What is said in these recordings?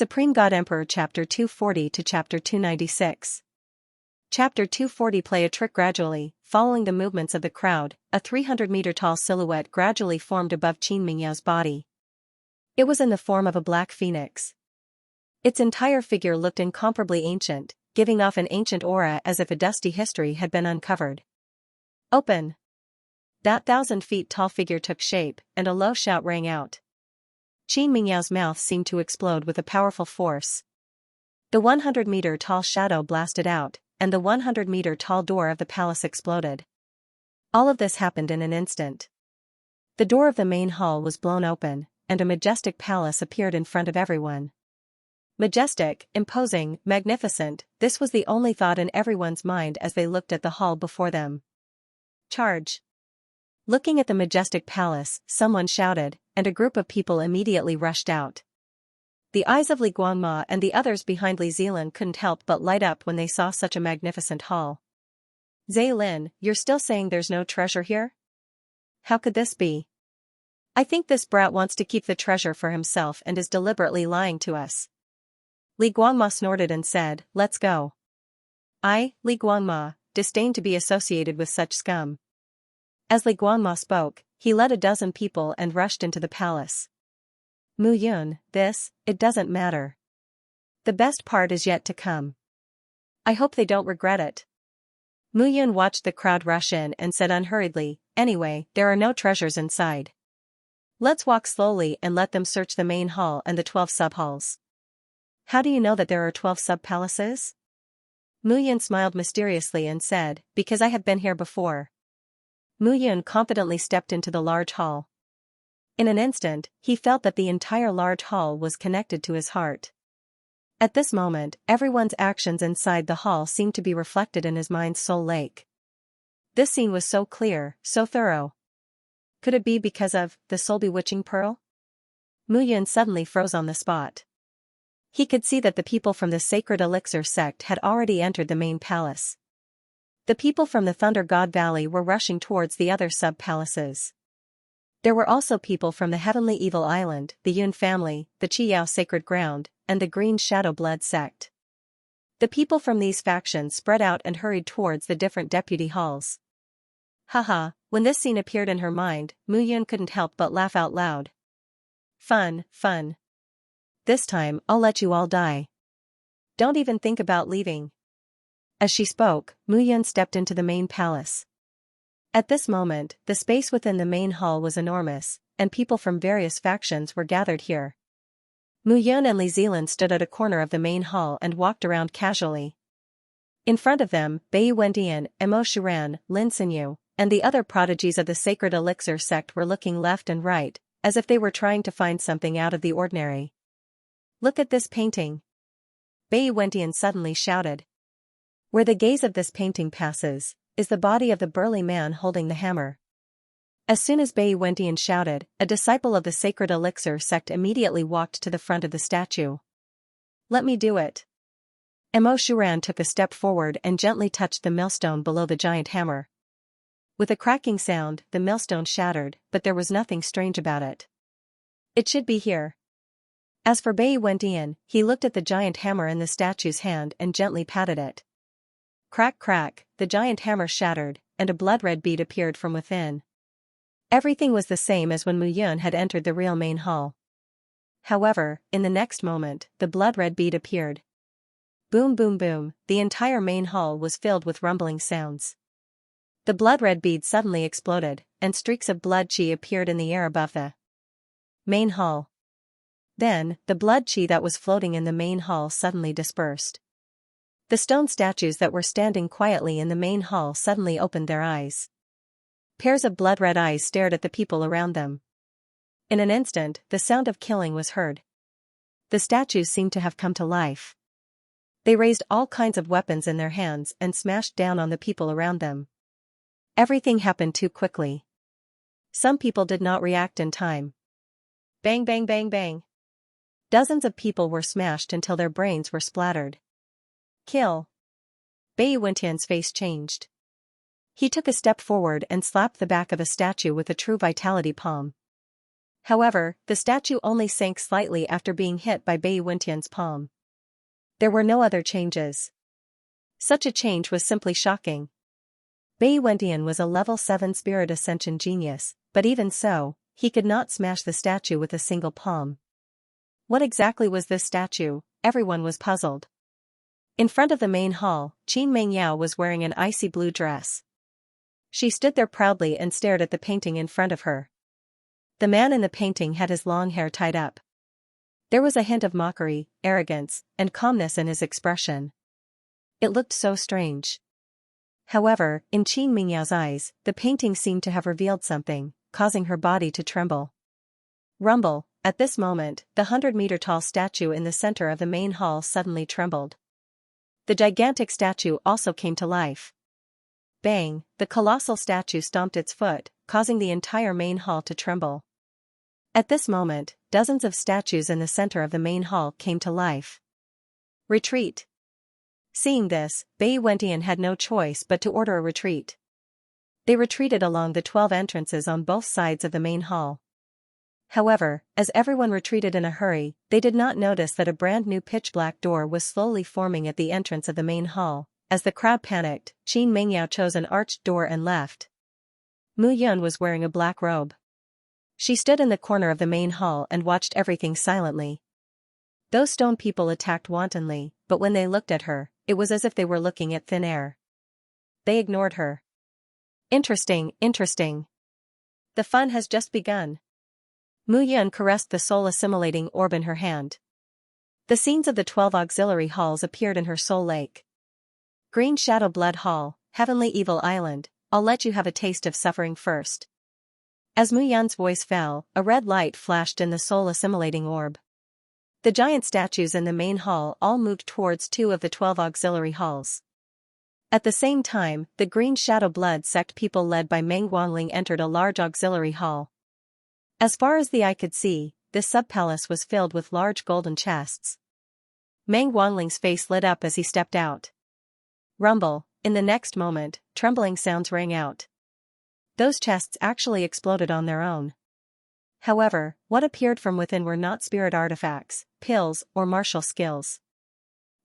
Supreme God Emperor Chapter 240 to Chapter 296. Chapter 240 Play a trick gradually, following the movements of the crowd, a 300-meter-tall silhouette gradually formed above Qin Mingyao's body. It was in the form of a black phoenix. Its entire figure looked incomparably ancient, giving off an ancient aura as if a dusty history had been uncovered. Open! That 1,000-feet-tall figure took shape, and a low shout rang out. Qin Mingyao's mouth seemed to explode with a powerful force. The 100-meter-tall shadow blasted out, and the 100-meter-tall door of the palace exploded. All of this happened in an instant. The door of the main hall was blown open, and a majestic palace appeared in front of everyone. Majestic, imposing, magnificent, this was the only thought in everyone's mind as they looked at the hall before them. Charge! Looking at the majestic palace, someone shouted, and a group of people immediately rushed out. The eyes of Li Guangma and the others behind Li Zilin couldn't help but light up when they saw such a magnificent hall. Zaylin, you're still saying there's no treasure here? How could this be? I think this brat wants to keep the treasure for himself and is deliberately lying to us. Li Guangma snorted and said, "Let's go." I, Li Guangma, disdain to be associated with such scum. As Li Guangma spoke, he led a dozen people and rushed into the palace. Mu Yun, it doesn't matter. The best part is yet to come. I hope they don't regret it. Mu Yun watched the crowd rush in and said unhurriedly, "Anyway, there are no treasures inside. Let's walk slowly and let them search the main hall and the 12 sub-halls." How do you know that there are 12 sub-palaces? Mu Yun smiled mysteriously and said, "Because I have been here before." Mu Yun confidently stepped into the large hall. In an instant, he felt that the entire large hall was connected to his heart. At this moment, everyone's actions inside the hall seemed to be reflected in his mind's soul lake. This scene was so clear, so thorough. Could it be because of the soul-bewitching pearl? Mu Yun suddenly froze on the spot. He could see that the people from the sacred elixir sect had already entered the main palace. The people from the Thunder God Valley were rushing towards the other sub-palaces. There were also people from the Heavenly Evil Island, the Yun family, the Qiyao Sacred Ground, and the Green Shadow Blood sect. The people from these factions spread out and hurried towards the different deputy halls. Haha, when this scene appeared in her mind, Mu Yun couldn't help but laugh out loud. Fun, fun. This time, I'll let you all die. Don't even think about leaving. As she spoke, Mu Yun stepped into the main palace. At this moment, the space within the main hall was enormous, and people from various factions were gathered here. Mu Yun and Li Zilin stood at a corner of the main hall and walked around casually. In front of them, Bai Wendian, Emo Shuran, Lin Sinyu, and the other prodigies of the sacred elixir sect were looking left and right, as if they were trying to find something out of the ordinary. Look at this painting! Bai Wendian suddenly shouted. Where the gaze of this painting passes, is the body of the burly man holding the hammer. As soon as Bai Wendian shouted, a disciple of the sacred elixir sect immediately walked to the front of the statue. Let me do it. Emo Shuran took a step forward and gently touched the millstone below the giant hammer. With a cracking sound, the millstone shattered, but there was nothing strange about it. It should be here. As for Bai Wendian, he looked at the giant hammer in the statue's hand and gently patted it. Crack crack, the giant hammer shattered, and a blood-red bead appeared from within. Everything was the same as when Mu Yun had entered the real main hall. However, in the next moment, the blood-red bead appeared. Boom boom boom, the entire main hall was filled with rumbling sounds. The blood-red bead suddenly exploded, and streaks of blood chi appeared in the air above the main hall. Then, the blood chi that was floating in the main hall suddenly dispersed. The stone statues that were standing quietly in the main hall suddenly opened their eyes. Pairs of blood-red eyes stared at the people around them. In an instant, the sound of killing was heard. The statues seemed to have come to life. They raised all kinds of weapons in their hands and smashed down on the people around them. Everything happened too quickly. Some people did not react in time. Bang bang bang bang. Dozens of people were smashed until their brains were splattered. Kill. Bai Wendian's face changed. He took a step forward and slapped the back of a statue with a true vitality palm. However, the statue only sank slightly after being hit by Bai Wentian's palm. There were no other changes. Such a change was simply shocking. Bai Wentian was a level 7 spirit ascension genius, but even so, he could not smash the statue with a single palm. What exactly was this statue? Everyone was puzzled. In front of the main hall, Qin Mengyao was wearing an icy blue dress. She stood there proudly and stared at the painting in front of her. The man in the painting had his long hair tied up. There was a hint of mockery, arrogance, and calmness in his expression. It looked so strange. However, in Qin Mingyao's eyes, the painting seemed to have revealed something, causing her body to tremble. Rumble. At this moment, the 100-meter-tall statue in the center of the main hall suddenly trembled. The gigantic statue also came to life. Bang! The colossal statue stomped its foot, causing the entire main hall to tremble. At this moment, dozens of statues in the center of the main hall came to life. Retreat! Seeing this, Bai Wentian had no choice but to order a retreat. They retreated along the 12 entrances on both sides of the main hall. However, as everyone retreated in a hurry, they did not notice that a brand new pitch-black door was slowly forming at the entrance of the main hall. As the crowd panicked, Qin Mengyao chose an arched door and left. Mu Yun was wearing a black robe. She stood in the corner of the main hall and watched everything silently. Those stone people attacked wantonly, but when they looked at her, it was as if they were looking at thin air. They ignored her. Interesting, interesting. The fun has just begun. Mu Yun caressed the soul-assimilating orb in her hand. The scenes of the 12 auxiliary halls appeared in her soul lake. Green Shadow Blood Hall, Heavenly Evil Island, I'll let you have a taste of suffering first. As Mu Yun's voice fell, a red light flashed in the soul-assimilating orb. The giant statues in the main hall all moved towards 2 of the 12 auxiliary halls. At the same time, the Green Shadow Blood sect people led by Meng Guangling entered a large auxiliary hall. As far as the eye could see, this sub-palace was filled with large golden chests. Meng Guangling's face lit up as he stepped out. Rumble. In the next moment, trembling sounds rang out. Those chests actually exploded on their own. However, what appeared from within were not spirit artifacts, pills, or martial skills.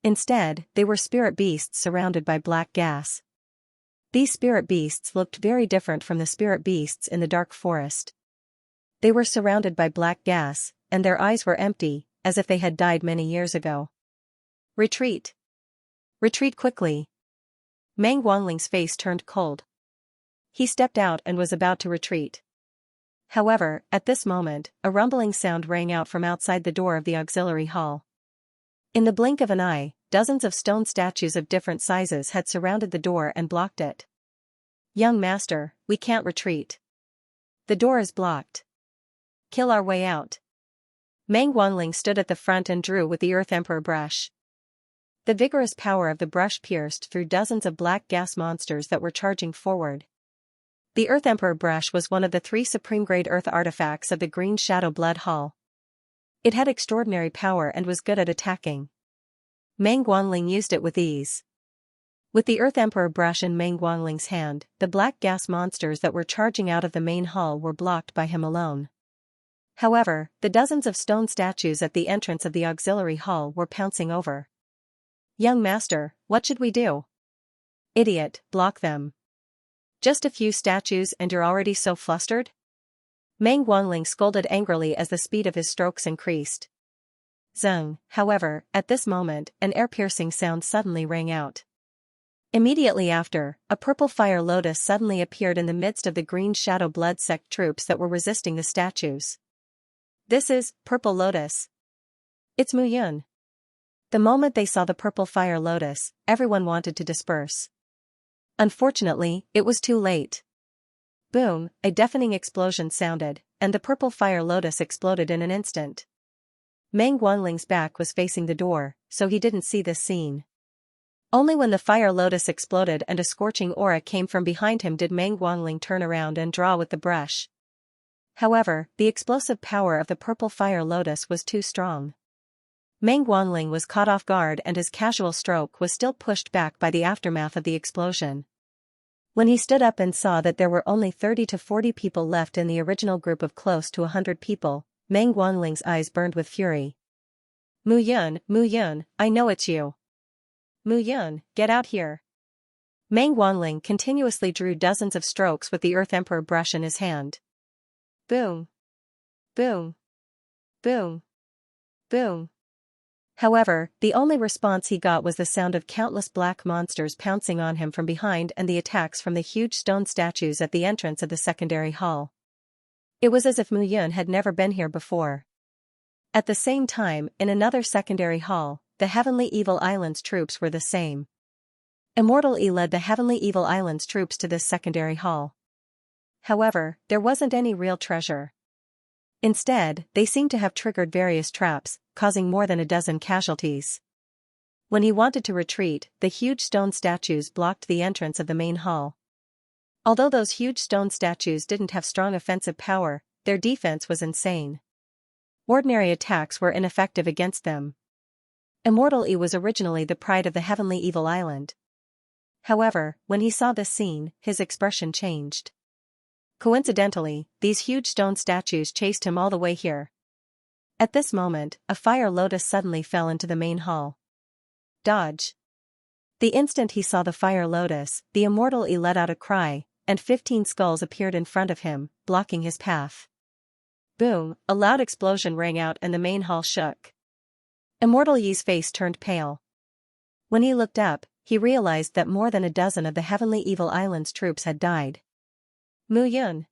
Instead, they were spirit beasts surrounded by black gas. These spirit beasts looked very different from the spirit beasts in the dark forest. They were surrounded by black gas, and their eyes were empty, as if they had died many years ago. Retreat! Retreat quickly! Meng Guangling's face turned cold. He stepped out and was about to retreat. However, at this moment, a rumbling sound rang out from outside the door of the auxiliary hall. In the blink of an eye, dozens of stone statues of different sizes had surrounded the door and blocked it. Young master, we can't retreat. The door is blocked. Kill our way out. Meng Guangling stood at the front and drew with the Earth Emperor brush. The vigorous power of the brush pierced through dozens of black gas monsters that were charging forward. The Earth Emperor brush was one of the 3 supreme-grade Earth artifacts of the Green Shadow Blood Hall. It had extraordinary power and was good at attacking. Meng Guangling used it with ease. With the Earth Emperor brush in Meng Guangling's hand, the black gas monsters that were charging out of the main hall were blocked by him alone. However, the dozens of stone statues at the entrance of the auxiliary hall were pouncing over. Young master, what should we do? Idiot, block them. Just a few statues and you're already so flustered? Meng Guangling scolded angrily as the speed of his strokes increased. Zung. However, at this moment, an ear-piercing sound suddenly rang out. Immediately after, a purple fire lotus suddenly appeared in the midst of the Green Shadow Blood sect troops that were resisting the statues. This is Purple Lotus. It's Mu Yun. The moment they saw the purple fire lotus, everyone wanted to disperse. Unfortunately, it was too late. Boom, a deafening explosion sounded, and the purple fire lotus exploded in an instant. Meng Guangling's back was facing the door, so he didn't see this scene. Only when the fire lotus exploded and a scorching aura came from behind him did Meng Guangling turn around and draw with the brush. However, the explosive power of the purple fire lotus was too strong. Meng Guangling was caught off guard and his casual stroke was still pushed back by the aftermath of the explosion. When he stood up and saw that there were only 30 to 40 people left in the original group of close to 100 people, Meng Wanling's eyes burned with fury. Mu Yun, I know it's you. Mu Yun, get out here. Meng Wanling continuously drew dozens of strokes with the Earth Emperor brush in his hand. Boom. Boom. Boom. Boom. However, the only response he got was the sound of countless black monsters pouncing on him from behind and the attacks from the huge stone statues at the entrance of the secondary hall. It was as if Mu Yun had never been here before. At the same time, in another secondary hall, the Heavenly Evil Islands troops were the same. Immortal E led the Heavenly Evil Islands troops to this secondary hall. However, there wasn't any real treasure. Instead, they seemed to have triggered various traps, causing more than a dozen casualties. When he wanted to retreat, the huge stone statues blocked the entrance of the main hall. Although those huge stone statues didn't have strong offensive power, their defense was insane. Ordinary attacks were ineffective against them. Immortal E was originally the pride of the Heavenly Evil Island. However, when he saw this scene, his expression changed. Coincidentally, these huge stone statues chased him all the way here. At this moment, a fire lotus suddenly fell into the main hall. Dodge. The instant he saw the fire lotus, the Immortal E let out a cry, and 15 skulls appeared in front of him, blocking his path. Boom, a loud explosion rang out and the main hall shook. Immortal Yi's face turned pale. When he looked up, he realized that more than a dozen of the Heavenly Evil Islands troops had died. Mu Yun.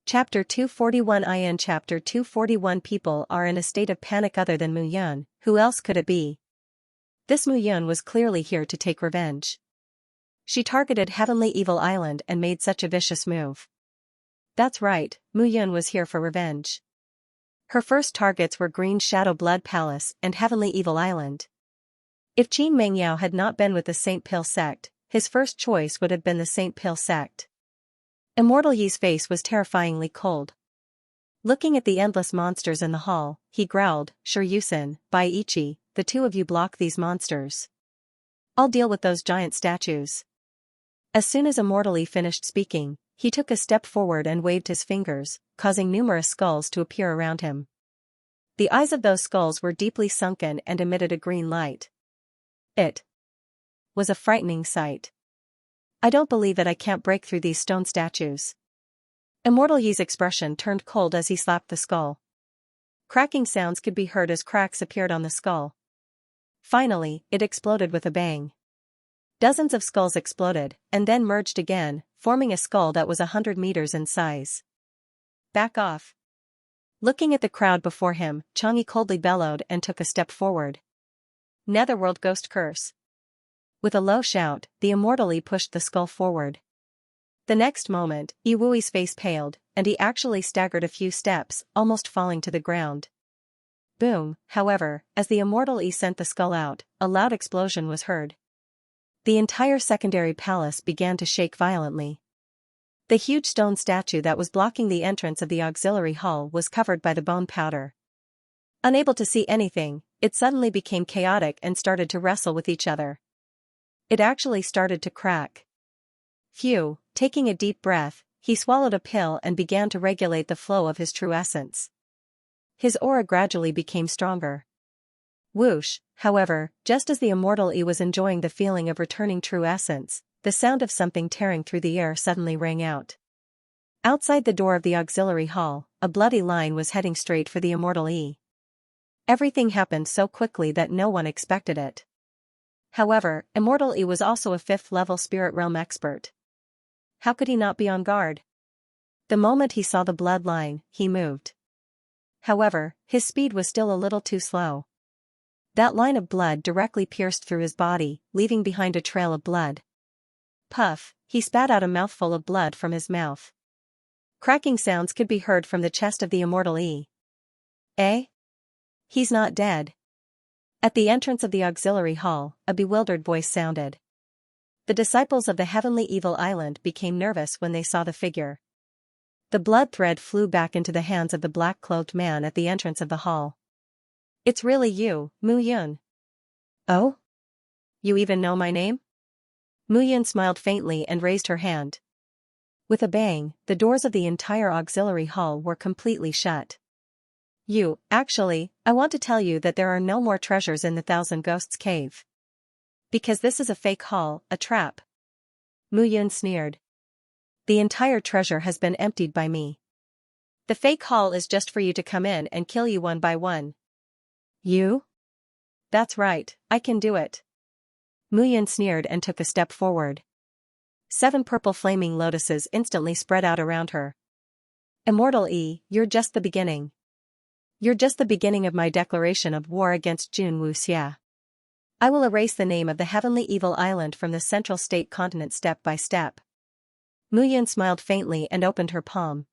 Chapter 241. In Chapter 241, people are in a state of panic other than Mu Yun. Who else could it be? This Mu Yun was clearly here to take revenge. She targeted Heavenly Evil Island and made such a vicious move. That's right, Mu Yun was here for revenge. Her first targets were Green Shadow Blood Palace and Heavenly Evil Island. If Qin Mengyao had not been with the Saint Pill sect, his first choice would have been the Saint Pill sect. Immortal Yi's face was terrifyingly cold. Looking at the endless monsters in the hall, he growled, Shiryusen, Baiichi, the two of you block these monsters. I'll deal with those giant statues. As soon as Immortal Yi finished speaking, he took a step forward and waved his fingers, causing numerous skulls to appear around him. The eyes of those skulls were deeply sunken and emitted a green light. It was a frightening sight. I don't believe that I can't break through these stone statues. Immortal Yi's expression turned cold as he slapped the skull. Cracking sounds could be heard as cracks appeared on the skull. Finally, it exploded with a bang. Dozens of skulls exploded, and then merged again, forming a skull that was 100 meters in size. Back off. Looking at the crowd before him, Chang'e coldly bellowed and took a step forward. Netherworld Ghost Curse. With a low shout, the Immortal Yi pushed the skull forward. The next moment, Yi Wui's face paled, and he actually staggered a few steps, almost falling to the ground. Boom, however, as the Immortal Yi sent the skull out, a loud explosion was heard. The entire secondary palace began to shake violently. The huge stone statue that was blocking the entrance of the auxiliary hall was covered by the bone powder. Unable to see anything, it suddenly became chaotic and started to wrestle with each other. It actually started to crack. Phew, taking a deep breath, he swallowed a pill and began to regulate the flow of his true essence. His aura gradually became stronger. Whoosh, however, just as the Immortal Yi was enjoying the feeling of returning true essence, the sound of something tearing through the air suddenly rang out. Outside the door of the auxiliary hall, a bloody line was heading straight for the Immortal Yi. Everything happened so quickly that no one expected it. However, Immortal Yi was also a 5th-level spirit realm expert. How could he not be on guard? The moment he saw the blood line, he moved. However, his speed was still a little too slow. That line of blood directly pierced through his body, leaving behind a trail of blood. Puff, he spat out a mouthful of blood from his mouth. Cracking sounds could be heard from the chest of the Immortal Yi. Eh? He's not dead. At the entrance of the auxiliary hall, a bewildered voice sounded. The disciples of the Heavenly Evil Island became nervous when they saw the figure. The blood thread flew back into the hands of the black-cloaked man at the entrance of the hall. It's really you, Mu Yun. Oh? You even know my name? Mu Yun smiled faintly and raised her hand. With a bang, the doors of the entire auxiliary hall were completely shut. Actually, I want to tell you that there are no more treasures in the Thousand Ghosts cave. Because this is a fake hall, a trap. Mu Yun sneered. The entire treasure has been emptied by me. The fake hall is just for you to come in and kill you one by one. You? That's right, I can do it. Mu Yun sneered and took a step forward. 7 purple flaming lotuses instantly spread out around her. Immortal E, you're just the beginning. You're just the beginning of my declaration of war against Xianxia. I will erase the name of the heavenly evil island from the central state continent step by step. Mu Yun smiled faintly and opened her palm.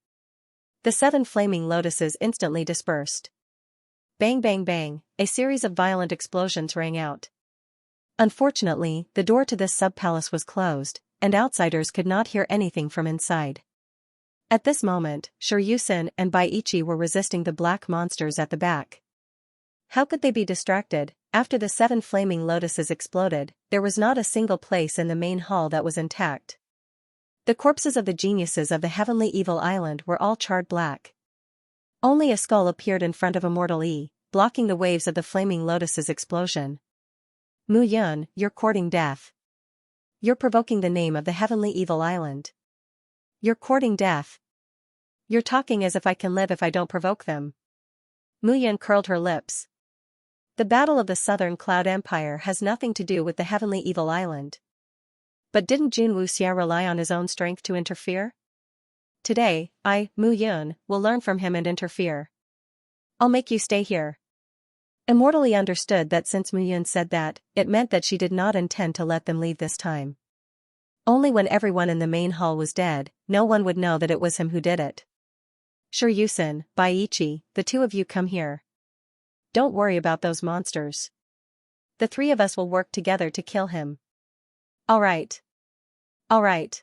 The 7 flaming lotuses instantly dispersed. Bang bang bang, a series of violent explosions rang out. Unfortunately, the door to this sub-palace was closed, and outsiders could not hear anything from inside. At this moment, Shiryusen and Baiichi were resisting the black monsters at the back. How could they be distracted? After the 7 flaming lotuses exploded, there was not a single place in the main hall that was intact. The corpses of the geniuses of the heavenly evil island were all charred black. Only a skull appeared in front of Immortal E, blocking the waves of the flaming lotuses' explosion. Mu Yun, you're courting death. You're provoking the name of the heavenly evil island. You're courting death. You're talking as if I can live if I don't provoke them. Mu Yun curled her lips. The battle of the Southern Cloud Empire has nothing to do with the heavenly evil island. But didn't Xianxia rely on his own strength to interfere? Today, Mu Yun, will learn from him and interfere. I'll make you stay here. Immortally understood that since Mu Yun said that, it meant that she did not intend to let them leave this time. Only when everyone in the main hall was dead, no one would know that it was him who did it. Shiryusen, Baiichi, the 2 of you come here. Don't worry about those monsters. The 3 of us will work together to kill him. All right. All right.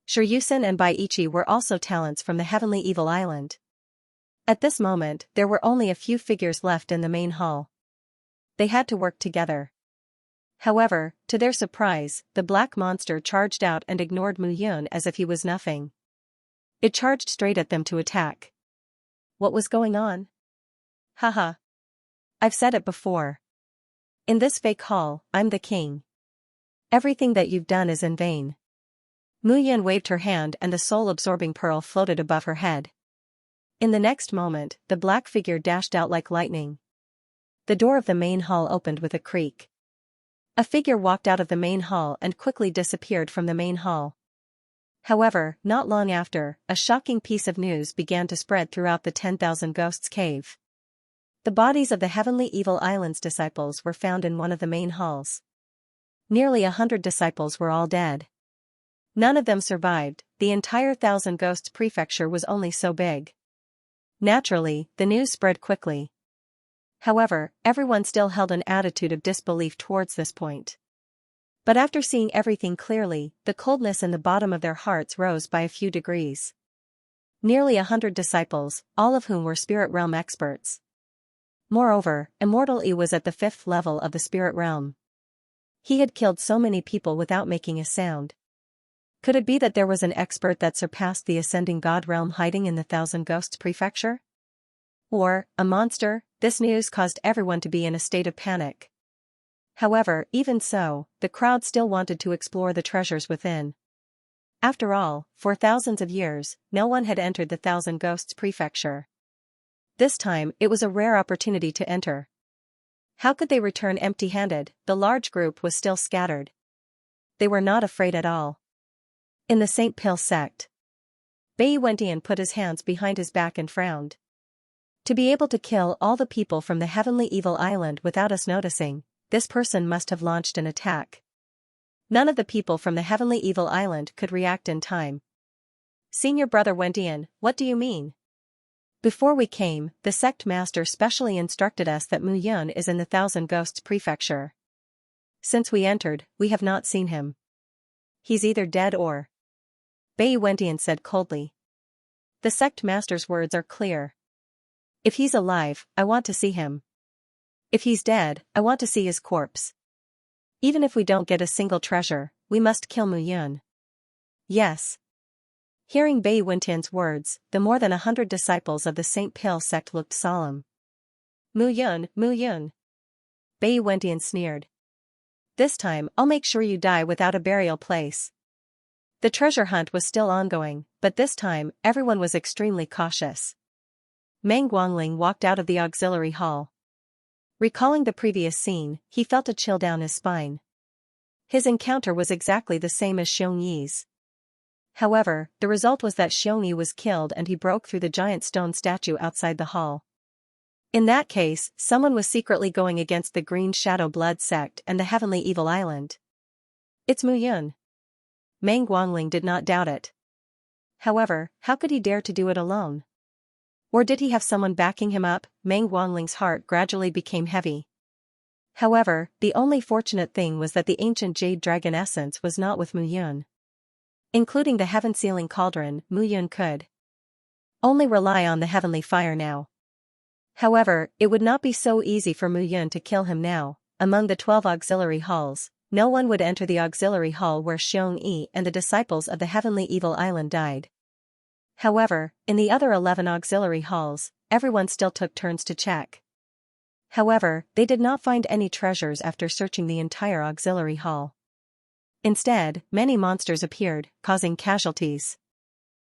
Shiryusen and Baiichi were also talents from the heavenly evil island. At this moment, there were only a few figures left in the main hall. They had to work together. However, to their surprise, the black monster charged out and ignored Mu Yun as if he was nothing. It charged straight at them to attack. What was going on? Haha. I've said it before. In this fake hall, I'm the king. Everything that you've done is in vain. Mu Yun waved her hand and the soul-absorbing pearl floated above her head. In the next moment, the black figure dashed out like lightning. The door of the main hall opened with a creak. A figure walked out of the main hall and quickly disappeared from the main hall. However, not long after, a shocking piece of news began to spread throughout the 10,000 Ghosts cave. The bodies of the heavenly evil island's disciples were found in one of the main halls. Nearly 100 disciples were all dead. None of them survived. The entire 1,000 Ghosts prefecture was only so big. Naturally, the news spread quickly. However, everyone still held an attitude of disbelief towards this point. But after seeing everything clearly, the coldness in the bottom of their hearts rose by a few degrees. Nearly 100 disciples, all of whom were spirit realm experts. Moreover, Immortal E was at the 5th level of the spirit realm. He had killed so many people without making a sound. Could it be that there was an expert that surpassed the ascending god realm hiding in the 1,000 Ghosts prefecture? Or, a monster? This news caused everyone to be in a state of panic. However, even so, the crowd still wanted to explore the treasures within. After all, for thousands of years, no one had entered the 1,000 Ghosts prefecture. This time, it was a rare opportunity to enter. How could they return empty-handed? The large group was still scattered. They were not afraid at all. In the St. Pill sect, Baiiwendian put his hands behind his back and frowned. To be able to kill all the people from the heavenly evil island without us noticing, this person must have launched an attack. None of the people from the heavenly evil island could react in time. Senior Brother Wendian, what do you mean? Before we came, the sect master specially instructed us that Mu Yun is in the 1,000 Ghosts prefecture. Since we entered, we have not seen him. He's either dead or... Baiiwendian said coldly. The sect master's words are clear. If he's alive, I want to see him. If he's dead, I want to see his corpse. Even if we don't get a single treasure, we must kill Mu Yun. Yes. Hearing Bai Wentian's words, the more than 100 disciples of the St. Pil sect looked solemn. Mu Yun, Mu Yun. Bai Wentian sneered. This time I'll make sure you die without a burial place. The treasure hunt was still ongoing, but this time, everyone was extremely cautious. Meng Guangling walked out of the auxiliary hall. Recalling the previous scene, he felt a chill down his spine. His encounter was exactly the same as Xiongyi's. However, the result was that Xiongyi was killed and he broke through the giant stone statue outside the hall. In that case, someone was secretly going against the Green Shadow Blood sect and the Heavenly Evil Island. It's Mu Yun. Meng Guangling did not doubt it. However, how could he dare to do it alone? Or did he have someone backing him up? Meng Guangling's heart gradually became heavy. However, the only fortunate thing was that the ancient jade dragon essence was not with Mu Yun. Including the heaven-sealing cauldron, Mu Yun could only rely on the heavenly fire now. However, it would not be so easy for Mu Yun to kill him now. Among the 12 auxiliary halls, no one would enter the auxiliary hall where Xiongyi and the disciples of the Heavenly Evil Island died. However, in the other 11 auxiliary halls, everyone still took turns to check. However, they did not find any treasures after searching the entire auxiliary hall. Instead, many monsters appeared, causing casualties.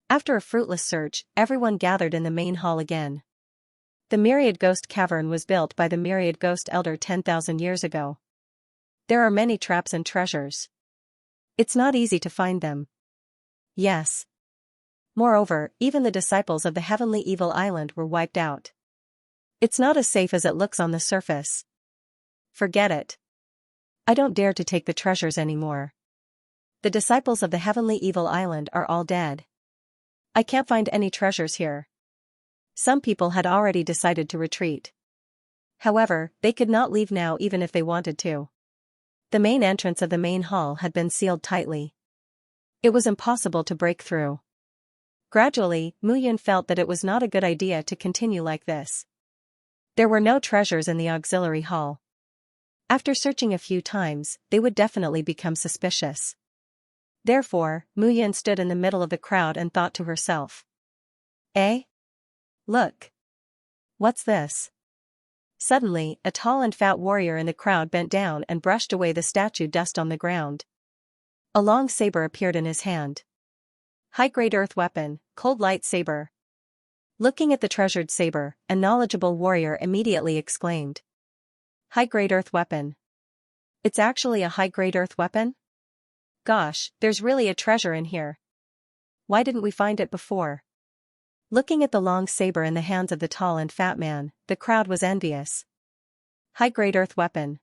After a fruitless search, everyone gathered in the main hall again. The Myriad Ghost Cavern was built by the Myriad Ghost Elder 10,000 years ago. There are many traps and treasures. It's not easy to find them. Yes. Moreover, even the disciples of the Heavenly Evil Island were wiped out. It's not as safe as it looks on the surface. Forget it. I don't dare to take the treasures anymore. The disciples of the Heavenly Evil Island are all dead. I can't find any treasures here. Some people had already decided to retreat. However, they could not leave now even if they wanted to. The main entrance of the main hall had been sealed tightly. It was impossible to break through. Gradually, Mu Yun felt that it was not a good idea to continue like this. There were no treasures in the auxiliary hall. After searching a few times, they would definitely become suspicious. Therefore, Mu Yun stood in the middle of the crowd and thought to herself. Eh? Look. What's this? Suddenly, a tall and fat warrior in the crowd bent down and brushed away the statue dust on the ground. A long saber appeared in his hand. High-grade earth weapon, cold light saber. Looking at the treasured saber, a knowledgeable warrior immediately exclaimed. High-grade earth weapon. It's actually a high-grade earth weapon? Gosh, there's really a treasure in here. Why didn't we find it before? Looking at the long saber in the hands of the tall and fat man, the crowd was envious. High-grade earth weapon.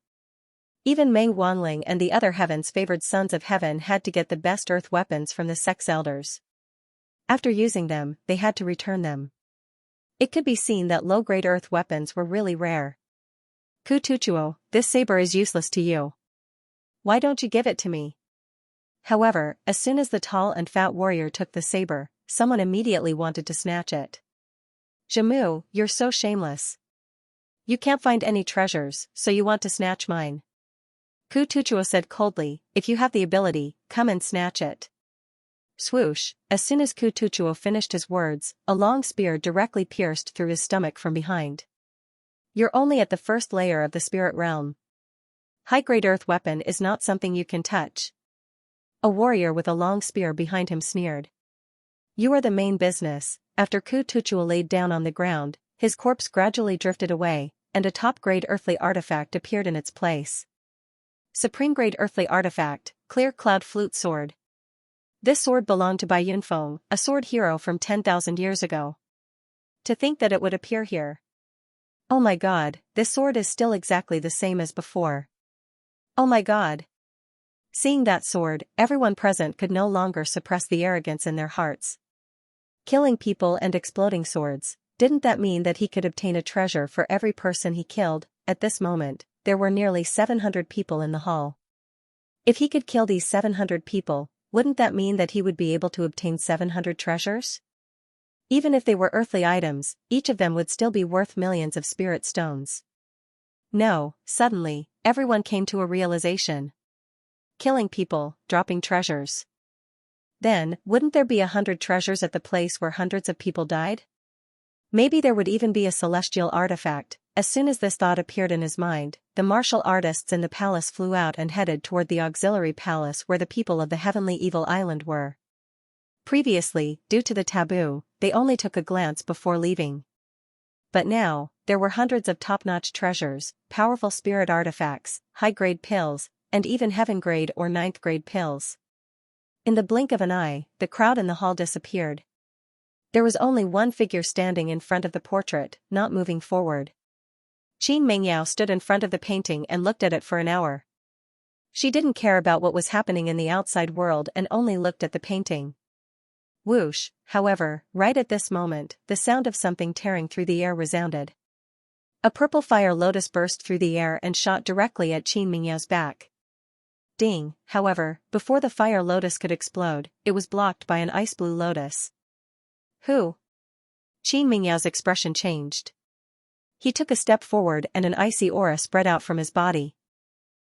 Even Meng Wanling and the other heaven's favored sons of heaven had to get the best earth weapons from the sect's elders. After using them, they had to return them. It could be seen that low-grade earth weapons were really rare. Ku Tuchuo, this saber is useless to you. Why don't you give it to me? However, as soon as the tall and fat warrior took the saber, someone immediately wanted to snatch it. Jamu, you're so shameless. You can't find any treasures, so you want to snatch mine. Ku Tuchuo said coldly, if you have the ability, come and snatch it. Swoosh, as soon as Ku Tuchuo finished his words, a long spear directly pierced through his stomach from behind. You're only at the first layer of the spirit realm. High-grade earth weapon is not something you can touch. A warrior with a long spear behind him sneered. You are the main business. After Ku Tuchuo laid down on the ground, his corpse gradually drifted away, and a top-grade earthly artifact appeared in its place. Supreme-grade earthly artifact, clear cloud flute sword. This sword belonged to Bai Yunfeng, a sword hero from 10,000 years ago. To think that it would appear here. Oh my god, this sword is still exactly the same as before. Oh my god. Seeing that sword, everyone present could no longer suppress the arrogance in their hearts. Killing people and exploding swords, didn't that mean that he could obtain a treasure for every person he killed? At this moment, there were nearly 700 people in the hall. If he could kill these 700 people, wouldn't that mean that he would be able to obtain 700 treasures? Even if they were earthly items, each of them would still be worth millions of spirit stones. No, suddenly, everyone came to a realization. killing people, dropping treasures. Then, wouldn't there be 100 treasures at the place where hundreds of people died? Maybe there would even be a celestial artifact. As soon as this thought appeared in his mind, the martial artists in the palace flew out and headed toward the auxiliary palace where the people of the heavenly evil island were. Previously, due to the taboo, they only took a glance before leaving. But now, there were hundreds of top-notch treasures, powerful spirit artifacts, high-grade pills, and even heaven-grade or ninth-grade pills. In the blink of an eye, the crowd in the hall disappeared. There was only one figure standing in front of the portrait, not moving forward. Qin Mingyao stood in front of the painting and looked at it for an hour. She didn't care about what was happening in the outside world and only looked at the painting. Whoosh, however, right at this moment, the sound of something tearing through the air resounded. A purple fire lotus burst through the air and shot directly at Qin Mingyao's back. Ding, however, before the fire lotus could explode, it was blocked by an ice blue lotus. Who? Qin Mingyao's expression changed. He took a step forward and an icy aura spread out from his body.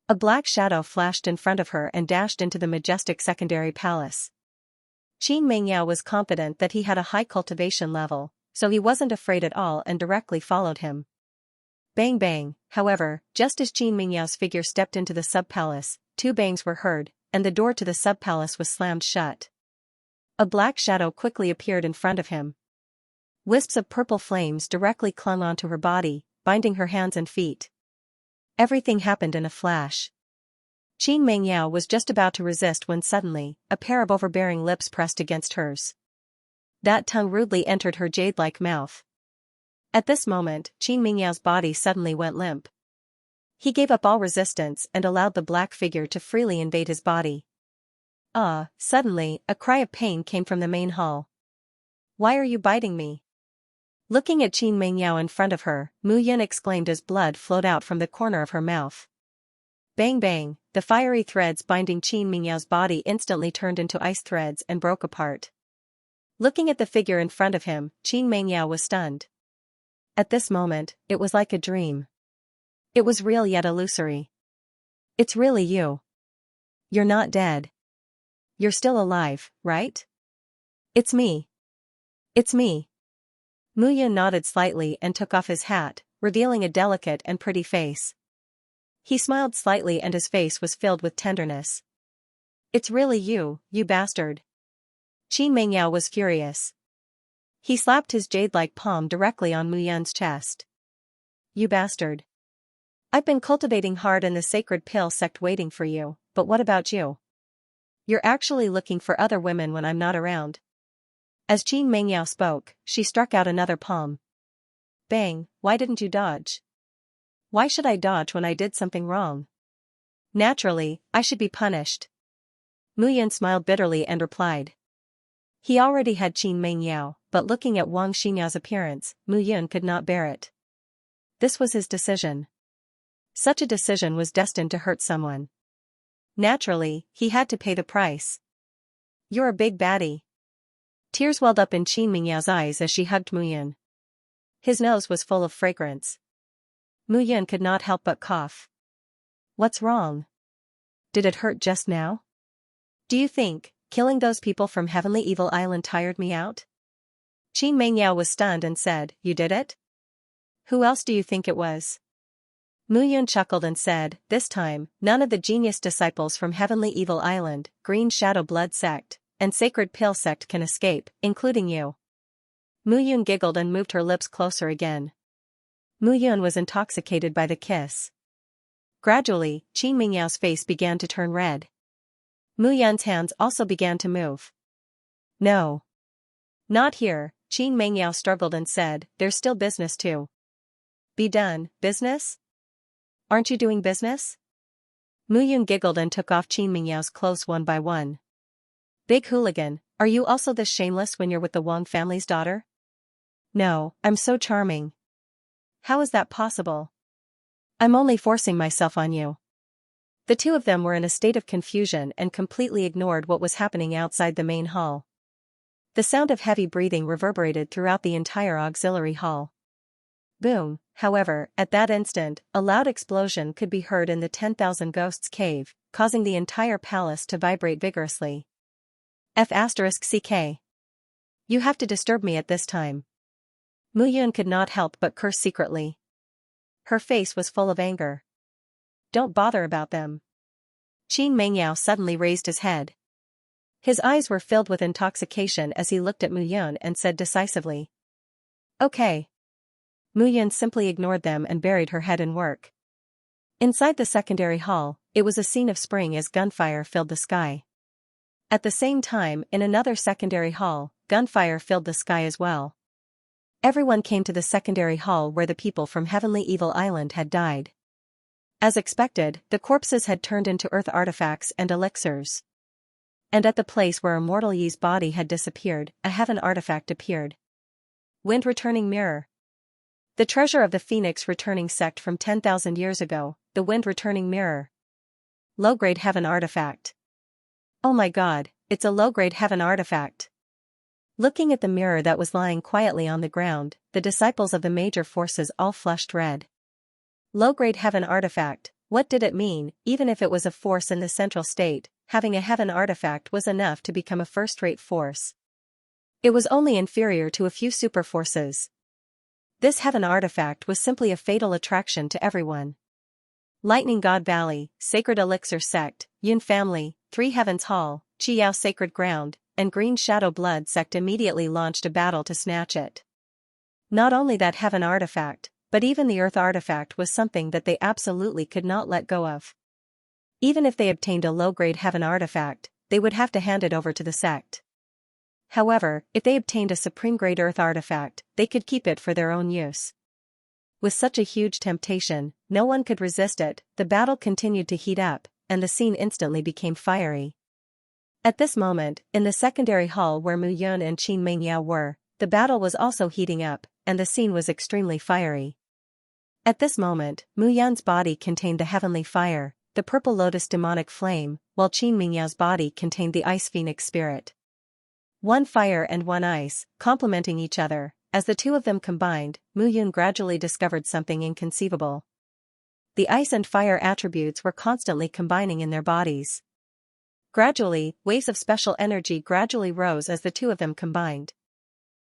A black shadow flashed in front of her and dashed into the majestic secondary palace. Qin Mingyao was confident that he had a high cultivation level, so he wasn't afraid at all and directly followed him. Bang bang, however, just as Qin Mingyao's figure stepped into the sub-palace, 2 bangs were heard, and the door to the sub-palace was slammed shut. A black shadow quickly appeared in front of him. Wisps of purple flames directly clung onto her body, binding her hands and feet. Everything happened in a flash. Qin Mingyao was just about to resist when suddenly, a pair of overbearing lips pressed against hers. That tongue rudely entered her jade-like mouth. At this moment, Qin Mingyao's body suddenly went limp. He gave up all resistance and allowed the black figure to freely invade his body. Suddenly, a cry of pain came from the main hall. Why are you biting me? Looking at Qin Mingyao in front of her, Mu Yin exclaimed as blood flowed out from the corner of her mouth. Bang bang, the fiery threads binding Qin Mingyao's body instantly turned into ice threads and broke apart. Looking at the figure in front of him, Qin Mingyao was stunned. At this moment, it was like a dream. It was real yet illusory. It's really you. You're not dead. You're still alive, right? It's me. It's me. Mu Yin nodded slightly and took off his hat, revealing a delicate and pretty face. He smiled slightly and his face was filled with tenderness. It's really you, you bastard. Qin Mingyao was furious. He slapped his jade-like palm directly on Mu Yin's chest. You bastard. I've been cultivating hard in the sacred pill sect waiting for you, but what about you? You're actually looking for other women when I'm not around. As Qin Mingyao spoke, she struck out another palm. Bang, why didn't you dodge? Why should I dodge when I did something wrong? Naturally, I should be punished. Mu Yin smiled bitterly and replied. He already had Qin Mingyao, but looking at Wang Xinyao's appearance, Mu Yin could not bear it. This was his decision. Such a decision was destined to hurt someone. Naturally, he had to pay the price. You're a big baddie. Tears welled up in Qin Mingyao's eyes as she hugged Mu Yin. His nose was full of fragrance. Mu Yin could not help but cough. What's wrong? Did it hurt just now? Do you think killing those people from Heavenly Evil Island tired me out? Qin Mingyao was stunned and said, You did it? Who else do you think it was? Mu Yin chuckled and said, This time, none of the genius disciples from Heavenly Evil Island, Green Shadow Blood Sect, and Sacred Pill Sect can escape, including you. Mu Yin giggled and moved her lips closer again. Mu Yin was intoxicated by the kiss. Gradually, Qin Mingyao's face began to turn red. Mu Yin's hands also began to move. No. Not here, Qin Mingyao struggled and said, There's still business to be done. Business? Aren't you doing business? Mu Yin giggled and took off Qin Mingyao's clothes one by one. Big hooligan, are you also this shameless when you're with the Wang family's daughter? No, I'm so charming. How is that possible? I'm only forcing myself on you. The two of them were in a state of confusion and completely ignored what was happening outside the main hall. The sound of heavy breathing reverberated throughout the entire auxiliary hall. Boom, however, at that instant, a loud explosion could be heard in the 10,000 Ghosts cave, causing the entire palace to vibrate vigorously. F***ck. You have to disturb me at this time. Mu Yun could not help but curse secretly. Her face was full of anger. Don't bother about them. Qin Mengyao suddenly raised his head. His eyes were filled with intoxication as he looked at Mu Yun and said decisively. Okay. Mu Yun simply ignored them and buried her head in work. Inside the secondary hall, it was a scene of spring as gunfire filled the sky. At the same time, in another secondary hall, gunfire filled the sky as well. Everyone came to the secondary hall where the people from Heavenly Evil Island had died. As expected, the corpses had turned into earth artifacts and elixirs. And at the place where Immortal Yi's body had disappeared, a heaven artifact appeared. Wind Returning Mirror. The treasure of the Phoenix returning sect from 10,000 years ago, the Wind Returning Mirror. Low-grade heaven artifact. Oh my god, it's a low-grade heaven artifact. Looking at the mirror that was lying quietly on the ground, the disciples of the major forces all flushed red. Low-grade heaven artifact, what did it mean? Even if it was a force in the central state, having a heaven artifact was enough to become a first-rate force. It was only inferior to a few super forces. This heaven artifact was simply a fatal attraction to everyone. Lightning God Valley, Sacred Elixir Sect, Yun Family, Three Heavens Hall, Qiyao Sacred Ground, and Green Shadow Blood Sect immediately launched a battle to snatch it. Not only that heaven artifact, but even the earth artifact was something that they absolutely could not let go of. Even if they obtained a low-grade heaven artifact, they would have to hand it over to the sect. However, if they obtained a supreme-grade earth artifact, they could keep it for their own use. With such a huge temptation, no one could resist it. The battle continued to heat up, and the scene instantly became fiery. At this moment, in the secondary hall where Mu Yun and Qin Mengyao were, the battle was also heating up, and the scene was extremely fiery. At this moment, Mu Yun's body contained the heavenly fire, the purple lotus demonic flame, while Qin Mengyao's body contained the ice phoenix spirit. One fire and one ice, complementing each other. As the two of them combined, Mu Yun gradually discovered something inconceivable. The ice and fire attributes were constantly combining in their bodies. Gradually, waves of special energy gradually rose as the two of them combined.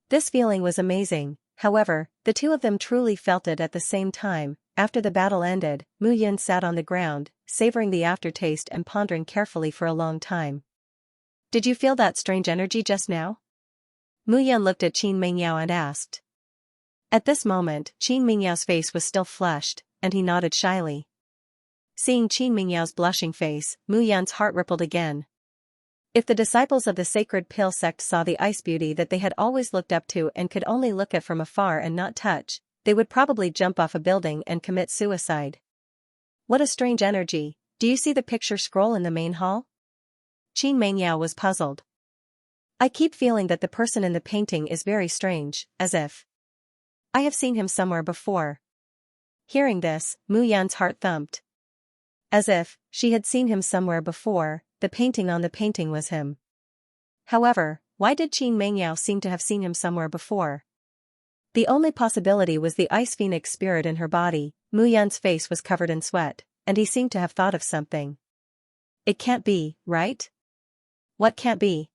This feeling was amazing. However, the two of them truly felt it at the same time. After the battle ended, Mu Yun sat on the ground, savoring the aftertaste and pondering carefully for a long time. Did you feel that strange energy just now? Mu Yun looked at Qin Mengyao and asked. At this moment, Qin Mengyao's face was still flushed, and he nodded shyly. Seeing Qin Mengyao's blushing face, Mu Yun's heart rippled again. If the disciples of the Sacred Pill sect saw the ice beauty that they had always looked up to and could only look at from afar and not touch, they would probably jump off a building and commit suicide. What a strange energy. Do you see the picture scroll in the main hall? Qin Mengyao was puzzled. I keep feeling that the person in the painting is very strange, as if I have seen him somewhere before. Hearing this, Mu Yun's heart thumped. As if she had seen him somewhere before, the painting on the painting was him. However, why did Qin Mengyao seem to have seen him somewhere before? The only possibility was the ice phoenix spirit in her body. Mu Yun's face was covered in sweat, and he seemed to have thought of something. It can't be, right? What can't be?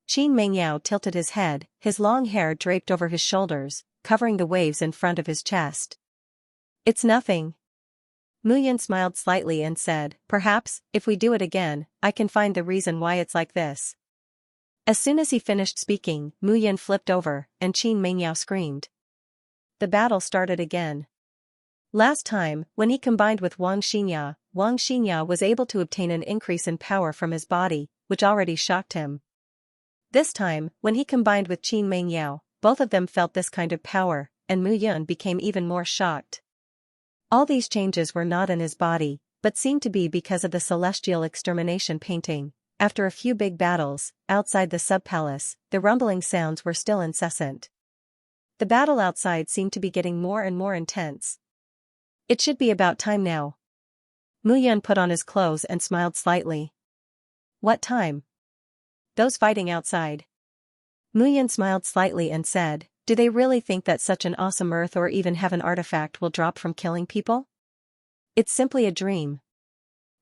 Qin Mengyao tilted his head, his long hair draped over his shoulders, covering the waves in front of his chest. It's nothing. Mu Yun smiled slightly and said, perhaps, if we do it again, I can find the reason why it's like this. As soon as he finished speaking, Mu Yun flipped over, and Qin Mengyao screamed. The battle started again. Last time, when he combined with Wang Xianxia was able to obtain an increase in power from his body, which already shocked him. This time, when he combined with Qin Mengyao, both of them felt this kind of power, and Mu Yun became even more shocked. All these changes were not in his body, but seemed to be because of the celestial extermination painting. After a few big battles, outside the sub-palace, the rumbling sounds were still incessant. The battle outside seemed to be getting more and more intense. It should be about time now. Mu Yun put on his clothes and smiled slightly. What time? Those fighting outside. Mu Yun smiled slightly and said, Do they really think that such an awesome earth or even heaven artifact will drop from killing people? It's simply a dream.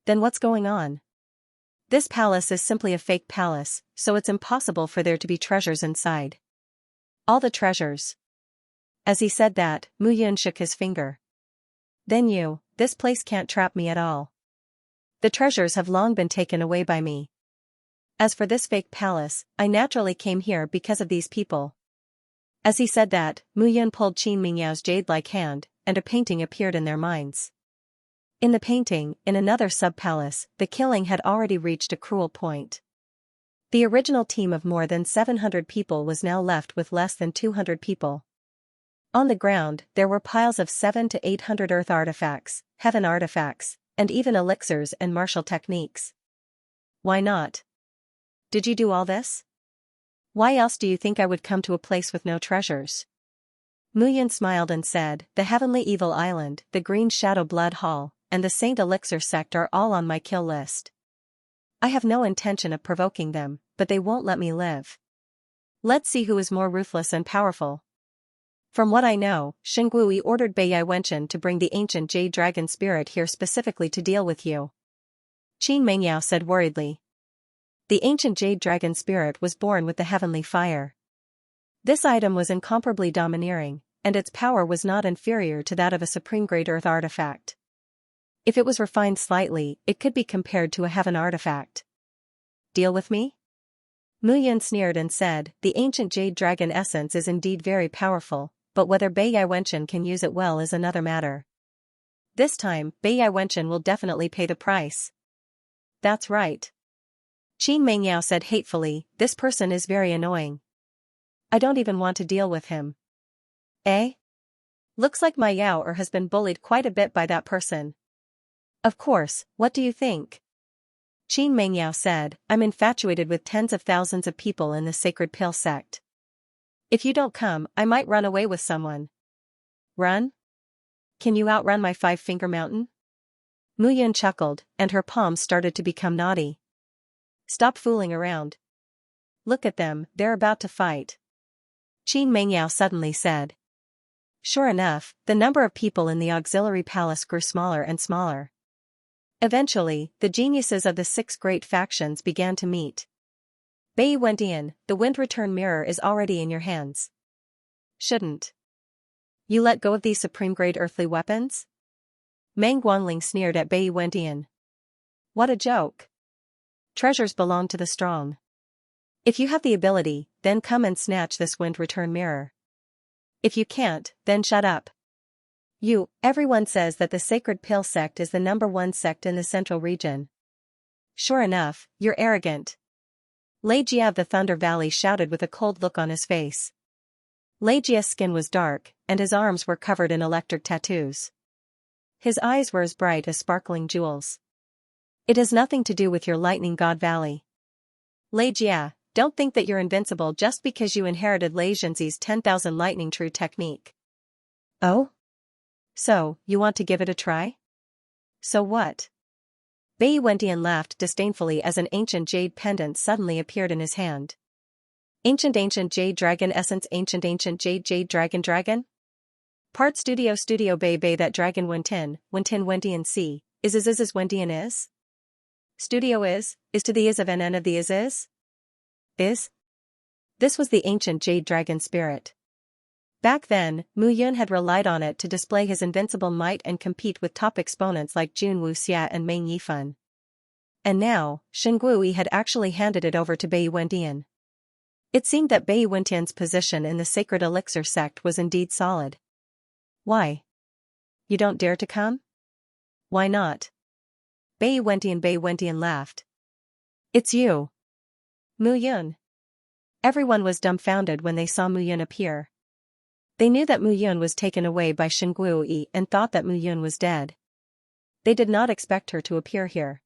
Then what's going on? This palace is simply a fake palace, so it's impossible for there to be treasures inside. All the treasures. As he said that, Mu Yun shook his finger. Then this place can't trap me at all. The treasures have long been taken away by me. As for this fake palace, I naturally came here because of these people. As he said that, Mu Yun pulled Qin Mingyao's jade-like hand, and a painting appeared in their minds. In the painting, in another sub-palace, the killing had already reached a cruel point. The original team of more than 700 people was now left with less than 200 people. On the ground, there were piles of 700 to 800 earth artifacts, heaven artifacts, and even elixirs and martial techniques. Why not? Did you do all this? Why else do you think I would come to a place with no treasures? Mu Yun smiled and said, the Heavenly Evil Island, the Green Shadow Blood Hall, and the Saint Elixir sect are all on my kill list. I have no intention of provoking them, but they won't let me live. Let's see who is more ruthless and powerful. From what I know, Shengui ordered Bai Wenchen to bring the ancient Jade Dragon Spirit here specifically to deal with you. Qin Mengyao said worriedly. The ancient Jade Dragon Spirit was born with the heavenly fire. This item was incomparably domineering, and its power was not inferior to that of a supreme-grade earth artifact. If it was refined slightly, it could be compared to a heaven artifact. Deal with me? Mu Yun sneered and said, the ancient Jade Dragon essence is indeed very powerful, but whether Bai Wenchen can use it well is another matter. This time, Bai Wenchen will definitely pay the price. That's right. Qin Mengyao said hatefully, this person is very annoying. I don't even want to deal with him. Eh? Looks like my Yao has been bullied quite a bit by that person. Of course, what do you think? Qin Mengyao said, I'm infatuated with tens of thousands of people in the Sacred Pill sect. If you don't come, I might run away with someone. Run? Can you outrun my five-finger mountain? Mu Yun chuckled, and her palms started to become naughty. Stop fooling around. Look at them, they're about to fight. Qin Mengyao suddenly said. Sure enough, the number of people in the auxiliary palace grew smaller and smaller. Eventually, the geniuses of the 6 great factions began to meet. Bai Wendian, the wind return mirror is already in your hands. Shouldn't you let go of these supreme-grade earthly weapons? Meng Guanling sneered at Bai Wendian. What a joke. Treasures belong to the strong. If you have the ability, then come and snatch this wind return mirror. If you can't, then shut up. Everyone says that the Sacred Pill sect is the #1 sect in the central region. Sure enough, you're arrogant. Lei Jia of the Thunder Valley shouted with a cold look on his face. Lei Jia's skin was dark, and his arms were covered in electric tattoos. His eyes were as bright as sparkling jewels. It has nothing to do with your lightning god valley. Lei Jia, don't think that you're invincible just because you inherited Lei Zhenzi's 10,000 lightning true technique. Oh? So, you want to give it a try? So what? Bai Wendian laughed disdainfully as an ancient jade pendant suddenly appeared in his hand. Ancient Jade Dragon Essence Ancient Jade Dragon? Part Studio Bai that Dragon Wentin Wendian C, is Wendian is? Studio is to the is of NN of the is? Is? This was the ancient Jade Dragon Spirit. Back then, Mu Yun had relied on it to display his invincible might and compete with top exponents like Jun Wuxia and Meng Yifan. And now, Shengui had actually handed it over to Bai Wendian. It seemed that Bai Wendian's position in the Sacred Elixir sect was indeed solid. Why? You don't dare to come? Why not? Bai Wendian laughed. It's you. Mu Yun. Everyone was dumbfounded when they saw Mu Yun appear. They knew that Mu Yun was taken away by Shengui and thought that Mu Yun was dead. They did not expect her to appear here.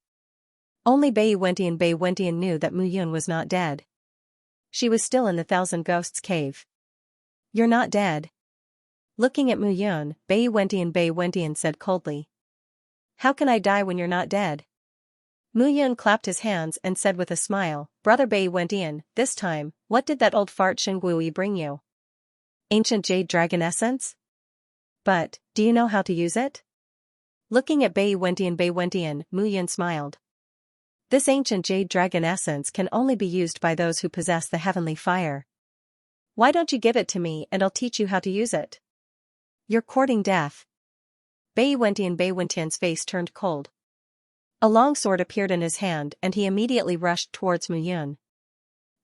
Only Bai Wendian knew that Mu Yun was not dead. She was still in the Thousand Ghosts cave. You're not dead. Looking at Mu Yun, Bai Wendian said coldly. How can I die when you're not dead? Mu Yun clapped his hands and said with a smile, Brother Bai Wendian, this time, what did that old fart Shengui bring you? Ancient jade dragon essence? But, do you know how to use it? Looking at Bai Wentian, Mu Yun smiled. This ancient jade dragon essence can only be used by those who possess the heavenly fire. Why don't you give it to me and I'll teach you how to use it? You're courting death. Bai Wentian's face turned cold. A long sword appeared in his hand and he immediately rushed towards Mu Yun.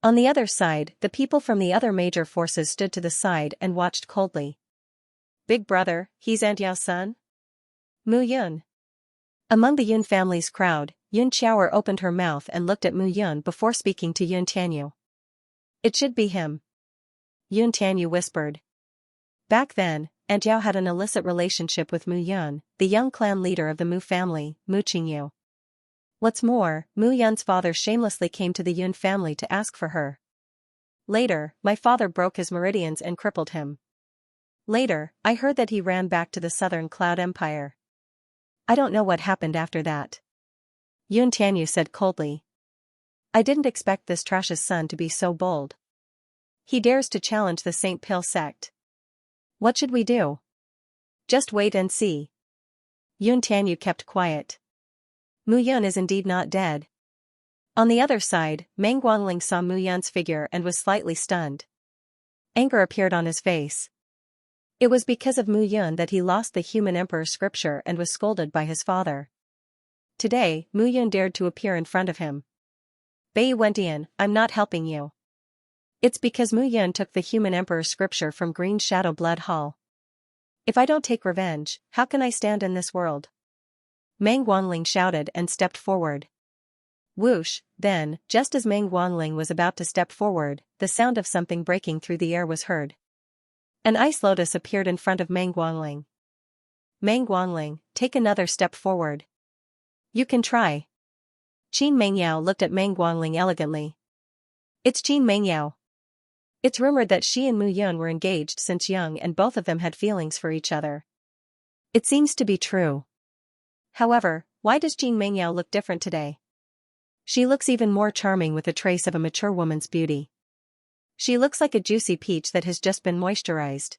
On the other side, the people from the other major forces stood to the side and watched coldly. Big brother, he's Aunt Yao's son? Mu Yun. Among the Yun family's crowd, Yun Qiaoer opened her mouth and looked at Mu Yun before speaking to Yun Tianyu. It should be him. Yun Tianyu whispered. Back then, Aunt Yao had an illicit relationship with Mu Yun, the young clan leader of the Mu family, Mu Qingyu. What's more, Mu Yun's father shamelessly came to the Yun family to ask for her. Later, my father broke his meridians and crippled him. Later, I heard that he ran back to the Southern Cloud Empire. I don't know what happened after that. Yun Tianyu said coldly. I didn't expect this trash's son to be so bold. He dares to challenge the St. Pill sect. What should we do? Just wait and see. Yun Tianyu kept quiet. Mu Yun is indeed not dead. On the other side, Meng Guangling saw Mu Yun's figure and was slightly stunned. Anger appeared on his face. It was because of Mu Yun that he lost the human emperor scripture and was scolded by his father. Today, Mu Yun dared to appear in front of him. Bai Wentian, I'm not helping you. It's because Mu Yun took the human emperor scripture from Green Shadow Blood Hall. If I don't take revenge, how can I stand in this world? Meng Guangling shouted and stepped forward. Whoosh, then, just as Meng Guangling was about to step forward, the sound of something breaking through the air was heard. An ice lotus appeared in front of Meng Guangling. Meng Guangling, take another step forward. You can try. Qin Mengyao looked at Meng Guangling elegantly. It's Qin Mengyao. It's rumored that she and Mu Yun were engaged since young and both of them had feelings for each other. It seems to be true. However, why does Qin Mengyao look different today? She looks even more charming with a trace of a mature woman's beauty. She looks like a juicy peach that has just been moisturized.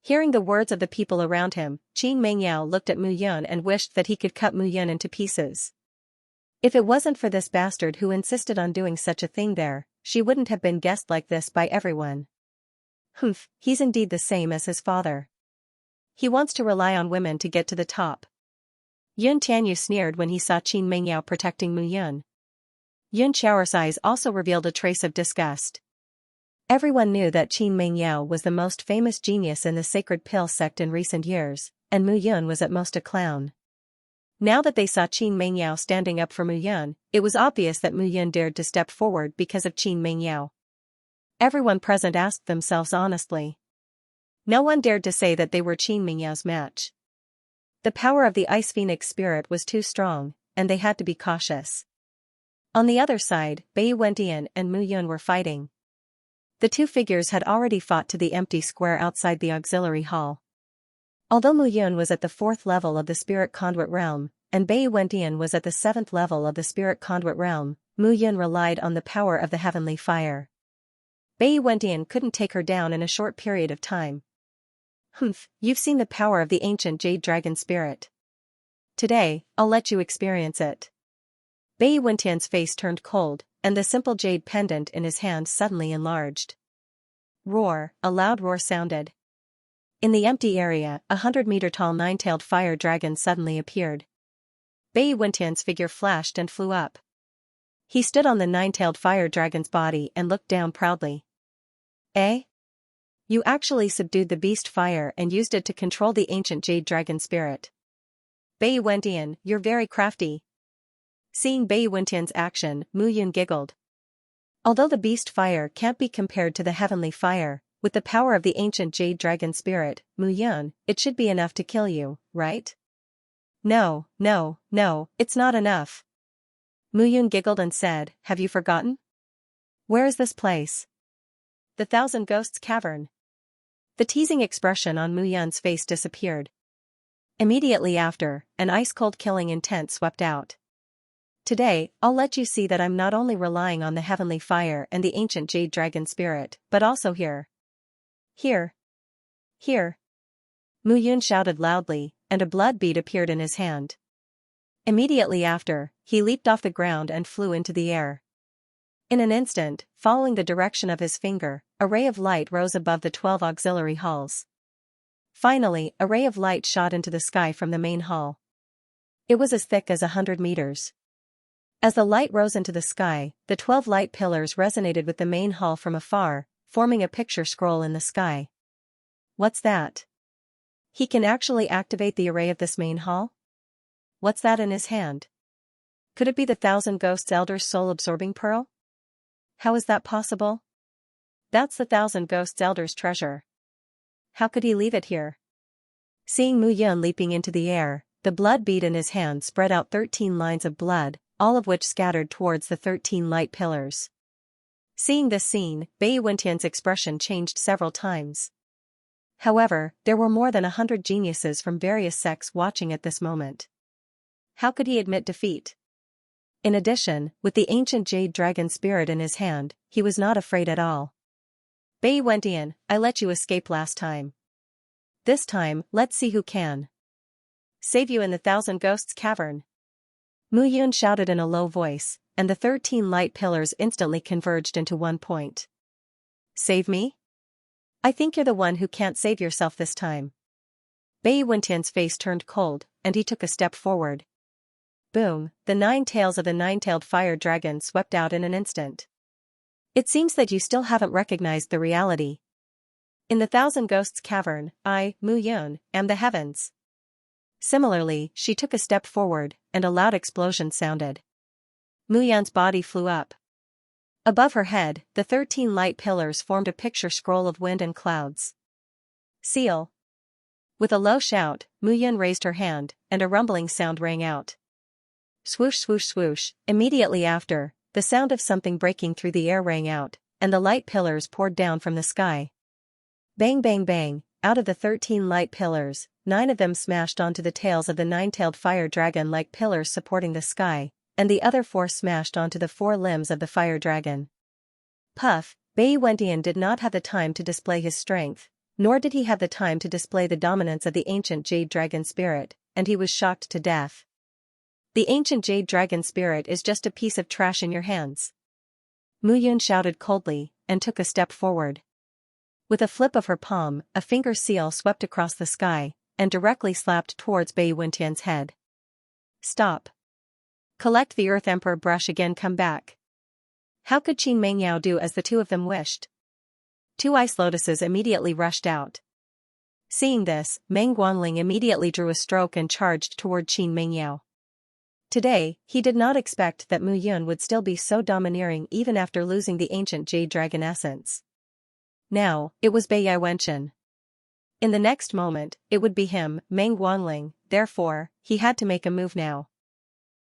Hearing the words of the people around him, Qin Mengyao looked at Mu Yun and wished that he could cut Mu Yun into pieces. If it wasn't for this bastard who insisted on doing such a thing there, she wouldn't have been guessed like this by everyone. Humph, he's indeed the same as his father. He wants to rely on women to get to the top. Yun Tianyu sneered when he saw Qin Mengyao protecting Mu Yun. Yun Qiaoer's eyes also revealed a trace of disgust. Everyone knew that Qin Mengyao was the most famous genius in the Sacred Pill sect in recent years, and Mu Yun was at most a clown. Now that they saw Qin Mengyao standing up for Mu Yun, it was obvious that Mu Yun dared to step forward because of Qin Mengyao. Everyone present asked themselves honestly. No one dared to say that they were Qin Mengyao's match. The power of the Ice Phoenix spirit was too strong, and they had to be cautious. On the other side, Bai Wentian and Mu Yun were fighting. The two figures had already fought to the empty square outside the auxiliary hall. Although Mu Yun was at the 4th level of the Spirit Conduit Realm, and Bai Wentian was at the 7th level of the Spirit Conduit Realm, Mu Yun relied on the power of the heavenly fire. Bai Wentian couldn't take her down in a short period of time. Humph, you've seen the power of the ancient Jade Dragon Spirit. Today, I'll let you experience it. Bai Wentian's face turned cold, and the simple jade pendant in his hand suddenly enlarged. Roar, a loud roar sounded. In the empty area, 100-meter-tall 9-tailed fire dragon suddenly appeared. Bai Wentian's figure flashed and flew up. He stood on the 9-tailed fire dragon's body and looked down proudly. Eh? You actually subdued the beast fire and used it to control the ancient jade dragon spirit. Bai Wentian, you're very crafty. Seeing Bai Wentian's action, Mu Yun giggled. Although the beast fire can't be compared to the heavenly fire, with the power of the ancient jade dragon spirit, Mu Yun, it should be enough to kill you, right? No, it's not enough. Mu Yun giggled and said, have you forgotten? Where is this place? The Thousand Ghosts Cavern. The teasing expression on Mu Yun's face disappeared. Immediately after, an ice-cold killing intent swept out. Today, I'll let you see that I'm not only relying on the heavenly fire and the ancient jade dragon spirit, but also here. Here! Here! Mu Yun shouted loudly, and a blood bead appeared in his hand. Immediately after, he leaped off the ground and flew into the air. In an instant, following the direction of his finger, a ray of light rose above the 12 auxiliary halls. Finally, a ray of light shot into the sky from the main hall. It was as thick as 100 meters. As the light rose into the sky, the 12 light pillars resonated with the main hall from afar, forming a picture scroll in the sky. What's that? He can actually activate the array of this main hall? What's that in his hand? Could it be the Thousand Ghosts Elder's soul-absorbing pearl? How is that possible? That's the Thousand Ghosts Elder's treasure. How could he leave it here? Seeing Mu Yun leaping into the air, the blood bead in his hand spread out 13 lines of blood, all of which scattered towards the 13 light pillars. Seeing this scene, Bei Wentian's expression changed several times. However, there were more than 100 geniuses from various sects watching at this moment. How could he admit defeat? In addition, with the ancient jade dragon spirit in his hand, he was not afraid at all. Bei Wentian, I let you escape last time. This time, let's see who can save you in the Thousand Ghosts Cavern. Mu Yun shouted in a low voice, and the 13 light pillars instantly converged into one point. Save me? I think you're the one who can't save yourself this time. Bei Wentian's face turned cold, and he took a step forward. Boom, the 9 tails of the 9-tailed fire dragon swept out in an instant. It seems that you still haven't recognized the reality. In the Thousand Ghosts Cavern, I, Mu Yun, am the heavens. Similarly, she took a step forward, and a loud explosion sounded. Mu Yun's body flew up. Above her head, the 13 light pillars formed a picture scroll of wind and clouds. Seal. With a low shout, Mu Yun raised her hand, and a rumbling sound rang out. Swoosh swoosh swoosh, immediately after, the sound of something breaking through the air rang out, and the light pillars poured down from the sky. Bang bang bang, out of the 13 light pillars, 9 of them smashed onto the tails of the 9-tailed fire dragon-like pillars supporting the sky, and the other 4 smashed onto the 4 limbs of the fire dragon. Puff, Bei Wentian did not have the time to display his strength, nor did he have the time to display the dominance of the ancient jade dragon spirit, and he was shocked to death. The ancient jade dragon spirit is just a piece of trash in your hands. Mu Yun shouted coldly, and took a step forward. With a flip of her palm, a finger seal swept across the sky, and directly slapped towards Bei Wentian's head. Stop. Collect the Earth Emperor brush again, come back. How could Qin Mengyao do as the 2 of them wished? 2 ice lotuses immediately rushed out. Seeing this, Meng Guanling immediately drew a stroke and charged toward Qin Mengyao. Today, he did not expect that Mu Yun would still be so domineering even after losing the ancient jade dragon essence. Now, it was Bei Wentian. In the next moment, it would be him, Meng Guanling, therefore, he had to make a move now.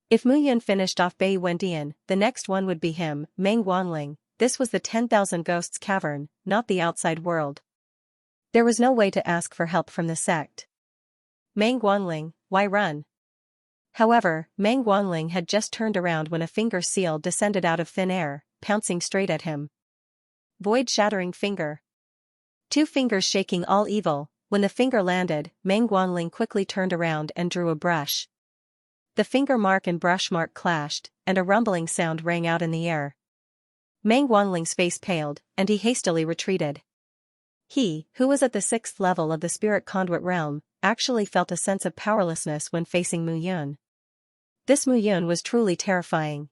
If Mu Yun finished off Bei Wentian, the next one would be him, Meng Guanling. This was the 10,000 Ghosts Cavern, not the outside world. There was no way to ask for help from the sect. Meng Guanling, why run? However, Meng Guanling had just turned around when a finger seal descended out of thin air, pouncing straight at him. Void-shattering finger. 2 fingers shaking all evil. When the finger landed, Meng Guanling quickly turned around and drew a brush. The finger mark and brush mark clashed, and a rumbling sound rang out in the air. Meng Guanling's face paled, and he hastily retreated. He, who was at the 6th level of the spirit conduit realm, actually felt a sense of powerlessness when facing Mu Yun. This Mu Yun was truly terrifying.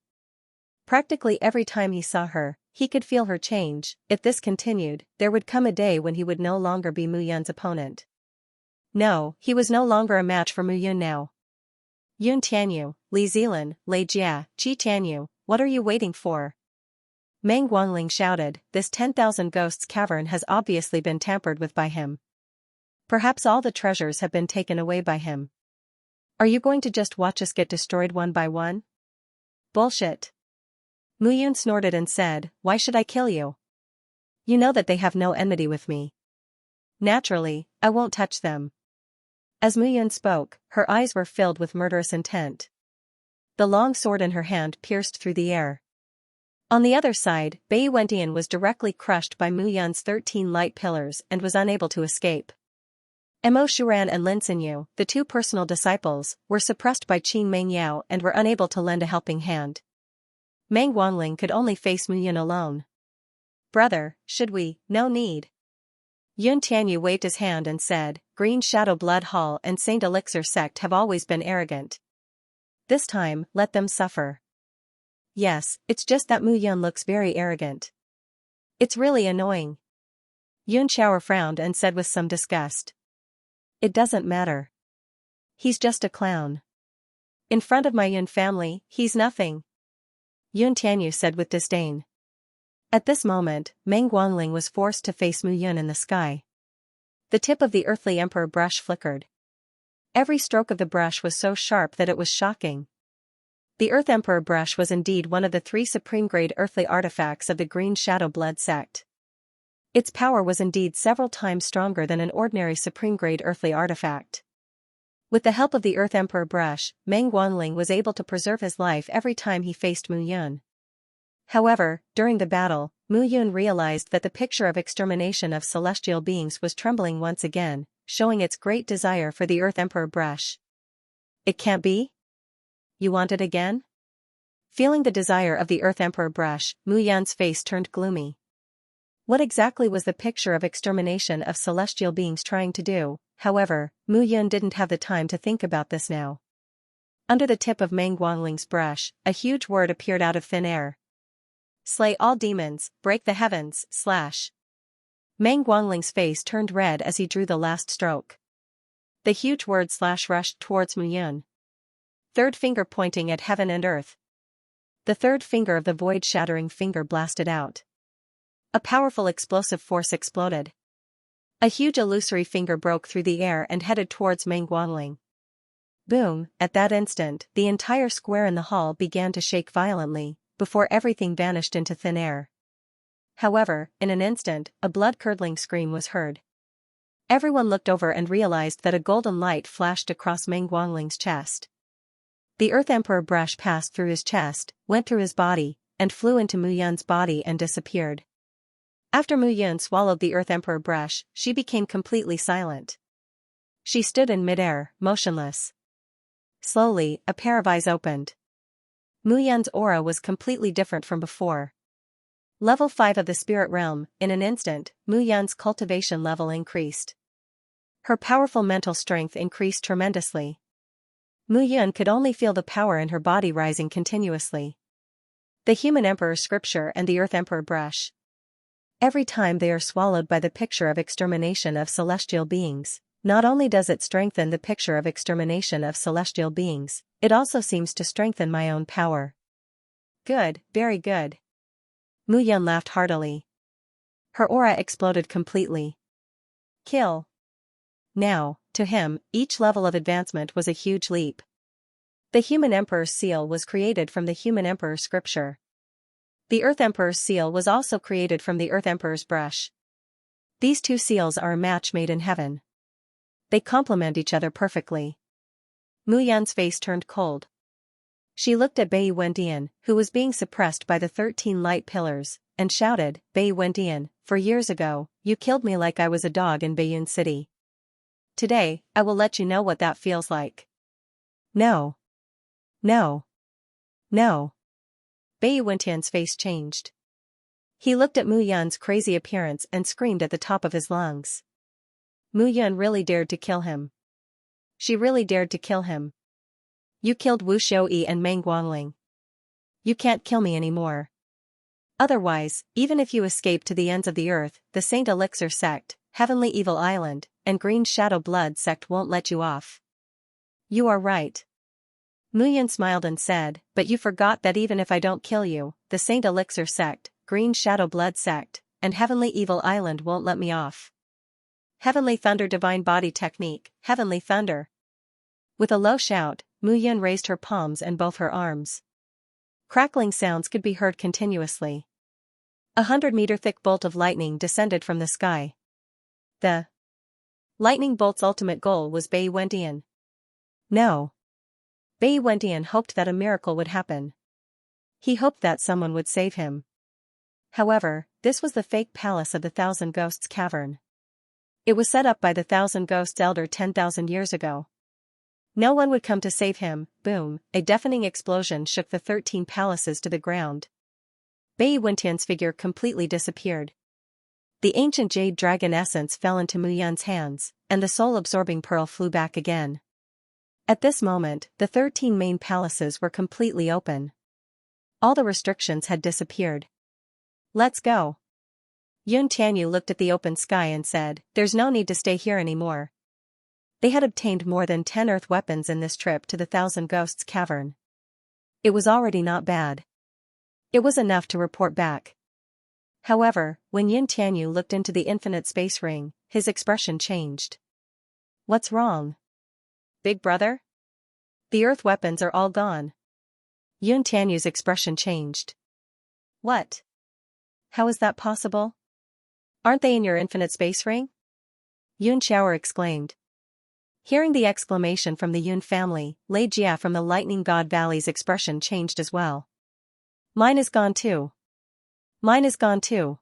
Practically every time he saw her, he could feel her change. If this continued, there would come a day when he would no longer be Mu Yun's opponent. No, he was no longer a match for Mu Yun now. Yun Tianyu, Li Zilan, Lei Jia, Qi Tianyu, what are you waiting for? Meng Guanling shouted, this 10,000 Ghosts Cavern has obviously been tampered with by him. Perhaps all the treasures have been taken away by him. Are you going to just watch us get destroyed one by one? Bullshit. Mu Yun snorted and said, why should I kill you? You know that they have no enmity with me. Naturally, I won't touch them. As Mu Yun spoke, her eyes were filled with murderous intent. The long sword in her hand pierced through the air. On the other side, Bai Wendian was directly crushed by Mu Yun's 13 light pillars and was unable to escape. Mo Shuran and Lin Xinyu, the two personal disciples, were suppressed by Qin Mengyao and were unable to lend a helping hand. Meng Wanling could only face Mu Yun alone. "Brother, should we?" "No need." Yun Tianyu waved his hand and said, "Green Shadow Blood Hall and Saint Elixir sect have always been arrogant. This time, let them suffer." "Yes, it's just that Mu Yun looks very arrogant. It's really annoying." Yun Xiaoer frowned and said with some disgust. "It doesn't matter. He's just a clown. In front of my Yun family, he's nothing." Yun Tianyu said with disdain. At this moment, Meng Guangling was forced to face Mu Yun in the sky. The tip of the earthly emperor brush flickered. Every stroke of the brush was so sharp that it was shocking. The Earth Emperor brush was indeed one of the 3 supreme-grade earthly artifacts of the Green Shadow Blood sect. Its power was indeed several times stronger than an ordinary supreme-grade earthly artifact. With the help of the Earth Emperor brush, Meng Guangling was able to preserve his life every time he faced Mu Yun. However, during the battle, Mu Yun realized that the picture of extermination of celestial beings was trembling once again, showing its great desire for the Earth Emperor brush. "It can't be? You want it again?" Feeling the desire of the Earth Emperor brush, Mu Yun's face turned gloomy. What exactly was the picture of extermination of celestial beings trying to do? However, Mu Yun didn't have the time to think about this now. Under the tip of Meng Guangling's brush, a huge word appeared out of thin air. "Slay all demons, break the heavens, slash." Meng Guangling's face turned red as he drew the last stroke. The huge word slash rushed towards Mu Yun. Third finger pointing at heaven and earth. The third finger of the void-shattering finger blasted out. A powerful explosive force exploded. A huge illusory finger broke through the air and headed towards Meng Guangling. Boom! At that instant, the entire square in the hall began to shake violently, before everything vanished into thin air. However, in an instant, a blood-curdling scream was heard. Everyone looked over and realized that a golden light flashed across Meng Guangling's chest. The Earth Emperor brush passed through his chest, went through his body, and flew into Mu Yun's body and disappeared. After Mu Yun swallowed the Earth Emperor brush, she became completely silent. She stood in midair, motionless. Slowly, a pair of eyes opened. Mu Yun's aura was completely different from before. Level 5 of the spirit realm, in an instant, Mu Yun's cultivation level increased. Her powerful mental strength increased tremendously. Mu Yun could only feel the power in her body rising continuously. The Human Emperor scripture and the Earth Emperor brush. Every time they are swallowed by the picture of extermination of celestial beings, not only does it strengthen the picture of extermination of celestial beings, it also seems to strengthen my own power. Good, very good. Mu Yun laughed heartily. Her aura exploded completely. Kill. Now, to him, each level of advancement was a huge leap. The Human Emperor's seal was created from the Human Emperor's scripture. The Earth Emperor's seal was also created from the Earth Emperor's brush. These two seals are a match made in heaven. They complement each other perfectly. Mu Yun's face turned cold. She looked at Bai Wendian, who was being suppressed by the 13 light pillars, and shouted, "Bai Wendian, for years ago, you killed me like I was a dog in Baiyun City. Today, I will let you know what that feels like." "No. No. No." Bai Wendian's face changed. He looked at Mu Yun's crazy appearance and screamed at the top of his lungs. Mu Yun really dared to kill him. She really dared to kill him. "You killed Wu Xiuyi and Meng Guangling. You can't kill me anymore. Otherwise, even if you escape to the ends of the earth, the Saint Elixir sect, Heavenly Evil Island, and Green Shadow Blood sect won't let you off." "You are right." Mu Yun smiled and said, "But you forgot that even if I don't kill you, the Saint Elixir sect, Green Shadow Blood sect, and Heavenly Evil Island won't let me off. Heavenly Thunder Divine Body Technique, Heavenly Thunder." With a low shout, Mu Yun raised her palms and both her arms. Crackling sounds could be heard continuously. 100-meter thick bolt of lightning descended from the sky. The lightning bolt's ultimate goal was Bai Wendian. No. Bai Wendian hoped that a miracle would happen. He hoped that someone would save him. However, this was the fake palace of the Thousand Ghosts Cavern. It was set up by the Thousand Ghosts Elder 10,000 years ago. No one would come to save him. Boom, a deafening explosion shook the 13 palaces to the ground. Bai Wentian's figure completely disappeared. The ancient jade dragon essence fell into Mu Yun's hands, and the soul-absorbing pearl flew back again. At this moment, the 13 main palaces were completely open. All the restrictions had disappeared. Let's go. Yun Tianyu looked at the open sky and said, there's no need to stay here anymore. They had obtained more than 10 earth weapons in this trip to the Thousand Ghosts Cavern. It was already not bad. It was enough to report back. However, when Yun Tianyu looked into the infinite space ring, his expression changed. What's wrong? Big brother? The earth weapons are all gone. Yun Tianyu's expression changed. What? How is that possible? Aren't they in your infinite space ring? Yun Xiaoer exclaimed. Hearing the exclamation from the Yun family, Lei Jia from the Lightning God Valley's expression changed as well. Mine is gone too. Mine is gone too.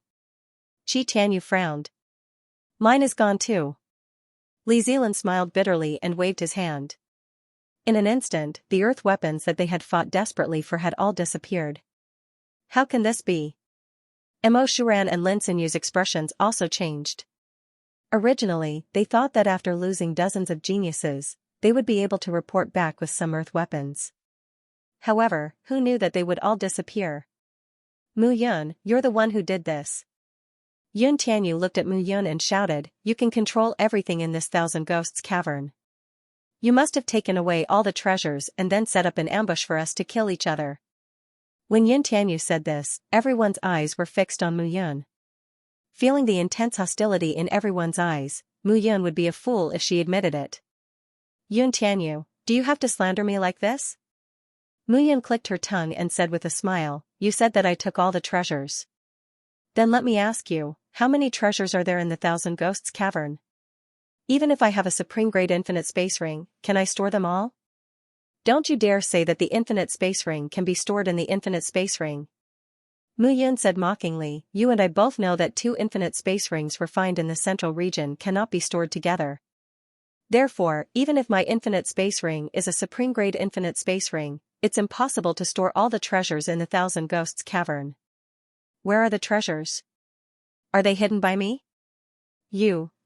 Qi Tianyu frowned. Mine is gone too. Li Zilan smiled bitterly and waved his hand. In an instant, the earth weapons that they had fought desperately for had all disappeared. How can this be? Mo Shuran and Lin Sinyu's expressions also changed. Originally, they thought that after losing dozens of geniuses, they would be able to report back with some earth weapons. However, who knew that they would all disappear? Mu Yun, you're the one who did this. Yun Tianyu looked at Mu Yun and shouted, you can control everything in this Thousand Ghosts Cavern. You must have taken away all the treasures and then set up an ambush for us to kill each other. When Yun Tianyu said this, everyone's eyes were fixed on Mu Yun. Feeling the intense hostility in everyone's eyes, Mu Yun would be a fool if she admitted it. Yun Tianyu, do you have to slander me like this? Mu Yun clicked her tongue and said with a smile, you said that I took all the treasures. Then let me ask you, how many treasures are there in the Thousand Ghosts Cavern? Even if I have a supreme grade infinite space ring, can I store them all? Don't you dare say that the infinite space ring can be stored in the infinite space ring. Mu Yun said mockingly, you and I both know that 2 infinite space rings refined in the central region cannot be stored together. Therefore, even if my infinite space ring is a supreme grade infinite space ring, it's impossible to store all the treasures in the Thousand Ghosts Cavern. Where are the treasures? Are they hidden by me?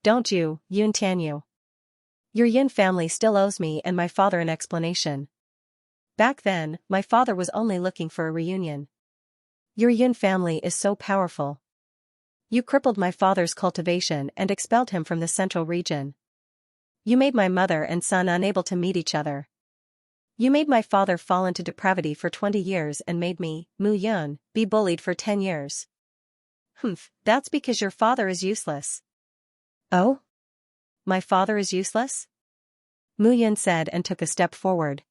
Don't you, Yun Tianyu? Your Yun family still owes me and my father an explanation. Back then, my father was only looking for a reunion. Your Yun family is so powerful. You crippled my father's cultivation and expelled him from the central region. You made my mother and son unable to meet each other. You made my father fall into depravity for 20 years and made me, Mu Yun, be bullied for 10 years. That's because your father is useless. Oh? My father is useless? Mu Yun said and took a step forward.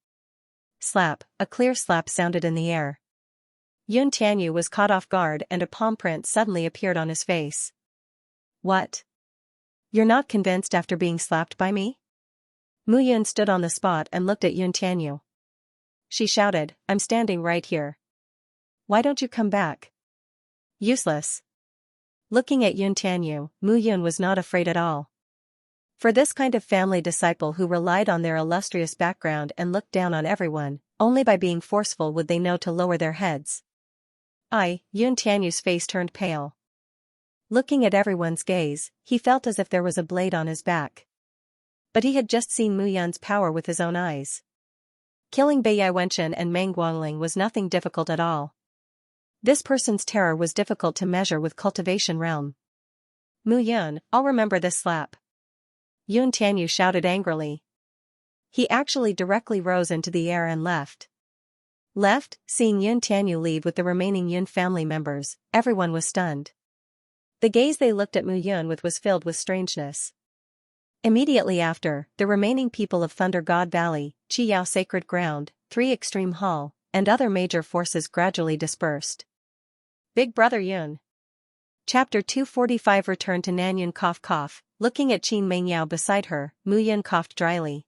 Slap, a clear slap sounded in the air. Yun Tianyu was caught off guard and a palm print suddenly appeared on his face. What? You're not convinced after being slapped by me? Mu Yun stood on the spot and looked at Yun Tianyu. She shouted, I'm standing right here. Why don't you come back? Useless. Looking at Yun Tianyu, Mu Yun was not afraid at all. For this kind of family disciple who relied on their illustrious background and looked down on everyone, only by being forceful would they know to lower their heads. Yun Tianyu's face turned pale. Looking at everyone's gaze, he felt as if there was a blade on his back. But he had just seen Mu Yun's power with his own eyes. Killing Bai Wenchen and Meng Guangling was nothing difficult at all. This person's terror was difficult to measure with Cultivation Realm. Mu Yun, I'll remember this slap. Yun Tianyu shouted angrily. He actually directly rose into the air and left. Seeing Yun Tianyu leave with the remaining Yun family members, everyone was stunned. The gaze they looked at Mu Yun with was filled with strangeness. Immediately after, the remaining people of Thunder God Valley, Qi Yao Sacred Ground, 3 Extreme Hall, and other major forces gradually dispersed. Big Brother Yun. Chapter 245 Return to Nanyun. Cough. Looking at Qin Mengyao beside her, Mu Yun coughed dryly.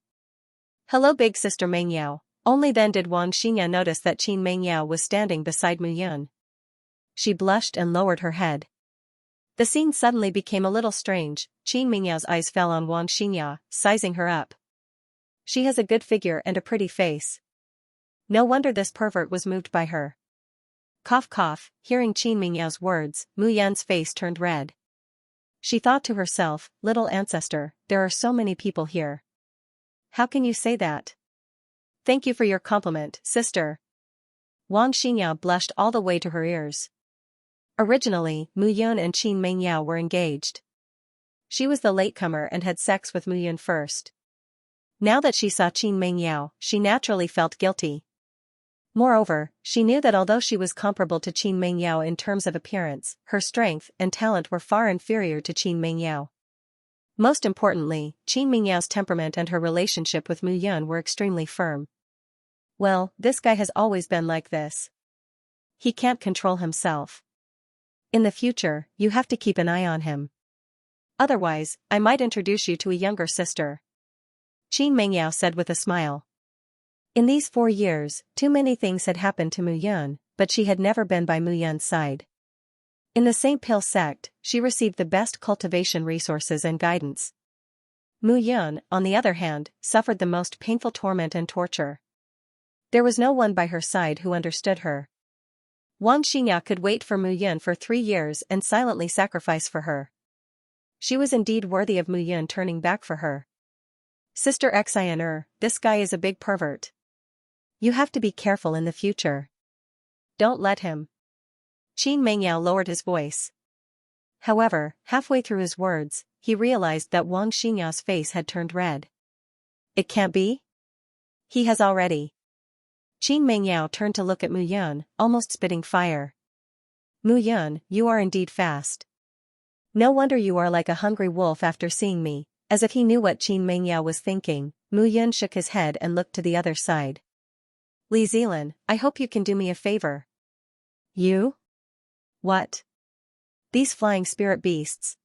Hello Big Sister Mengyao, Only then did Wang Xingya notice that Qin Mengyao was standing beside Mu Yun. She blushed and lowered her head. The scene suddenly became a little strange. Qin Mengyao's eyes fell on Wang Xingya, sizing her up. She has a good figure and a pretty face. No wonder this pervert was moved by her. Cough cough, hearing Qin Mengyao's words, Mu Yun's face turned red. She thought to herself, little ancestor, there are so many people here. How can you say that? Thank you for your compliment, sister. Wang Xingya blushed all the way to her ears. Originally, Mu Yun and Qin Mengyao were engaged. She was the latecomer and had sex with Mu Yun first. Now that she saw Qin Mengyao, she naturally felt guilty. Moreover, she knew that although she was comparable to Qin Mengyao in terms of appearance, her strength and talent were far inferior to Qin Mengyao. Most importantly, Qin Mengyao's temperament and her relationship with Mu Yun were extremely firm. Well, this guy has always been like this. He can't control himself. In the future, you have to keep an eye on him. Otherwise, I might introduce you to a younger sister. Qin Mengyao said with a smile. In these 4 years, too many things had happened to Mu Yun, but she had never been by Mu Yun's side. In the St. Pil sect, she received the best cultivation resources and guidance. Mu Yun, on the other hand, suffered the most painful torment and torture. There was no one by her side who understood her. Wang Xingya could wait for Mu Yun for 3 years and silently sacrifice for her. She was indeed worthy of Mu Yun turning back for her. Sister Xianxia, this guy is a big pervert. You have to be careful in the future. Don't let him. Qin Mengyao lowered his voice. However, halfway through his words, he realized that Wang Xingya's face had turned red. It can't be? He has already. Qin Mengyao turned to look at Mu Yun, almost spitting fire. Mu Yun, you are indeed fast. No wonder you are like a hungry wolf after seeing me. As if he knew what Qin Mengyao was thinking, Mu Yun shook his head and looked to the other side. Li Zilan, I hope you can do me a favor. You? What? These flying spirit beasts.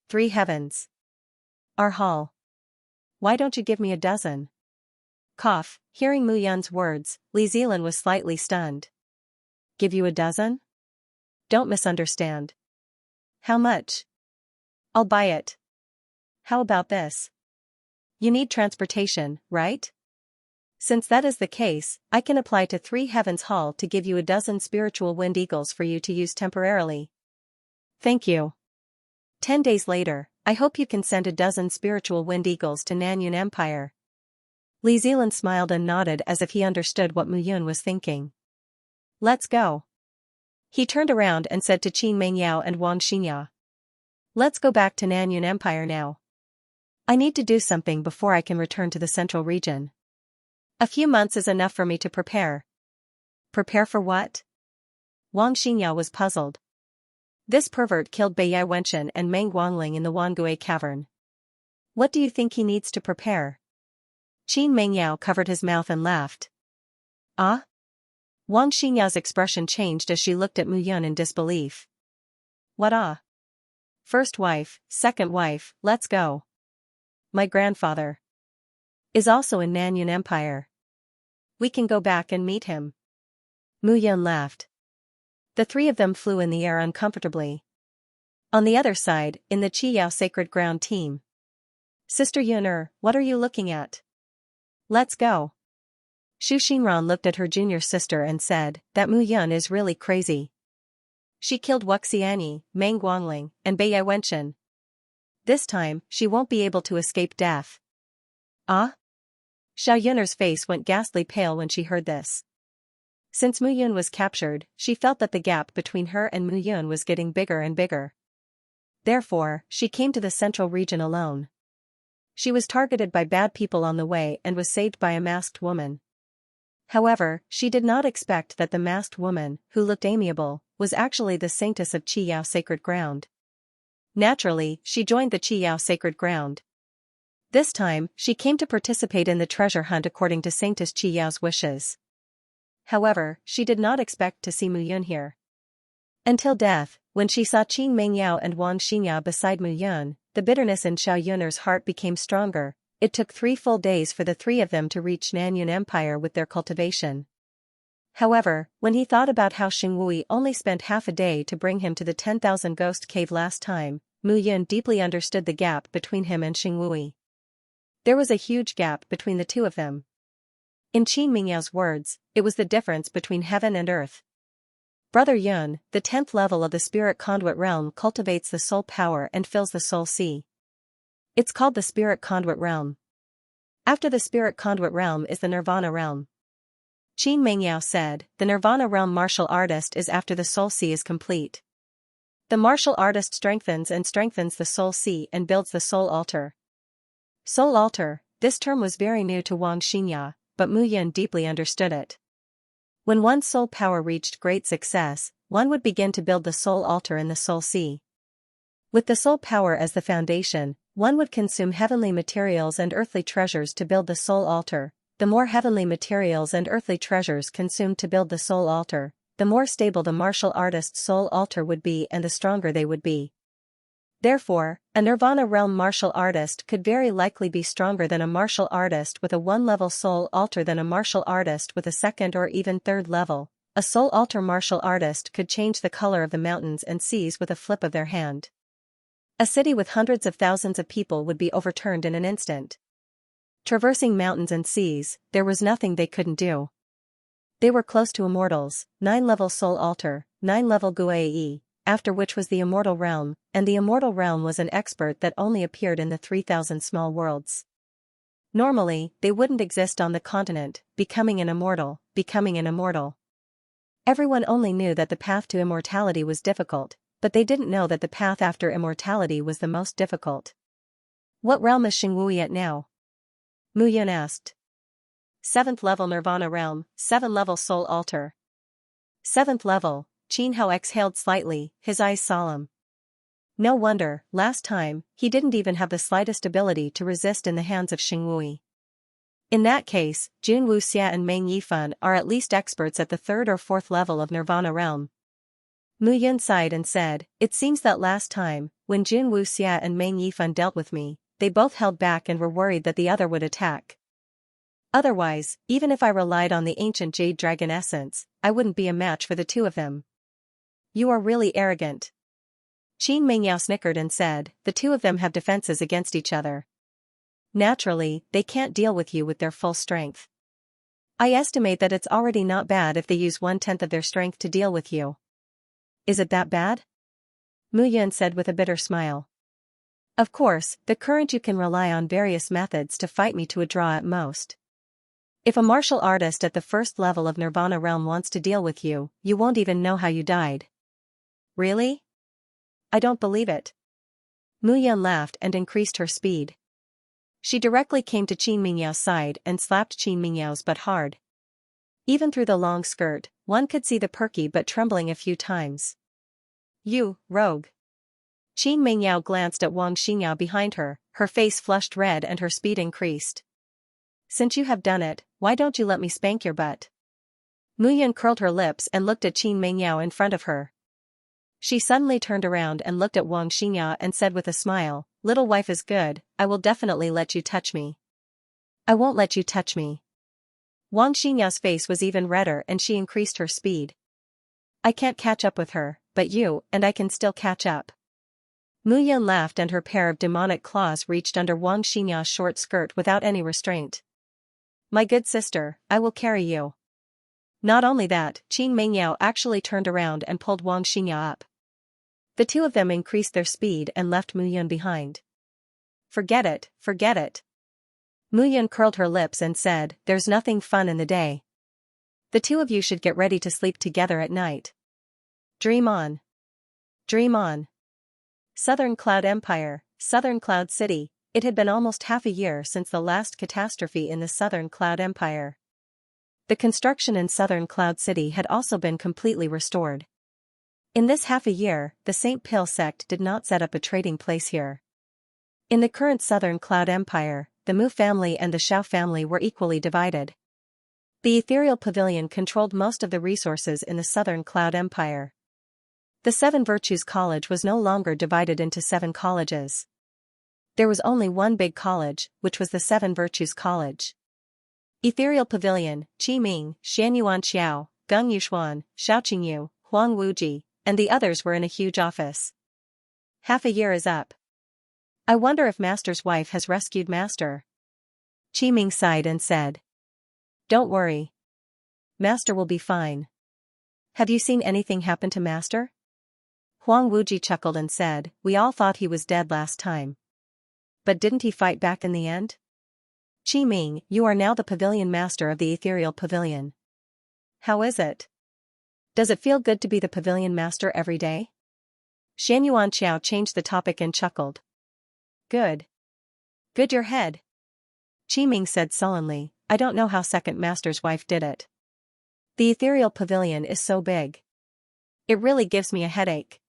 3 heavens. Our hall. Why don't you give me a dozen? Cough, hearing Mu Yun's words, Li Zilan was slightly stunned. Give you a dozen? Don't misunderstand. How much? I'll buy it. How about this? You need transportation, right? Since that is the case, I can apply to 3 Heavens Hall to give you a dozen spiritual wind eagles for you to use temporarily. Thank you. 10 days later, I hope you can send a dozen spiritual wind eagles to Nanyun Empire. Li Zilan smiled and nodded as if he understood what Mu Yun was thinking. Let's go. He turned around and said to Qin Mengyao and Wang Xingya. Let's go back to Nanyun Empire now. I need to do something before I can return to the central region. A few months is enough for me to prepare. Prepare for what? Wang Xingya was puzzled. This pervert killed Beiyai Wenchen and Meng Guangling in the Wangui cavern. What do you think he needs to prepare? Qin Mengyao covered his mouth and laughed. Ah? Wang Xingya's expression changed as she looked at Mu Yun in disbelief. What ah? First wife, second wife, let's go. My grandfather is also in Nanyun Empire. We can go back and meet him. Mu Yun laughed. The 3 of them flew in the air uncomfortably. On the other side, in the Qiyao Sacred Ground team. Sister Yun'er, what are you looking at? Let's go. Xu Xinran looked at her junior sister and said, that Mu Yun is really crazy. She killed Wuxianyi, Meng Guangling, and Beiyai Wenchen. This time, she won't be able to escape death. Ah? Xiao Yun'er's face went ghastly pale when she heard this. Since Mu Yun was captured, she felt that the gap between her and Mu Yun was getting bigger and bigger. Therefore, she came to the central region alone. She was targeted by bad people on the way and was saved by a masked woman. However, she did not expect that the masked woman, who looked amiable, was actually the saintess of Qiyao Sacred Ground. Naturally, she joined the Qiyao Sacred Ground. This time, she came to participate in the treasure hunt according to Saintess Qiyao's wishes. However, she did not expect to see Mu Yun here. Until death, when she saw Qin Mengyao and Wang Xingya beside Mu Yun, the bitterness in Xiao Yun'er's heart became stronger, It took 3 full days for the 3 of them to reach Nanyun Empire with their cultivation. However, when he thought about how Xingwui only spent half a day to bring him to the 10,000 Ghost Cave last time, Mu Yun deeply understood the gap between him and Xingwui. There was a huge gap between the two of them. In Qin Mingyao's words, it was the difference between heaven and earth. Brother Yun, the 10th level of the spirit conduit realm cultivates the soul power and fills the soul sea. It's called the spirit conduit realm. After the spirit conduit realm is the nirvana realm. Qin Mingyao said, the nirvana realm martial artist is after the soul sea is complete. The martial artist strengthens the soul sea and builds the soul altar. Soul altar, this term was very new to Wang Xinya, but Mu Yun deeply understood it. When one's soul power reached great success, one would begin to build the soul altar in the soul sea. With the soul power as the foundation, one would consume heavenly materials and earthly treasures to build the soul altar. The more heavenly materials and earthly treasures consumed to build the soul altar, the more stable the martial artist's soul altar would be and the stronger they would be. Therefore, a nirvana realm martial artist could very likely be stronger than a martial artist with a 1-level soul altar than a martial artist with a 2nd or even 3rd level. A soul altar martial artist could change the color of the mountains and seas with a flip of their hand. A city with hundreds of thousands of people would be overturned in an instant. Traversing mountains and seas, there was nothing they couldn't do. They were close to immortals, 9-level soul altar, 9-level Guai, after which was the immortal realm, and the immortal realm was an expert that only appeared in the 3,000 small worlds. Normally, they wouldn't exist on the continent, becoming an immortal. Everyone only knew that the path to immortality was difficult, but they didn't know that the path after immortality was the most difficult. What realm is Xingwui at now? Mu Yun asked. 7th level Nirvana realm, 7-level soul altar. 7th level, Qin Hao exhaled slightly, his eyes solemn. No wonder, last time, he didn't even have the slightest ability to resist in the hands of Xingwui. In that case, Jun Wuxia and Meng Yifan are at least experts at the 3rd or 4th level of Nirvana realm. Mu Yun sighed and said, it seems that last time, when Jun Wuxia and Meng Yifan dealt with me, they both held back and were worried that the other would attack. Otherwise, even if I relied on the ancient Jade Dragon essence, I wouldn't be a match for the two of them. You are really arrogant. Qin Mingyao snickered and said, the two of them have defenses against each other. Naturally, they can't deal with you with their full strength. I estimate that it's already not bad if they use 1/10 of their strength to deal with you. Is it that bad? Mu Yun said with a bitter smile. Of course, the current you can rely on various methods to fight me to a draw at most. If a martial artist at the 1st level of Nirvana realm wants to deal with you, you won't even know how you died. Really? I don't believe it. Mu Yun laughed and increased her speed. She directly came to Qin Mingyao's side and slapped Qin Mingyao's butt hard. Even through the long skirt, one could see the perky butt trembling a few times. You, rogue. Qin Mingyao glanced at Wang Xinyao behind her, her face flushed red and her speed increased. Since you have done it, why don't you let me spank your butt? Mu Yun curled her lips and looked at Qin Mingyao in front of her. She suddenly turned around and looked at Wang Xinyao and said with a smile, little wife is good, I will definitely let you touch me. I won't let you touch me. Wang Xinyao's face was even redder and she increased her speed. I can't catch up with her, but you and I can still catch up. Mu Yun laughed and her pair of demonic claws reached under Wang Xinyao's short skirt without any restraint. My good sister, I will carry you. Not only that, Qin Mingyao actually turned around and pulled Wang Xinyao up. The two of them increased their speed and left Mu Yun behind. Forget it, forget it. Mu Yun curled her lips and said, there's nothing fun in the day. The two of you should get ready to sleep together at night. Dream on. Dream on. Southern Cloud Empire, Southern Cloud City. It had been almost half a year since the last catastrophe in the Southern Cloud Empire. The construction in Southern Cloud City had also been completely restored. In this half a year, the St. Pil sect did not set up a trading place here. In the current Southern Cloud Empire, the Mu family and the Shao family were equally divided. The Ethereal Pavilion controlled most of the resources in the Southern Cloud Empire. The Seven Virtues College was no longer divided into 7 colleges. There was only one big college, which was the Seven Virtues College. Ethereal Pavilion, Qi Ming, Xianyuan Xiao, Gung Yuxuan, Xiaoqingyu, Huang Wuji, and the others were in a huge office. Half a year is up. I wonder if Master's wife has rescued Master. Qi Ming sighed and said. Don't worry. Master will be fine. Have you seen anything happen to Master? Huang Wuji chuckled and said, we all thought he was dead last time. But didn't he fight back in the end? Qi Ming, you are now the pavilion master of the Ethereal Pavilion. How is it? Does it feel good to be the pavilion master every day? Xianyuan Qiao changed the topic and chuckled. Good. Good your head. Qi Ming said sullenly, I don't know how second master's wife did it. The Ethereal Pavilion is so big. It really gives me a headache.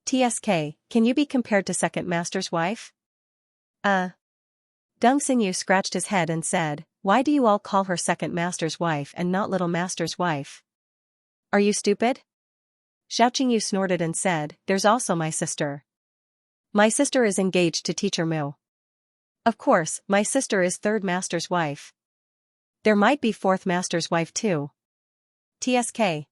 TSK, can you be compared to second master's wife? Deng Xinyu scratched his head and said, why do you all call her second master's wife and not little master's wife? Are you stupid? Xiaoqingyu snorted and said, there's also my sister. My sister is engaged to Teacher Mu. Of course, my sister is third master's wife. There might be fourth master's wife too. TSK.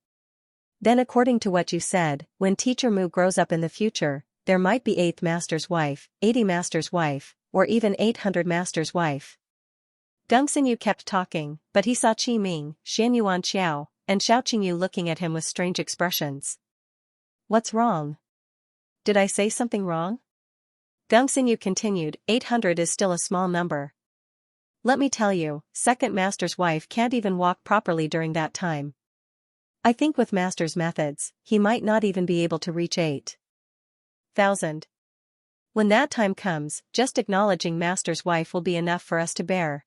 Then according to what you said, when Teacher Mu grows up in the future, there might be 8th master's wife, 80 master's wife, or even 800 master's wife. Deng Xinyu kept talking, but he saw Qi Ming, Xianyuan Qiao, and Xiaoqingyu looking at him with strange expressions. What's wrong? Did I say something wrong? Deng Xinyu continued, 800 is still a small number. Let me tell you, second master's wife can't even walk properly during that time. I think with master's methods, he might not even be able to reach 8,000. When that time comes, just acknowledging master's wife will be enough for us to bear.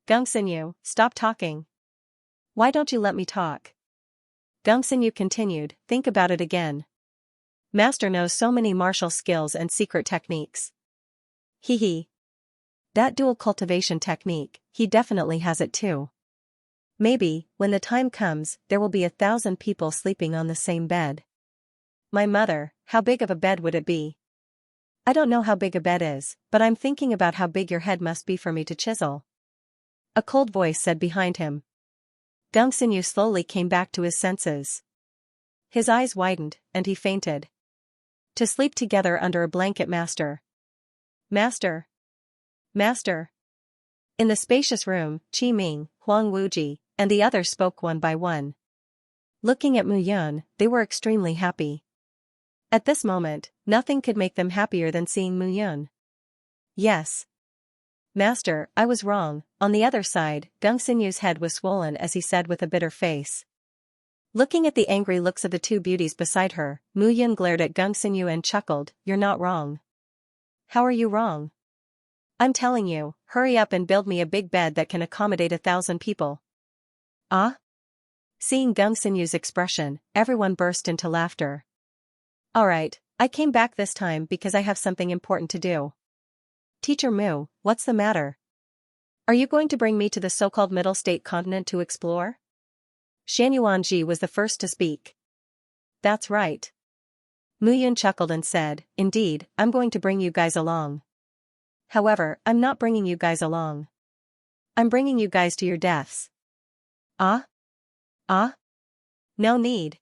Deng Xinyu, stop talking. Why don't you let me talk? Deng Xinyu continued, think about it again. Master knows so many martial skills and secret techniques. Hee. That dual cultivation technique, he definitely has it too. Maybe, when the time comes, there will be 1,000 people sleeping on the same bed. My mother, how big of a bed would it be? I don't know how big a bed is, but I'm thinking about how big your head must be for me to chisel. A cold voice said behind him. Deng Xinyu slowly came back to his senses. His eyes widened, and he fainted. To sleep together under a blanket, Master. Master. Master. In the spacious room, Qi Ming, Huang Wuji, and the others spoke one by one. Looking at Mu Yun, they were extremely happy. At this moment, nothing could make them happier than seeing Mu Yun. Yes. Master, I was wrong. On the other side, Deng Xinyu's head was swollen as he said with a bitter face. Looking at the angry looks of the two beauties beside her, Mu Yun glared at Deng Xinyu and chuckled, you're not wrong. How are you wrong? I'm telling you, hurry up and build me a big bed that can accommodate 1,000 people. Ah? Seeing Deng Xinyu's expression, everyone burst into laughter. Alright, I came back this time because I have something important to do. Teacher Mu, what's the matter? Are you going to bring me to the so-called Middle State continent to explore? Xianyuan Ji was the first to speak. That's right. Mu Yun chuckled and said, indeed, I'm going to bring you guys along. However, I'm not bringing you guys along. I'm bringing you guys to your deaths. Ah? Ah? No need.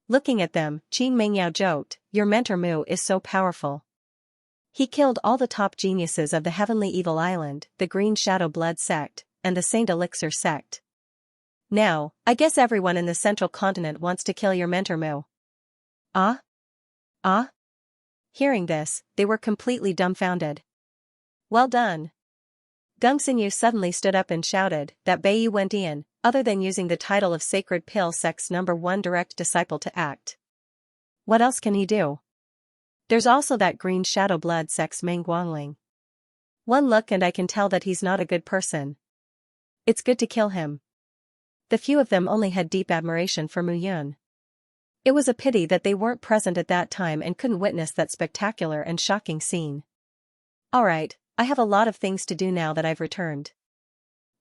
Looking at them, Qin Mengyao joked, your mentor Mu is so powerful. He killed all the top geniuses of the Heavenly Evil Island, the Green Shadow Blood Sect, and the Saint Elixir Sect. Now, I guess everyone in the Central Continent wants to kill your mentor Mu. Ah? Ah? Hearing this, they were completely dumbfounded. Well done. Deng Xinyu suddenly stood up and shouted that Beiyu Wendian, other than using the title of Sacred Pill Sect's #1 direct disciple to act. What else can he do? There's also that Green Shadow Blood Sect's Meng Guangling. One look and I can tell that he's not a good person. It's good to kill him. The few of them only had deep admiration for Mu Yun. It was a pity that they weren't present at that time and couldn't witness that spectacular and shocking scene. Alright, I have a lot of things to do now that I've returned.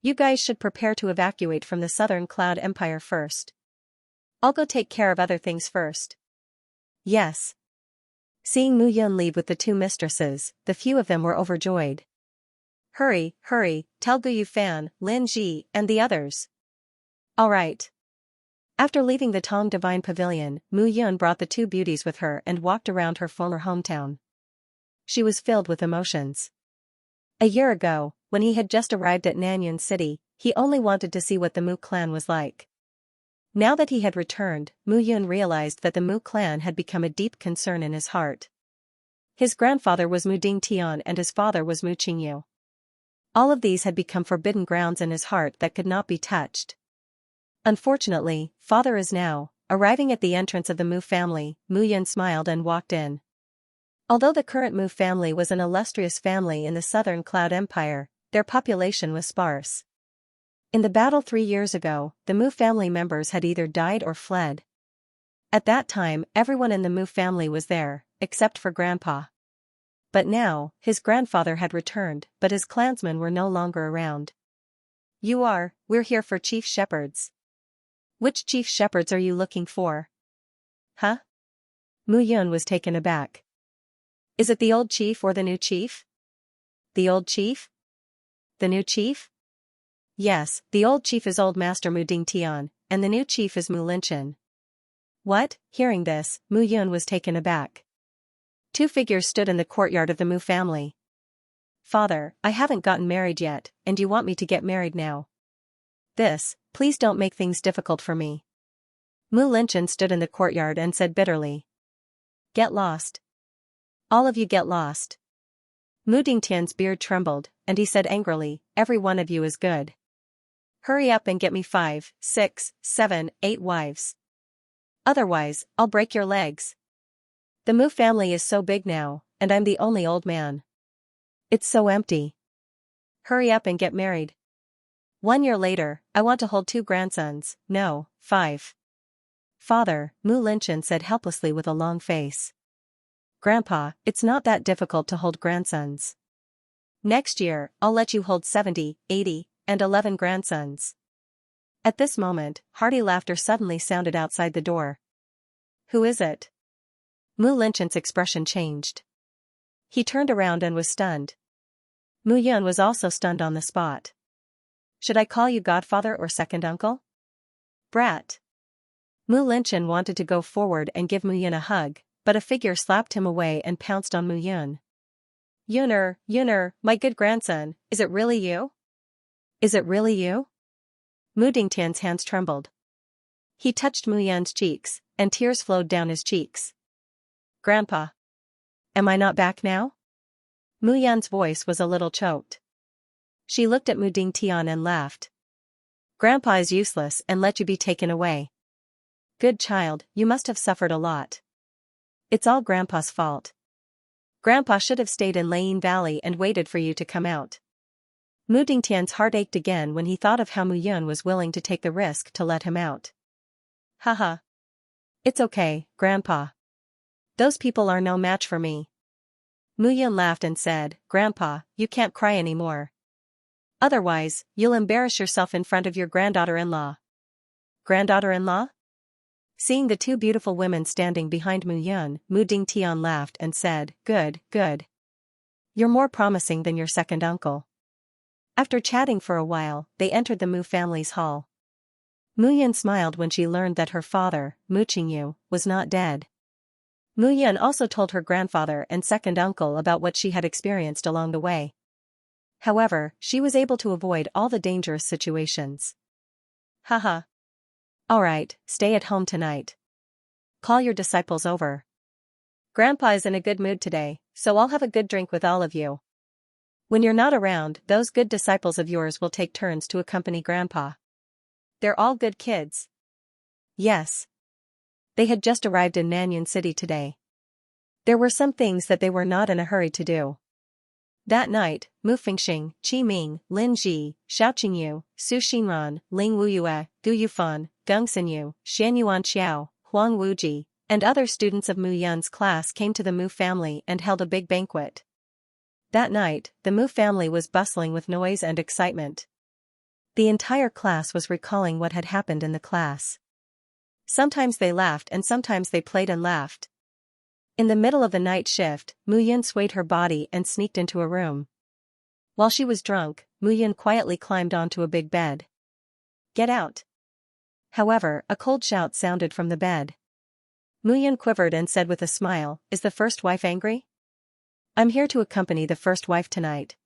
You guys should prepare to evacuate from the Southern Cloud Empire first. I'll go take care of other things first. Yes. Seeing Mu Yun leave with the two mistresses, the few of them were overjoyed. Hurry, hurry, tell Gu Yufan, Lin Ji, and the others. All right. After leaving the Tong Divine Pavilion, Mu Yun brought the two beauties with her and walked around her former hometown. She was filled with emotions. A year ago, when he had just arrived at Nanyun City, he only wanted to see what the Mu clan was like. Now that he had returned, Mu Yun realized that the Mu clan had become a deep concern in his heart. His grandfather was Mu Dingtian and his father was Mu Qingyu. All of these had become forbidden grounds in his heart that could not be touched. Unfortunately, father is now. Arriving at the entrance of the Mu family, Mu Yun smiled and walked in. Although the current Mu family was an illustrious family in the southern Cloud Empire, their population was sparse. In the battle 3 years ago, the Mu family members had either died or fled. At that time, everyone in the Mu family was there, except for Grandpa. But now, his grandfather had returned, but his clansmen were no longer around. We're here for chief shepherds. Which chief shepherds are you looking for? Huh? Mu Yun was taken aback. Is it the old chief or the new chief? The old chief? The new chief? Yes, the old chief is Old Master Mu Dingtian, and the new chief is Mu Linchen. What? Hearing this, Mu Yun was taken aback. Two figures stood in the courtyard of the Mu family. Father, I haven't gotten married yet, and you want me to get married now. Please don't make things difficult for me. Mu Linchen stood in the courtyard and said bitterly. Get lost. All of you get lost. Mu Dingtian's beard trembled, and he said angrily, every one of you is good. Hurry up and get me 5, 6, 7, 8 wives. Otherwise, I'll break your legs. The Mu family is so big now, and I'm the only old man. It's so empty. Hurry up and get married. 1 year later, I want to hold 2 grandsons, no, 5. Father, Mu Linchen said helplessly with a long face. Grandpa, it's not that difficult to hold grandsons. Next year, I'll let you hold 70, 80, and 11 grandsons. At this moment, hearty laughter suddenly sounded outside the door. Who is it? Mu Linchen's expression changed. He turned around and was stunned. Mu Yun was also stunned on the spot. Should I call you godfather or second uncle? Brat. Mu Linchen wanted to go forward and give Mu Yun a hug, but a figure slapped him away and pounced on Mu Yun. Yuner, my good grandson, is it really you? Is it really you? Mu Dingtian's hands trembled. He touched Mu Yun's cheeks, and tears flowed down his cheeks. Grandpa. Am I not back now? Mu Yun's voice was a little choked. She looked at Mu Dingtian and laughed. Grandpa is useless and let you be taken away. Good child, you must have suffered a lot. It's all Grandpa's fault. Grandpa should have stayed in Layin Valley and waited for you to come out. Mu Dingtian's heart ached again when he thought of how Mu Yun was willing to take the risk to let him out. Haha. It's okay, Grandpa. Those people are no match for me. Mu Yun laughed and said, Grandpa, you can't cry anymore. Otherwise, you'll embarrass yourself in front of your granddaughter-in-law. Granddaughter-in-law? Seeing the two beautiful women standing behind Mu Yun, Mu Dingtian laughed and said, Good. You're more promising than your second uncle. After chatting for a while, they entered the Mu family's hall. Mu Yun smiled when she learned that her father, Mu Qingyu, was not dead. Mu Yun also told her grandfather and second uncle about what she had experienced along the way. However, she was able to avoid all the dangerous situations. Haha. Alright, stay at home tonight. Call your disciples over. Grandpa is in a good mood today, so I'll have a good drink with all of you. When you're not around, those good disciples of yours will take turns to accompany Grandpa. They're all good kids. Yes. They had just arrived in Nanyun City today. There were some things that they were not in a hurry to do. That night, Mu Fengxing, Qi Ming, Lin Ji, Xiao Qingyu, Su Xinran, Ling Wuyue, Gu Yufan, Geng Xinyu, Xianyuan Xiao, Huang Wuji, and other students of Mu Yun's class came to the Mu family and held a big banquet. That night, the Mu family was bustling with noise and excitement. The entire class was recalling what had happened in the class. Sometimes they laughed and sometimes they played and laughed. In the middle of the night shift, Mu Yun swayed her body and sneaked into a room. While she was drunk, Mu Yun quietly climbed onto a big bed. "Get out!" However, a cold shout sounded from the bed. Mu Yun quivered and said with a smile, "Is the first wife angry? I'm here to accompany the first wife tonight."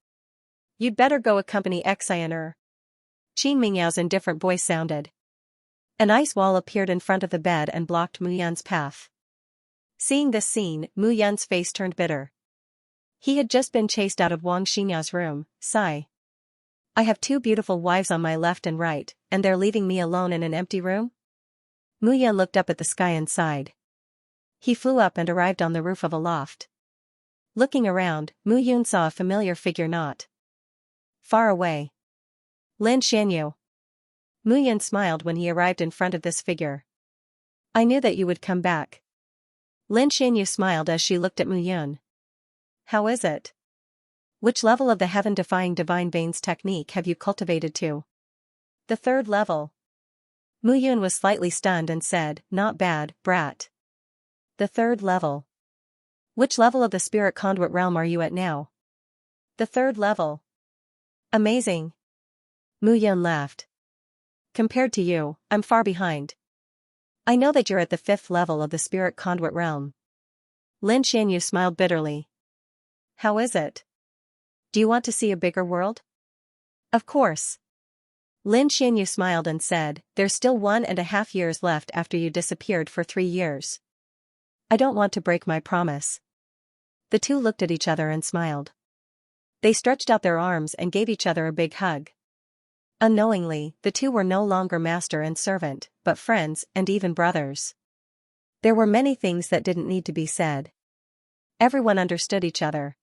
"You'd better go accompany Xianxia." Qin Mingyao's indifferent voice sounded. An ice wall appeared in front of the bed and blocked Mu Yun's path. Seeing this scene, Mu Yun's face turned bitter. He had just been chased out of Wang Xinya's room. Sigh. "I have two beautiful wives on my left and right, and they're leaving me alone in an empty room?" Mu Yun looked up at the sky and sighed. He flew up and arrived on the roof of a loft. Looking around, Mu Yun saw a familiar figure not far away. Lin Xianyu. Mu Yun smiled when he arrived in front of this figure. "I knew that you would come back." Lin Xianyu smiled as she looked at Mu Yun. "How is it? Which level of the heaven-defying divine veins technique have you cultivated to?" "The third level." Mu Yun was slightly stunned and said, "Not bad, brat." "The third level. Which level of the spirit conduit realm are you at now?" "The third level." "Amazing." Mu Yun laughed. "Compared to you, I'm far behind. I know that you're at the fifth level of the spirit conduit realm." Lin Xianyu smiled bitterly. "How is it? Do you want to see a bigger world?" "Of course." Lin Xianyu smiled and said, "There's still 1.5 years left after you disappeared for 3 years. I don't want to break my promise." The two looked at each other and smiled. They stretched out their arms and gave each other a big hug. Unknowingly, the two were no longer master and servant, but friends and even brothers. There were many things that didn't need to be said. Everyone understood each other.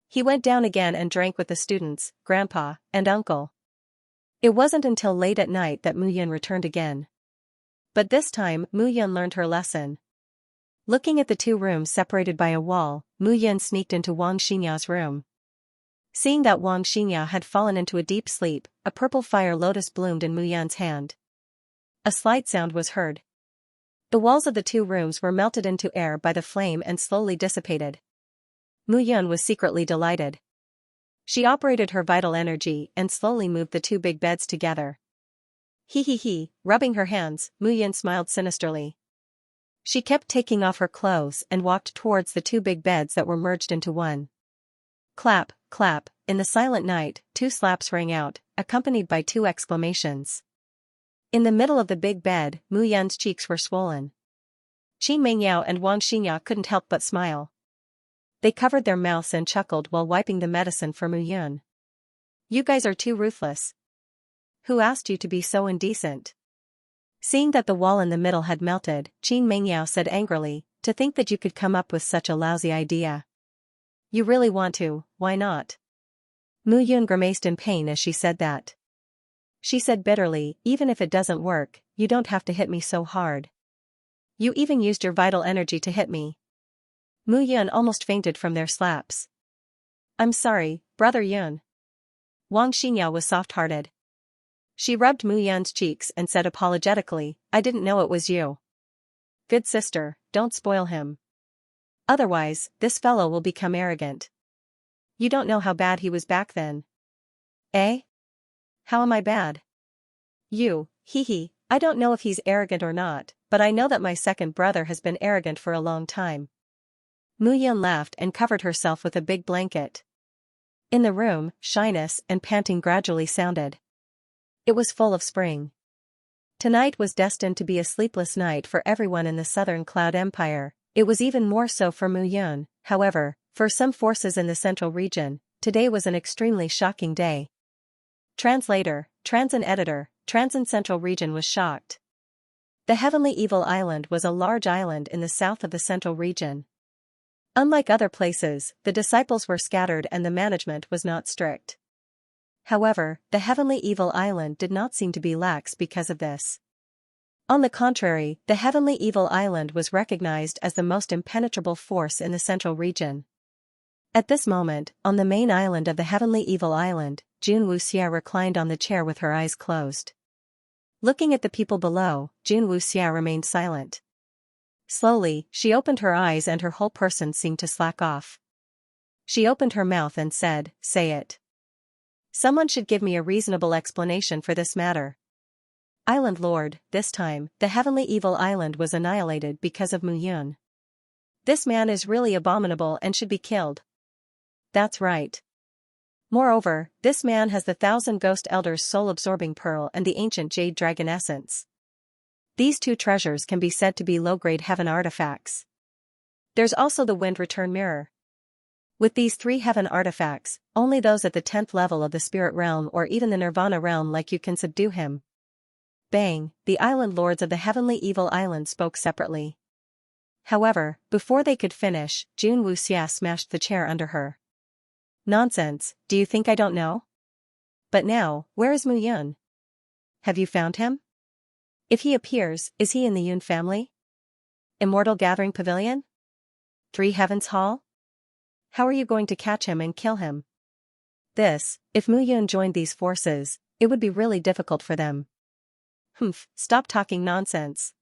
He went down again and drank with the students, grandpa, and uncle. It wasn't until late at night that Mu Yun returned again. But this time, Mu Yun learned her lesson. Looking at the two rooms separated by a wall, Mu Yun sneaked into Wang Xinya's room. Seeing that Wang Xinya had fallen into a deep sleep, a purple fire lotus bloomed in Mu Yun's hand. A slight sound was heard. The walls of the two rooms were melted into air by the flame and slowly dissipated. Mu Yun was secretly delighted. She operated her vital energy and slowly moved the two big beds together. He, rubbing her hands, Mu Yun smiled sinisterly. She kept taking off her clothes and walked towards the two big beds that were merged into one. Clap, clap, in the silent night, 2 slaps rang out, accompanied by 2 exclamations. In the middle of the big bed, Mu Yun's cheeks were swollen. Qin Mingyao and Wang Xinya couldn't help but smile. They covered their mouths and chuckled while wiping the medicine for Mu Yun. "You guys are too ruthless. Who asked you to be so indecent?" Seeing that the wall in the middle had melted, Qin Mingyao said angrily, "To think that you could come up with such a lousy idea. You really want to, why not?" Mu Yun grimaced in pain as she said that. She said bitterly, "Even if it doesn't work, you don't have to hit me so hard. You even used your vital energy to hit me." Mu Yun almost fainted from their slaps. "I'm sorry, Brother Yun." Wang Xinya was soft-hearted. She rubbed Mu Yun's cheeks and said apologetically, "I didn't know it was you. Good sister, don't spoil him. Otherwise, this fellow will become arrogant. You don't know how bad he was back then." "Eh? How am I bad?" I don't know if he's arrogant or not, but I know that my second brother has been arrogant for a long time." Mu Yun laughed and covered herself with a big blanket. In the room, shyness and panting gradually sounded. It was full of spring. Tonight was destined to be a sleepless night for everyone in the Southern Cloud Empire. It was even more so for Mu Yun. However, for some forces in the central region, today was an extremely shocking day. Translator, Transin Editor, Transin Central Region was shocked. The Heavenly Evil Island was a large island in the south of the central region. Unlike other places, the disciples were scattered and the management was not strict. However, the Heavenly Evil Island did not seem to be lax because of this. On the contrary, the Heavenly Evil Island was recognized as the most impenetrable force in the central region. At this moment, on the main island of the Heavenly Evil Island, Jun Wuxia reclined on the chair with her eyes closed. Looking at the people below, Jun Wuxia remained silent. Slowly, she opened her eyes and her whole person seemed to slack off. She opened her mouth and said, "Say it. Someone should give me a reasonable explanation for this matter." Island Lord, this time, the heavenly evil island was annihilated because of Mu Yun. This man is really abominable and should be killed. That's right. Moreover, this man has the 1,000 Ghost Elders' soul-absorbing pearl and the ancient jade dragon essence. These two treasures can be said to be low-grade heaven artifacts. There's also the wind return mirror. With these 3 heaven artifacts, only those at the 10th level of the spirit realm or even the nirvana realm like you can subdue him. Bang, the island lords of the heavenly evil island spoke separately. However, before they could finish, Jun Wuxia smashed the chair under her. Nonsense, do you think I don't know? But now, where is Mu Yun? Have you found him? If he appears, is he in the Yun family? Immortal Gathering Pavilion? 3 Heavens Hall? How are you going to catch him and kill him? If Mu Yun joined these forces, it would be really difficult for them. Humph, stop talking nonsense.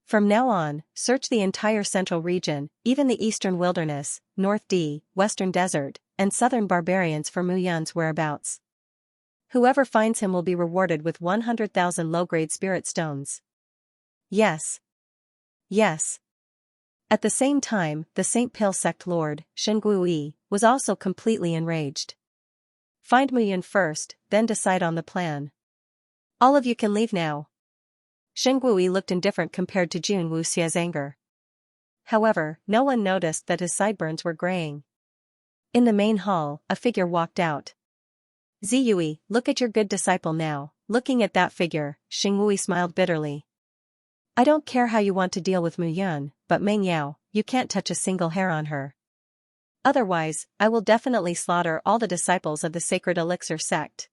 From now on, search the entire central region, even the eastern wilderness, North D, western desert, and southern barbarians for Mu Yun's whereabouts. Whoever finds him will be rewarded with 100,000 low-grade spirit stones. Yes. Yes. At the same time, the Saint Pill sect lord, Shengui, was also completely enraged. Find Mu Yun first, then decide on the plan. All of you can leave now. Shengui looked indifferent compared to Jun Wuxia's anger. However, no one noticed that his sideburns were graying. In the main hall, a figure walked out. Ziyui, look at your good disciple now. Looking at that figure, Shengui smiled bitterly. I don't care how you want to deal with Mu Yun, but Meng Yao, you can't touch a single hair on her. Otherwise, I will definitely slaughter all the disciples of the sacred elixir sect.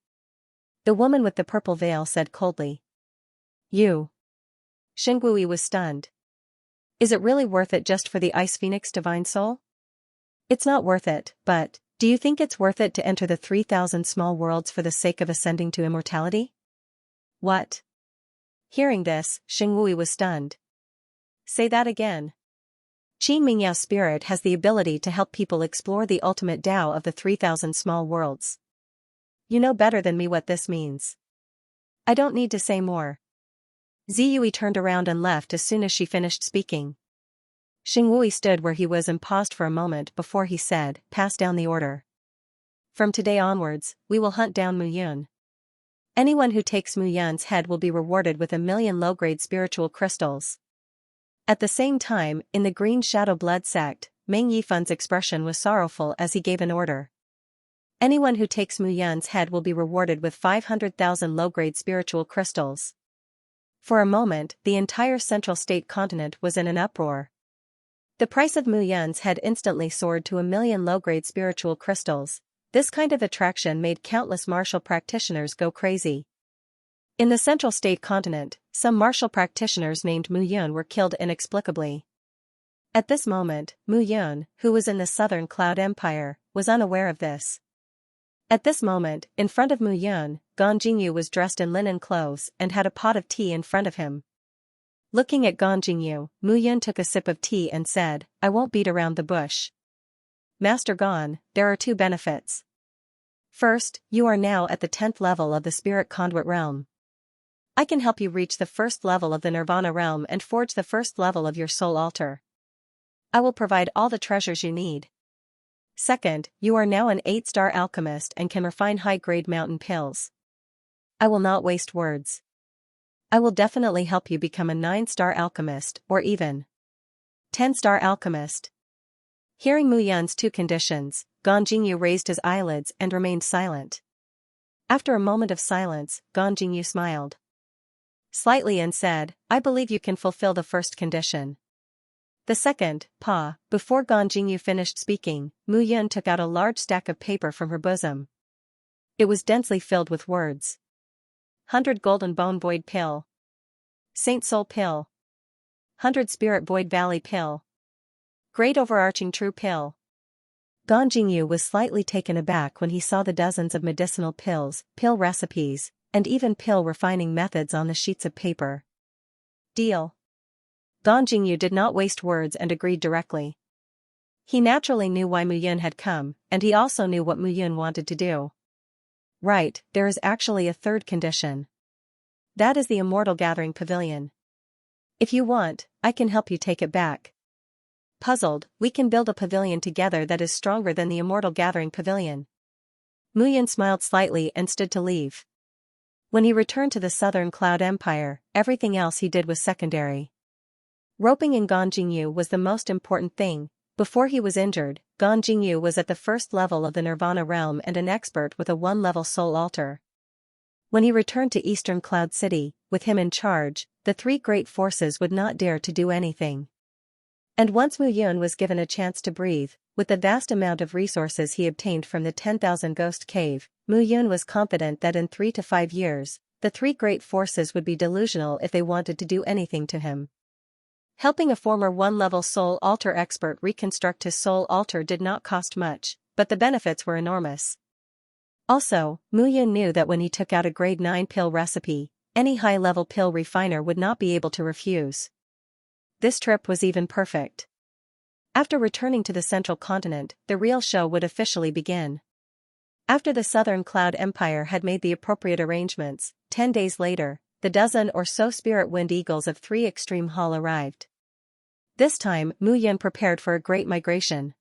The woman with the purple veil said coldly. You. Shengui was stunned. Is it really worth it just for the Ice Phoenix divine soul? It's not worth it, but, do you think it's worth it to enter the 3,000 small worlds for the sake of ascending to immortality? What? Hearing this, Shengui was stunned. Say that again. Qi Mingyao's spirit has the ability to help people explore the ultimate Tao of the 3,000 small worlds. You know better than me what this means. I don't need to say more. Ziyui turned around and left as soon as she finished speaking. Shengui stood where he was and paused for a moment before he said, pass down the order. From today onwards, we will hunt down Mu Yun. Anyone who takes Mu Yun's head will be rewarded with 1,000,000 low-grade spiritual crystals. At the same time, in the Green Shadow Blood sect, Meng Yifun's expression was sorrowful as he gave an order. Anyone who takes Mu Yun's head will be rewarded with 500,000 low-grade spiritual crystals. For a moment, the entire central state continent was in an uproar. The price of Mu Yun's head instantly soared to 1,000,000 low-grade spiritual crystals. This kind of attraction made countless martial practitioners go crazy. In the central state continent, some martial practitioners named Mu Yun were killed inexplicably. At this moment, Mu Yun, who was in the southern Cloud Empire, was unaware of this. At this moment, in front of Mu Yun, Gan Jingyu was dressed in linen clothes and had a pot of tea in front of him. Looking at Gan Jingyu, Mu Yun took a sip of tea and said, I won't beat around the bush. Master Gan, there are 2 benefits. First, you are now at the 10th level of the Spirit Conduit realm. I can help you reach the 1st level of the Nirvana realm and forge the 1st level of your soul altar. I will provide all the treasures you need. Second, you are now an 8-star alchemist and can refine high-grade mountain pills. I will not waste words. I will definitely help you become a 9-star alchemist or even 10-star alchemist. Hearing Mu Yun's 2 conditions, Gan Jingyu raised his eyelids and remained silent. After a moment of silence, Gan Jingyu smiled slightly and said, I believe you can fulfill the 1st condition. The second, before Gan Jingyu finished speaking, Mu Yun took out a large stack of paper from her bosom. It was densely filled with words. 100 Golden Bone Void Pill. Saint Soul Pill. 100 Spirit Void Valley Pill. Great Overarching True Pill. Gan Jingyu was slightly taken aback when he saw the dozens of medicinal pills, pill recipes, and even pill refining methods on the sheets of paper. Deal. Gan Jingyu did not waste words and agreed directly. He naturally knew why Mu Yun had come, and he also knew what Mu Yun wanted to do. Right, there is actually a third condition. That is the Immortal Gathering Pavilion. If you want, I can help you take it back. Puzzled, we can build a pavilion together that is stronger than the Immortal Gathering Pavilion. Mu Yun smiled slightly and stood to leave. When he returned to the Southern Cloud Empire, everything else he did was secondary. Roping in Gan Jingyu was the most important thing. Before he was injured, Gan Jingyu was at the first level of the Nirvana realm and an expert with a 1-level soul altar. When he returned to Eastern Cloud City, with him in charge, the three great forces would not dare to do anything. And once Mu Yun was given a chance to breathe, with the vast amount of resources he obtained from the 10,000 Ghost Cave, Mu Yun was confident that in 3 to 5 years, the three great forces would be delusional if they wanted to do anything to him. Helping a former 1-level soul altar expert reconstruct his soul altar did not cost much, but the benefits were enormous. Also, Mu Yun knew that when he took out a grade 9 pill recipe, any high-level pill refiner would not be able to refuse. This trip was even perfect. After returning to the central continent, the real show would officially begin. After the Southern Cloud Empire had made the appropriate arrangements, 10 days later, the dozen or so spirit wind eagles of 3 Extreme Hall arrived. This time, Mu Yun prepared for a great migration.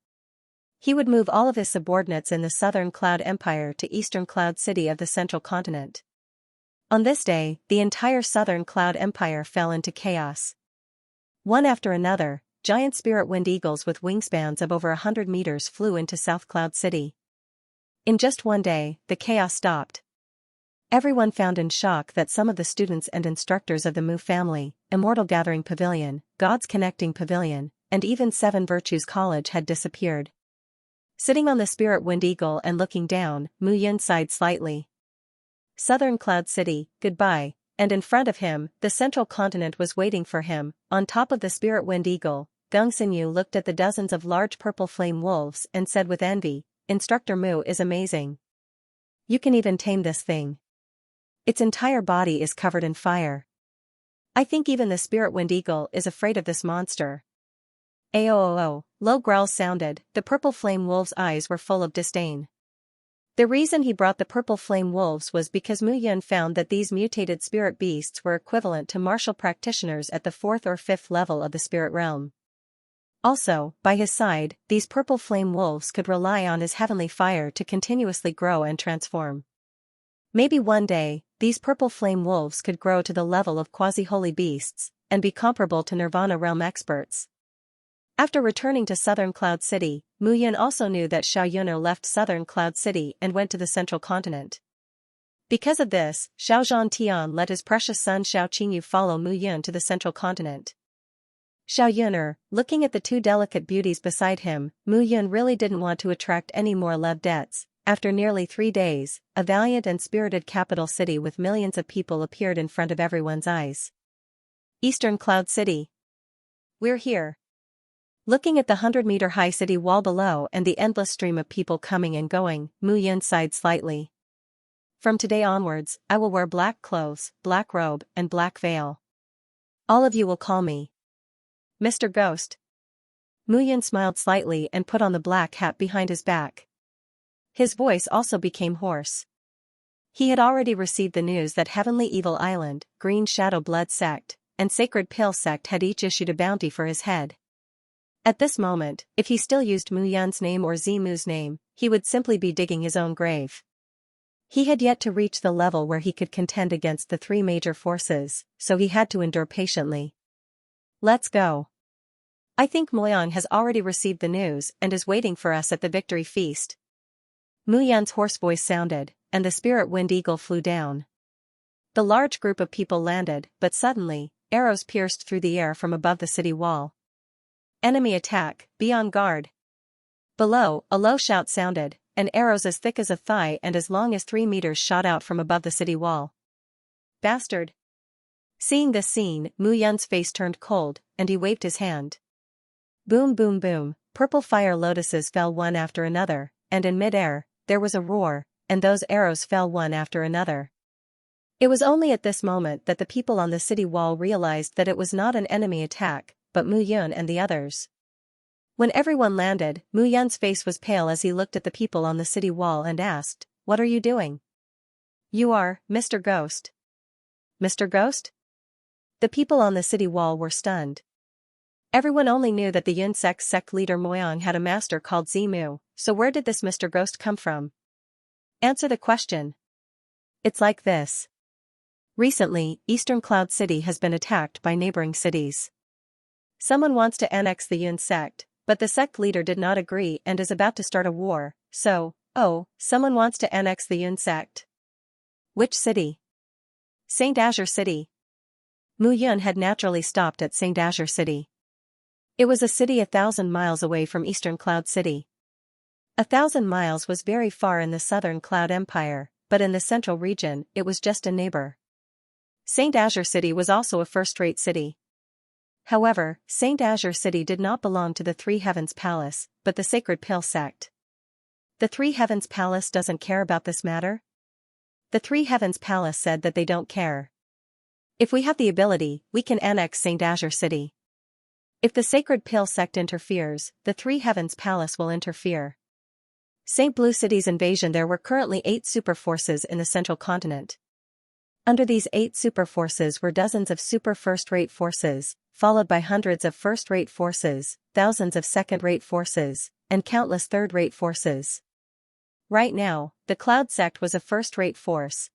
He would move all of his subordinates in the Southern Cloud Empire to Eastern Cloud City of the central continent. On this day, the entire Southern Cloud Empire fell into chaos. One after another, giant spirit wind eagles with wingspans of over 100 meters flew into South Cloud City. In just one day, the chaos stopped. Everyone found in shock that some of the students and instructors of the Mu family, Immortal Gathering Pavilion, Gods Connecting Pavilion, and even Seven Virtues College had disappeared. Sitting on the spirit wind eagle and looking down, Mu Yun sighed slightly. Southern Cloud City, goodbye. And in front of him, the central continent was waiting for him. On top of the spirit wind eagle, Gung Xinyu looked at the dozens of large purple flame wolves and said with envy, Instructor Mu is amazing. You can even tame this thing. Its entire body is covered in fire. I think even the spirit wind eagle is afraid of this monster. Aoo, low growls sounded. The purple flame wolves' eyes were full of disdain. The reason he brought the purple flame wolves was because Mu Yun found that these mutated spirit beasts were equivalent to martial practitioners at the 4th or 5th level of the spirit realm. Also, by his side, these purple flame wolves could rely on his heavenly fire to continuously grow and transform. Maybe one day, these purple flame wolves could grow to the level of quasi-holy beasts, and be comparable to Nirvana realm experts. After returning to Southern Cloud City, Mu Yun also knew that Xiao Yun'er left Southern Cloud City and went to the central continent. Because of this, Xiao Zhantian let his precious son Xiao Qingyu follow Mu Yun to the central continent. Xiao Yun'er, looking at the two delicate beauties beside him, Mu Yun really didn't want to attract any more love debts. After nearly 3 days, a valiant and spirited capital city with millions of people appeared in front of everyone's eyes. Eastern Cloud City. We're here. Looking at the 100-meter-high city wall below and the endless stream of people coming and going, Mu Yun sighed slightly. From today onwards, I will wear black clothes, black robe, and black veil. All of you will call me Mr. Ghost. Mu Yun smiled slightly and put on the black hat behind his back. His voice also became hoarse. He had already received the news that Heavenly Evil Island, Green Shadow Blood Sect, and Sacred Pill Sect had each issued a bounty for his head. At this moment, if he still used Mu Yun's name or Zimu's name, he would simply be digging his own grave. He had yet to reach the level where he could contend against the 3 major forces, so he had to endure patiently. Let's go. I think Moyang has already received the news and is waiting for us at the victory feast. Mu Yun's hoarse voice sounded, and the spirit wind eagle flew down. The large group of people landed, but suddenly, arrows pierced through the air from above the city wall. Enemy attack, be on guard. Below, a low shout sounded, and arrows as thick as a thigh and as long as 3 meters shot out from above the city wall. Bastard! Seeing this scene, Mu Yun's face turned cold, and he waved his hand. Boom boom boom, purple fire lotuses fell one after another, and in mid-air, there was a roar, and those arrows fell one after another. It was only at this moment that the people on the city wall realized that it was not an enemy attack, but Mu Yun and the others. When everyone landed, Mu Yun's face was pale as he looked at the people on the city wall and asked, "What are you doing?" "You are, Mr. Ghost." "Mr. Ghost?" The people on the city wall were stunned. Everyone only knew that the Yun sect leader Moyang had a master called Zimu, so where did this Mr. Ghost come from? Answer the question. It's like this. Recently, Eastern Cloud City has been attacked by neighboring cities. Someone wants to annex the Yun sect, but the sect leader did not agree and is about to start a war, so, someone wants to annex the Yun sect. Which city? Saint Azure City. Mu Yun had naturally stopped at Saint Azure City. It was a city 1,000 miles away from Eastern Cloud City. 1,000 miles was very far in the southern Cloud Empire, but in the central region, it was just a neighbor. Saint Azure City was also a first-rate city. However, Saint Azure City did not belong to the Three Heavens Palace, but the Sacred Pill sect. The Three Heavens Palace doesn't care about this matter? The Three Heavens Palace said that they don't care. If we have the ability, we can annex Saint Azure City. If the Sacred Pill sect interferes, the Three Heavens Palace will interfere. Saint Blue City's invasion. There were currently 8 super forces in the central continent. Under these 8 super forces were dozens of super first-rate forces, followed by hundreds of first-rate forces, thousands of second-rate forces, and countless third-rate forces. Right now, the Cloud sect was a first-rate force.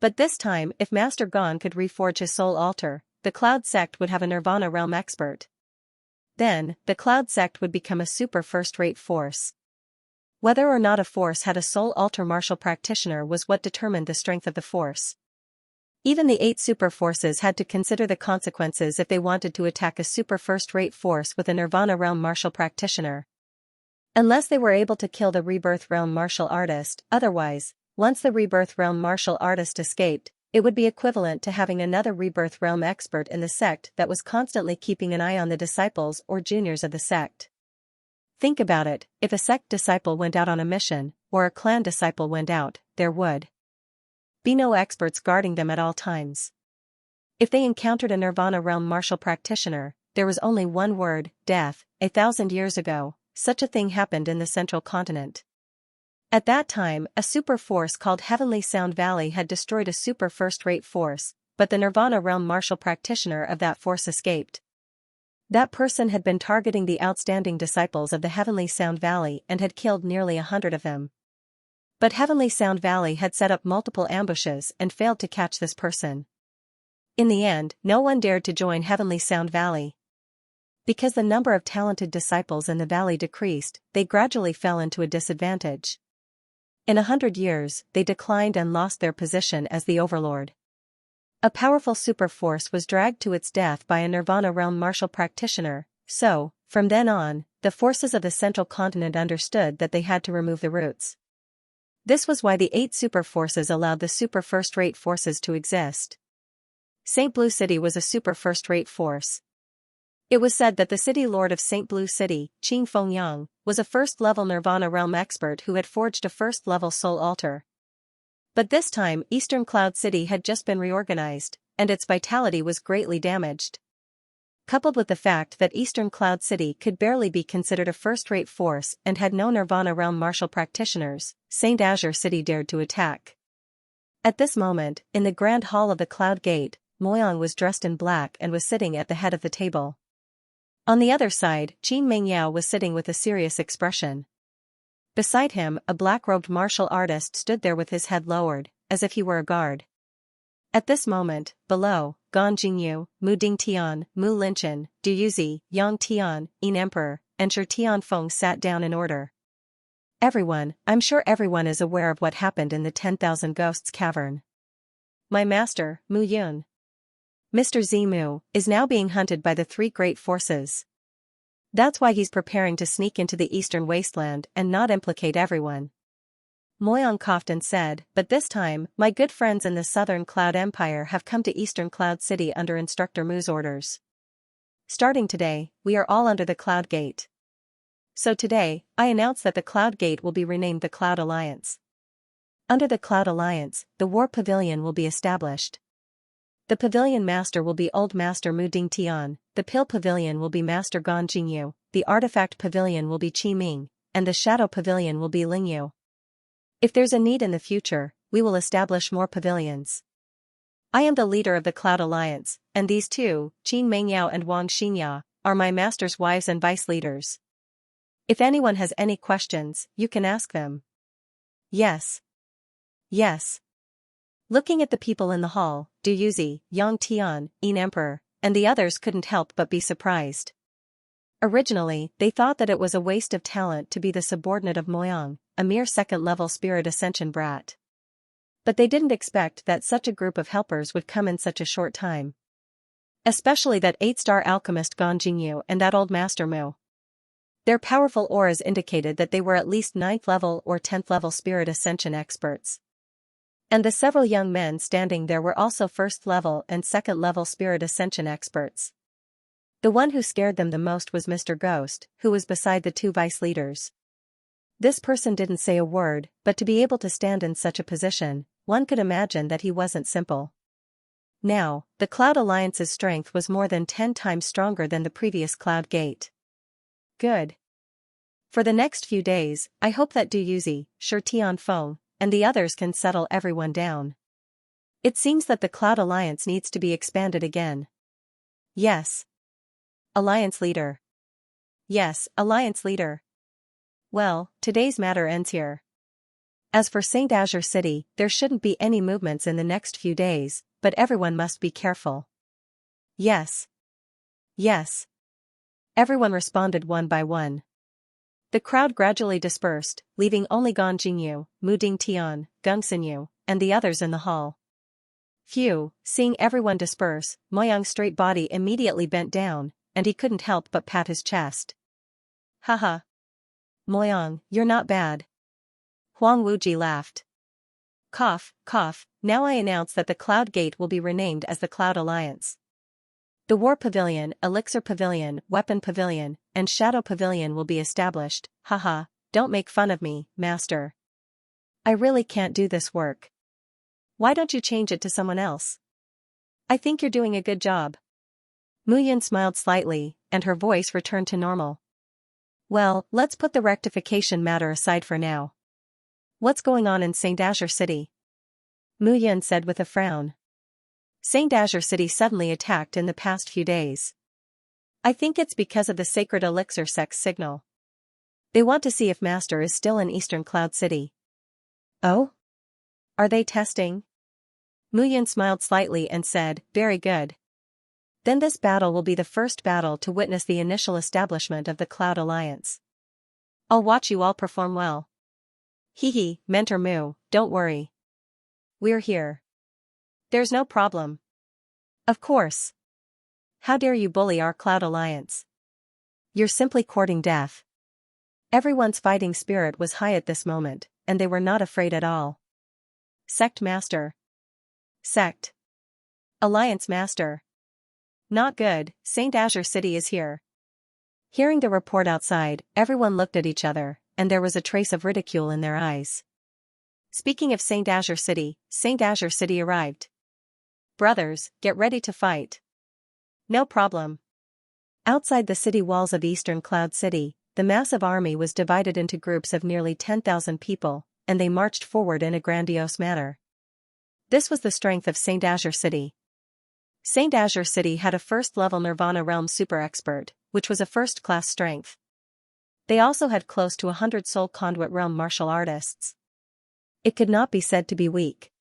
But this time, if Master Gon could reforge his soul altar, the Cloud sect would have a Nirvana realm expert. Then, the Cloud sect would become a super first-rate force. Whether or not a force had a soul altar martial practitioner was what determined the strength of the force. Even the 8 super forces had to consider the consequences if they wanted to attack a super first-rate force with a Nirvana realm martial practitioner. Unless they were able to kill the Rebirth realm martial artist, otherwise, once the Rebirth realm martial artist escaped, it would be equivalent to having another Rebirth realm expert in the sect that was constantly keeping an eye on the disciples or juniors of the sect. Think about it, if a sect disciple went out on a mission, or a clan disciple went out, there would be no experts guarding them at all times. If they encountered a Nirvana realm martial practitioner, there was only one word, death. 1,000 years ago, such a thing happened in the central continent. At that time, a super force called Heavenly Sound Valley had destroyed a super first-rate force, but the Nirvana realm martial practitioner of that force escaped. That person had been targeting the outstanding disciples of the Heavenly Sound Valley and had killed nearly 100 of them. But Heavenly Sound Valley had set up multiple ambushes and failed to catch this person. In the end, no one dared to join Heavenly Sound Valley. Because the number of talented disciples in the valley decreased, they gradually fell into a disadvantage. In 100 years, they declined and lost their position as the overlord. A powerful super force was dragged to its death by a Nirvana realm martial practitioner, so, from then on, the forces of the central continent understood that they had to remove the roots. This was why the 8 super forces allowed the super first-rate forces to exist. Saint Blue City was a super first-rate force. It was said that the city lord of Saint Blue City, Qing Fengyang, was a first-level Nirvana realm expert who had forged a first-level soul altar. But this time Eastern Cloud City had just been reorganized, and its vitality was greatly damaged. Coupled with the fact that Eastern Cloud City could barely be considered a first-rate force and had no Nirvana realm martial practitioners, Saint Azure City dared to attack. At this moment, in the Grand Hall of the Cloud Gate, Moyang was dressed in black and was sitting at the head of the table. On the other side, Qin Mengyao was sitting with a serious expression. Beside him, a black-robed martial artist stood there with his head lowered, as if he were a guard. At this moment, below, Gan Jingyu, Mu Dingtian, Mu Linchen, Du Yuzi, Yang Tian, Yin Emperor, and Shi Tianfeng sat down in order. I'm sure everyone is aware of what happened in the 10,000 Ghosts Cavern. My master, Mu Yun, Mr. Zimu, is now being hunted by the 3 great forces. That's why he's preparing to sneak into the eastern wasteland and not implicate everyone. Moyang coughed and said, but this time, my good friends in the southern Cloud Empire have come to Eastern Cloud City under Instructor Mu's orders. Starting today, we are all under the Cloud Gate. So today, I announce that the Cloud Gate will be renamed the Cloud Alliance. Under the Cloud Alliance, the War Pavilion will be established. The Pavilion Master will be Old Master Mu Dingtian, the Pill Pavilion will be Master Gan Jingyu, the Artifact Pavilion will be Qi Ming, and the Shadow Pavilion will be Lingyu. If there's a need in the future, we will establish more pavilions. I am the leader of the Cloud Alliance, and these two, Qin Mengyao and Wang Xianxia, are my master's wives and vice leaders. If anyone has any questions, you can ask them. Yes. Yes. Looking at the people in the hall, Du Yuzi, Yang Tian, Yin Emperor, and the others couldn't help but be surprised. Originally, they thought that it was a waste of talent to be the subordinate of Moyang, a mere second-level spirit ascension brat. But they didn't expect that such a group of helpers would come in such a short time. Especially that 8-star alchemist Gan Jingyu and that old Master Mu. Their powerful auras indicated that they were at least 9th level or 10th level spirit ascension experts. And the several young men standing there were also 1st level and 2nd level spirit ascension experts. The one who scared them the most was Mr. Ghost, who was beside the two vice leaders. This person didn't say a word, but to be able to stand in such a position, one could imagine that he wasn't simple. Now, the Cloud Alliance's strength was more than 10 times stronger than the previous Cloud Gate. Good. For the next few days, I hope that Du Yuzi, Shi Tianfeng, and the others can settle everyone down. It seems that the Cloud Alliance needs to be expanded again. Yes. Alliance Leader. Yes, Alliance Leader. Well, today's matter ends here. As for St. Azure City, there shouldn't be any movements in the next few days, but everyone must be careful. Yes. Yes. Everyone responded one by one. The crowd gradually dispersed, leaving only Gan Jingyu, Mu Dingtian, Gung Xinyu, and the others in the hall. Phew, seeing everyone disperse, Moyang's straight body immediately bent down, and he couldn't help but pat his chest. Haha. Moyang, you're not bad. Huang Wuji laughed. Cough, cough, now I announce that the Cloud Gate will be renamed as the Cloud Alliance. The War Pavilion, Elixir Pavilion, Weapon Pavilion, and Shadow Pavilion will be established. Haha, don't make fun of me, Master. I really can't do this work. Why don't you change it to someone else? I think you're doing a good job. Mu Yun smiled slightly, and her voice returned to normal. Well, let's put the rectification matter aside for now. What's going on in St. Azure City? Mu Yun said with a frown. St. Azure City suddenly attacked in the past few days. I think it's because of the Sacred Elixir Sex signal. They want to see if Master is still in Eastern Cloud City. Oh? Are they testing? Mu Yun smiled slightly and said, very good. Then this battle will be the first battle to witness the initial establishment of the Cloud Alliance. I'll watch you all perform well. Hee, Mentor Mu, don't worry. We're here. There's no problem. Of course. How dare you bully our Cloud Alliance? You're simply courting death. Everyone's fighting spirit was high at this moment, and they were not afraid at all. Sect Master. Sect. Alliance Master. Not good, St. Azure City is here. Hearing the report outside, everyone looked at each other, and there was a trace of ridicule in their eyes. Speaking of St. Azure City arrived. Brothers, get ready to fight. No problem. Outside the city walls of Eastern Cloud City, the massive army was divided into groups of nearly 10,000 people, and they marched forward in a grandiose manner. This was the strength of St. Azure City. St. Azure City had a first-level Nirvana Realm super expert, which was a first-class strength. They also had close to 100 Soul Conduit Realm martial artists. It could not be said to be weak.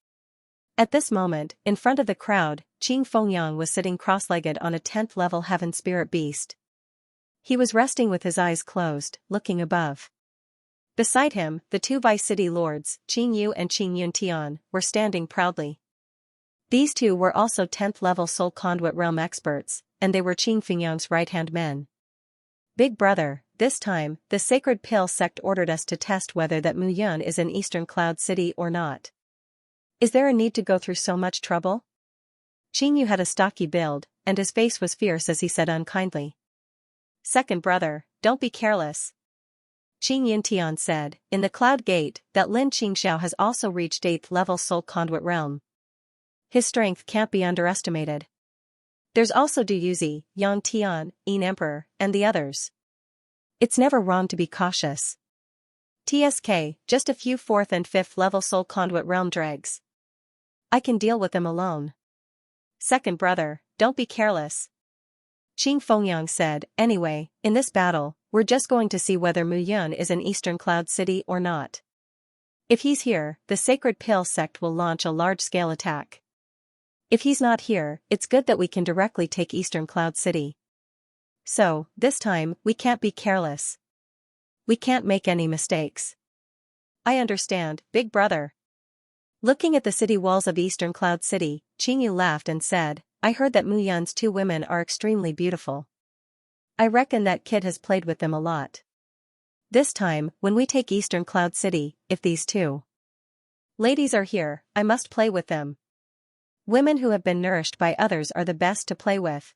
At this moment, in front of the crowd, Qing Fengyang was sitting cross-legged on a 10th-level Heaven Spirit Beast. He was resting with his eyes closed, looking above. Beside him, the two Vice-City Lords, Qing Yu and Qing Yuntian, were standing proudly. These two were also 10th-level Soul Conduit Realm experts, and they were Qing Fengyang's right-hand men. Big brother, this time, the Sacred Pill sect ordered us to test whether that Mu Yun is in Eastern Cloud City or not. Is there a need to go through so much trouble? Qing Yu had a stocky build, and his face was fierce as he said unkindly. Second brother, don't be careless. Qing Yintian said, in the Cloud Gate, that Lin Qingxiao has also reached 8th level Soul Conduit realm. His strength can't be underestimated. There's also Du Yuzi, Yang Tian, Yin Emperor, and the others. It's never wrong to be cautious. TSK, just a few 4th and 5th level Soul Conduit realm dregs. I can deal with them alone. Second brother, don't be careless. Qing Fengyang said, anyway, in this battle, we're just going to see whether Mu Yun is in Eastern Cloud City or not. If he's here, the Sacred Pill sect will launch a large-scale attack. If he's not here, it's good that we can directly take Eastern Cloud City. So, this time, we can't be careless. We can't make any mistakes. I understand, big brother. Looking at the city walls of Eastern Cloud City, Qingyu laughed and said, I heard that Mu Yun's 2 women are extremely beautiful. I reckon that kid has played with them a lot. This time, when we take Eastern Cloud City, if these 2 ladies are here, I must play with them. Women who have been nourished by others are the best to play with.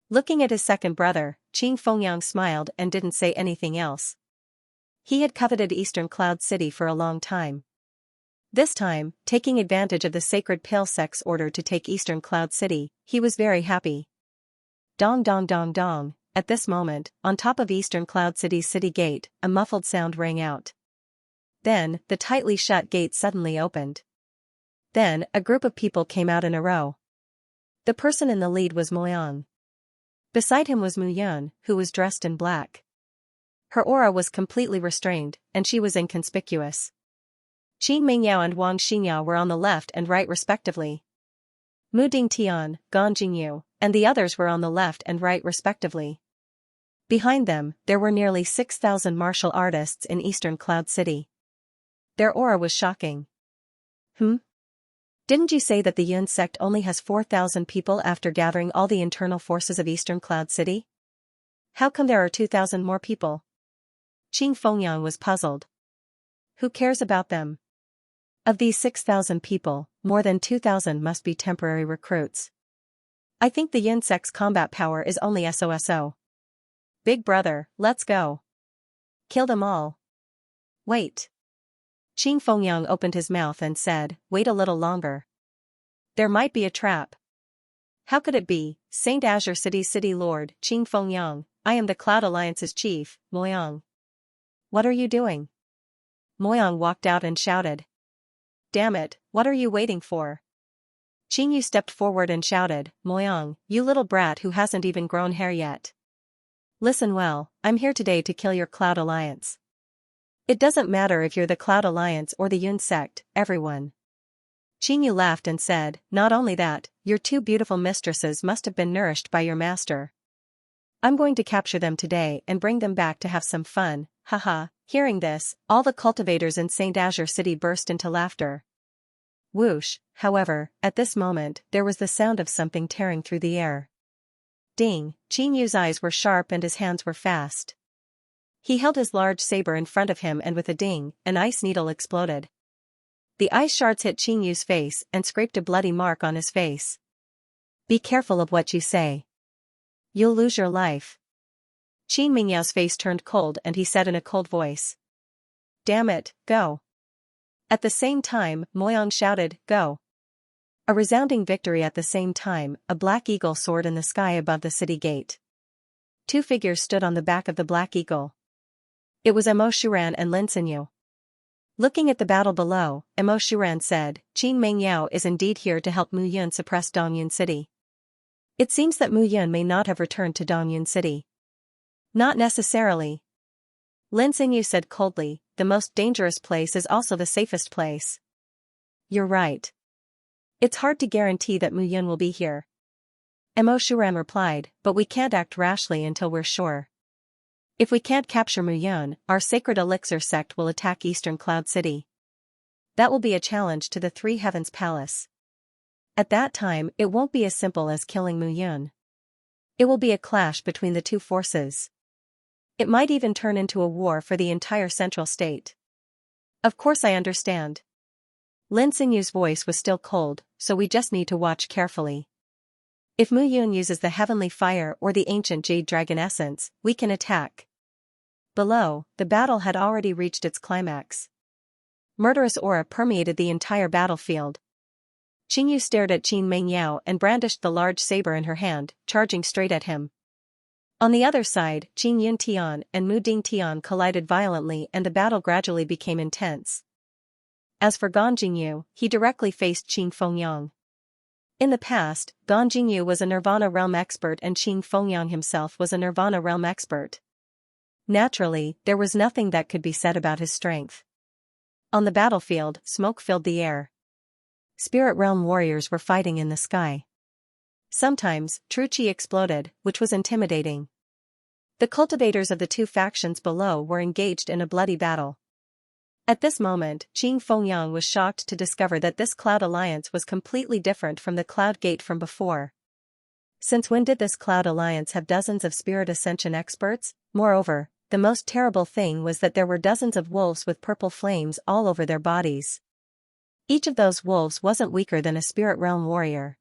Looking at his second brother, Qing Fengyang smiled and didn't say anything else. He had coveted Eastern Cloud City for a long time. This time, taking advantage of the Sacred Pill sect's order to take Eastern Cloud City, he was very happy. Dong dong dong dong, at this moment, on top of Eastern Cloud City's city gate, a muffled sound rang out. Then, the tightly shut gate suddenly opened. Then, a group of people came out in a row. The person in the lead was Moyang. Beside him was Mu Yun, who was dressed in black. Her aura was completely restrained, and she was inconspicuous. Qin Mingyao and Wang Xinyao were on the left and right respectively. Mu Dingtian, Gan Jingyu, and the others were on the left and right respectively. Behind them, there were nearly 6,000 martial artists in Eastern Cloud City. Their aura was shocking. Didn't you say that the Yun sect only has 4,000 people after gathering all the internal forces of Eastern Cloud City? How come there are 2,000 more people? Qing Fengyang was puzzled. Who cares about them? Of these 6,000 people, more than 2,000 must be temporary recruits. I think the Yin sect's combat power is only SOSO. Big brother, let's go. Kill them all. Wait. Qing Fengyang opened his mouth and said, wait a little longer. There might be a trap. How could it be, Saint Azure City's city lord, Qing Fengyang, I am the Cloud Alliance's chief, Moyang. What are you doing? Moyang walked out and shouted. Damn it, what are you waiting for? Qingyu stepped forward and shouted, Moyang, you little brat who hasn't even grown hair yet. Listen well, I'm here today to kill your Cloud Alliance. It doesn't matter if you're the Cloud Alliance or the Yun sect, everyone. Qingyu laughed and said, not only that, your 2 beautiful mistresses must have been nourished by your master. I'm going to capture them today and bring them back to have some fun, haha. Hearing this, all the cultivators in St. Azure City burst into laughter. Whoosh, however, at this moment, there was the sound of something tearing through the air. Ding, Qingyu's eyes were sharp and his hands were fast. He held his large saber in front of him and with a ding, an ice needle exploded. The ice shards hit Qingyu's face and scraped a bloody mark on his face. Be careful of what you say. You'll lose your life. Qin Mingyao's face turned cold and he said in a cold voice. Damn it, go. At the same time, Moyang shouted, go. A resounding victory at the same time, a black eagle soared in the sky above the city gate. 2 figures stood on the back of the black eagle. It was Emo Shuran and Lin Xinyu. Looking at the battle below, Emo Shuran said, Qin Mingyao is indeed here to help Mu Yun suppress Dongyun City. It seems that Mu Yun may not have returned to Dongyun City. Not necessarily. Lin Xinyu said coldly, the most dangerous place is also the safest place. You're right. It's hard to guarantee that Mu Yun will be here. Emo Shuran replied, but we can't act rashly until we're sure. If we can't capture Mu Yun, our Sacred Elixir sect will attack Eastern Cloud City. That will be a challenge to the 3 Heavens Palace. At that time, it won't be as simple as killing Mu Yun. It will be a clash between the 2 forces. It might even turn into a war for the entire central state. Of course I understand. Lin Xinyu's voice was still cold, so we just need to watch carefully. If Mu Yun uses the heavenly fire or the ancient jade dragon essence, we can attack. Below, the battle had already reached its climax. Murderous aura permeated the entire battlefield. Qingyu stared at Qin Mengyao and brandished the large saber in her hand, charging straight at him. On the other side, Qin Yuntian and Mu Dingtian collided violently and the battle gradually became intense. As for Gan Jingyu, he directly faced Qin Fengyang. In the past, Gan Jingyu was a Nirvana realm expert and Qin Fengyang himself was a Nirvana realm expert. Naturally, there was nothing that could be said about his strength. On the battlefield, smoke filled the air. Spirit realm warriors were fighting in the sky. Sometimes, true chi exploded, which was intimidating. The cultivators of the two factions below were engaged in a bloody battle. At this moment, Qin Fengyang was shocked to discover that this Cloud Alliance was completely different from the Cloud Gate from before. Since when did this Cloud Alliance have dozens of Spirit Ascension experts? Moreover, the most terrible thing was that there were dozens of wolves with purple flames all over their bodies. Each of those wolves wasn't weaker than a Spirit Realm warrior.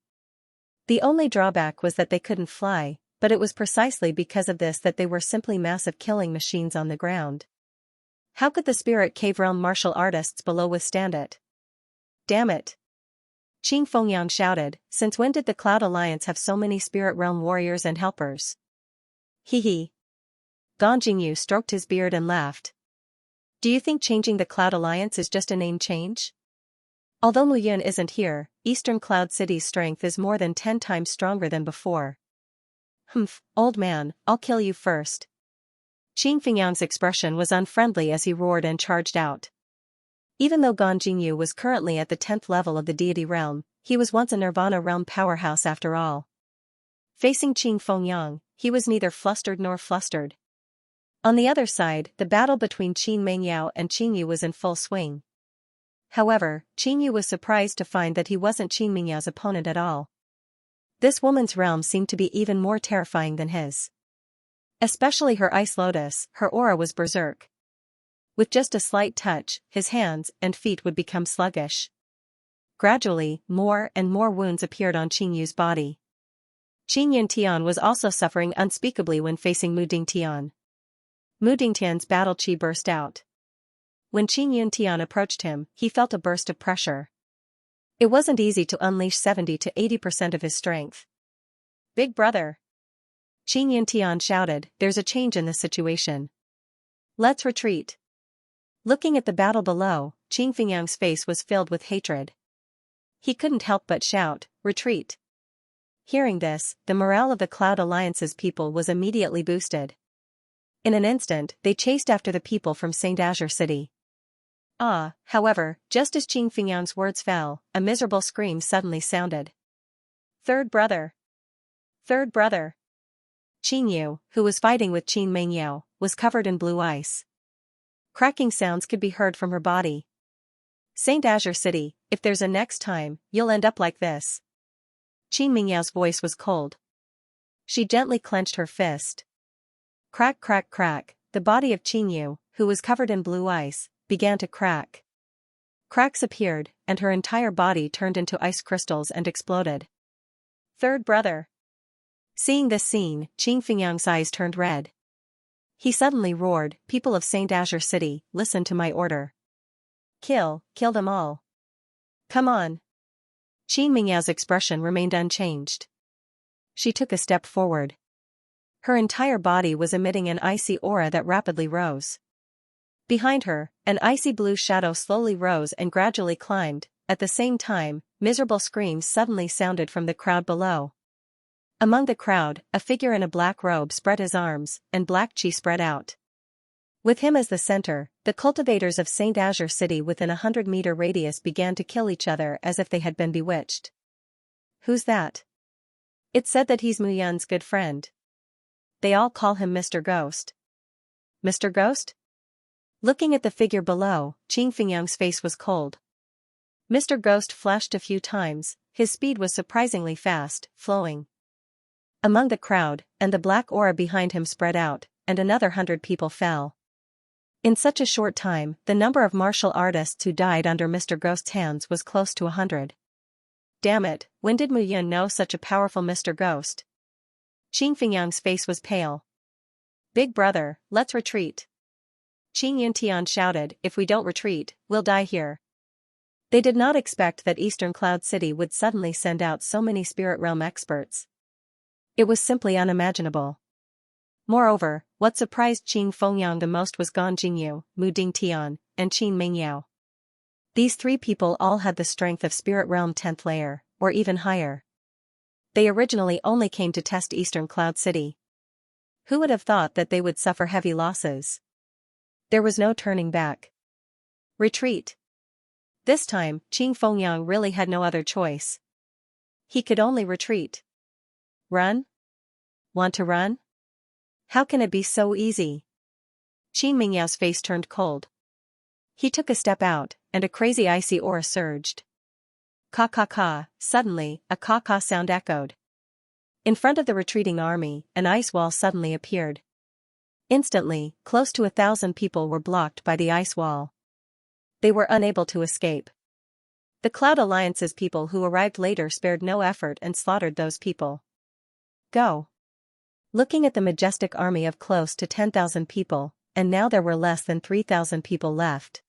The only drawback was that they couldn't fly, but it was precisely because of this that they were simply massive killing machines on the ground. How could the Spirit Cave Realm martial artists below withstand it? Damn it! Qin Fengyang shouted, since when did the Cloud Alliance have so many Spirit Realm warriors and helpers? Hee hee. Gan Jingyu stroked his beard and laughed. Do you think changing the Cloud Alliance is just a name change? Although Mu Yun isn't here, Eastern Cloud City's strength is more than 10 times stronger than before. Humph, old man, I'll kill you first. Qin Fengyang's expression was unfriendly as he roared and charged out. Even though Gan Jingyu was currently at the 10th level of the deity realm, he was once a Nirvana realm powerhouse after all. Facing Qin Fengyang, he was neither flustered nor flustered. On the other side, the battle between Qin Mengyao and Qingyu was in full swing. However, Qingyu was surprised to find that he wasn't Qin Mengyao's opponent at all. This woman's realm seemed to be even more terrifying than his. Especially her ice lotus, her aura was berserk. With just a slight touch, his hands and feet would become sluggish. Gradually, more and more wounds appeared on Qingyu's body. Qin Yuntian was also suffering unspeakably when facing Mu Dingtian. Mu Dingtian's battle chi burst out. When Qin Yuntian approached him, he felt a burst of pressure. It wasn't easy to unleash 70 to 80% of his strength. Big brother! Qin Yuntian shouted, there's a change in the situation. Let's retreat. Looking at the battle below, Qin Fengyang's face was filled with hatred. He couldn't help but shout, retreat. Hearing this, the morale of the Cloud Alliance's people was immediately boosted. In an instant, they chased after the people from St. Azure City. However, just as Qin Fengyang's words fell, a miserable scream suddenly sounded. Third brother! Third brother! Qingyu, who was fighting with Qin Mengyao, was covered in blue ice. Cracking sounds could be heard from her body. St. Azure City, if there's a next time, you'll end up like this. Qin Mengyao's voice was cold. She gently clenched her fist. Crack crack crack, the body of Qingyu, who was covered in blue ice, began to crack. Cracks appeared, and her entire body turned into ice crystals and exploded. Third brother! Seeing this scene, Qin Fengyang's eyes turned red. He suddenly roared, people of St. Azure City, listen to my order. Kill them all. Come on. Qin Mengyao's expression remained unchanged. She took a step forward. Her entire body was emitting an icy aura that rapidly rose. Behind her, an icy blue shadow slowly rose and gradually climbed. At the same time, miserable screams suddenly sounded from the crowd below. Among the crowd, a figure in a black robe spread his arms, and black chi spread out. With him as the center, the cultivators of St. Azure City within a 100-meter radius began to kill each other as if they had been bewitched. Who's that? It's said that he's Mu Yun's good friend. They all call him Mr. Ghost. Mr. Ghost? Looking at the figure below, Qin Fengyang's face was cold. Mr. Ghost flashed a few times, his speed was surprisingly fast, flowing among the crowd, and the black aura behind him spread out, and another 100 people fell. In such a short time, the number of martial artists who died under Mr. Ghost's hands was close to 100. Damn it, when did Mu Yun know such a powerful Mr. Ghost? Qin Fengyang's face was pale. Big brother, let's retreat. Qing Yuntian shouted, if we don't retreat, we'll die here. They did not expect that Eastern Cloud City would suddenly send out so many spirit realm experts. It was simply unimaginable. Moreover, what surprised Qing Fengyang the most was Gan Jingyu, Mu Dingtian, and Qin Mingyao. These three people all had the strength of spirit realm 10th layer, or even higher. They originally only came to test Eastern Cloud City. Who would have thought that they would suffer heavy losses? There was no turning back. Retreat. This time, Qing Fengyang really had no other choice. He could only retreat. Run? Want to run? How can it be so easy? Qin Mingyao's face turned cold. He took a step out, and a crazy icy aura surged. Ka-ka-ka, suddenly, a ka-ka sound echoed. In front of the retreating army, an ice wall suddenly appeared. Instantly, close to 1,000 people were blocked by the ice wall. They were unable to escape. The Cloud Alliance's people who arrived later spared no effort and slaughtered those people. Go. Looking at the majestic army of close to 10,000 people, and now there were less than 3,000 people left.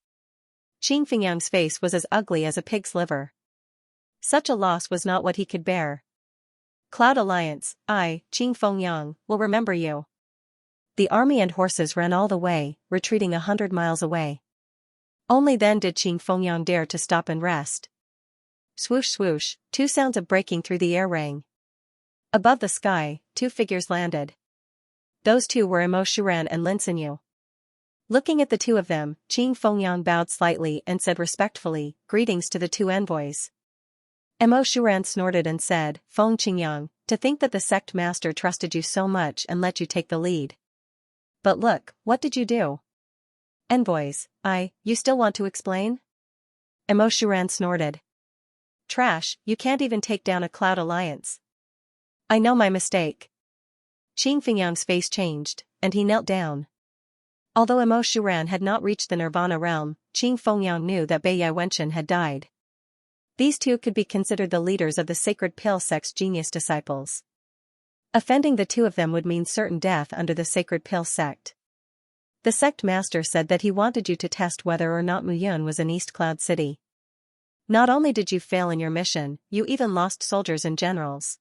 Qing Fengyang's face was as ugly as a pig's liver. Such a loss was not what he could bear. Cloud Alliance, I, Qing Fengyang, will remember you. The army and horses ran all the way, retreating 100 miles away. Only then did Qing Fengyang dare to stop and rest. Swoosh swoosh, two sounds of breaking through the air rang. Above the sky, two figures landed. Those two were Emo Shuran and Lin Sinyu. Looking at the two of them, Qing Fengyang bowed slightly and said respectfully, greetings to the two envoys. Emo Shuran snorted and said, Feng Qingyang, to think that the sect master trusted you so much and let you take the lead. But look, what did you do? Envoys, you still want to explain? Emo Shuran snorted. Trash, you can't even take down a Cloud Alliance. I know my mistake. Qing Fengyang's face changed, and he knelt down. Although Emo Shuran had not reached the Nirvana realm, Qing Fengyang knew that Bai Wenchen had died. These two could be considered the leaders of the Sacred Pill sect's genius disciples. Offending the two of them would mean certain death under the Sacred Pill sect. The sect master said that he wanted you to test whether or not Muyun was in East Cloud City. Not only did you fail in your mission, you even lost soldiers and generals.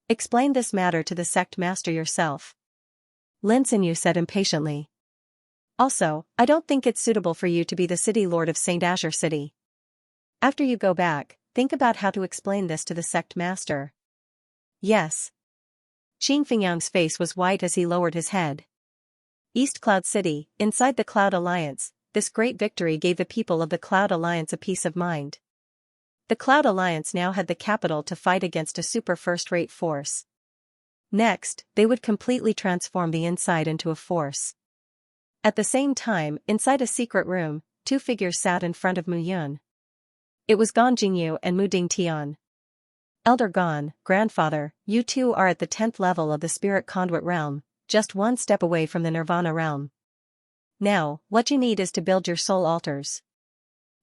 Explain this matter to the sect master yourself. Lin Sinyu said impatiently. Also, I don't think it's suitable for you to be the city lord of St. Azure City. After you go back, think about how to explain this to the sect master. Yes. Qing Fengyang's face was white as he lowered his head. East Cloud City, inside the Cloud Alliance, this great victory gave the people of the Cloud Alliance a peace of mind. The Cloud Alliance now had the capital to fight against a super first-rate force. Next, they would completely transform the inside into a force. At the same time, inside a secret room, two figures sat in front of Muyun. It was Gan Jingyu and Mu Dingtian. Elder Gan, grandfather, you two are at the 10th level of the Spirit Conduit realm, just one step away from the Nirvana realm. Now, what you need is to build your soul altars.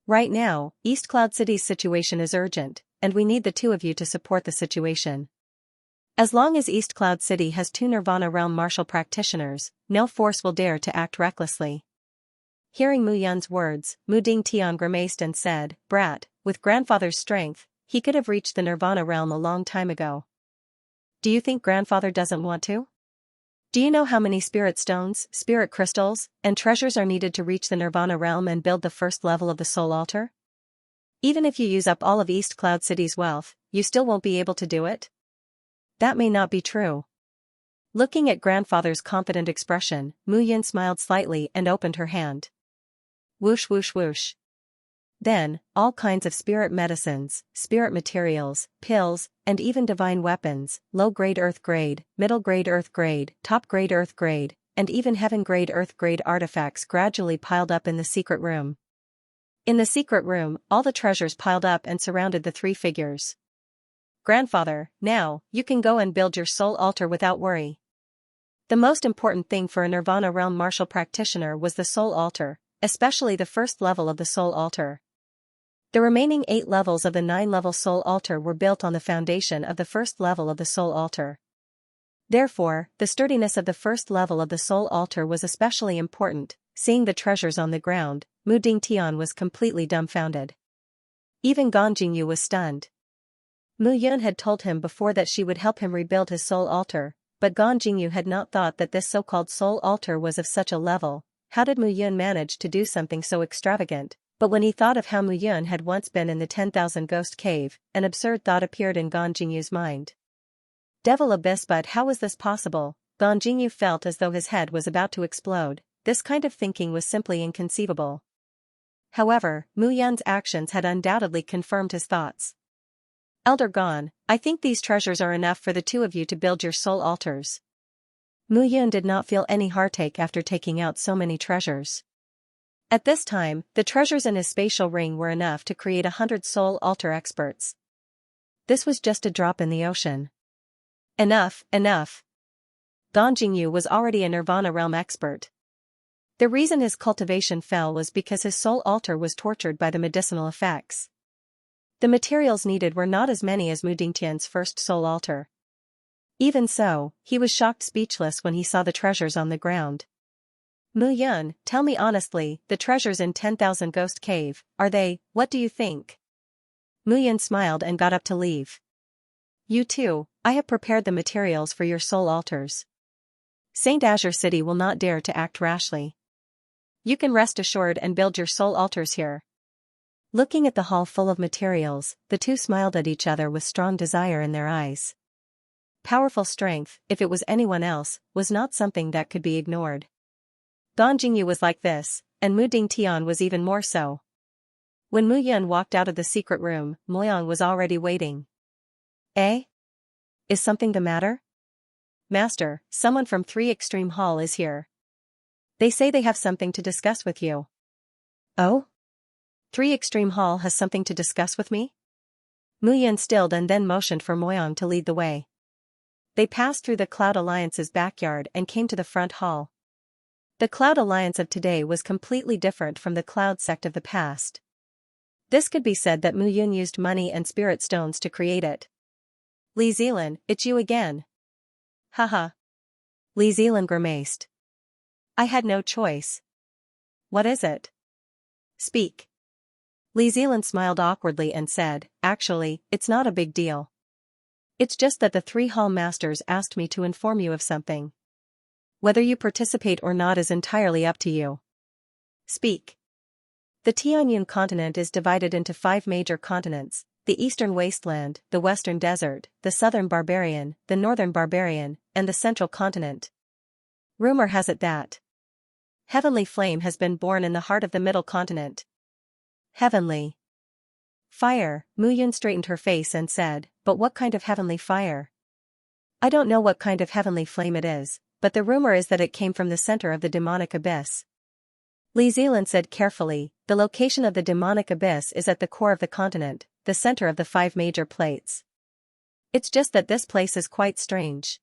Right now, East Cloud City's situation is urgent, and we need the two of you to support the situation. As long as East Cloud City has two Nirvana realm martial practitioners, no force will dare to act recklessly. Hearing Mu Yun's words, Mu Dingtian grimaced and said, Brat, with grandfather's strength, he could have reached the Nirvana realm a long time ago. Do you think grandfather doesn't want to? Do you know how many spirit stones, spirit crystals, and treasures are needed to reach the Nirvana realm and build the first level of the soul altar? Even if you use up all of East Cloud City's wealth, you still won't be able to do it? That may not be true. Looking at grandfather's confident expression, Mu Yun smiled slightly and opened her hand. Whoosh whoosh whoosh. Then, all kinds of spirit medicines, spirit materials, pills, and even divine weapons, low-grade earth grade, middle-grade earth grade, top-grade earth grade, and even heaven-grade earth grade artifacts gradually piled up in the secret room. In the secret room, all the treasures piled up and surrounded the three figures. Grandfather, now, you can go and build your soul altar without worry. The most important thing for a Nirvana realm martial practitioner was the soul altar, especially the first level of the soul altar. The remaining 8 levels of the 9-level soul altar were built on the foundation of the first level of the soul altar. Therefore, the sturdiness of the first level of the soul altar was especially important. Seeing the treasures on the ground, Mu Dingtian was completely dumbfounded. Even Gong Jingyu was stunned. Mu Yun had told him before that she would help him rebuild his soul altar, but Gong Jingyu had not thought that this so-called soul altar was of such a level. How did Mu Yun manage to do something so extravagant? But when he thought of how Mu Yun had once been in the 10,000 Ghost Cave, an absurd thought appeared in Gong Jingyu's mind. Devil abyss, but how was this possible? Gong Jingyu felt as though his head was about to explode. This kind of thinking was simply inconceivable. However, Mu Yun's actions had undoubtedly confirmed his thoughts. Elder Gon, I think these treasures are enough for the two of you to build your soul altars. Mu Yun did not feel any heartache after taking out so many treasures. At this time, the treasures in his spatial ring were enough to create 100 soul altar experts. This was just a drop in the ocean. Enough, enough. Gong Jingyu was already a Nirvana realm expert. The reason his cultivation fell was because his soul altar was tortured by the medicinal effects. The materials needed were not as many as Mu Dingtian's first soul altar. Even so, he was shocked speechless when he saw the treasures on the ground. Mu Yun, tell me honestly, the treasures in 10,000 Ghost Cave, are they, what do you think? Mu Yun smiled and got up to leave. You too, I have prepared the materials for your soul altars. Saint Azure City will not dare to act rashly. You can rest assured and build your soul altars here. Looking at the hall full of materials, the two smiled at each other with strong desire in their eyes. Powerful strength, if it was anyone else, was not something that could be ignored. Gong Jingyu was like this, and Mu Dingtian was even more so. When Mu Yun walked out of the secret room, Moyang was already waiting. Eh? Is something the matter? Master, someone from 3 Extreme Hall is here. They say they have something to discuss with you. Oh? 3 Extreme Hall has something to discuss with me? Mu Yun stilled and then motioned for Moyang to lead the way. They passed through the Cloud Alliance's backyard and came to the front hall. The Cloud Alliance of today was completely different from the Cloud sect of the past. This could be said that Mu Yun used money and spirit stones to create it. Li Zilan, it's you again. Haha. Li Zilan grimaced. I had no choice. What is it? Speak. Li Zilan smiled awkwardly and said, actually, it's not a big deal. It's just that the 3 hall masters asked me to inform you of something. Whether you participate or not is entirely up to you. Speak. The Tianyun continent is divided into 5 major continents, the Eastern Wasteland, the Western Desert, the Southern Barbarian, the Northern Barbarian, and the Central Continent. Rumor has it that Heavenly Flame has been born in the heart of the Middle Continent. Heavenly Fire, Mu Yun straightened her face and said, but what kind of heavenly fire? I don't know what kind of heavenly flame it is, but the rumor is that it came from the center of the demonic abyss. Li Zilan said carefully, the location of the demonic abyss is at the core of the continent, the center of the 5 major plates. It's just that this place is quite strange.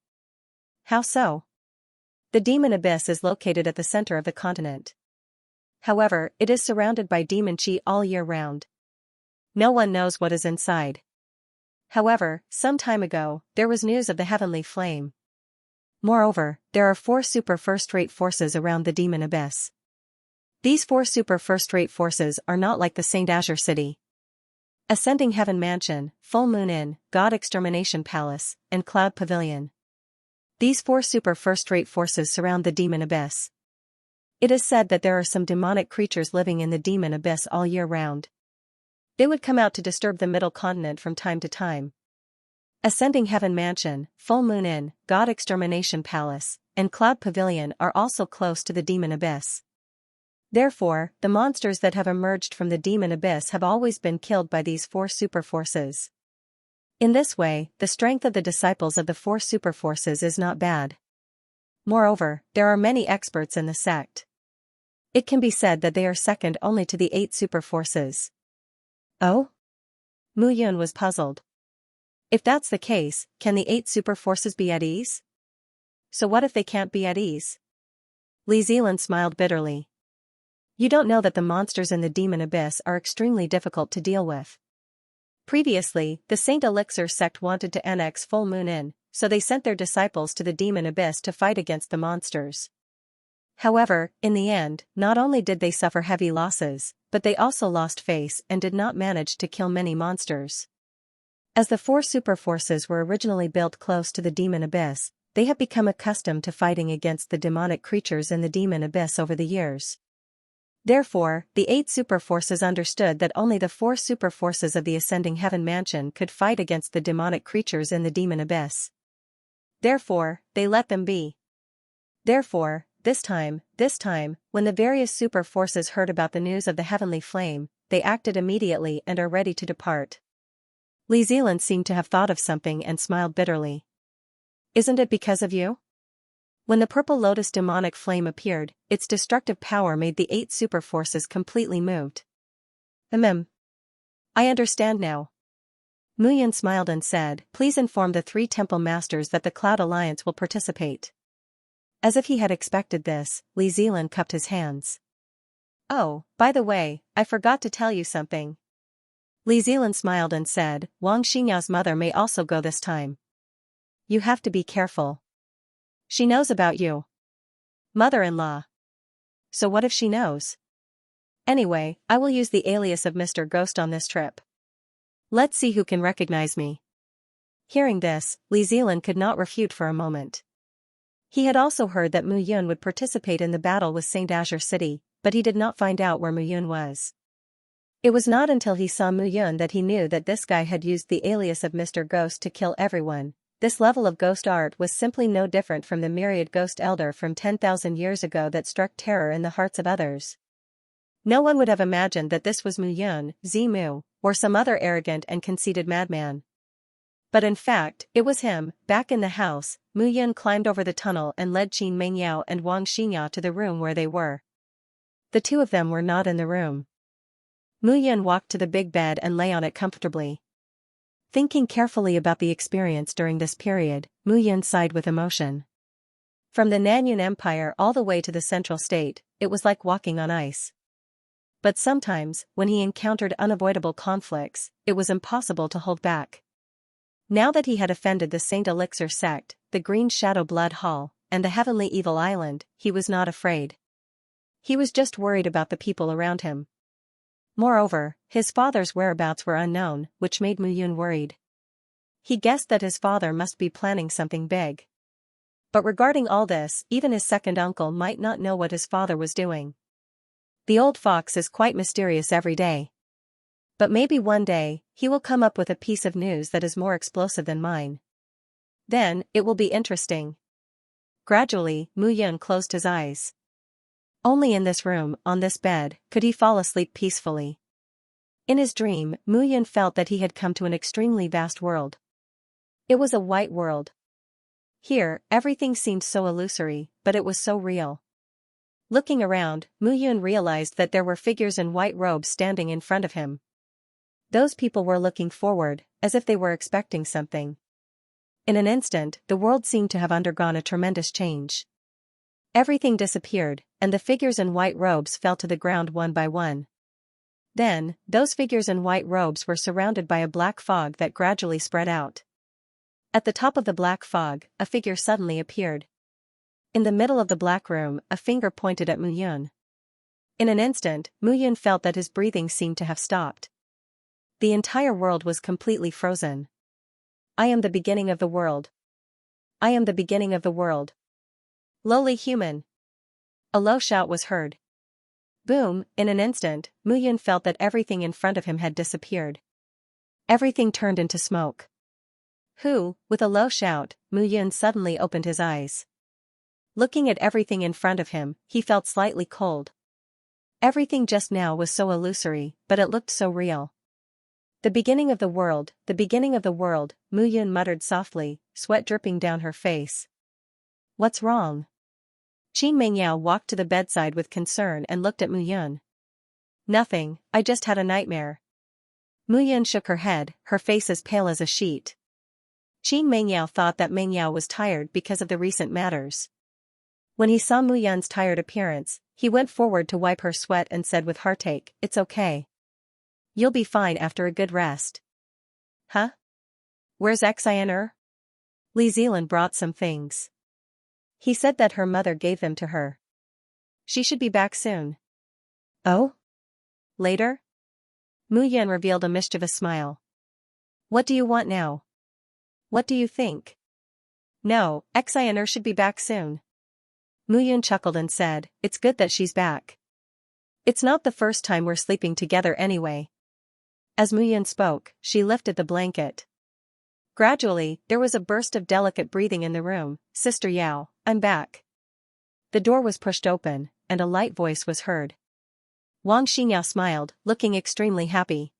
How so? The demon abyss is located at the center of the continent. However, it is surrounded by demon chi all year round. No one knows what is inside. However, some time ago, there was news of the heavenly flame. Moreover, there are 4 super first-rate forces around the demon abyss. These 4 super first-rate forces are not like the Saint Azure City, Ascending Heaven Mansion, Full Moon Inn, God Extermination Palace, and Cloud Pavilion. These 4 super first-rate forces surround the demon abyss. It is said that there are some demonic creatures living in the demon abyss all year round. They would come out to disturb the Middle Continent from time to time. Ascending Heaven Mansion, Full Moon Inn, God Extermination Palace, and Cloud Pavilion are also close to the demon abyss. Therefore, the monsters that have emerged from the demon abyss have always been killed by these 4 super forces. In this way, the strength of the disciples of the 4 super forces is not bad. Moreover, there are many experts in the sect. It can be said that they are second only to the 8 super forces. Oh? Mu Yun was puzzled. If that's the case, can the 8 super forces be at ease? So what if they can't be at ease? Li Zilan smiled bitterly. You don't know that the monsters in the demon abyss are extremely difficult to deal with. Previously, the Saint Elixir sect wanted to annex Full Moon Inn, so they sent their disciples to the demon abyss to fight against the monsters. However, in the end, not only did they suffer heavy losses, but they also lost face and did not manage to kill many monsters. As the four superforces were originally built close to the demon abyss, they have become accustomed to fighting against the demonic creatures in the demon abyss over the years. Therefore, the 8 superforces understood that only the 4 superforces of the ascending heaven mansion could fight against the demonic creatures in the demon abyss. Therefore, they let them be. Therefore, this time, when the various superforces heard about the news of the heavenly flame, they acted immediately and are ready to depart. Xianxia seemed to have thought of something and smiled bitterly. Isn't it because of you? When the purple lotus demonic flame appeared, its destructive power made the 8 superforces completely moved. I understand now. Muyan smiled and said, please inform the 3 temple masters that the Cloud Alliance will participate. As if he had expected this, Xianxia cupped his hands. Oh, by the way, I forgot to tell you something. Xianxia smiled and said, Wang Xinyao's mother may also go this time. You have to be careful. She knows about you. Mother-in-law. So what if she knows? Anyway, I will use the alias of Mr. Ghost on this trip. Let's see who can recognize me. Hearing this, Xianxia could not refute for a moment. He had also heard that Mu Yun would participate in the battle with Saint Azure City, but he did not find out where Mu Yun was. It was not until he saw Mu Yun that he knew that this guy had used the alias of Mr. Ghost to kill everyone. This level of ghost art was simply no different from the myriad ghost elder from 10,000 years ago that struck terror in the hearts of others. No one would have imagined that this was Mu Yun, Zimu, or some other arrogant and conceited madman. But in fact, it was him. Back in the house, Mu Yun climbed over the tunnel and led Qin Mengyao and Wang Xinya to the room where they were. The two of them were not in the room. Mu Yun walked to the big bed and lay on it comfortably. Thinking carefully about the experience during this period, Mu Yun sighed with emotion. From the Nanyun Empire all the way to the Central State, it was like walking on ice. But sometimes, when he encountered unavoidable conflicts, it was impossible to hold back. Now that he had offended the Saint Elixir sect, the Green Shadow Blood Hall, and the Heavenly Evil Island, he was not afraid. He was just worried about the people around him. Moreover, his father's whereabouts were unknown, which made Mu Yun worried. He guessed that his father must be planning something big. But regarding all this, even his second uncle might not know what his father was doing. The old fox is quite mysterious every day. But maybe one day, he will come up with a piece of news that is more explosive than mine. Then, it will be interesting. Gradually, Mu Yun closed his eyes. Only in this room, on this bed, could he fall asleep peacefully. In his dream, Mu Yun felt that he had come to an extremely vast world. It was a white world. Here, everything seemed so illusory, but it was so real. Looking around, Mu Yun realized that there were figures in white robes standing in front of him. Those people were looking forward, as if they were expecting something. In an instant, the world seemed to have undergone a tremendous change. Everything disappeared, and the figures in white robes fell to the ground one by one. Then, those figures in white robes were surrounded by a black fog that gradually spread out. At the top of the black fog, a figure suddenly appeared. In the middle of the black room, a finger pointed at Mu Yun. In an instant, Mu Yun felt that his breathing seemed to have stopped. The entire world was completely frozen. I am the beginning of the world. I am the beginning of the world. Lowly human. A low shout was heard. Boom, in an instant, Mu Yun felt that everything in front of him had disappeared. Everything turned into smoke. With a low shout, Mu Yun suddenly opened his eyes. Looking at everything in front of him, he felt slightly cold. Everything just now was so illusory, but it looked so real. The beginning of the world, the beginning of the world, Mu Yun muttered softly, sweat dripping down her face. What's wrong? Qin Mengyao walked to the bedside with concern and looked at Mu Yun. Nothing, I just had a nightmare. Mu Yun shook her head, her face as pale as a sheet. Qin Mengyao thought that Mengyao was tired because of the recent matters. When he saw Mu Yun's tired appearance, he went forward to wipe her sweat and said with heartache, "It's okay. You'll be fine after a good rest." Huh? Where's Xianxia? Li Zealand brought some things. He said that her mother gave them to her. She should be back soon. Oh? Later? Mu Yan revealed a mischievous smile. What do you want now? What do you think? No, Xianxia should be back soon. Mu Yan chuckled and said, it's good that she's back. It's not the first time we're sleeping together anyway. As Mu Yan spoke, she lifted the blanket. Gradually, there was a burst of delicate breathing in the room. Sister Yao, I'm back. The door was pushed open, and a light voice was heard. Wang Xinya smiled, looking extremely happy.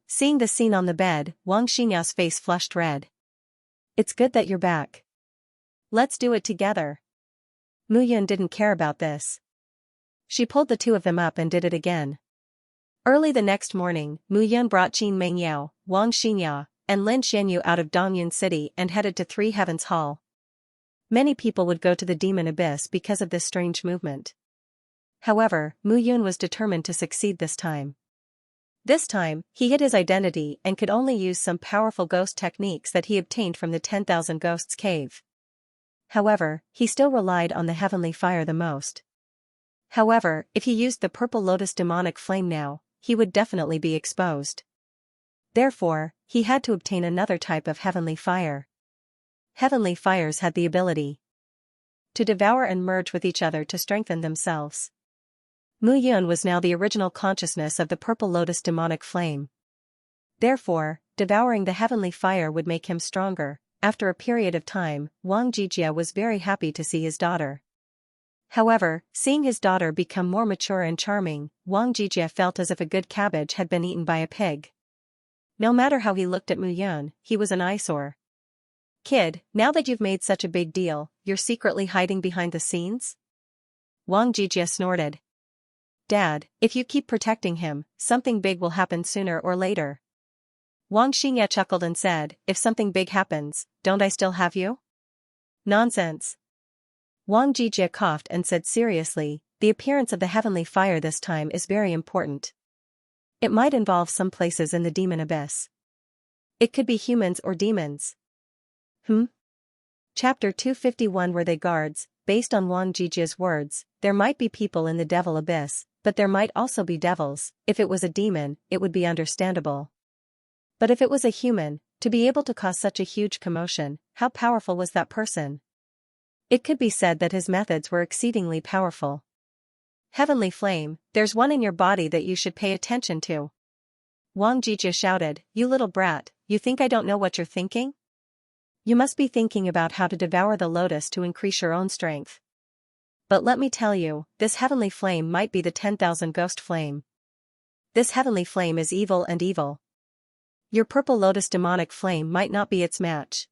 Seeing the scene on the bed, Wang Xinya's face flushed red. It's good that you're back. Let's do it together. Mu Yan didn't care about this. She pulled the two of them up and did it again. Early the next morning, Mu Yan brought Qin Mengyao, Wang Xinya, and Lin Xianyu out of Dongyun City and headed to Three Heavens Hall. Many people would go to the demon abyss because of this strange movement. However, Mu Yun was determined to succeed this time. This time, he hid his identity and could only use some powerful ghost techniques that he obtained from the 10,000 Ghosts cave. However, he still relied on the heavenly fire the most. However, if he used the purple lotus demonic flame now, he would definitely be exposed. Therefore, he had to obtain another type of heavenly fire. Heavenly fires had the ability to devour and merge with each other to strengthen themselves. Mu Yun was now the original consciousness of the purple lotus demonic flame. Therefore, devouring the heavenly fire would make him stronger. After a period of time, Wang Jijia was very happy to see his daughter. However, seeing his daughter become more mature and charming, Wang Jijia felt as if a good cabbage had been eaten by a pig. No matter how he looked at Mu Yun, he was an eyesore. Kid, now that you've made such a big deal, you're secretly hiding behind the scenes? Wang Jijia snorted. Dad, if you keep protecting him, something big will happen sooner or later. Wang Xingya chuckled and said, if something big happens, don't I still have you? Nonsense. Wang Jijia coughed and said seriously, the appearance of the heavenly fire this time is very important. It might involve some places in the demon abyss. It could be humans or demons. Chapter 251. Were they guards? Based on Wang Jijia's words, there might be people in the devil abyss, but there might also be devils. If it was a demon, it would be understandable. But if it was a human, to be able to cause such a huge commotion, how powerful was that person? It could be said that his methods were exceedingly powerful. Heavenly flame, there's one in your body that you should pay attention to. Wang Jijia shouted, you little brat, you think I don't know what you're thinking? You must be thinking about how to devour the lotus to increase your own strength. But let me tell you, this heavenly flame might be the 10,000 ghost flame. This heavenly flame is evil and evil. Your purple lotus demonic flame might not be its match.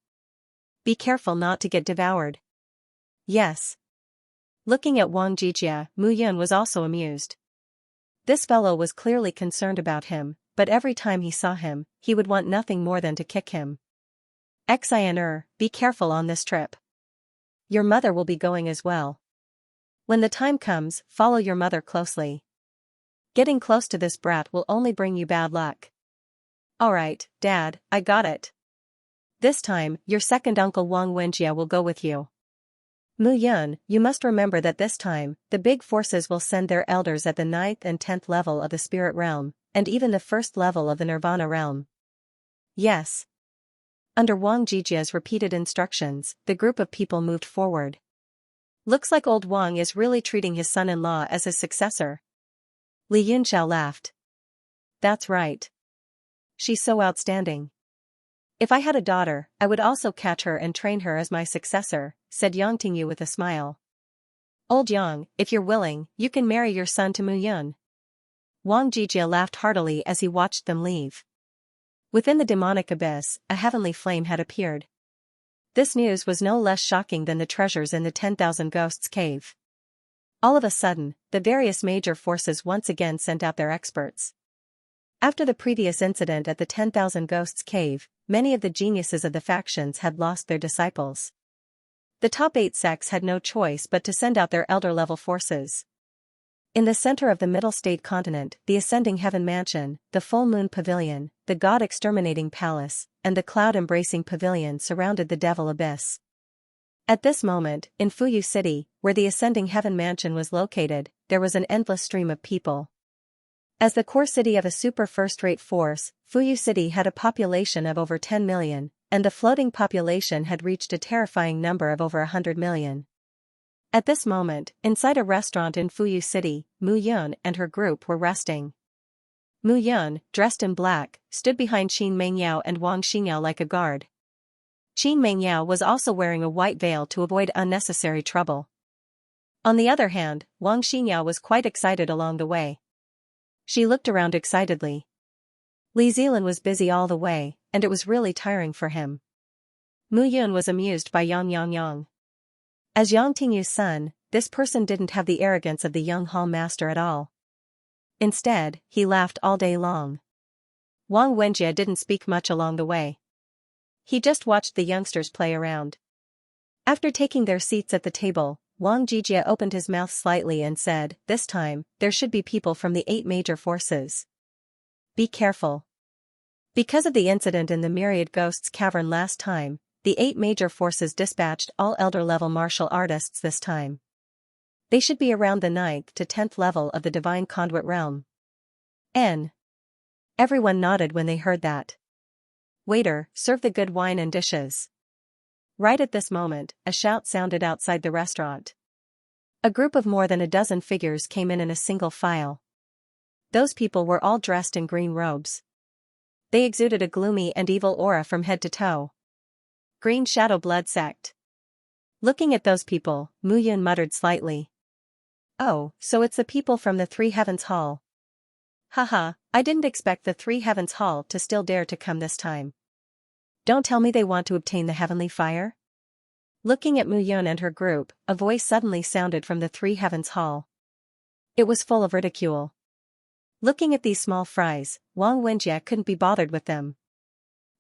Be careful not to get devoured. Yes. Looking at Wang Jijia, Mu Yun was also amused. This fellow was clearly concerned about him, but every time he saw him, he would want nothing more than to kick him. Xianxia, be careful on this trip. Your mother will be going as well. When the time comes, follow your mother closely. Getting close to this brat will only bring you bad luck. Alright, Dad, I got it. This time, your second uncle Wang Wenjia will go with you. Mu Yun, you must remember that this time, the big forces will send their elders at the 9th and 10th level of the spirit realm, and even the 1st level of the nirvana realm. Yes. Under Wang Jijia's repeated instructions, the group of people moved forward. Looks like old Wang is really treating his son-in-law as his successor. Li Yunxiao laughed. That's right. She's so outstanding. If I had a daughter, I would also catch her and train her as my successor, said Yang Tingyu with a smile. Old Yang, if you're willing, you can marry your son to Mu Yun. Wang Jijia laughed heartily as he watched them leave. Within the demonic abyss, a heavenly flame had appeared. This news was no less shocking than the treasures in the 10,000 Ghosts cave. All of a sudden, the various major forces once again sent out their experts. After the previous incident at the 10,000 Ghosts cave, many of the geniuses of the factions had lost their disciples. The top 8 sects had no choice but to send out their elder-level forces. In the center of the Middle State continent, the Ascending Heaven Mansion, the Full Moon Pavilion, the God Exterminating Palace, and the cloud-embracing pavilion surrounded the Devil Abyss. At this moment, in Fuyu City, where the Ascending Heaven Mansion was located, there was an endless stream of people. As the core city of a super first-rate force, Fuyu City had a population of over 10 million, and the floating population had reached a terrifying number of over 100 million. At this moment, inside a restaurant in Fuyu City, Mu Yun and her group were resting. Mu Yun, dressed in black, stood behind Qin Mengyao and Wang Xingyao like a guard. Qin Mengyao was also wearing a white veil to avoid unnecessary trouble. On the other hand, Wang Xingyao was quite excited along the way. She looked around excitedly. Li Zilan was busy all the way, and it was really tiring for him. Mu Yun was amused by Yang. As Yang Tingyu's son, this person didn't have the arrogance of the young hall master at all. Instead, he laughed all day long. Wang Wenjie didn't speak much along the way. He just watched the youngsters play around. After taking their seats at the table, Wang Jijia opened his mouth slightly and said, "This time, there should be people from the 8 major forces. Be careful." Because of the incident in the Myriad Ghosts Cavern last time, the 8 major forces dispatched all elder-level martial artists this time. They should be around the 9th to 10th level of the Divine Conduit Realm. Everyone nodded when they heard that. "Waiter, serve the good wine and dishes." Right at this moment, a shout sounded outside the restaurant. A group of more than a dozen figures came in a single file. Those people were all dressed in green robes. They exuded a gloomy and evil aura from head to toe. Green Shadow Blood Sect. Looking at those people, Mu Yun muttered slightly. "Oh, so it's the people from the Three Heavens Hall. Haha, I didn't expect the Three Heavens Hall to still dare to come this time. Don't tell me they want to obtain the heavenly fire?" Looking at Mu Yun and her group, a voice suddenly sounded from the Three Heavens Hall. It was full of ridicule. Looking at these small fries, Wang Wenjie couldn't be bothered with them.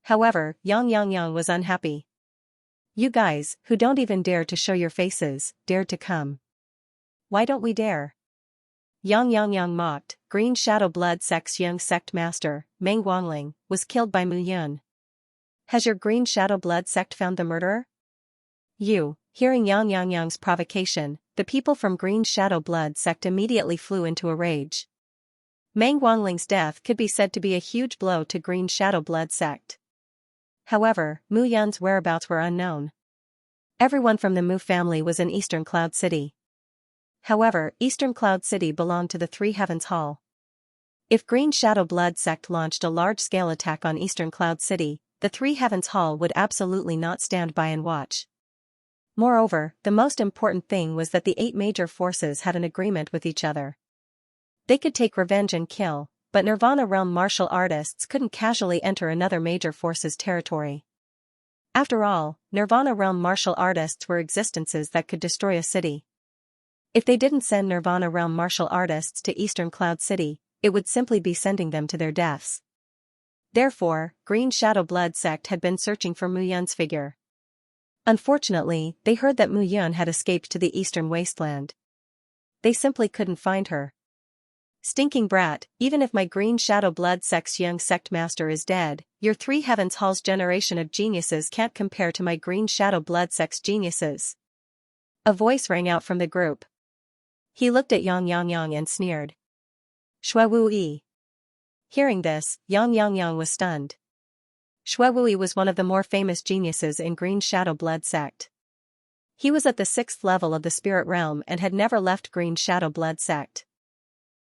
However, Yang was unhappy. "You guys, who don't even dare to show your faces, dared to come. Why don't we dare?" Yang mocked. Green Shadow Blood Sect's young sect master, Meng Guangling, was killed by Mu Yun. "Has your Green Shadow Blood Sect found the murderer?" Hearing Yang's provocation, the people from Green Shadow Blood Sect immediately flew into a rage. Meng Guangling's death could be said to be a huge blow to Green Shadow Blood Sect. However, Mu Yun's whereabouts were unknown. Everyone from the Mu family was in Eastern Cloud City. However, Eastern Cloud City belonged to the Three Heavens Hall. If Green Shadow Blood Sect launched a large-scale attack on Eastern Cloud City, the Three Heavens Hall would absolutely not stand by and watch. Moreover, the most important thing was that the 8 major forces had an agreement with each other. They could take revenge and kill, but Nirvana Realm martial artists couldn't casually enter another major force's territory. After all, Nirvana Realm martial artists were existences that could destroy a city. If they didn't send Nirvana Realm martial artists to Eastern Cloud City, it would simply be sending them to their deaths. Therefore, Green Shadow Blood Sect had been searching for Mu Yun's figure. Unfortunately, they heard that Mu Yun had escaped to the Eastern Wasteland. They simply couldn't find her. "Stinking brat, even if my Green Shadow Blood Sect's young sect master is dead, your Three Heavens Hall's generation of geniuses can't compare to my Green Shadow Blood Sect's geniuses." A voice rang out from the group. He looked at Yang and sneered. "Shui Wuyi." Hearing this, Yang was stunned. Shui Wuyi was one of the more famous geniuses in Green Shadow Blood Sect. He was at the 6th level of the Spirit Realm and had never left Green Shadow Blood Sect.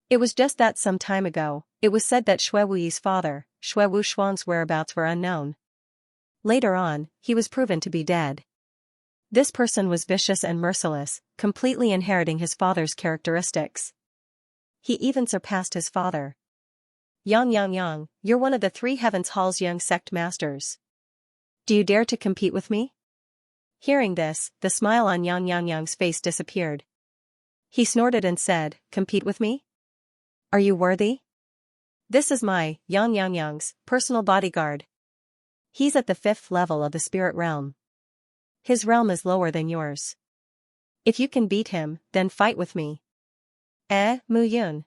It was just that some time ago, it was said that Shui Wuyi's father, Shui Wu Shuang's whereabouts were unknown. Later on, he was proven to be dead. This person was vicious and merciless, completely inheriting his father's characteristics. He even surpassed his father. Yang, you're one of the Three Heavens Hall's young sect masters. Do you dare to compete with me?" Hearing this, the smile on Yang's face disappeared. He snorted and said, "Compete with me? Are you worthy? This is my, Yang's, personal bodyguard. He's at the 5th level of the Spirit Realm. His realm is lower than yours. If you can beat him, then fight with me." Mu Yun,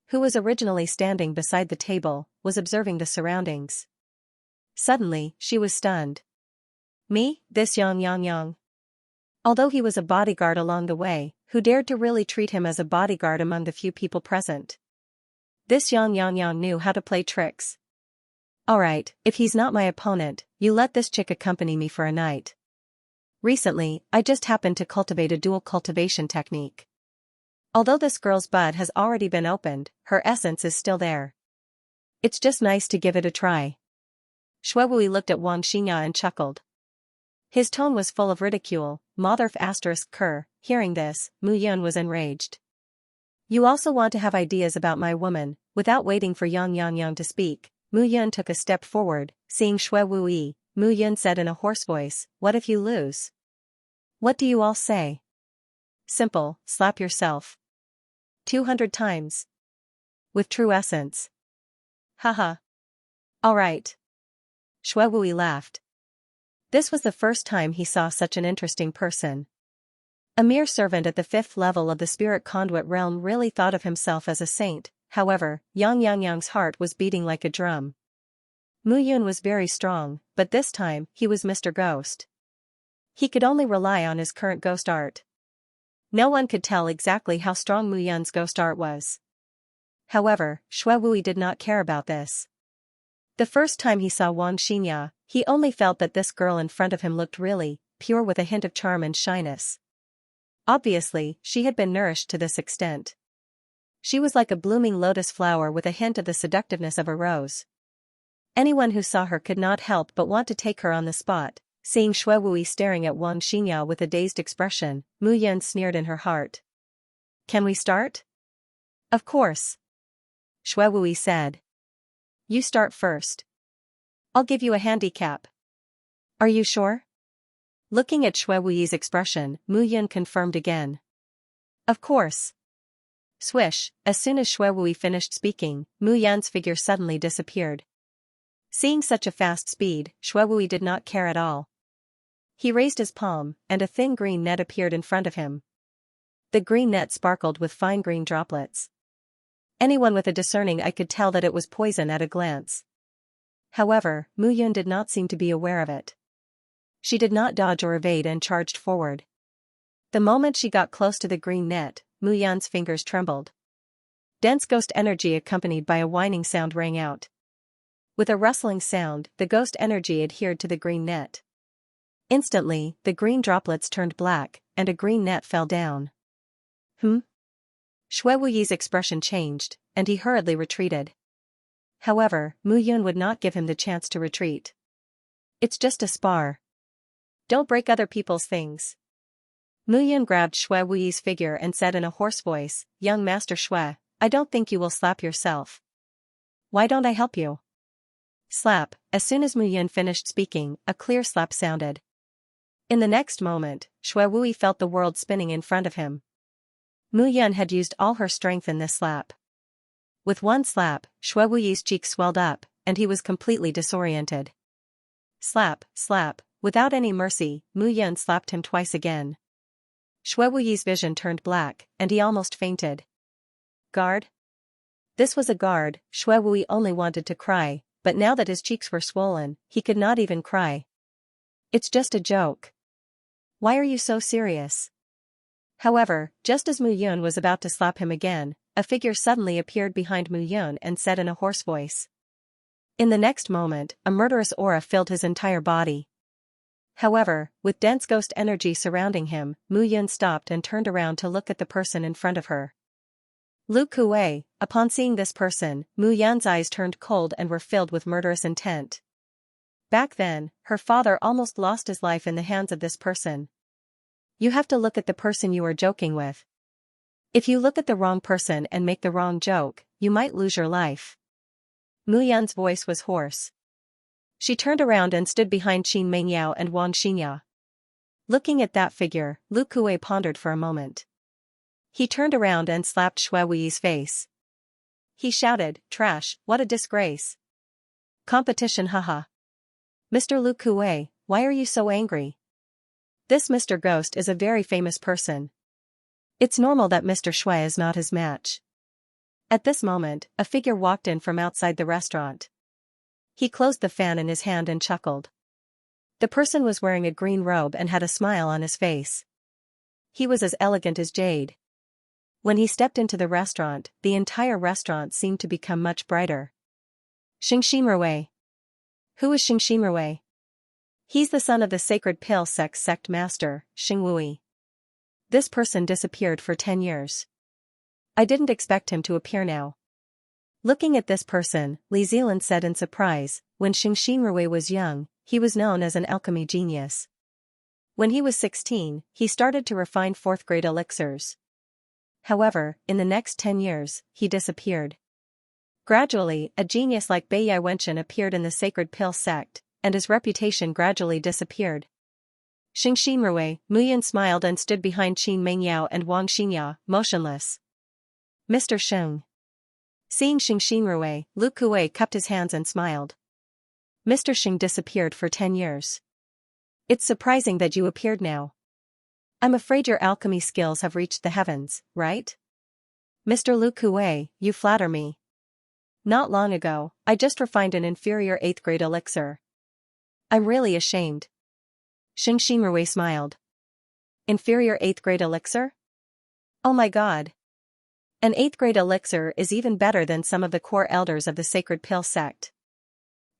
who was originally standing beside the table, was observing the surroundings. Suddenly, she was stunned. Me, this Yang. Although he was a bodyguard along the way, who dared to really treat him as a bodyguard among the few people present? This Yang knew how to play tricks. Alright, if he's not my opponent, you let this chick accompany me for a night. Recently, I just happened to cultivate a dual cultivation technique. Although this girl's bud has already been opened, her essence is still there. It's just nice to give it a try. Shuewui looked at Xianxia and chuckled. His tone was full of ridicule. Motherf ***. Hearing this, Mu Yun was enraged. You also want to have ideas about my woman. Without waiting for Yang to speak, Mu Yun took a step forward. Seeing Shuewui, Mu Yun said in a hoarse voice, what if you lose? What do you all say? Simple, slap yourself. 200 times. With true essence. Haha. Alright. Shuewui laughed. This was the first time he saw such an interesting person. A mere servant at the 5th level of the spirit conduit realm really thought of himself as a saint. However, Yang's heart was beating like a drum. Mu Yun was very strong, but this time, he was Mr. Ghost. He could only rely on his current ghost art. No one could tell exactly how strong Mu Yun's ghost art was. However, Shuewui did not care about this. The first time he saw Xianxia, he only felt that this girl in front of him looked really pure with a hint of charm and shyness. Obviously, she had been nourished to this extent. She was like a blooming lotus flower with a hint of the seductiveness of a rose. Anyone who saw her could not help but want to take her on the spot. Seeing Shuewui staring at Xianxia with a dazed expression, Mu Yun sneered in her heart. Can we start? Of course. Shuewui said. You start first. I'll give you a handicap. Are you sure? Looking at Shuewui's expression, Mu Yun confirmed again. Of course. Swish, as soon as Shuewui finished speaking, Mu Yun's figure suddenly disappeared. Seeing such a fast speed, Shuewui did not care at all. He raised his palm, and a thin green net appeared in front of him. The green net sparkled with fine green droplets. Anyone with a discerning eye could tell that it was poison at a glance. However, Mu Yun did not seem to be aware of it. She did not dodge or evade and charged forward. The moment she got close to the green net, Mu Yun's fingers trembled. Dense ghost energy accompanied by a whining sound rang out. With a rustling sound, the ghost energy adhered to the green net. Instantly, the green droplets turned black, and a green net fell down. Shuewui's expression changed, and he hurriedly retreated. However, Mu Yun would not give him the chance to retreat. It's just a spar. Don't break other people's things. Mu Yun grabbed Shuewui's figure and said in a hoarse voice, Young Master Shue, I don't think you will slap yourself. Why don't I help you? Slap. As soon as Mu Yun finished speaking, a clear slap sounded. In the next moment, Shuewui felt the world spinning in front of him. Mu Yun had used all her strength in this slap. With one slap, Shuewui's cheek swelled up, and he was completely disoriented. Slap, slap, without any mercy, Mu Yun slapped him twice again. Shuewui's vision turned black, and he almost fainted. Guard? This was a guard. Shuewui only wanted to cry, but now that his cheeks were swollen, he could not even cry. It's just a joke. Why are you so serious? However, just as Mu Yun was about to slap him again, a figure suddenly appeared behind Mu Yun and said in a hoarse voice. In the next moment, a murderous aura filled his entire body. However, with dense ghost energy surrounding him, Mu Yun stopped and turned around to look at the person in front of her. Lu Kuei. Upon seeing this person, Mu Yun's eyes turned cold and were filled with murderous intent. Back then, her father almost lost his life in the hands of this person. You have to look at the person you are joking with. If you look at the wrong person and make the wrong joke, you might lose your life. Mu Yun's voice was hoarse. She turned around and stood behind Qin Mengyao and Xianxia. Looking at that figure, Lu Kuei pondered for a moment. He turned around and slapped Shuewui's face. He shouted, Trash, what a disgrace. Competition haha. Mr. Lu Kuei, why are you so angry? This Mr. Ghost is a very famous person. It's normal that Mr. Shue is not his match. At this moment, a figure walked in from outside the restaurant. He closed the fan in his hand and chuckled. The person was wearing a green robe and had a smile on his face. He was as elegant as jade. When he stepped into the restaurant, the entire restaurant seemed to become much brighter. Xianxia. Who is Xianxia? He's the son of the sacred pill sect master, Xingwui. This person disappeared for 10 years. I didn't expect him to appear now. Looking at this person, Li Zilan said in surprise, when Xianxia was young, he was known as an alchemy genius. When he was 16, he started to refine 4th-grade elixirs. However, in the next 10 years, he disappeared. Gradually, a genius like Beiyai Wenchen appeared in the sacred pill sect, and his reputation gradually disappeared. Xianxia, Muyan smiled and stood behind Qin Mengyao and Wang Xinya, motionless. Mr. Sheng. Seeing Xianxia, Lu Kuei cupped his hands and smiled. Mr. Sheng disappeared for 10 years. It's surprising that you appeared now. I'm afraid your alchemy skills have reached the heavens, right? Mr. Lu Kuei, you flatter me. Not long ago, I just refined an inferior 8th-grade elixir. I'm really ashamed. Xianxia smiled. Inferior 8th-grade elixir? Oh my god. An 8th-grade elixir is even better than some of the core elders of the sacred pill sect.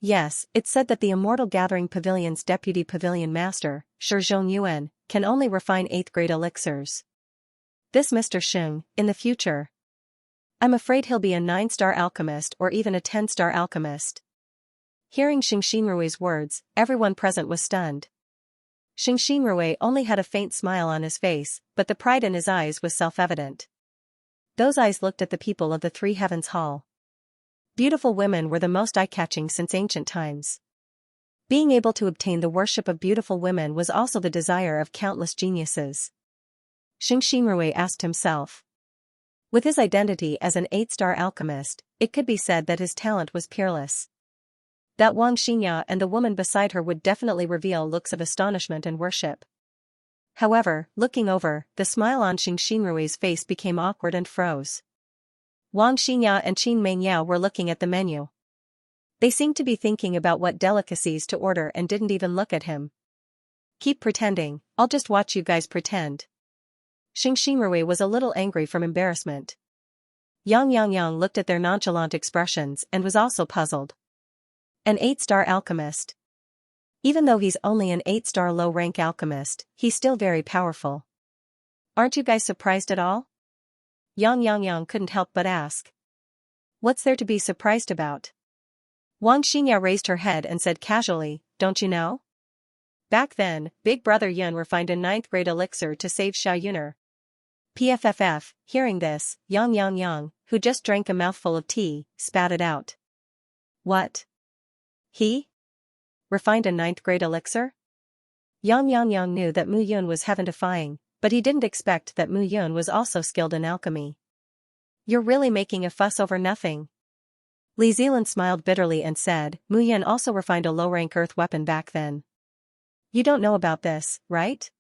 Yes, it's said that the Immortal Gathering Pavilion's deputy pavilion master, Shi Zhongyuan, can only refine 8th-grade elixirs. This Mr. Sheng, in the future. I'm afraid he'll be a 9-star alchemist or even a 10-star alchemist. Hearing Xianxia's words, everyone present was stunned. Xianxia only had a faint smile on his face, but the pride in his eyes was self-evident. Those eyes looked at the people of the Three Heavens Hall. Beautiful women were the most eye-catching since ancient times. Being able to obtain the worship of beautiful women was also the desire of countless geniuses. Xianxia asked himself. With his identity as an 8-star alchemist, it could be said that his talent was peerless. That Wang Xinya and the woman beside her would definitely reveal looks of astonishment and worship. However, looking over, the smile on Xianxia's face became awkward and froze. Wang Xinya and Qin Mengyao were looking at the menu. They seemed to be thinking about what delicacies to order and didn't even look at him. Keep pretending, I'll just watch you guys pretend. Xianxia was a little angry from embarrassment. Yang looked at their nonchalant expressions and was also puzzled. An 8-star alchemist. Even though he's only an 8-star low-rank alchemist, he's still very powerful. Aren't you guys surprised at all? Yang couldn't help but ask. What's there to be surprised about? Wang Xinya raised her head and said casually, don't you know? Back then, Big Brother Yun refined a 9th-grade elixir to save Xiao Yuner. PFFF, hearing this, Yang, who just drank a mouthful of tea, spat it out. What? He? Refined a 9th-grade elixir? Yang knew that Mu Yun was heaven-defying, but he didn't expect that Mu Yun was also skilled in alchemy. You're really making a fuss over nothing. Li Zilan smiled bitterly and said, Mu Yun also refined a low-rank earth weapon back then. You don't know about this, right?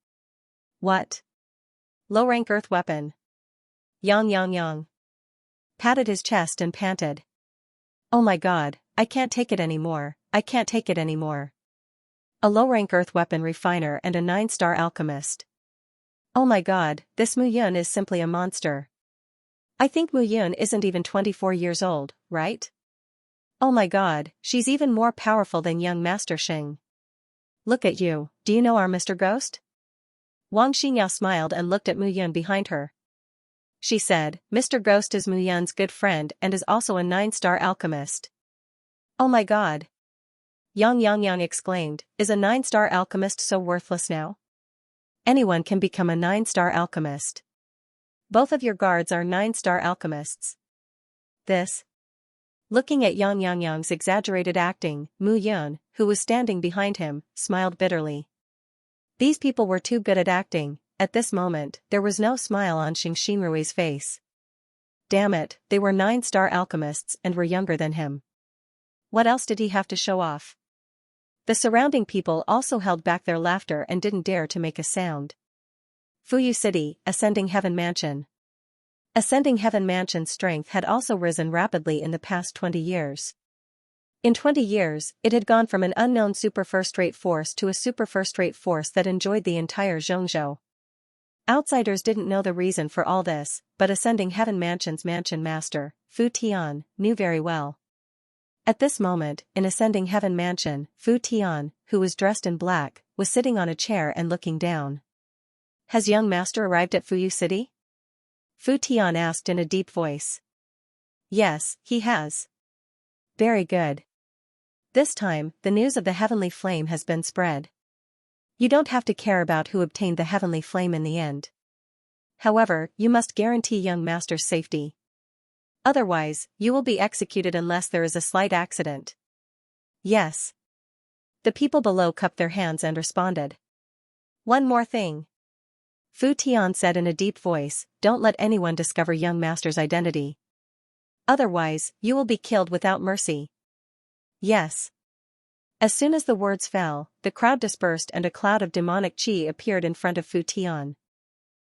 What? Low-rank earth weapon. Yang patted his chest and panted. Oh my god, I can't take it anymore, I can't take it anymore. A low-rank earth weapon refiner and a 9-star alchemist. Oh my god, this Mu Yun is simply a monster. I think Mu Yun isn't even 24 years old, right? Oh my god, she's even more powerful than young Master Sheng. Look at you, do you know our Mr. Ghost? Wang Xinya smiled and looked at Mu Yun behind her. She said, Mr. Ghost is Mu Yun's good friend and is also a 9-star alchemist. Oh my god. Yang exclaimed, is a 9-star alchemist so worthless now? Anyone can become a 9-star alchemist. Both of your guards are 9-star alchemists. This. Looking at Yang exaggerated acting, Mu Yun, who was standing behind him, smiled bitterly. These people were too good at acting. At this moment, there was no smile on Xianxia's face. Damn it, they were 9-star alchemists and were younger than him. What else did he have to show off? The surrounding people also held back their laughter and didn't dare to make a sound. Fuyu City, Ascending Heaven Mansion. Ascending Heaven Mansion's strength had also risen rapidly in the past 20 years. In 20 years, it had gone from an unknown super first-rate force to a super first-rate force that enjoyed the entire Xianxia. Outsiders didn't know the reason for all this, but Ascending Heaven Mansion's mansion master, Fu Tian, knew very well. At this moment, in Ascending Heaven Mansion, Fu Tian, who was dressed in black, was sitting on a chair and looking down. "Has young master arrived at Fuyu City?" Fu Tian asked in a deep voice. "Yes, he has." "Very good. This time, the news of the heavenly flame has been spread. You don't have to care about who obtained the heavenly flame in the end. However, you must guarantee young master's safety. Otherwise, you will be executed unless there is a slight accident." "Yes." The people below cupped their hands and responded. "One more thing," Fu Tian said in a deep voice, "don't let anyone discover young master's identity. Otherwise, you will be killed without mercy." "Yes." As soon as the words fell, the crowd dispersed and a cloud of demonic qi appeared in front of Fu Tian.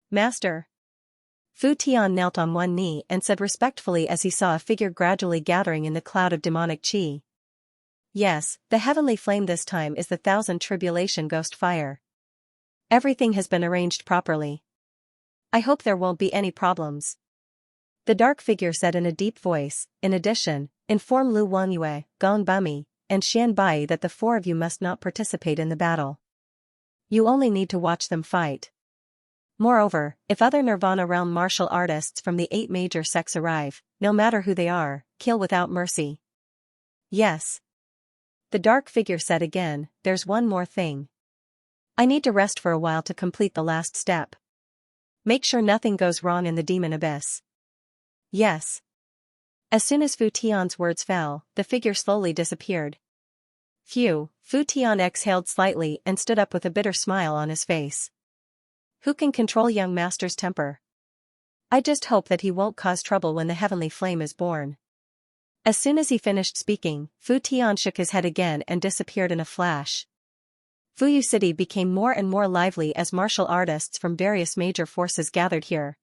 "Master." Fu Tian knelt on one knee and said respectfully as he saw a figure gradually gathering in the cloud of demonic qi. "Yes, the heavenly flame this time is the thousand tribulation ghost fire. Everything has been arranged properly. I hope there won't be any problems." The dark figure said in a deep voice, "In addition, inform Lu Wanyue, Gong Bumi, and Xian Bai that the four of you must not participate in the battle. You only need to watch them fight. Moreover, if other Nirvana realm martial artists from the 8 major sects arrive, no matter who they are, kill without mercy." "Yes." The dark figure said again, "There's one more thing. I need to rest for a while to complete the last step. Make sure nothing goes wrong in the demon abyss." "Yes." As soon as Fu Tian's words fell, the figure slowly disappeared. Phew, Fu Tian exhaled slightly and stood up with a bitter smile on his face. Who can control young master's temper? I just hope that he won't cause trouble when the heavenly flame is born. As soon as he finished speaking, Fu Tian shook his head again and disappeared in a flash. Fuyu City became more and more lively as martial artists from various major forces gathered here.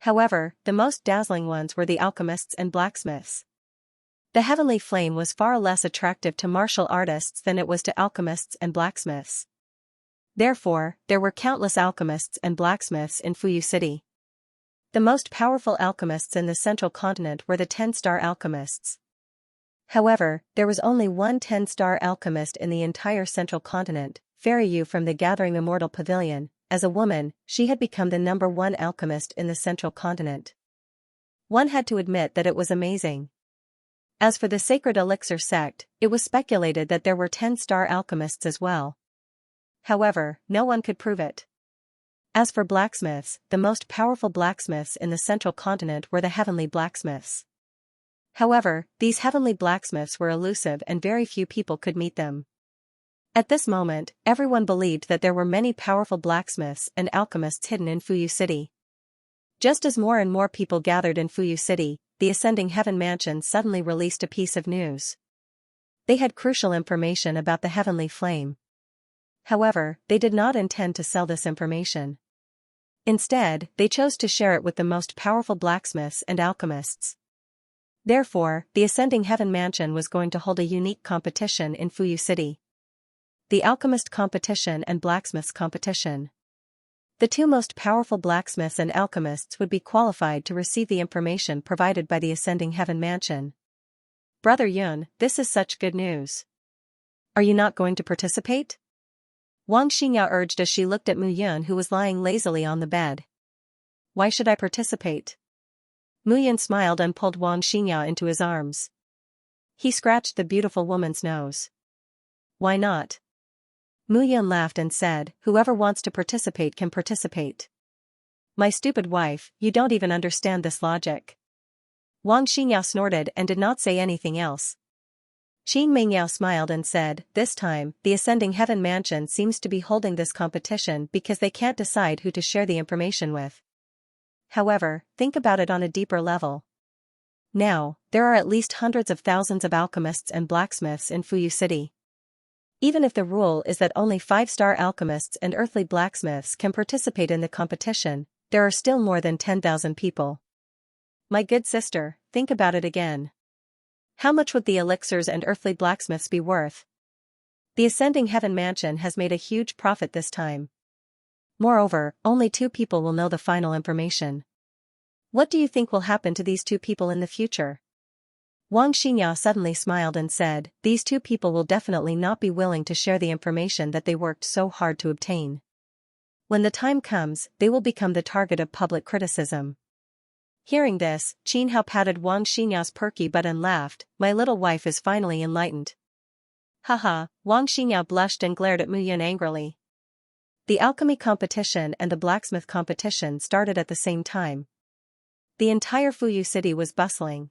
However, the most dazzling ones were the alchemists and blacksmiths. The heavenly flame was far less attractive to martial artists than it was to alchemists and blacksmiths. Therefore, there were countless alchemists and blacksmiths in Fuyu City. The most powerful alchemists in the central continent were the 10-star alchemists. However, there was only one 10-star alchemist in the entire central continent, Fairy Yu from the Gathering Immortal Pavilion. As a woman, she had become the #1 alchemist in the central continent. One had to admit that it was amazing. As for the Sacred Elixir sect, it was speculated that there were 10-star alchemists as well. However, no one could prove it. As for blacksmiths, the most powerful blacksmiths in the central continent were the heavenly blacksmiths. However, these heavenly blacksmiths were elusive and very few people could meet them. At this moment, everyone believed that there were many powerful blacksmiths and alchemists hidden in Fuyu City. Just as more and more people gathered in Fuyu City, the Ascending Heaven Mansion suddenly released a piece of news. They had crucial information about the heavenly flame. However, they did not intend to sell this information. Instead, they chose to share it with the most powerful blacksmiths and alchemists. Therefore, the Ascending Heaven Mansion was going to hold a unique competition in Fuyu City. The Alchemist Competition and Blacksmiths Competition. The two most powerful blacksmiths and alchemists would be qualified to receive the information provided by the Ascending Heaven Mansion. "Brother Yun, this is such good news. Are you not going to participate?" Wang Xingya urged as she looked at Mu Yun who was lying lazily on the bed. "Why should I participate?" Mu Yun smiled and pulled Wang Xingya into his arms. He scratched the beautiful woman's nose. "Why not?" Mu Yun laughed and said, "Whoever wants to participate can participate." "My stupid wife, you don't even understand this logic." Wang Xingya snorted and did not say anything else. Qin Mingyao smiled and said, "This time, the Ascending Heaven Mansion seems to be holding this competition because they can't decide who to share the information with. However, think about it on a deeper level. Now, there are at least hundreds of thousands of alchemists and blacksmiths in Fuyu City. Even if the rule is that only 5-star alchemists and earthly blacksmiths can participate in the competition, there are still more than 10,000 people. My good sister, think about it again. How much would the elixirs and earthly blacksmiths be worth? The ascending heaven mansion has made a huge profit this time. Moreover, only 2 people will know the final information. What do you think will happen to these 2 people in the future? Wang Xianxia suddenly smiled and said, these 2 people will definitely not be willing to share the information that they worked so hard to obtain. When the time comes, they will become the target of public criticism. Hearing this, Qin Hao patted Wang Xinya's perky butt and laughed, my little wife is finally enlightened. Haha, Wang Xinya blushed and glared at Mu Yun angrily. The alchemy competition and the blacksmith competition started at the same time. The entire Fuyu city was bustling.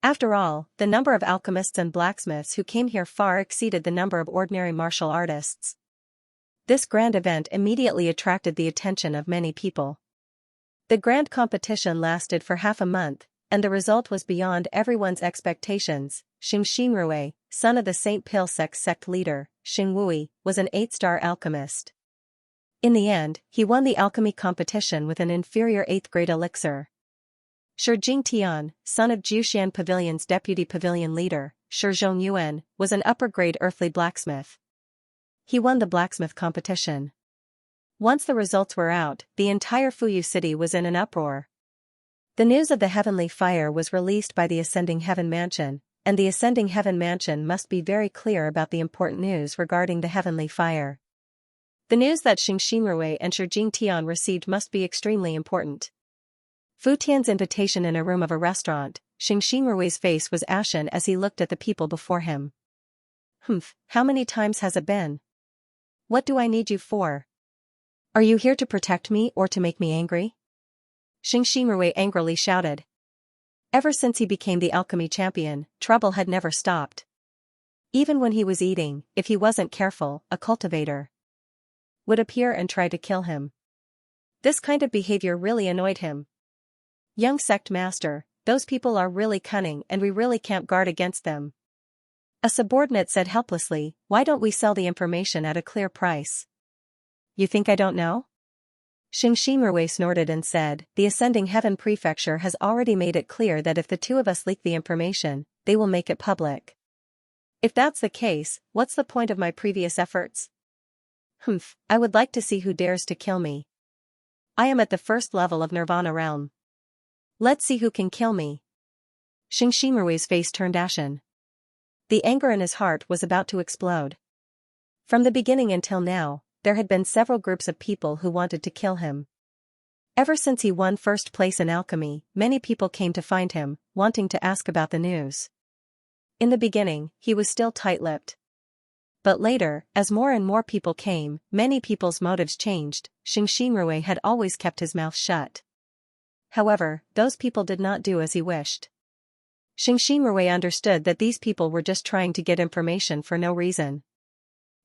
After all, the number of alchemists and blacksmiths who came here far exceeded the number of ordinary martial artists. This grand event immediately attracted the attention of many people. The grand competition lasted for half a month, and the result was beyond everyone's expectations. Xinxinrui, son of the St. Pilsec sect leader, Xingwui, was an 8-star alchemist. In the end, he won the alchemy competition with an inferior 8th-grade elixir. Shi Jingtian, son of Jiuxian Pavilion's deputy pavilion leader, Shi Zhongyuan, was an upper-grade earthly blacksmith. He won the blacksmith competition. Once the results were out, the entire Fuyu city was in an uproar. The news of the heavenly fire was released by the Ascending Heaven Mansion, and the Ascending Heaven Mansion must be very clear about the important news regarding the heavenly fire. The news that Xinxinrui and Shi Jingtian received must be extremely important. Fu Tian's invitation in a room of a restaurant, Xinxinrui's face was ashen as he looked at the people before him. How many times has it been? What do I need you for? Are you here to protect me or to make me angry? Xinxinrui angrily shouted. Ever since he became the alchemy champion, trouble had never stopped. Even when he was eating, if he wasn't careful, a cultivator would appear and try to kill him. This kind of behavior really annoyed him. Young sect master, those people are really cunning and we really can't guard against them. A subordinate said helplessly, why don't we sell the information at a clear price? You think I don't know? Xinxinrui snorted and said, the Ascending Heaven Prefecture has already made it clear that if the 2 of us leak the information, they will make it public. If that's the case, what's the point of my previous efforts? I would like to see who dares to kill me. I am at the 1st level of Nirvana realm. Let's see who can kill me. Xinxinrui's face turned ashen. The anger in his heart was about to explode. From the beginning until now, there had been several groups of people who wanted to kill him. Ever since he won 1st place in alchemy, many people came to find him, wanting to ask about the news. In the beginning, he was still tight-lipped. But later, as more and more people came, many people's motives changed. Xinxinrui had always kept his mouth shut. However, those people did not do as he wished. Xinxinrui understood that these people were just trying to get information for no reason.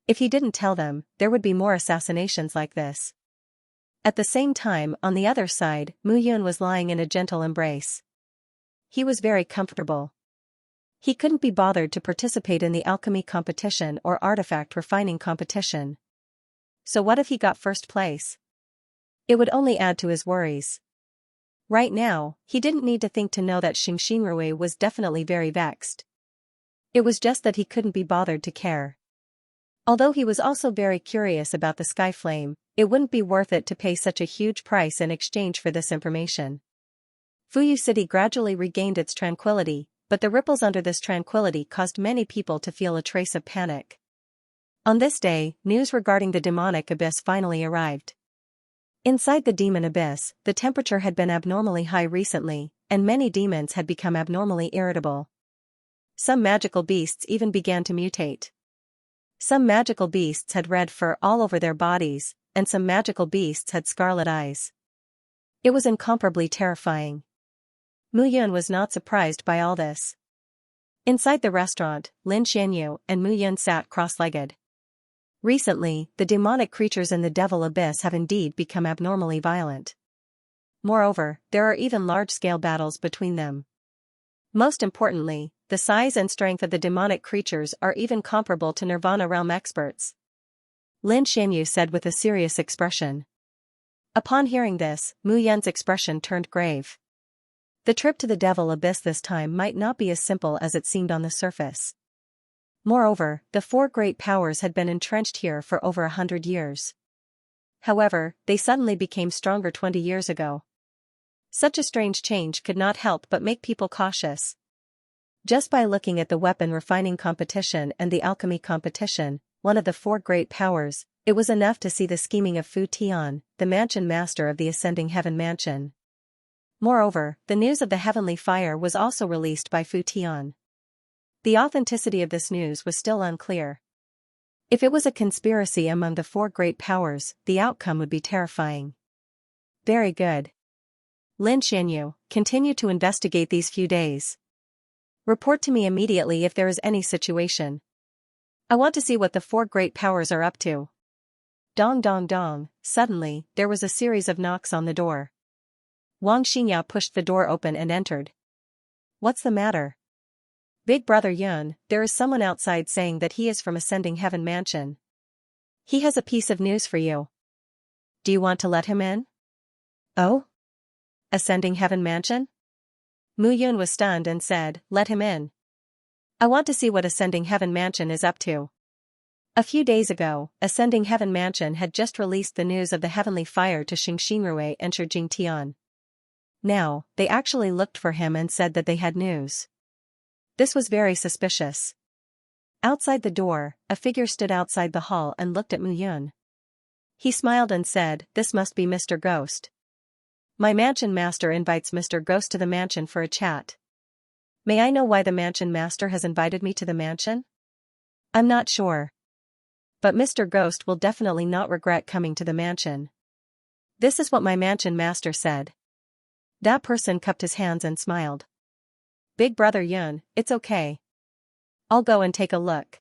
If he didn't tell them, there would be more assassinations like this. At the same time, on the other side, Mu Yun was lying in a gentle embrace. He was very comfortable. He couldn't be bothered to participate in the alchemy competition or artifact refining competition. So what if he got 1st place? It would only add to his worries. Right now, he didn't need to think to know that Xinxinrui was definitely very vexed. It was just that he couldn't be bothered to care. Although he was also very curious about the sky flame, it wouldn't be worth it to pay such a huge price in exchange for this information. Fuyu City gradually regained its tranquility, but the ripples under this tranquility caused many people to feel a trace of panic. On this day, news regarding the demonic abyss finally arrived. Inside the demon abyss, the temperature had been abnormally high recently, and many demons had become abnormally irritable. Some magical beasts even began to mutate. Some magical beasts had red fur all over their bodies, and some magical beasts had scarlet eyes. It was incomparably terrifying. Mu Yun was not surprised by all this. Inside the restaurant, Lin Xianyu and Mu Yun sat cross-legged. Recently, the demonic creatures in the devil abyss have indeed become abnormally violent. Moreover, there are even large-scale battles between them. Most importantly, the size and strength of the demonic creatures are even comparable to Nirvana realm experts. Lin Xianyu said with a serious expression. Upon hearing this, Mu Yun's expression turned grave. The trip to the Devil Abyss this time might not be as simple as it seemed on the surface. Moreover, the four great powers had been entrenched here for over 100 years. However, they suddenly became stronger 20 years ago. Such a strange change could not help but make people cautious. Just by looking at the weapon refining competition and the alchemy competition, one of the four great powers, it was enough to see the scheming of Fu Tian, the mansion master of the Ascending Heaven Mansion. Moreover, the news of the heavenly fire was also released by Fu Tian. The authenticity of this news was still unclear. If it was a conspiracy among the four great powers, the outcome would be terrifying. Very good. Lin Xianyu, continue to investigate these few days. Report to me immediately if there is any situation. I want to see what the four great powers are up to. Dong dong dong, suddenly, there was a series of knocks on the door. Wang Xinya pushed the door open and entered. What's the matter? Big Brother Yun, there is someone outside saying that he is from Ascending Heaven Mansion. He has a piece of news for you. Do you want to let him in? Oh? Ascending Heaven Mansion? Mu Yun was stunned and said, let him in. I want to see what Ascending Heaven Mansion is up to. A few days ago, Ascending Heaven Mansion had just released the news of the heavenly fire to Xinxinrui and Jingtian. Now, they actually looked for him and said that they had news. This was very suspicious. Outside the door, a figure stood outside the hall and looked at Mu Yun. He smiled and said, this must be Mr. Ghost. My mansion master invites Mr. Ghost to the mansion for a chat. May I know why the mansion master has invited me to the mansion? I'm not sure. But Mr. Ghost will definitely not regret coming to the mansion. This is what my mansion master said. That person cupped his hands and smiled. Big Brother Yun, it's okay. I'll go and take a look.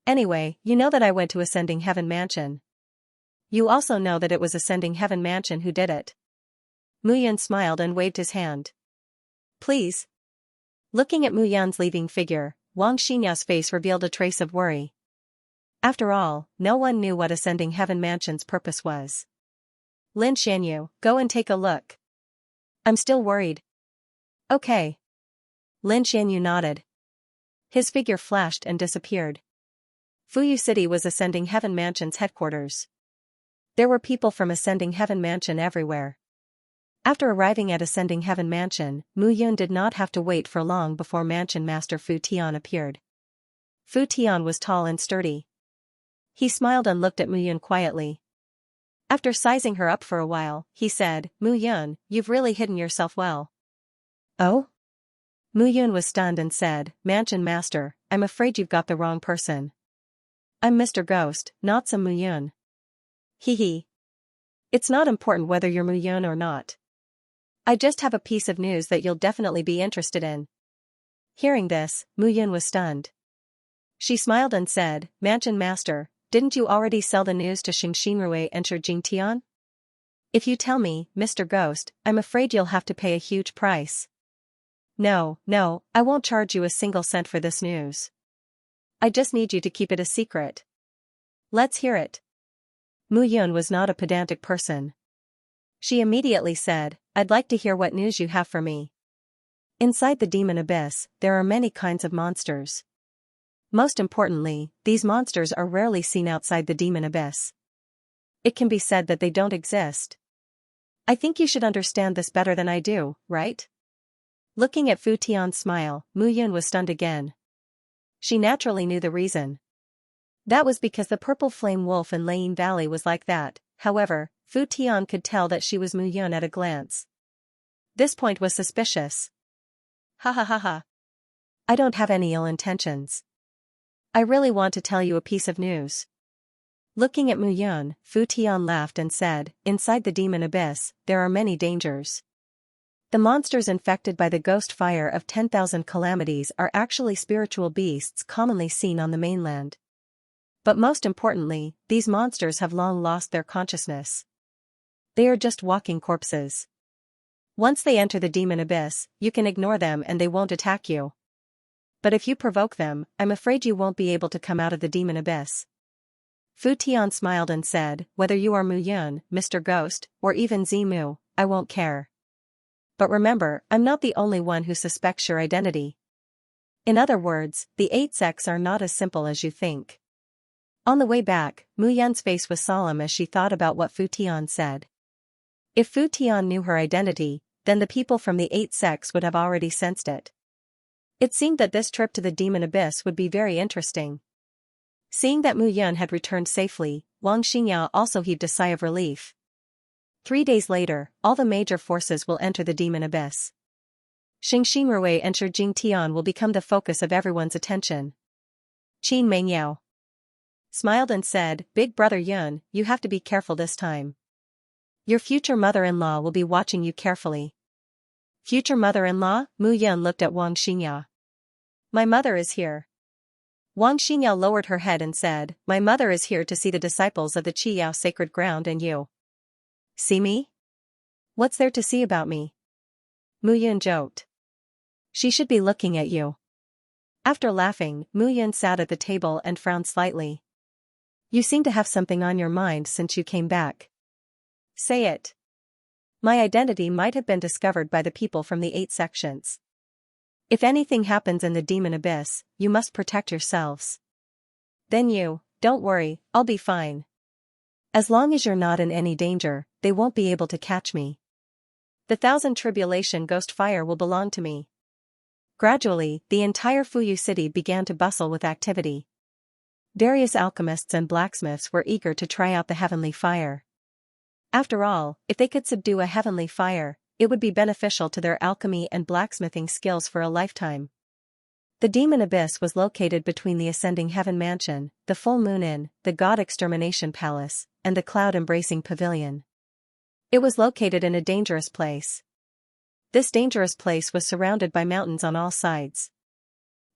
Anyway, you know that I went to Ascending Heaven Mansion. You also know that it was Ascending Heaven Mansion who did it. Mu Yun smiled and waved his hand. Please. Looking at Mu Yun's leaving figure, Wang Xinya's face revealed a trace of worry. After all, no one knew what Ascending Heaven Mansion's purpose was. Lin Xianyu, go and take a look. I'm still worried. Okay. Lin Xianyu nodded. His figure flashed and disappeared. Fuyu City was Ascending Heaven Mansion's headquarters. There were people from Ascending Heaven Mansion everywhere. After arriving at Ascending Heaven Mansion, Mu Yun did not have to wait for long before Mansion Master Fu Tian appeared. Fu Tian was tall and sturdy. He smiled and looked at Mu Yun quietly. After sizing her up for a while, he said, Mu Yun, you've really hidden yourself well. Oh? Mu Yun was stunned and said, Mansion Master, I'm afraid you've got the wrong person. I'm Mr. Ghost, not some Mu Yun. Hee hee. It's not important whether you're Mu Yun or not. I just have a piece of news that you'll definitely be interested in. Hearing this, Mu Yun was stunned. She smiled and said, Mansion Master, didn't you already sell the news to Xinxinrui and Jingtian? If you tell me, Mr. Ghost, I'm afraid you'll have to pay a huge price. No, I won't charge you a single cent for this news. I just need you to keep it a secret. Let's hear it. Mu Yun was not a pedantic person. She immediately said, I'd like to hear what news you have for me. Inside the demon abyss, there are many kinds of monsters. Most importantly, these monsters are rarely seen outside the demon abyss. It can be said that they don't exist. I think you should understand this better than I do, right? Looking at Fu Tian's smile, Mu Yun was stunned again. She naturally knew the reason. That was because the purple flame wolf in Laying Valley was like that. However, Fu Tian could tell that she was Mu Yun at a glance. This point was suspicious. Ha ha ha ha. I don't have any ill intentions. I really want to tell you a piece of news. Looking at Mu Yun, Fu Tian laughed and said, Inside the demon abyss, there are many dangers. The monsters infected by the ghost fire of 10,000 calamities are actually spiritual beasts commonly seen on the mainland. But most importantly, these monsters have long lost their consciousness. They are just walking corpses. Once they enter the demon abyss, you can ignore them and they won't attack you. But if you provoke them, I'm afraid you won't be able to come out of the demon abyss. Fu Tian smiled and said, Whether you are Mu Yun, Mr. Ghost, or even Zimu, I won't care. But remember, I'm not the only one who suspects your identity. In other words, the 8 sects are not as simple as you think. On the way back, Mu Yan's face was solemn as she thought about what Fu Tian said. If Fu Tian knew her identity, then the people from the 8 sects would have already sensed it. It seemed that this trip to the demon abyss would be very interesting. Seeing that Mu Yan had returned safely, Xianxia also heaved a sigh of relief. 3 days later, all the major forces will enter the demon abyss. Xingxinrui and Shi Tian will become the focus of everyone's attention. Qin Mengyao smiled and said, "Big brother Yun, you have to be careful this time. Your future mother-in-law will be watching you carefully." Future mother-in-law? Mu Yan looked at Xianxia. "My mother is here." Xianxia lowered her head and said, "My mother is here to see the disciples of the Qiyao sacred ground and you." "See me? What's there to see about me?" Mu Yan joked. "She should be looking at you." After laughing, Mu Yan sat at the table and frowned slightly. "You seem to have something on your mind since you came back. Say it." "My identity might have been discovered by the people from the 8 sections. If anything happens in the demon abyss, you must protect yourselves." "Then don't worry, I'll be fine. As long as you're not in any danger, they won't be able to catch me. The 1000 tribulation ghost fire will belong to me." Gradually, the entire Fuyu city began to bustle with activity. Various alchemists and blacksmiths were eager to try out the heavenly fire. After all, if they could subdue a heavenly fire, it would be beneficial to their alchemy and blacksmithing skills for a lifetime. The demon abyss was located between the Ascending Heaven Mansion, the Full Moon Inn, the God Extermination Palace, and the Cloud Embracing Pavilion. It was located in a dangerous place. This dangerous place was surrounded by mountains on all sides.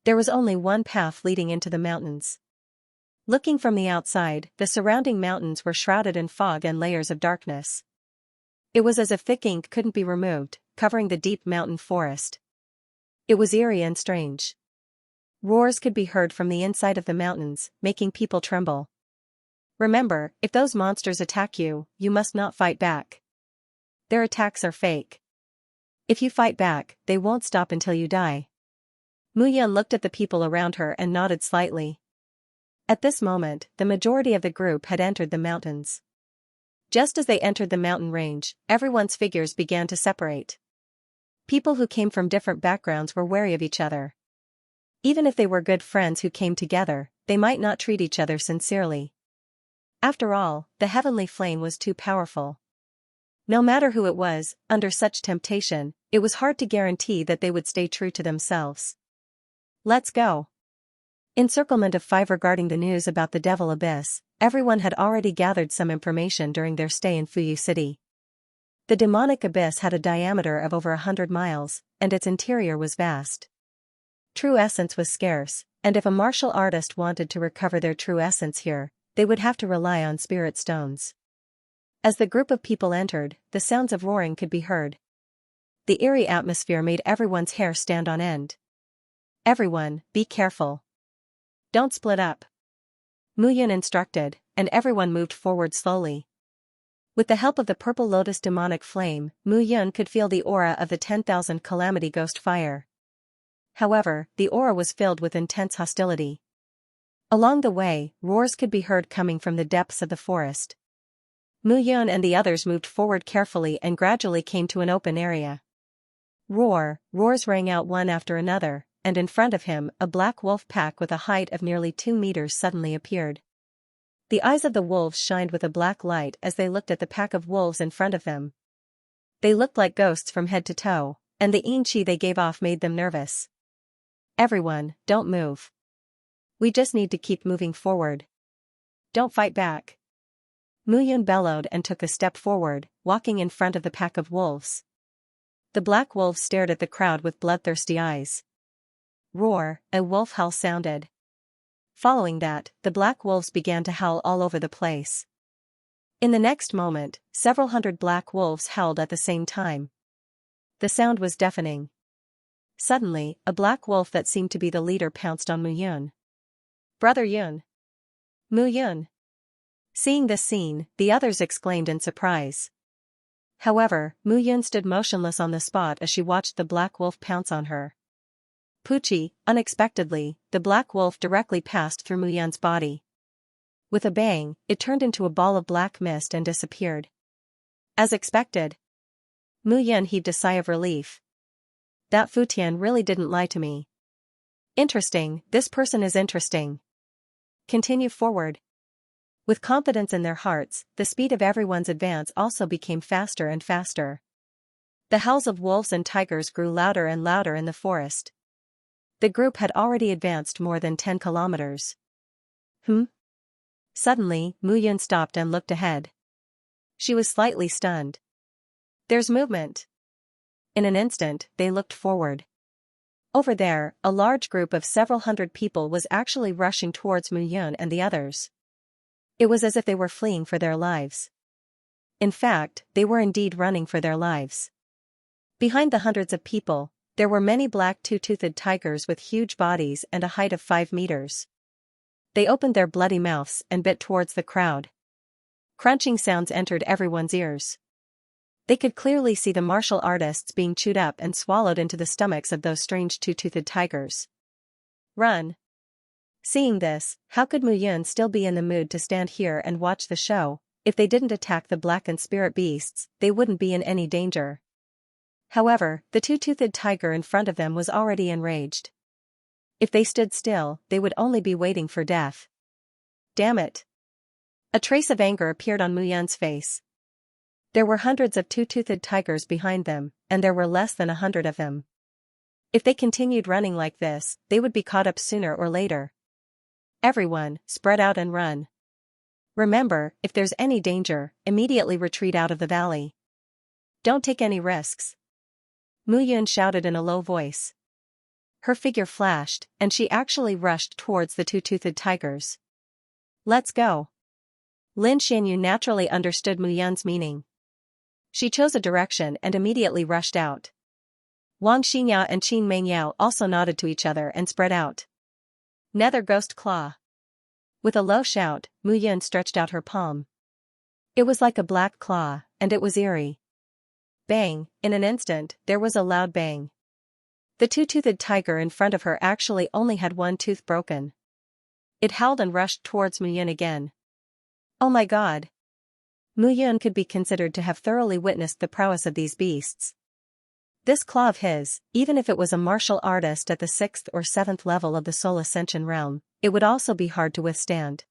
There was only one path leading into the mountains. Looking from the outside, the surrounding mountains were shrouded in fog and layers of darkness. It was as if thick ink couldn't be removed, covering the deep mountain forest. It was eerie and strange. Roars could be heard from the inside of the mountains, making people tremble. Remember, if those monsters attack you, you must not fight back. Their attacks are fake. If you fight back, they won't stop until you die. Mu Yan looked at the people around her and nodded slightly. At this moment, the majority of the group had entered the mountains. Just as they entered the mountain range, everyone's figures began to separate. People who came from different backgrounds were wary of each other. Even if they were good friends who came together, they might not treat each other sincerely. After all, the heavenly flame was too powerful. No matter who it was, under such temptation, it was hard to guarantee that they would stay true to themselves. "Let's go." Encirclement of 5 regarding the news about the Devil Abyss, everyone had already gathered some information during their stay in Fuyu City. The demonic abyss had a diameter of over 100 miles, and its interior was vast. True essence was scarce, and if a martial artist wanted to recover their true essence here, they would have to rely on spirit stones. As the group of people entered, the sounds of roaring could be heard. The eerie atmosphere made everyone's hair stand on end. "Everyone, be careful. Don't split up," Mu Yan instructed, and everyone moved forward slowly. With the help of the purple lotus demonic flame, Mu Yan could feel the aura of the 10,000 calamity ghost fire. However, the aura was filled with intense hostility. Along the way, roars could be heard coming from the depths of the forest. Mu Yan and the others moved forward carefully and gradually came to an open area. Roars rang out one after another, and in front of him, a black wolf pack with a height of nearly 2 meters suddenly appeared. The eyes of the wolves shined with a black light as they looked at the pack of wolves in front of them. They looked like ghosts from head to toe, and the yin-chi they gave off made them nervous. "Everyone, don't move. We just need to keep moving forward. Don't fight back." Mu Yan bellowed and took a step forward, walking in front of the pack of wolves. The black wolves stared at the crowd with bloodthirsty eyes. Roar, a wolf howl sounded. Following that, the black wolves began to howl all over the place. In the next moment, several hundred black wolves howled at the same time. The sound was deafening. Suddenly, a black wolf that seemed to be the leader pounced on Mu Yan. "Brother Yun! Mu Yan!" Seeing this scene, the others exclaimed in surprise. However, Mu Yun stood motionless on the spot as she watched the black wolf pounce on her. Poochie, unexpectedly, the black wolf directly passed through Mu Yun's body. With a bang, it turned into a ball of black mist and disappeared. As expected. Mu Yun heaved a sigh of relief. That Fu Tian really didn't lie to me. Interesting, this person is interesting. Continue forward. With confidence in their hearts, the speed of everyone's advance also became faster and faster. The howls of wolves and tigers grew louder and louder in the forest. The group had already advanced more than 10 kilometers. Suddenly, Mu Yun stopped and looked ahead. She was slightly stunned. There's movement. In an instant, they looked forward. Over there, a large group of several hundred people was actually rushing towards Mu Yun and the others. It was as if they were fleeing for their lives. In fact, they were indeed running for their lives. Behind the hundreds of people, there were many black two-toothed tigers with huge bodies and a height of 5 meters. They opened their bloody mouths and bit towards the crowd. Crunching sounds entered everyone's ears. They could clearly see the martial artists being chewed up and swallowed into the stomachs of those strange two-toothed tigers. Run! Seeing this, how could Mu Yun still be in the mood to stand here and watch the show? If they didn't attack the blackened spirit beasts, they wouldn't be in any danger. However, the two-toothed tiger in front of them was already enraged. If they stood still, they would only be waiting for death. Damn it! A trace of anger appeared on Mu Yun's face. There were hundreds of two-toothed tigers behind them, and there were less than 100 of them. If they continued running like this, they would be caught up sooner or later. Everyone, spread out and run. Remember, if there's any danger, immediately retreat out of the valley. Don't take any risks. Mu Yun shouted in a low voice. Her figure flashed, and she actually rushed towards the two-toothed tigers. Let's go. Lin Xianyu naturally understood Mu Yun's meaning. She chose a direction and immediately rushed out. Wang Xinyao and Qin Mengyao also nodded to each other and spread out. Nether Ghost Claw. With a low shout, Mu Yun stretched out her palm. It was like a black claw, and it was eerie. Bang! In an instant, there was a loud bang. The two-toothed tiger in front of her actually only had one tooth broken. It howled and rushed towards Mu Yun again. Oh my god! Mu Yun could be considered to have thoroughly witnessed the prowess of these beasts. This claw of his, even if it was a martial artist at the 6th or 7th level of the Soul Ascension realm, it would also be hard to withstand.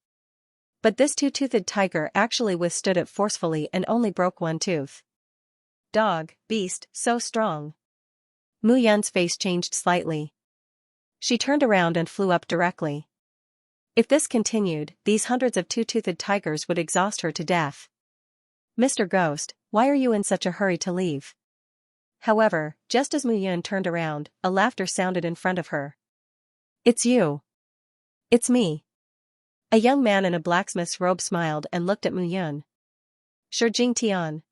But this two-toothed tiger actually withstood it forcefully and only broke one tooth. Dog, beast, so strong. Mu Yun's face changed slightly. She turned around and flew up directly. If this continued, these hundreds of two-toothed tigers would exhaust her to death. Mr. Ghost, why are you in such a hurry to leave? However, just as Mu Yun turned around, a laughter sounded in front of her. It's you. It's me. A young man in a blacksmith's robe smiled and looked at Mu Yun. Shi Jingtian.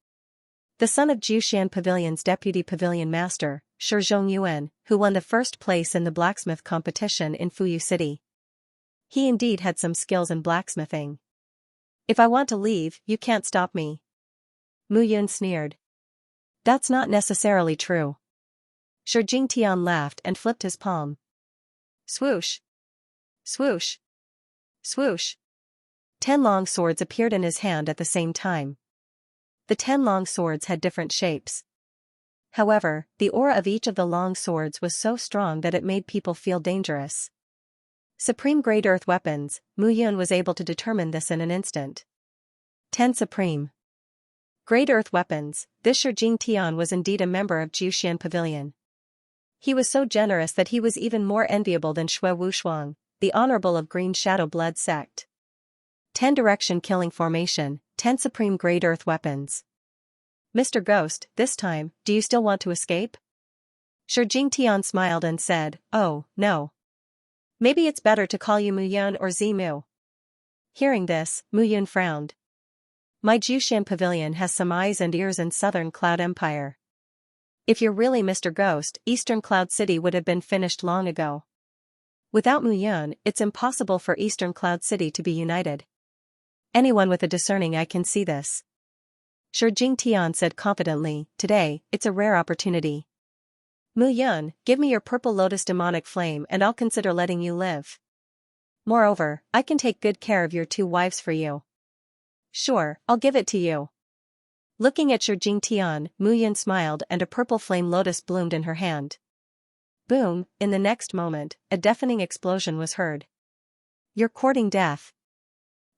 The son of Jiushan Pavilion's deputy pavilion master, Shi Zhongyuan, who won the first place in the blacksmith competition in Fuyu City. He indeed had some skills in blacksmithing. If I want to leave, you can't stop me. Mu Yun sneered. That's not necessarily true. Shi Jingtian laughed and flipped his palm. Swoosh. Swoosh. Swoosh. 10 long swords appeared in his hand at the same time. The 10 long swords had different shapes. However, the aura of each of the long swords was so strong that it made people feel dangerous. Supreme Great Earth weapons, Mu Yun was able to determine this in an instant. 10 Supreme Great Earth weapons, this Shi Jingtian was indeed a member of Jiushan Pavilion. He was so generous that he was even more enviable than Xue Wushuang, the honorable of Green Shadow Blood sect. 10 Direction Killing Formation, 10 Supreme Great Earth weapons. Mr. Ghost, this time, do you still want to escape? Shi Jingtian smiled and said, oh, no. Maybe it's better to call you Mu Yun or Zimu. Hearing this, Mu Yun frowned. My Jiushan Pavilion has some eyes and ears in Southern Cloud Empire. If you're really Mr. Ghost, Eastern Cloud City would have been finished long ago. Without Mu Yun, it's impossible for Eastern Cloud City to be united. Anyone with a discerning eye can see this. Shi Jingtian said confidently, today, it's a rare opportunity. Mu Yun, give me your purple lotus demonic flame and I'll consider letting you live. Moreover, I can take good care of your 2 wives for you. Sure, I'll give it to you. Looking at Shi Jingtian, Mu Yun smiled and a purple flame lotus bloomed in her hand. Boom, in the next moment, a deafening explosion was heard. You're courting death.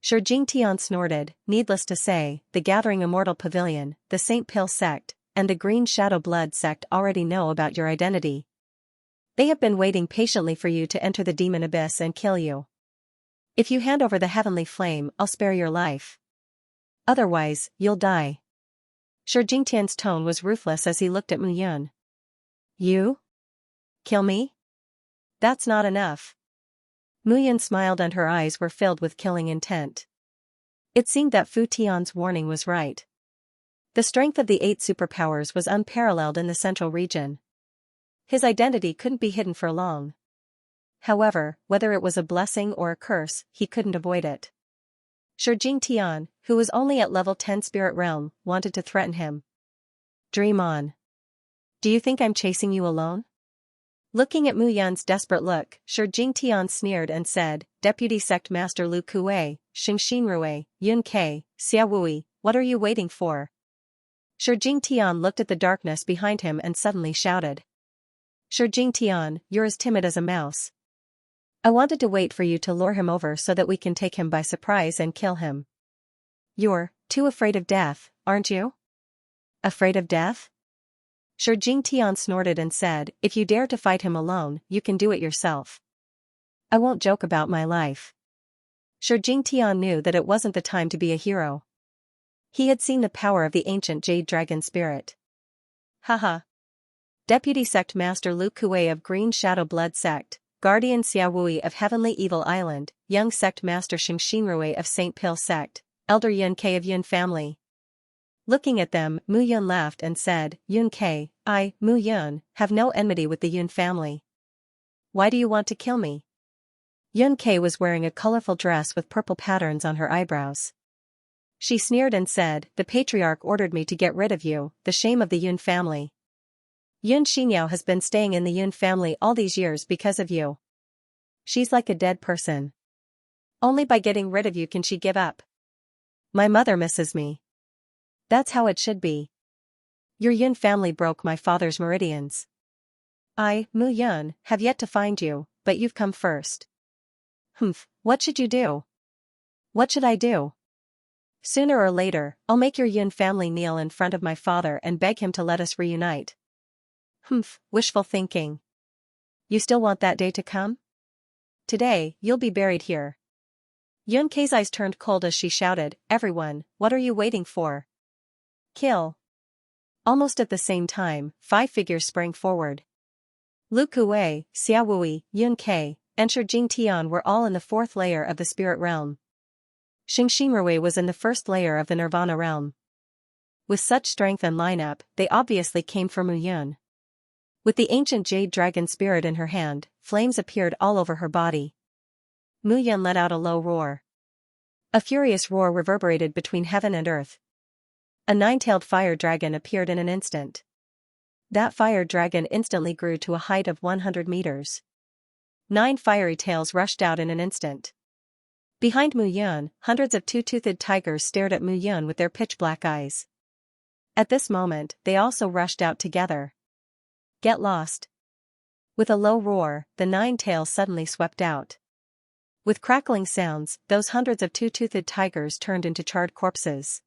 Shi Jingtian snorted, needless to say, the Gathering Immortal Pavilion, the Saint Pill sect, and the Green Shadow Blood sect already know about your identity. They have been waiting patiently for you to enter the demon abyss and kill you. If you hand over the heavenly flame, I'll spare your life. Otherwise, you'll die. Shi Jingtian's tone was ruthless as he looked at Mu Yun. You? Kill me? That's not enough. Mu Yun smiled and her eyes were filled with killing intent. It seemed that Fu Tian's warning was right. The strength of the 8 superpowers was unparalleled in the central region. His identity couldn't be hidden for long. However, whether it was a blessing or a curse, he couldn't avoid it. Shi Jingtian, who was only at level 10 spirit realm, wanted to threaten him. Dream on. Do you think I'm chasing you alone? Looking at Mu Yun's desperate look, Shi Jingtian sneered and said, Deputy Sect Master Lu Kuei, Xingxinrui, Yun Ke, Xiaowui, what are you waiting for? Shi Jingtian looked at the darkness behind him and suddenly shouted. Shi Jingtian, you're as timid as a mouse. I wanted to wait for you to lure him over so that we can take him by surprise and kill him. You're too afraid of death, aren't you? Afraid of death? Shi Jingtian snorted and said, if you dare to fight him alone, you can do it yourself. I won't joke about my life. Shi Jingtian knew that it wasn't the time to be a hero. He had seen the power of the ancient Jade Dragon spirit. Haha. Deputy Sect Master Lu Kuei of Green Shadow Blood Sect, Guardian Xiaowui of Heavenly Evil Island, Young Sect Master Xingxinrui of Saint Pill Sect, Elder Yun Ke of Yun Family. Looking at them, Mu Yun laughed and said, Yun Ke, I, Mu Yun, have no enmity with the Yun family. Why do you want to kill me? Yun Ke was wearing a colorful dress with purple patterns on her eyebrows. She sneered and said, the patriarch ordered me to get rid of you, the shame of the Yun family. Yun Xinyao has been staying in the Yun family all these years because of you. She's like a dead person. Only by getting rid of you can she give up. My mother misses me. That's how it should be. Your Yun family broke my father's meridians. I, Mu Yun, have yet to find you, but you've come first. What should you do? What should I do? Sooner or later, I'll make your Yun family kneel in front of my father and beg him to let us reunite. Wishful thinking. You still want that day to come? Today, you'll be buried here. Yun Ke's eyes turned cold as she shouted, everyone, what are you waiting for? Kill. Almost at the same time, 5 figures sprang forward. Lu Kuei, Xiaowui, Yun Ke, and Shi Jingtian were all in the 4th layer of the spirit realm. Xingxinrui was in the 1st layer of the Nirvana realm. With such strength and lineup, they obviously came for Mu Yun. With the ancient Jade Dragon spirit in her hand, flames appeared all over her body. Mu Yun let out a low roar. A furious roar reverberated between heaven and earth. A 9-tailed fire dragon appeared in an instant. That fire dragon instantly grew to a height of 100 meters. 9 fiery tails rushed out in an instant. Behind Mu Yun, hundreds of 2-toothed tigers stared at Mu Yun with their pitch-black eyes. At this moment, they also rushed out together. Get lost. With a low roar, the 9 tails suddenly swept out. With crackling sounds, those hundreds of 2-toothed tigers turned into charred corpses.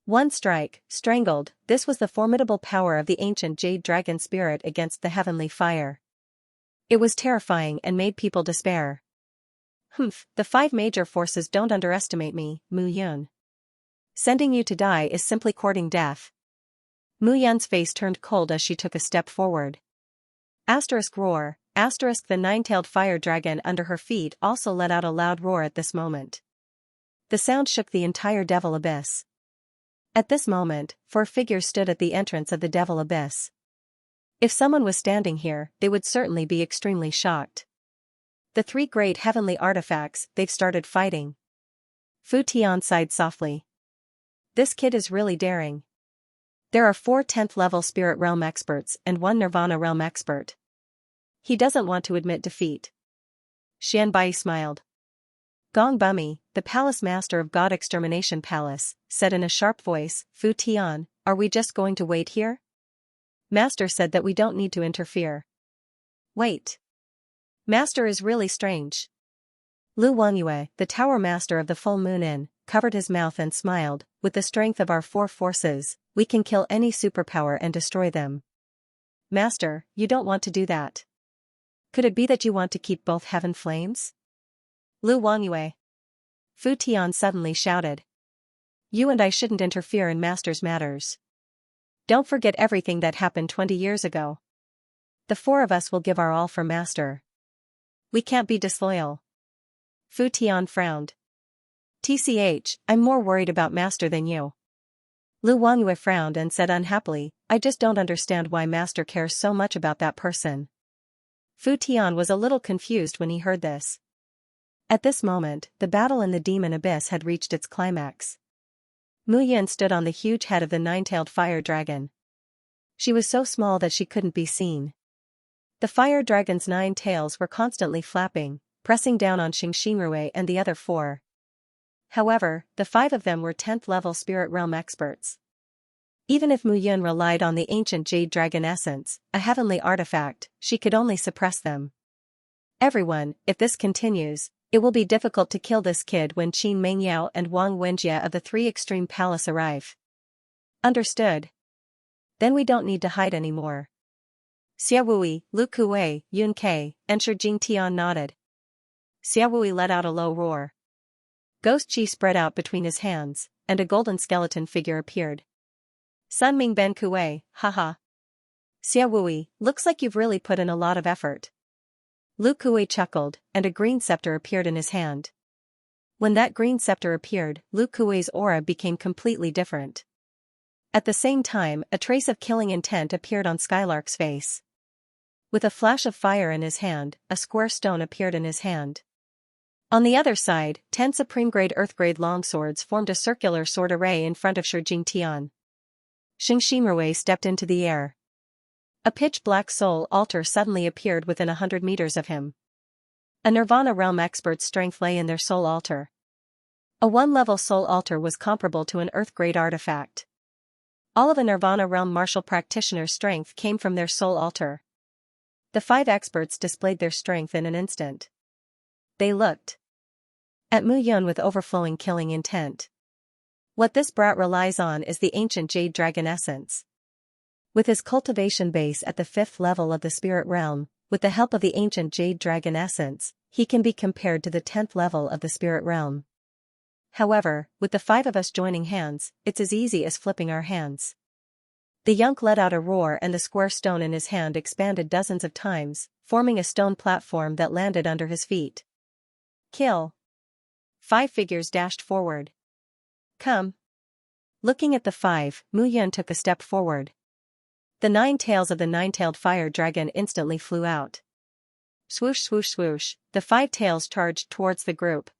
One strike, strangled, this was the formidable power of the ancient Jade Dragon spirit against the heavenly fire. It was terrifying and made people despair. The 5 major forces don't underestimate me, Mu Yun. Sending you to die is simply courting death. Mu Yun's face turned cold as she took a step forward. Roar, the 9-tailed fire dragon under her feet also let out a loud roar at this moment. The sound shook the entire Devil Abyss. At this moment, 4 figures stood at the entrance of the Devil Abyss. If someone was standing here, they would certainly be extremely shocked. The 3 great heavenly artifacts, they've started fighting. Fu Tian sighed softly. This kid is really daring. There are 4 10th level spirit realm experts and 1 nirvana realm expert. He doesn't want to admit defeat. Xianbai smiled. Gong Bummy, the palace master of God Extermination Palace, said in a sharp voice, Fu Tian, are we just going to wait here? Master said that we don't need to interfere. Wait. Master is really strange. Lu Wanyue, the tower master of the full moon inn, covered his mouth and smiled, with the strength of our 4 forces, we can kill any superpower and destroy them. Master, you don't want to do that. Could it be that you want to keep both heaven flames? Lu Wanyue. Fu Tian suddenly shouted. You and I shouldn't interfere in Master's matters. Don't forget everything that happened 20 years ago. The 4 of us will give our all for Master. We can't be disloyal. Fu Tian frowned. TCH, I'm more worried about Master than you. Lu Wanyue frowned and said unhappily, I just don't understand why Master cares so much about that person. Fu Tian was a little confused when he heard this. At this moment, the battle in the demon abyss had reached its climax. Mu Yin stood on the huge head of the 9-tailed fire dragon. She was so small that she couldn't be seen. The fire dragon's 9 tails were constantly flapping, pressing down on Xianxia and the other 4. However, the 5 of them were 10th level spirit realm experts. Even if Mu Yin relied on the ancient jade dragon essence, a heavenly artifact, she could only suppress them. Everyone, if this continues, it will be difficult to kill this kid when Qin Mengyao and Wang Wenjie of the 3 Extreme Palace arrive. Understood. Then we don't need to hide anymore. Xia Wui, Lu Kuei, Yun Ke, and Shi Jingtian nodded. Xia Wui let out a low roar. Ghost Qi spread out between his hands, and a golden skeleton figure appeared. Sun Ming Ben Kuei, haha. Xia Wui, looks like you've really put in a lot of effort. Lu Kuei chuckled, and a green scepter appeared in his hand. When that green scepter appeared, Lu Kuei's aura became completely different. At the same time, a trace of killing intent appeared on Skylark's face. With a flash of fire in his hand, a square stone appeared in his hand. On the other side, 10 supreme-grade earth-grade longswords formed a circular sword array in front of Shi Jingtian. Xianxia stepped into the air. A pitch-black soul altar suddenly appeared within 100 meters of him. A Nirvana realm expert's strength lay in their soul altar. A 1-level soul altar was comparable to an earth-grade artifact. All of a Nirvana realm martial practitioner's strength came from their soul altar. The 5 experts displayed their strength in an instant. They looked at Mu Yun with overflowing killing intent. What this brat relies on is the ancient jade dragon essence. With his cultivation base at the 5th level of the spirit realm, with the help of the ancient jade dragon essence, he can be compared to the 10th level of the spirit realm. However, with the 5 of us joining hands, it's as easy as flipping our hands. The Yunk let out a roar and the square stone in his hand expanded dozens of times, forming a stone platform that landed under his feet. Kill. 5 figures dashed forward. Come. Looking at the 5, Mu Yun took a step forward. The 9 tails of the 9-tailed fire dragon instantly flew out. Swoosh swoosh swoosh, the 5 tails charged towards the group.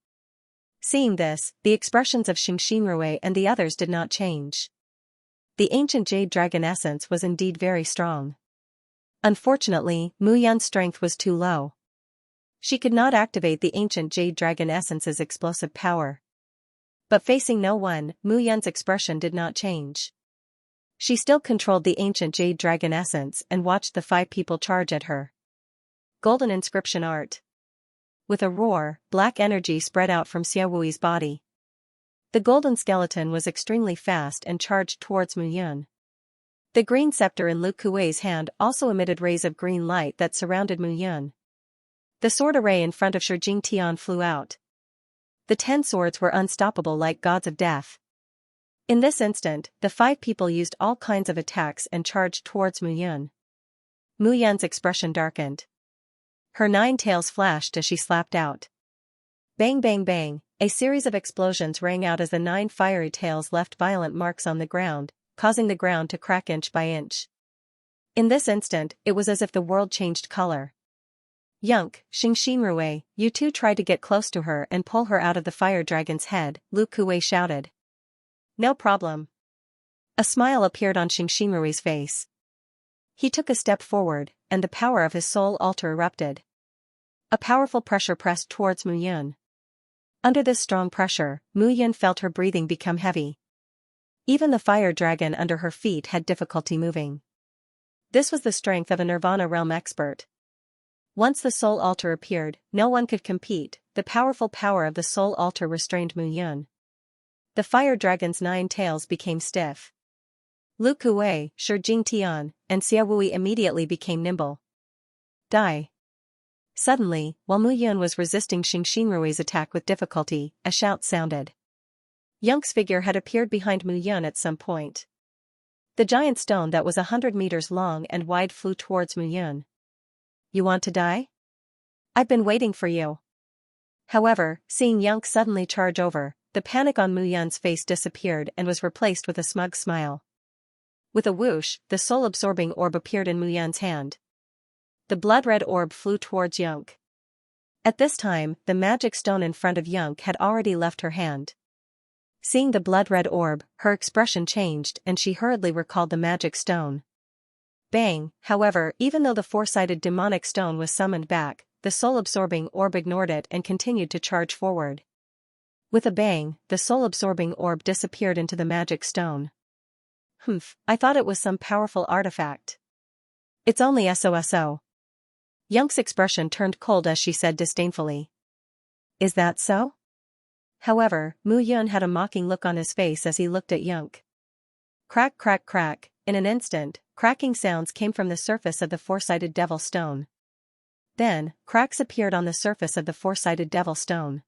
Seeing this, the expressions of Xianxia and the others did not change. The ancient jade dragon essence was indeed very strong. Unfortunately, Mu Yun's strength was too low. She could not activate the ancient jade dragon essence's explosive power. But facing no one, Mu Yun's expression did not change. She still controlled the ancient jade dragon essence and watched the 5 people charge at her. Golden inscription art. With a roar, black energy spread out from Xia Wui's body. The golden skeleton was extremely fast and charged towards Mu Yun. The green scepter in Lu Kuei's hand also emitted rays of green light that surrounded Mu Yun. The sword array in front of Shi Jingtian flew out. The 10 swords were unstoppable like gods of death. In this instant, the 5 people used all kinds of attacks and charged towards Mu Yun. Mu Yun's expression darkened. Her 9 tails flashed as she slapped out. Bang bang bang, a series of explosions rang out as the 9 fiery tails left violent marks on the ground, causing the ground to crack inch by inch. In this instant, it was as if the world changed color. Yunk, Xianxia, you 2 tried to get close to her and pull her out of the fire dragon's head, Lu Kuei shouted. No problem. A smile appeared on Xianxia's face. He took a step forward, and the power of his soul altar erupted. A powerful pressure pressed towards Mu Yun. Under this strong pressure, Mu Yun felt her breathing become heavy. Even the fire dragon under her feet had difficulty moving. This was the strength of a Nirvana realm expert. Once the soul altar appeared, no one could compete. The powerful power of the soul altar restrained Mu Yun. The fire dragon's 9 tails became stiff. Lu Kuei, Shi Jingtian, and Xia Wui immediately became nimble. Die. Suddenly, while Mu Yun was resisting Xianxia's attack with difficulty, a shout sounded. Yang's figure had appeared behind Mu Yun at some point. The giant stone that was 100 meters long and wide flew towards Mu Yun. You want to die? I've been waiting for you. However, seeing Yang suddenly charge over, the panic on Mu Yun's face disappeared and was replaced with a smug smile. With a whoosh, the soul-absorbing orb appeared in Mu Yun's hand. The blood-red orb flew towards Yang. At this time, the magic stone in front of Yang had already left her hand. Seeing the blood-red orb, her expression changed and she hurriedly recalled the magic stone. Bang! However, even though the four-sided demonic stone was summoned back, the soul-absorbing orb ignored it and continued to charge forward. With a bang, the soul-absorbing orb disappeared into the magic stone. I thought it was some powerful artifact. It's only SOSO. Yang's expression turned cold as she said disdainfully. Is that so? However, Mu Yun had a mocking look on his face as he looked at Yang. Crack crack crack, in an instant, cracking sounds came from the surface of the four-sided devil stone. Then, cracks appeared on the surface of the four-sided devil stone.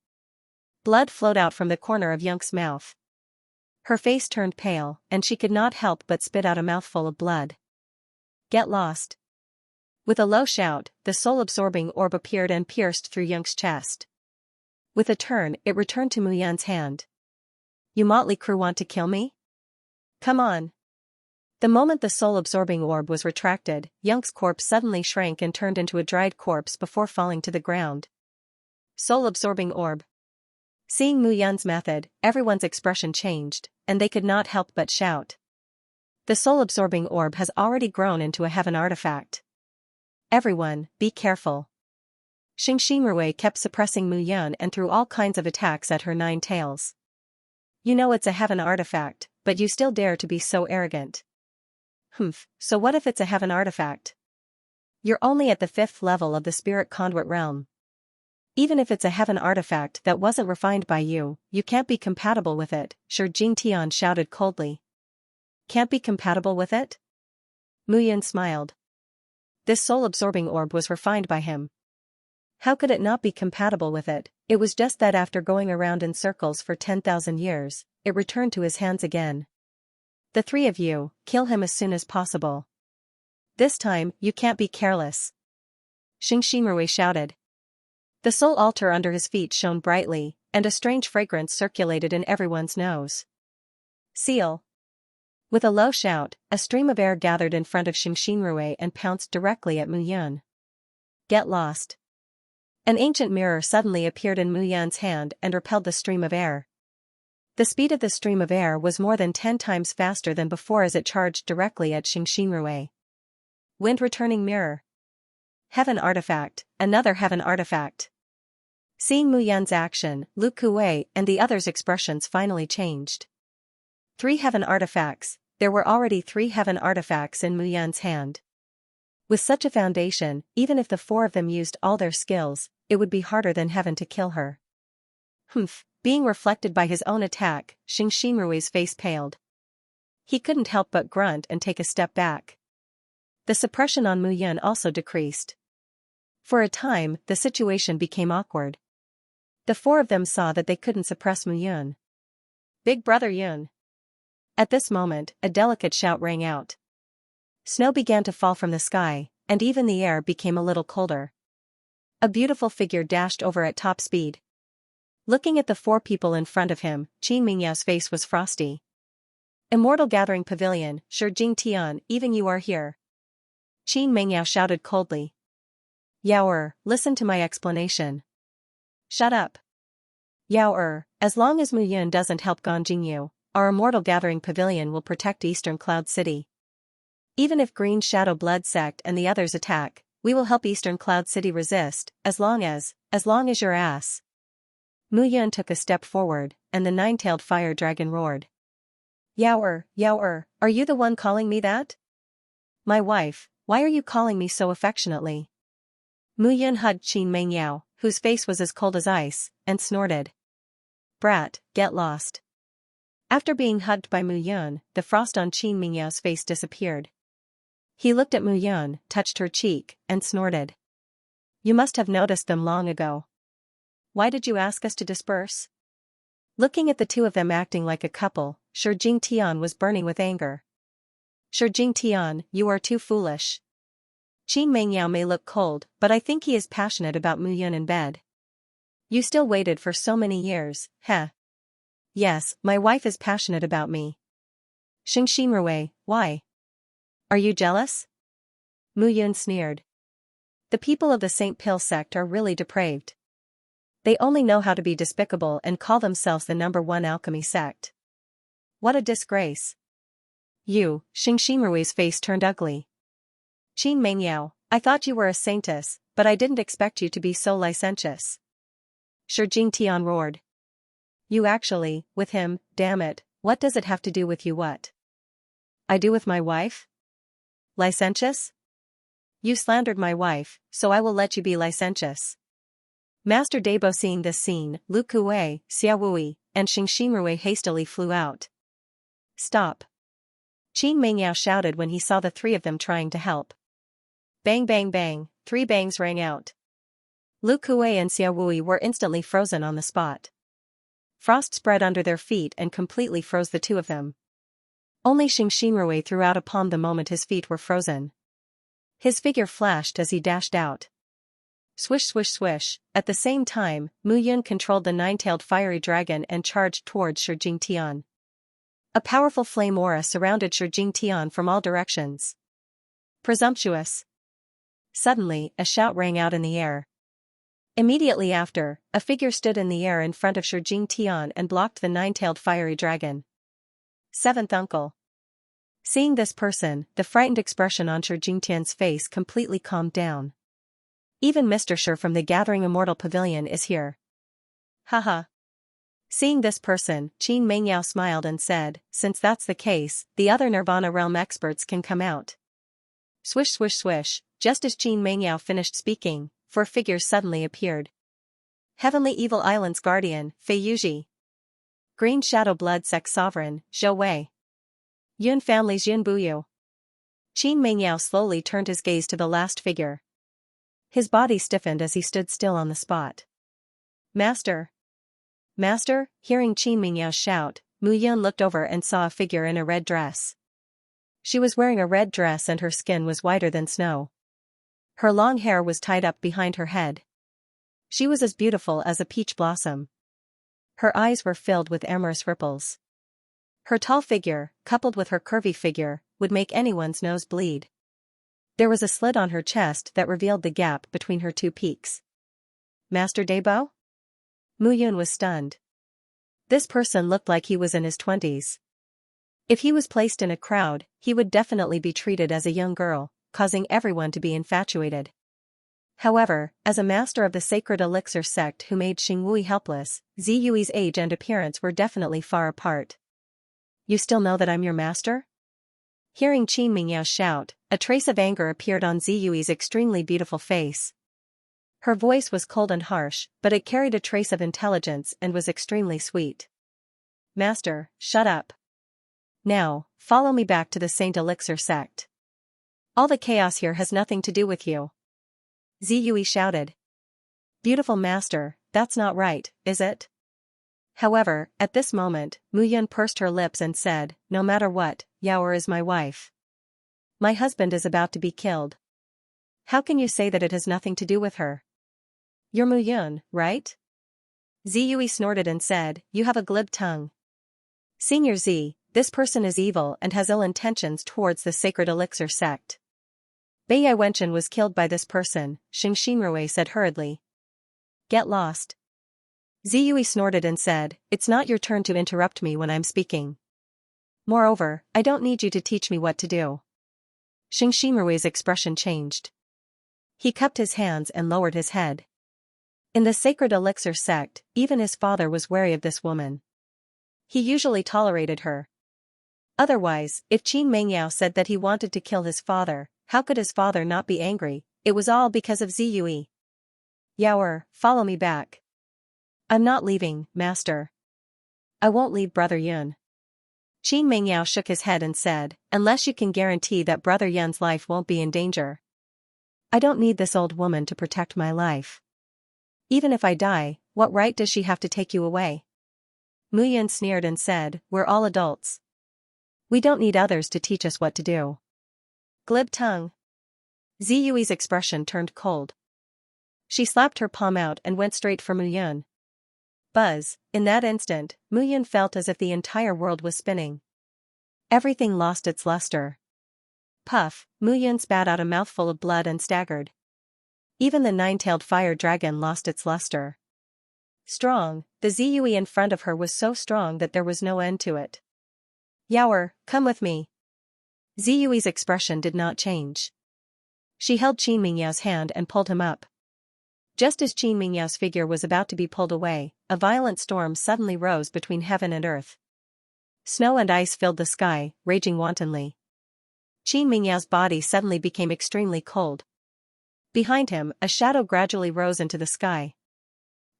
Blood flowed out from the corner of Yang's mouth. Her face turned pale, and she could not help but spit out a mouthful of blood. Get lost. With a low shout, the soul-absorbing orb appeared and pierced through Yang's chest. With a turn, it returned to Mu Yun's hand. You motley crew want to kill me? Come on. The moment the soul-absorbing orb was retracted, Yang's corpse suddenly shrank and turned into a dried corpse before falling to the ground. Soul-absorbing orb. Seeing Mu Yun's method, everyone's expression changed, and they could not help but shout. The soul-absorbing orb has already grown into a heaven artifact. Everyone, be careful. Xianxia kept suppressing Mu Yun and threw all kinds of attacks at her 9 tails. You know it's a heaven artifact, but you still dare to be so arrogant. So what if it's a heaven artifact? You're only at the 5th level of the spirit conduit realm. Even if it's a heaven artifact that wasn't refined by you, you can't be compatible with it, Shi Jingtian shouted coldly. Can't be compatible with it? Mu Yun smiled. This soul-absorbing orb was refined by him. How could it not be compatible with it? It was just that after going around in circles for 10,000 years, it returned to his hands again. The 3 of you, kill him as soon as possible. This time, you can't be careless. Xianxia shouted. The soul altar under his feet shone brightly, and a strange fragrance circulated in everyone's nose. Seal. With a low shout, a stream of air gathered in front of Xianxia and pounced directly at Mu Yun. Get lost. An ancient mirror suddenly appeared in Mu Yun's hand and repelled the stream of air. The speed of the stream of air was more than 10 times faster than before as it charged directly at Xianxia. Wind-returning mirror. Heaven artifact, another heaven artifact. Seeing Mu Yun's action, Lu Kuei and the others' expressions finally changed. 3 heaven artifacts, there were already 3 heaven artifacts in Mu Yun's hand. With such a foundation, even if the 4 of them used all their skills, it would be harder than heaven to kill her. Being reflected by his own attack, Xianxia's face paled. He couldn't help but grunt and take a step back. The suppression on Mu Yun also decreased. For a time, the situation became awkward. The 4 of them saw that they couldn't suppress Mu Yun. Big Brother Yun. At this moment, a delicate shout rang out. Snow began to fall from the sky, and even the air became a little colder. A beautiful figure dashed over at top speed. Looking at the 4 people in front of him, Qin Mingyao's face was frosty. Immortal Gathering Pavilion, Shi Jingtian, even you are here. Qin Mingyao shouted coldly. Yao, listen to my explanation. Shut up. Yao, as long as Mu Yun doesn't help Ganjingyu, our immortal gathering pavilion will protect Eastern Cloud City. Even if Green Shadow Blood Sect and the others attack, we will help Eastern Cloud City resist, as long as your ass. Mu Yun took a step forward, and the nine-tailed fire dragon roared. Yower, are you the one calling me that? My wife, why are you calling me so affectionately? Mu Yun hugged Qin Mengyao, whose face was as cold as ice, and snorted. Brat, get lost. After being hugged by Mu Yun, the frost on Qin Mengyao's face disappeared. He looked at Mu Yun, touched her cheek, and snorted. You must have noticed them long ago. Why did you ask us to disperse? Looking at the two of them acting like a couple, Shi Jingtian was burning with anger. Shi Jingtian, you are too foolish. Qin Mengyao may look cold, but I think he is passionate about Mu Yun in bed. You still waited for so many years, heh? Yes, my wife is passionate about me. Xingxinrui, why? Are you jealous? Mu Yun sneered. The people of the St. Pill sect are really depraved. They only know how to be despicable and call themselves the #1 alchemy sect. What a disgrace. You, Xingxinrui's face turned ugly. Qin Mengyao, I thought you were a saintess, but I didn't expect you to be so licentious. Shi Jingtian roared. You actually, with him, damn it, what does it have to do with you what? I do with my wife? Licentious? You slandered my wife, so I will let you be licentious. Master Debo seeing this scene, Lu Kuei, Xiaowui, and Xingxinrui hastily flew out. Stop. Qin Mengyao shouted when he saw the three of them trying to help. Bang bang bang, 3 bangs rang out. Lu Kuei and Xiaowui were instantly frozen on the spot. Frost spread under their feet and completely froze the two of them. Only Xingxinrui threw out a palm the moment his feet were frozen. His figure flashed as he dashed out. Swish swish swish, at the same time, Mu Yun controlled the nine-tailed fiery dragon and charged towards Shi Jingtian. A powerful flame aura surrounded Shi Jingtian from all directions. Presumptuous. Suddenly, a shout rang out in the air. Immediately after, a figure stood in the air in front of Shi Jingtian and blocked the nine-tailed fiery dragon. Seventh uncle. Seeing this person, the frightened expression on Shi Jingtian's face completely calmed down. Even Mr. Shi from the Gathering Immortal Pavilion is here. Haha. Seeing this person, Qin Mengyao smiled and said, since that's the case, the other Nirvana Realm experts can come out. Swish swish swish, just as Qin Mengyao finished speaking, 4 figures suddenly appeared. Heavenly Evil Island's guardian, Fei Yuji. Green Shadow Blood Sect Sovereign, Zhou Wei. Yun family's Yun Buyu. Qin Mengyao slowly turned his gaze to the last figure. His body stiffened as he stood still on the spot. Master! Master, hearing Qin Mengyao shout, Mu Yun looked over and saw a figure in a red dress. She was wearing a red dress and her skin was whiter than snow. Her long hair was tied up behind her head. She was as beautiful as a peach blossom. Her eyes were filled with amorous ripples. Her tall figure, coupled with her curvy figure, would make anyone's nose bleed. There was a slit on her chest that revealed the gap between her 2 peaks. Master Debo? Mu Yun was stunned. This person looked like he was in his 20s. If he was placed in a crowd, he would definitely be treated as a young girl, causing everyone to be infatuated. However, as a master of the sacred elixir sect who made Xingwui helpless, Ziyui's age and appearance were definitely far apart. You still know that I'm your master? Hearing Qin Mengyao shout, a trace of anger appeared on Ziyui's extremely beautiful face. Her voice was cold and harsh, but it carried a trace of intelligence and was extremely sweet. Master, shut up. Now, follow me back to the Saint Elixir sect. All the chaos here has nothing to do with you. Ziyui shouted. Beautiful master, that's not right, is it? However, at this moment, Mu Yun pursed her lips and said, no matter what, Yaoer is my wife. My husband is about to be killed. How can you say that it has nothing to do with her? You're Mu Yun, right? Ziyui snorted and said, you have a glib tongue. Senior Z, this person is evil and has ill intentions towards the sacred elixir sect. Beiyai Wenchen was killed by this person, Xingxinrui said hurriedly. Get lost. Ziyui snorted and said, it's not your turn to interrupt me when I'm speaking. Moreover, I don't need you to teach me what to do. Xianxia's expression changed. He cupped his hands and lowered his head. In the sacred elixir sect, even his father was wary of this woman. He usually tolerated her. Otherwise, if Qin Mengyao said that he wanted to kill his father, how could his father not be angry? It was all because of Ziyue. Yaoer, follow me back. I'm not leaving, master. I won't leave Brother Yun. Qin Mengyao shook his head and said, unless you can guarantee that Brother Yun's life won't be in danger. I don't need this old woman to protect my life. Even if I die, what right does she have to take you away? Mu Yun sneered and said, we're all adults. We don't need others to teach us what to do. Glib tongue. Ziyue's expression turned cold. She slapped her palm out and went straight for Mu Yun. Buzz, in that instant, Mu Yun felt as if the entire world was spinning. Everything lost its luster. Puff, Mu Yun spat out a mouthful of blood and staggered. Even the nine-tailed fire dragon lost its luster. Strong, the Ziyue in front of her was so strong that there was no end to it. Yaoer, come with me. Ziyue's expression did not change. She held Qin Mingyao's hand and pulled him up. Just as Qin Mingyao's figure was about to be pulled away, a violent storm suddenly rose between heaven and earth. Snow and ice filled the sky, raging wantonly. Qin Mingyao's body suddenly became extremely cold. Behind him, a shadow gradually rose into the sky.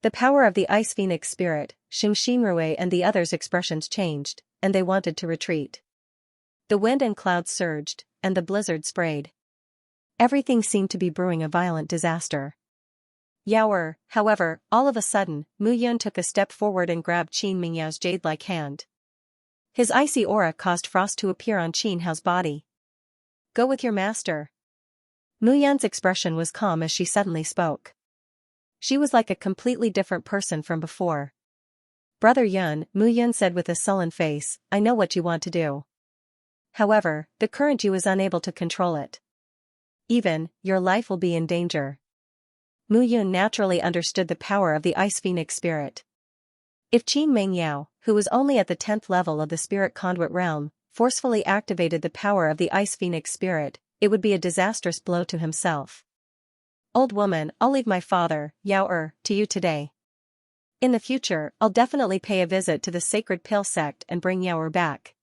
The power of the ice phoenix spirit, Xianxia and the others' expressions changed, and they wanted to retreat. The wind and clouds surged, and the blizzard sprayed. Everything seemed to be brewing a violent disaster. Yaoer, however, all of a sudden, Mu Yun took a step forward and grabbed Qin Mingyao's jade-like hand. His icy aura caused frost to appear on Qin Hao's body. Go with your master. Mu Yun's expression was calm as she suddenly spoke. She was like a completely different person from before. Brother Yun, Mu Yun said with a sullen face, I know what you want to do. However, the current you is unable to control it. Even, your life will be in danger. Mu Yun naturally understood the power of the ice phoenix spirit. If Qin Mengyao, who was only at the 10th level of the spirit conduit realm, forcefully activated the power of the ice phoenix spirit, it would be a disastrous blow to himself. Old woman, I'll leave my father, Yaoer, to you today. In the future, I'll definitely pay a visit to the sacred pill sect and bring Yaoer back.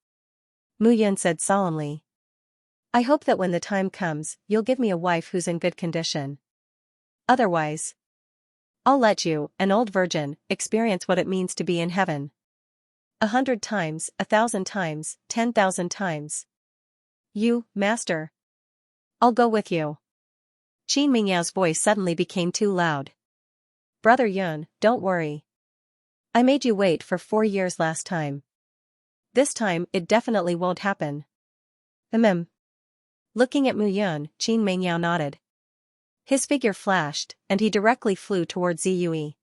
Mu Yun said solemnly. I hope that when the time comes, you'll give me a wife who's in good condition. Otherwise, I'll let you, an old virgin, experience what it means to be in heaven. 100 times, 1,000 times, 10,000 times. You, master. I'll go with you. Qin Mingyao's voice suddenly became too loud. Brother Yun, don't worry. I made you wait for 4 years last time. This time, it definitely won't happen. Looking at Mu Yun, Qin Mengyao nodded. His figure flashed, and he directly flew towards Ziyue.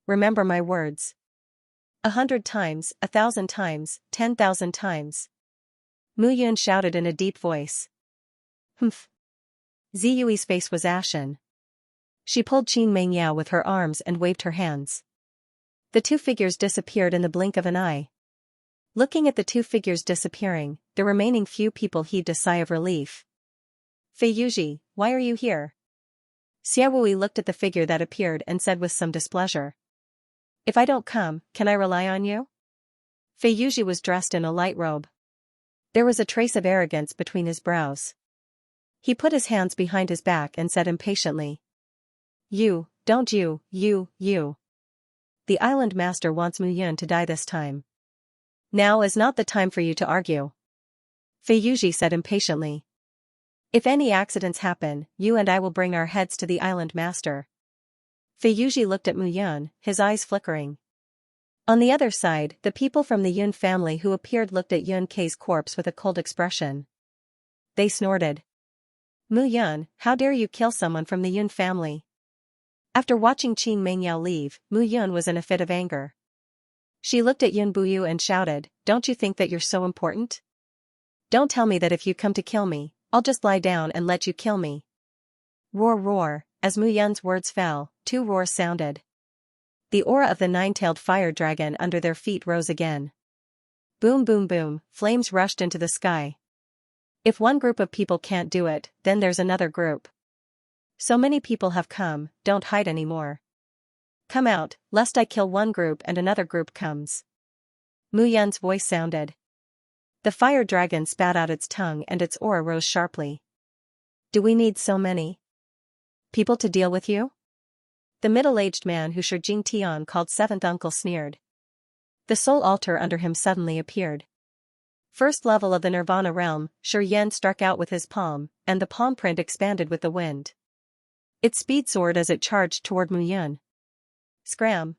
Remember my words. 100 times, 1,000 times, 10,000 times. Mu Yun shouted in a deep voice. Humph. Ziyue's face was ashen. She pulled Qin Mengyao with her arms and waved her hands. The two figures disappeared in the blink of an eye. Looking at the two figures disappearing, the remaining few people heaved a sigh of relief. Fei Yuji, why are you here? Xiaowui looked at the figure that appeared and said with some displeasure. If I don't come, can I rely on you? Fei Yuji was dressed in a light robe. There was a trace of arrogance between his brows. He put his hands behind his back and said impatiently. Don't you. The island master wants Mu Yun to die this time. Now is not the time for you to argue. Fei Yuji said impatiently. If any accidents happen, you and I will bring our heads to the island master. Fei Yuji looked at Mu Yun, his eyes flickering. On the other side, the people from the Yun family who appeared looked at Yun Kei's corpse with a cold expression. They snorted. Mu Yun, how dare you kill someone from the Yun family? After watching Qin Mengyao leave, Mu Yun was in a fit of anger. She looked at Yun Buyu and shouted, don't you think that you're so important? Don't tell me that if you come to kill me, I'll just lie down and let you kill me. Roar roar, as Mu Yun's words fell, 2 roars sounded. The aura of the nine-tailed fire dragon under their feet rose again. Boom boom boom, flames rushed into the sky. If one group of people can't do it, then there's another group. So many people have come, don't hide anymore. Come out, lest I kill one group and another group comes. Mu Yun's voice sounded. The fire dragon spat out its tongue and its aura rose sharply. Do we need so many people to deal with you? The middle-aged man who Shi Jingtian called seventh uncle sneered. The soul altar under him suddenly appeared. First level of the Nirvana realm, Shi Yan struck out with his palm, and the palm print expanded with the wind. It speed soared as it charged toward Mu Yun. Scram!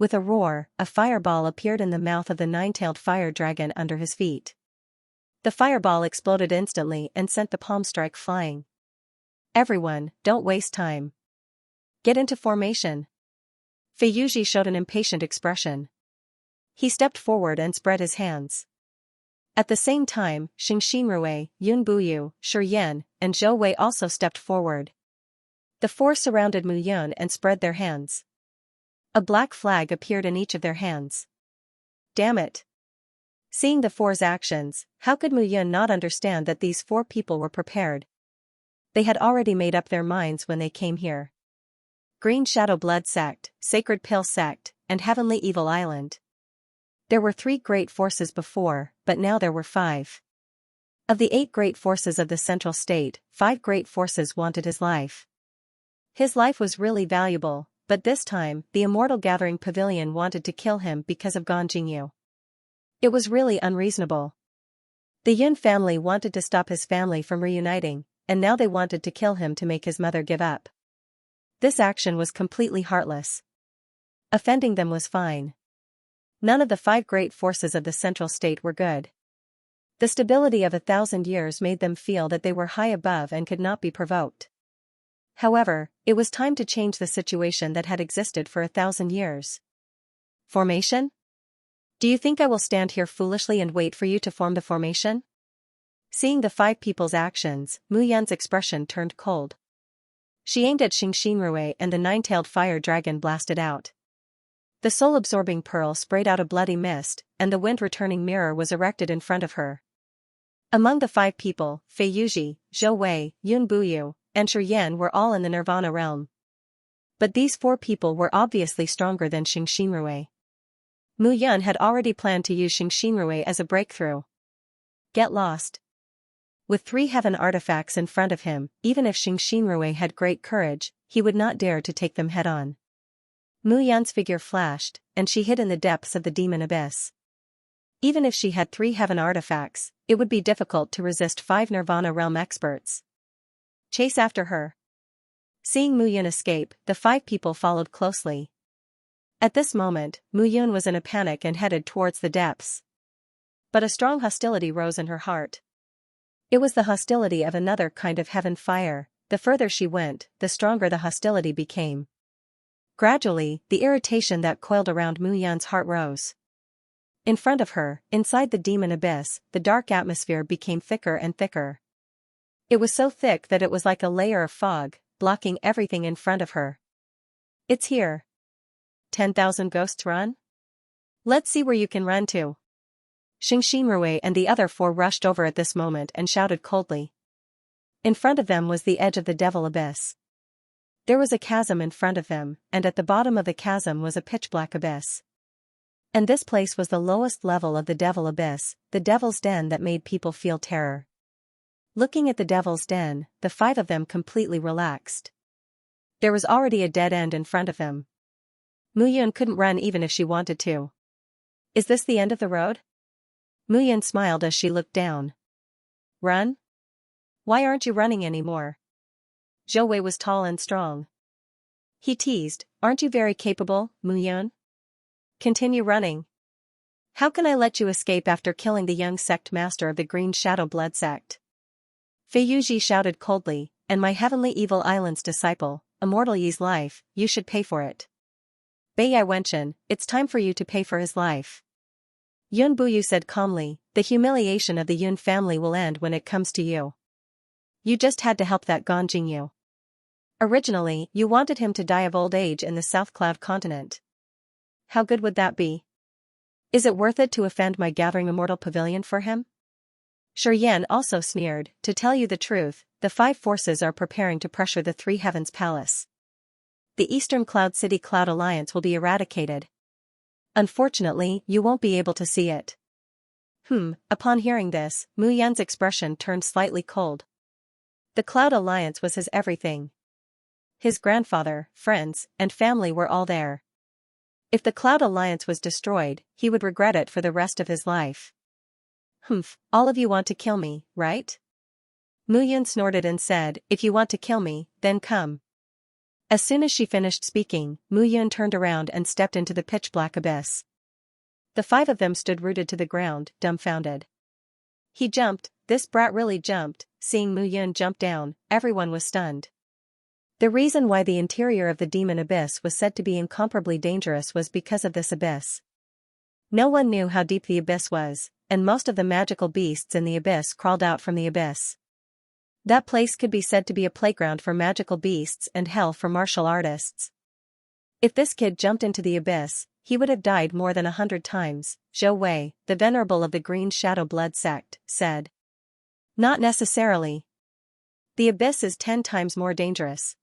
With a roar, a fireball appeared in the mouth of the nine-tailed fire dragon under his feet. The fireball exploded instantly and sent the palm strike flying. Everyone, don't waste time. Get into formation. Fei Yuji showed an impatient expression. He stepped forward and spread his hands. At the same time, Xingxinrui, Yun Buyu, Shi Yan, and Zhou Wei also stepped forward. The four surrounded Mu Yun and spread their hands. A black flag appeared in each of their hands. Damn it! Seeing the four's actions, how could Mu Yun not understand that these four people were prepared? They had already made up their minds when they came here. Green Shadow Blood Sect, Sacred Pill Sect, and Heavenly Evil Island. There were 3 great forces before, but now there were 5. Of the 8 great forces of the Central State, 5 great forces wanted his life. His life was really valuable, but this time, the Immortal Gathering Pavilion wanted to kill him because of Gong Jingyu. It was really unreasonable. The Yun family wanted to stop his family from reuniting, and now they wanted to kill him to make his mother give up. This action was completely heartless. Offending them was fine. None of the 5 great forces of the Central State were good. The stability of 1,000 years made them feel that they were high above and could not be provoked. However, it was time to change the situation that had existed for 1,000 years. Formation? Do you think I will stand here foolishly and wait for you to form the formation? Seeing the 5 people's actions, Mu Yun's expression turned cold. She aimed at Xingxinrui and the nine-tailed fire dragon blasted out. The soul-absorbing pearl sprayed out a bloody mist, and the wind-returning mirror was erected in front of her. Among the 5 people, Fei Yuji, Zhou Wei, Yun Buyu, and Shi Yan were all in the Nirvana realm. But these 4 people were obviously stronger than Xingxinrui. Mu Yun had already planned to use Xingxinrui as a breakthrough. Get lost. With 3 heaven artifacts in front of him, even if Xingxinrui had great courage, he would not dare to take them head-on. Mu Yun's figure flashed, and she hid in the depths of the demon abyss. Even if she had 3 heaven artifacts, it would be difficult to resist 5 Nirvana realm experts. Chase after her. Seeing Mu Yun escape, the 5 people followed closely. At this moment, Mu Yun was in a panic and headed towards the depths. But a strong hostility rose in her heart. It was the hostility of another kind of heaven fire. The further she went, the stronger the hostility became. Gradually, the irritation that coiled around Mu Yun's heart rose. In front of her, inside the demon abyss, the dark atmosphere became thicker and thicker. It was so thick that it was like a layer of fog, blocking everything in front of her. It's here. 10,000 ghosts run? Let's see where you can run to. Xingxinrui and the other 4 rushed over at this moment and shouted coldly. In front of them was the edge of the devil abyss. There was a chasm in front of them, and at the bottom of the chasm was a pitch-black abyss. And this place was the lowest level of the devil abyss, the devil's den that made people feel terror. Looking at the devil's den, the 5 of them completely relaxed. There was already a dead end in front of them. Mu Yun couldn't run even if she wanted to. Is this the end of the road? Mu Yun smiled as she looked down. Run? Why aren't you running anymore? Zhou Wei was tall and strong. He teased, aren't you very capable, Mu Yun? Continue running. How can I let you escape after killing the young sect master of the Green Shadow Blood Sect? Fei Yuji shouted coldly, and my Heavenly Evil Island's disciple, Immortal Yi's life, you should pay for it. Bei'ai Wenchen, it's time for you to pay for his life. Yun Buyu said calmly, the humiliation of the Yun family will end when it comes to you. You just had to help that Gong Jingyu. Originally, you wanted him to die of old age in the South Cloud continent. How good would that be? Is it worth it to offend my gathering immortal pavilion for him? Yan also sneered, to tell you the truth, the 5 forces are preparing to pressure the 3 heavens palace. The Eastern Cloud City Cloud Alliance will be eradicated. Unfortunately, you won't be able to see it. Upon hearing this, Mu Yan's expression turned slightly cold. The Cloud Alliance was his everything. His grandfather, friends, and family were all there. If the Cloud Alliance was destroyed, he would regret it for the rest of his life. All of you want to kill me, right? Mu Yan snorted and said, if you want to kill me, then come. As soon as she finished speaking, Mu Yan turned around and stepped into the pitch-black abyss. The 5 of them stood rooted to the ground, dumbfounded. He jumped, this brat really jumped. Seeing Mu Yan jump down, everyone was stunned. The reason why the interior of the demon abyss was said to be incomparably dangerous was because of this abyss. No one knew how deep the abyss was, and most of the magical beasts in the abyss crawled out from the abyss. That place could be said to be a playground for magical beasts and hell for martial artists. If this kid jumped into the abyss, he would have died more than 100 times, Zhou Wei, the venerable of the Green Shadow Blood sect, said. Not necessarily. The abyss is 10 times more dangerous.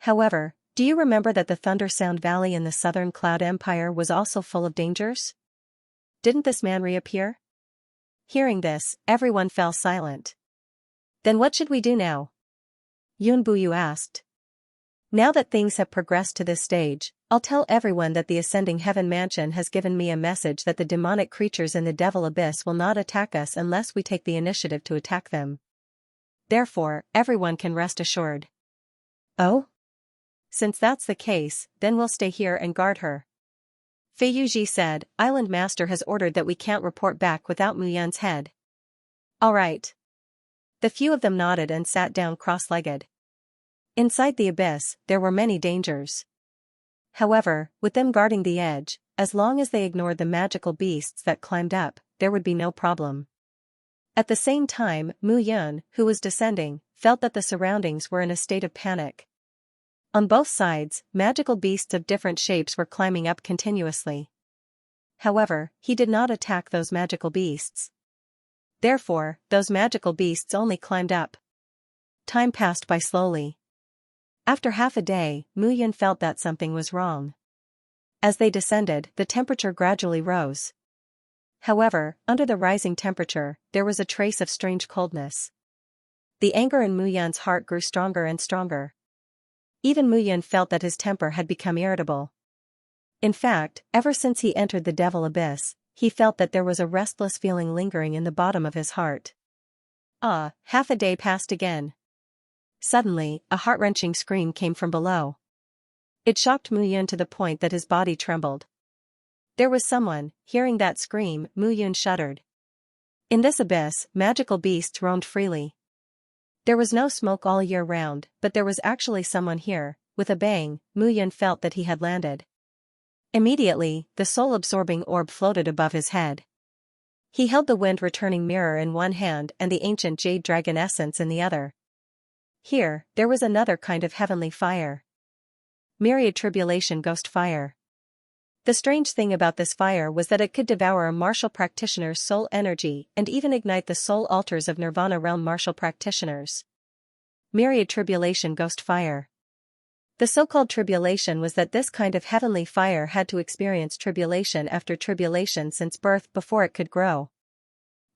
However, do you remember that the Thunder Sound Valley in the Southern Cloud Empire was also full of dangers? Didn't this man reappear? Hearing this, everyone fell silent. Then what should we do now? Yun Buyu asked. Now that things have progressed to this stage, I'll tell everyone that the Ascending Heaven Mansion has given me a message that the demonic creatures in the Devil Abyss will not attack us unless we take the initiative to attack them. Therefore, everyone can rest assured. Oh? Since that's the case, then we'll stay here and guard her. Fei Yuji said, Island Master has ordered that we can't report back without Mu Yan's head. All right. The few of them nodded and sat down cross-legged. Inside the abyss, there were many dangers. However, with them guarding the edge, as long as they ignored the magical beasts that climbed up, there would be no problem. At the same time, Mu Yan, who was descending, felt that the surroundings were in a state of panic. On both sides, magical beasts of different shapes were climbing up continuously. However, he did not attack those magical beasts. Therefore, those magical beasts only climbed up. Time passed by slowly. After half a day, Mu Yan felt that something was wrong. As they descended, the temperature gradually rose. However, under the rising temperature, there was a trace of strange coldness. The anger in Mu Yan's heart grew stronger and stronger. Even Mu Yan felt that his temper had become irritable. In fact, ever since he entered the Devil Abyss, he felt that there was a restless feeling lingering in the bottom of his heart. Half a day passed again. Suddenly, a heart-wrenching scream came from below. It shocked Mu Yan to the point that his body trembled. There was someone. Hearing that scream, Mu Yan shuddered. In this abyss, magical beasts roamed freely. There was no smoke all year round, but there was actually someone here. With a bang, Mu Yan felt that he had landed. Immediately, the soul-absorbing orb floated above his head. He held the wind-returning mirror in one hand and the ancient jade dragon essence in the other. Here, there was another kind of heavenly fire. Myriad Tribulation Ghost Fire. The strange thing about this fire was that it could devour a martial practitioner's soul energy and even ignite the soul altars of Nirvana realm martial practitioners. Myriad Tribulation Ghost Fire. The so-called tribulation was that this kind of heavenly fire had to experience tribulation after tribulation since birth before it could grow.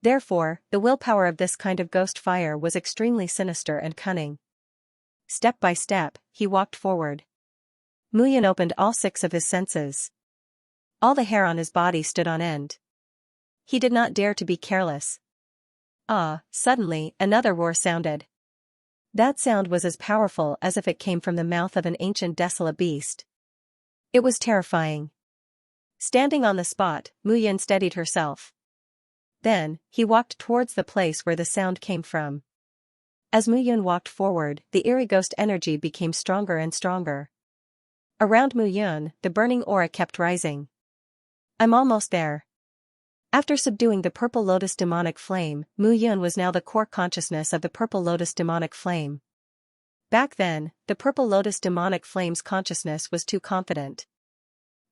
Therefore, the willpower of this kind of ghost fire was extremely sinister and cunning. Step by step, he walked forward. Mu Yan opened all 6 of his senses. All the hair on his body stood on end. He did not dare to be careless. Suddenly, another roar sounded. That sound was as powerful as if it came from the mouth of an ancient desolate beast. It was terrifying. Standing on the spot, Mu Yan steadied herself. Then, he walked towards the place where the sound came from. As Mu Yan walked forward, the eerie ghost energy became stronger and stronger. Around Mu Yan, the burning aura kept rising. I'm almost there. After subduing the Purple Lotus demonic flame, Mu Yan was now the core consciousness of the Purple Lotus demonic flame. Back then, the Purple Lotus demonic flame's consciousness was too confident.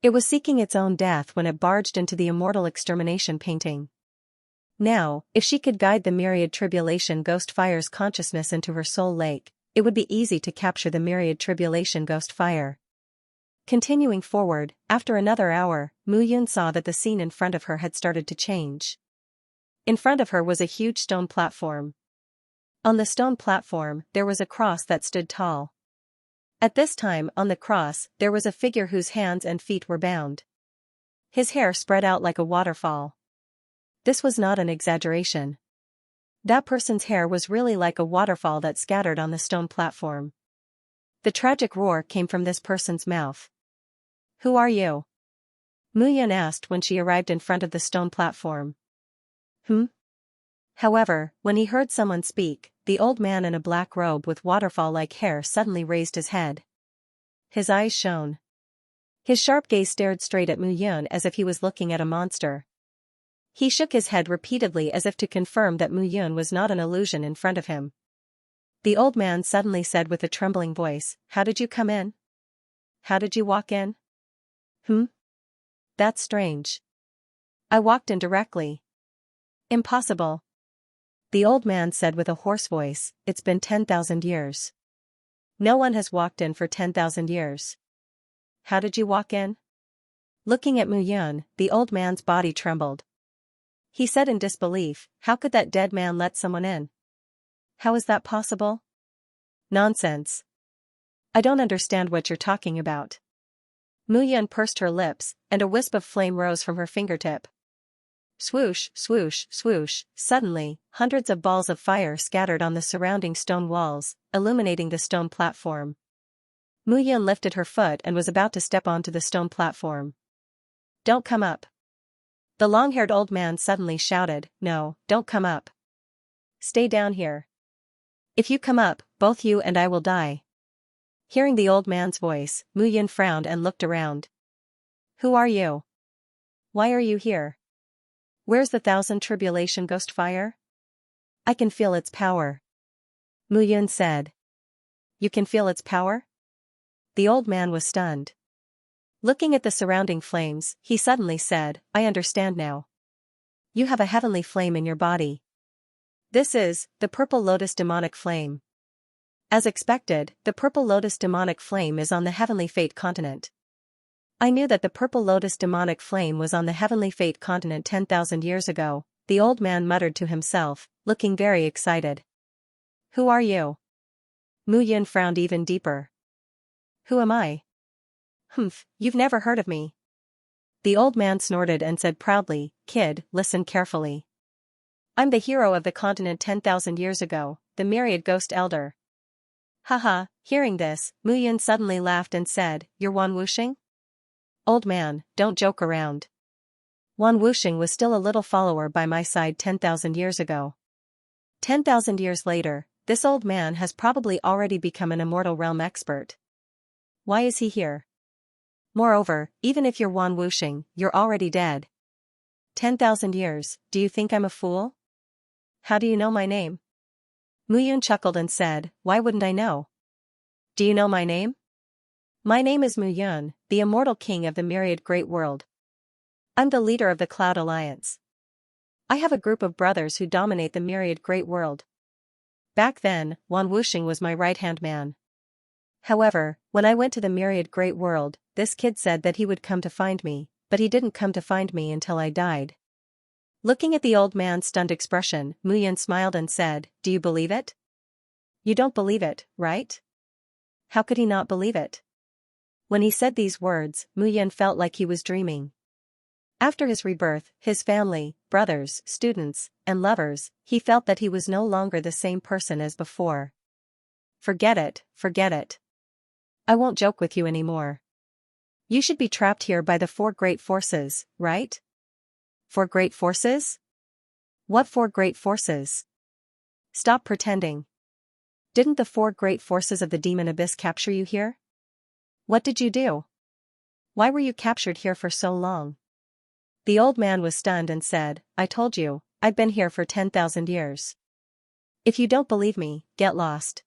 It was seeking its own death when it barged into the immortal extermination painting. Now, if she could guide the myriad tribulation ghost fire's consciousness into her soul lake, it would be easy to capture the myriad tribulation ghost fire. Continuing forward, after another hour, Mu Yun saw that the scene in front of her had started to change. In front of her was a huge stone platform. On the stone platform, there was a cross that stood tall. At this time, on the cross, there was a figure whose hands and feet were bound. His hair spread out like a waterfall. This was not an exaggeration. That person's hair was really like a waterfall that scattered on the stone platform. The tragic roar came from this person's mouth. "Who are you?" Mu Yun asked when she arrived in front of the stone platform. However, when he heard someone speak, the old man in a black robe with waterfall-like hair suddenly raised his head. His eyes shone. His sharp gaze stared straight at Mu Yun as if he was looking at a monster. He shook his head repeatedly as if to confirm that Mu Yun was not an illusion in front of him. The old man suddenly said with a trembling voice, "How did you come in? How did you walk in?" That's strange. I walked in directly." "Impossible." The old man said with a hoarse voice, "It's been 10,000 years. No one has walked in for 10,000 years. How did you walk in?" Looking at Mu Yun, the old man's body trembled. He said in disbelief, "How could that dead man let someone in? How is that possible?" "Nonsense. I don't understand what you're talking about." Mu Yun pursed her lips, and a wisp of flame rose from her fingertip. Swoosh, swoosh, swoosh, suddenly, hundreds of balls of fire scattered on the surrounding stone walls, illuminating the stone platform. Mu Yun lifted her foot and was about to step onto the stone platform. "Don't come up." The long-haired old man suddenly shouted, "No, don't come up. Stay down here. If you come up, both you and I will die." Hearing the old man's voice, Mu Yun frowned and looked around. "Who are you? Why are you here? Where's the thousand tribulation ghost fire? I can feel its power." Mu Yun said. "You can feel its power?" The old man was stunned. Looking at the surrounding flames, he suddenly said, "I understand now. You have a heavenly flame in your body. This is the purple lotus demonic flame." As expected, the purple lotus demonic flame is on the heavenly fate continent. I knew that the purple lotus demonic flame was on the heavenly fate continent 10,000 years ago, the old man muttered to himself, looking very excited. "Who are you?" Mu Yun frowned even deeper. "Who am I? You've never heard of me." The old man snorted and said proudly, "Kid, listen carefully. I'm the hero of the continent 10,000 years ago, the myriad ghost elder." Haha, hearing this, Mu Yun suddenly laughed and said, "You're Wan Wuxing?" "Old man, don't joke around. Wan Wuxing was still a little follower by my side 10,000 years ago. 10,000 years later, this old man has probably already become an immortal realm expert. Why is he here? Moreover, even if you're Wan Wuxing, you're already dead. 10,000 years, do you think I'm a fool? How do you know my name?" Mu Yun chuckled and said, "Why wouldn't I know? Do you know my name? My name is Mu Yun, the immortal king of the myriad great world. I'm the leader of the Cloud Alliance. I have a group of brothers who dominate the myriad great world. Back then, Wan Wuxing was my right-hand man. However, when I went to the myriad great world, this kid said that he would come to find me, but he didn't come to find me until I died." Looking at the old man's stunned expression, Mu Yun smiled and said, "Do you believe it? You don't believe it, right?" How could he not believe it? When he said these words, Mu Yun felt like he was dreaming. After his rebirth, his family, brothers, students, and lovers, he felt that he was no longer the same person as before. Forget it, forget it. I won't joke with you anymore. You should be trapped here by the four great forces, right? Four great forces? What four great forces? Stop pretending. Didn't the four great forces of the demon abyss capture you here? What did you do? Why were you captured here for so long?" The old man was stunned and said, "I told you, I've been here for 10,000 years. If you don't believe me, get lost."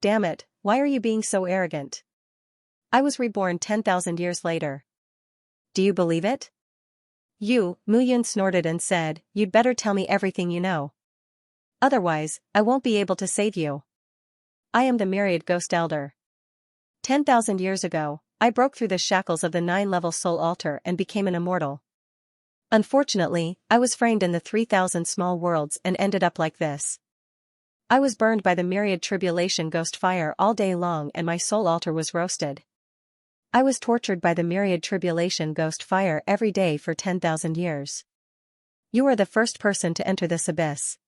"Damn it, why are you being so arrogant? I was reborn 10,000 years later. Do you believe it? Mu Yun snorted and said, "You'd better tell me everything you know. Otherwise, I won't be able to save you. I am the myriad ghost elder. 10,000 years ago, I broke through the shackles of the 9-level soul altar and became an immortal. Unfortunately, I was framed in the 3,000 small worlds and ended up like this. I was burned by the myriad tribulation ghost fire all day long and my soul altar was roasted. I was tortured by the myriad tribulation ghost fire every day for 10,000 years. You are the first person to enter this abyss.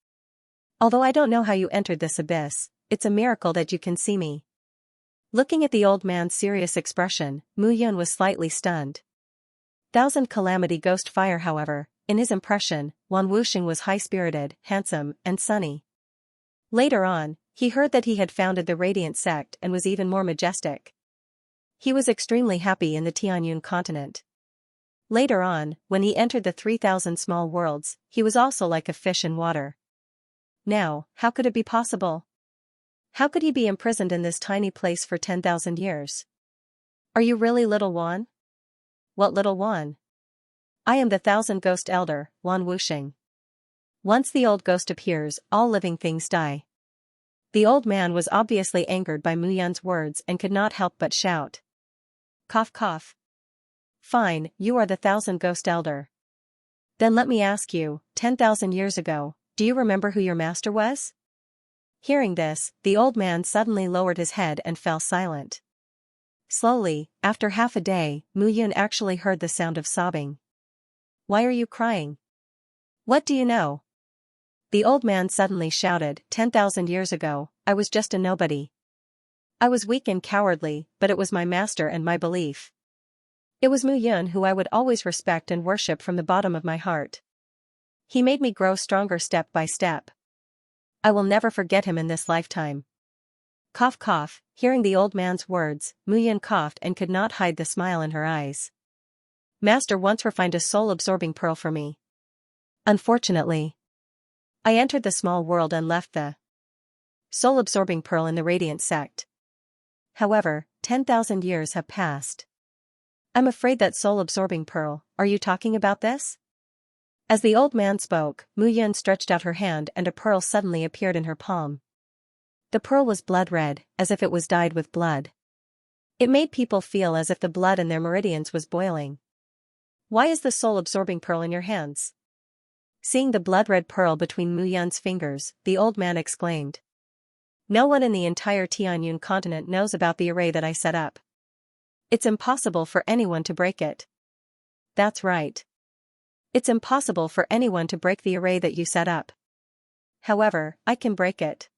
Although I don't know how you entered this abyss, it's a miracle that you can see me." Looking at the old man's serious expression, Mu Yun was slightly stunned. Thousand Calamity Ghost Fire, however, in his impression, Wan Wuxing was high-spirited, handsome, and sunny. Later on, he heard that he had founded the Radiant Sect and was even more majestic. He was extremely happy in the Tianyun continent. Later on, when he entered the 3,000 small worlds, he was also like a fish in water. Now, how could it be possible? How could he be imprisoned in this tiny place for 10,000 years? Are you really little Wan? What little Wan? I am the 1,000 Ghost Elder, Wan Wuxing. Once the old ghost appears, all living things die. The old man was obviously angered by Mu Yun's words and could not help but shout. Cough cough. Fine, you are the 1,000 Ghost Elder. Then let me ask you, 10,000 years ago, do you remember who your master was? Hearing this, the old man suddenly lowered his head and fell silent. Slowly, after half a day, Mu Yun actually heard the sound of sobbing. Why are you crying? What do you know? The old man suddenly shouted, 10,000 years ago, I was just a nobody. I was weak and cowardly, but it was my master and my belief. It was Mu Yun who I would always respect and worship from the bottom of my heart. He made me grow stronger step by step. I will never forget him in this lifetime. Cough cough, hearing the old man's words, Mu Yun coughed and could not hide the smile in her eyes. Master once refined a soul-absorbing pearl for me. Unfortunately, I entered the small world and left the soul-absorbing pearl in the Radiant Sect. However, 10,000 years have passed. I'm afraid that soul-absorbing pearl, are you talking about this? As the old man spoke, Mu Yun stretched out her hand and a pearl suddenly appeared in her palm. The pearl was blood red, as if it was dyed with blood. It made people feel as if the blood in their meridians was boiling. Why is the soul-absorbing pearl in your hands? Seeing the blood-red pearl between Mu Yun's fingers, the old man exclaimed. No one in the entire Tianyun continent knows about the array that I set up. It's impossible for anyone to break it. That's right. It's impossible for anyone to break the array that you set up. However, I can break it.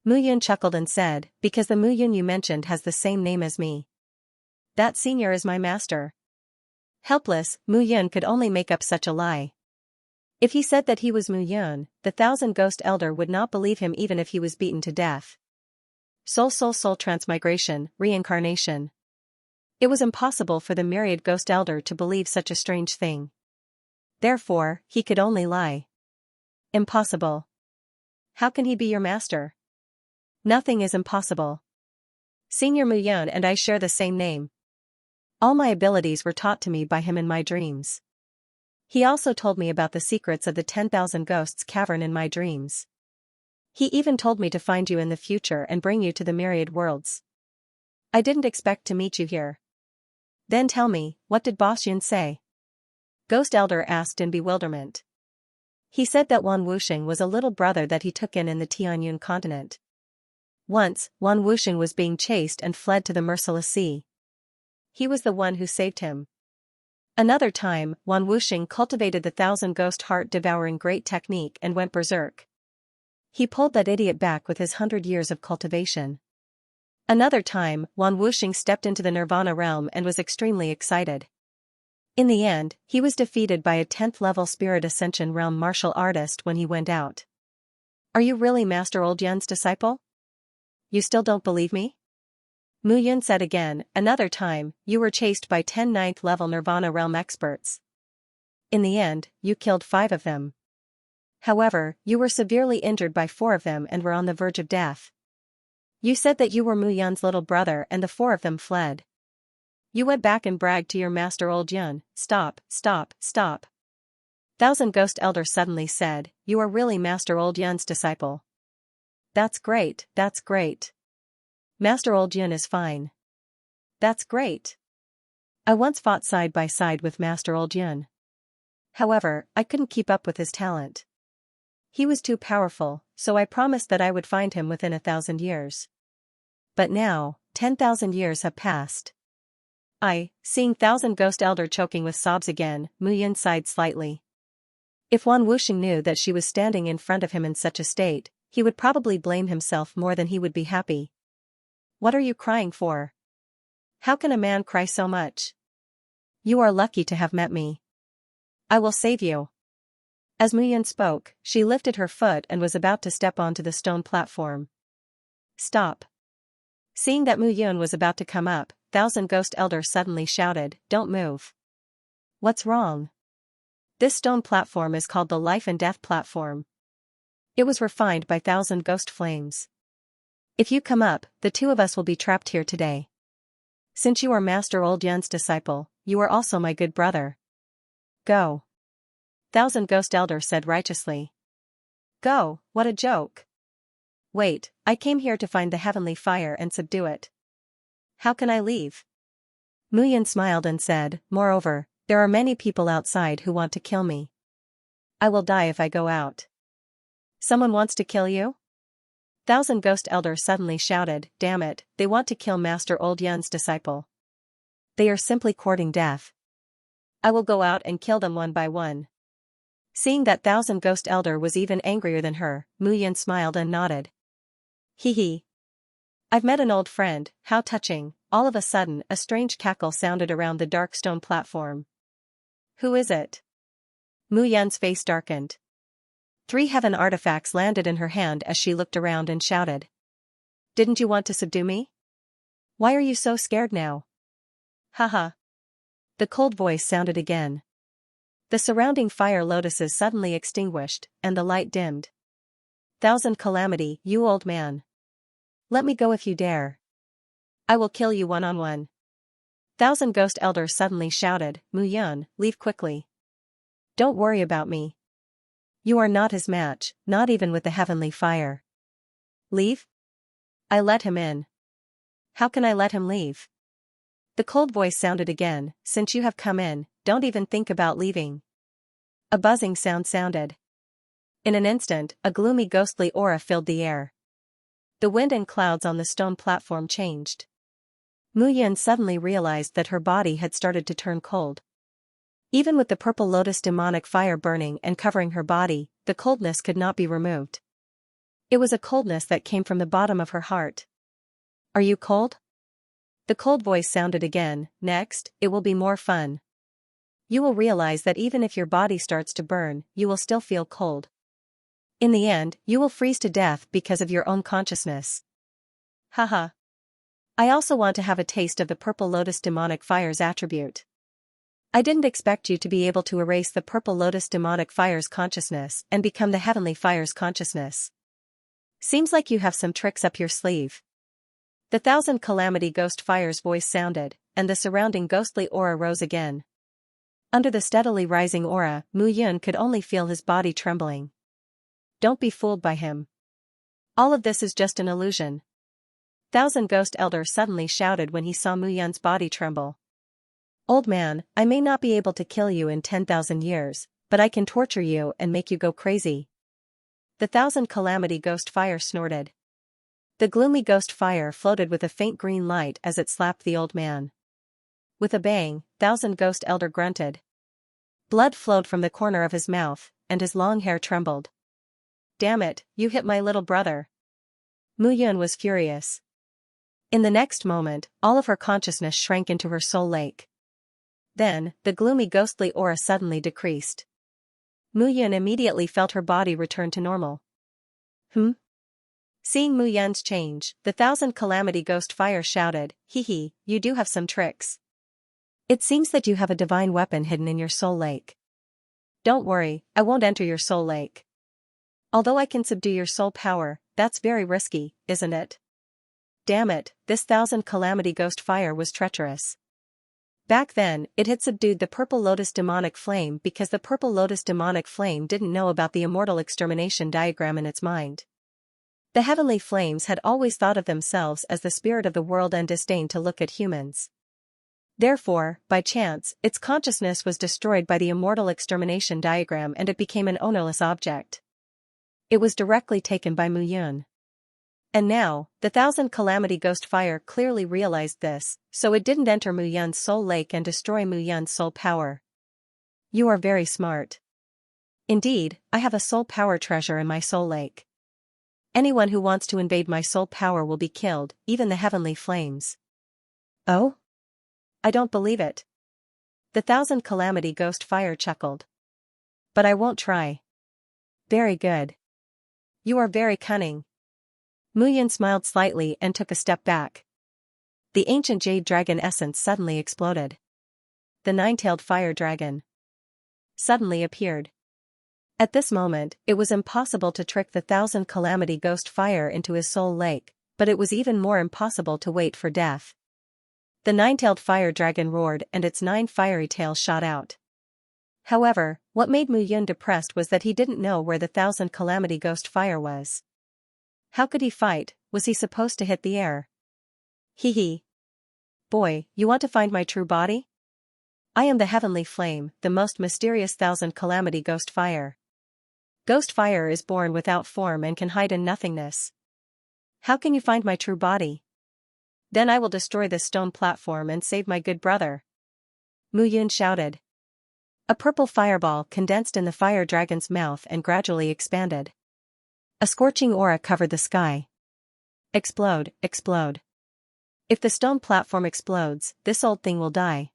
Mu Yun chuckled and said, because the Mu Yun you mentioned has the same name as me. That senior is my master. Helpless, Mu Yun could only make up such a lie. If he said that he was Mu Yun, the 1,000 Ghost Elder would not believe him even if he was beaten to death. Soul transmigration, reincarnation. It was impossible for the myriad Ghost Elder to believe such a strange thing. Therefore, he could only lie. Impossible. How can he be your master? Nothing is impossible. Senior Mu Yun and I share the same name. All my abilities were taught to me by him in my dreams. He also told me about the secrets of the 10,000 Ghosts cavern in my dreams. He even told me to find you in the future and bring you to the myriad worlds. I didn't expect to meet you here. Then tell me, what did Boss Yun say? Ghost Elder asked in bewilderment. He said that Wan Wuxing was a little brother that he took in the Tianyun continent. Once, Wan Wuxing was being chased and fled to the merciless sea. He was the one who saved him. Another time, Wan Wuxing cultivated the 1,000 ghost heart-devouring great technique and went berserk. He pulled that idiot back with his 100 years of cultivation. Another time, Wan Wuxing stepped into the Nirvana realm and was extremely excited. In the end, he was defeated by a 10th-level Spirit Ascension realm martial artist when he went out. Are you really Master Old Yun's disciple? You still don't believe me? Mu Yun said again, another time, you were chased by 10 9th-level Nirvana realm experts. In the end, you killed 5 of them. However, you were severely injured by 4 of them and were on the verge of death. You said that you were Mu Yun's little brother and the 4 of them fled. You went back and bragged to your master old Yun. Stop, stop, stop. Thousand Ghost Elder suddenly said, you are really Master Old Yun's disciple. That's great, that's great. Master Old Yun is fine. That's great. I once fought side by side with Master Old Yun. However, I couldn't keep up with his talent. He was too powerful, so I promised that I would find him within 1,000 years. But now, 10,000 years have passed. Seeing Thousand Ghost Elder choking with sobs again, Mu Yun sighed slightly. If Wan Wuxing knew that she was standing in front of him in such a state, he would probably blame himself more than he would be happy. What are you crying for? How can a man cry so much? You are lucky to have met me. I will save you. As Mu Yun spoke, she lifted her foot and was about to step onto the stone platform. Stop. Seeing that Mu Yun was about to come up, Thousand Ghost Elder suddenly shouted, don't move. What's wrong? This stone platform is called the Life and Death Platform. It was refined by 1,000 ghost flames. If you come up, the two of us will be trapped here today. Since you are Master Old Yun's disciple, you are also my good brother. Go. Thousand Ghost Elder said righteously. Go, what a joke. Wait, I came here to find the heavenly fire and subdue it. How can I leave? Mu Yun smiled and said, moreover, there are many people outside who want to kill me. I will die if I go out. Someone wants to kill you? Thousand Ghost Elder suddenly shouted, damn it, they want to kill Master Old Yun's disciple. They are simply courting death. I will go out and kill them one by one. Seeing that Thousand Ghost Elder was even angrier than her, Mu Yun smiled and nodded. Hee hee. I've met an old friend, how touching. All of a sudden a strange cackle sounded around the dark stone platform. Who is it? Mu Yun's face darkened. 3 heaven artifacts landed in her hand as she looked around and shouted. Didn't you want to subdue me? Why are you so scared now? Haha. The cold voice sounded again. The surrounding fire lotuses suddenly extinguished, and the light dimmed. Thousand Calamity, you old man. Let me go if you dare. I will kill you one-on-one. Thousand Ghost Elder suddenly shouted, Mu Yun, leave quickly. Don't worry about me. You are not his match, not even with the heavenly fire. Leave? I let him in. How can I let him leave? The cold voice sounded again, since you have come in, don't even think about leaving. A buzzing sound sounded. In an instant, a gloomy ghostly aura filled the air. The wind and clouds on the stone platform changed. Mu Yun suddenly realized that her body had started to turn cold. Even with the purple lotus demonic fire burning and covering her body, the coldness could not be removed. It was a coldness that came from the bottom of her heart. Are you cold? The cold voice sounded again, next, it will be more fun. You will realize that even if your body starts to burn, you will still feel cold. In the end, you will freeze to death because of your own consciousness. Haha. I also want to have a taste of the purple lotus demonic fire's attribute. I didn't expect you to be able to erase the purple lotus demonic fire's consciousness and become the heavenly fire's consciousness. Seems like you have some tricks up your sleeve. The Thousand Calamity Ghost Fire's voice sounded, and the surrounding ghostly aura rose again. Under the steadily rising aura, Mu Yun could only feel his body trembling. Don't be fooled by him. All of this is just an illusion. Thousand Ghost Elder suddenly shouted when he saw Mu Yun's body tremble. Old man, I may not be able to kill you in 10,000 years, but I can torture you and make you go crazy. The Thousand Calamity Ghost Fire snorted. The gloomy ghost fire floated with a faint green light as it slapped the old man. With a bang, Thousand Ghost Elder grunted. Blood flowed from the corner of his mouth, and his long hair trembled. Damn it, you hit my little brother. Mu Yun was furious. In the next moment, all of her consciousness shrank into her soul lake. Then, the gloomy ghostly aura suddenly decreased. Mu Yun immediately felt her body return to normal. Seeing Mu Yun's change, the Thousand Calamity Ghost Fire shouted, hee hee, you do have some tricks. It seems that you have a divine weapon hidden in your soul lake. Don't worry, I won't enter your soul lake. Although I can subdue your soul power, that's very risky, isn't it? Damn it, this Thousand Calamity Ghost Fire was treacherous. Back then, it had subdued the Purple Lotus demonic flame because the Purple Lotus demonic flame didn't know about the immortal extermination diagram in its mind. The heavenly flames had always thought of themselves as the spirit of the world and disdained to look at humans. Therefore, by chance, its consciousness was destroyed by the immortal extermination diagram and it became an ownerless object. It was directly taken by Mu Yun. And now, the Thousand Calamity Ghost Fire clearly realized this, so it didn't enter Mu Yun's soul lake and destroy Mu Yun's soul power. You are very smart. Indeed, I have a soul power treasure in my soul lake. Anyone who wants to invade my soul power will be killed, even the heavenly flames. Oh? I don't believe it. The Thousand Calamity Ghost Fire chuckled. But I won't try. Very good. You are very cunning. Mu Yun smiled slightly and took a step back. The ancient jade dragon essence suddenly exploded. The nine-tailed fire dragon suddenly appeared. At this moment, it was impossible to trick the Thousand Calamity Ghost Fire into his soul lake, but it was even more impossible to wait for death. The nine-tailed fire dragon roared and its 9 fiery tails shot out. However, what made Mu Yun depressed was that he didn't know where the Thousand Calamity Ghost Fire was. How could he fight? Was he supposed to hit the air? Hee hee. Boy, you want to find my true body? I am the Heavenly Flame, the most mysterious Thousand Calamity Ghost Fire. Ghost Fire is born without form and can hide in nothingness. How can you find my true body? Then I will destroy this stone platform and save my good brother. Mu Yun shouted. A purple fireball condensed in the fire dragon's mouth and gradually expanded. A scorching aura covered the sky. Explode, explode. If the stone platform explodes, this old thing will die.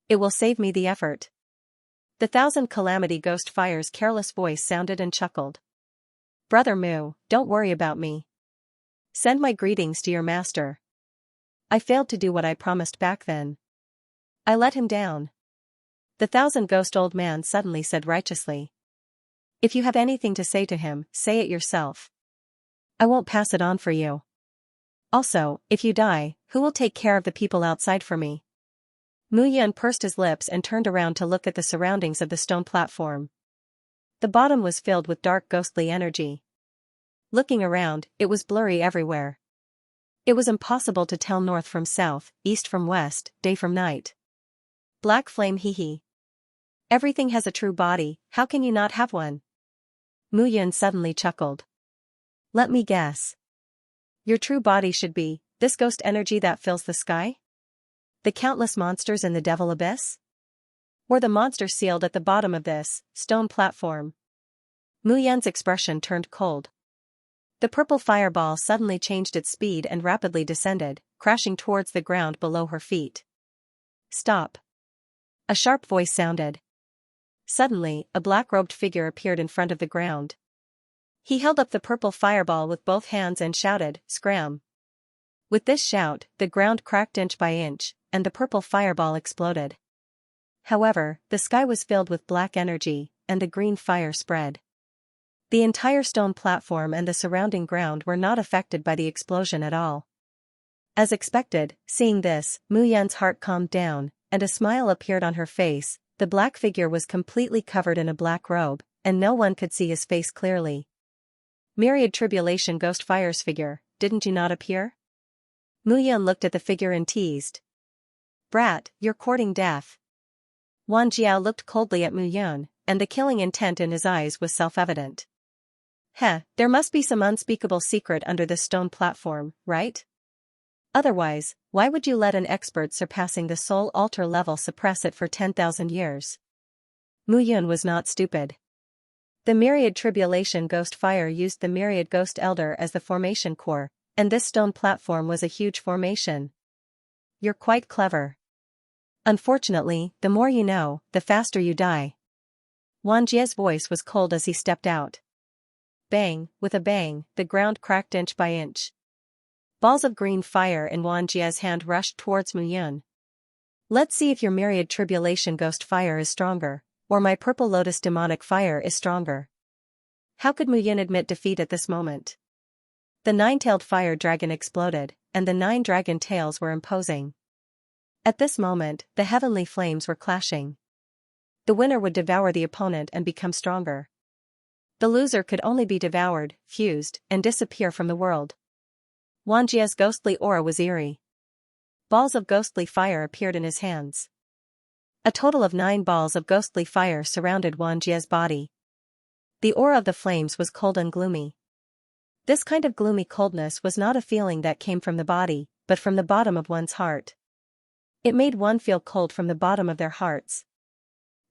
It will save me the effort. The Thousand Calamity Ghost Fire's careless voice sounded and chuckled. Brother Mu, don't worry about me. Send my greetings to your master. I failed to do what I promised back then. I let him down. The Thousand Ghost Old Man suddenly said righteously. If you have anything to say to him, say it yourself. I won't pass it on for you. Also, if you die, who will take care of the people outside for me? Mu Yun pursed his lips and turned around to look at the surroundings of the stone platform. The bottom was filled with dark ghostly energy. Looking around, it was blurry everywhere. It was impossible to tell north from south, east from west, day from night. Black flame hee hee. Everything has a true body, how can you not have one? Mu Yun suddenly chuckled. Let me guess. Your true body should be this ghost energy that fills the sky? The countless monsters in the devil abyss? Or the monster sealed at the bottom of this stone platform? Mu Yun's expression turned cold. The purple fireball suddenly changed its speed and rapidly descended, crashing towards the ground below her feet. Stop. A sharp voice sounded. Suddenly, a black-robed figure appeared in front of the ground. He held up the purple fireball with both hands and shouted, "Scram!" With this shout, the ground cracked inch by inch, and the purple fireball exploded. However, the sky was filled with black energy, and the green fire spread. The entire stone platform and the surrounding ground were not affected by the explosion at all. As expected, seeing this, Mu Yun's heart calmed down, and a smile appeared on her face. The black figure was completely covered in a black robe, and no one could see his face clearly. Myriad Tribulation Ghost Fire's figure, didn't you not appear? Mu Yun looked at the figure and teased. Brat, you're courting death. Wan Jiao looked coldly at Mu Yun, and the killing intent in his eyes was self-evident. Heh, there must be some unspeakable secret under this stone platform, right? Otherwise, why would you let an expert surpassing the soul altar level suppress it for 10,000 years? Mu Yun was not stupid. The Myriad Tribulation Ghost Fire used the Myriad Ghost Elder as the formation core, and this stone platform was a huge formation. You're quite clever. Unfortunately, the more you know, the faster you die. Wan Jie's voice was cold as he stepped out. Bang, with a bang, the ground cracked inch by inch. Balls of green fire in Wan Jie's hand rushed towards Mu Yun. Let's see if your Myriad Tribulation Ghost Fire is stronger, or my Purple Lotus Demonic Fire is stronger. How could Mu Yun admit defeat at this moment? The 9-tailed fire dragon exploded, and the 9 dragon tails were imposing. At this moment, the heavenly flames were clashing. The winner would devour the opponent and become stronger. The loser could only be devoured, fused, and disappear from the world. Wanjia's ghostly aura was eerie. Balls of ghostly fire appeared in his hands. A total of 9 balls of ghostly fire surrounded Wanjia's body. The aura of the flames was cold and gloomy. This kind of gloomy coldness was not a feeling that came from the body, but from the bottom of one's heart. It made one feel cold from the bottom of their hearts.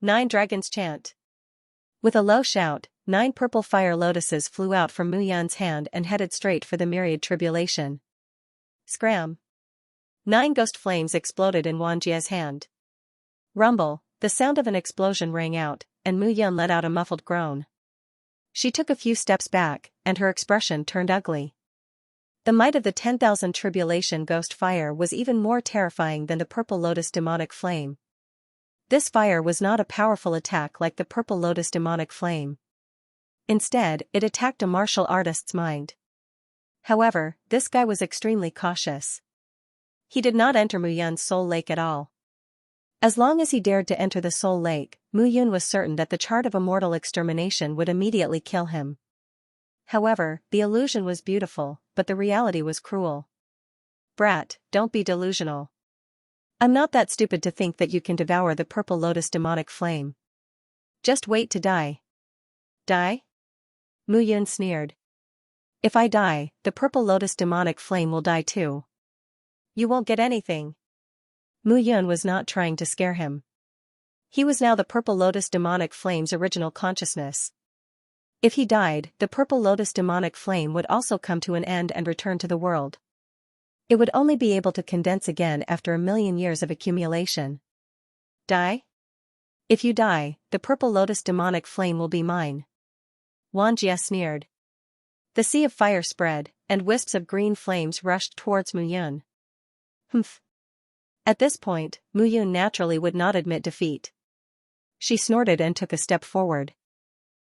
9 dragons chant. With a low shout, 9 purple fire lotuses flew out from Mu Yan's hand and headed straight for the myriad tribulation. Scram! 9 ghost flames exploded in Wanjia's hand. Rumble, the sound of an explosion rang out, and Mu Yan let out a muffled groan. She took a few steps back, and her expression turned ugly. The might of the 10,000 tribulation ghost fire was even more terrifying than the purple lotus demonic flame. This fire was not a powerful attack like the purple lotus demonic flame. Instead, it attacked a martial artist's mind. However, this guy was extremely cautious. He did not enter Mu Yan's soul lake at all. As long as he dared to enter the soul lake, Mu Yan was certain that the chart of immortal extermination would immediately kill him. However, the illusion was beautiful, but the reality was cruel. Brat, don't be delusional. I'm not that stupid to think that you can devour the purple lotus demonic flame. Just wait to die. Die? Mu Yan sneered. If I die, the purple lotus demonic flame will die too. You won't get anything. Mu Yan was not trying to scare him. He was now the purple lotus demonic flame's original consciousness. If he died, the purple lotus demonic flame would also come to an end and return to the world. It would only be able to condense again after 1,000,000 years of accumulation. Die? If you die, the purple lotus demonic flame will be mine. Wanjia sneered. The sea of fire spread, and wisps of green flames rushed towards Mu Yan. Humph. At this point, Mu Yan naturally would not admit defeat. She snorted and took a step forward.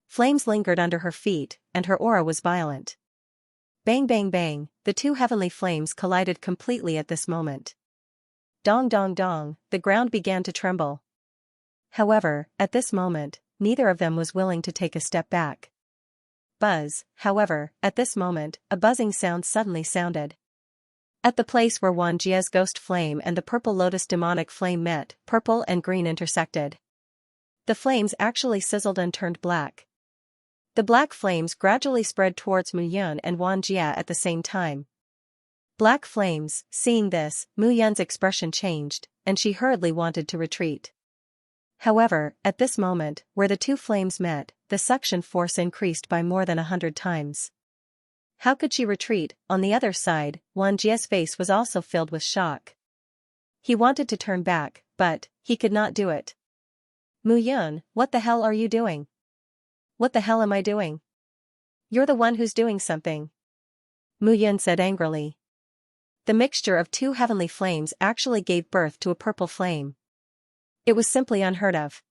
Flames lingered under her feet, and her aura was violent. Bang bang bang, the 2 heavenly flames collided completely at this moment. Dong dong dong, the ground began to tremble. However, at this moment, neither of them was willing to take a step back. Buzz, however, at this moment, a buzzing sound suddenly sounded. At the place where Wanjia's ghost flame and the purple lotus demonic flame met, purple and green intersected. The flames actually sizzled and turned black. The black flames gradually spread towards Mu Yan and Wanjia at the same time. Black flames, seeing this, Mu Yan's expression changed, and she hurriedly wanted to retreat. However, at this moment, where the 2 flames met, the suction force increased by more than 100 times. How could she retreat? On the other side, Wanjia's face was also filled with shock. He wanted to turn back, but he could not do it. Mu Yan, what the hell are you doing? What the hell am I doing? You're the one who's doing something. Mu Yan said angrily. The mixture of 2 heavenly flames actually gave birth to a purple flame. It was simply unheard of.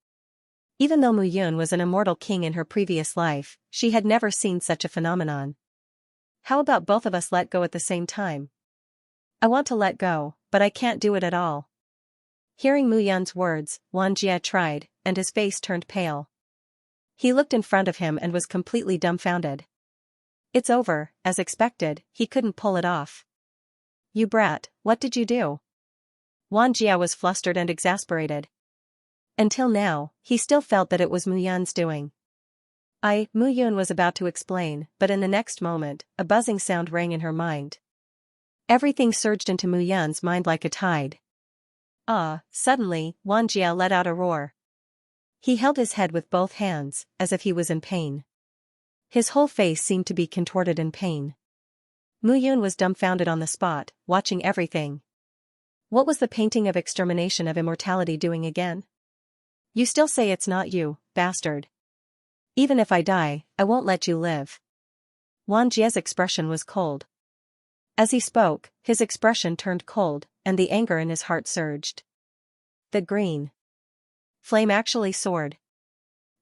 Even though Mu Yan was an immortal king in her previous life, she had never seen such a phenomenon. How about both of us let go at the same time? I want to let go, but I can't do it at all. Hearing Mu Yan's words, Wanjia tried, and his face turned pale. He looked in front of him and was completely dumbfounded. It's over, as expected, he couldn't pull it off. You brat, what did you do? Wanjia was flustered and exasperated. Until now, he still felt that it was Mu Yan's doing. Mu Yan was about to explain, but in the next moment, a buzzing sound rang in her mind. Everything surged into Mu Yan's mind like a tide. Suddenly, Wanjia let out a roar. He held his head with both hands, as if he was in pain. His whole face seemed to be contorted in pain. Mu Yan was dumbfounded on the spot, watching everything. What was the painting of extermination of immortality doing again? You still say it's not you, bastard. Even if I die, I won't let you live. Wanjia's expression was cold. As he spoke, his expression turned cold, and the anger in his heart surged. The green flame actually soared.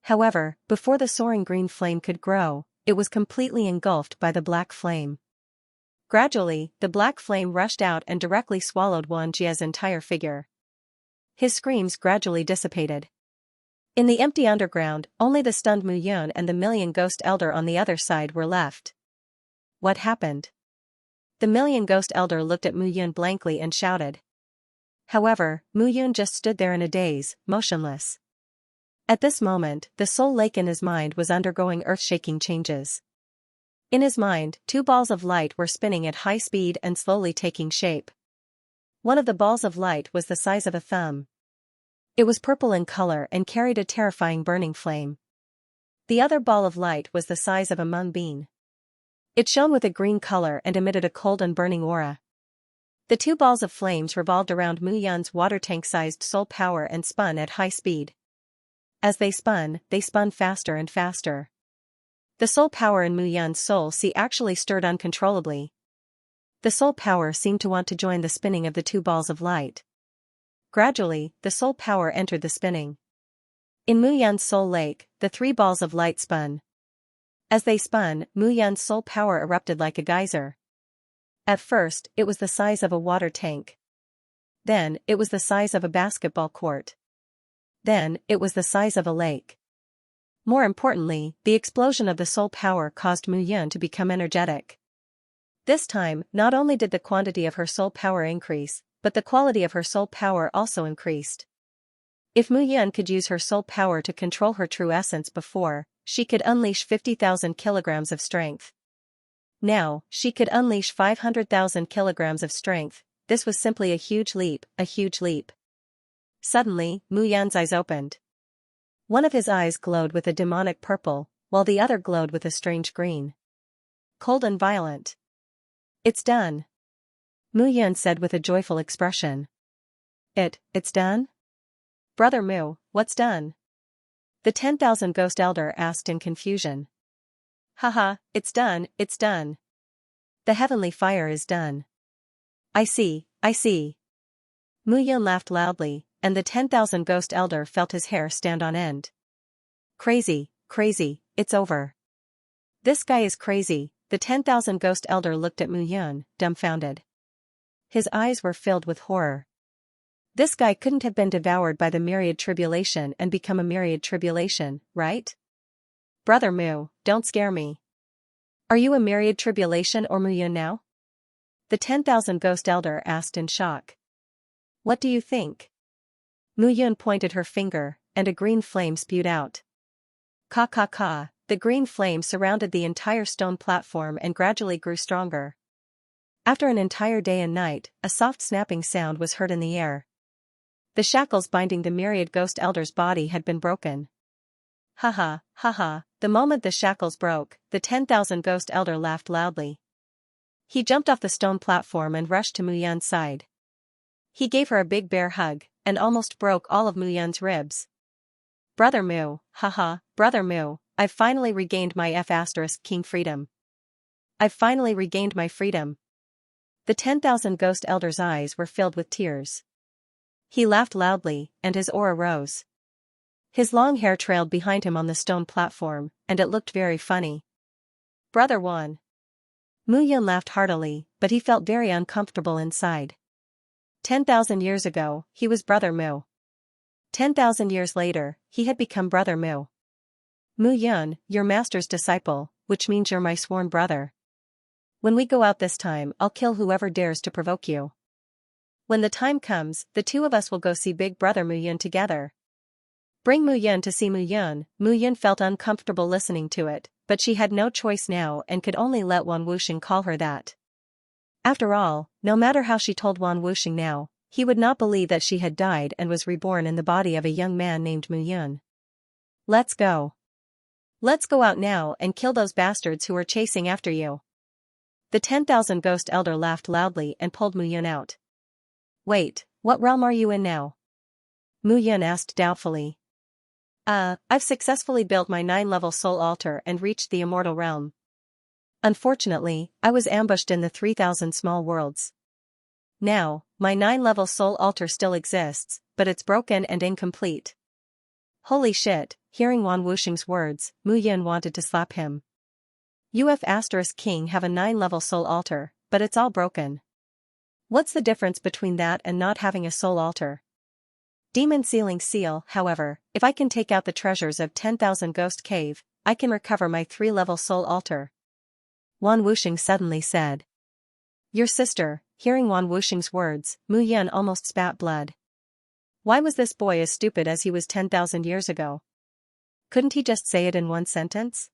However, before the soaring green flame could grow, it was completely engulfed by the black flame. Gradually, the black flame rushed out and directly swallowed Wanjia's entire figure. His screams gradually dissipated. In the empty underground, only the stunned Mu Yun and the Million Ghost Elder on the other side were left. What happened? The Million Ghost Elder looked at Mu Yun blankly and shouted. However, Mu Yun just stood there in a daze, motionless. At this moment, the soul lake in his mind was undergoing earth-shaking changes. In his mind, two balls of light were spinning at high speed and slowly taking shape. One of the balls of light was the size of a thumb. It was purple in color and carried a terrifying burning flame. The other ball of light was the size of a mung bean. It shone with a green color and emitted a cold and burning aura. The two balls of flames revolved around Mu Yun's water tank-sized soul power and spun at high speed. As they spun faster and faster. The soul power in Mu Yun's soul sea actually stirred uncontrollably. The soul power seemed to want to join the spinning of the two balls of light. Gradually, the soul power entered the spinning. In Mu Yun's soul lake, the three balls of light spun. As they spun, Mu Yun's soul power erupted like a geyser. At first, it was the size of a water tank. Then, it was the size of a basketball court. Then, it was the size of a lake. More importantly, the explosion of the soul power caused Mu Yun to become energetic. This time, not only did the quantity of her soul power increase, but the quality of her soul power also increased. If Mu Yun could use her soul power to control her true essence before, she could unleash 50,000 kilograms of strength. Now, she could unleash 500,000 kilograms of strength. This was simply a huge leap, a huge leap. Suddenly, Mu Yun's eyes opened. One of his eyes glowed with a demonic purple, while the other glowed with a strange green. Cold and violent. It's done. Mu Yun said with a joyful expression. It's done? Brother Mu, what's done? The 10,000 Ghost Elder asked in confusion. Haha, it's done, it's done. The heavenly fire is done. I see, I see. Mu Yun laughed loudly, and the 10,000 Ghost Elder felt his hair stand on end. Crazy, crazy, it's over. This guy is crazy. The 10,000 Ghost Elder looked at Mu Yun, dumbfounded. His eyes were filled with horror. This guy couldn't have been devoured by the myriad tribulation and become a myriad tribulation, right? Brother Mu, don't scare me. Are you a myriad tribulation or Mu Yun now? The 10,000 Ghost Elder asked in shock. What do you think? Mu Yun pointed her finger, and a green flame spewed out. Ka ka ka, the green flame surrounded the entire stone platform and gradually grew stronger. After an entire day and night, a soft snapping sound was heard in the air. The shackles binding the myriad Ghost Elder's body had been broken. Haha, haha, the moment the shackles broke, the 10,000 Ghost Elder laughed loudly. He jumped off the stone platform and rushed to Mu Yun's side. He gave her a big bear hug, and almost broke all of Mu Yun's ribs. Brother Mu, haha, Brother Mu, I've finally regained my King freedom. I've finally regained my freedom. The 10,000 Ghost Elder's eyes were filled with tears. He laughed loudly, and his aura rose. His long hair trailed behind him on the stone platform, and it looked very funny. Brother Wan. Mu Yun laughed heartily, but he felt very uncomfortable inside. 10,000 years ago, he was Brother Mu. 10,000 years later, he had become Brother Mu. Mu Yun, your master's disciple, which means you're my sworn brother. When we go out this time, I'll kill whoever dares to provoke you. When the time comes, the two of us will go see Big Brother Mu Yun together. Bring Mu Yun to see Mu Yun. Mu Yun felt uncomfortable listening to it, but she had no choice now and could only let Wan Wuxing call her that. After all, no matter how she told Wan Wuxing now, he would not believe that she had died and was reborn in the body of a young man named Mu Yun. Let's go. Let's go out now and kill those bastards who are chasing after you. The 10,000 Ghost Elder laughed loudly and pulled Mu Yun out. Wait, what realm are you in now? Mu Yun asked doubtfully. I've successfully built my 9-level soul altar and reached the immortal realm. Unfortunately, I was ambushed in the 3,000 small worlds. Now, my 9-level soul altar still exists, but it's broken and incomplete. Holy shit, hearing Wan Wuxing's words, Mu Yun wanted to slap him. King have a 9-level soul altar, but it's all broken. What's the difference between that and not having a soul altar? Demon Sealing Seal. However, if I can take out the treasures of 10,000 Ghost Cave, I can recover my 3-level soul altar. Wan Wuxing suddenly said. Your sister. Hearing Wan Wuxing's words, Mu Yan almost spat blood. Why was this boy as stupid as he was 10,000 years ago? Couldn't he just say it in one sentence?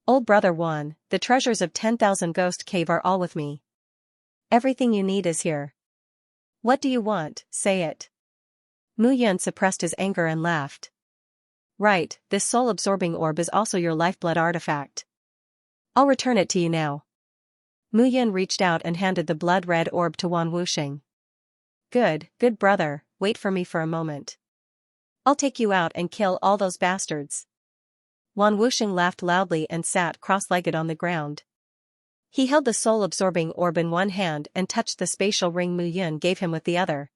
Old brother Wan, the treasures of 10,000 Ghost Cave are all with me. Everything you need is here. What do you want? Say it. Mu Yan suppressed his anger and laughed. Right, this soul-absorbing orb is also your lifeblood artifact. I'll return it to you now. Mu Yan reached out and handed the blood-red orb to Wan Wuxing. Good brother, wait for me for a moment. I'll take you out and kill all those bastards. Wan Wuxing laughed loudly and sat cross-legged on the ground. He held the soul-absorbing orb in one hand and touched the spatial ring Mu Yan gave him with the other.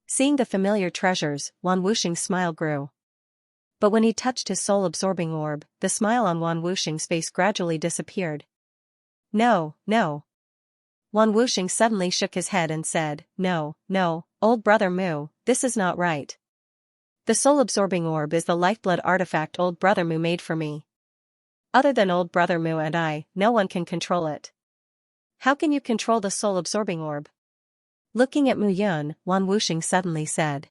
Seeing the familiar treasures, Wan Wuxing's smile grew. But when he touched his soul-absorbing orb, the smile on Wan Wuxing's face gradually disappeared. No. Wan Wuxing suddenly shook his head and said, No, old brother Mu, this is not right. The soul-absorbing orb is the lifeblood artifact old brother Mu made for me. Other than old brother Mu and I, no one can control it. How can you control the soul-absorbing orb? Looking at Mu Yan, Wan Wuxing suddenly said.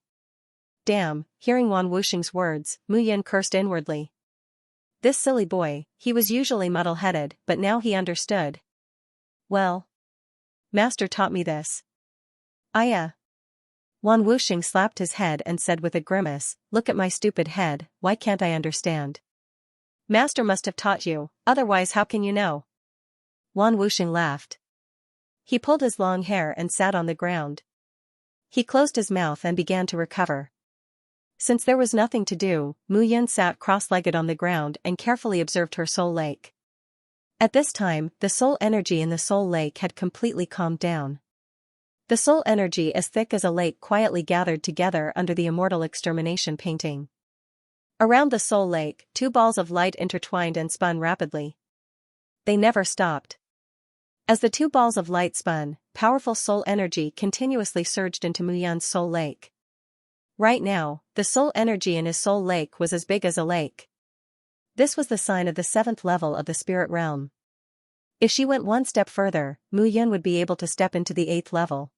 Damn, hearing Wan Wuxing's words, Mu Yan cursed inwardly. This silly boy, he was usually muddle-headed, but now he understood. Well. Master taught me this. Wan Wuxing slapped his head and said with a grimace, Look at my stupid head, why can't I understand? Master must have taught you, otherwise how can you know? Wan Wuxing laughed. He pulled his long hair and sat on the ground. He closed his mouth and began to recover. Since there was nothing to do, Mu Yan sat cross-legged on the ground and carefully observed her soul lake. At this time, the soul energy in the soul lake had completely calmed down. The soul energy as thick as a lake quietly gathered together under the immortal extermination painting. Around the soul lake, 2 balls of light intertwined and spun rapidly. They never stopped. As the 2 balls of light spun, powerful soul energy continuously surged into Mu Yan's soul lake. Right now, the soul energy in his soul lake was as big as a lake. This was the sign of the 7th level of the spirit realm. If she went one step further, Mu Yan would be able to step into the 8th level.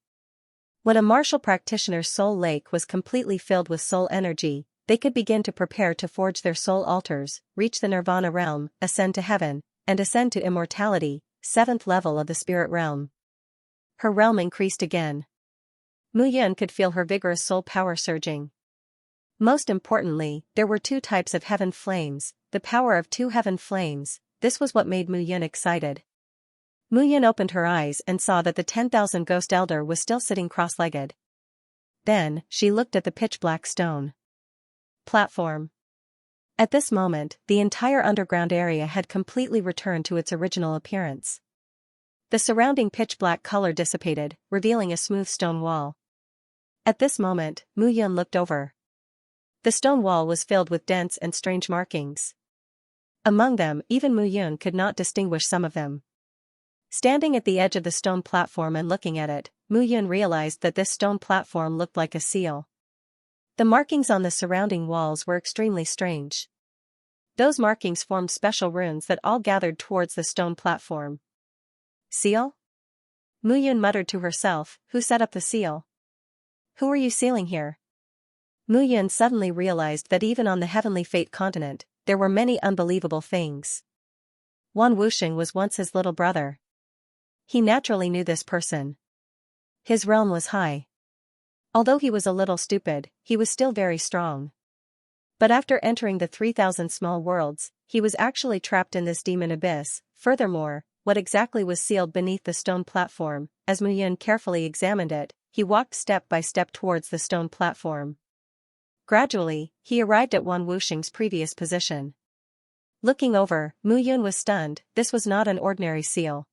When a martial practitioner's soul lake was completely filled with soul energy, they could begin to prepare to forge their soul altars, reach the nirvana realm, ascend to heaven, and ascend to immortality, 7th level of the spirit realm. Her realm increased again. Mu Yan could feel her vigorous soul power surging. Most importantly, there were 2 types of heaven flames, the power of 2 heaven flames. This was what made Mu Yan excited. Mu Yan opened her eyes and saw that the 10,000 Ghost Elder was still sitting cross-legged. Then, she looked at the pitch-black stone platform. At this moment, the entire underground area had completely returned to its original appearance. The surrounding pitch-black color dissipated, revealing a smooth stone wall. At this moment, Mu Yan looked over. The stone wall was filled with dense and strange markings. Among them, even Mu Yan could not distinguish some of them. Standing at the edge of the stone platform and looking at it, Mu Yan realized that this stone platform looked like a seal. The markings on the surrounding walls were extremely strange. Those markings formed special runes that all gathered towards the stone platform. Seal? Mu Yan muttered to herself, who set up the seal? Who are you sealing here? Mu Yan suddenly realized that even on the heavenly fate continent, there were many unbelievable things. Wan Wuxing was once his little brother. He naturally knew this person. His realm was high. Although he was a little stupid, he was still very strong. But after entering the 3,000 small worlds, he was actually trapped in this demon abyss. Furthermore, what exactly was sealed beneath the stone platform? As Mu Yan carefully examined it, he walked step by step towards the stone platform. Gradually, he arrived at Wan Wuxing's previous position. Looking over, Mu Yan was stunned. This was not an ordinary seal.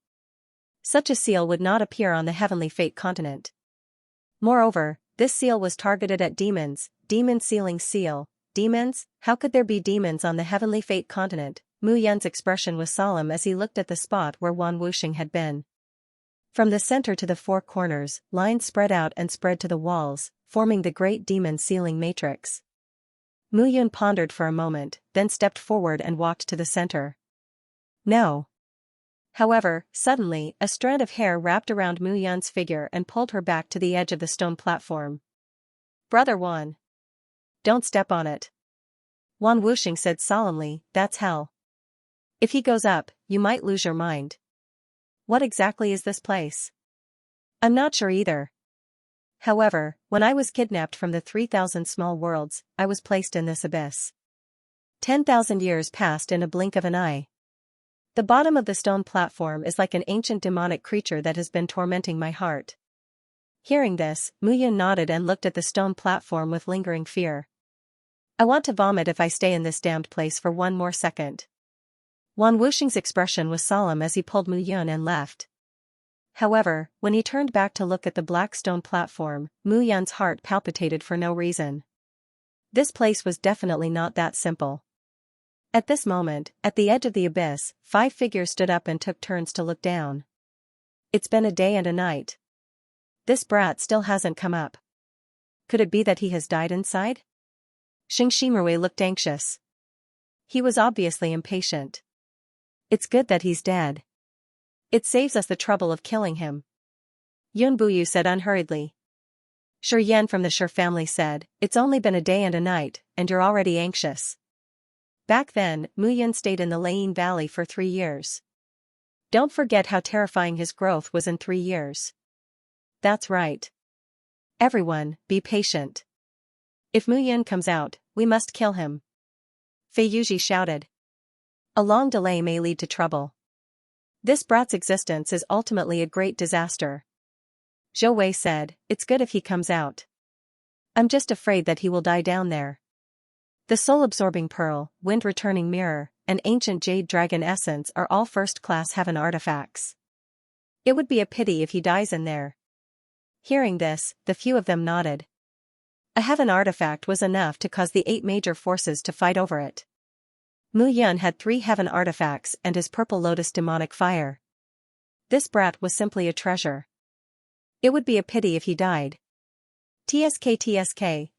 Such a seal would not appear on the heavenly fate continent. Moreover, this seal was targeted at demons. Demon sealing seal. Demons? How could there be demons on the heavenly fate continent? Mu Yan's expression was solemn as he looked at the spot where Wan Wuxing had been. From the center to the four corners, lines spread out and spread to the walls, forming the great demon ceiling matrix. Mu Yun pondered for a moment, then stepped forward and walked to the center. No. However, suddenly, a strand of hair wrapped around Mu Yun's figure and pulled her back to the edge of the stone platform. Brother Wan. Don't step on it. Wan Wuxing said solemnly, that's hell. If he goes up, you might lose your mind. What exactly is this place? I'm not sure either. However, when I was kidnapped from the 3,000 small worlds, I was placed in this abyss. 10,000 years passed in a blink of an eye. The bottom of the stone platform is like an ancient demonic creature that has been tormenting my heart. Hearing this, Mu Yun nodded and looked at the stone platform with lingering fear. I want to vomit if I stay in this damned place for one more second. Wan Wuxing's expression was solemn as he pulled Mu Yun and left. However, when he turned back to look at the black stone platform, Mu Yun's heart palpitated for no reason. This place was definitely not that simple. At this moment, at the edge of the abyss, 5 figures stood up and took turns to look down. It's been a day and a night. This brat still hasn't come up. Could it be that he has died inside? Xianxia looked anxious. He was obviously impatient. It's good that he's dead. It saves us the trouble of killing him. Yun Buyu said unhurriedly. Shi Yan from the Shi family said, it's only been a day and a night, and you're already anxious. Back then, Mu Yun stayed in the Layin Valley for 3 years. Don't forget how terrifying his growth was in 3 years. That's right. Everyone, be patient. If Mu Yun comes out, we must kill him. Fei Yuji shouted. A long delay may lead to trouble. This brat's existence is ultimately a great disaster. Zhou Wei said, it's good if he comes out. I'm just afraid that he will die down there. The soul-absorbing pearl, wind-returning mirror, and ancient jade dragon essence are all first-class heaven artifacts. It would be a pity if he dies in there. Hearing this, the few of them nodded. A heaven artifact was enough to cause the 8 major forces to fight over it. Mu Yun had 3 heaven artifacts and his purple lotus demonic fire. This brat was simply a treasure. It would be a pity if he died. TSK,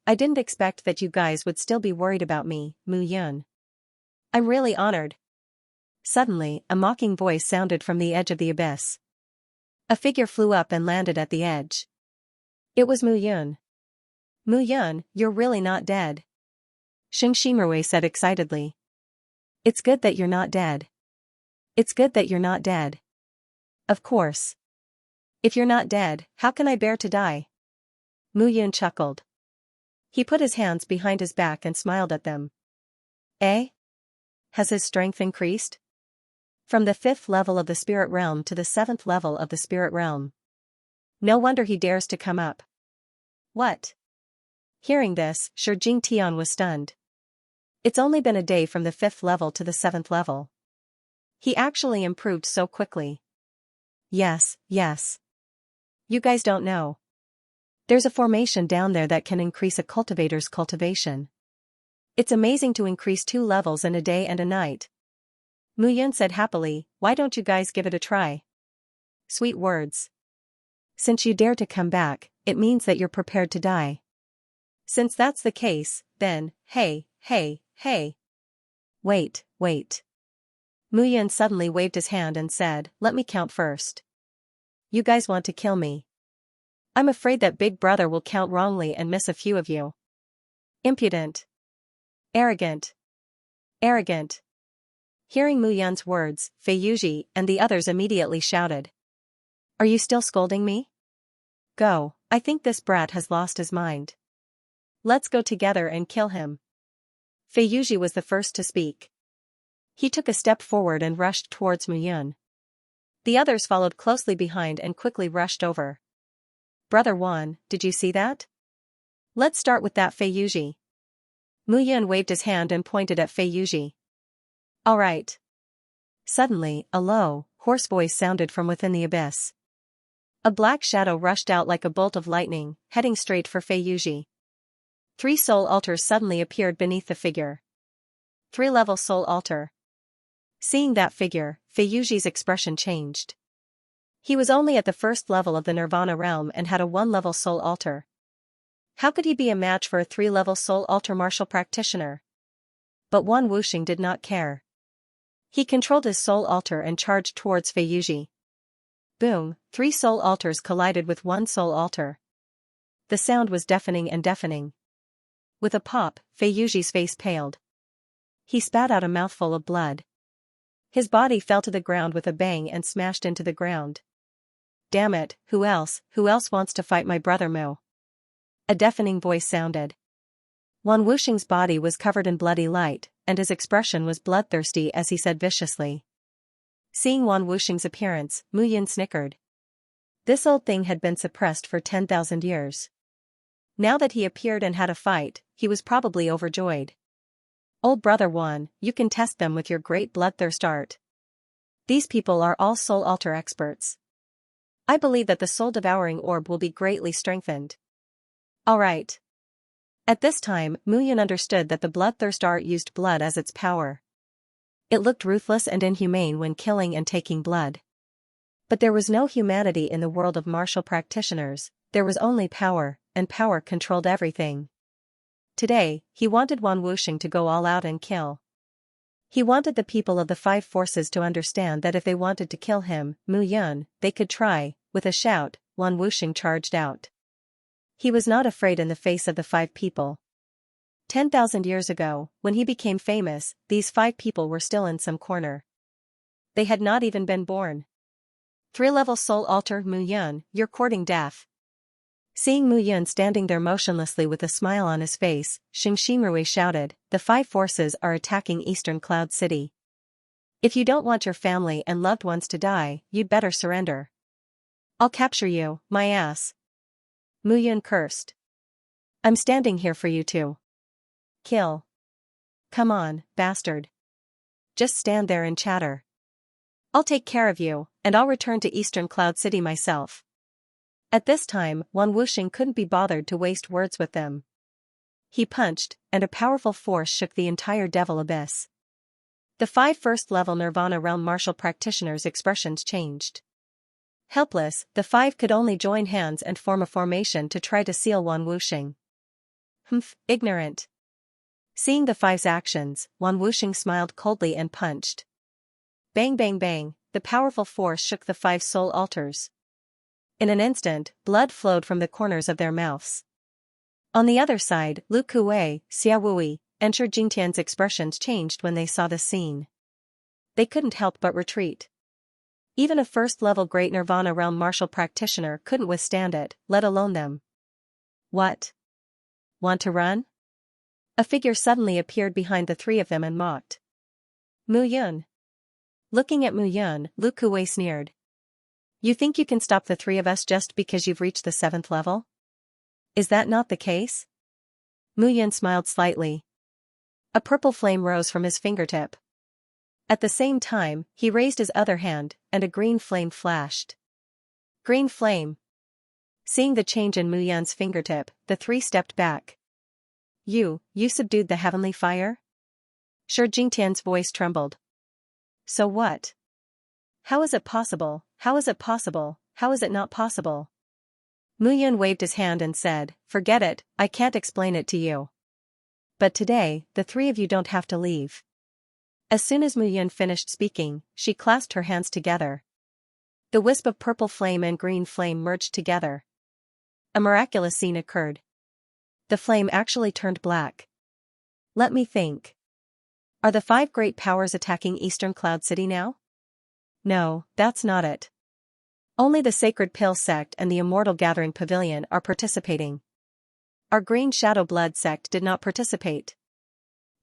I didn't expect that you guys would still be worried about me, Mu Yun. I'm really honored. Suddenly, a mocking voice sounded from the edge of the abyss. A figure flew up and landed at the edge. It was Mu Yun. Mu Yun, you're really not dead. Xianxia said excitedly. It's good that you're not dead. It's good that you're not dead. Of course. If you're not dead, how can I bear to die? Mu Yun chuckled. He put his hands behind his back and smiled at them. Eh? Has his strength increased? From the 5th level of the spirit realm to the 7th level of the spirit realm. No wonder he dares to come up. What? Hearing this, Shi Jingtian was stunned. It's only been a day from the 5th level to the 7th level. He actually improved so quickly. Yes. You guys don't know. There's a formation down there that can increase a cultivator's cultivation. It's amazing to increase 2 levels in a day and a night. Mu Yun said happily, why don't you guys give it a try? Sweet words. Since you dare to come back, it means that you're prepared to die. Since that's the case, then, hey. Wait. Mu Yun suddenly waved his hand and said, let me count first. You guys want to kill me. I'm afraid that Big Brother will count wrongly and miss a few of you. Impudent. Arrogant. Hearing Mu Yun's words, Fei Yuji and the others immediately shouted. Are you still scolding me? Go, I think this brat has lost his mind. Let's go together and kill him. Fei Yuji was the first to speak. He took a step forward and rushed towards Mu Yun. The others followed closely behind and quickly rushed over. Brother Wan, did you see that? Let's start with that Fei Yuji. Mu Yun waved his hand and pointed at Fei Yuji. All right. Suddenly, a low, hoarse voice sounded from within the abyss. A black shadow rushed out like a bolt of lightning, heading straight for Fei Yuji. 3 soul altars suddenly appeared beneath the figure. 3-level soul altar. Seeing that figure, Fei Yuji's expression changed. He was only at the first level of the Nirvana realm and had a 1-level soul altar. How could he be a match for a 3-level soul altar martial practitioner? But Wan Wuxing did not care. He controlled his soul altar and charged towards Fei Yuji. Boom, 3 soul altars collided with 1 soul altar. The sound was deafening and deafening. With a pop, Fei Yuji's face paled. He spat out a mouthful of blood. His body fell to the ground with a bang and smashed into the ground. Damn it, who else wants to fight my brother Mo? A deafening voice sounded. Wan Wuxing's body was covered in bloody light, and his expression was bloodthirsty as he said viciously. Seeing Wan Wuxing's appearance, Mu Yun snickered. This old thing had been suppressed for 10,000 years. Now that he appeared and had a fight, he was probably overjoyed. Old brother Wan, you can test them with your great bloodthirst art. These people are all soul altar experts. I believe that the soul-devouring orb will be greatly strengthened. All right. At this time, Mu Yun understood that the bloodthirst art used blood as its power. It looked ruthless and inhumane when killing and taking blood. But there was no humanity in the world of martial practitioners, there was only power, and power controlled everything. Today, he wanted Wan Wuxing to go all out and kill. He wanted the people of the 5 forces to understand that if they wanted to kill him, Mu Yun, they could try. With a shout, Wan Wuxing charged out. He was not afraid in the face of the 5 people. 10,000 years ago, when he became famous, these 5 people were still in some corner. They had not even been born. 3-level soul altar Mu Yun, you're courting death. Seeing Mu Yun standing there motionlessly with a smile on his face, Xianxia shouted, the 5 forces are attacking Eastern Cloud City. If you don't want your family and loved ones to die, you'd better surrender. I'll capture you, my ass. Mu Yun cursed. I'm standing here for you to kill. Come on, bastard. Just stand there and chatter. I'll take care of you, and I'll return to Eastern Cloud City myself. At this time, Wan Wuxing couldn't be bothered to waste words with them. He punched, and a powerful force shook the entire Devil Abyss. The 5 first-level Nirvana realm martial practitioners' expressions changed. Helpless, the 5 could only join hands and form a formation to try to seal Wan Wuxing. Humph, ignorant. Seeing the 5's actions, Wan Wuxing smiled coldly and punched. Bang bang bang, the powerful force shook the 5 soul altars. In an instant, blood flowed from the corners of their mouths. On the other side, Lu Kuei, Xia Wui, and Shi Jingtian's expressions changed when they saw the scene. They couldn't help but retreat. Even a first-level Great Nirvana realm martial practitioner couldn't withstand it, let alone them. What? Want to run? A figure suddenly appeared behind the 3 of them and mocked. Mu Yun. Looking at Mu Yun, Lu Kuei sneered. You think you can stop the 3 of us just because you've reached the 7th level? Is that not the case? Mu Yun smiled slightly. A purple flame rose from his fingertip. At the same time, he raised his other hand, and a green flame flashed. Green flame. Seeing the change in Mu Yun's fingertip, the 3 stepped back. You subdued the heavenly fire? Shi Jingtian's voice trembled. So what? How is it possible? How is it possible? How is it not possible? Mu Yun waved his hand and said, forget it, I can't explain it to you. But today, the 3 of you don't have to leave. As soon as Mu Yun finished speaking, she clasped her hands together. The wisp of purple flame and green flame merged together. A miraculous scene occurred. The flame actually turned black. Let me think. Are the 5 great powers attacking Eastern Cloud City now? No, that's not it. Only the Sacred Pill sect and the Immortal Gathering Pavilion are participating. Our Green Shadow Blood sect did not participate.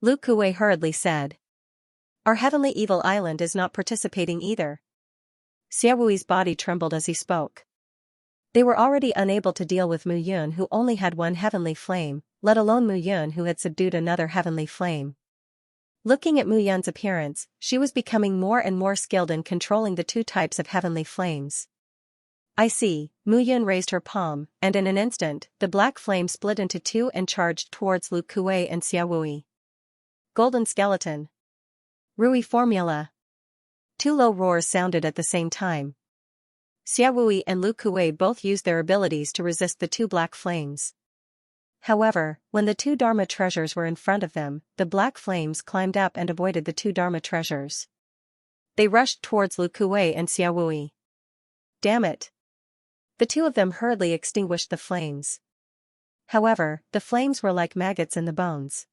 Lu Kuei hurriedly said. Our Heavenly Evil Island is not participating either. Xia Wui's body trembled as he spoke. They were already unable to deal with Mu Yun, who only had 1 heavenly flame, let alone Mu Yun, who had subdued another heavenly flame. Looking at Mu Yun's appearance, she was becoming more and more skilled in controlling the 2 types of heavenly flames. I see, Mu Yun raised her palm, and in an instant, the black flame split into 2 and charged towards Lu Kuei and Xia Wui. Golden Skeleton. Rui Formula. 2 low roars sounded at the same time. Xiaowui and Lu Kuei both used their abilities to resist the two black flames. However, when the two Dharma treasures were in front of them, the black flames climbed up and avoided the two Dharma treasures. They rushed towards Lu Kuei and Xiaowui. Damn it! The two of them hurriedly extinguished the flames. However, the flames were like maggots in the bones.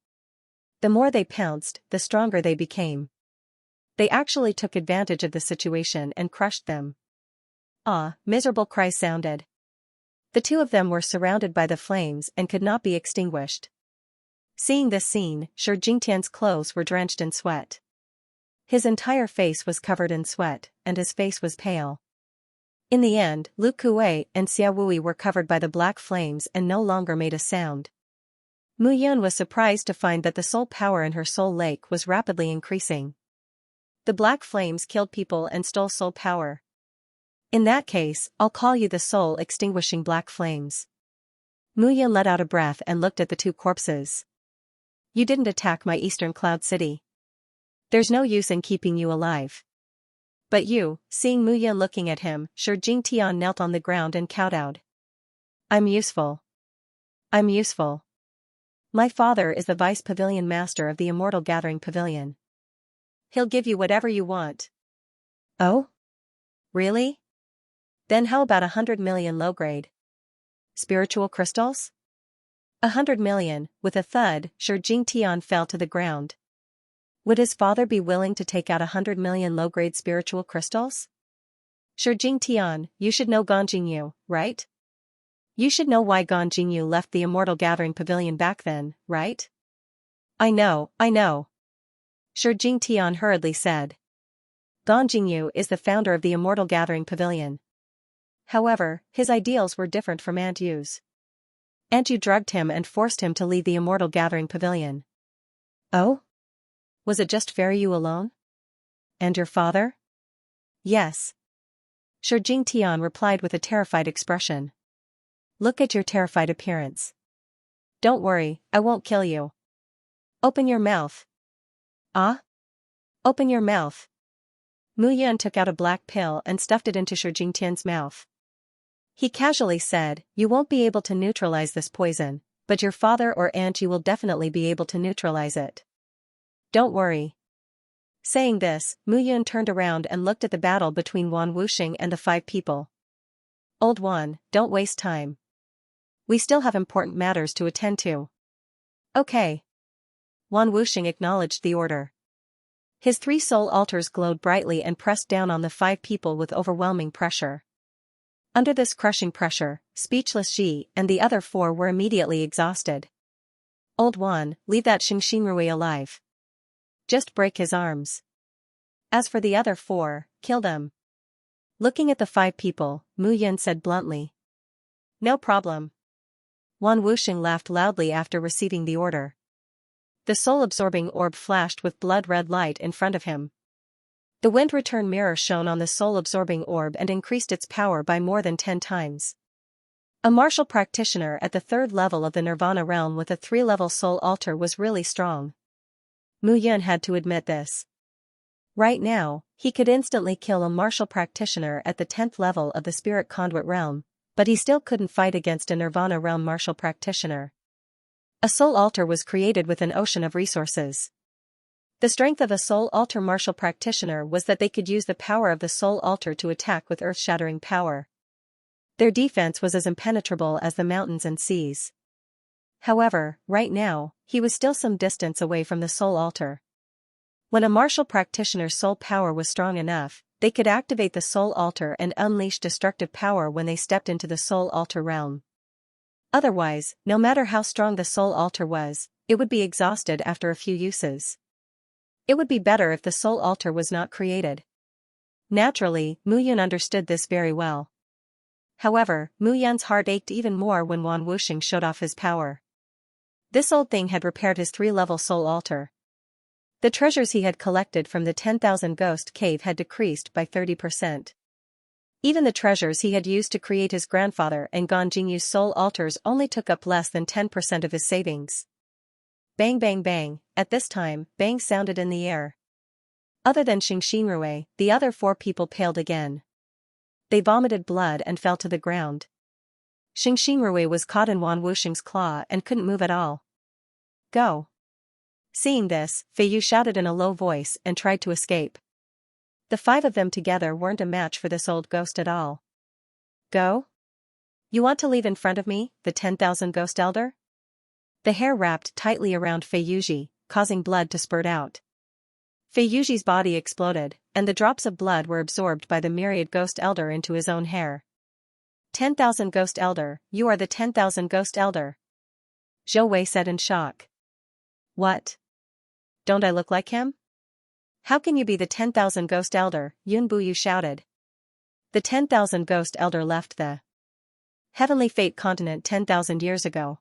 The more they pounced, the stronger they became. They actually took advantage of the situation and crushed them. Ah, miserable cries sounded. The two of them were surrounded by the flames and could not be extinguished. Seeing this scene, Shi Jingtian's clothes were drenched in sweat. His entire face was covered in sweat, and his face was pale. In the end, Lu Kuei and Xiaowui were covered by the black flames and no longer made a sound. Mu Yun was surprised to find that the soul power in her soul lake was rapidly increasing. The black flames killed people and stole soul power. In that case, I'll call you the soul extinguishing black flames. Mu Yun let out a breath and looked at the two corpses. You didn't attack my eastern cloud city. There's no use in keeping you alive. But you, seeing Mu Yun looking at him, Shi Jingtian knelt on the ground and kowtowed. I'm useful. I'm useful. My father is the vice pavilion master of the Immortal Gathering Pavilion. He'll give you whatever you want. Oh? Really? Then how about 100 million low-grade spiritual crystals? 100 million, with a thud, Shi Jingtian fell to the ground. Would his father be willing to take out 100 million low-grade spiritual crystals? Shi Jingtian, you should know Gan Jingyu, right? You should know why Gan Jingyu left the Immortal Gathering Pavilion back then, right? I know. Shi Jingtian hurriedly said. Gan Jingyu is the founder of the Immortal Gathering Pavilion. However, his ideals were different from Aunt Yu's. Aunt Yu drugged him and forced him to leave the Immortal Gathering Pavilion. Oh? Was it just Fairy Yu alone? And your father? Yes. Shi Jingtian replied with a terrified expression. Look at your terrified appearance. Don't worry, I won't kill you. Open your mouth. Ah? Open your mouth. Mu Yun took out a black pill and stuffed it into Shi Jingtian's mouth. He casually said, you won't be able to neutralize this poison, but your father or Aunt Yu will definitely be able to neutralize it. Don't worry. Saying this, Mu Yun turned around and looked at the battle between Wan Wuxing and the 5 people. Old Wan, don't waste time. We still have important matters to attend to. Okay. Wan Wuxing acknowledged the order. His 3 soul altars glowed brightly and pressed down on the 5 people with overwhelming pressure. Under this crushing pressure, Speechless Ji and the other 4 were immediately exhausted. Old Wan, leave that Xingxinrui alive. Just break his arms. As for the other 4, kill them. Looking at the 5 people, Mu Yun said bluntly. No problem. Wan Wuxing laughed loudly after receiving the order. The soul-absorbing orb flashed with blood-red light in front of him. The wind return mirror shone on the soul-absorbing orb and increased its power by more than 10 times. A martial practitioner at the 3rd level of the Nirvana realm with a 3-level soul altar was really strong. Mu Yun had to admit this. Right now, he could instantly kill a martial practitioner at the 10th level of the Spirit Conduit realm, but he still couldn't fight against a Nirvana realm martial practitioner. A soul altar was created with an ocean of resources. The strength of a soul altar martial practitioner was that they could use the power of the soul altar to attack with earth-shattering power. Their defense was as impenetrable as the mountains and seas. However, right now, he was still some distance away from the soul altar. When a martial practitioner's soul power was strong enough, they could activate the soul altar and unleash destructive power when they stepped into the soul altar realm. Otherwise, no matter how strong the soul altar was, it would be exhausted after a few uses. It would be better if the soul altar was not created. Naturally, Mu Yun understood this very well. However, Mu Yun's heart ached even more when Wan Wuxing showed off his power. This old thing had repaired his 3-level soul altar. The treasures he had collected from the 10,000 Ghost Cave had decreased by 30%. Even the treasures he had used to create his grandfather and Gan Jingyu's soul altars only took up less than 10% of his savings. Bang bang bang, at this time, bangs sounded in the air. Other than Xingxinrui, the other 4 people paled again. They vomited blood and fell to the ground. Xianxia was caught in Wan Wuxing's claw and couldn't move at all. Go! Seeing this, Fei Yu shouted in a low voice and tried to escape. The 5 of them together weren't a match for this old ghost at all. Go? You want to leave in front of me, the 10,000 ghost elder? The hair wrapped tightly around Fei Yuji, causing blood to spurt out. Fei Yuji's body exploded, and the drops of blood were absorbed by the myriad ghost elder into his own hair. 10,000 ghost elder, you are the 10,000 ghost elder. Zhou Wei said in shock. What? Don't I look like him? How can you be the 10,000 ghost elder? Yun Buyu shouted. The 10,000 ghost elder left the Heavenly Fate continent 10,000 years ago.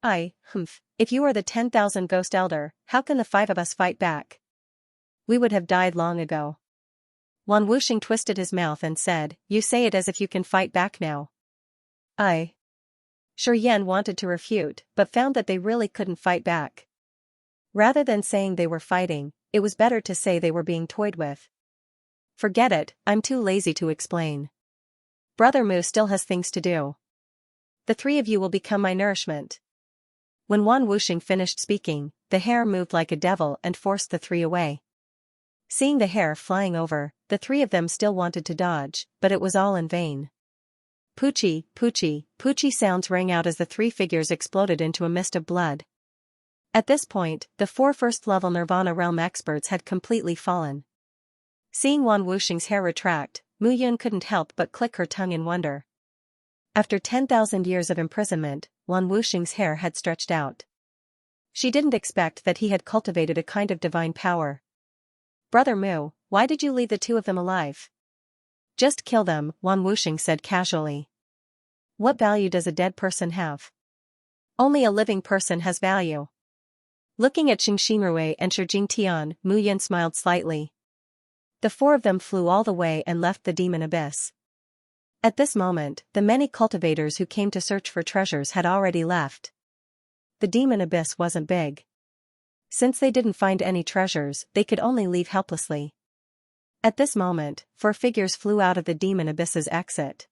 If you are the 10,000 ghost elder, how can the 5 of us fight back? We would have died long ago. Wan Wuxing twisted his mouth and said, You say it as if you can fight back now. Shi Yan wanted to refute, but found that they really couldn't fight back. Rather than saying they were fighting, it was better to say they were being toyed with. Forget it, I'm too lazy to explain. Brother Mu still has things to do. The 3 of you will become my nourishment. When Wan Wuxing finished speaking, the hair moved like a devil and forced the 3 away. Seeing the hair flying over, the 3 of them still wanted to dodge, but it was all in vain. Poochie, Poochie, Poochie sounds rang out as the 3 figures exploded into a mist of blood. At this point, the 4 first-level Nirvana Realm experts had completely fallen. Seeing Wan Wuxing's hair retract, Mu Yun couldn't help but click her tongue in wonder. After 10,000 years of imprisonment, Wan Wuxing's hair had stretched out. She didn't expect that he had cultivated a kind of divine power. Brother Mu, why did you leave the 2 of them alive? Just kill them, Wan Wuxing said casually. What value does a dead person have? Only a living person has value. Looking at Xianxia and Shi Jingtian, Mu Yun smiled slightly. The 4 of them flew all the way and left the demon abyss. At this moment, the many cultivators who came to search for treasures had already left. The demon abyss wasn't big. Since they didn't find any treasures, they could only leave helplessly. At this moment, 4 figures flew out of the demon abyss's exit.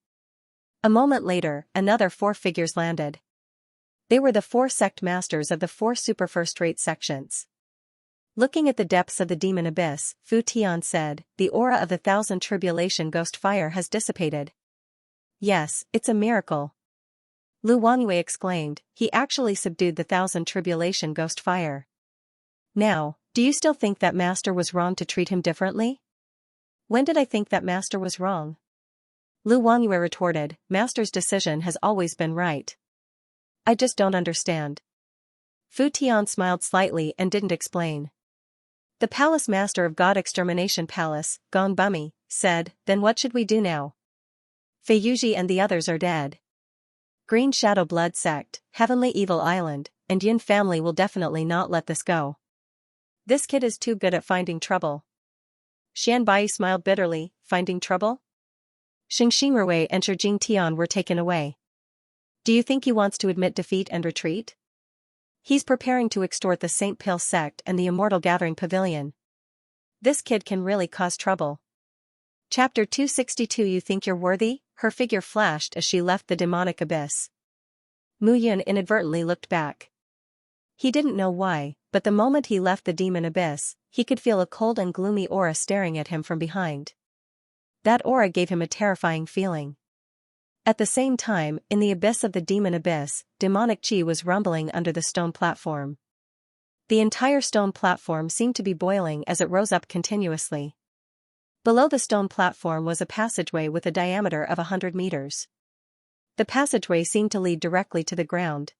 A moment later, another 4 figures landed. They were the 4 sect masters of the 4 super first-rate sections. Looking at the depths of the demon abyss, Fu Tian said, The aura of the 1,000 tribulation ghost fire has dissipated. Yes, it's a miracle. Lu Wanyue exclaimed, he actually subdued the 1,000 tribulation ghost fire. Now, do you still think that master was wrong to treat him differently? When did I think that master was wrong? Lu Wanyue retorted, master's decision has always been right. I just don't understand. Fu Tian smiled slightly and didn't explain. The palace master of God Extermination Palace, Gong Bumi, said, then what should we do now? Fei Yuji and the others are dead. Green Shadow Blood Sect, Heavenly Evil Island, and Yin family will definitely not let this go. This kid is too good at finding trouble. Xian Bai smiled bitterly, finding trouble? Xianxia and Shi Jingtian were taken away. Do you think he wants to admit defeat and retreat? He's preparing to extort the Saint Pale sect and the Immortal Gathering Pavilion. This kid can really cause trouble. Chapter 262 You think you're worthy? Her figure flashed as she left the demonic abyss. Mu Yun inadvertently looked back. He didn't know why, but the moment he left the demon abyss, he could feel a cold and gloomy aura staring at him from behind. That aura gave him a terrifying feeling. At the same time, in the abyss of the demon abyss, demonic chi was rumbling under the stone platform. The entire stone platform seemed to be boiling as it rose up continuously. Below the stone platform was a passageway with a diameter of 100 meters. The passageway seemed to lead directly to the ground.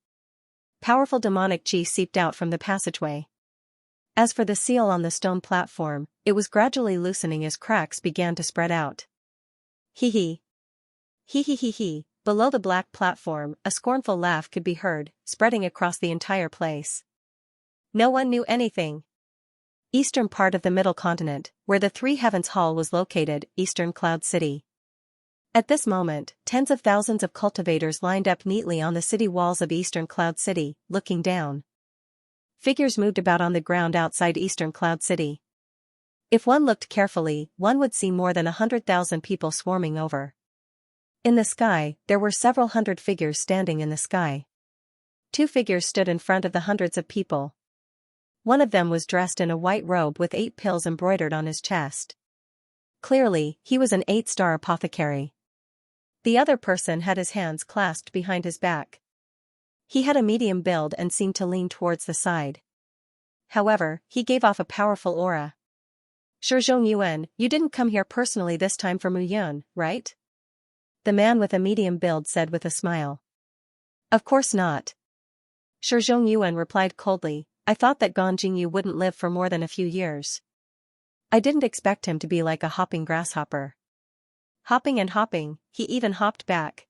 Powerful demonic chi seeped out from the passageway. As for the seal on the stone platform, it was gradually loosening as cracks began to spread out. Hee hee. Hee hee hee hee. Below the black platform, a scornful laugh could be heard, spreading across the entire place. No one knew anything. Eastern part of the Middle Continent, where the Three Heavens Hall was located, Eastern Cloud City. At this moment, tens of thousands of cultivators lined up neatly on the city walls of Eastern Cloud City, looking down. Figures moved about on the ground outside Eastern Cloud City. If one looked carefully, one would see more than 100,000 people swarming over. In the sky, there were several hundred figures standing in the sky. 2 figures stood in front of the hundreds of people. One of them was dressed in a white robe with 8 pills embroidered on his chest. Clearly, he was an 8-star apothecary. The other person had his hands clasped behind his back. He had a medium build and seemed to lean towards the side. However, he gave off a powerful aura. Zhongyuan, you didn't come here personally this time for Mu Yun, right? The man with a medium build said with a smile. Of course not. Zhongyuan replied coldly, I thought that Gong Jingyu wouldn't live for more than a few years. I didn't expect him to be like a hopping grasshopper. Hopping and hopping, he even hopped back.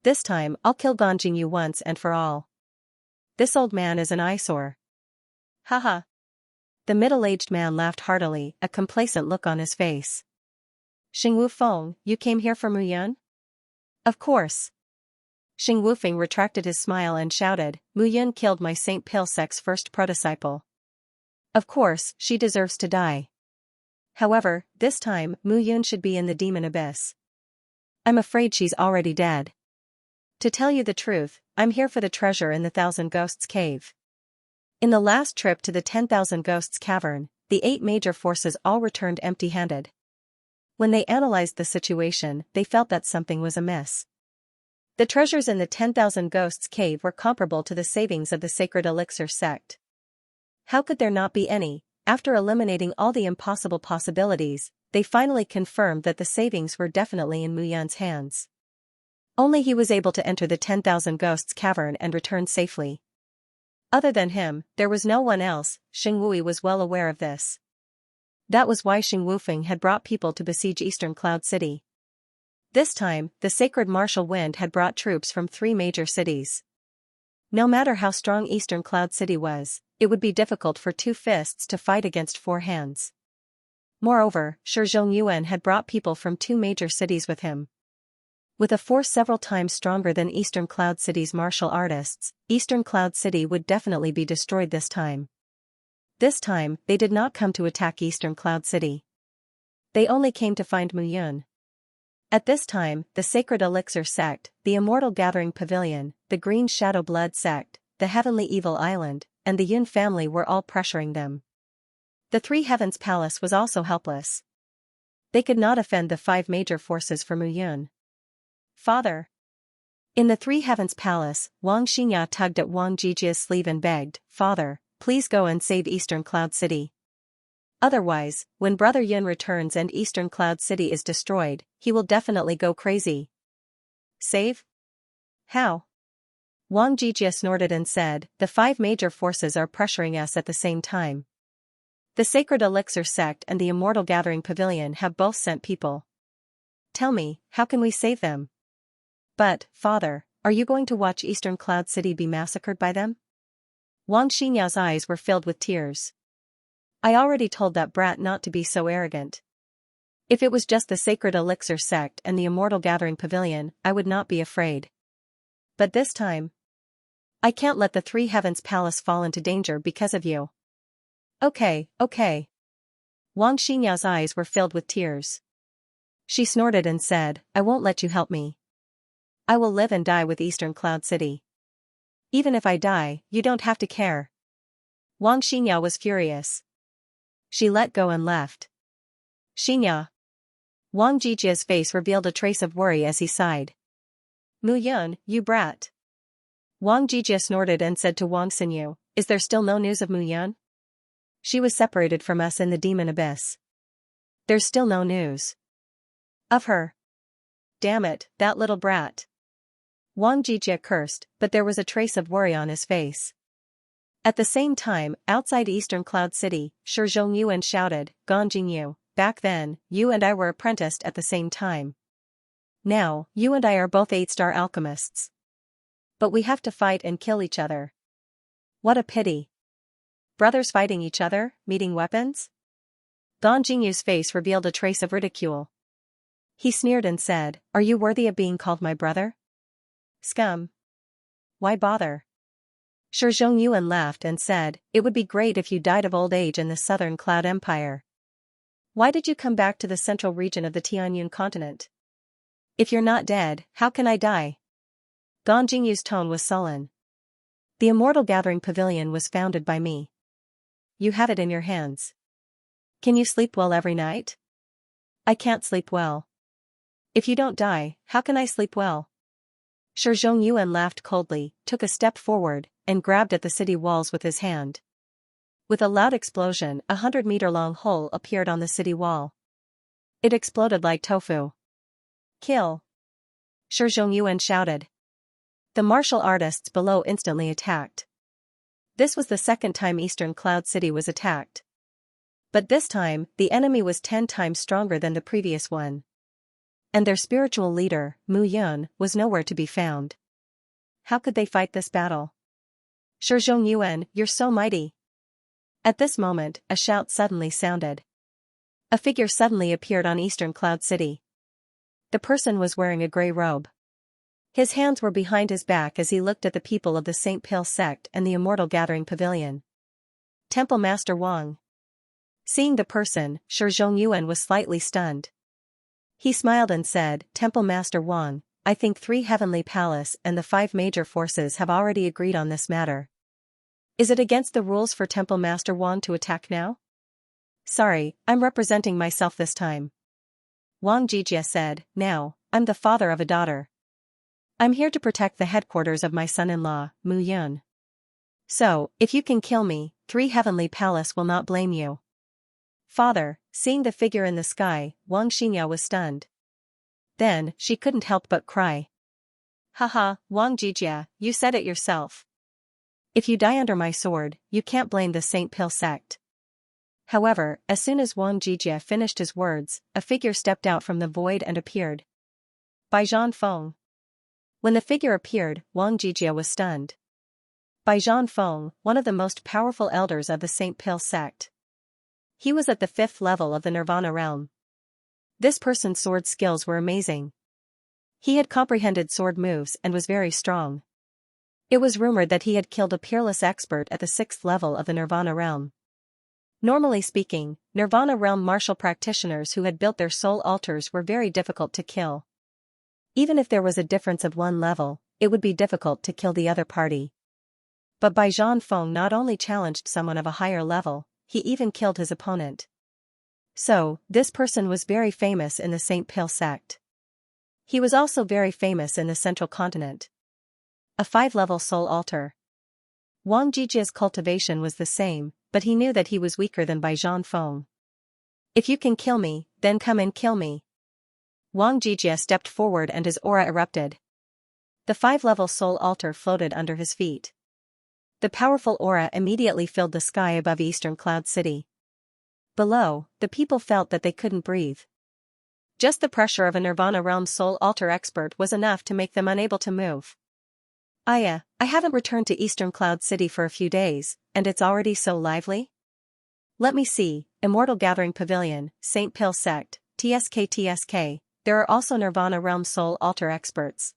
This time, I'll kill Gong Jingyu once and for all. This old man is an eyesore. Haha. The middle-aged man laughed heartily, a complacent look on his face. Xing Wufeng, you came here for Mu Yun? Of course. Xing Wufeng retracted his smile and shouted, Mu Yun killed my St. Pilsek's first prodisciple. Of course, she deserves to die. However, this time, Mu Yun should be in the demon abyss. I'm afraid she's already dead. To tell you the truth, I'm here for the treasure in the Thousand Ghosts cave. In the last trip to the 10,000 Ghosts cavern, the 8 major forces all returned empty-handed. When they analyzed the situation, they felt that something was amiss. The treasures in the 10,000 Ghosts cave were comparable to the savings of the Sacred Elixir sect. How could there not be any? After eliminating all the impossible possibilities, they finally confirmed that the savings were definitely in Mu Yun's hands. Only he was able to enter the 10,000 Ghosts cavern and return safely. Other than him, there was no one else. Xing Wui was well aware of this. That was why Xing Wufeng had brought people to besiege Eastern Cloud City. This time, the sacred martial wind had brought troops from 3 major cities. No matter how strong Eastern Cloud City was, it would be difficult for 2 fists to fight against 4 hands. Moreover, Zhongyuan had brought people from 2 major cities with him. With a force several times stronger than Eastern Cloud City's martial artists, Eastern Cloud City would definitely be destroyed this time. This time, they did not come to attack Eastern Cloud City. They only came to find Mu Yun. At this time, the Sacred Elixir sect, the Immortal Gathering Pavilion, the Green Shadow Blood sect, the Heavenly Evil Island, and the Yun family were all pressuring them. The 3 Heavens Palace was also helpless. They could not offend the 5 major forces for Mu Yun. Father. In the 3 Heavens Palace, Wang Xianxia tugged at Wang Jijia's sleeve and begged, Father, please go and save Eastern Cloud City. Otherwise, when Brother Yun returns and Eastern Cloud City is destroyed, he will definitely go crazy. Save? How? Wang Jijia snorted and said, the 5 major forces are pressuring us at the same time. The Sacred Elixir sect and the Immortal Gathering Pavilion have both sent people. Tell me, how can we save them? But, Father, are you going to watch Eastern Cloud City be massacred by them? Wang Xianya's eyes were filled with tears. I already told that brat not to be so arrogant. If it was just the Sacred Elixir sect and the Immortal Gathering Pavilion, I would not be afraid. But this time, I can't let the 3 Heavens Palace fall into danger because of you. Okay. Wang Xianya's eyes were filled with tears. She snorted and said, I won't let you help me. I will live and die with Eastern Cloud City. Even if I die, you don't have to care. Wang Xianya was furious. She let go and left. Xianya. Wang Jijia's face revealed a trace of worry as he sighed. Mu Yun, you brat. Wang Jijia snorted and said to Wang Xinyu, is there still no news of Mu Yun? She was separated from us in the demon abyss. There's still no news. Of her. Damn it, that little brat. Wang Jijia cursed, but there was a trace of worry on his face. At the same time, outside Eastern Cloud City, Shi Zhongyuan shouted, Gong Jingyu, back then, you and I were apprenticed at the same time. Now, you and I are both 8-star alchemists. But we have to fight and kill each other. What a pity. Brothers fighting each other, meeting weapons? Gong Jingyu's face revealed a trace of ridicule. He sneered and said, are you worthy of being called my brother? Scum. Why bother? Shi Zhongyuan laughed and said, it would be great if you died of old age in the Southern Cloud Empire. Why did you come back to the central region of the Tianyun continent? If you're not dead, how can I die? Gong Jingyu's tone was sullen. The Immortal Gathering Pavilion was founded by me. You have it in your hands. Can you sleep well every night? I can't sleep well. If you don't die, how can I sleep well? Shi Zhongyuan laughed coldly, took a step forward, and grabbed at the city walls with his hand. With a loud explosion, a 100-meter-long hole appeared on the city wall. It exploded like tofu. Kill! Shi Zhongyuan shouted. The martial artists below instantly attacked. This was the second time Eastern Cloud City was attacked. But this time, the enemy was 10 times stronger than the previous one. And their spiritual leader, Mu Yun, was nowhere to be found. How could they fight this battle? Shi Zhongyuan, you're so mighty. At this moment, a shout suddenly sounded. A figure suddenly appeared on Eastern Cloud City. The person was wearing a gray robe. His hands were behind his back as he looked at the people of the St. Pale sect and the Immortal Gathering Pavilion. Temple Master Wang. Seeing the person, Shi Zhongyuan was slightly stunned. He smiled and said, Temple Master Wang, I think 3 Heavenly Palace and the 5 major forces have already agreed on this matter. Is it against the rules for Temple Master Wang to attack now? Sorry, I'm representing myself this time. Wang Jijie said, now, I'm the father of a daughter. I'm here to protect the headquarters of my son-in-law, Mu Yun. So, if you can kill me, 3 Heavenly Palace will not blame you. Father, seeing the figure in the sky, Wang Xianxia was stunned. Then, she couldn't help but cry. Haha, Wang Jijie, you said it yourself. If you die under my sword, you can't blame the St. Pale sect. However, as soon as Wang Jijie finished his words, a figure stepped out from the void and appeared. Bai Zhanfeng. When the figure appeared, Wang Jijie was stunned. Bai Zhanfeng, one of the most powerful elders of the St. Pale sect. He was at the 5th level of the Nirvana realm. This person's sword skills were amazing. He had comprehended sword moves and was very strong. It was rumored that he had killed a peerless expert at the 6th level of the Nirvana realm. Normally speaking, Nirvana realm martial practitioners who had built their soul altars were very difficult to kill. Even if there was a difference of 1 level, it would be difficult to kill the other party. But Bai Zhanfeng not only challenged someone of a higher level, he even killed his opponent. So, this person was very famous in the St. Pale sect. He was also very famous in the central continent. A 5-level soul altar. Wang Jijie's cultivation was the same, but he knew that he was weaker than Bai Zhanfeng. If you can kill me, then come and kill me. Wang Jijie stepped forward and his aura erupted. The 5-level soul altar floated under his feet. The powerful aura immediately filled the sky above Eastern Cloud City. Below, the people felt that they couldn't breathe. Just the pressure of a Nirvana realm soul altar expert was enough to make them unable to move. I haven't returned to Eastern Cloud City for a few days, and it's already so lively? Let me see, Immortal Gathering Pavilion, St. Pale Sect, TSK. There are also Nirvana Realm Soul Altar experts.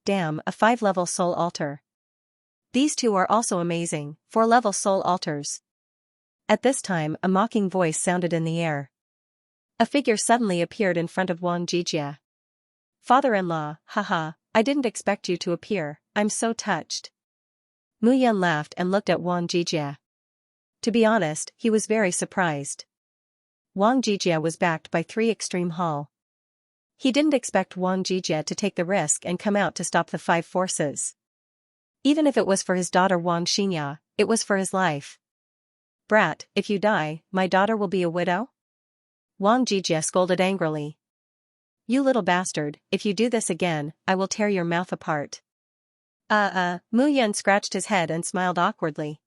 Damn, a 5-level Soul Altar. These 2 are also amazing, 4-level Soul Altars. At this time, a mocking voice sounded in the air. A figure suddenly appeared in front of Wang Jijie. Father-in-law, haha, I didn't expect you to appear, I'm so touched. Mu Yun laughed and looked at Wang Jijie. To be honest, he was very surprised. Wang Jijie was backed by 3 Extreme Hall. He didn't expect Wang Jijie to take the risk and come out to stop the 5 forces. Even if it was for his daughter Wang Xianxia, it was for his life. Brat, if you die, my daughter will be a widow? Wang Jijie scolded angrily. You little bastard, if you do this again, I will tear your mouth apart. Mu Yun scratched his head and smiled awkwardly.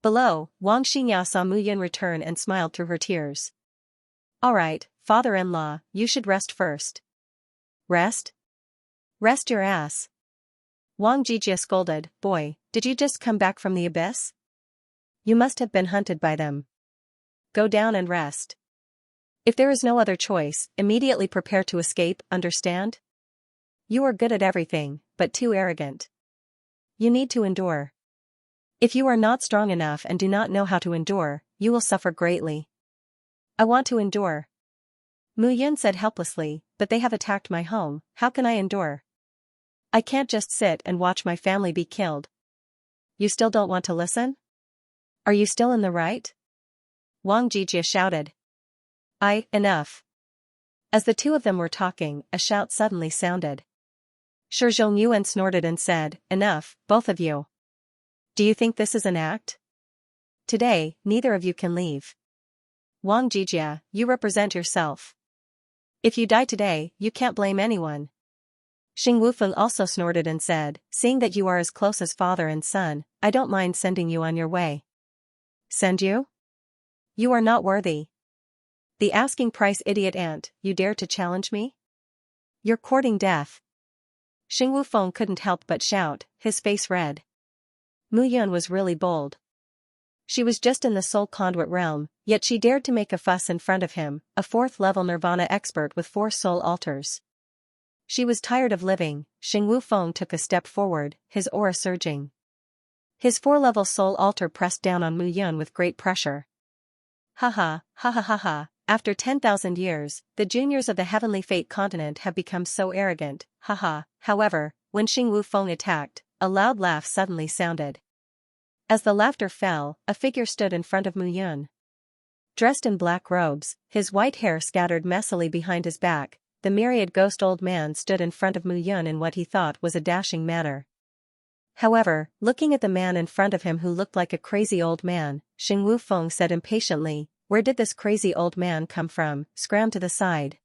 Below, Wang Xianxia saw Mu Yun return and smiled through her tears. Alright, father-in-law, you should rest first. Rest? Rest your ass. Wang Jijie scolded, boy, did you just come back from the abyss? You must have been hunted by them. Go down and rest. If there is no other choice, immediately prepare to escape, understand? You are good at everything, but too arrogant. You need to endure. If you are not strong enough and do not know how to endure, you will suffer greatly. I want to endure. Mu Yun said helplessly, but they have attacked my home, how can I endure? I can't just sit and watch my family be killed. You still don't want to listen? Are you still in the right? Wang Jijia shouted. Enough. As the two of them were talking, a shout suddenly sounded. Shi Zhongyuan snorted and said, enough, both of you. Do you think this is an act? Today, neither of you can leave. Wang Jijia, you represent yourself. If you die today, you can't blame anyone. Xing Wufeng also snorted and said, seeing that you are as close as father and son, I don't mind sending you on your way. Send you? You are not worthy. The asking price idiot ant, you dare to challenge me? You're courting death. Xing Wufeng couldn't help but shout, his face red. Mu Yun was really bold. She was just in the soul conduit realm, yet she dared to make a fuss in front of him, a 4th-level nirvana expert with 4 soul altars. She was tired of living. Xing Wufeng took a step forward, his aura surging. His 4-level soul altar pressed down on Mu Yun with great pressure. Ha ha ha. After 10,000 years, the juniors of the Heavenly Fate continent have become so arrogant, haha. However, when Xing Wufeng attacked, a loud laugh suddenly sounded. As the laughter fell, a figure stood in front of Mu Yun. Dressed in black robes, his white hair scattered messily behind his back, the myriad ghost old man stood in front of Mu Yun in what he thought was a dashing manner. However, looking at the man in front of him who looked like a crazy old man, Xing Wufeng said impatiently, where did this crazy old man come from? Scram to the side.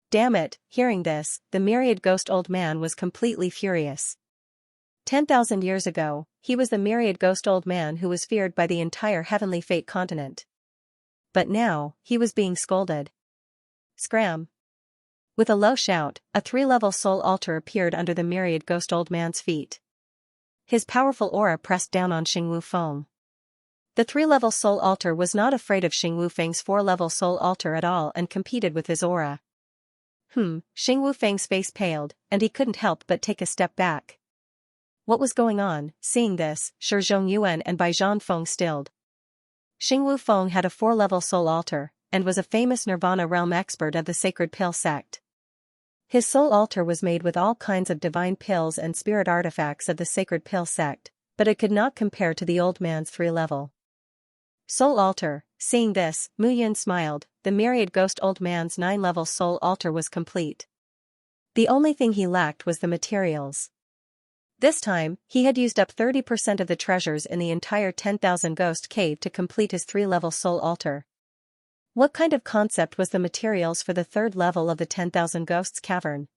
Damn it, hearing this, the myriad ghost old man was completely furious. 10,000 years ago, he was the myriad ghost old man who was feared by the entire Heavenly Fate continent. But now, he was being scolded. Scram. With a low shout, a 3-level soul altar appeared under the myriad ghost old man's feet. His powerful aura pressed down on Xing Wufeng. The 3-level soul altar was not afraid of Xing Wufeng's 4-level soul altar at all and competed with his aura. Xing Wufeng's face paled, and he couldn't help but take a step back. What was going on? Seeing this, Shi Zhongyuan and Bai Zhanfeng stilled. Xing Wufeng had a 4-level soul altar, and was a famous Nirvana realm expert of the Sacred Pill sect. His soul altar was made with all kinds of divine pills and spirit artifacts of the Sacred Pill sect, but it could not compare to the old man's 3-level soul altar. Seeing this, Mu Yun smiled. The myriad ghost old man's 9-level soul altar was complete. The only thing he lacked was the materials. This time, he had used up 30% of the treasures in the entire 10,000 ghost cave to complete his 3-level soul altar. What kind of concept was the materials for the 3rd level of the 10,000 ghosts cavern?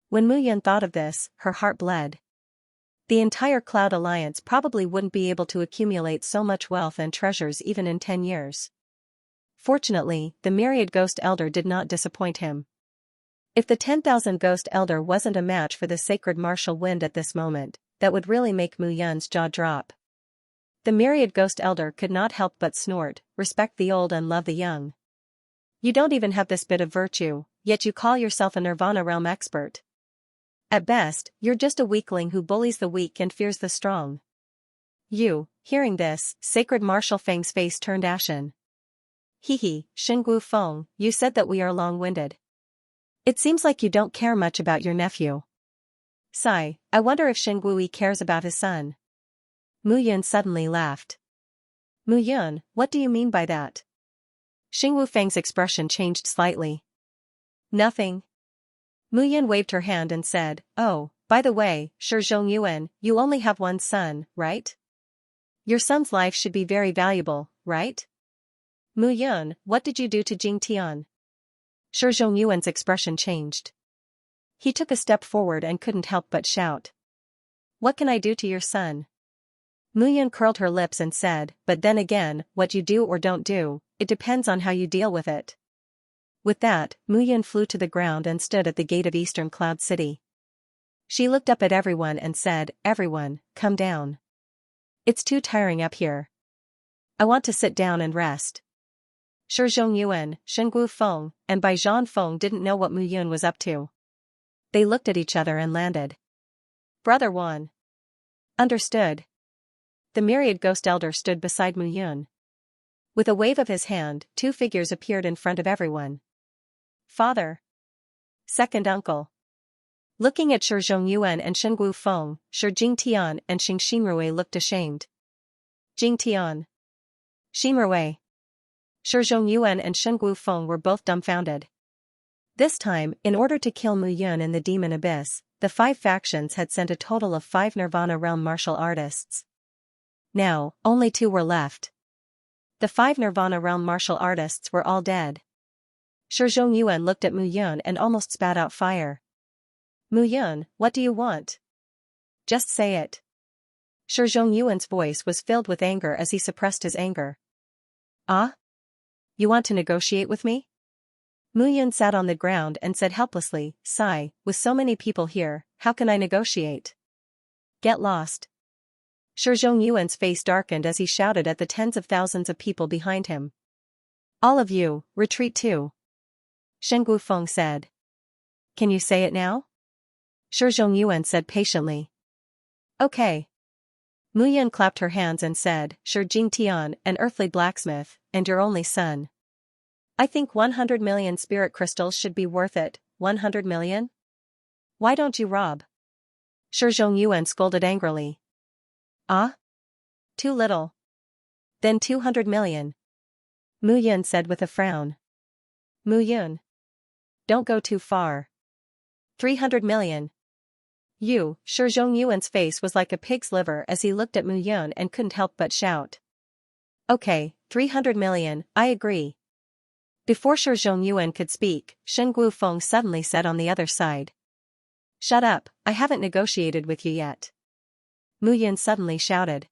When Mu Yun thought of this, her heart bled. The entire Cloud Alliance probably wouldn't be able to accumulate so much wealth and treasures even in 10 years. Fortunately, the myriad ghost elder did not disappoint him. If the 10,000 ghost elder wasn't a match for the sacred martial wind at this moment, that would really make Mu Yun's jaw drop. The myriad ghost elder could not help but snort, respect the old and love the young. You don't even have this bit of virtue, yet you call yourself a Nirvana realm expert. At best, you're just a weakling who bullies the weak and fears the strong. You, hearing this, Sacred Martial Feng's face turned ashen. Xing Wufeng, you said that we are long-winded. It seems like you don't care much about your nephew. Sigh, I wonder if Xing Wui cares about his son. Mu Yun suddenly laughed. Mu Yun, what do you mean by that? Xing Wufeng's expression changed slightly. Nothing. Mu Yun waved her hand and said, oh, by the way, Shi Zhongyuan, you only have one son, right? Your son's life should be very valuable, right? Mu Yun, what did you do to Jing Tian? Shi Zhongyuan's expression changed. He took a step forward and couldn't help but shout. What can I do to your son? Mu Yun curled her lips and said, but then again, what you do or don't do, it depends on how you deal with it. With that, Mu Yun flew to the ground and stood at the gate of Eastern Cloud City. She looked up at everyone and said, everyone, come down. It's too tiring up here. I want to sit down and rest. Shi Zhongyuan, Xing Wufeng, and Bai Zhanfeng didn't know what Mu Yun was up to. They looked at each other and landed. Brother Wan. Understood. The myriad ghost elder stood beside Mu Yun. With a wave of his hand, two figures appeared in front of everyone. Father. Second uncle. Looking at Shi Zhongyuan and Shen Guofeng, Shi Jingtian and Xing Xinrui looked ashamed. Jingtian. Xinrui. Shi Zhongyuan and Shen Guofeng were both dumbfounded. This time, in order to kill Mu Yun in the Demon Abyss, the 5 factions had sent a total of 5 Nirvana Realm martial artists. Now, only 2 were left. The 5 Nirvana Realm martial artists were all dead. Shi Zhongyuan looked at Mu Yun and almost spat out fire. Mu Yun, what do you want? Just say it. Shi Zhongyuan's voice was filled with anger as he suppressed his anger. Ah? You want to negotiate with me? Mu Yun sat on the ground and said helplessly, sigh, with so many people here, how can I negotiate? Get lost. Shi Zhongyuan's face darkened as he shouted at the tens of thousands of people behind him. All of you, retreat too. Shen Guofeng said. Can you say it now? Shi Zhongyuan said patiently. Okay. Mu Yun clapped her hands and said, Shi Jingtian, an earthly blacksmith, and your only son. I think 100 million spirit crystals should be worth it. 100 million? Why don't you rob? Shi Zhongyuan scolded angrily. Ah? Too little. Then 200 million. Mu Yun said with a frown. Mu Yun. Don't go too far. 300 million. You, Shi Zhongyuan's face was like a pig's liver as he looked at Mu Yun and couldn't help but shout. Okay, 300 million, I agree. Before Shi Zhongyuan could speak, Shen Guofeng suddenly said on the other side. Shut up, I haven't negotiated with you yet. Mu Yun suddenly shouted.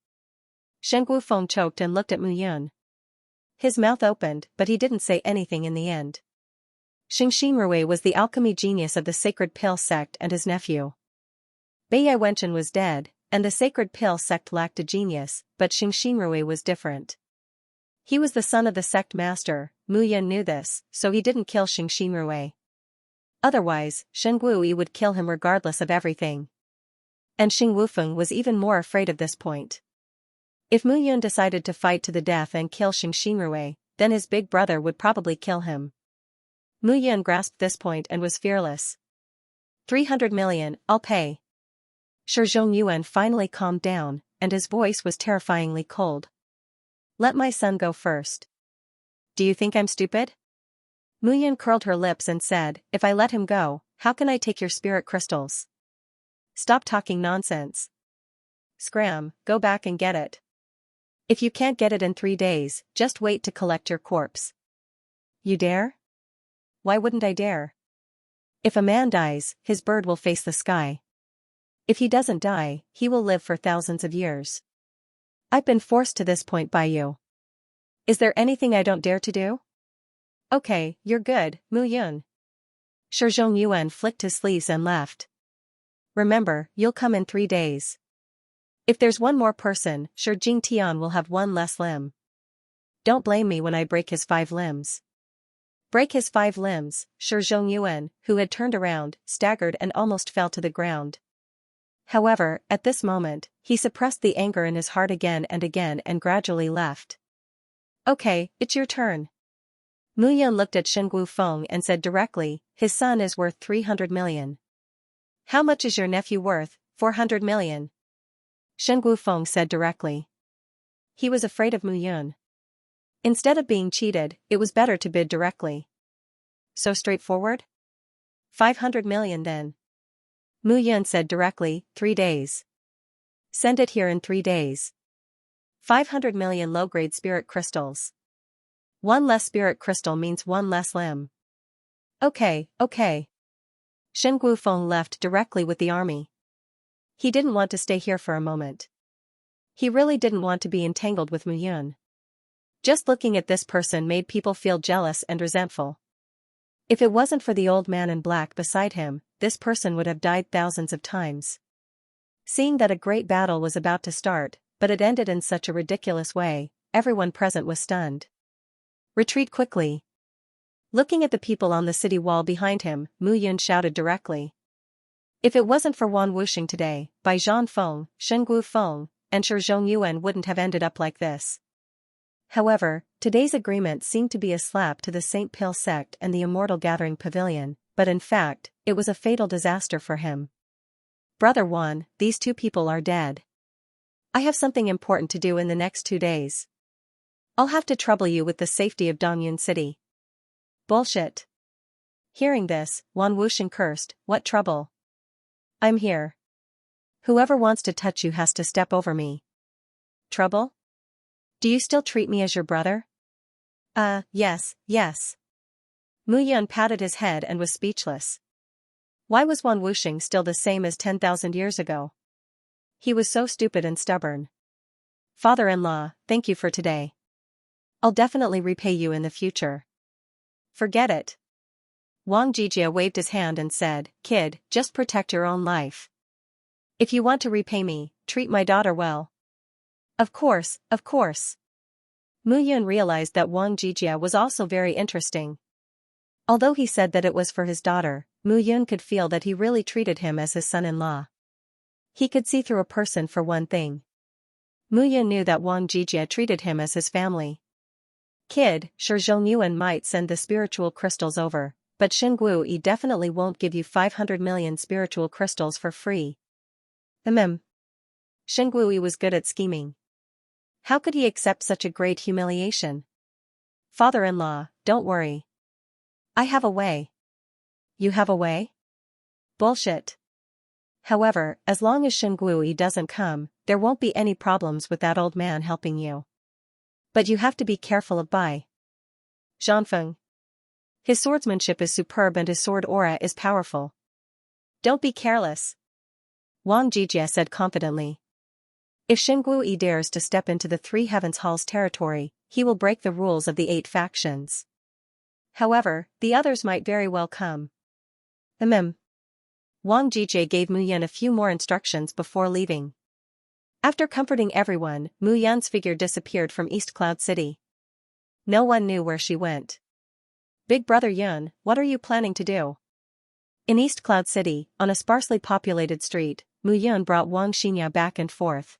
Shen Guofeng choked and looked at Mu Yun. His mouth opened, but he didn't say anything in the end. Xing Xinrui was the alchemy genius of the Sacred Pill sect and his nephew. Beiyai Wenchen was dead, and the Sacred Pill sect lacked a genius, but Xing Xinrui was different. He was the son of the sect master. Mu Yun knew this, so he didn't kill Xing Xinrui. Otherwise, Shen Guoyi would kill him regardless of everything. And Xing Wufeng was even more afraid of this point. If Mu Yun decided to fight to the death and kill Xing Xinrui, then his big brother would probably kill him. Mu Yun grasped this point and was fearless. 300 million, I'll pay. Shi Zhongyuan finally calmed down, and his voice was terrifyingly cold. Let my son go first. Do you think I'm stupid? Mu Yun curled her lips and said, if I let him go, how can I take your spirit crystals? Stop talking nonsense. Scram, go back and get it. If you can't get it in 3 days, just wait to collect your corpse. You dare? Why wouldn't I dare? If a man dies, his bird will face the sky. If he doesn't die, he will live for thousands of years. I've been forced to this point by you. Is there anything I don't dare to do? Okay, you're good, Mu Yun. Shi Zhongyuan flicked his sleeves and left. Remember, you'll come in 3 days. If there's one more person, Shi Jingtian will have 1 less limb. Don't blame me when I break his 5 limbs. Break his 5 limbs, Shi Zhongyuan, who had turned around, staggered and almost fell to the ground. However, at this moment, he suppressed the anger in his heart again and gradually left. Okay, it's your turn. Mu Yun looked at Shen Guofeng and said directly, his son is worth 300 million. How much is your nephew worth? 400 million. Shen Guofeng said directly. He was afraid of Mu Yun. Instead of being cheated, it was better to bid directly. So straightforward? 500 million then. Mu Yun said directly, 3 days. Send it here in 3 days. 500 million low-grade spirit crystals. 1 less spirit crystal means 1 less limb. Okay. Shen Guofeng left directly with the army. He didn't want to stay here for a moment. He really didn't want to be entangled with Mu Yun. Just looking at this person made people feel jealous and resentful. If it wasn't for the old man in black beside him, this person would have died thousands of times. Seeing that a great battle was about to start, but it ended in such a ridiculous way, everyone present was stunned. Retreat quickly. Looking at the people on the city wall behind him, Mu Yun shouted directly. If it wasn't for Wan Wuxing today, Bai Zhanfeng, Shen Guofeng, and Shi Zhongyuan wouldn't have ended up like this. However, today's agreement seemed to be a slap to the St. Pale sect and the Immortal Gathering Pavilion, but in fact, it was a fatal disaster for him. Brother Juan, these two people are dead. I have something important to do in the next 2 days. I'll have to trouble you with the safety of Dongyun City. Bullshit. Hearing this, Wan Wusheng cursed, what trouble? I'm here. Whoever wants to touch you has to step over me. Trouble? Do you still treat me as your brother? Yes, yes. Mu Yun patted his head and was speechless. Why was Wan Wusheng still the same as 10,000 years ago? He was so stupid and stubborn. Father-in-law, thank you for today. I'll definitely repay you in the future. Forget it. Wang Jijia waved his hand and said, Kid, just protect your own life. If you want to repay me, treat my daughter well. Of course, of course. Mu Yun realized that Wang Jijia was also very interesting. Although he said that it was for his daughter, Mu Yun could feel that he really treated him as his son-in-law. He could see through a person for one thing. Mu Yun knew that Wang Jijia treated him as his family. Kid, sure Zhong Yuan might send the spiritual crystals over, but Xingwu Yi definitely won't give you 500 million spiritual crystals for free. Xingwu Yi was good at scheming. How could he accept such a great humiliation? Father-in-law, don't worry. I have a way. You have a way? Bullshit. However, as long as Xingwu Yi doesn't come, there won't be any problems with that old man helping you. But you have to be careful of Bai Zhanfeng. His swordsmanship is superb and his sword aura is powerful. Don't be careless. Wang Jijia said confidently. If Xingwu Yi dares to step into the Three Heavens Hall's territory, he will break the rules of the 8 factions. However, the others might very well come. Wang Jijia gave Mu Yan a few more instructions before leaving. After comforting everyone, Mu Yan's figure disappeared from East Cloud City. No one knew where she went. Big Brother Yun, what are you planning to do? In East Cloud City, on a sparsely populated street, Mu Yun brought Wang Xianxia back and forth.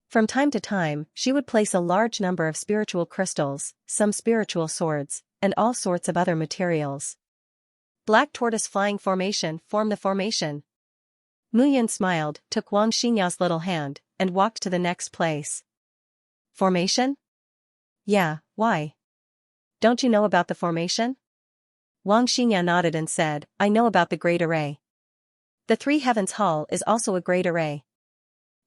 From time to time, she would place a large number of spiritual crystals, some spiritual swords, and all sorts of other materials. Black tortoise flying formation, form the formation. Mu Yun smiled, took Wang Xianxia's little hand, and walked to the next place. Formation? Yeah, why? Don't you know about the formation? Wang Xianxia nodded and said, I know about the Great Array. The Three Heavens Hall is also a Great Array.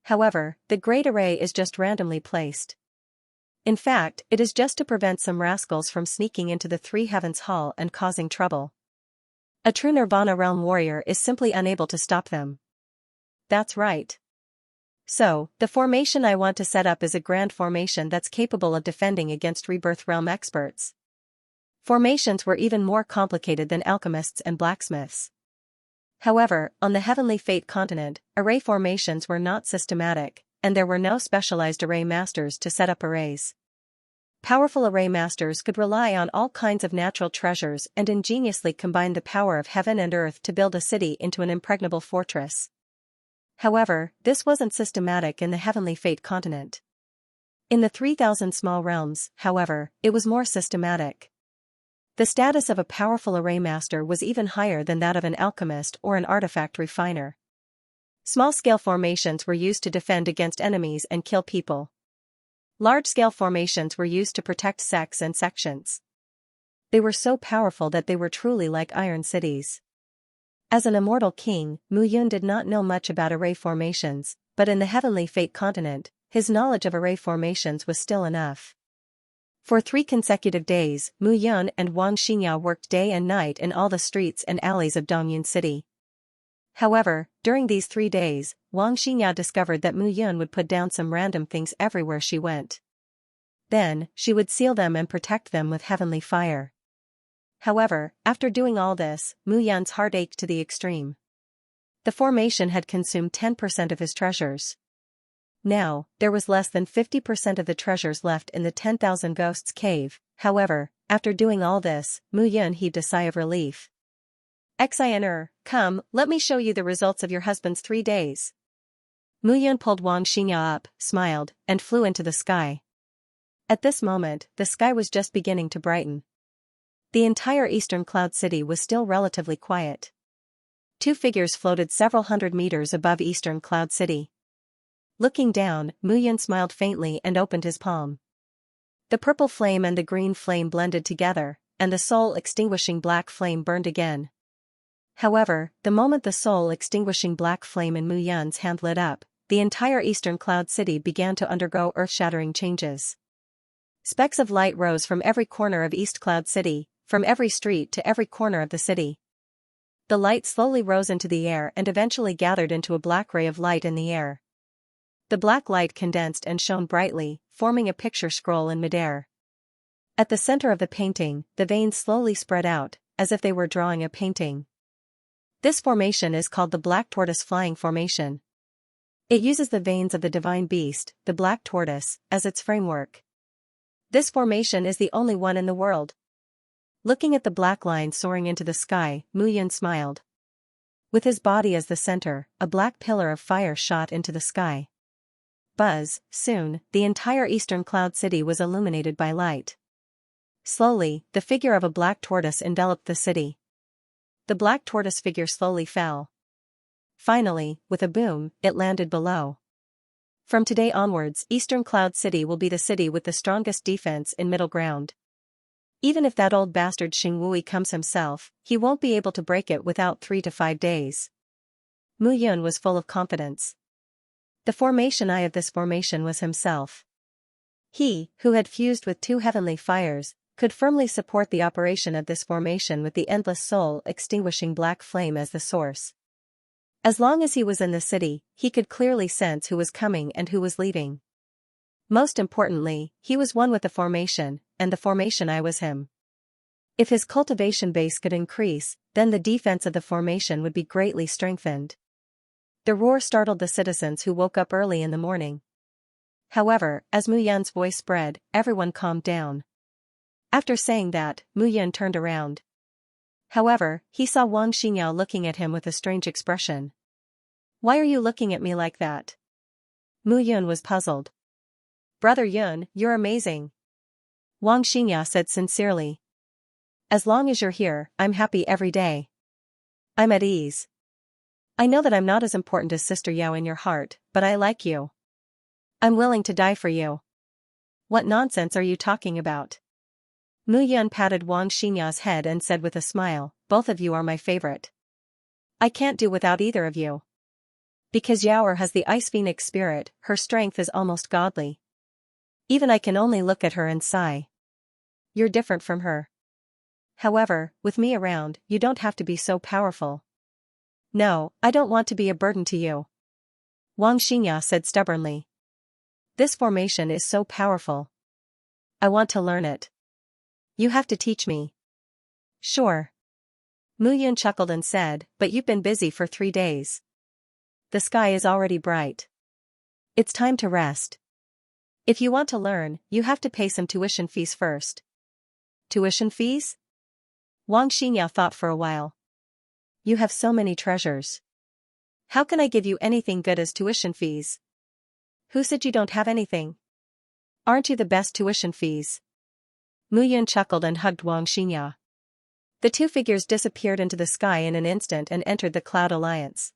However, the Great Array is just randomly placed. In fact, it is just to prevent some rascals from sneaking into the Three Heavens Hall and causing trouble. A true Nirvana Realm warrior is simply unable to stop them. That's right. So, the formation I want to set up is a grand formation that's capable of defending against Rebirth Realm experts. Formations were even more complicated than alchemists and blacksmiths. However, on the Heavenly Fate continent, array formations were not systematic, and there were no specialized array masters to set up arrays. Powerful array masters could rely on all kinds of natural treasures and ingeniously combine the power of heaven and earth to build a city into an impregnable fortress. However, this wasn't systematic in the Heavenly Fate continent. In the 3,000 small realms, however, it was more systematic. The status of a powerful array master was even higher than that of an alchemist or an artifact refiner. Small-scale formations were used to defend against enemies and kill people. Large-scale formations were used to protect sects and sections. They were so powerful that they were truly like iron cities. As an immortal king, Mu Yun did not know much about array formations, but in the Heavenly Fate continent, his knowledge of array formations was still enough. For 3 consecutive days, Mu Yun and Wang Xianxia worked day and night in all the streets and alleys of Dongyun City. However, during these 3 days, Wang Xianxia discovered that Mu Yun would put down some random things everywhere she went. Then, she would seal them and protect them with heavenly fire. However, after doing all this, Mu Yun's heart ached to the extreme. The formation had consumed 10% of his treasures. Now, there was less than 50% of the treasures left in the 10,000 Ghosts cave. However, after doing all this, Mu Yun heaved a sigh of relief. Xinr, come, let me show you the results of your husband's 3 days. Mu Yun pulled Wang Xianxia up, smiled, and flew into the sky. At this moment, the sky was just beginning to brighten. The entire eastern cloud city was still relatively quiet. Two figures floated several hundred meters above eastern cloud city. Looking down, Muyan smiled faintly and opened his palm. The purple flame and the green flame blended together, and the soul-extinguishing black flame burned again. However, the moment the soul-extinguishing black flame in Muyan's hand lit up, the entire eastern cloud city began to undergo earth-shattering changes. Specks of light rose from every corner of East Cloud City, from every street to every corner of the city. The light slowly rose into the air and eventually gathered into a black ray of light in the air. The black light condensed and shone brightly, forming a picture scroll in midair. At the center of the painting, the veins slowly spread out, as if they were drawing a painting. This formation is called the Black Tortoise Flying Formation. It uses the veins of the divine beast, the black tortoise, as its framework. This formation is the only one in the world. Looking at the black line soaring into the sky, Muyan smiled. With his body as the center, a black pillar of fire shot into the sky. Buzz, soon, the entire eastern cloud city was illuminated by light. Slowly, the figure of a black tortoise enveloped the city. The black tortoise figure slowly fell. Finally, with a boom, it landed below. From today onwards, Eastern Cloud City will be the city with the strongest defense in middle ground. Even if that old bastard Xing Wui comes himself, he won't be able to break it without 3 to 5 days. Mu Yun was full of confidence. The formation eye of this formation was himself. He, who had fused with 2 heavenly fires, could firmly support the operation of this formation with the endless soul-extinguishing black flame as the source. As long as he was in the city, he could clearly sense who was coming and who was leaving. Most importantly, he was one with the formation, and the formation eye was him. If his cultivation base could increase, then the defense of the formation would be greatly strengthened. The roar startled the citizens who woke up early in the morning. However, as Mu Yan's voice spread, everyone calmed down. After saying that, Mu Yan turned around. However, he saw Wang Xinyao looking at him with a strange expression. "Why are you looking at me like that?" Mu Yun was puzzled. "Brother Yun, you're amazing," Wang Xinyao said sincerely. "As long as you're here, I'm happy every day. I'm at ease. I know that I'm not as important as Sister Yao in your heart, but I like you. I'm willing to die for you." "What nonsense are you talking about?" Mu Yun patted Wang Xinya's head and said with a smile, "Both of you are my favorite. I can't do without either of you. Because Yaoer has the Ice Phoenix spirit, her strength is almost godly. Even I can only look at her and sigh. You're different from her. However, with me around, you don't have to be so powerful." "No, I don't want to be a burden to you," Wang Xinya said stubbornly. "This formation is so powerful. I want to learn it. You have to teach me." "Sure." Mu Yun chuckled and said, "But you've been busy for 3 days. The sky is already bright. It's time to rest. If you want to learn, you have to pay some tuition fees first." "Tuition fees?" Wang Xinyao thought for a while. "You have so many treasures. How can I give you anything good as tuition fees?" "Who said you don't have anything? Aren't you the best tuition fees?" Mu Yun chuckled and hugged Wang Xinya. The 2 figures disappeared into the sky in an instant and entered the Cloud Alliance.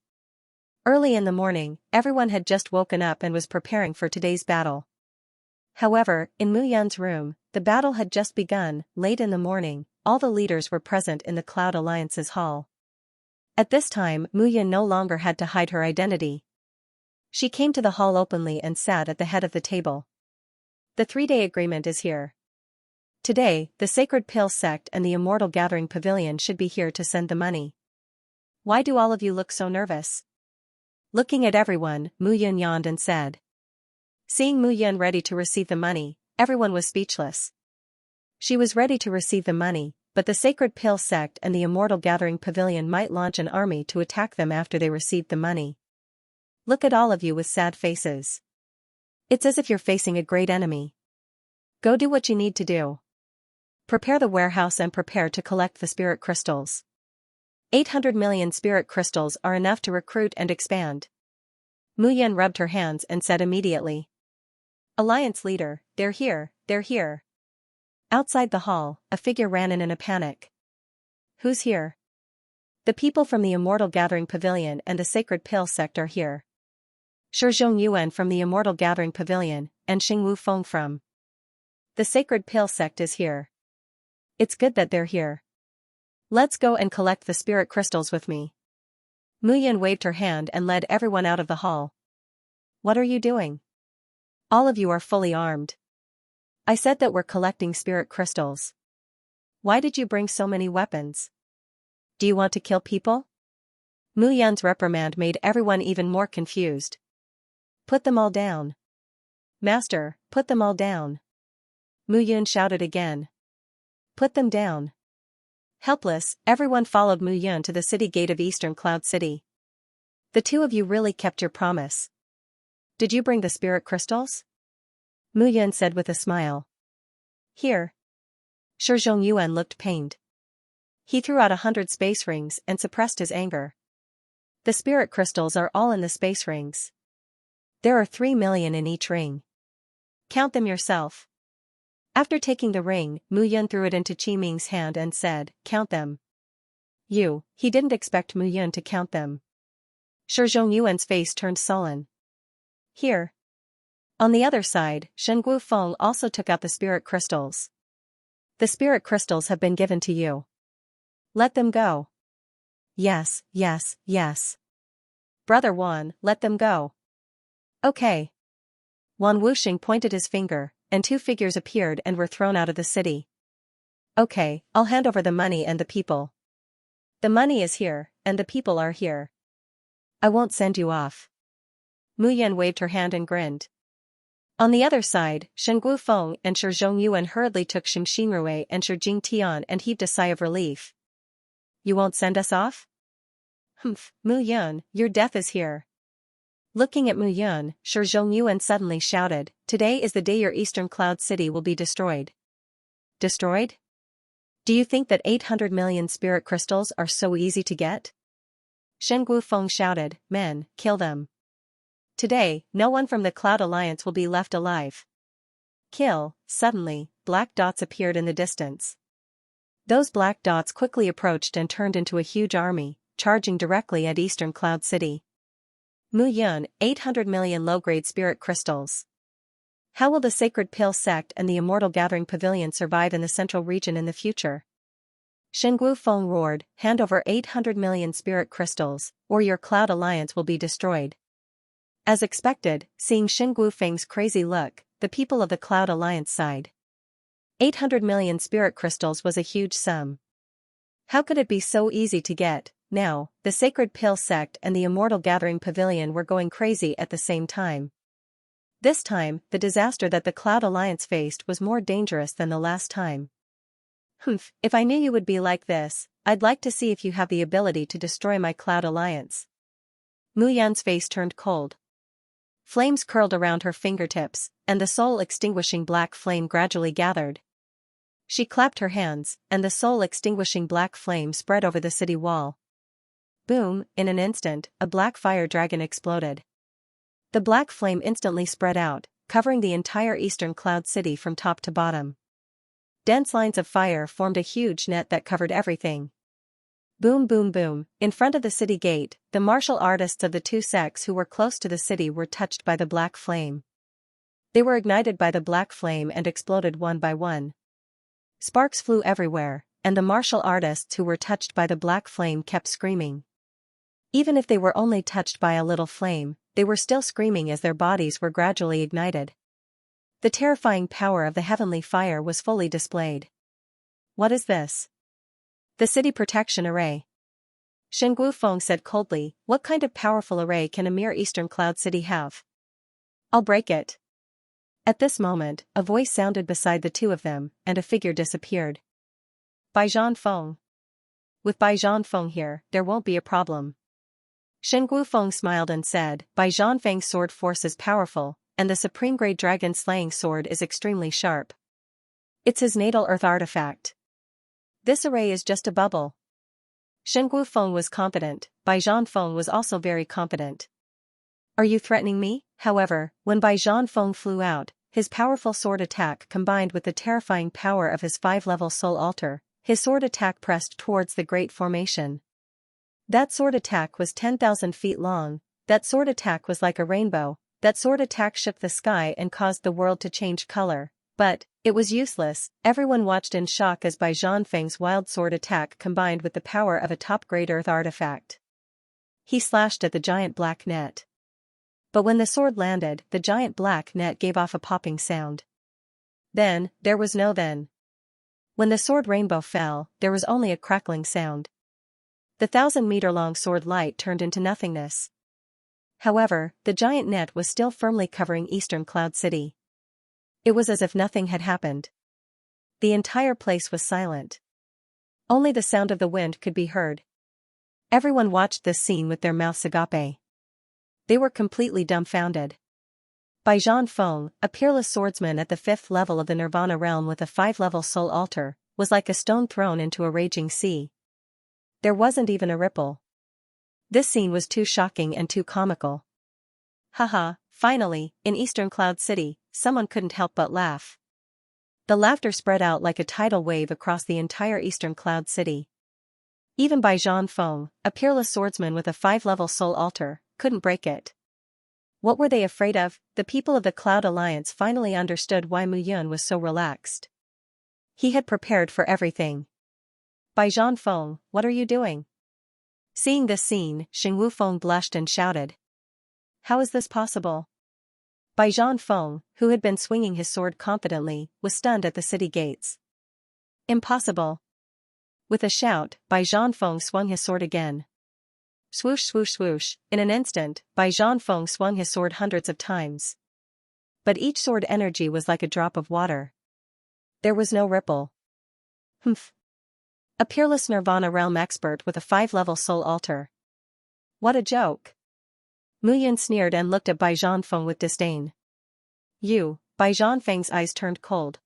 Early in the morning, everyone had just woken up and was preparing for today's battle. However, in Mu Yun's room, the battle had just begun. Late in the morning, all the leaders were present in the Cloud Alliance's hall. At this time, Mu Yun no longer had to hide her identity. She came to the hall openly and sat at the head of the table. "The 3-day agreement is here. Today, the Sacred Pill Sect and the Immortal Gathering Pavilion should be here to send the money. Why do all of you look so nervous?" Looking at everyone, Mu Yun yawned and said. Seeing Mu Yun ready to receive the money, everyone was speechless. She was ready to receive the money, but the Sacred Pill Sect and the Immortal Gathering Pavilion might launch an army to attack them after they received the money. Look at all of you with sad faces. It's as if you're facing a great enemy. Go do what you need to do. Prepare the warehouse and prepare to collect the spirit crystals. 800 million spirit crystals are enough to recruit and expand. Mu Yan rubbed her hands and said immediately. Alliance leader, they're here, they're here. Outside the hall, a figure ran in a panic. Who's here? The people from the Immortal Gathering Pavilion and the Sacred Pill sect are here. Shi Zhongyuan from the Immortal Gathering Pavilion, and Xingwu Feng from the Sacred Pill sect is here. It's good that they're here. Let's go and collect the spirit crystals with me. Mu Yan waved her hand and led everyone out of the hall. What are you doing? All of you are fully armed. I said that we're collecting spirit crystals. Why did you bring so many weapons? Do you want to kill people? Mu Yan's reprimand made everyone even more confused. Put them all down. Master, put them all down. Mu Yan shouted again. Put them down. Helpless, everyone followed Mu Yan to the city gate of Eastern Cloud City. The two of you really kept your promise. Did you bring the spirit crystals? Mu Yan said with a smile. Here. Shi Zhongyuan looked pained. He threw out 100 space rings and suppressed his anger. The spirit crystals are all in the space rings. There are 3 million in each ring. Count them yourself. After taking the ring, Mu Yan threw it into Qi Ming's hand and said, count them. He didn't expect Mu Yan to count them. Shi Zhongyuan's face turned sullen. Here. On the other side, Shengwu Feng also took out the spirit crystals. The spirit crystals have been given to you. Let them go. Yes, yes, yes. Brother Wan, let them go. Okay. Wan Wuxing pointed his finger, and 2 figures appeared and were thrown out of the city. Okay, I'll hand over the money and the people. The money is here, and the people are here. I won't send you off. Mu Yan waved her hand and grinned. On the other side, Shengwu Feng and Shi Zhongyuan hurriedly took Xing Xinrui and Shi Jingtian and heaved a sigh of relief. You won't send us off? Humph, Mu Yan, your death is here. Looking at Mu Yan, Shi Zhongyuan suddenly shouted, today is the day your Eastern Cloud City will be destroyed. Destroyed? Do you think that 800 million spirit crystals are so easy to get? Shengwu Feng shouted, men, kill them. Today, no one from the Cloud Alliance will be left alive. Kill. Suddenly, black dots appeared in the distance. Those black dots quickly approached and turned into a huge army, charging directly at Eastern Cloud City. Mu Yan, 800 million low-grade spirit crystals. How will the Sacred Pill sect and the Immortal Gathering Pavilion survive in the central region in the future? Shengwu Feng roared, hand over 800 million spirit crystals, or your Cloud Alliance will be destroyed. As expected, seeing Shengwu Feng's crazy look, the people of the Cloud Alliance sighed. 800 million spirit crystals was a huge sum. How could it be so easy to get? Now, the Sacred Pill sect and the Immortal Gathering Pavilion were going crazy at the same time. This time, the disaster that the Cloud Alliance faced was more dangerous than the last time. Humph, if I knew you would be like this, I'd like to see if you have the ability to destroy my Cloud Alliance. Mu Yan's face turned cold. Flames curled around her fingertips, and the soul-extinguishing black flame gradually gathered. She clapped her hands, and the soul-extinguishing black flame spread over the city wall. Boom, in an instant, a black fire dragon exploded. The black flame instantly spread out, covering the entire Eastern Cloud City from top to bottom. Dense lines of fire formed a huge net that covered everything. Boom boom boom, in front of the city gate, the martial artists of the 2 sects who were close to the city were touched by the black flame. They were ignited by the black flame and exploded one by one. Sparks flew everywhere, and the martial artists who were touched by the black flame kept screaming. Even if they were only touched by a little flame, they were still screaming as their bodies were gradually ignited. The terrifying power of the heavenly fire was fully displayed. What is this? The city protection array. Shengwu Feng said coldly, what kind of powerful array can a mere Eastern Cloud City have? I'll break it. At this moment, a voice sounded beside the 2 of them, and a figure disappeared. Bai Zhanfeng. With Bai Zhanfeng here, there won't be a problem. Shengwu Feng smiled and said, Bai Zhanfeng's sword force is powerful, and the supreme grade dragon slaying sword is extremely sharp. It's his natal earth artifact. This array is just a bubble. Shengwu Feng was confident, Bai Zhanfeng was also very confident. Are you threatening me? However, when Bai Zhanfeng flew out, his powerful sword attack combined with the terrifying power of his 5-level soul altar, his sword attack pressed towards the great formation. That sword attack was 10,000 feet long, that sword attack was like a rainbow, that sword attack shook the sky and caused the world to change color. But it was useless. Everyone watched in shock as Bai Zhanfeng's wild sword attack combined with the power of a top-grade earth artifact. He slashed at the giant black net. But when the sword landed, the giant black net gave off a popping sound. Then, there was no then. When the sword rainbow fell, there was only a crackling sound. The 1,000-meter-long sword light turned into nothingness. However, the giant net was still firmly covering Eastern Cloud City. It was as if nothing had happened. The entire place was silent. Only the sound of the wind could be heard. Everyone watched this scene with their mouths agape. They were completely dumbfounded. Bai Zhanfeng, a peerless swordsman at the 5th level of the Nirvana realm with a 5-level soul altar, was like a stone thrown into a raging sea. There wasn't even a ripple. This scene was too shocking and too comical. Haha, finally, in Eastern Cloud City, someone couldn't help but laugh. The laughter spread out like a tidal wave across the entire Eastern Cloud City. Even Bai Zhanfeng, a peerless swordsman with a 5-level soul altar, couldn't break it. What were they afraid of? The people of the Cloud Alliance finally understood why Mu Yun was so relaxed. He had prepared for everything. Bai Zhanfeng, what are you doing? Seeing this scene, Xing Wufeng blushed and shouted. How is this possible? Bai Zhanfeng, who had been swinging his sword confidently, was stunned at the city gates. Impossible. With a shout, Bai Zhanfeng swung his sword again. Swoosh swoosh swoosh, in an instant, Bai Zhanfeng swung his sword hundreds of times. But each sword energy was like a drop of water. There was no ripple. Humph. A peerless Nirvana realm expert with a 5-level soul altar. What a joke. Mu Yun sneered and looked at Bai Zhanfeng with disdain. You, Bai Zhanfeng's eyes turned cold.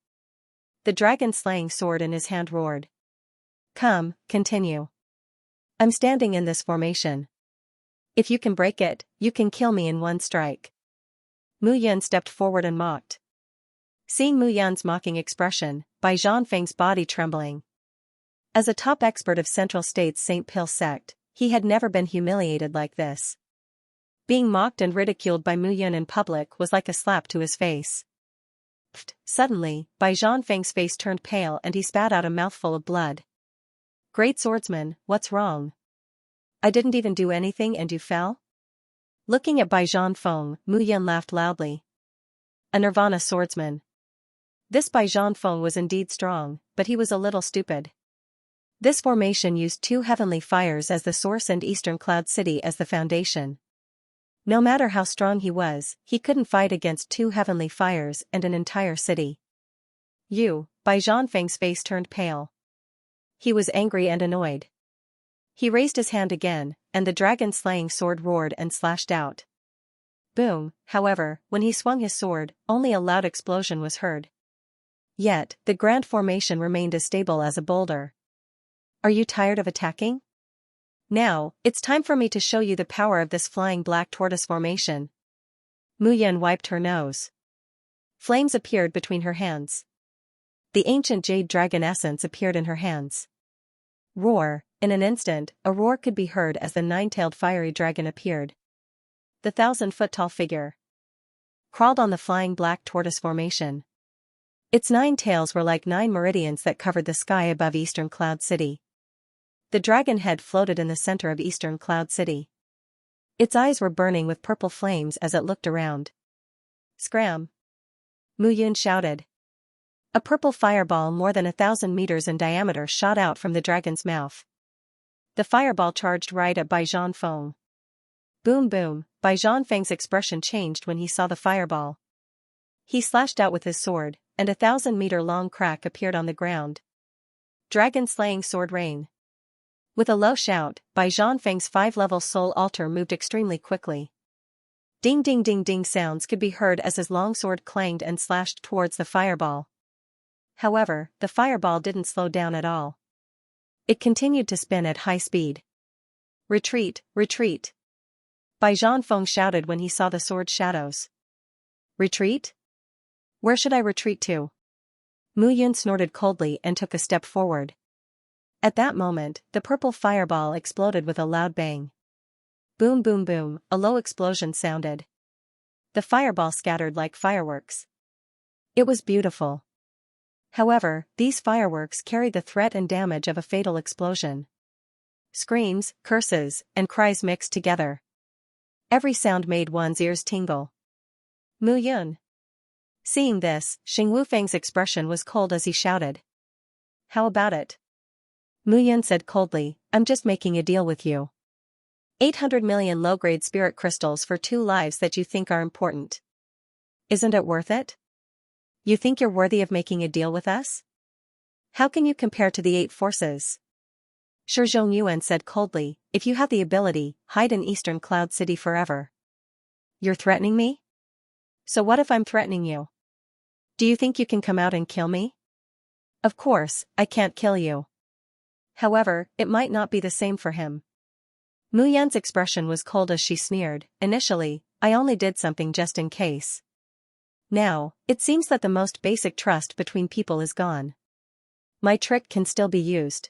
The dragon-slaying sword in his hand roared. Come, continue. I'm standing in this formation. If you can break it, you can kill me in one strike. Mu Yun stepped forward and mocked. Seeing Mu Yun's mocking expression, Bai Zhanfeng's body trembling. As a top expert of Central State's St. Pil sect, he had never been humiliated like this. Being mocked and ridiculed by Mu Yun in public was like a slap to his face. Suddenly, Bai Zhanfeng's face turned pale and he spat out a mouthful of blood. Great swordsman, what's wrong? I didn't even do anything and you fell? Looking at Bai Zhanfeng, Mu Yun laughed loudly. A Nirvana swordsman. This Bai Zhanfeng was indeed strong, but he was a little stupid. This formation used 2 heavenly fires as the source and Eastern Cloud City as the foundation. No matter how strong he was, he couldn't fight against 2 heavenly fires and an entire city. Bai Zhanfeng's face turned pale. He was angry and annoyed. He raised his hand again, and the dragon-slaying sword roared and slashed out. Boom, however, when he swung his sword, only a loud explosion was heard. Yet, the grand formation remained as stable as a boulder. Are you tired of attacking? Now, it's time for me to show you the power of this flying black tortoise formation. Mu Yun wiped her nose. Flames appeared between her hands. The ancient jade dragon essence appeared in her hands. Roar, in an instant, a roar could be heard as the 9-tailed fiery dragon appeared. The 1,000-foot-tall figure crawled on the flying black tortoise formation. Its 9 tails were like 9 meridians that covered the sky above Eastern Cloud City. The dragon head floated in the center of Eastern Cloud City. Its eyes were burning with purple flames as it looked around. Scram! Mu Yun shouted. A purple fireball more than 1,000 meters in diameter shot out from the dragon's mouth. The fireball charged right at Bai Zhanfeng. Boom boom, Bai Zhanfeng's expression changed when he saw the fireball. He slashed out with his sword, and a 1,000-meter-long crack appeared on the ground. Dragon-slaying sword rain. With a low shout, Bai Zhanfeng's 5-level soul altar moved extremely quickly. Ding ding ding ding sounds could be heard as his long sword clanged and slashed towards the fireball. However, the fireball didn't slow down at all. It continued to spin at high speed. Retreat, retreat! Bai Zhanfeng shouted when he saw the sword shadows. Retreat? Where should I retreat to? Mu Yun snorted coldly and took a step forward. At that moment, the purple fireball exploded with a loud bang. Boom boom boom, a low explosion sounded. The fireball scattered like fireworks. It was beautiful. However, these fireworks carried the threat and damage of a fatal explosion. Screams, curses, and cries mixed together. Every sound made one's ears tingle. Mu Yun. Seeing this, Xing Wufang's expression was cold as he shouted. How about it? Mu Yun said coldly, I'm just making a deal with you. 800 million low-grade spirit crystals for 2 lives that you think are important. Isn't it worth it? You think you're worthy of making a deal with us? How can you compare to the 8 forces? Shi Zhongyuan said coldly, if you have the ability, hide in Eastern Cloud City forever. You're threatening me? So what if I'm threatening you? Do you think you can come out and kill me? Of course, I can't kill you. However, it might not be the same for him. Mu Yan's expression was cold as she sneered, initially, I only did something just in case. Now, it seems that the most basic trust between people is gone. My trick can still be used.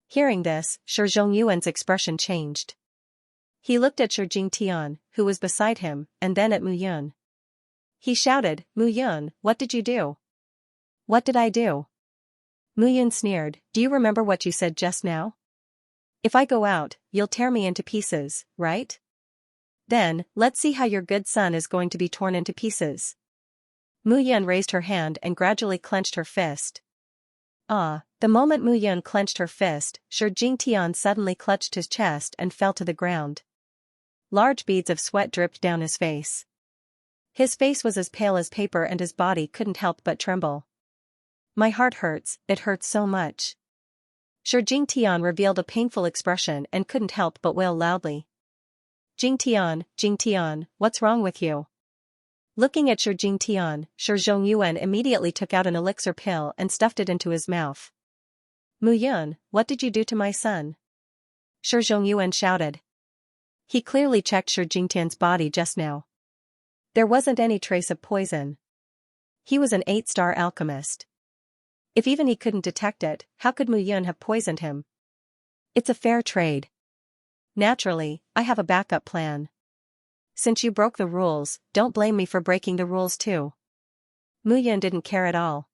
Hearing this, Shi Zhongyuan's expression changed. He looked at Shi Jingtian, who was beside him, and then at Mu Yun. He shouted, Mu Yun, what did you do? What did I do? Mu Yun sneered, do you remember what you said just now? If I go out, you'll tear me into pieces, right? Then, let's see how your good son is going to be torn into pieces. Mu Yun raised her hand and gradually clenched her fist. The moment Mu Yun clenched her fist, Shi Jingtian suddenly clutched his chest and fell to the ground. Large beads of sweat dripped down his face. His face was as pale as paper and his body couldn't help but tremble. My heart hurts, it hurts so much. Shi Jingtian revealed a painful expression and couldn't help but wail loudly. Jingtian, what's wrong with you? Looking at Shi Jingtian, Shi Zhongyuan immediately took out an elixir pill and stuffed it into his mouth. Mu Yun, what did you do to my son? Shi Zhongyuan shouted. He clearly checked Shi Jingtian's body just now. There wasn't any trace of poison. He was an 8-star alchemist. If even he couldn't detect it, how could Mu Yun have poisoned him? It's a fair trade. Naturally, I have a backup plan. Since you broke the rules, don't blame me for breaking the rules too. Mu Yun didn't care at all.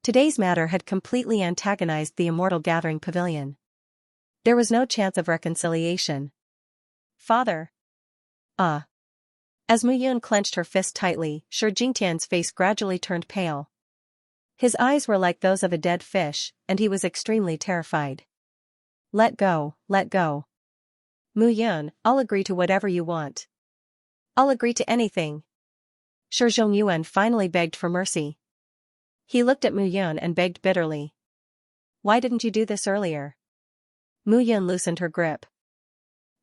Today's matter had completely antagonized the Immortal Gathering Pavilion. There was no chance of reconciliation. Father. As Mu Yun clenched her fist tightly, Shi Jingtian's face gradually turned pale. His eyes were like those of a dead fish, and he was extremely terrified. Let go, let go. Mu Yun, I'll agree to whatever you want. I'll agree to anything. Shi Zhongyuan finally begged for mercy. He looked at Mu Yun and begged bitterly. Why didn't you do this earlier? Mu Yun loosened her grip.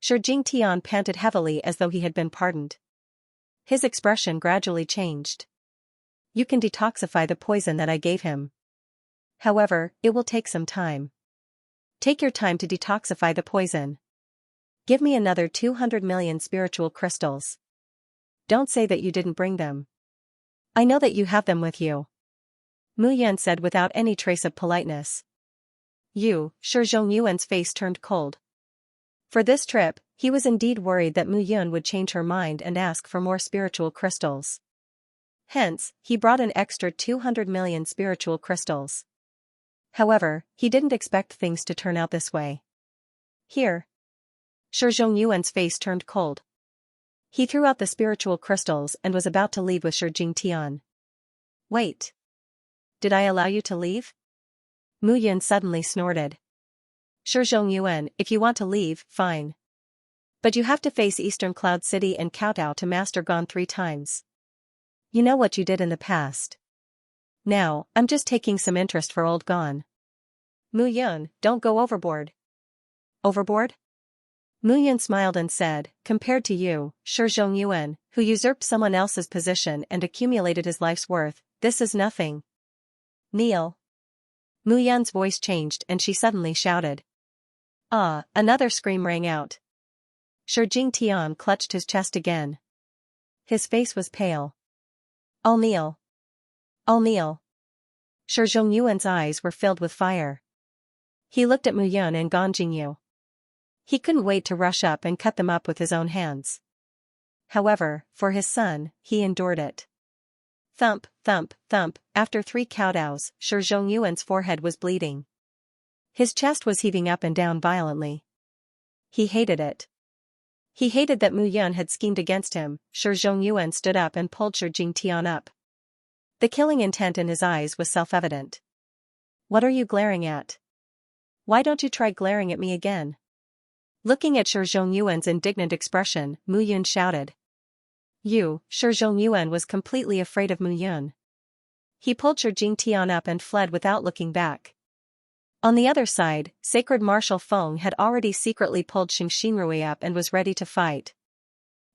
Shi Jingtian panted heavily as though he had been pardoned. His expression gradually changed. You can detoxify the poison that I gave him. However, it will take some time. Take your time to detoxify the poison. Give me another 200 million spiritual crystals. Don't say that you didn't bring them. I know that you have them with you. Mu Yun said without any trace of politeness. Shi Zhongyuan's face turned cold. For this trip, he was indeed worried that Mu Yun would change her mind and ask for more spiritual crystals. Hence, he brought an extra 200 million spiritual crystals. However, he didn't expect things to turn out this way. Here. Shi Zhongyuan's face turned cold. He threw out the spiritual crystals and was about to leave with Shi Jingtian. Wait. Did I allow you to leave? Mu Yun suddenly snorted. Shi Zhongyuan, if you want to leave, fine. But you have to face Eastern Cloud City and kowtow to Master Gon 3 times. You know what you did in the past. Now, I'm just taking some interest for old Gon. Mu Yun, don't go overboard. Overboard? Mu Yun smiled and said, compared to you, Shi Zhongyuan, who usurped someone else's position and accumulated his life's worth, this is nothing. Kneel. Mu Yun's voice changed and she suddenly shouted. Another scream rang out. Shi Jingtian clutched his chest again. His face was pale. I'll kneel. I'll kneel. Shi Zhongyuan's eyes were filled with fire. He looked at Mu Yun and Gong Jingyu. He couldn't wait to rush up and cut them up with his own hands. However, for his son, he endured it. Thump, thump, thump, after 3 kowtows, Shi Zhongyuan's forehead was bleeding. His chest was heaving up and down violently. He hated it. He hated that Mu Yun had schemed against him. Shi Zhongyuan stood up and pulled Shi Jingtian up. The killing intent in his eyes was self-evident. What are you glaring at? Why don't you try glaring at me again? Looking at Shi Zhongyuan's indignant expression, Mu Yun shouted. Shi Zhongyuan was completely afraid of Mu Yun. He pulled Shi Jingtian up and fled without looking back. On the other side, Sacred Marshal Feng had already secretly pulled Xingxinrui up and was ready to fight.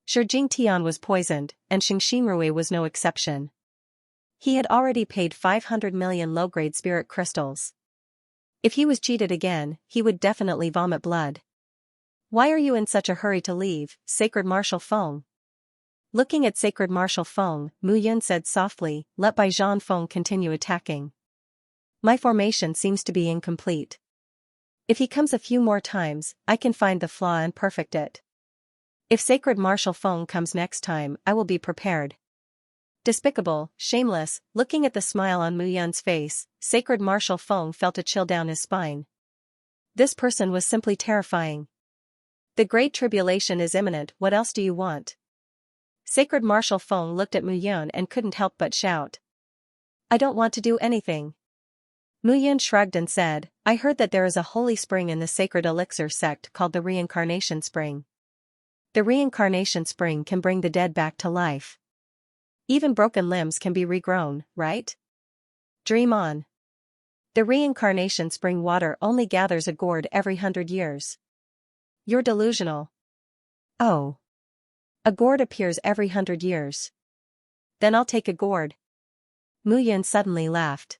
Shi Jingtian was poisoned, and Xingxinrui was no exception. He had already paid 500 million low-grade spirit crystals. If he was cheated again, he would definitely vomit blood. Why are you in such a hurry to leave, Sacred Marshal Feng? Looking at Sacred Marshal Feng, Mu Yun said softly, let Bai Zhan Feng continue attacking. My formation seems to be incomplete. If he comes a few more times, I can find the flaw and perfect it. If Sacred Marshal Feng comes next time, I will be prepared. Despicable, shameless, looking at the smile on Mu Yun's face, Sacred Marshal Feng felt a chill down his spine. This person was simply terrifying. The Great Tribulation is imminent, what else do you want? Sacred Marshal Feng looked at Mu Yun and couldn't help but shout. I don't want to do anything. Mu Yun shrugged and said, I heard that there is a holy spring in the sacred elixir sect called the Reincarnation Spring. The Reincarnation Spring can bring the dead back to life. Even broken limbs can be regrown, right? Dream on. The Reincarnation Spring water only gathers a gourd every 100 years. You're delusional. Oh. A gourd appears every 100 years. Then I'll take a gourd. Mu Yun suddenly laughed.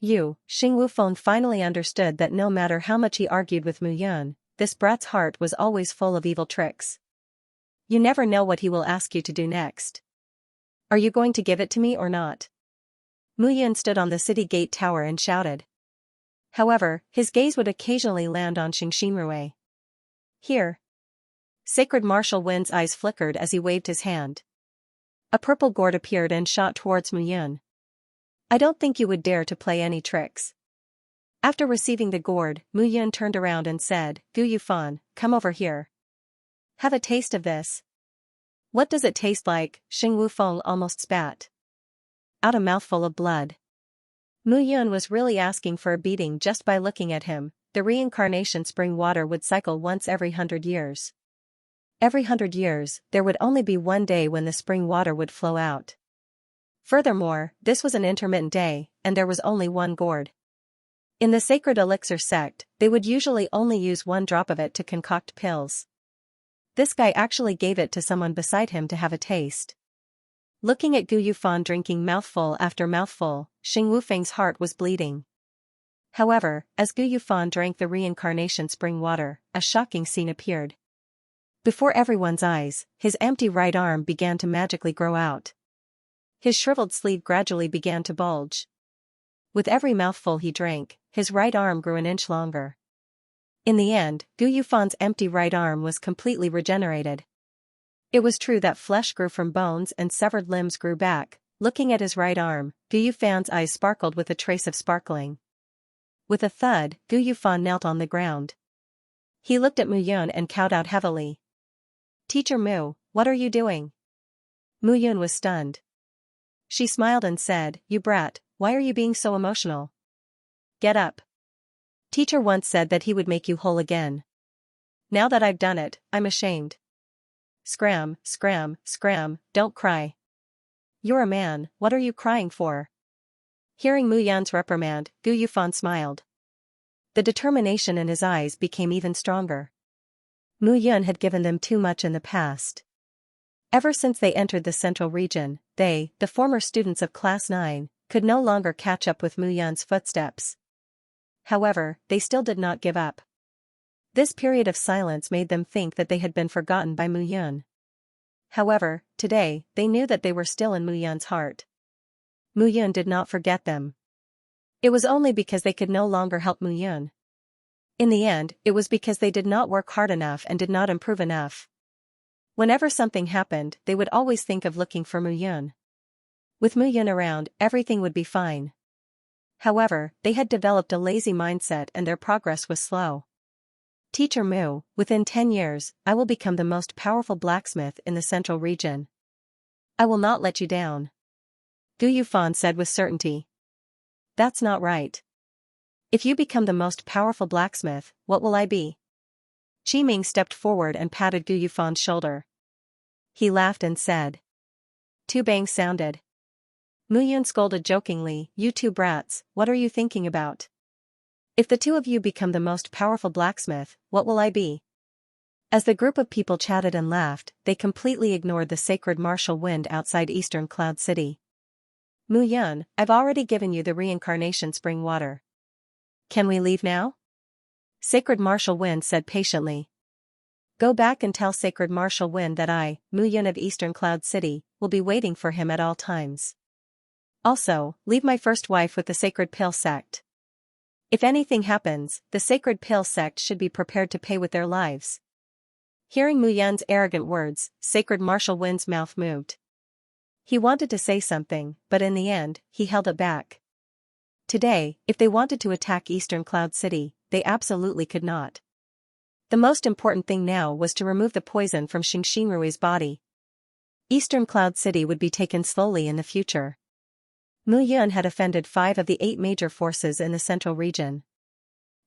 Xing Wufeng finally understood that no matter how much he argued with Mu Yun, this brat's heart was always full of evil tricks. You never know what he will ask you to do next. Are you going to give it to me or not? Mu Yun stood on the city gate tower and shouted. However, his gaze would occasionally land on Xingxinrui. Here. Sacred Marshal Wen's eyes flickered as he waved his hand. A purple gourd appeared and shot towards Mu Yun. I don't think you would dare to play any tricks. After receiving the gourd, Mu Yun turned around and said, Gu Yufan, come over here. Have a taste of this. What does it taste like? Xing Wufeng almost spat out a mouthful of blood. Mu Yun was really asking for a beating just by looking at him. The Reincarnation Spring water would cycle once every 100 years. Every 100 years, there would only be one day when the spring water would flow out. Furthermore, this was an intermittent day, and there was only one gourd. In the sacred elixir sect, they would usually only use 1 drop of it to concoct pills. This guy actually gave it to someone beside him to have a taste. Looking at Gu Yufan drinking mouthful after mouthful, Xing Wufeng's heart was bleeding. However, as Gu Yufan drank the Reincarnation Spring water, a shocking scene appeared. Before everyone's eyes, his empty right arm began to magically grow out. His shriveled sleeve gradually began to bulge. With every mouthful he drank, his right arm grew an inch longer. In the end, Gu Yufan's empty right arm was completely regenerated. It was true that flesh grew from bones and severed limbs grew back. Looking at his right arm, Gu Yufan's eyes sparkled with a trace of sparkling. With a thud, Gu Yufan knelt on the ground. He looked at Mu Yun and cowed out heavily. Teacher Mu, what are you doing? Mu Yun was stunned. She smiled and said, You brat, why are you being so emotional? Get up. Teacher once said that he would make you whole again. Now that I've done it, I'm ashamed. Scram, scram, scram, don't cry. You're a man, what are you crying for? Hearing Mu Yun's reprimand, Gu Yufan smiled. The determination in his eyes became even stronger. Mu Yun had given them too much in the past. Ever since they entered the central region, they, the former students of Class 9, could no longer catch up with Mu Yun's footsteps. However, they still did not give up. This period of silence made them think that they had been forgotten by Mu Yun. However, today, they knew that they were still in Mu Yun's heart. Mu Yun did not forget them. It was only because they could no longer help Mu Yun. In the end, it was because they did not work hard enough and did not improve enough. Whenever something happened, they would always think of looking for Mu Yun. With Mu Yun around, everything would be fine. However, they had developed a lazy mindset and their progress was slow. Teacher Mu, within 10 years, I will become the most powerful blacksmith in the central region. I will not let you down. Gu Yufan said with certainty. That's not right. If you become the most powerful blacksmith, what will I be? Qi Ming stepped forward and patted Gu Yufan's shoulder. He laughed and said. Two bangs sounded. Mu Yun scolded jokingly, you two brats, what are you thinking about? If the two of you become the most powerful blacksmith, what will I be? As the group of people chatted and laughed, they completely ignored the sacred martial wind outside Eastern Cloud City. Mu Yun, I've already given you the reincarnation spring water. Can we leave now? Sacred Martial Wind said patiently. Go back and tell Sacred Martial Wind that I, Mu Yun of Eastern Cloud City, will be waiting for him at all times. Also, leave my first wife with the Sacred Pill Sect. If anything happens, the Sacred Pill Sect should be prepared to pay with their lives. Hearing Mu Yun's arrogant words, Sacred Martial Wind's mouth moved. He wanted to say something, but in the end, he held it back. Today, if they wanted to attack Eastern Cloud City, they absolutely could not. The most important thing now was to remove the poison from Xingxingrui's body. Eastern Cloud City would be taken slowly in the future. Mu Yun had offended 5 of the 8 major forces in the central region.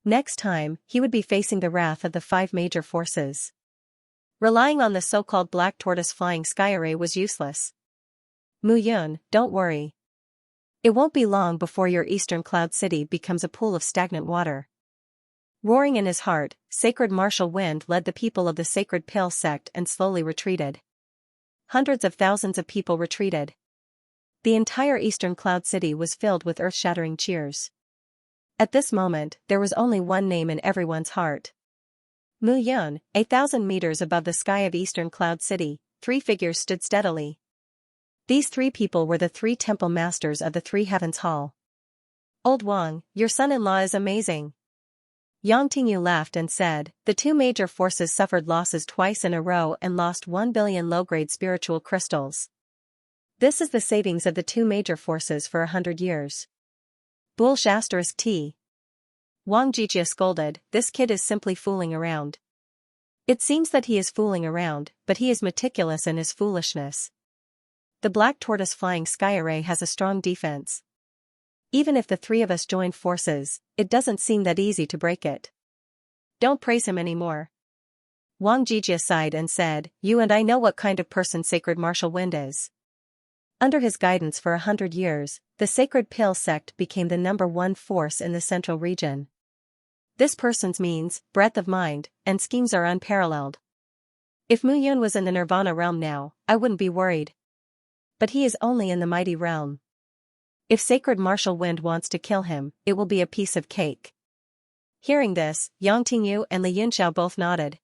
Next time, he would be facing the wrath of the 5 major forces. Relying on the so-called Black Tortoise Flying Sky Array was useless. Mu Yun, don't worry. It won't be long before your Eastern Cloud City becomes a pool of stagnant water. Roaring in his heart, Sacred Martial Wind led the people of the Sacred Pill Sect and slowly retreated. Hundreds of thousands of people retreated. The entire Eastern Cloud City was filled with earth-shattering cheers. At this moment, there was only one name in everyone's heart. Mu Yun, 1,000 meters above the sky of Eastern Cloud City, 3 figures stood steadily. These 3 people were the 3 temple masters of the 3 Heavens Hall. Old Wang, your son-in-law is amazing. Yang Tingyu laughed and said, the 2 major forces suffered losses twice in a row and lost 1 billion low-grade spiritual crystals. This is the savings of the 2 major forces for 100 years. Bullsh***** T. Wang Jijia scolded, this kid is simply fooling around. It seems that he is fooling around, but he is meticulous in his foolishness. The Black Tortoise Flying Sky Array has a strong defense. Even if the 3 of us join forces, it doesn't seem that easy to break it. Don't praise him anymore. Wang Jijia sighed and said, you and I know what kind of person Sacred Martial Wind is. Under his guidance for 100 years, the Sacred Pill Sect became the #1 force in the central region. This person's means, breadth of mind, and schemes are unparalleled. If Mu Yun was in the Nirvana realm now, I wouldn't be worried. But he is only in the mighty realm. If Sacred Martial Wind wants to kill him, it will be a piece of cake. Hearing this, Yang Tingyu and Li Yunxiao both nodded.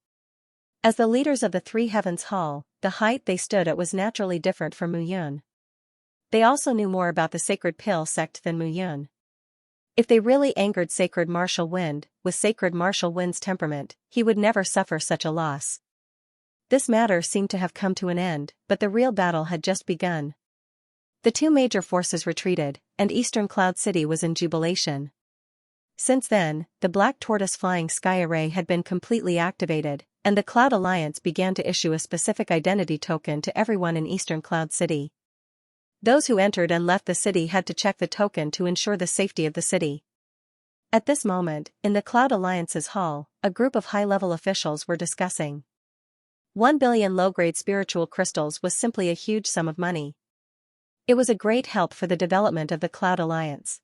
As the leaders of the 3 Heavens Hall, the height they stood at was naturally different from Mu Yun. They also knew more about the Sacred Pill Sect than Mu Yun. If they really angered Sacred Martial Wind, with Sacred Martial Wind's temperament, he would never suffer such a loss. This matter seemed to have come to an end, but the real battle had just begun. The 2 major forces retreated, and Eastern Cloud City was in jubilation. Since then, the Black Tortoise Flying Sky Array had been completely activated, and the Cloud Alliance began to issue a specific identity token to everyone in Eastern Cloud City. Those who entered and left the city had to check the token to ensure the safety of the city. At this moment, in the Cloud Alliance's hall, a group of high-level officials were discussing. 1 billion low-grade spiritual crystals was simply a huge sum of money. It was a great help for the development of the Cloud Alliance.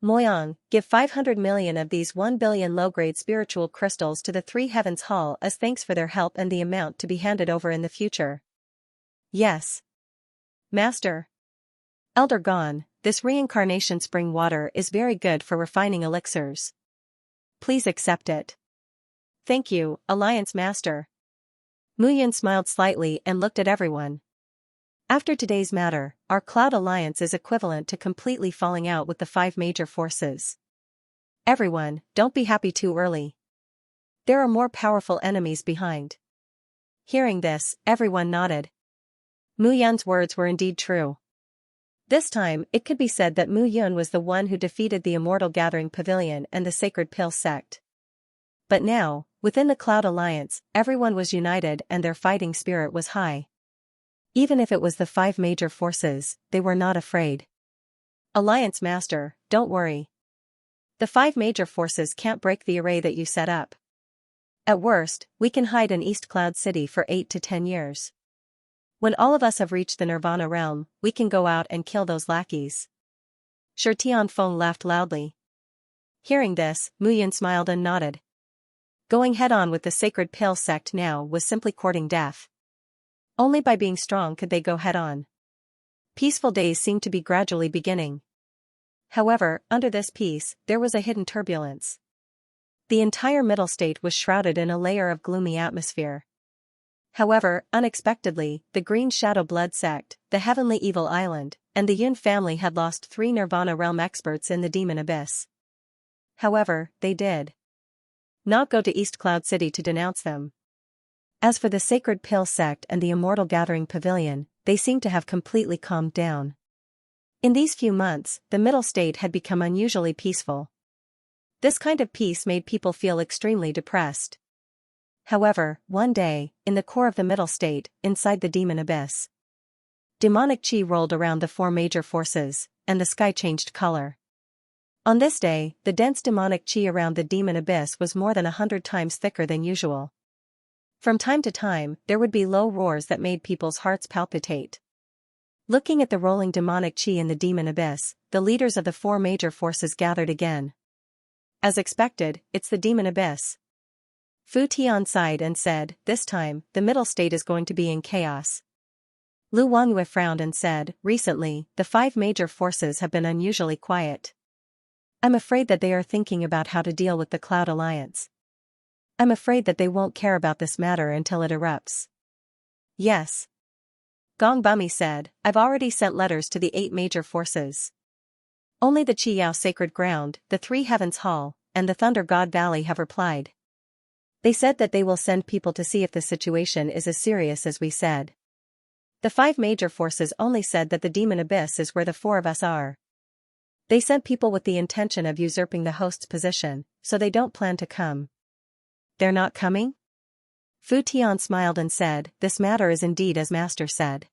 Moyang, give 500 million of these 1 billion low-grade spiritual crystals to the 3 Heavens Hall as thanks for their help and the amount to be handed over in the future. Yes. Master. Elder Gon, this reincarnation spring water is very good for refining elixirs. Please accept it. Thank you, Alliance Master. Mu Yun smiled slightly and looked at everyone. After today's matter, our Cloud Alliance is equivalent to completely falling out with the 5 major forces. Everyone, don't be happy too early. There are more powerful enemies behind. Hearing this, everyone nodded. Mu Yun's words were indeed true. This time, it could be said that Mu Yun was the one who defeated the Immortal Gathering Pavilion and the Sacred Pill sect. But now, within the Cloud Alliance, everyone was united and their fighting spirit was high. Even if it was the 5 major forces, they were not afraid. Alliance Master, don't worry. The 5 major forces can't break the array that you set up. At worst, we can hide in East Cloud City for 8 to 10 years. When all of us have reached the Nirvana realm, we can go out and kill those lackeys. Shi Tianfeng laughed loudly. Hearing this, Mu Yun smiled and nodded. Going head-on with the Sacred Pill sect now was simply courting death. Only by being strong could they go head-on. Peaceful days seemed to be gradually beginning. However, under this peace, there was a hidden turbulence. The entire middle state was shrouded in a layer of gloomy atmosphere. However, unexpectedly, the Green Shadow Blood sect, the Heavenly Evil Island, and the Yun family had lost 3 Nirvana realm experts in the Demon Abyss. However, they did not go to East Cloud City to denounce them. As for the Sacred Pill sect and the Immortal Gathering Pavilion, they seemed to have completely calmed down. In these few months, the middle state had become unusually peaceful. This kind of peace made people feel extremely depressed. However, one day, in the core of the middle state, inside the Demon Abyss, demonic chi rolled around the 4 major forces, and the sky changed color. On this day, the dense demonic chi around the Demon Abyss was more than 100 times thicker than usual. From time to time, there would be low roars that made people's hearts palpitate. Looking at the rolling demonic chi in the Demon Abyss, the leaders of the 4 major forces gathered again. As expected, it's the Demon Abyss. Fu Tian sighed and said, this time, the middle state is going to be in chaos. Lu Wangyue frowned and said, recently, the 5 major forces have been unusually quiet. I'm afraid that they are thinking about how to deal with the Cloud Alliance. I'm afraid that they won't care about this matter until it erupts. Yes. Gong Bumi said, I've already sent letters to the 8 major forces. Only the Qiyao Sacred Ground, the 3 Heavens Hall, and the Thunder God Valley have replied. They said that they will send people to see if the situation is as serious as we said. The 5 major forces only said that the Demon Abyss is where the 4 of us are. They sent people with the intention of usurping the host's position, so they don't plan to come. They're not coming? Fu Tian smiled and said, this matter is indeed as Master said.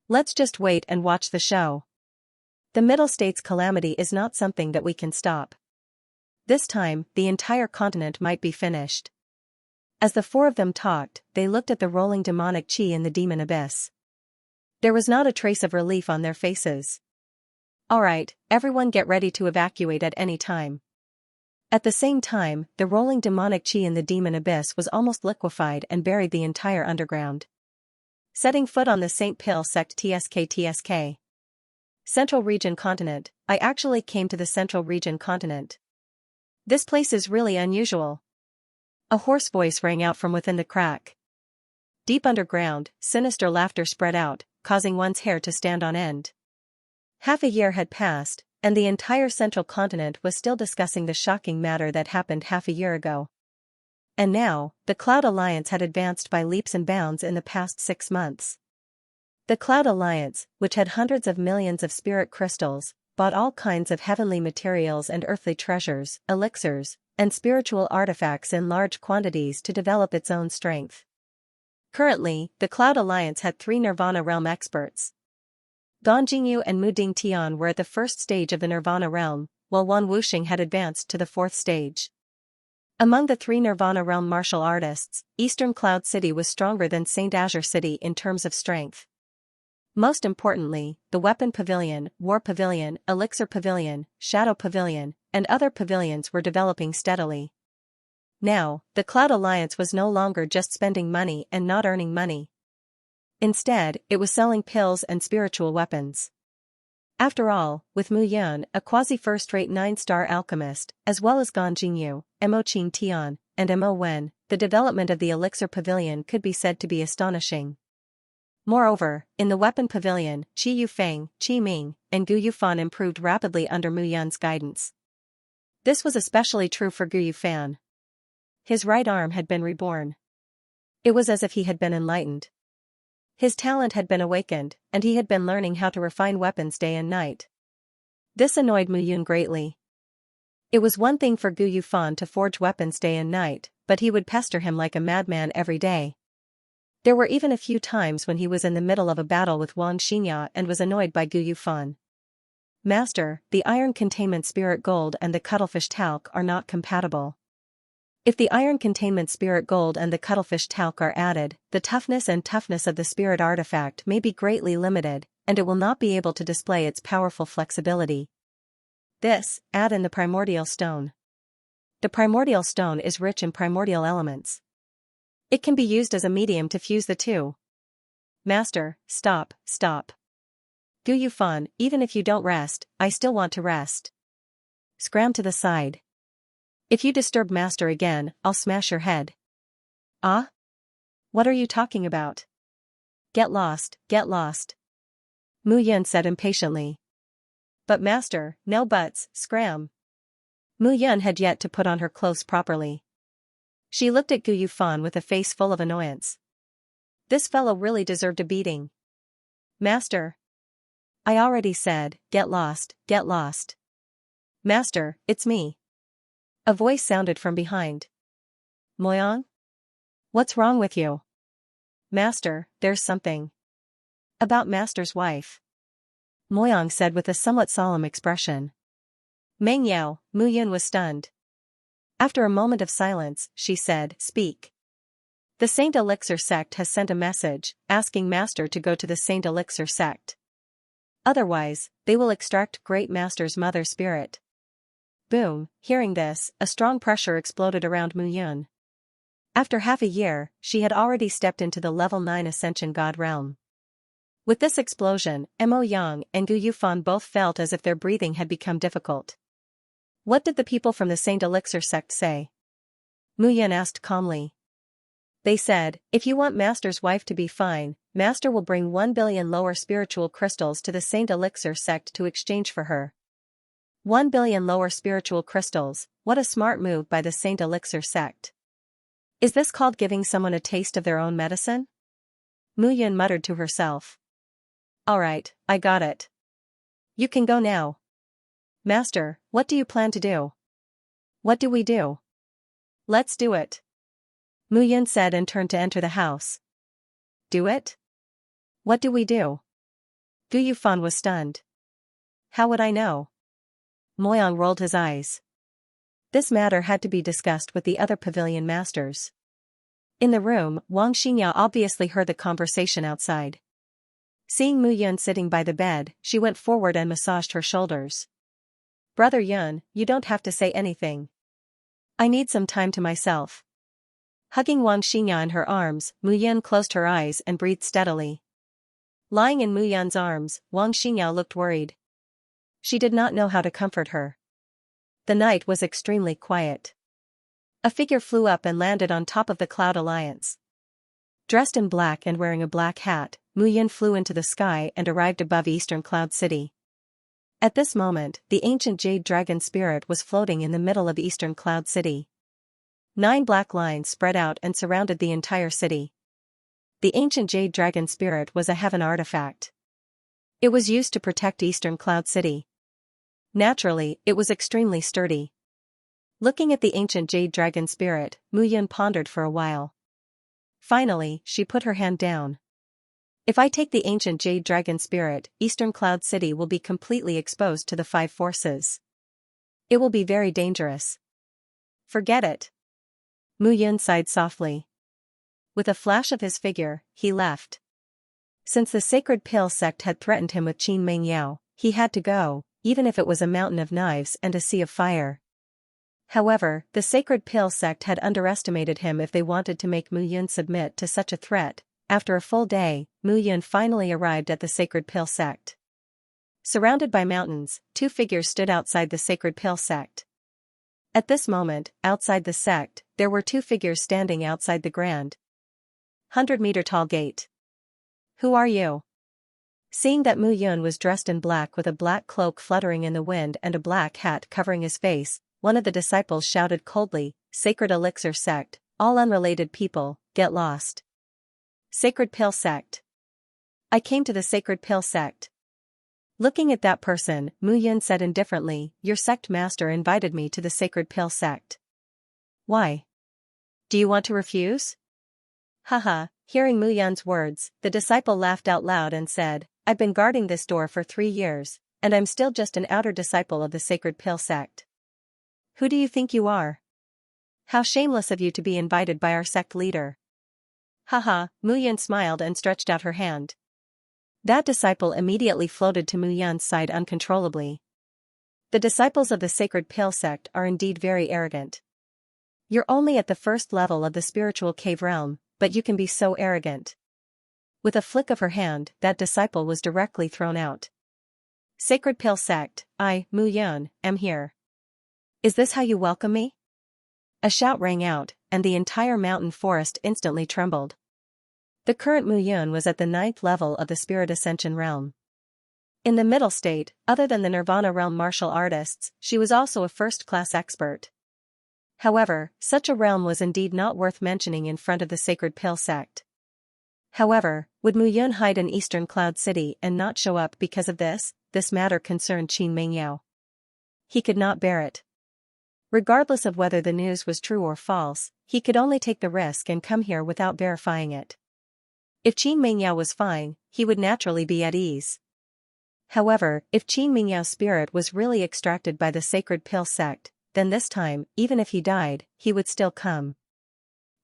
Let's just wait and watch the show. The Middle State's calamity is not something that we can stop. This time, the entire continent might be finished. As the 4 of them talked, they looked at the rolling demonic chi in the Demon Abyss. There was not a trace of relief on their faces. Alright, everyone get ready to evacuate at any time. At the same time, the rolling demonic chi in the Demon Abyss was almost liquefied and buried the entire underground. Setting foot on the St. Pill sect TSK. Central Region Continent, I actually came to the Central Region Continent. This place is really unusual. A hoarse voice rang out from within the crack. Deep underground, sinister laughter spread out, causing one's hair to stand on end. Half a year had passed, and the entire Central Continent was still discussing the shocking matter that happened half a year ago. And now, the Cloud Alliance had advanced by leaps and bounds in the past 6 months. The Cloud Alliance, which had hundreds of millions of spirit crystals, bought all kinds of heavenly materials and earthly treasures, elixirs, and spiritual artifacts in large quantities to develop its own strength. Currently, the Cloud Alliance had 3 Nirvana realm experts. Gan Jingyu and Mu Dingtian were at the first stage of the Nirvana realm, while Wan Wuxing had advanced to the 4th stage. Among the 3 Nirvana realm martial artists, Eastern Cloud City was stronger than St. Azure City in terms of strength. Most importantly, the Weapon Pavilion, War Pavilion, Elixir Pavilion, Shadow Pavilion, and other pavilions were developing steadily. Now, the Cloud Alliance was no longer just spending money and not earning money. Instead, it was selling pills and spiritual weapons. After all, with Mu Yun, a quasi-first-rate 9-star alchemist, as well as Gan Jingyu, Mo Qing Tian, and Mo Wen, the development of the Elixir Pavilion could be said to be astonishing. Moreover, in the weapon pavilion, Qi Yufeng, Qi Ming, and Gu Yufan improved rapidly under Mu Yun's guidance. This was especially true for Gu Yufan. His right arm had been reborn. It was as if he had been enlightened. His talent had been awakened, and he had been learning how to refine weapons day and night. This annoyed Mu Yun greatly. It was one thing for Gu Yufan to forge weapons day and night, but he would pester him like a madman every day. There were even a few times when he was in the middle of a battle with Xianxia and was annoyed by Gu Yufan. Master, the iron containment spirit gold and the cuttlefish talc are not compatible. If the iron containment spirit gold and the cuttlefish talc are added, the toughness of the spirit artifact may be greatly limited, and it will not be able to display its powerful flexibility. Add in the primordial stone. The primordial stone is rich in primordial elements. It can be used as a medium to fuse the two. Master, stop. Gu Yufan, even if you don't rest, I still want to rest. Scram to the side. If you disturb Master again, I'll smash your head. Ah? What are you talking about? Get lost. Mu Yun said impatiently. But Master, no buts, scram. Mu Yun had yet to put on her clothes properly. She looked at Gu Yufan with a face full of annoyance. This fellow really deserved a beating. Master. I already said, get lost. Master, it's me. A voice sounded from behind. Moyang? What's wrong with you? Master, there's something. About Master's wife. Moyang said with a somewhat solemn expression. Meng Yao, Mu Yun was stunned. After a moment of silence, she said, Speak. The Saint Elixir sect has sent a message, asking Master to go to the Saint Elixir sect. Otherwise, they will extract Great Master's mother spirit. Boom, hearing this, a strong pressure exploded around Mu Yun. After half a year, she had already stepped into the level 9 Ascension God realm. With this explosion, Mo Yang and Gu Yufan both felt as if their breathing had become difficult. What did the people from the Saint Elixir sect say? Mu Yun asked calmly. They said, if you want Master's wife to be fine, Master will bring 1 billion lower spiritual crystals to the Saint Elixir sect to exchange for her. 1 billion lower spiritual crystals, what a smart move by the Saint Elixir sect. Is this called giving someone a taste of their own medicine? Mu Yun muttered to herself. Alright, I got it. You can go now. Master, what do you plan to do? What do we do? Let's do it. Mu Yun said and turned to enter the house. Do it? What do we do? Gu Yufan was stunned. How would I know? Moyang rolled his eyes. This matter had to be discussed with the other pavilion masters. In the room, Xianxia obviously heard the conversation outside. Seeing Mu Yun sitting by the bed, she went forward and massaged her shoulders. Brother Yun, you don't have to say anything. I need some time to myself. Hugging Xianxia in her arms, Mu Yun closed her eyes and breathed steadily. Lying in Mu Yun's arms, Xianxia looked worried. She did not know how to comfort her. The night was extremely quiet. A figure flew up and landed on top of the Cloud Alliance. Dressed in black and wearing a black hat, Mu Yun flew into the sky and arrived above Eastern Cloud City. At this moment, the ancient Jade Dragon Spirit was floating in the middle of Eastern Cloud City. 9 black lines spread out and surrounded the entire city. The ancient Jade Dragon Spirit was a heaven artifact. It was used to protect Eastern Cloud City. Naturally, it was extremely sturdy. Looking at the ancient Jade Dragon Spirit, Mu Yun pondered for a while. Finally, she put her hand down. If I take the ancient Jade Dragon Spirit, Eastern Cloud City will be completely exposed to the 5 forces. It will be very dangerous. Forget it. Mu Yun sighed softly. With a flash of his figure, he left. Since the Sacred Pill sect had threatened him with Qin Meng Yao, he had to go, even if it was a mountain of knives and a sea of fire. However, the Sacred Pill sect had underestimated him if they wanted to make Mu Yun submit to such a threat. After a full day, Mu Yun finally arrived at the Sacred Pill sect. Surrounded by mountains, 2 figures stood outside the Sacred Pill sect. At this moment, outside the sect, there were 2 figures standing outside the grand 100-meter-tall gate. Who are you? Seeing that Mu Yun was dressed in black with a black cloak fluttering in the wind and a black hat covering his face, one of the disciples shouted coldly, "Sacred Elixir Sect, all unrelated people, get lost." Sacred Pill Sect. I came to the Sacred Pill Sect. Looking at that person, Mu Yun said indifferently, "Your sect master invited me to the Sacred Pill Sect." Why? Do you want to refuse? Haha, hearing Mu Yun's words, the disciple laughed out loud and said, "I've been guarding this door for 3 years, and I'm still just an outer disciple of the Sacred Pill Sect. Who do you think you are? How shameless of you to be invited by our sect leader." Haha, Mu Yun smiled and stretched out her hand. That disciple immediately floated to Mu Yun's side uncontrollably. The disciples of the Sacred Pill Sect are indeed very arrogant. You're only at the first level of the spiritual cave realm, but you can be so arrogant. With a flick of her hand, that disciple was directly thrown out. Sacred Pill Sect, I, Mu Yun, am here. Is this how you welcome me? A shout rang out, and the entire mountain forest instantly trembled. The current Mu Yun was at the 9th level of the Spirit Ascension realm. In the middle state, other than the Nirvana realm martial artists, she was also a first-class expert. However, such a realm was indeed not worth mentioning in front of the Sacred Pill Sect. However, would Mu Yun hide in Eastern Cloud City and not show up because of this? This matter concerned Qin Mingyao. He could not bear it. Regardless of whether the news was true or false, he could only take the risk and come here without verifying it. If Qin Mingyao was fine, he would naturally be at ease. However, if Qin Mingyao's spirit was really extracted by the Sacred Pill Sect, then this time, even if he died, he would still come.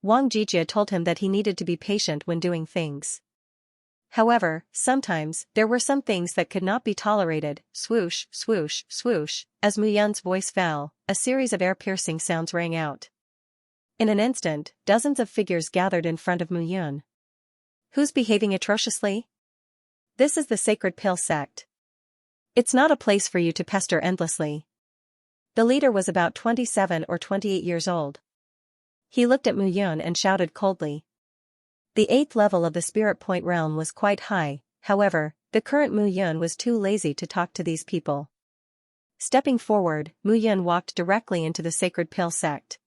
Wang Jijia told him that he needed to be patient when doing things. However, sometimes, there were some things that could not be tolerated. Swoosh, swoosh, swoosh, as Mu Yun's voice fell, a series of air-piercing sounds rang out. In an instant, dozens of figures gathered in front of Mu Yun. Who's behaving atrociously? This is the Sacred Pill Sect. It's not a place for you to pester endlessly. The leader was about 27 or 28 years old. He looked at Mu Yun and shouted coldly. The 8th level of the Spirit Point realm was quite high, however, the current Mu Yun was too lazy to talk to these people. Stepping forward, Mu Yun walked directly into the Sacred Pill Sect.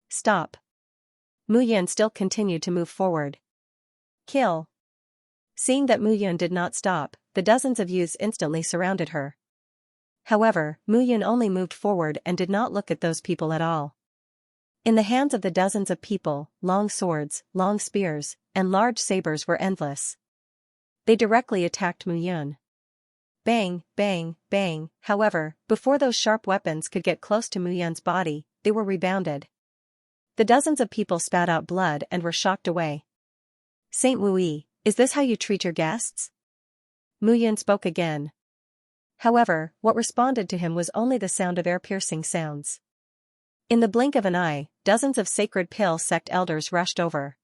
Stop. Mu Yun still continued to move forward. Kill. Seeing that Mu Yun did not stop, the dozens of youths instantly surrounded her. However, Mu Yun only moved forward and did not look at those people at all. In the hands of the dozens of people, long swords, long spears, and large sabers were endless. They directly attacked Mu Yun. Bang, bang, bang, however, before those sharp weapons could get close to Mu Yun's body, they were rebounded. The dozens of people spat out blood and were shocked away. Saint Wu, is this how you treat your guests? Mu Yun spoke again. However, what responded to him was only the sound of air-piercing sounds. In the blink of an eye, dozens of Sacred Pill Sect elders rushed over.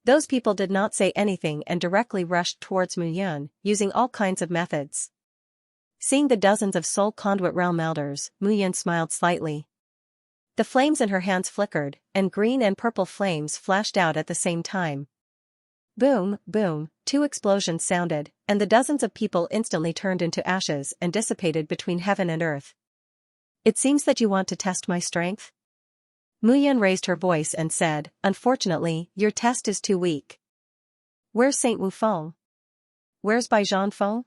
Those people did not say anything and directly rushed towards Mu Yun, using all kinds of methods. Seeing the dozens of Soul Conduit Realm elders, Mu Yun smiled slightly. The flames in her hands flickered, and green and purple flames flashed out at the same time. Boom, boom, 2 explosions sounded, and the dozens of people instantly turned into ashes and dissipated between heaven and earth. It seems that you want to test my strength? Mu Yun raised her voice and said, "Unfortunately, your test is too weak." Where's Saint Wu Feng? Where's Bai Zhan Feng?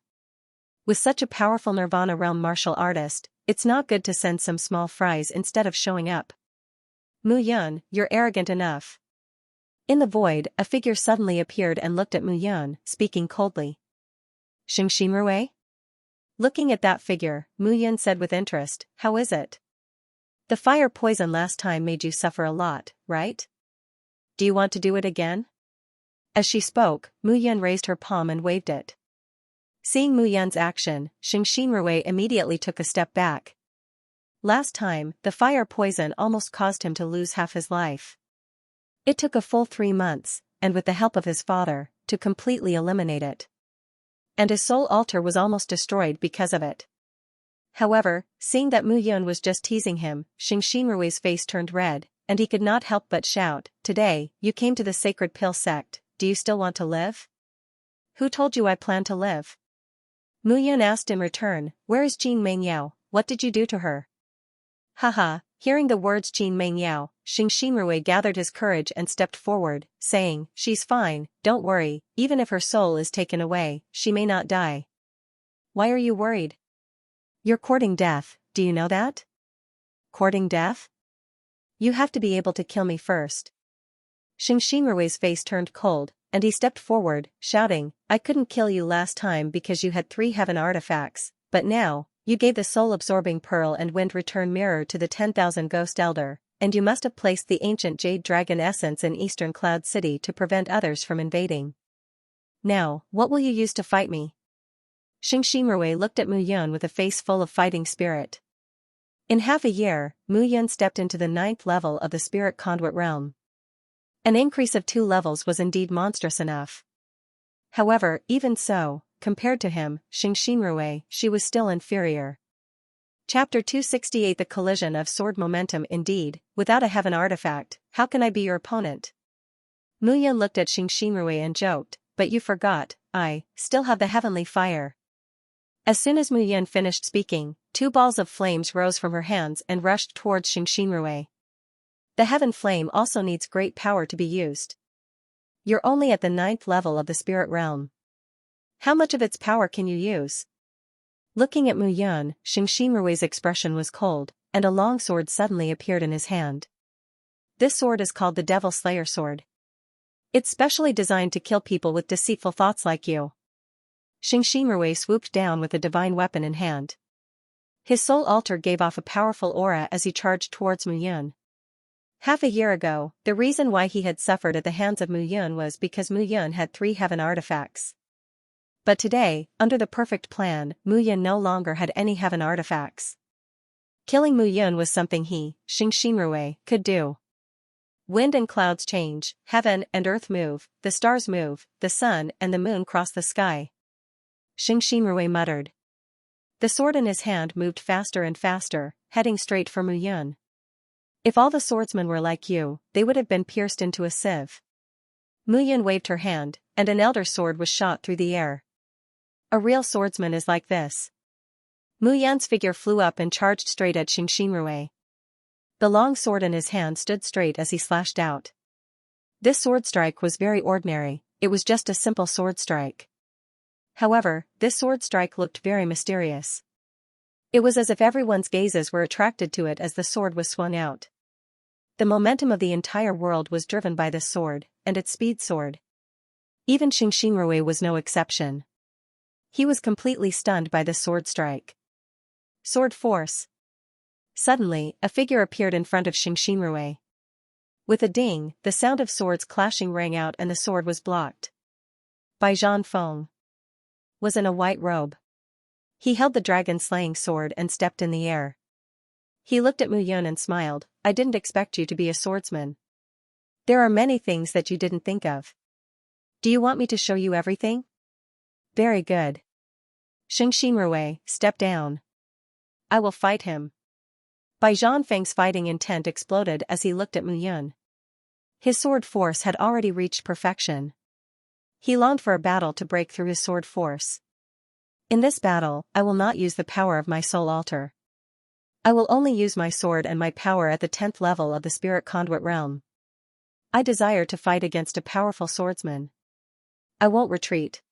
With such a powerful Nirvana realm martial artist, it's not good to send some small fries instead of showing up. Mu Yun, you're arrogant enough. In the void, a figure suddenly appeared and looked at Mu Yun, speaking coldly. Xianxia? Looking at that figure, Mu Yun said with interest, "How is it? The fire poison last time made you suffer a lot, right? Do you want to do it again?" As she spoke, Mu Yun raised her palm and waved it. Seeing Mu Yun's action, Xianxia immediately took a step back. Last time, the fire poison almost caused him to lose half his life. It took a full 3 months, and with the help of his father, to completely eliminate it. And his soul altar was almost destroyed because of it. However, seeing that Mu Yun was just teasing him, Xianxia's face turned red, and he could not help but shout, "Today, you came to the Sacred Pill Sect, do you still want to live?" Who told you I plan to live? Mu Yun asked in return, where is Jin Mengyao, what did you do to her? Haha, hearing the words Jin Mengyao, Xingxinrui gathered his courage and stepped forward, saying, she's fine, don't worry, even if her soul is taken away, she may not die. Why are you worried? You're courting death, do you know that? Courting death? You have to be able to kill me first. Xingxinrui's face turned cold, and he stepped forward, shouting, I couldn't kill you last time because you had 3 heaven artifacts, but now, you gave the soul-absorbing pearl and wind return mirror to the 10,000 ghost elder, and you must have placed the ancient jade dragon essence in eastern Cloud City to prevent others from invading. Now, what will you use to fight me? Xingxinrui looked at Mu Yun with a face full of fighting spirit. In half a year, Mu Yun stepped into the 9th level of the spirit conduit realm. An increase of 2 levels was indeed monstrous enough. However, even so, compared to him, Xingxinrui, she was still inferior. Chapter 268 The collision of sword momentum indeed, without a heaven artifact, how can I be your opponent? Mu Yun looked at Xingxinrui and joked, but you forgot, I still have the heavenly fire. As soon as Mu Yun finished speaking, 2 balls of flames rose from her hands and rushed towards Xingxinrui. The heaven flame also needs great power to be used. You're only at the 9th level of the spirit realm. How much of its power can you use? Looking at Mu Yun, Xingxinrui's expression was cold, and a long sword suddenly appeared in his hand. This sword is called the Devil Slayer Sword. It's specially designed to kill people with deceitful thoughts like you. Xingxinrui swooped down with a divine weapon in hand. His soul altar gave off a powerful aura as he charged towards Mu Yun. Half a year ago, the reason why he had suffered at the hands of Mu Yun was because Mu Yun had 3 heaven artifacts. But today, under the perfect plan, Mu Yun no longer had any heaven artifacts. Killing Mu Yun was something he, Xingxinrui, could do. Wind and clouds change, heaven and earth move, the stars move, the sun and the moon cross the sky. Xingxinrui muttered. The sword in his hand moved faster and faster, heading straight for Mu Yun. If all the swordsmen were like you, they would have been pierced into a sieve. Mu Yun waved her hand, and an elder sword was shot through the air. A real swordsman is like this. Mu Yun's figure flew up and charged straight at Xingxinrui. The long sword in his hand stood straight as he slashed out. This sword strike was very ordinary, it was just a simple sword strike. However, this sword strike looked very mysterious. It was as if everyone's gazes were attracted to it as the sword was swung out. The momentum of the entire world was driven by this sword, and its speed soared. Even Xingxinrui was no exception. He was completely stunned by this sword strike. Sword force. Suddenly, a figure appeared in front of Xingxinrui. With a ding, the sound of swords clashing rang out and the sword was blocked. Bai Zhanfeng was in a white robe. He held the dragon-slaying sword and stepped in the air. He looked at Mu Yun and smiled, I didn't expect you to be a swordsman. There are many things that you didn't think of. Do you want me to show you everything? Very good. Xingxinrui, step down. I will fight him. Bai Zhanfeng's fighting intent exploded as he looked at Mu Yun. His sword force had already reached perfection. He longed for a battle to break through his sword force. In this battle, I will not use the power of my soul altar. I will only use my sword and my power at the 10th level of the spirit conduit realm. I desire to fight against a powerful swordsman. I won't retreat.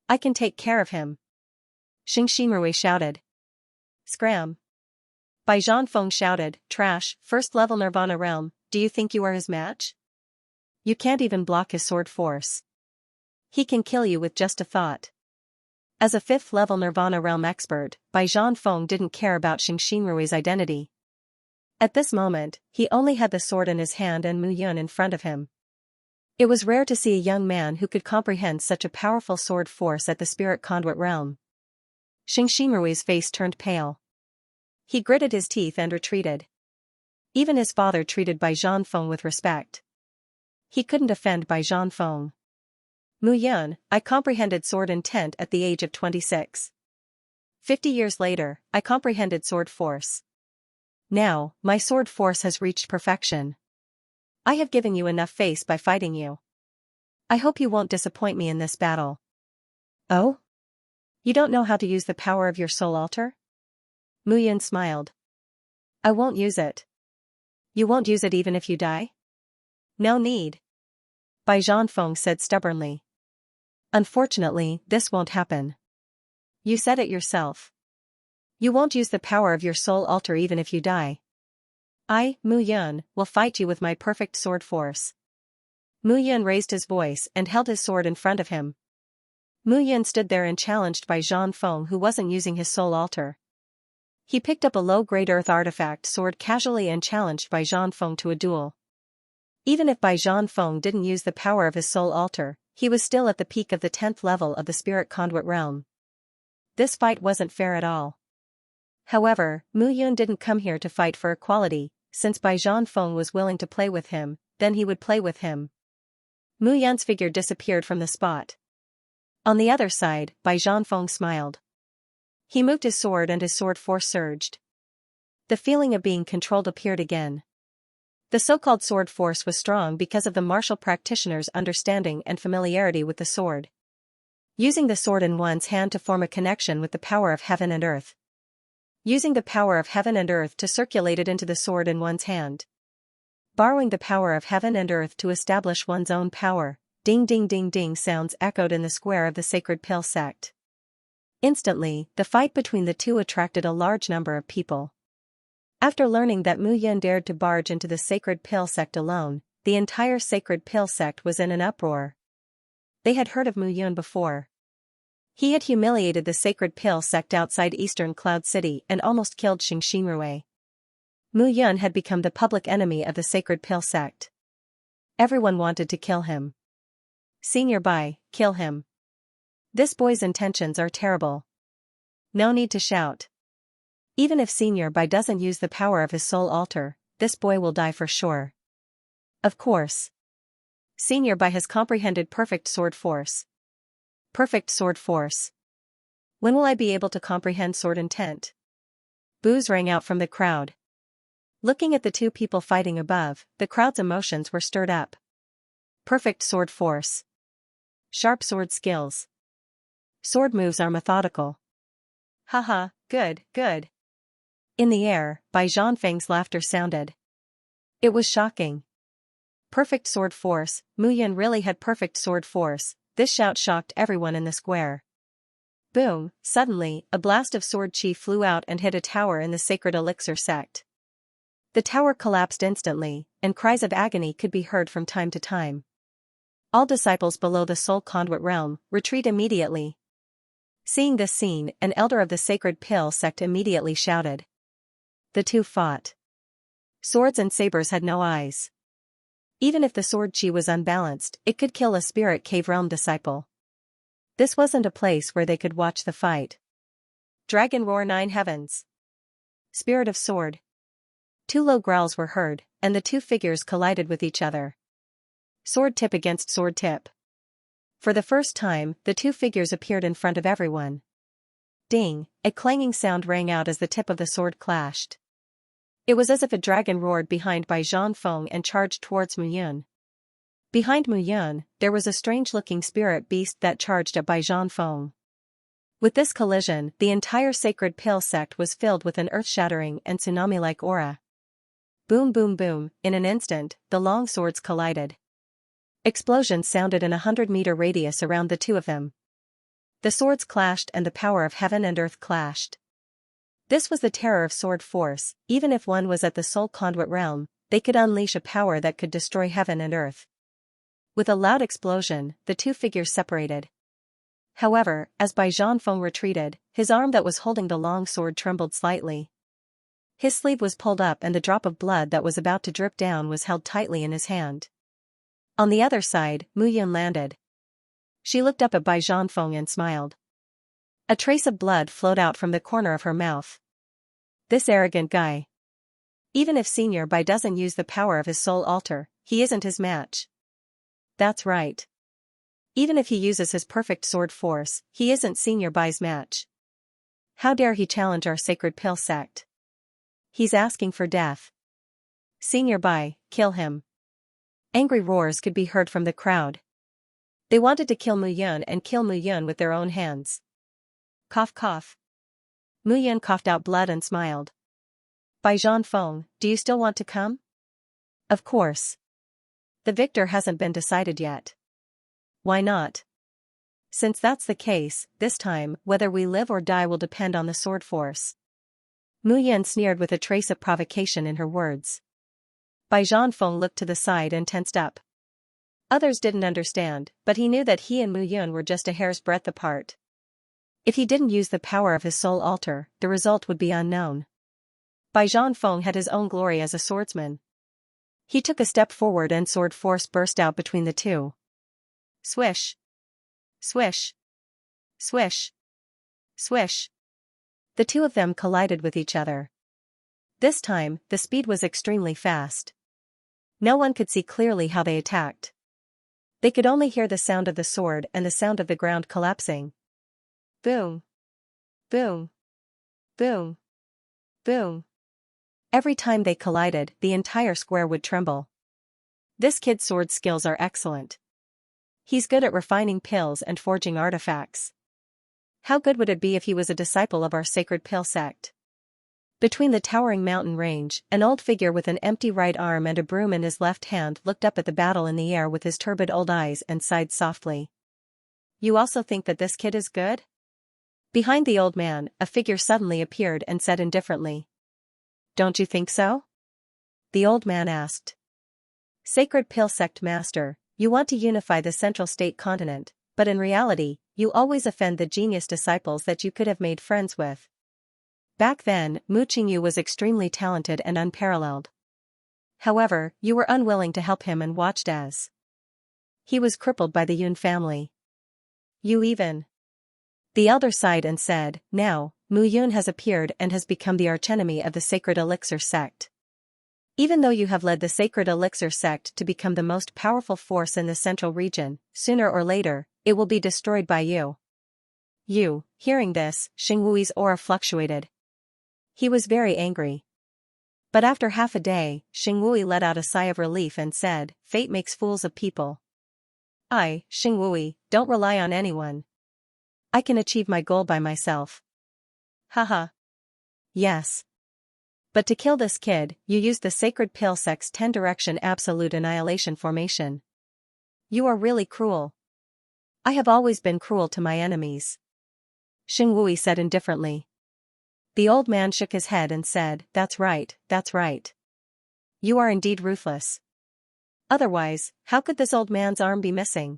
I can take care of him. Xingxinrui shouted. Scram. Bai Zhanfeng shouted, trash, 1st level Nirvana realm, do you think you are his match? You can't even block his sword force. He can kill you with just a thought. As a 5th level Nirvana realm expert, Bai Zhanfeng didn't care about Xingxinrui's identity. At this moment, he only had the sword in his hand and Mu Yun in front of him. It was rare to see a young man who could comprehend such a powerful sword force at the spirit conduit realm. Xingxinrui's face turned pale. He gritted his teeth and retreated. Even his father treated Bai Zhanfeng with respect. He couldn't offend Bai Zhanfeng. Mu Yun, I comprehended sword intent at the age of 26. 50 years later, I comprehended sword force. Now, my sword force has reached perfection. I have given you enough face by fighting you. I hope you won't disappoint me in this battle. Oh? You don't know how to use the power of your soul altar? Mu Yun smiled. I won't use it. You won't use it even if you die? No need. Bai Zhanfeng said stubbornly. Unfortunately, this won't happen. You said it yourself. You won't use the power of your soul altar even if you die. I, Mu Yun, will fight you with my perfect sword force. Mu Yun raised his voice and held his sword in front of him. Mu Yun stood there and challenged Bai Zhanfeng, who wasn't using his soul altar. He picked up a low-grade earth artifact sword casually and challenged Bai Zhanfeng to a duel. Even if Bai Zhanfeng didn't use the power of his soul altar, he was still at the peak of the 10th level of the spirit conduit realm. This fight wasn't fair at all. However, Mu Yun didn't come here to fight for equality. Since Bai Zhanfeng was willing to play with him, then he would play with him. Mu Yun's figure disappeared from the spot. On the other side, Bai Zhanfeng smiled. He moved his sword and his sword force surged. The feeling of being controlled appeared again. The so-called sword force was strong because of the martial practitioner's understanding and familiarity with the sword. Using the sword in one's hand to form a connection with the power of heaven and earth. Using the power of heaven and earth to circulate it into the sword in one's hand. Borrowing the power of heaven and earth to establish one's own power. Ding ding ding ding sounds echoed in the square of the Sacred Pill sect. Instantly, the fight between the two attracted a large number of people. After learning that Mu Yun dared to barge into the Sacred Pill sect alone, the entire Sacred Pill sect was in an uproar. They had heard of Mu Yun before. He had humiliated the Sacred Pill sect outside Eastern Cloud City and almost killed Xianxia. Mu Yun had become the public enemy of the Sacred Pill sect. Everyone wanted to kill him. Senior Bai, kill him. This boy's intentions are terrible. No need to shout. Even if Senior Bai doesn't use the power of his soul altar, this boy will die for sure. Of course. Senior Bai has comprehended perfect sword force. Perfect sword force. When will I be able to comprehend sword intent? Boos rang out from the crowd. Looking at the two people fighting above, the crowd's emotions were stirred up. Perfect sword force. Sharp sword skills. Sword moves are methodical. Haha, good, good. In the air, Bai Zhanfeng's laughter sounded. It was shocking. Perfect sword force, Mu Yun really had perfect sword force. This shout shocked everyone in the square. Boom, suddenly, a blast of sword chi flew out and hit a tower in the Sacred Elixir sect. The tower collapsed instantly, and cries of agony could be heard from time to time. All disciples below the Soul Conduit realm, retreat immediately. Seeing this scene, an elder of the Sacred Pill sect immediately shouted. The two fought. Swords and sabers had no eyes. Even if the sword chi was unbalanced, it could kill a spirit cave realm disciple. This wasn't a place where they could watch the fight. Dragon roar 9 heavens. Spirit of sword. Two low growls were heard, and the two figures collided with each other. Sword tip against sword tip. For the first time, the two figures appeared in front of everyone. Ding, a clanging sound rang out as the tip of the sword clashed. It was as if a dragon roared behind Bai Zhanfeng and charged towards Mu Yun. Behind Mu Yun, there was a strange-looking spirit beast that charged at Bai Zhanfeng. With this collision, the entire Sacred Pill sect was filled with an earth-shattering and tsunami-like aura. Boom boom boom, in an instant, the long swords collided. Explosions sounded in a 100-meter radius around the two of them. The swords clashed and the power of heaven and earth clashed. This was the terror of sword force. Even if one was at the Soul Conduit realm, they could unleash a power that could destroy heaven and earth. With a loud explosion, the two figures separated. However, as Bai Zhanfeng retreated, his arm that was holding the long sword trembled slightly. His sleeve was pulled up and the drop of blood that was about to drip down was held tightly in his hand. On the other side, Mu Yun landed. She looked up at Bai Zhanfeng and smiled. A trace of blood flowed out from the corner of her mouth. This arrogant guy. Even if Senior Bai doesn't use the power of his soul altar, he isn't his match. That's right. Even if he uses his perfect sword force, he isn't Senior Bai's match. How dare he challenge our Sacred Pill sect? He's asking for death. Senior Bai, kill him. Angry roars could be heard from the crowd. They wanted to kill Mu Yun and kill Mu Yun with their own hands. Cough cough. Mu Yun coughed out blood and smiled. Bai Zhanfeng, do you still want to come? Of course. The victor hasn't been decided yet. Why not? Since that's the case, this time, whether we live or die will depend on the sword force. Mu Yun sneered with a trace of provocation in her words. Bai Zhanfeng looked to the side and tensed up. Others didn't understand, but he knew that he and Mu Yun were just a hair's breadth apart. If he didn't use the power of his soul altar, the result would be unknown. Bai Zhanfeng had his own glory as a swordsman. He took a step forward and sword force burst out between the two. Swish. Swish. Swish. Swish. The two of them collided with each other. This time, the speed was extremely fast. No one could see clearly how they attacked. They could only hear the sound of the sword and the sound of the ground collapsing. Boom. Boom. Boom. Boom. Every time they collided, the entire square would tremble. This kid's sword skills are excellent. He's good at refining pills and forging artifacts. How good would it be if he was a disciple of our sacred pill sect? Between the towering mountain range, an old figure with an empty right arm and a broom in his left hand looked up at the battle in the air with his turbid old eyes and sighed softly. You also think that this kid is good? Behind the old man, a figure suddenly appeared and said indifferently. Don't you think so? The old man asked. Sacred Pill Sect Master, you want to unify the Central State continent, but in reality, you always offend the genius disciples that you could have made friends with. Back then, Mu Qingyu was extremely talented and unparalleled. However, you were unwilling to help him and watched as he was crippled by the Yun family. You even. The elder sighed and said, now, Mu Yun has appeared and has become the archenemy of the Sacred Elixir sect. Even though you have led the Sacred Elixir sect to become the most powerful force in the central region, sooner or later, it will be destroyed by you. You, hearing this, Xingwui's aura fluctuated. He was very angry. But after half a day, Xingwui let out a sigh of relief and said, fate makes fools of people. I, Xingwui, don't rely on anyone. I can achieve my goal by myself. Haha. Yes. But to kill this kid, you used the Sacred Pill Sect's 10-direction absolute annihilation formation. You are really cruel. I have always been cruel to my enemies. Xingwui said indifferently. The old man shook his head and said, that's right, that's right. You are indeed ruthless. Otherwise, how could this old man's arm be missing?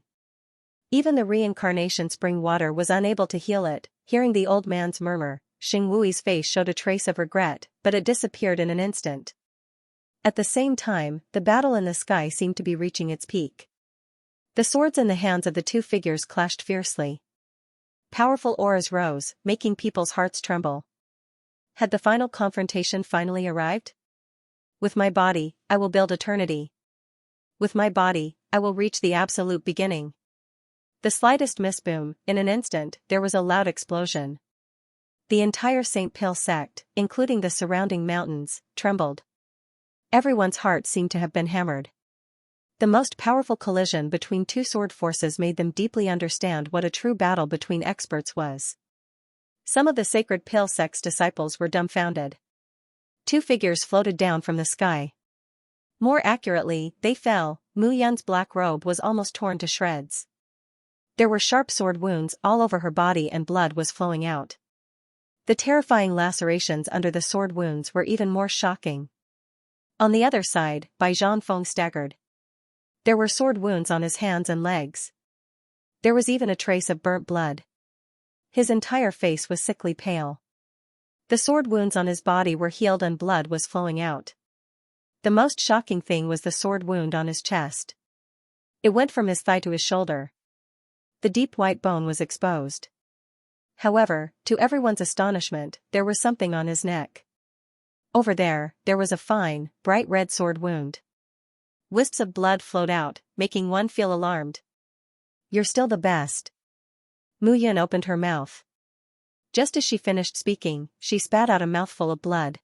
Even the reincarnation spring water was unable to heal it. Hearing the old man's murmur, Xingwui's face showed a trace of regret, but it disappeared in an instant. At the same time, the battle in the sky seemed to be reaching its peak. The swords in the hands of the two figures clashed fiercely. Powerful auras rose, making people's hearts tremble. Had the final confrontation finally arrived? With my body, I will build eternity. With my body, I will reach the absolute beginning. The slightest misboom, in an instant, there was a loud explosion. The entire St. Pill sect, including the surrounding mountains, trembled. Everyone's heart seemed to have been hammered. The most powerful collision between two sword forces made them deeply understand what a true battle between experts was. Some of the Sacred Pill sect's disciples were dumbfounded. Two figures floated down from the sky. More accurately, they fell. Mu Yun's black robe was almost torn to shreds. There were sharp sword wounds all over her body and blood was flowing out. The terrifying lacerations under the sword wounds were even more shocking. On the other side, Bai Zhanfeng staggered. There were sword wounds on his hands and legs. There was even a trace of burnt blood. His entire face was sickly pale. The sword wounds on his body were healed and blood was flowing out. The most shocking thing was the sword wound on his chest. It went from his thigh to his shoulder. The deep white bone was exposed. However, to everyone's astonishment, there was something on his neck. Over there was a fine, bright red sword wound. Wisps of blood flowed out, making one feel alarmed. You're still the best. Mu Yun opened her mouth. Just as she finished speaking, she spat out a mouthful of blood.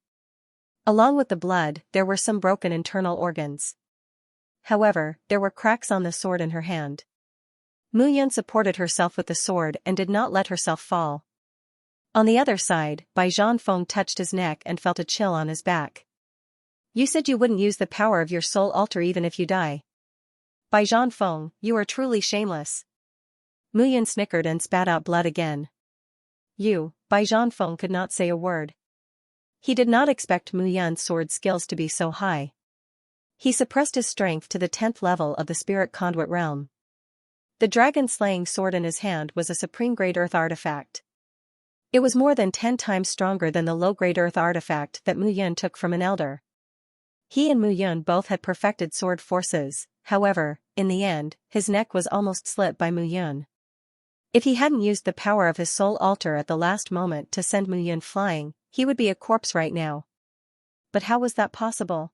Along with the blood, there were some broken internal organs. However, there were cracks on the sword in her hand. Mu Yun supported herself with the sword and did not let herself fall. On the other side, Bai Zhanfeng touched his neck and felt a chill on his back. You said you wouldn't use the power of your soul altar even if you die. Bai Zhanfeng, you are truly shameless. Mu Yun snickered and spat out blood again. Bai Zhanfeng could not say a word. He did not expect Mu Yun's sword skills to be so high. He suppressed his strength to the 10th level of the spirit conduit realm. The dragon-slaying sword in his hand was a supreme-grade earth artifact. It was more than 10 times stronger than the low-grade earth artifact that Mu Yun took from an elder. He and Mu Yun both had perfected sword forces, however, in the end, his neck was almost slit by Mu Yun. If he hadn't used the power of his soul altar at the last moment to send Mu Yun flying, he would be a corpse right now. But how was that possible?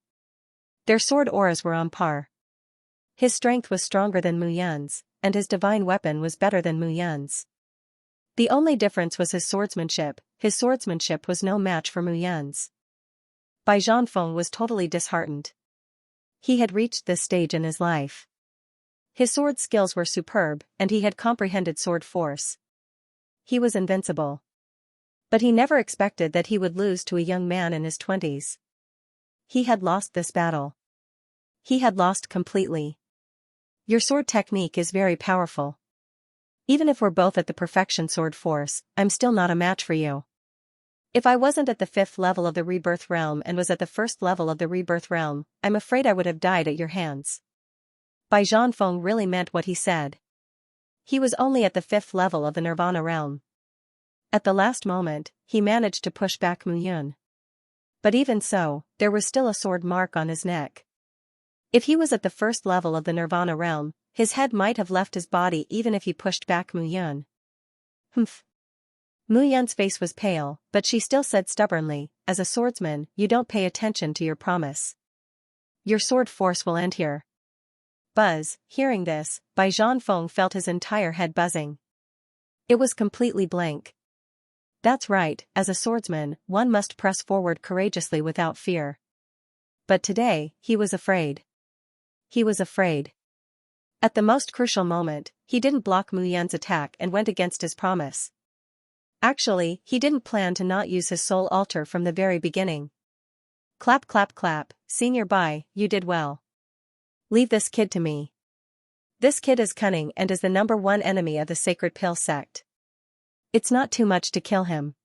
Their sword auras were on par. His strength was stronger than Mu Yun's, and his divine weapon was better than Mu Yun's. The only difference was his swordsmanship was no match for Mu Yun's. Bai Zhanfeng was totally disheartened. He had reached this stage in his life. His sword skills were superb, and he had comprehended sword force. He was invincible. But he never expected that he would lose to a young man in his 20s. He had lost this battle. He had lost completely. Your sword technique is very powerful. Even if we're both at the perfection sword force, I'm still not a match for you. If I wasn't at the 5th level of the rebirth realm and was at the 1st level of the rebirth realm, I'm afraid I would have died at your hands. Bai Zhanfeng really meant what he said. He was only at the 5th level of the nirvana realm. At the last moment, he managed to push back Mu Yun. But even so, there was still a sword mark on his neck. If he was at the 1st level of the nirvana realm, his head might have left his body even if he pushed back Mu Yun. Humph. Mu Yun's face was pale, but she still said stubbornly, as a swordsman, you don't pay attention to your promise. Your sword force will end here. Buzz, hearing this, Bai Zhanfeng felt his entire head buzzing. It was completely blank. That's right, as a swordsman, one must press forward courageously without fear. But today, he was afraid. He was afraid. At the most crucial moment, he didn't block Mu Yun's attack and went against his promise. Actually, he didn't plan to not use his soul altar from the very beginning. Clap clap clap, Senior Bai, you did well. Leave this kid to me. This kid is cunning and is the #1 enemy of the Sacred Pill sect. It's not too much to kill him.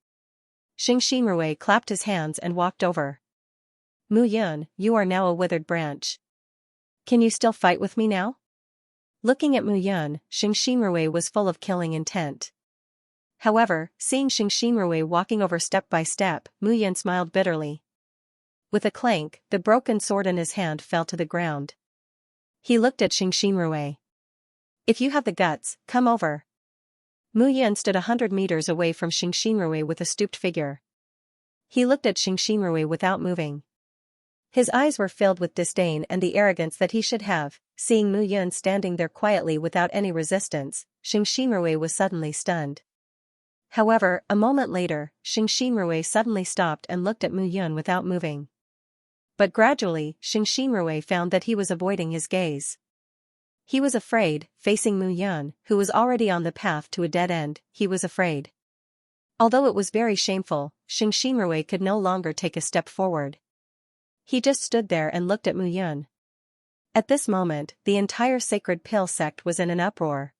Xianxia clapped his hands and walked over. Mu Yun, you are now a withered branch. Can you still fight with me now? Looking at Mu Yun, Xianxia was full of killing intent. However, seeing Xianxia walking over step by step, Mu Yun smiled bitterly. With a clank, the broken sword in his hand fell to the ground. He looked at Xianxia. If you have the guts, come over. Mu Yun stood 100 meters away from Xianxia with a stooped figure. He looked at Xianxia without moving. His eyes were filled with disdain and the arrogance that he should have. Seeing Mu Yun standing there quietly without any resistance, Xianxia was suddenly stunned. However, a moment later, Xianxia suddenly stopped and looked at Mu Yun without moving. But gradually, Xianxia found that he was avoiding his gaze. He was afraid, facing Mu Yun, who was already on the path to a dead end, he was afraid. Although it was very shameful, Xianxia could no longer take a step forward. He just stood there and looked at Mu Yun. At this moment, the entire Sacred Pill sect was in an uproar.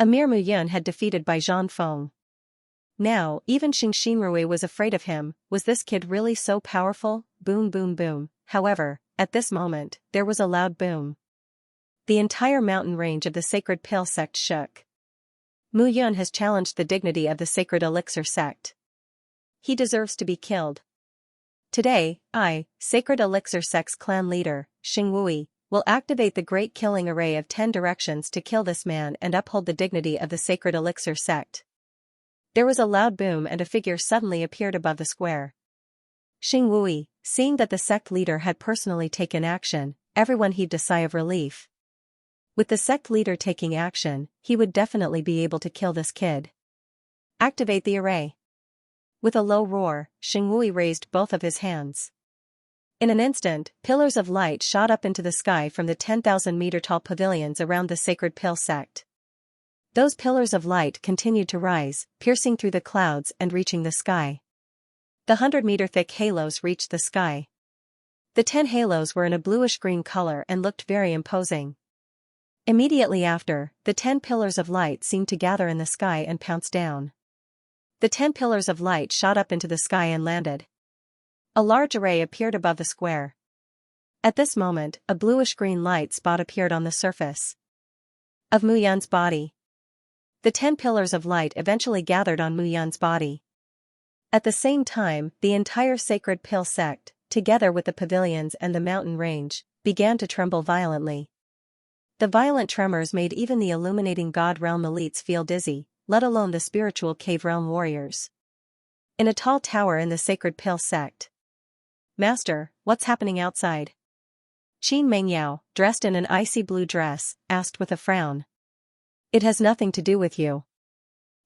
Emir Mu Yun had defeated Bai Zhanfeng. Now, even Xianxia was afraid of him. Was this kid really so powerful? Boom boom boom. However, at this moment, there was a loud boom. The entire mountain range of the Sacred Pill sect shook. Mu Yun has challenged the dignity of the Sacred Elixir sect. He deserves to be killed. Today, I, Sacred Elixir sect's clan leader, Xingwui, will activate the great killing array of 10 directions to kill this man and uphold the dignity of the Sacred Elixir sect. There was a loud boom and a figure suddenly appeared above the square. Xingwui, seeing that the sect leader had personally taken action, everyone heaved a sigh of relief. With the sect leader taking action, he would definitely be able to kill this kid. Activate the array. With a low roar, Xingwui raised both of his hands. In an instant, pillars of light shot up into the sky from the 10,000-meter-tall pavilions around the Sacred Pill sect. Those pillars of light continued to rise, piercing through the clouds and reaching the sky. The 100-meter-thick halos reached the sky. The 10 halos were in a bluish-green color and looked very imposing. Immediately after, the 10 pillars of light seemed to gather in the sky and pounce down. The 10 pillars of light shot up into the sky and landed. A large array appeared above the square. At this moment, a bluish-green light spot appeared on the surface of Mu Yun's body. The 10 pillars of light eventually gathered on Mu Yun's body. At the same time, the entire sacred pill sect, together with the pavilions and the mountain range, began to tremble violently. The violent tremors made even the illuminating God realm elites feel dizzy, let alone the spiritual cave realm warriors. In a tall tower in the sacred pill sect. "Master, what's happening outside?" Qin Mengyao, dressed in an icy blue dress, asked with a frown. "It has nothing to do with you.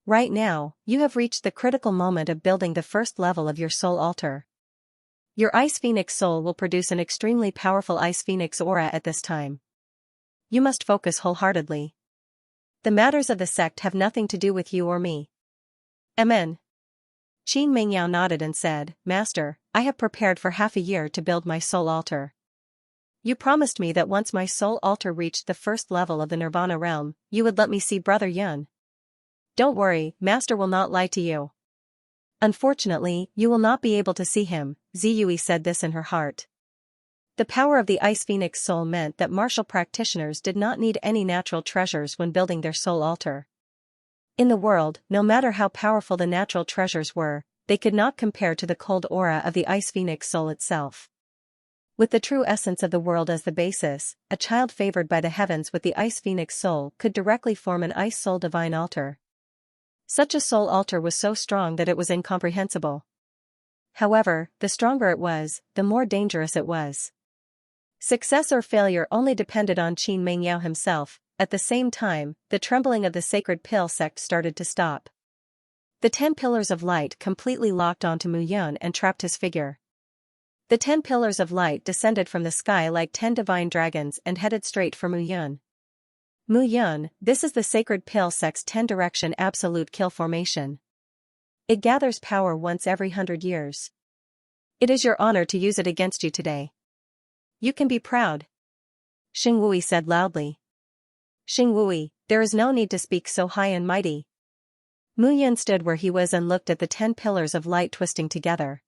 Right now, you have reached the critical moment of building the first level of your soul altar. Your Ice Phoenix soul will produce an extremely powerful Ice Phoenix aura at this time. You must focus wholeheartedly. The matters of the sect have nothing to do with you or me." "Amen." Qin Mengyao nodded and said, "Master, I have prepared for half a year to build my soul altar. You promised me that once my soul altar reached the first level of the Nirvana realm, you would let me see Brother Yun. Don't worry, Master will not lie to you. Unfortunately, you will not be able to see him." Ziyue said this in her heart. The power of the Ice Phoenix soul meant that martial practitioners did not need any natural treasures when building their soul altar. In the world, no matter how powerful the natural treasures were, they could not compare to the cold aura of the Ice Phoenix soul itself. With the true essence of the world as the basis, a child favored by the heavens with the Ice Phoenix soul could directly form an Ice Soul Divine altar. Such a soul altar was so strong that it was incomprehensible. However, the stronger it was, the more dangerous it was. Success or failure only depended on Qin Mengyao himself. At the same time, the trembling of the sacred pill sect started to stop. The 10 pillars of light completely locked onto Mu Yun and trapped his figure. The 10 pillars of light descended from the sky like 10 divine dragons and headed straight for Mu Yun. Mu Yun, this is the sacred pill sect's 10-direction absolute kill formation. It gathers power once every 100 years. It is your honor to use it against you today. You can be proud. Xing Wui said loudly. Xing Wui, there is no need to speak so high and mighty. Mu Yun stood where he was and looked at the 10 pillars of light twisting together.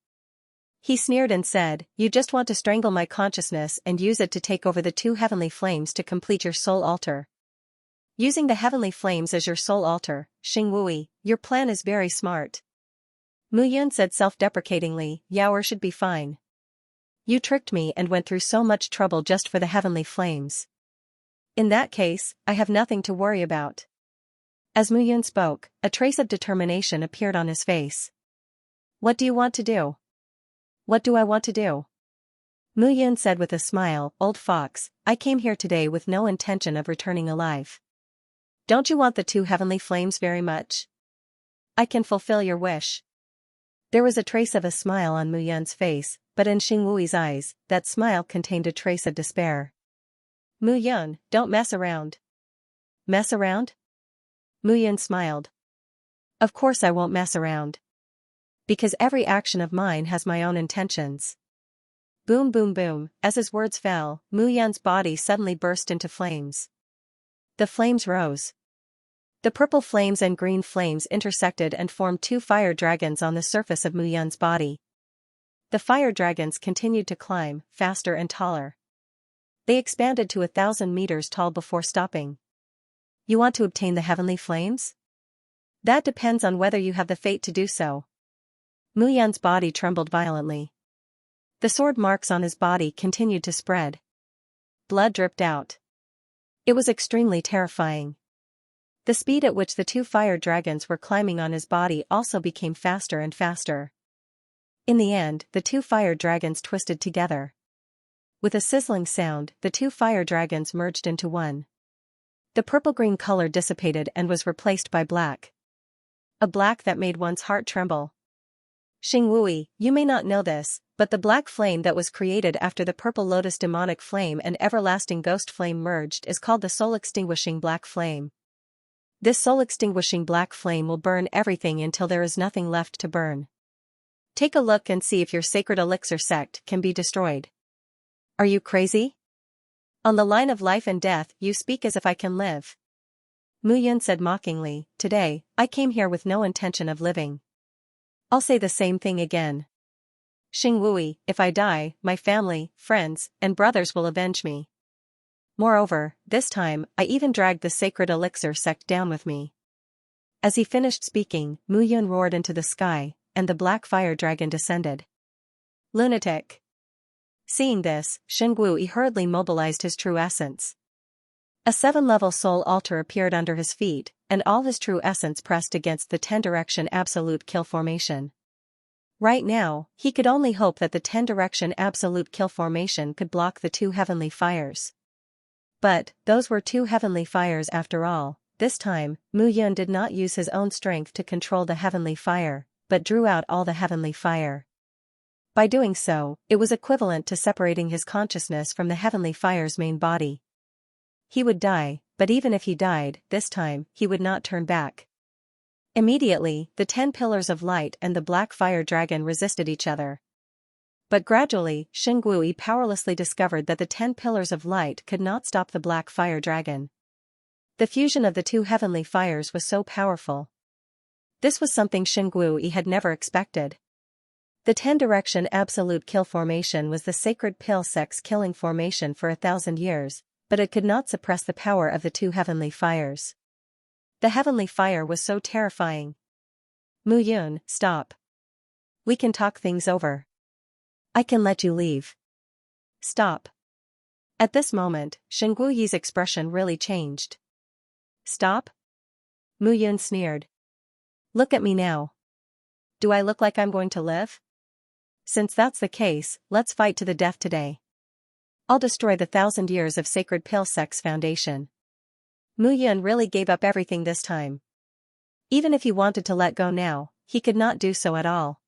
He sneered and said, "You just want to strangle my consciousness and use it to take over the 2 heavenly flames to complete your soul altar. Using the heavenly flames as your soul altar, Xing Wui, your plan is very smart." Mu Yun said self-deprecatingly, "Yaoer should be fine. You tricked me and went through so much trouble just for the heavenly flames. In that case, I have nothing to worry about." As Mu Yun spoke, a trace of determination appeared on his face. "What do you want to do?" "What do I want to do?" Mu Yun said with a smile, "Old fox, I came here today with no intention of returning alive. Don't you want the 2 heavenly flames very much? I can fulfill your wish." There was a trace of a smile on Mu Yun's face, but in Xing Wui's eyes, that smile contained a trace of despair. "Mu Yun, don't mess around." "Mess around?" Mu Yun smiled. "Of course I won't mess around. Because every action of mine has my own intentions." Boom boom boom, as his words fell, Mu Yun's body suddenly burst into flames. The flames rose. The purple flames and green flames intersected and formed 2 fire dragons on the surface of Mu Yun's body. The fire dragons continued to climb, faster and taller. They expanded to 1,000 meters tall before stopping. "You want to obtain the heavenly flames? That depends on whether you have the fate to do so." Mu Yun's body trembled violently. The sword marks on his body continued to spread. Blood dripped out. It was extremely terrifying. The speed at which the 2 fire dragons were climbing on his body also became faster and faster. In the end, the 2 fire dragons twisted together. With a sizzling sound, the 2 fire dragons merged into one. The purple-green color dissipated and was replaced by black. A black that made one's heart tremble. Xing Wui, you may not know this, but the black flame that was created after the purple lotus demonic flame and everlasting ghost flame merged is called the soul-extinguishing black flame. This soul-extinguishing black flame will burn everything until there is nothing left to burn. Take a look and see if your sacred elixir sect can be destroyed. Are you crazy? On the line of life and death, you speak as if I can live. Mu Yun said mockingly, today, I came here with no intention of living. I'll say the same thing again. Xing Wui, if I die, my family, friends, and brothers will avenge me. Moreover, this time, I even dragged the sacred elixir sect down with me. As he finished speaking, Mu Yun roared into the sky, and the black fire dragon descended. Lunatic. Seeing this, Xing Wui hurriedly mobilized his true essence. A 7-level soul altar appeared under his feet, and all his true essence pressed against the 10-direction absolute kill formation. Right now, he could only hope that the 10-direction absolute kill formation could block the 2 heavenly fires. But, those were 2 heavenly fires after all. This time, Mu Yun did not use his own strength to control the heavenly fire, but drew out all the heavenly fire. By doing so, it was equivalent to separating his consciousness from the heavenly fire's main body. He would die, but even if he died, this time, he would not turn back. Immediately, the 10 pillars of light and the black fire dragon resisted each other. But gradually, Xing Wui powerlessly discovered that the 10 pillars of light could not stop the black fire dragon. The fusion of the 2 heavenly fires was so powerful. This was something Xing Wui had never expected. The 10-direction absolute kill formation was the sacred pill sect's killing formation for 1,000 years, but it could not suppress the power of the 2 heavenly fires. The heavenly fire was so terrifying. Mu Yun, stop. We can talk things over. I can let you leave. Stop. At this moment, Xing Wuyi's expression really changed. Stop? Mu Yun sneered. Look at me now. Do I look like I'm going to live? Since that's the case, let's fight to the death today. I'll destroy the 1,000 years of sacred pill sect's foundation. Mu Yun really gave up everything this time. Even if he wanted to let go now, he could not do so at all.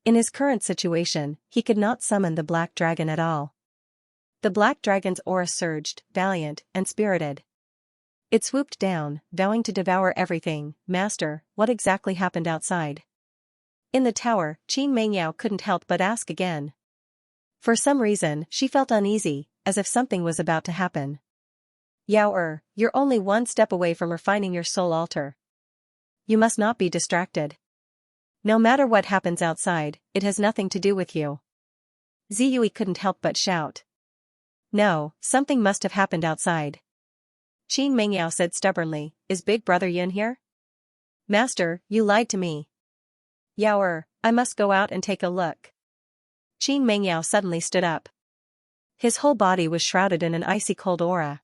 In his current situation, he could not summon the black dragon at all. The black dragon's aura surged, valiant and spirited. It swooped down, vowing to devour everything. Master, what exactly happened outside? In the tower, Qin Mengyao couldn't help but ask again. For some reason, she felt uneasy, as if something was about to happen. Yao you're only one step away from refining your soul altar. You must not be distracted. No matter what happens outside, it has nothing to do with you. Ziyui couldn't help but shout. No, something must have happened outside. Qin Mengyao said stubbornly, is Big Brother Yin here? Master, you lied to me. Yao I must go out and take a look. Qin Mengyao suddenly stood up. His whole body was shrouded in an icy cold aura.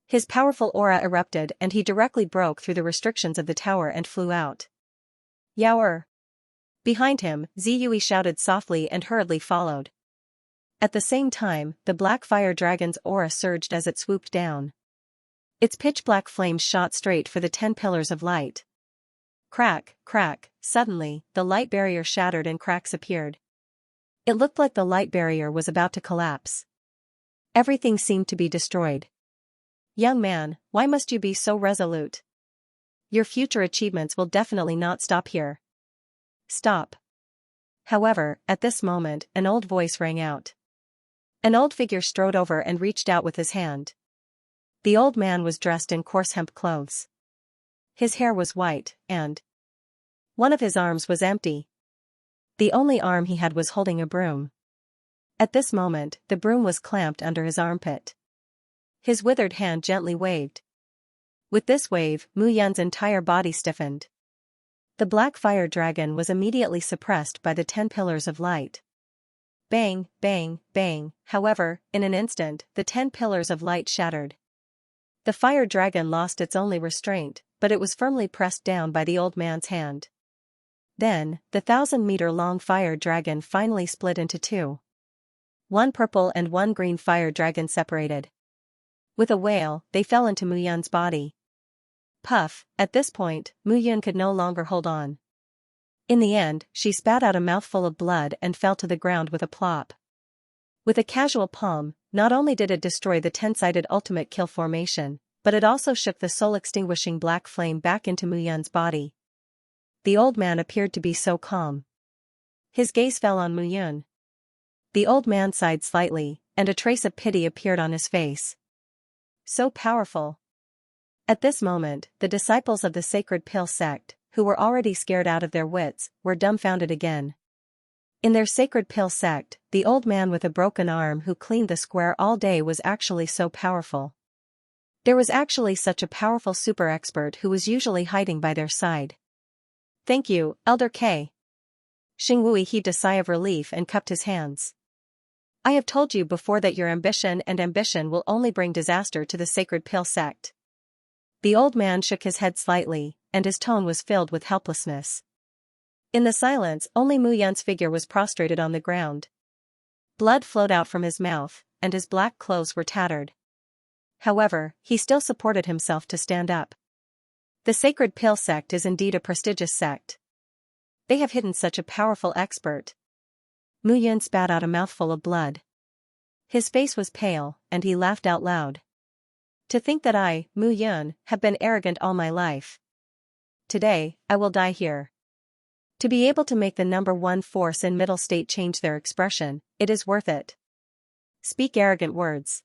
His powerful aura erupted and he directly broke through the restrictions of the tower and flew out. Yao Behind him, Ziyui shouted softly and hurriedly followed. At the same time, the black fire dragon's aura surged as it swooped down. Its pitch-black flames shot straight for the 10 pillars of light. Crack, crack, suddenly, the light barrier shattered and cracks appeared. It looked like the light barrier was about to collapse. Everything seemed to be destroyed. Young man, why must you be so resolute? Your future achievements will definitely not stop here. Stop. However, at this moment, an old voice rang out. An old figure strode over and reached out with his hand. The old man was dressed in coarse hemp clothes. His hair was white, and one of his arms was empty. The only arm he had was holding a broom. At this moment, the broom was clamped under his armpit. His withered hand gently waved. With this wave, Mu Yun's entire body stiffened. The black fire dragon was immediately suppressed by the 10 pillars of light. Bang, bang, bang, however, in an instant, the 10 pillars of light shattered. The fire dragon lost its only restraint, but it was firmly pressed down by the old man's hand. Then, the 1,000-meter-long fire dragon finally split into 2. One purple and one green fire dragon separated. With a wail, they fell into Mu Yun's body. Puff, at this point, Mu Yun could no longer hold on. In the end, she spat out a mouthful of blood and fell to the ground with a plop. With a casual palm, not only did it destroy the 10-sided ultimate kill formation, but it also shook the soul-extinguishing black flame back into Mu Yun's body. The old man appeared to be so calm. His gaze fell on Mu Yun. The old man sighed slightly, and a trace of pity appeared on his face. So powerful. At this moment, the disciples of the Sacred Pill sect, who were already scared out of their wits, were dumbfounded again. In their Sacred Pill sect, the old man with a broken arm who cleaned the square all day was actually so powerful. There was actually such a powerful super expert who was usually hiding by their side. Thank you, Elder K. Xing Wui heaved a sigh of relief and cupped his hands. I have told you before that your ambition will only bring disaster to the Sacred Pill sect. The old man shook his head slightly, and his tone was filled with helplessness. In the silence, only Mu Yun's figure was prostrated on the ground. Blood flowed out from his mouth, and his black clothes were tattered. However, he still supported himself to stand up. The Sacred Pill sect is indeed a prestigious sect. They have hidden such a powerful expert. Mu Yun spat out a mouthful of blood. His face was pale, and he laughed out loud. To think that I, Mu Yun, have been arrogant all my life. Today, I will die here. To be able to make the number one force in Middle State change their expression, it is worth it. Speak arrogant words.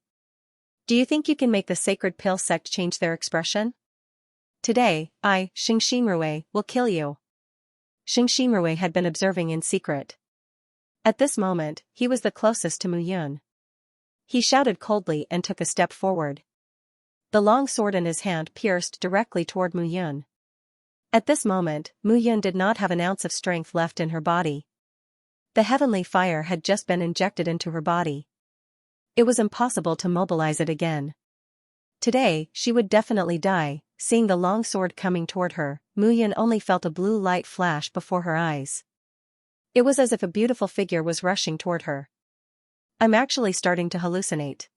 Do you think you can make the Sacred Pill sect change their expression? Today, I, Xianxia, will kill you. Xianxia had been observing in secret. At this moment, he was the closest to Mu Yun. He shouted coldly and took a step forward. The long sword in his hand pierced directly toward Mu Yun. At this moment, Mu Yun did not have an ounce of strength left in her body. The heavenly fire had just been injected into her body. It was impossible to mobilize it again. Today, she would definitely die. Seeing the long sword coming toward her, Mu Yun only felt a blue light flash before her eyes. It was as if a beautiful figure was rushing toward her. I'm actually starting to hallucinate.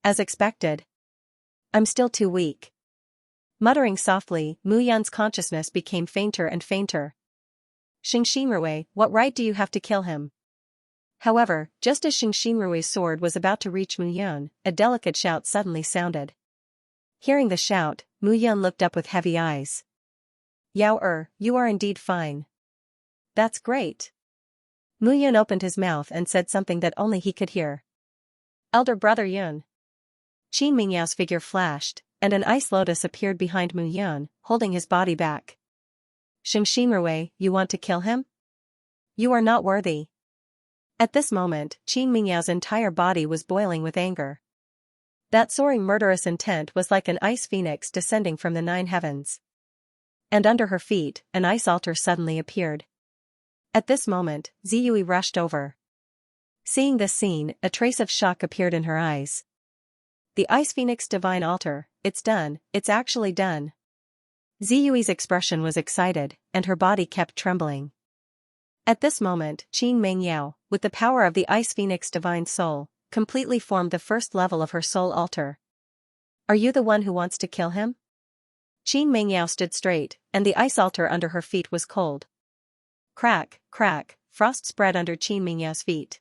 As expected. I'm still too weak. Muttering softly, Mu Yun's consciousness became fainter and fainter. Xianxia, what right do you have to kill him? However, just as Xianxia's sword was about to reach Mu Yun, a delicate shout suddenly sounded. Hearing the shout, Mu Yun looked up with heavy eyes. Yao you are indeed fine. That's great. Mu Yun opened his mouth and said something that only he could hear. Elder brother Yun. Qin Mingyao's figure flashed, and an ice lotus appeared behind Mu Yun, holding his body back. Xianxia, you want to kill him? You are not worthy. At this moment, Qin Mingyao's entire body was boiling with anger. That soaring murderous intent was like an ice phoenix descending from the 9 heavens. And under her feet, an ice altar suddenly appeared. At this moment, Ziyue rushed over. Seeing this scene, a trace of shock appeared in her eyes. The Ice Phoenix Divine Altar, it's done, it's actually done. Ziyue's expression was excited, and her body kept trembling. At this moment, Qin Mingyao, with the power of the Ice Phoenix Divine Soul, completely formed the first level of her soul altar. Are you the one who wants to kill him? Qin Mingyao stood straight, and the ice altar under her feet was cold. Crack, crack, frost spread under Qin Mingyao's feet.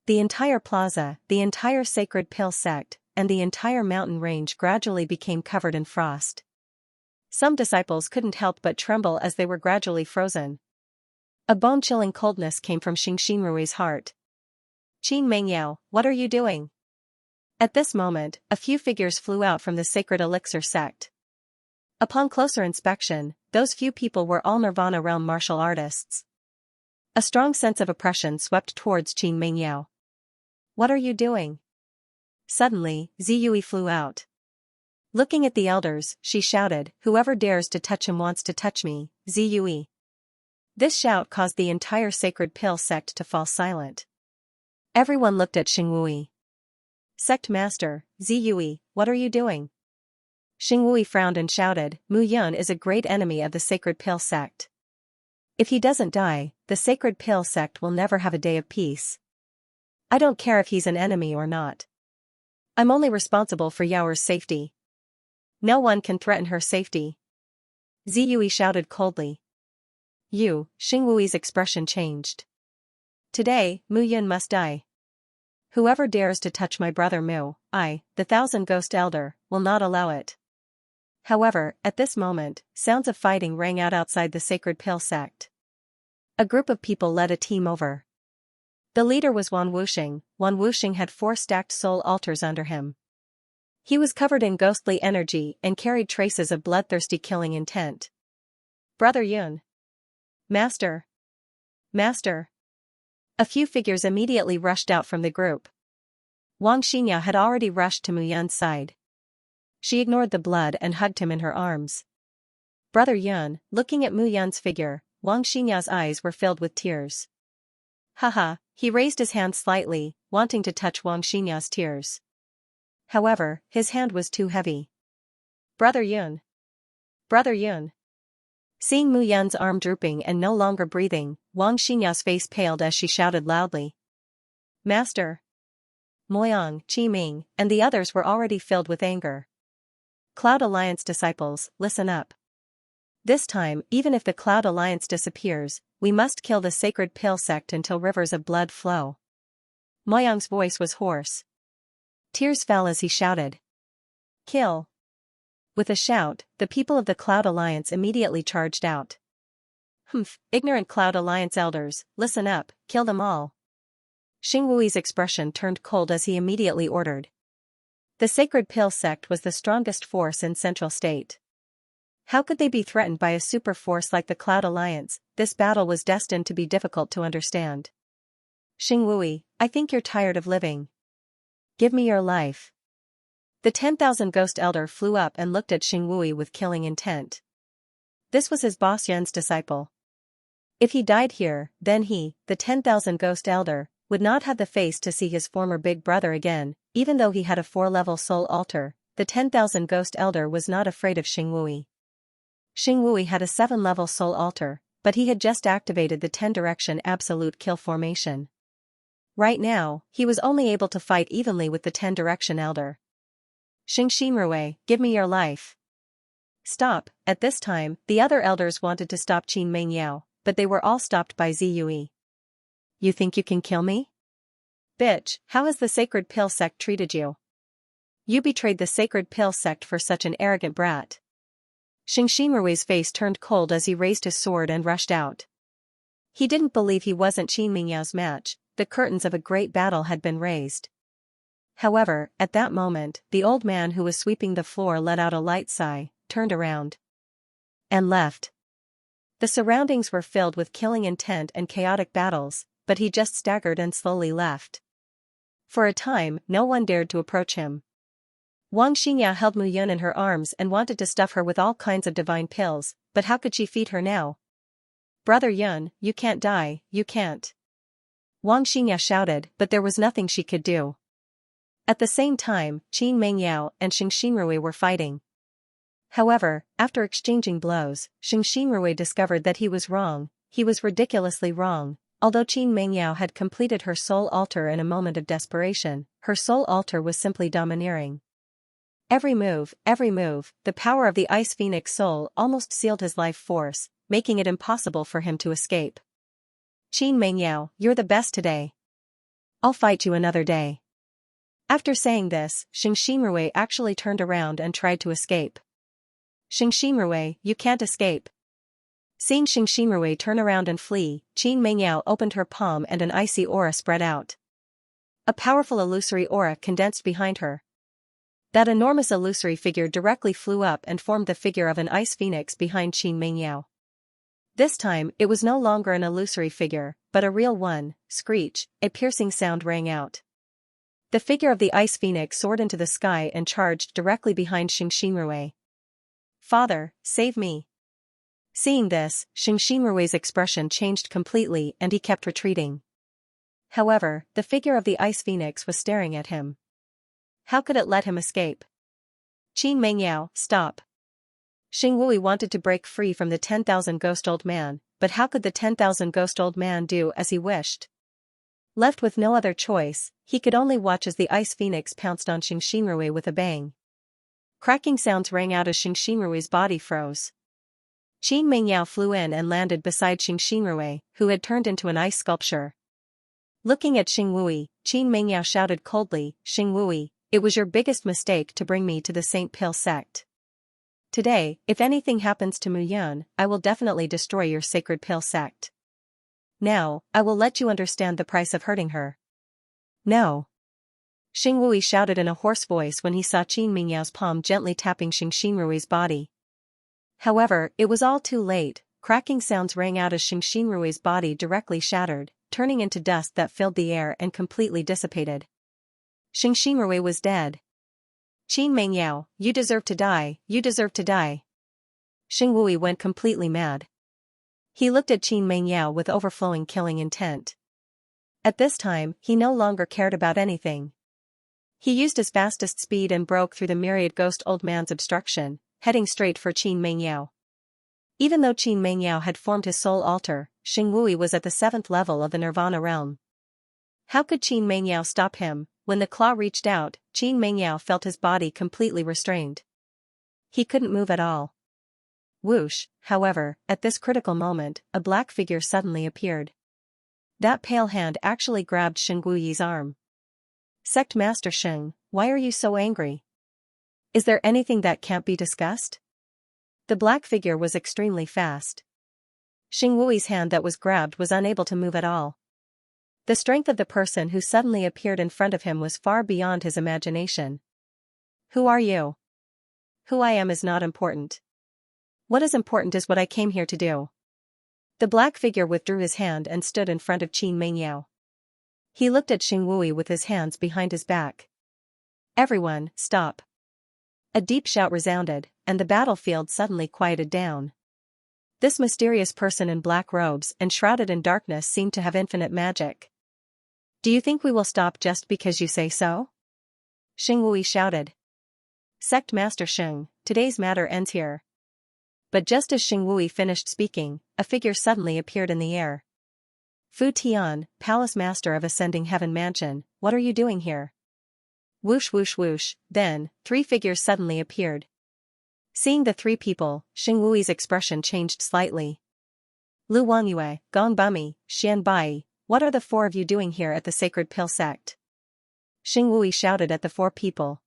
The entire plaza, the entire Sacred Pill sect, and the entire mountain range gradually became covered in frost. Some disciples couldn't help but tremble as they were gradually frozen. A bone-chilling coldness came from Xianxia's heart. Qin Mingyao, what are you doing? At this moment, a few figures flew out from the Sacred Elixir sect. Upon closer inspection, those few people were all Nirvana realm martial artists. A strong sense of oppression swept towards Qin Mingyao. What are you doing? Suddenly, Ziyue flew out. Looking at the elders, she shouted, whoever dares to touch him wants to touch me, Ziyue. This shout caused the entire Sacred Pill sect to fall silent. Everyone looked at Xingwui. Sect Master, Ziyue, what are you doing? Xingwui frowned and shouted, Mu Yun is a great enemy of the Sacred Pill sect. If he doesn't die, the Sacred Pill sect will never have a day of peace. I don't care if he's an enemy or not. I'm only responsible for Yao's safety. No one can threaten her safety. Ziyue shouted coldly. Xingwui's expression changed. Today, Mu Yun must die. Whoever dares to touch my brother Mu, I, the Thousand Ghost Elder, will not allow it. However, at this moment, sounds of fighting rang out outside the Sacred Pill sect. A group of people led a team over. The leader was Wan Wuxing. Wan Wuxing had 4 stacked soul altars under him. He was covered in ghostly energy and carried traces of bloodthirsty killing intent. Brother Yun. Master. Master. A few figures immediately rushed out from the group. Wang Xianxia had already rushed to Mu Yun's side. She ignored the blood and hugged him in her arms. Brother Yun, looking at Mu Yun's figure, Wang Xianxia's eyes were filled with tears. Haha, he raised his hand slightly, wanting to touch Wang Xianxia's tears. However, his hand was too heavy. Brother Yun. Brother Yun. Seeing Mu Yun's arm drooping and no longer breathing, Wang Xianxia's face paled as she shouted loudly. Master. Moyang, Qi Ming, and the others were already filled with anger. Cloud Alliance disciples, listen up. This time, even if the Cloud Alliance disappears, we must kill the Sacred Pill sect until rivers of blood flow. Moyang's voice was hoarse. Tears fell as he shouted. Kill. With a shout, the people of the Cloud Alliance immediately charged out. Humph, ignorant Cloud Alliance elders, listen up, kill them all. Xing Wui's expression turned cold as he immediately ordered. The Sacred Pill sect was the strongest force in Central State. How could they be threatened by a super force like the Cloud Alliance? This battle was destined to be difficult to understand. Xing Wui, I think you're tired of living. Give me your life. The 10,000 Ghost Elder flew up and looked at Xing Wui with killing intent. This was his boss Yun's disciple. If he died here, then he, the 10,000 Ghost Elder, would not have the face to see his former big brother again. Even though he had a 4-level soul altar, the 10,000 Ghost Elder was not afraid of Xing Wui. Xing Wui had a 7-level soul altar, but he had just activated the 10-direction absolute kill formation. Right now, he was only able to fight evenly with the 10-direction Elder. Xing Shimrui, give me your life. Stop. At this time, the other elders wanted to stop Qin Mengyao, but they were all stopped by Ziyue. You think you can kill me? Bitch, how has the Sacred Pill sect treated you? You betrayed the Sacred Pill sect for such an arrogant brat. Xing Shimui's face turned cold as he raised his sword and rushed out. He didn't believe he wasn't Qin Mingyao's match. The curtains of a great battle had been raised. However, at that moment, the old man who was sweeping the floor let out a light sigh, turned around, and left. The surroundings were filled with killing intent and chaotic battles, but he just staggered and slowly left. For a time, no one dared to approach him. Wang Xianxia held Mu Yun in her arms and wanted to stuff her with all kinds of divine pills, but how could she feed her now? Brother Yun, you can't die, you can't. Wang Xianxia shouted, but there was nothing she could do. At the same time, Qin Mengyao and Xing Xinrui were fighting. However, after exchanging blows, Xing Xinrui discovered that he was wrong. He was ridiculously wrong. Although Qin Mengyao had completed her soul altar in a moment of desperation, her soul altar was simply domineering. Every move, the power of the Ice Phoenix soul almost sealed his life force, making it impossible for him to escape. Qin Mengyao, you're the best today. I'll fight you another day. After saying this, Xing Xinrui actually turned around and tried to escape. Xing Xinrui, you can't escape. Seeing Xing Xinrui turn around and flee, Qin Mengyao opened her palm and an icy aura spread out. A powerful illusory aura condensed behind her. That enormous illusory figure directly flew up and formed the figure of an ice phoenix behind Qin Mengyao. This time, it was no longer an illusory figure, but a real one. Screech, a piercing sound rang out. The figure of the ice phoenix soared into the sky and charged directly behind Xing Xinrui. Father, save me. Seeing this, Xing Xinrui's expression changed completely and he kept retreating. However, the figure of the ice phoenix was staring at him. How could it let him escape? Qin Mengyao, stop. Xing Wui wanted to break free from the 10,000 Ghost Old Man, but how could the 10,000 Ghost Old Man do as he wished? Left with no other choice, he could only watch as the ice phoenix pounced on Xing Xinrui with a bang. Cracking sounds rang out as Xing Xinrui's body froze. Qin Mengyao flew in and landed beside Xing Xinrui, who had turned into an ice sculpture. Looking at Xing Wui, Qin Mengyao shouted coldly, Xing Wui, it was your biggest mistake to bring me to the Saint Pill sect. Today, if anything happens to Mu Yun, I will definitely destroy your sacred pill sect. Now, I will let you understand the price of hurting her. No. Xing Wui shouted in a hoarse voice when he saw Qin Mingyao's palm gently tapping Xing Xinrui's body. However, it was all too late. Cracking sounds rang out as Xing Xinrui's body directly shattered, turning into dust that filled the air and completely dissipated. Xing Xinrui was dead. Qin Mengyao, you deserve to die, you deserve to die. Xing Wui went completely mad. He looked at Qin Mengyao with overflowing killing intent. At this time, he no longer cared about anything. He used his fastest speed and broke through the myriad ghost old man's obstruction, heading straight for Qin Mengyao. Even though Qin Mengyao had formed his soul altar, Xing Wui was at the 7th level of the Nirvana realm. How could Qin Mengyao stop him? When the claw reached out, Qin Mengyao felt his body completely restrained. He couldn't move at all. Whoosh, however, at this critical moment, a black figure suddenly appeared. That pale hand actually grabbed Xing Wuyi's arm. Sect Master Xing, why are you so angry? Is there anything that can't be discussed? The black figure was extremely fast. Xing Wuyi's hand that was grabbed was unable to move at all. The strength of the person who suddenly appeared in front of him was far beyond his imagination. Who are you? Who I am is not important. What is important is what I came here to do. The black figure withdrew his hand and stood in front of Qin Mengyao. He looked at Xing Wui with his hands behind his back. Everyone, stop. A deep shout resounded, and the battlefield suddenly quieted down. This mysterious person in black robes and shrouded in darkness seemed to have infinite magic. Do you think we will stop just because you say so? Xing Wui shouted. Sect Master Xing, today's matter ends here. But just as Xing Wui finished speaking, a figure suddenly appeared in the air. Fu Tian, Palace Master of Ascending Heaven Mansion, what are you doing here? Whoosh whoosh whoosh, then, 3 figures suddenly appeared. Seeing the 3 people, Xing Wui's expression changed slightly. Lu Wangyue, Gong Bumi, Xian Bai, what are the 4 of you doing here at the Sacred Pill Sect? Xing Wui shouted at the 4 people.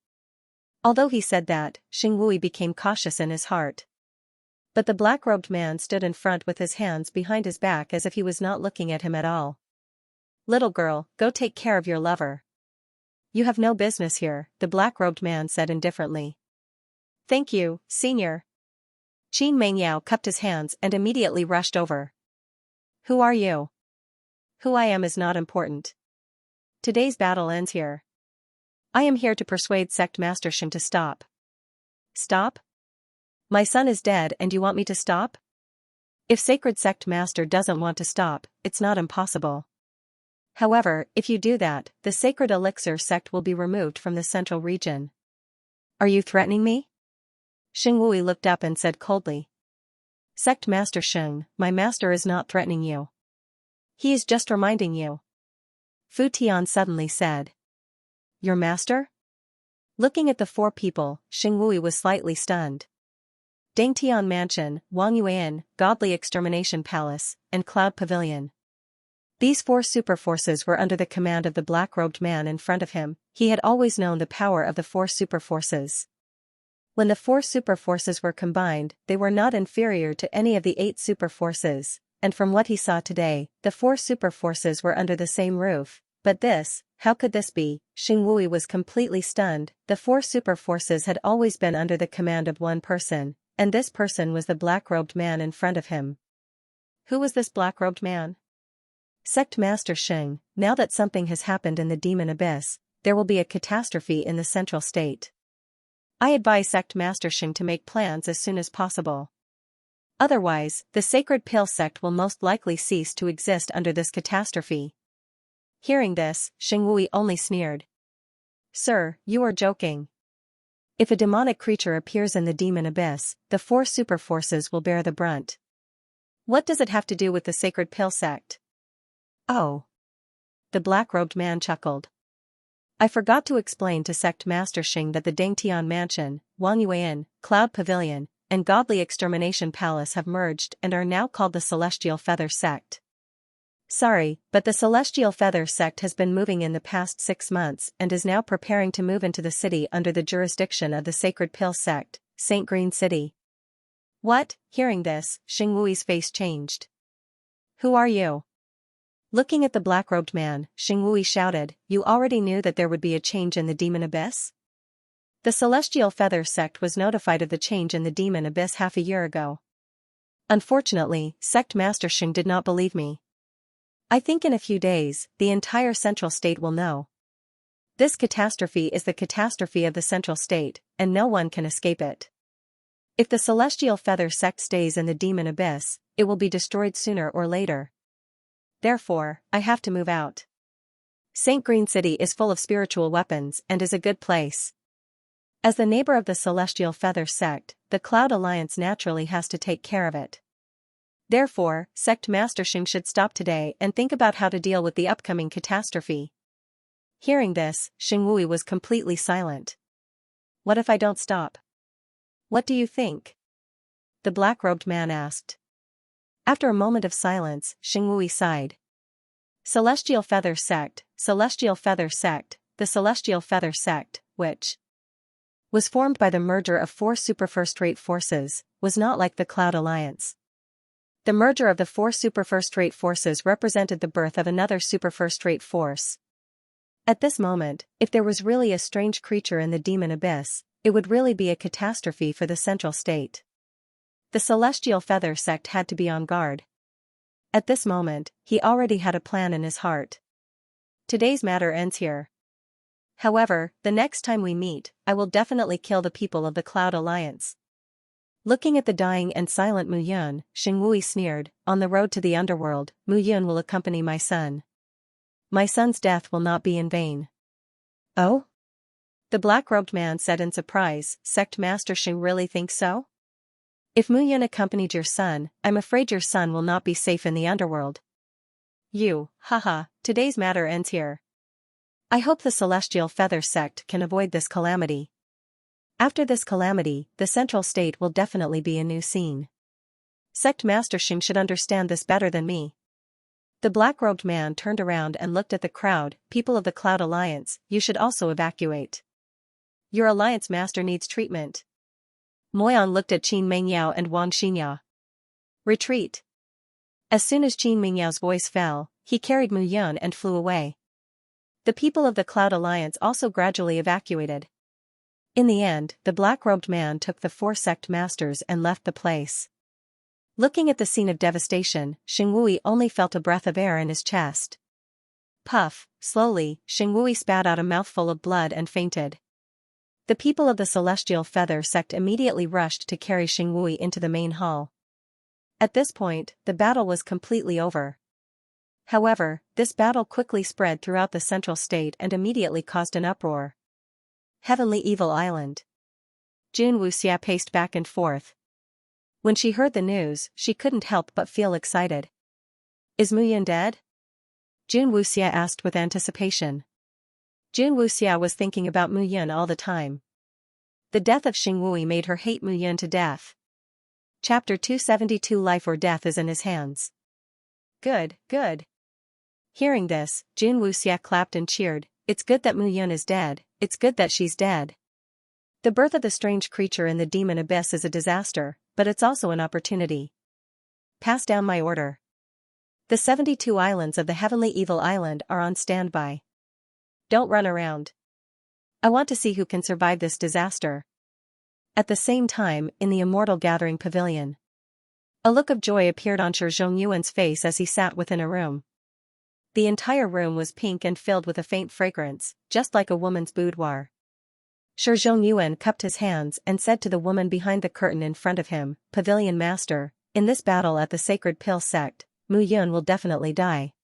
Although he said that, Xing Wui became cautious in his heart. But the black-robed man stood in front with his hands behind his back as if he was not looking at him at all. Little girl, go take care of your lover. You have no business here, the black-robed man said indifferently. Thank you, senior. Qin Mengyao cupped his hands and immediately rushed over. Who are you? Who I am is not important. Today's battle ends here. I am here to persuade Sect Master Xing to stop. Stop? My son is dead and you want me to stop? If Sacred Sect Master doesn't want to stop, it's not impossible. However, if you do that, the Sacred Elixir Sect will be removed from the central region. Are you threatening me? Xing Wui looked up and said coldly. Sect Master Xing, my master is not threatening you. He is just reminding you. Fu Tian suddenly said. Your master? Looking at the 4 people, Xing Wui was slightly stunned. Dangtian Mansion, Wangyue Inn, Godly Extermination Palace, and Cloud Pavilion. These 4 superforces were under the command of the black-robed man in front of him. He had always known the power of the 4 superforces. When the 4 superforces were combined, they were not inferior to any of the 8 superforces, and from what he saw today, the 4 superforces were under the same roof. But this, how could this be? Xing Wui was completely stunned. The 4 superforces had always been under the command of one person, and this person was the black-robed man in front of him. Who was this black-robed man? Sect Master Xing, now that something has happened in the Demon Abyss, there will be a catastrophe in the central state. I advise Sect Master Xing to make plans as soon as possible. Otherwise, the Sacred Pill Sect will most likely cease to exist under this catastrophe. Hearing this, Xing Wui only sneered. Sir, you are joking. If a demonic creature appears in the Demon Abyss, the 4 superforces will bear the brunt. What does it have to do with the Sacred Pill Sect? Oh. The black-robed man chuckled. I forgot to explain to Sect Master Xing that the Dangtian Mansion, Wangyue Inn, Cloud Pavilion, and Godly Extermination Palace have merged and are now called the Celestial Feather Sect. Sorry, but the Celestial Feather sect has been moving in the past 6 months and is now preparing to move into the city under the jurisdiction of the Sacred Pill sect, St. Green City. What? Hearing this, Xingwui's face changed. Who are you? Looking at the black-robed man, Xingwui shouted, you already knew that there would be a change in the demon abyss? The Celestial Feather sect was notified of the change in the demon abyss half a year ago. Unfortunately, Sect Master Xing did not believe me. I think in a few days, the entire Central State will know. This catastrophe is the catastrophe of the Central State, and no one can escape it. If the Celestial Feather sect stays in the demon abyss, it will be destroyed sooner or later. Therefore, I have to move out. St. Green City is full of spiritual weapons and is a good place. As the neighbor of the Celestial Feather sect, the Cloud Alliance naturally has to take care of it. Therefore, Sect Master Xing should stop today and think about how to deal with the upcoming catastrophe. Hearing this, Xingwui was completely silent. What if I don't stop? What do you think? The black-robed man asked. After a moment of silence, Xingwui sighed. Celestial Feather sect, Celestial Feather sect, the Celestial Feather sect, which was formed by the merger of 4 super first-rate forces, was not like the Cloud Alliance. The merger of the 4 super first-rate forces represented the birth of another super first-rate force. At this moment, if there was really a strange creature in the demon abyss, it would really be a catastrophe for the Central State. The Celestial Feather sect had to be on guard. At this moment, he already had a plan in his heart. Today's matter ends here. However, the next time we meet, I will definitely kill the people of the Cloud Alliance. Looking at the dying and silent Mu Yun, Xingwui sneered, on the road to the underworld, Mu Yun will accompany my son. My son's death will not be in vain. Oh? The black-robed man said in surprise, Sect Master Xing really thinks so? If Mu Yun accompanied your son, I'm afraid your son will not be safe in the underworld. Haha, today's matter ends here. I hope the Celestial Feather sect can avoid this calamity. After this calamity, the Central State will definitely be a new scene. Sect Master Xing should understand this better than me. The black-robed man turned around and looked at the crowd. People of the Cloud Alliance, you should also evacuate. Your Alliance Master needs treatment. Moyan looked at Qin Mengyao and Wang Xinya. Retreat. As soon as Qin Mengyao's voice fell, he carried Mu Yun and flew away. The people of the Cloud Alliance also gradually evacuated. In the end, the black-robed man took the 4 sect masters and left the place. Looking at the scene of devastation, Xingwui only felt a breath of air in his chest. Puff, slowly, Xingwui spat out a mouthful of blood and fainted. The people of the Celestial Feather sect immediately rushed to carry Xingwui into the main hall. At this point, the battle was completely over. However, this battle quickly spread throughout the Central State and immediately caused an uproar. Heavenly Evil Island. Jun Wuxia paced back and forth. When she heard the news, she couldn't help but feel excited. Is Mu Yun dead? Jun Wuxia asked with anticipation. Jun Wuxia was thinking about Mu Yun all the time. The death of Xingwui made her hate Mu Yun to death. Chapter 272 Life or Death is in his hands. Good, good. Hearing this, Jun Wuxia clapped and cheered. It's good that Mu Yun is dead, it's good that she's dead. The birth of the strange creature in the demon abyss is a disaster, but it's also an opportunity. Pass down my order. The 72 islands of the Heavenly Evil Island are on standby. Don't run around. I want to see who can survive this disaster. At the same time, in the Immortal Gathering Pavilion, a look of joy appeared on Shi Zhongyuan's face as he sat within a room. The entire room was pink and filled with a faint fragrance, just like a woman's boudoir. Shi Zhongyuan cupped his hands and said to the woman behind the curtain in front of him, Pavilion Master, in this battle at the Sacred Pill sect, Mu Yun will definitely die.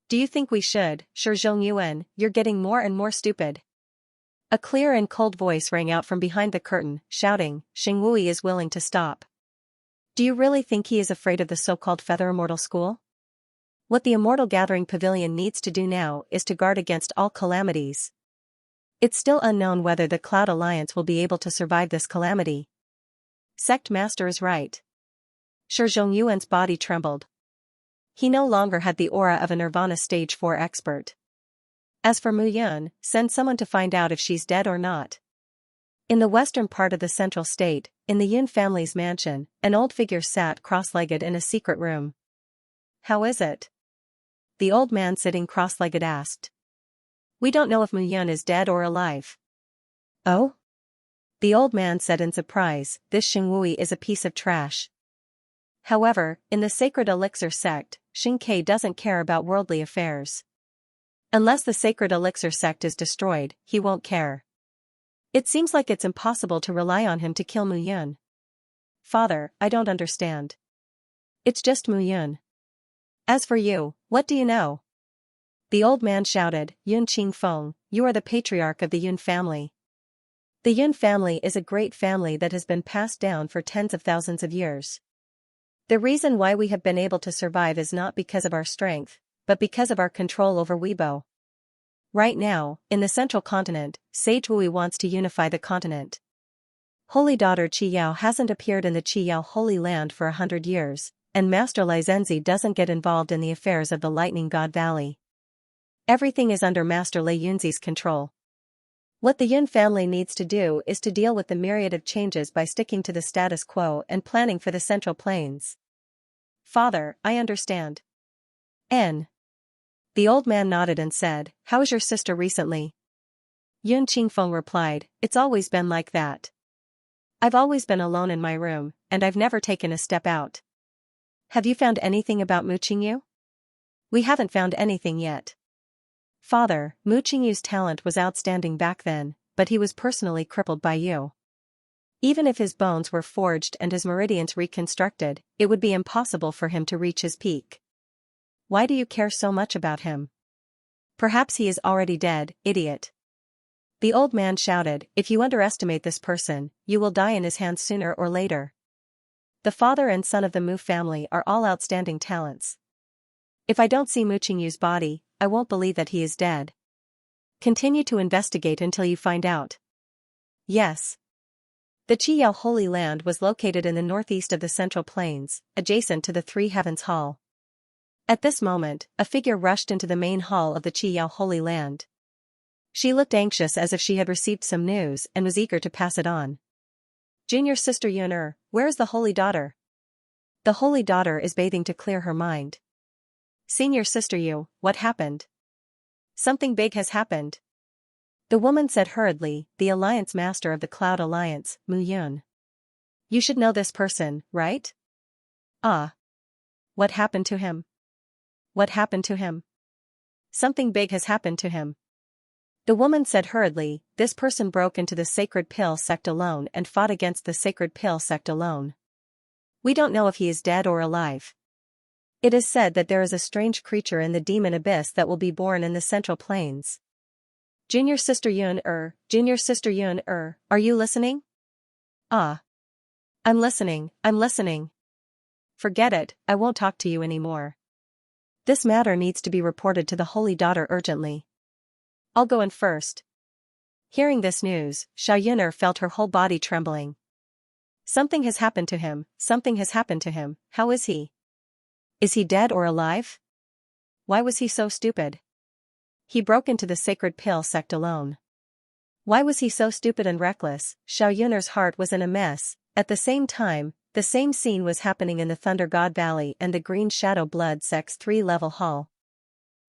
Do you think we should? Shi Zhongyuan, you're getting more and more stupid. A clear and cold voice rang out from behind the curtain, shouting, Xingwui is willing to stop. Do you really think he is afraid of the so-called Feather Immortal School? What the Immortal Gathering Pavilion needs to do now is to guard against all calamities. It's still unknown whether the Cloud Alliance will be able to survive this calamity. Sect Master is right. Shi Zhongyuan's body trembled. He no longer had the aura of a Nirvana Stage 4 expert. As for Mu Yun, send someone to find out if she's dead or not. In the western part of the central state, in the Yun family's mansion, an old figure sat cross-legged in a secret room. How is it? The old man sitting cross-legged asked. We don't know if Mu Yun is dead or alive. Oh? The old man said in surprise, this Xingwui is a piece of trash. However, in the sacred elixir sect, Xianxia doesn't care about worldly affairs. Unless the sacred elixir sect is destroyed, he won't care. It seems like it's impossible to rely on him to kill Mu Yun. Father, I don't understand. It's just Mu Yun. As for you, what do you know? The old man shouted, Yun Qingfeng, you are the patriarch of the Yun family. The Yun family is a great family that has been passed down for tens of thousands of years. The reason why we have been able to survive is not because of our strength, but because of our control over Weibo. Right now, in the central continent, Sage Wui wants to unify the continent. Holy daughter Qi Yao hasn't appeared in the Qi Yao Holy Land for 100 years, and Master Lai Zhenzi doesn't get involved in the affairs of the Lightning God Valley. Everything is under Master Lai Yunzi's control. What the Yun family needs to do is to deal with the myriad of changes by sticking to the status quo and planning for the Central Plains. Father, I understand. N. The old man nodded and said, how is your sister recently? Yun Qingfeng replied, it's always been like that. I've always been alone in my room, and I've never taken a step out. Have you found anything about Mu Qingyu? We haven't found anything yet. Father, Mu Qingyu's talent was outstanding back then, but he was personally crippled by you. Even if his bones were forged and his meridians reconstructed, it would be impossible for him to reach his peak. Why do you care so much about him? Perhaps he is already dead, idiot. The old man shouted, if you underestimate this person, you will die in his hands sooner or later. The father and son of the Mu family are all outstanding talents. If I don't see Mu Qingyu's body, I won't believe that he is dead. Continue to investigate until you find out. Yes. The Qi Yao Holy Land was located in the northeast of the Central Plains, adjacent to the Three Heavens Hall. At this moment, a figure rushed into the main hall of the Qi Yao Holy Land. She looked anxious as if she had received some news and was eager to pass it on. Junior sister Yun, where is the holy daughter? The holy daughter is bathing to clear her mind. Senior sister Yu, what happened? Something big has happened. The woman said hurriedly, the Alliance Master of the Cloud Alliance, Mu Yun. You should know this person, right? Ah. What happened to him? What happened to him? Something big has happened to him. The woman said hurriedly, this person broke into the Sacred Pill sect alone and fought against the Sacred Pill sect alone. We don't know if he is dead or alive. It is said that there is a strange creature in the demon abyss that will be born in the Central Plains. Junior sister Yun, Junior sister Yun, are you listening? Ah. I'm listening. Forget it, I won't talk to you anymore. This matter needs to be reported to the Holy Daughter urgently. I'll go in first. Hearing this news, Xiao Yun'er felt her whole body trembling. Something has happened to him, how is he? Is he dead or alive? Why was he so stupid? He broke into the Sacred Pill sect alone. Why was he so stupid and reckless? Xiao Yun'er's heart was in a mess. At the same time, the same scene was happening in the Thunder God Valley and the Green Shadow Blood sect's 3-level hall.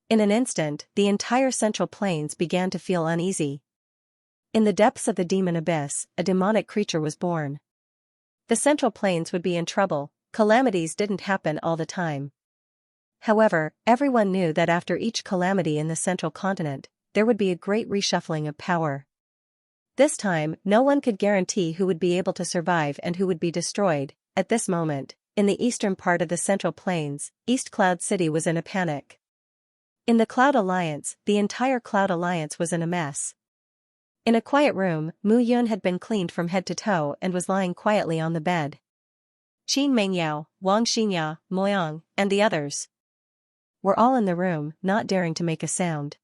In an instant, the entire Central Plains began to feel uneasy. In the depths of the demon abyss, a demonic creature was born. The Central Plains would be in trouble. Calamities didn't happen all the time. However, everyone knew that after each calamity in the central continent, there would be a great reshuffling of power. This time, no one could guarantee who would be able to survive and who would be destroyed. At this moment, in the eastern part of the Central Plains, East Cloud City was in a panic. In the Cloud Alliance, the entire Cloud Alliance was in a mess. In a quiet room, Mu Yun had been cleaned from head to toe and was lying quietly on the bed. Qin Mengyao, Wang Xinya, Moyang, and the others were all in the room, not daring to make a sound.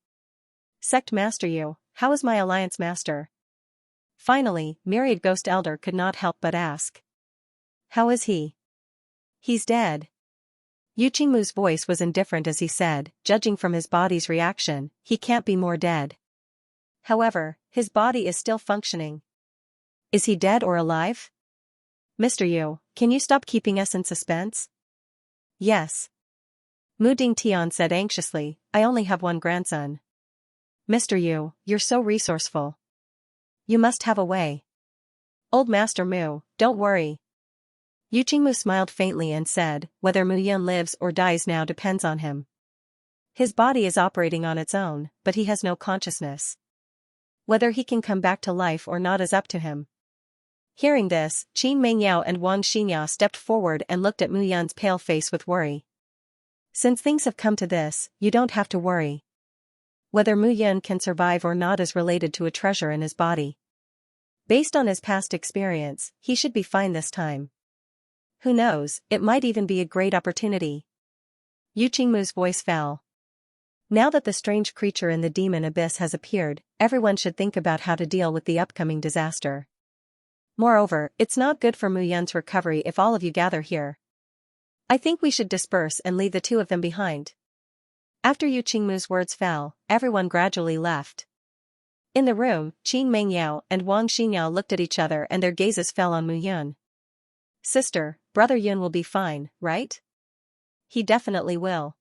Sect Master Yu, how is my Alliance Master? Finally, Myriad Ghost Elder could not help but ask. How is he? He's dead. Yu Qingmu's voice was indifferent as he said, judging from his body's reaction, he can't be more dead. However, his body is still functioning. Is he dead or alive? Mr. Yu, can you stop keeping us in suspense? Yes. Mu Dingtian said anxiously, I only have one grandson. Mr. Yu, you're so resourceful. You must have a way. Old Master Mu, don't worry. Yu Qingmu smiled faintly and said, whether Mu Yun lives or dies now depends on him. His body is operating on its own, but he has no consciousness. Whether he can come back to life or not is up to him. Hearing this, Qin Mengyao and Wang Xinya stepped forward and looked at Mu Yun's pale face with worry. Since things have come to this, you don't have to worry. Whether Mu Yun can survive or not is related to a treasure in his body. Based on his past experience, he should be fine this time. Who knows, it might even be a great opportunity. Yu Qingmu's voice fell. Now that the strange creature in the demon abyss has appeared, everyone should think about how to deal with the upcoming disaster. Moreover, it's not good for Mu Yun's recovery if all of you gather here. I think we should disperse and leave the two of them behind. After Yu Qingmu's words fell, everyone gradually left. In the room, Qin Mengyao and Wang Xinyao looked at each other and their gazes fell on Mu Yun. Sister, Brother Yun will be fine, right? He definitely will.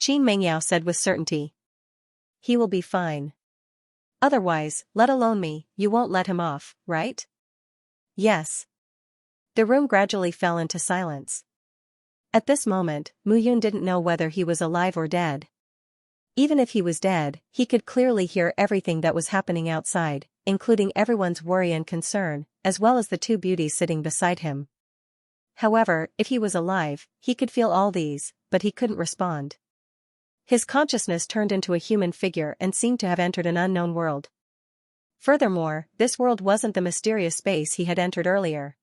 Qin Mengyao said with certainty. He will be fine. Otherwise, let alone me, you won't let him off, right? Yes. The room gradually fell into silence. At this moment, Mu Yun didn't know whether he was alive or dead. Even if he was dead, he could clearly hear everything that was happening outside, including everyone's worry and concern, as well as the two beauties sitting beside him. However, if he was alive, he could feel all these, but he couldn't respond. His consciousness turned into a human figure and seemed to have entered an unknown world. Furthermore, this world wasn't the mysterious space he had entered earlier.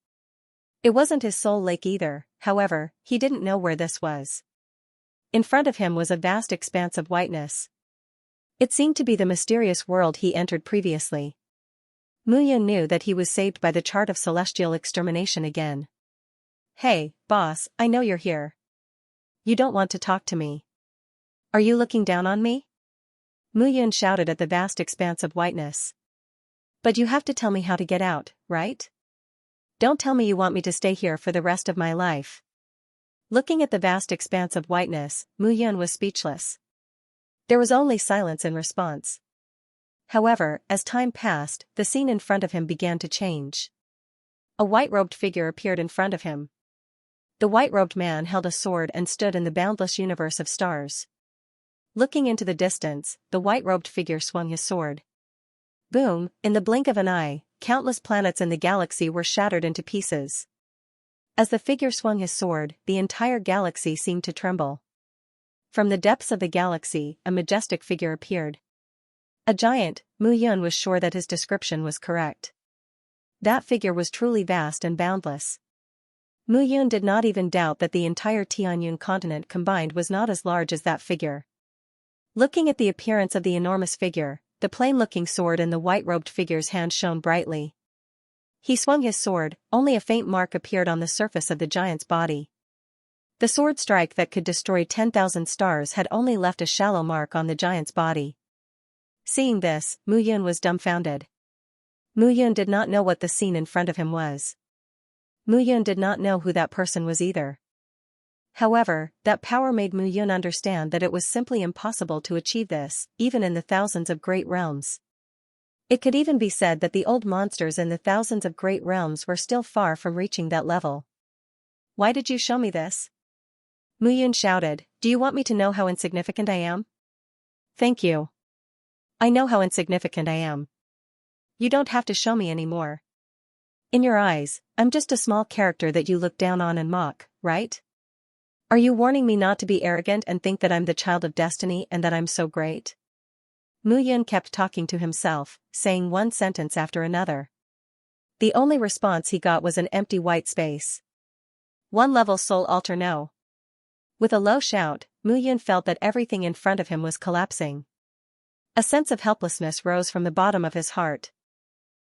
It wasn't his soul lake either, however, he didn't know where this was. In front of him was a vast expanse of whiteness. It seemed to be the mysterious world he entered previously. Mu Yun knew that he was saved by the chart of celestial extermination again. Hey, boss, I know you're here. You don't want to talk to me. Are you looking down on me? Mu Yun shouted at the vast expanse of whiteness. But you have to tell me how to get out, right? Don't tell me you want me to stay here for the rest of my life. Looking at the vast expanse of whiteness, Mu Yun was speechless. There was only silence in response. However, as time passed, the scene in front of him began to change. A white-robed figure appeared in front of him. The white-robed man held a sword and stood in the boundless universe of stars. Looking into the distance, the white-robed figure swung his sword. Boom, in the blink of an eye, countless planets in the galaxy were shattered into pieces. As the figure swung his sword, the entire galaxy seemed to tremble. From the depths of the galaxy, a majestic figure appeared. A giant, Mu Yun was sure that his description was correct. That figure was truly vast and boundless. Mu Yun did not even doubt that the entire Tianyun continent combined was not as large as that figure. Looking at the appearance of the enormous figure, the plain-looking sword in the white-robed figure's hand shone brightly. He swung his sword, only a faint mark appeared on the surface of the giant's body. The sword strike that could destroy 10,000 stars had only left a shallow mark on the giant's body. Seeing this, Mu Yun was dumbfounded. Mu Yun did not know what the scene in front of him was. Mu Yun did not know who that person was either. However, that power made Mu Yun understand that it was simply impossible to achieve this, even in the thousands of great realms. It could even be said that the old monsters in the thousands of great realms were still far from reaching that level. Why did you show me this? Mu Yun shouted, do you want me to know how insignificant I am? Thank you. I know how insignificant I am. You don't have to show me anymore. In your eyes, I'm just a small character that you look down on and mock, right? Are you warning me not to be arrogant and think that I'm the child of destiny and that I'm so great? Mu Yun kept talking to himself, saying one sentence after another. The only response he got was an empty white space. One level soul altar no. With a low shout, Mu Yun felt that everything in front of him was collapsing. A sense of helplessness rose from the bottom of his heart.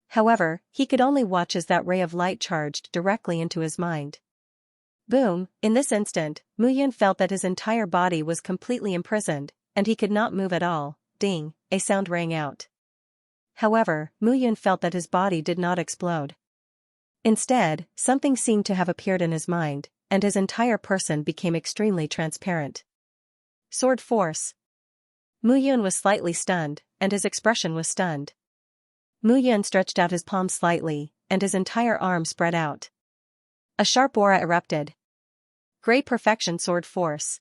However, he could only watch as that ray of light charged directly into his mind. Boom! In this instant, Mu Yun felt that his entire body was completely imprisoned, and he could not move at all. Ding! A sound rang out. However, Mu Yun felt that his body did not explode. Instead, something seemed to have appeared in his mind, and his entire person became extremely transparent. Sword force. Mu Yun was slightly stunned, and his expression was stunned. Mu Yun stretched out his palm slightly, and his entire arm spread out. A sharp aura erupted. Great perfection sword force.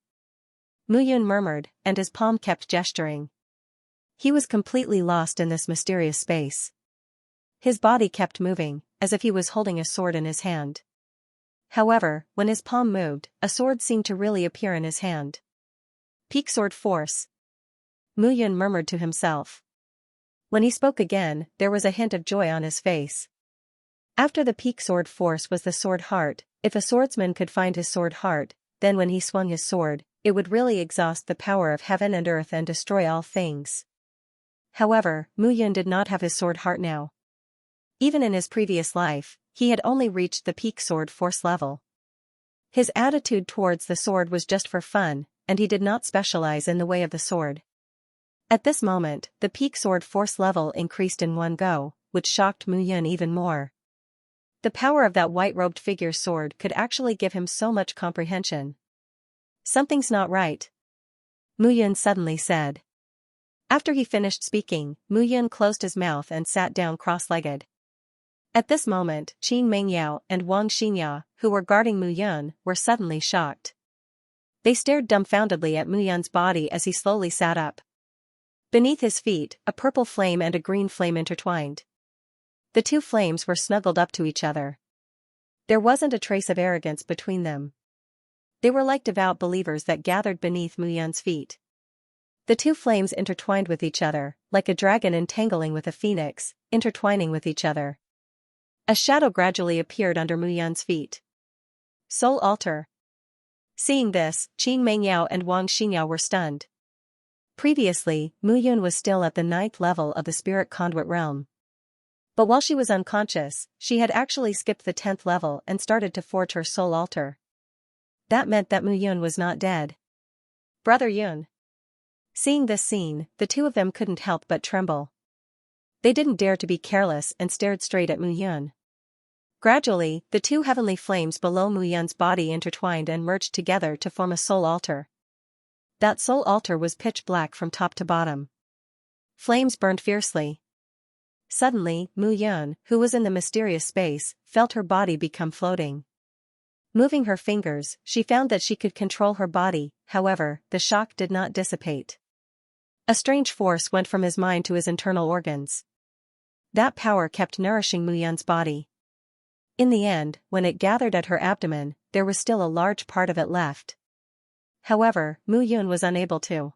Mu Yun murmured, and his palm kept gesturing. He was completely lost in this mysterious space. His body kept moving, as if he was holding a sword in his hand. However, when his palm moved, a sword seemed to really appear in his hand. Peak sword force. Mu Yun murmured to himself. When he spoke again, there was a hint of joy on his face. After the peak sword force was the sword heart. If a swordsman could find his sword heart, then when he swung his sword, it would really exhaust the power of heaven and earth and destroy all things. However, Mu Yun did not have his sword heart now. Even in his previous life, he had only reached the peak sword force level. His attitude towards the sword was just for fun, and he did not specialize in the way of the sword. At this moment, the peak sword force level increased in one go, which shocked Mu Yun even more. The power of that white-robed figure's sword could actually give him so much comprehension. Something's not right, Mu Yun suddenly said. After he finished speaking, Mu Yun closed his mouth and sat down cross-legged. At this moment, Qin Mengyao and Wang Xianxia, who were guarding Mu Yun, were suddenly shocked. They stared dumbfoundedly at Mu Yun's body as he slowly sat up. Beneath his feet, a purple flame and a green flame intertwined. The two flames were snuggled up to each other. There wasn't a trace of arrogance between them. They were like devout believers that gathered beneath Mu Yun's feet. The two flames intertwined with each other, like a dragon entangling with a phoenix, intertwining with each other. A shadow gradually appeared under Mu Yun's feet. Soul altar. Seeing this, Qin Mengyao and Wang Xianxia were stunned. Previously, Mu Yun was still at the 9th level of the spirit conduit realm. But while she was unconscious, she had actually skipped the 10th level and started to forge her soul altar. That meant that Mu Yun was not dead. Brother Yun. Seeing this scene, the two of them couldn't help but tremble. They didn't dare to be careless and stared straight at Mu Yun. Gradually, the two heavenly flames below Mu Yun's body intertwined and merged together to form a soul altar. That soul altar was pitch black from top to bottom. Flames burned fiercely. Suddenly, Mu Yun, who was in the mysterious space, felt her body become floating. Moving her fingers, she found that she could control her body, however, the shock did not dissipate. A strange force went from his mind to his internal organs. That power kept nourishing Mu Yun's body. In the end, when it gathered at her abdomen, there was still a large part of it left. However, Mu Yun was unable to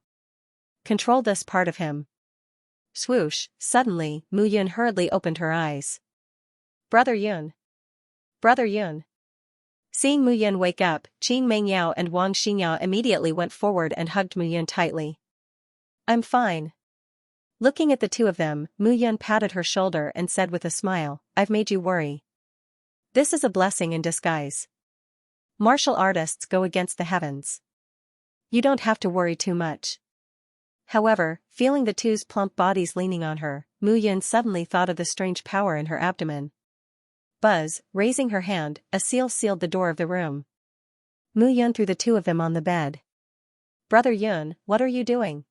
control this part of him. Swoosh, suddenly, Mu Yun hurriedly opened her eyes. Brother Yun. Brother Yun. Seeing Mu Yun wake up, Qin Mengyao and Wang Xianxia immediately went forward and hugged Mu Yun tightly. I'm fine. Looking at the two of them, Mu Yun patted her shoulder and said with a smile, I've made you worry. This is a blessing in disguise. Martial artists go against the heavens. You don't have to worry too much. However, feeling the two's plump bodies leaning on her, Mu Yun suddenly thought of the strange power in her abdomen. Buzz, raising her hand, a seal sealed the door of the room. Mu Yun threw the two of them on the bed. Brother Yun, what are you doing?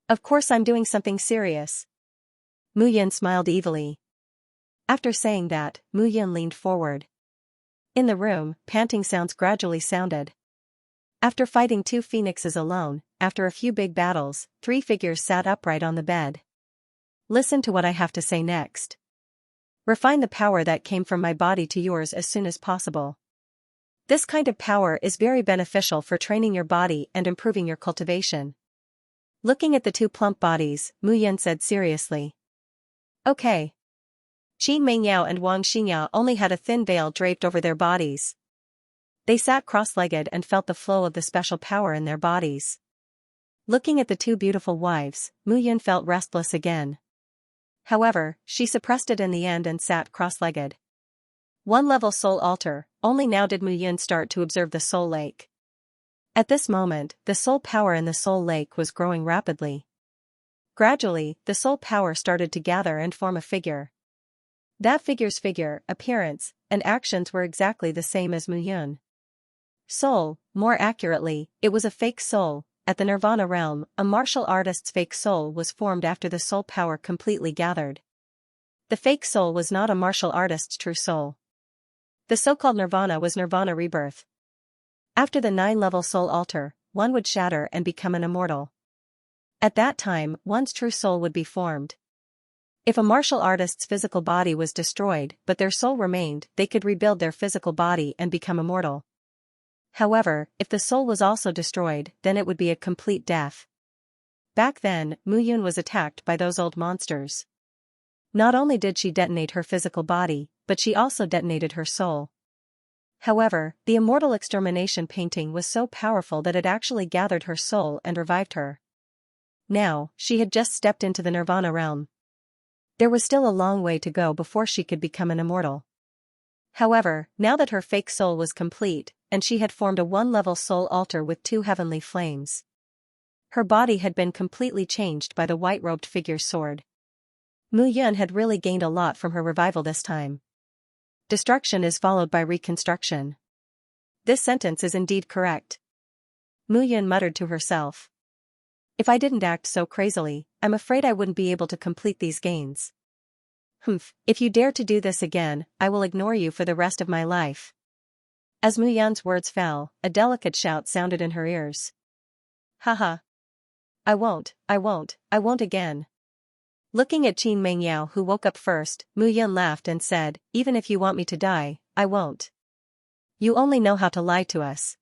Of course I'm doing something serious. Mu Yun smiled evilly. After saying that, Mu Yun leaned forward. In the room, panting sounds gradually sounded. After fighting two phoenixes alone, after a few big battles, 3 figures sat upright on the bed. Listen to what I have to say next. Refine the power that came from my body to yours as soon as possible. This kind of power is very beneficial for training your body and improving your cultivation. Looking at the two plump bodies, Mu Yun said seriously. Okay. Qin Mengyao and Wang Xianxia only had a thin veil draped over their bodies. They sat cross-legged and felt the flow of the special power in their bodies. Looking at the two beautiful wives, Mu Yun felt restless again. However, she suppressed it in the end and sat cross-legged. 1-level soul altar. Only now did Mu Yun start to observe the soul lake. At this moment, the soul power in the soul lake was growing rapidly. Gradually, the soul power started to gather and form a figure. That figure's figure, appearance, and actions were exactly the same as Mu Yun. Soul, more accurately, it was a fake soul. At the Nirvana realm, a martial artist's fake soul was formed after the soul power completely gathered. The fake soul was not a martial artist's true soul. The so-called Nirvana was Nirvana rebirth. After the 9-level soul altar, one would shatter and become an immortal. At that time, one's true soul would be formed. If a martial artist's physical body was destroyed but their soul remained, they could rebuild their physical body and become immortal. However, if the soul was also destroyed, then it would be a complete death. Back then, Mu Yun was attacked by those old monsters. Not only did she detonate her physical body, but she also detonated her soul. However, the immortal extermination painting was so powerful that it actually gathered her soul and revived her. Now, she had just stepped into the Nirvana realm. There was still a long way to go before she could become an immortal. However, now that her fake soul was complete, and she had formed a 1-level soul altar with 2 heavenly flames. Her body had been completely changed by the white-robed figure's sword. Mu Yun had really gained a lot from her revival this time. Destruction is followed by reconstruction. This sentence is indeed correct. Mu Yun muttered to herself. If I didn't act so crazily, I'm afraid I wouldn't be able to complete these gains. If you dare to do this again, I will ignore you for the rest of my life. As Mu Yun's words fell, a delicate shout sounded in her ears. Haha. I won't again. Looking at Qin Mengyao, who woke up first, Mu Yun laughed and said, even if you want me to die, I won't. You only know how to lie to us.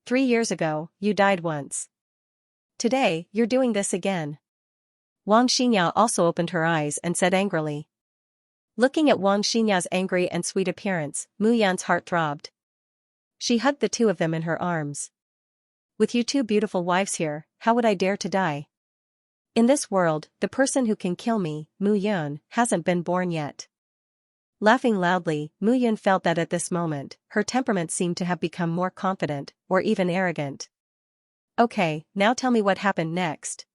3 years ago, you died once. Today, you're doing this again. Wang Xinyao also opened her eyes and said angrily. Looking at Wang Xinyao's angry and sweet appearance, Mu Yun's heart throbbed. She hugged the 2 of them in her arms. With you 2 beautiful wives here, how would I dare to die? In this world, the person who can kill me, Mu Yun, hasn't been born yet. Laughing loudly, Mu Yun felt that at this moment, her temperament seemed to have become more confident, or even arrogant. Okay, now tell me what happened next.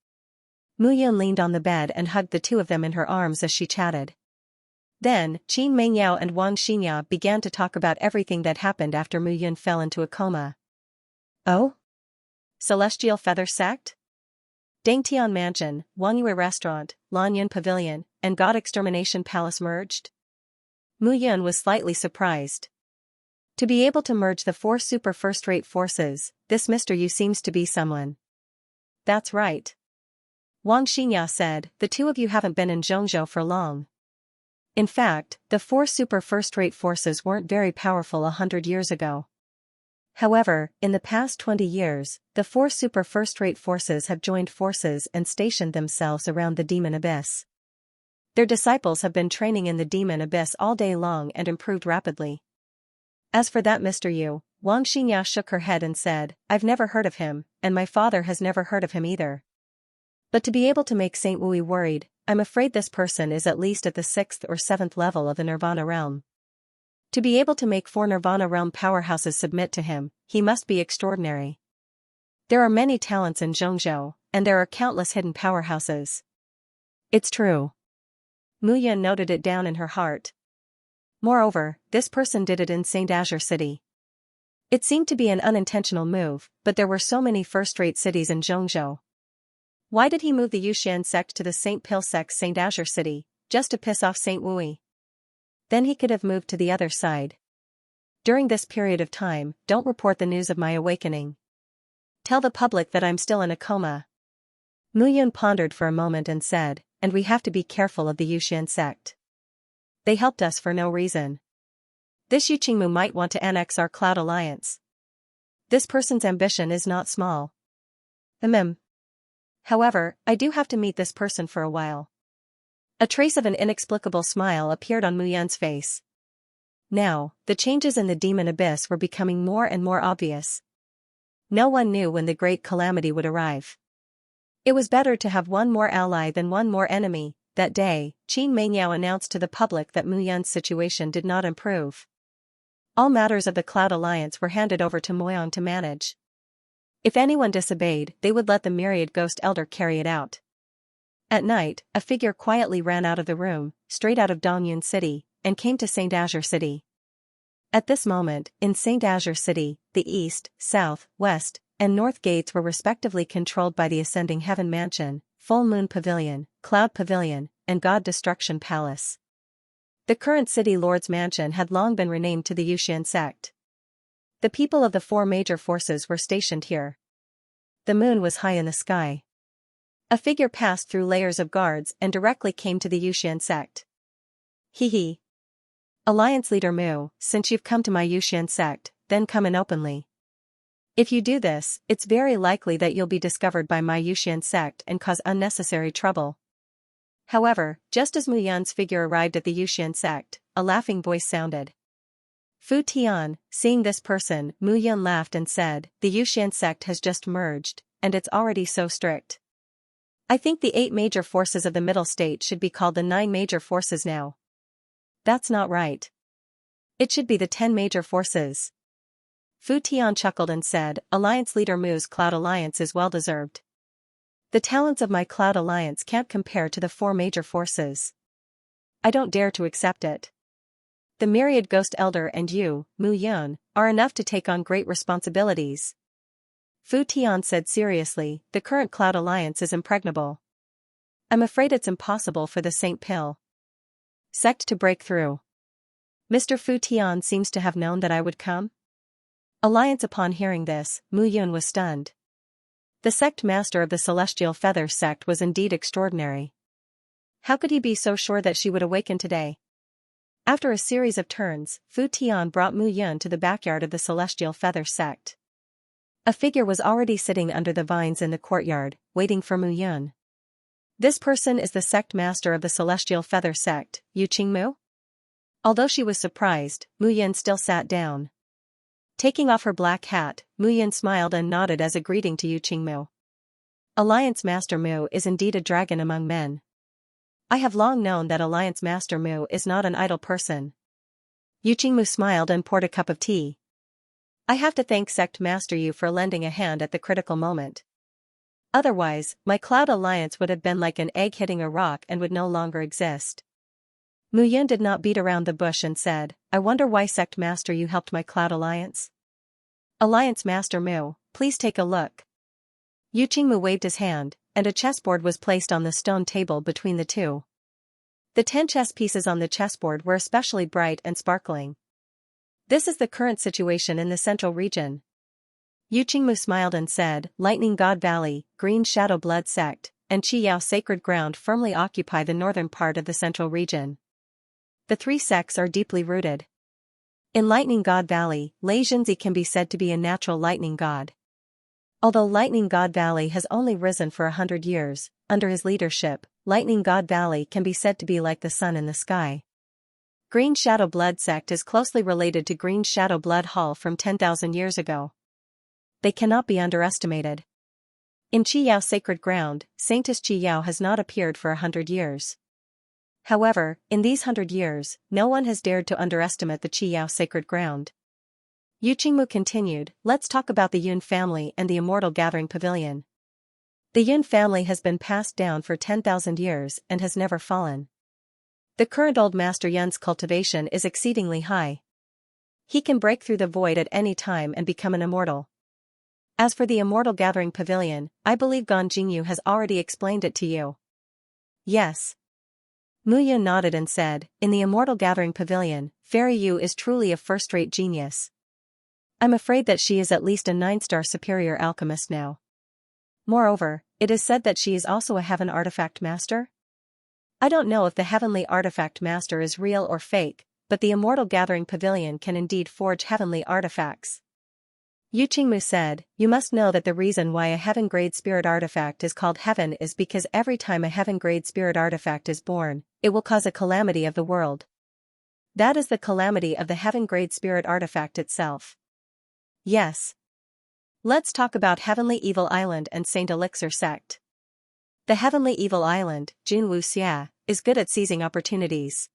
Mu Yun leaned on the bed and hugged the 2 of them in her arms as she chatted. Then, Qin Mengyao and Wang Xinya began to talk about everything that happened after Mu Yun fell into a coma. Oh? Celestial Feather Sect? Dangtian Mansion, Wangyue Restaurant, Lanyan Pavilion, and God Extermination Palace merged? Mu Yun was slightly surprised. To be able to merge the 4 super first-rate forces, this Mr. Yu seems to be someone. That's right. Wang Xinya said, the 2 of you haven't been in Zhongzhou for long. In fact, the 4 super first-rate forces weren't very powerful 100 years ago. However, in the past 20 years, the 4 super first-rate forces have joined forces and stationed themselves around the demon abyss. Their disciples have been training in the demon abyss all day long and improved rapidly. As for that Mr. Yu, Wang Xinya shook her head and said, I've never heard of him, and my father has never heard of him either. But to be able to make Saint Wui worried, I'm afraid this person is at least at the 6th or 7th level of the Nirvana realm. To be able to make 4 Nirvana realm powerhouses submit to him, he must be extraordinary. There are many talents in Zhongzhou, and there are countless hidden powerhouses. It's true. Mu Yun noted it down in her heart. Moreover, this person did it in St. Azure City. It seemed to be an unintentional move, but there were so many first-rate cities in Zhongzhou. Why did he move the Yuxian sect to the St. Pil sect St. Azure City, just to piss off St. Wui? Then he could have moved to the other side. During this period of time, don't report the news of my awakening. Tell the public that I'm still in a coma. Mu Yun pondered for a moment and said, and we have to be careful of the Yuxian sect. They helped us for no reason. This Yu Qingmu might want to annex our Cloud Alliance. This person's ambition is not small. However, I do have to meet this person for a while. A trace of an inexplicable smile appeared on Mu Yun's face. Now, the changes in the demon abyss were becoming more and more obvious. No one knew when the great calamity would arrive. It was better to have one more ally than one more enemy, that day, Qin Meiyao announced to the public that Mu Yun's situation did not improve. All matters of the Cloud Alliance were handed over to Mo Yang to manage. If anyone disobeyed, they would let the myriad ghost elder carry it out. At night, a figure quietly ran out of the room, straight out of Dongyun City, and came to St. Azure City. At this moment, in St. Azure City, the east, south, west, and north gates were respectively controlled by the Ascending Heaven Mansion, Full Moon Pavilion, Cloud Pavilion, and God Destruction Palace. The current City Lord's Mansion had long been renamed to the Yuxian sect. The people of the four major forces were stationed here. The moon was high in the sky. A figure passed through layers of guards and directly came to the Yuxian sect. Hee. Alliance leader Mu, since you've come to my Yuxian sect, then come in openly. If you do this, it's very likely that you'll be discovered by my Yuxian sect and cause unnecessary trouble. However, just as Mu Yun's figure arrived at the Yuxian sect, a laughing voice sounded. Fu Tian, seeing this person, Mu Yun laughed and said, the Yuxian sect has just merged, and it's already so strict. I think the 8 major forces of the middle state should be called the 9 major forces now. That's not right. It should be the 10 major forces. Fu Tian chuckled and said, Alliance leader Mu's Cloud Alliance is well deserved. The talents of my Cloud Alliance can't compare to the 4 major forces. I don't dare to accept it. The myriad ghost elder and you, Mu Yun, are enough to take on great responsibilities. Fu Tian said seriously, the current Cloud Alliance is impregnable. I'm afraid it's impossible for the Saint Pill sect to break through. Mr. Fu Tian seems to have known that I would come. Alliance. Upon hearing this, Mu Yun was stunned. The sect master of the Celestial Feather sect was indeed extraordinary. How could he be so sure that she would awaken today? After a series of turns, Fu Tian brought Mu Yun to the backyard of the Celestial Feather sect. A figure was already sitting under the vines in the courtyard, waiting for Mu Yun. This person is the sect master of the Celestial Feather sect, Yu Qingmu? Although she was surprised, Mu Yun still sat down. Taking off her black hat, Mu Yun smiled and nodded as a greeting to Yu Qingmu. Alliance Master Mu is indeed a dragon among men. I have long known that Alliance Master Mu is not an idle person. Yu Qingmu smiled and poured a cup of tea. I have to thank Sect Master Yu for lending a hand at the critical moment. Otherwise, my Cloud Alliance would have been like an egg hitting a rock and would no longer exist. Mu Yun did not beat around the bush and said, I wonder why Sect Master Yu helped my Cloud Alliance? Alliance Master Mu, please take a look. Yu Qingmu waved his hand, and a chessboard was placed on the stone table between the two. The 10 chess pieces on the chessboard were especially bright and sparkling. This is the current situation in the central region. Yu Qingmu smiled and said, Lightning God Valley, Green Shadow Blood Sect, and Qi Yao Sacred Ground firmly occupy the northern part of the central region. The 3 sects are deeply rooted. In Lightning God Valley, Lei Zhenzi can be said to be a natural lightning god. Although Lightning God Valley has only risen for 100 years, under his leadership, Lightning God Valley can be said to be like the sun in the sky. Green Shadow Blood Sect is closely related to Green Shadow Blood Hall from 10,000 years ago. They cannot be underestimated. In Qi Yao Sacred Ground, Saintess Qi Yao has not appeared for 100 years. However, in these 100 years, no one has dared to underestimate the Qi Yao Sacred Ground. Yu Qingmu continued, let's talk about the Yun family and the Immortal Gathering Pavilion. The Yun family has been passed down for 10,000 years and has never fallen. The current Old Master Yun's cultivation is exceedingly high. He can break through the void at any time and become an immortal. As for the Immortal Gathering Pavilion, I believe Gan Jingyu has already explained it to you. Yes. Mu Yun nodded and said, in the Immortal Gathering Pavilion, Fairy Yu is truly a first-rate genius. I'm afraid that she is at least a 9-star superior alchemist now. Moreover, it is said that she is also a Heaven Artifact Master? I don't know if the Heavenly Artifact Master is real or fake, but the Immortal Gathering Pavilion can indeed forge heavenly artifacts. Yu Qingmu said, you must know that the reason why a heaven-grade spirit artifact is called heaven is because every time a heaven-grade spirit artifact is born, it will cause a calamity of the world. That is the calamity of the heaven-grade spirit artifact itself. Yes. Let's talk about Heavenly Evil Island and Saint Elixir Sect. The Heavenly Evil Island, Junwu Xia, is good at seizing opportunities.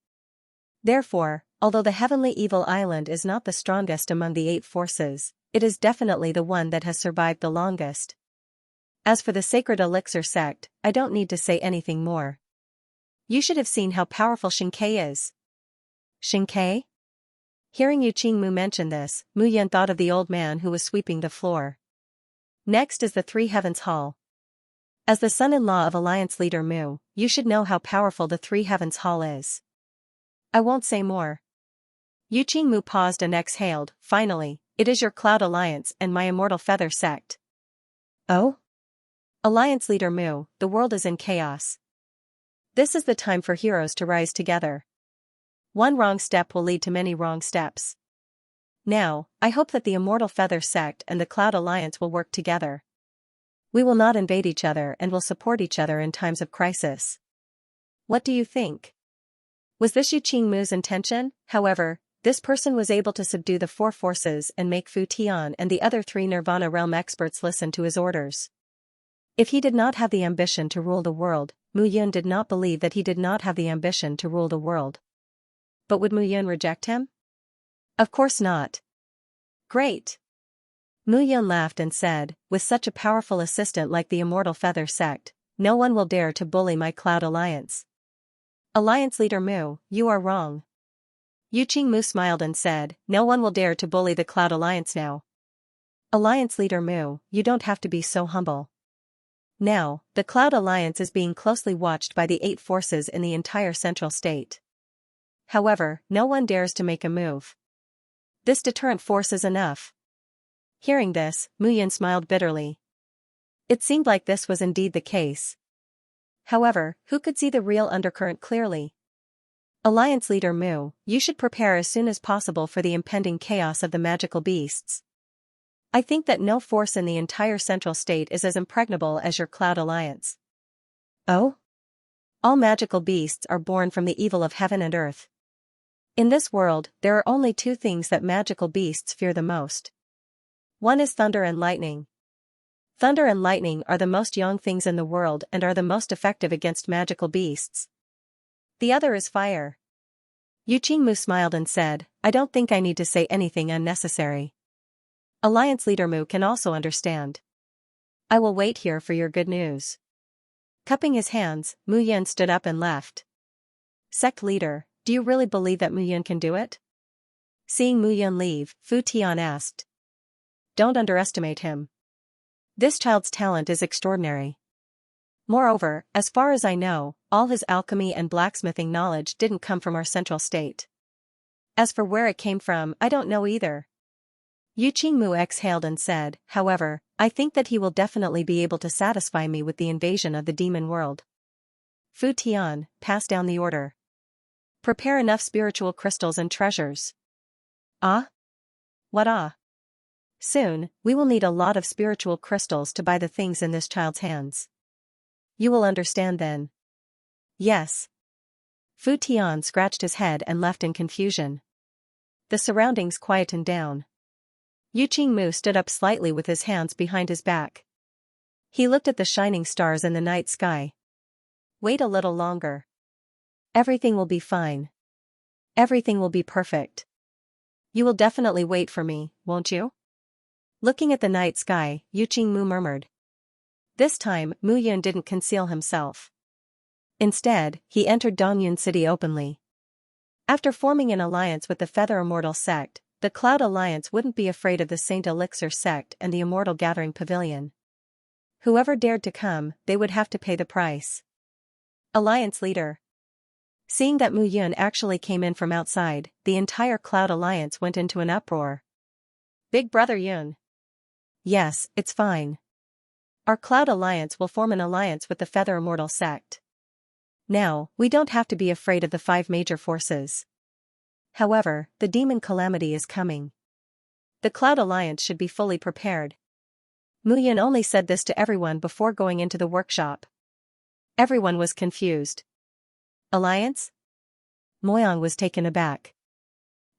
Therefore, although the heavenly evil island is not the strongest among the 8 forces, it is definitely the one that has survived the longest. As for the sacred elixir sect, I don't need to say anything more. You should have seen how powerful Xianxia is. Xianxia? Hearing Yu Qingmu mention this, Mu Yan thought of the old man who was sweeping the floor. Next is the Three Heavens Hall. As the son-in-law of Alliance leader Mu, you should know how powerful the Three Heavens Hall is. I won't say more. Yu Qingmu paused and exhaled. Finally, it is your Cloud Alliance and my Immortal Feather sect. Oh? Alliance leader Mu, the world is in chaos. This is the time for heroes to rise together. One wrong step will lead to many wrong steps. Now, I hope that the Immortal Feather sect and the Cloud Alliance will work together. We will not invade each other and will support each other in times of crisis. What do you think? Was this Yu Qingmu's intention? However, this person was able to subdue the 4 forces and make Fu Tian and the other 3 Nirvana realm experts listen to his orders. If he did not have the ambition to rule the world, Mu Yun did not believe that he did not have the ambition to rule the world. But would Mu Yun reject him? Of course not. Great. Mu Yun laughed and said, with such a powerful assistant like the Immortal Feather sect, no one will dare to bully my Cloud Alliance. Alliance leader Mu, you are wrong. Yu Qingmu smiled and said, no one will dare to bully the Cloud Alliance now. Alliance leader Mu, you don't have to be so humble. Now, the Cloud Alliance is being closely watched by the 8 forces in the entire central state. However, no one dares to make a move. This deterrent force is enough. Hearing this, Mu Yun smiled bitterly. It seemed like this was indeed the case. However, who could see the real undercurrent clearly? Alliance leader Mu, you should prepare as soon as possible for the impending chaos of the magical beasts. I think that no force in the entire central state is as impregnable as your Cloud Alliance. Oh? All magical beasts are born from the evil of heaven and earth. In this world, there are only 2 things that magical beasts fear the most. One is thunder and lightning. Thunder and lightning are the most young things in the world and are the most effective against magical beasts. The other is fire. Yu Qingmu smiled and said, I don't think I need to say anything unnecessary. Alliance leader Mu can also understand. I will wait here for your good news. Cupping his hands, Mu Yun stood up and left. Sect leader, do you really believe that Mu Yun can do it? Seeing Mu Yun leave, Fu Tian asked. Don't underestimate him. This child's talent is extraordinary. Moreover, as far as I know, all his alchemy and blacksmithing knowledge didn't come from our central state. As for where it came from, I don't know either. Yu Qingmu exhaled and said, however, I think that he will definitely be able to satisfy me with the invasion of the demon world. Fu Tian, pass down the order. Prepare enough spiritual crystals and treasures. Ah? What ah? Soon, we will need a lot of spiritual crystals to buy the things in this child's hands. You will understand then. Yes. Fu Tian scratched his head and left in confusion. The surroundings quietened down. Yu Qingmu stood up slightly with his hands behind his back. He looked at the shining stars in the night sky. Wait a little longer. Everything will be fine. Everything will be perfect. You will definitely wait for me, won't you? Looking at the night sky, Yu Qingmu murmured. This time, Mu Yun didn't conceal himself. Instead, he entered Dongyun City openly. After forming an alliance with the Feather Immortal sect, the Cloud Alliance wouldn't be afraid of the Saint Elixir sect and the Immortal Gathering Pavilion. Whoever dared to come, they would have to pay the price. Alliance leader. Seeing that Mu Yun actually came in from outside, the entire Cloud Alliance went into an uproar. Big brother Yun. Yes, it's fine. Our Cloud Alliance will form an alliance with the Feather Immortal sect. Now, we don't have to be afraid of the 5 major forces. However, the demon calamity is coming. The Cloud Alliance should be fully prepared. Mu Yun only said this to everyone before going into the workshop. Everyone was confused. Alliance? Moyang was taken aback.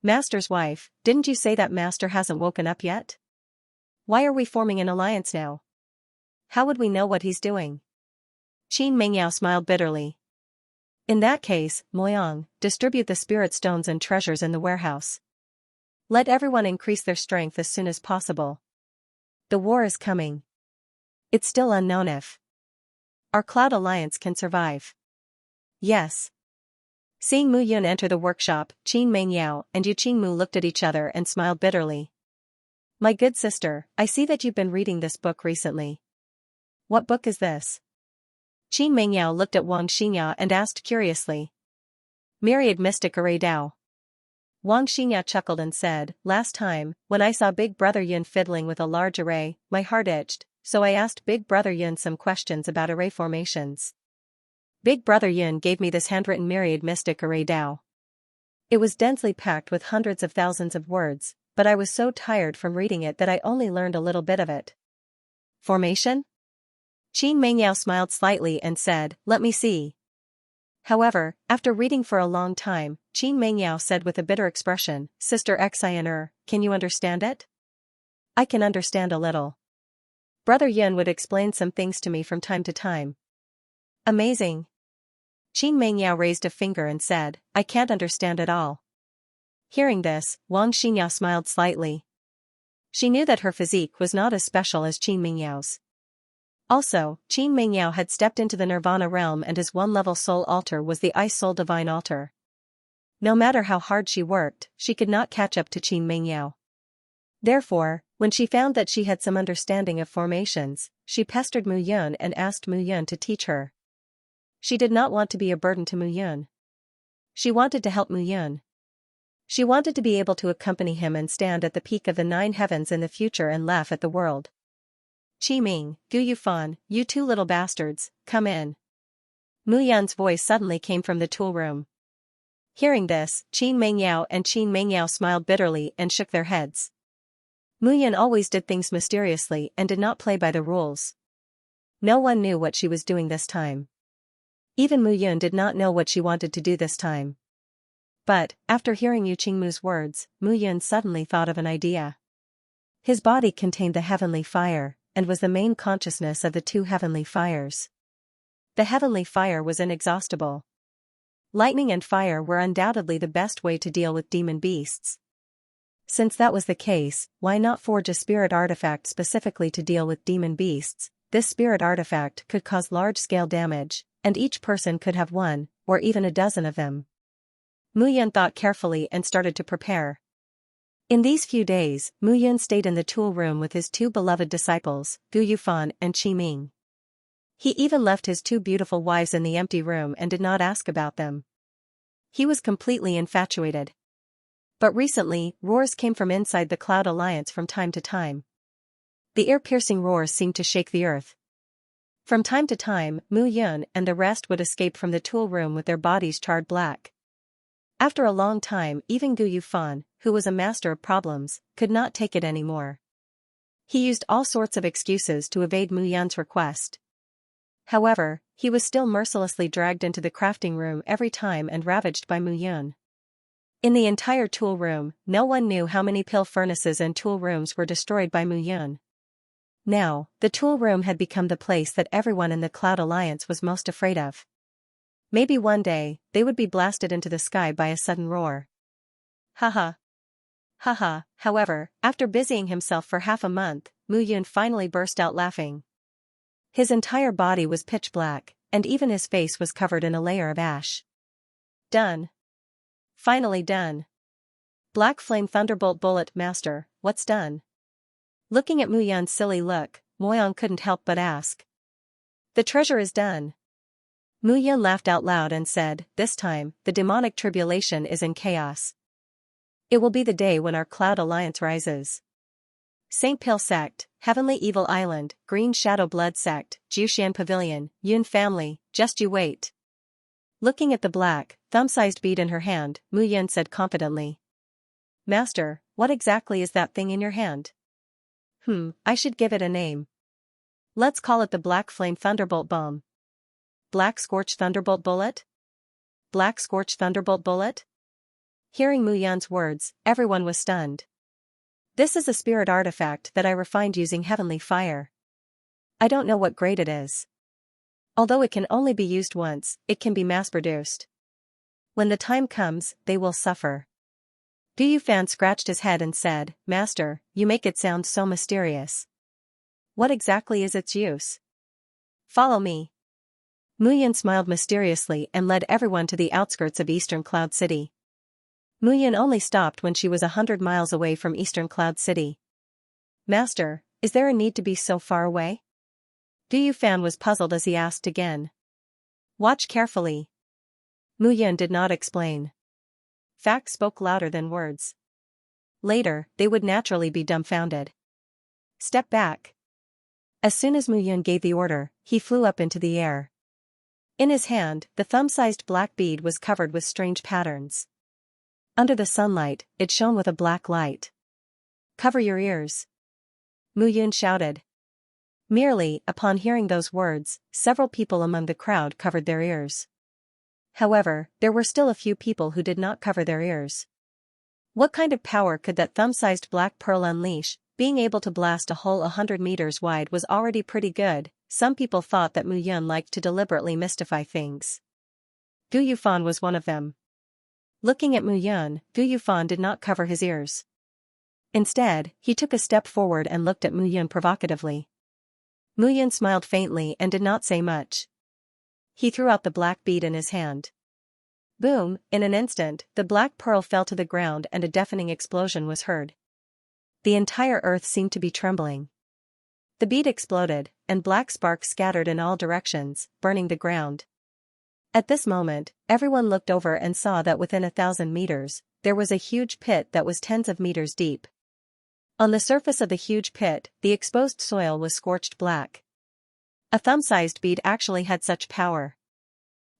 Master's wife, didn't you say that Master hasn't woken up yet? Why are we forming an alliance now? How would we know what he's doing? Qin Mengyao smiled bitterly. In that case, Moyang, distribute the spirit stones and treasures in the warehouse. Let everyone increase their strength as soon as possible. The war is coming. It's still unknown if our Cloud Alliance can survive. Yes. Seeing Mu Yun enter the workshop, Qin Mengyao and Yu Qingmu looked at each other and smiled bitterly. My good sister, I see that you've been reading this book recently. What book is this? Qin Mengyao looked at Wang Xingya and asked curiously. Myriad Mystic Array Dao. Wang Xingya chuckled and said, last time, when I saw Big Brother Yun fiddling with a large array, my heart itched, so I asked Big Brother Yun some questions about array formations. Big Brother Yun gave me this handwritten Myriad Mystic Array Dao. It was densely packed with hundreds of thousands of words, but I was so tired from reading it that I only learned a little bit of it. Formation? Qin Mengyao smiled slightly and said, let me see. However, after reading for a long time, Qin Mengyao said with a bitter expression, Sister Xianxia, can you understand it? I can understand a little. Brother Yun would explain some things to me from time to time. Amazing. Qin Mengyao raised a finger and said, I can't understand it all. Hearing this, Wang Xingya smiled slightly. She knew that her physique was not as special as Qin Mengyao's. Also, Qin Mengyao had stepped into the Nirvana realm and his one-level soul altar was the Ice Soul Divine Altar. No matter how hard she worked, she could not catch up to Qin Mengyao. Therefore, when she found that she had some understanding of formations, she pestered Mu Yun and asked Mu Yun to teach her. She did not want to be a burden to Mu Yun. She wanted to help Mu Yun. She wanted to be able to accompany him and stand at the peak of the 9 heavens in the future and laugh at the world. Qi Ming, Gu Yufan, you two little bastards, come in. Mu Yun's voice suddenly came from the tool room. Hearing this, Qin Mengyao and Qin Mengyao smiled bitterly and shook their heads. Mu Yun always did things mysteriously and did not play by the rules. No one knew what she was doing this time. Even Mu Yun did not know what she wanted to do this time. But, after hearing Yu Qingmu's words, Mu Yun suddenly thought of an idea. His body contained the heavenly fire, and was the main consciousness of the 2 heavenly fires. The heavenly fire was inexhaustible. Lightning and fire were undoubtedly the best way to deal with demon beasts. Since that was the case, why not forge a spirit artifact specifically to deal with demon beasts? This spirit artifact could cause large-scale damage, and each person could have 1, or even a dozen of them. Mu Yun thought carefully and started to prepare. In these few days, Mu Yun stayed in the tool room with his 2 beloved disciples, Gu Yufan and Qi Ming. He even left his 2 beautiful wives in the empty room and did not ask about them. He was completely infatuated. But recently, roars came from inside the Cloud Alliance from time to time. The ear-piercing roars seemed to shake the earth. From time to time, Mu Yun and the rest would escape from the tool room with their bodies charred black. After a long time, even Gu Yufan, who was a master of problems, could not take it anymore. He used all sorts of excuses to evade Mu Yun's request. However, he was still mercilessly dragged into the crafting room every time and ravaged by Mu Yun. In the entire tool room, no one knew how many pill furnaces and tool rooms were destroyed by Mu Yun. Now, the tool room had become the place that everyone in the Cloud Alliance was most afraid of. Maybe one day, they would be blasted into the sky by a sudden roar. Haha. Haha. However, after busying himself for half a month, Mu Yun finally burst out laughing. His entire body was pitch black, and even his face was covered in a layer of ash. Done. Finally done. Black Flame Thunderbolt Bullet Master, what's done? Looking at Mu Yun's silly look, Moyang couldn't help but ask. The treasure is done. Mu Yun laughed out loud and said, this time, the demonic tribulation is in chaos. It will be the day when our Cloud Alliance rises. Saint Pale Sect, Heavenly Evil Island, Green Shadow Blood Sect, Jushan Pavilion, Yun Family, just you wait. Looking at the black, thumb-sized bead in her hand, Mu Yun said confidently. Master, what exactly is that thing in your hand? I should give it a name. Let's call it the Black Flame Thunderbolt Bomb. Black Scorch Thunderbolt Bullet? Black Scorch Thunderbolt Bullet? Hearing Mu Yun's words, everyone was stunned. This is a spirit artifact that I refined using heavenly fire. I don't know what grade it is. Although it can only be used once, it can be mass-produced. When the time comes, they will suffer. Du Yufan scratched his head and said, Master, you make it sound so mysterious. What exactly is its use? Follow me. Mu Yun smiled mysteriously and led everyone to the outskirts of Eastern Cloud City. Mu Yun only stopped when she was 100 miles away from Eastern Cloud City. Master, is there a need to be so far away? Du Yufan was puzzled as he asked again. Watch carefully. Mu Yun did not explain. Facts spoke louder than words. Later, they would naturally be dumbfounded. Step back. As soon as Mu Yun gave the order, he flew up into the air. In his hand, the thumb-sized black bead was covered with strange patterns. Under the sunlight, it shone with a black light. Cover your ears. Mu Yun shouted. Merely, upon hearing those words, several people among the crowd covered their ears. However, there were still a few people who did not cover their ears. What kind of power could that thumb-sized black pearl unleash? Being able to blast a hole 100 meters wide was already pretty good. Some people thought that Mu Yun liked to deliberately mystify things. Du Yufan was one of them. Looking at Mu Yun, Du Yufan did not cover his ears. Instead, he took a step forward and looked at Mu Yun provocatively. Mu Yun smiled faintly and did not say much. He threw out the black bead in his hand. Boom, in an instant, the black pearl fell to the ground and a deafening explosion was heard. The entire earth seemed to be trembling. The bead exploded, and black sparks scattered in all directions, burning the ground. At this moment, everyone looked over and saw that within 1,000 meters, there was a huge pit that was tens of meters deep. On the surface of the huge pit, the exposed soil was scorched black. A thumb-sized bead actually had such power.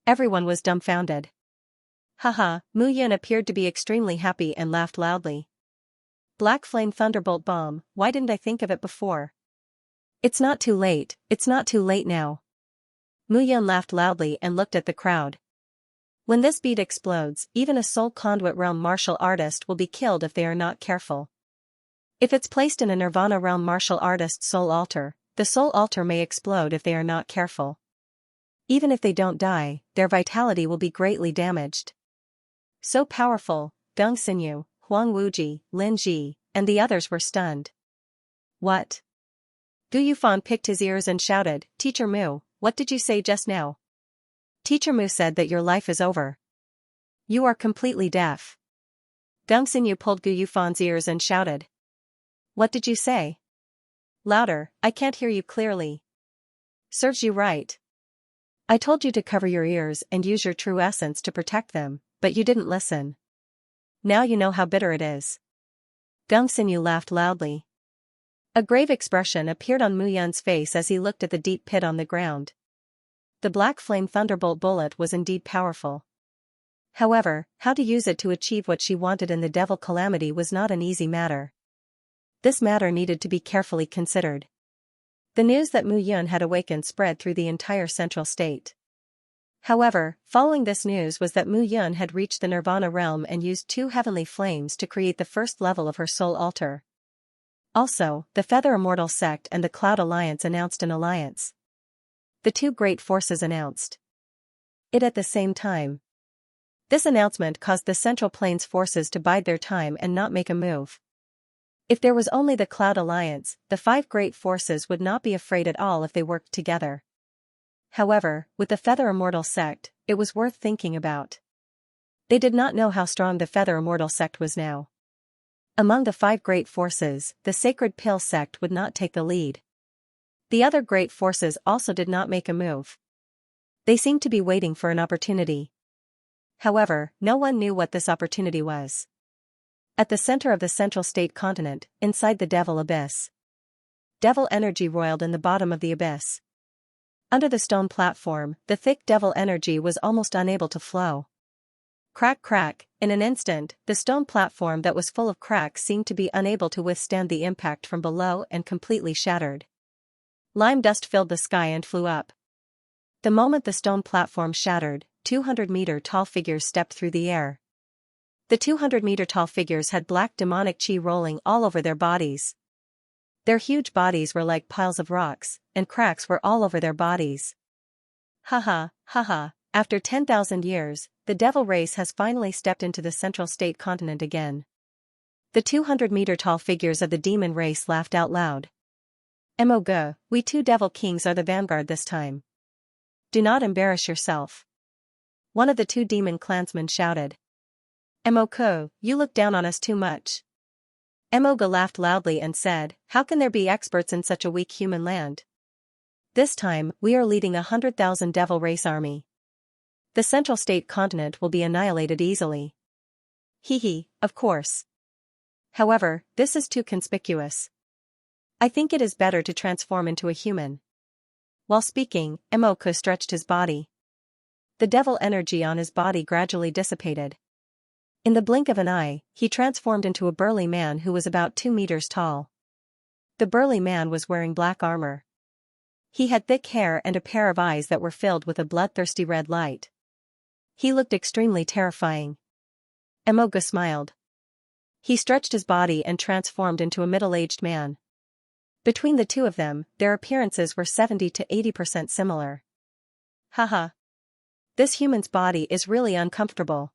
Everyone was dumbfounded. Haha, Mu Yun appeared to be extremely happy and laughed loudly. Black Flame Thunderbolt Bomb, why didn't I think of it before? It's not too late now. Mu Yun laughed loudly and looked at the crowd. When this bead explodes, even a Soul Conduit Realm martial artist will be killed if they are not careful. If it's placed in a Nirvana Realm martial artist's soul altar, the soul altar may explode if they are not careful. Even if they don't die, their vitality will be greatly damaged. So powerful, Geng Xinyu, Huang Wuji, Lin Ji, and the others were stunned. What? Du Yufan picked his ears and shouted, Teacher Mu, what did you say just now? Teacher Mu said that your life is over. You are completely deaf. Geng Xinyu pulled Gu Yufan's ears and shouted. What did you say? Louder, I can't hear you clearly. Serves you right. I told you to cover your ears and use your true essence to protect them, but you didn't listen. Now you know how bitter it is. Geng Xinyu laughed loudly. A grave expression appeared on Mu Yun's face as he looked at the deep pit on the ground. The Black Flame Thunderbolt bullet was indeed powerful. However, how to use it to achieve what she wanted in the Devil Calamity was not an easy matter. This matter needed to be carefully considered. The news that Mu Yun had awakened spread through the entire central state. However, following this news was that Mu Yun had reached the Nirvana realm and used 2 heavenly flames to create the first level of her soul altar. Also, the Feather Immortal sect and the Cloud Alliance announced an alliance. The 2 great forces announced it at the same time. This announcement caused the Central Plains forces to bide their time and not make a move. If there was only the Cloud Alliance, the 5 great forces would not be afraid at all if they worked together. However, with the Feather Immortal sect, it was worth thinking about. They did not know how strong the Feather Immortal sect was now. Among the 5 great forces, the Sacred Pill sect would not take the lead. The other great forces also did not make a move. They seemed to be waiting for an opportunity. However, no one knew what this opportunity was. At the center of the central state continent, inside the Devil Abyss. Devil energy roiled in the bottom of the abyss. Under the stone platform, the thick devil energy was almost unable to flow. Crack crack, in an instant, the stone platform that was full of cracks seemed to be unable to withstand the impact from below and completely shattered. Lime dust filled the sky and flew up. The moment the stone platform shattered, 200-meter-tall figures stepped through the air. The 200-meter-tall figures had black demonic chi rolling all over their bodies. Their huge bodies were like piles of rocks, and cracks were all over their bodies. Haha, haha, after 10,000 years, the devil race has finally stepped into the central state continent again. The 200-meter-tall figures of the demon race laughed out loud. Emoge, we 2 devil kings are the vanguard this time. Do not embarrass yourself. One of the 2 demon clansmen shouted. Emoge, you look down on us too much. Emoge laughed loudly and said, how can there be experts in such a weak human land? This time, we are leading 100,000 devil race army. The central state continent will be annihilated easily. Hee, of course. However, this is too conspicuous. I think it is better to transform into a human. While speaking, Emoge stretched his body. The devil energy on his body gradually dissipated. In the blink of an eye, he transformed into a burly man who was about 2 meters tall. The burly man was wearing black armor. He had thick hair and a pair of eyes that were filled with a bloodthirsty red light. He looked extremely terrifying. Emoge smiled. He stretched his body and transformed into a middle-aged man. Between the 2 of them, their appearances were 70 to 80% similar. Haha. This human's body is really uncomfortable.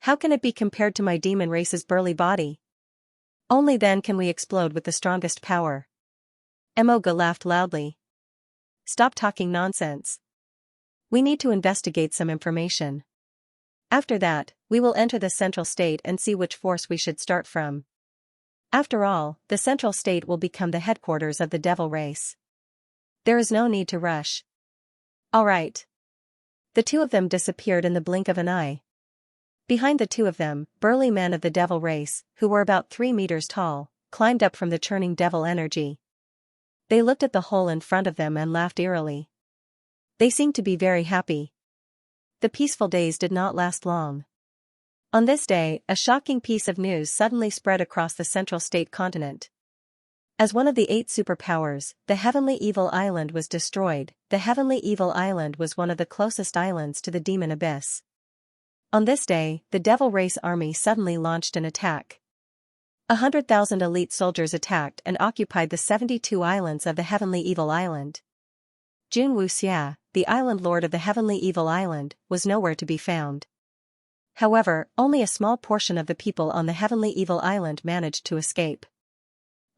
How can it be compared to my demon race's burly body? Only then can we explode with the strongest power. Emoge laughed loudly. Stop talking nonsense. We need to investigate some information. After that, we will enter the central state and see which force we should start from. After all, the central state will become the headquarters of the devil race. There is no need to rush. All right. The 2 of them disappeared in the blink of an eye. Behind the 2 of them, burly men of the devil race, who were about 3 meters tall, climbed up from the churning devil energy. They looked at the hole in front of them and laughed eerily. They seemed to be very happy. The peaceful days did not last long. On this day, a shocking piece of news suddenly spread across the central state continent. As one of the 8 superpowers, the Heavenly Evil Island was destroyed. The Heavenly Evil Island was one of the closest islands to the demon abyss. On this day, the devil race army suddenly launched an attack. 100,000 elite soldiers attacked and occupied the 72 islands of the Heavenly Evil Island. Xianxia, the island lord of the Heavenly Evil Island, was nowhere to be found. However, only a small portion of the people on the Heavenly Evil Island managed to escape.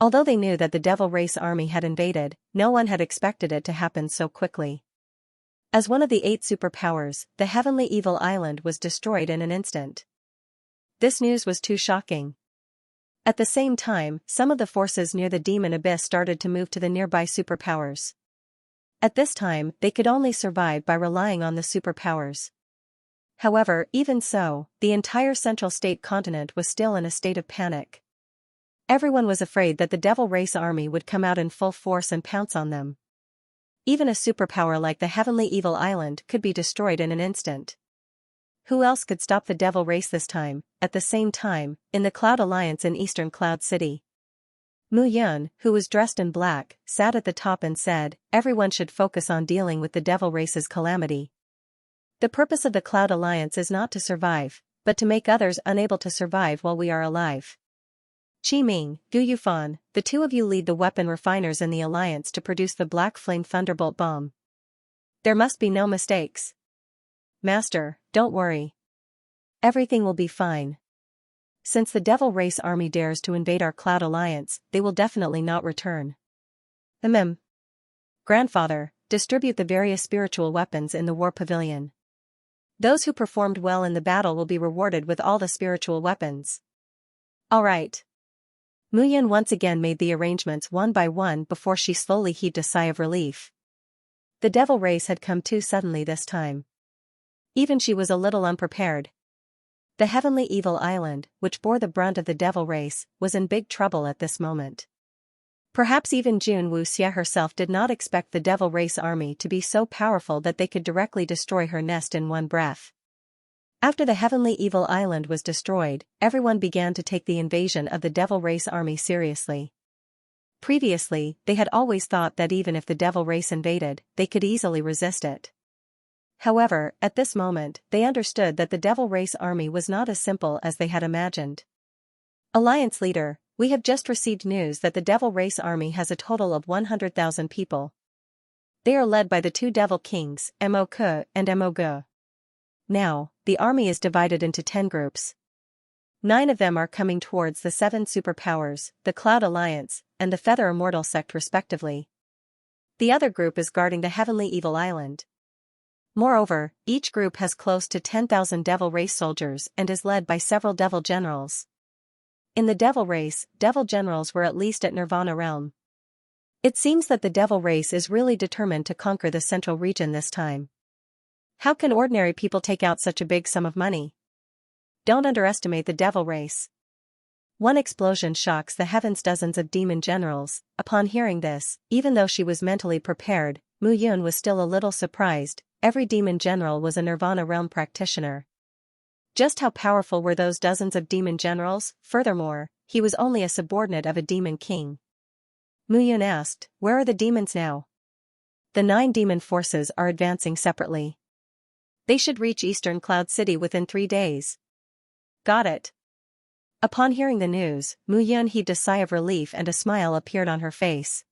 Although they knew that the devil race army had invaded, no one had expected it to happen so quickly. As one of the 8 superpowers, the Heavenly Evil Island was destroyed in an instant. This news was too shocking. At the same time, some of the forces near the demon abyss started to move to the nearby superpowers. At this time, they could only survive by relying on the superpowers. However, even so, the entire central state continent was still in a state of panic. Everyone was afraid that the devil race army would come out in full force and pounce on them. Even a superpower like the Heavenly Evil Island could be destroyed in an instant. Who else could stop the devil race this time? At the same time, in the Cloud Alliance in Eastern Cloud City, Mu Yun, who was dressed in black, sat at the top and said, everyone should focus on dealing with the devil race's calamity. The purpose of the Cloud Alliance is not to survive, but to make others unable to survive while we are alive. Qi Ming, Gu Yufan, the 2 of you lead the weapon refiners in the Alliance to produce the Black Flame Thunderbolt bomb. There must be no mistakes. Master, don't worry. Everything will be fine. Since the devil race army dares to invade our Cloud Alliance, they will definitely not return. Grandfather, distribute the various spiritual weapons in the war pavilion. Those who performed well in the battle will be rewarded with all the spiritual weapons. All right. Mu Yun once again made the arrangements one by one before she slowly heaved a sigh of relief. The devil race had come too suddenly this time. Even she was a little unprepared. The Heavenly Evil Island, which bore the brunt of the devil race, was in big trouble at this moment. Perhaps even Xianxia herself did not expect the devil race army to be so powerful that they could directly destroy her nest in one breath. After the Heavenly Evil Island was destroyed, everyone began to take the invasion of the devil race army seriously. Previously, they had always thought that even if the devil race invaded, they could easily resist it. However, at this moment, they understood that the devil race army was not as simple as they had imagined. Alliance leader, we have just received news that the devil race army has a total of 100,000 people. They are led by the two devil kings, Mok and Mog. Now, the army is divided into 10 groups. 9 of them are coming towards the 7 superpowers, the Cloud Alliance, and the Feather Immortal sect respectively. The other group is guarding the Heavenly Evil Island. Moreover, each group has close to 10,000 devil race soldiers and is led by several devil generals. In the devil race, devil generals were at least at Nirvana realm. It seems that the devil race is really determined to conquer the central region this time. How can ordinary people take out such a big sum of money? Don't underestimate the devil race. One explosion shocks the heavens. Dozens of demon generals. Upon hearing this, even though she was mentally prepared, Mu Yun was still a little surprised. Every demon general was a Nirvana realm practitioner. Just how powerful were those dozens of demon generals? Furthermore, he was only a subordinate of a demon king. Mu Yun asked, "Where are the demons now?" The 9 demon forces are advancing separately. They should reach Eastern Cloud City within 3 days. Got it. Upon hearing the news, Mu Yun heaved a sigh of relief and a smile appeared on her face.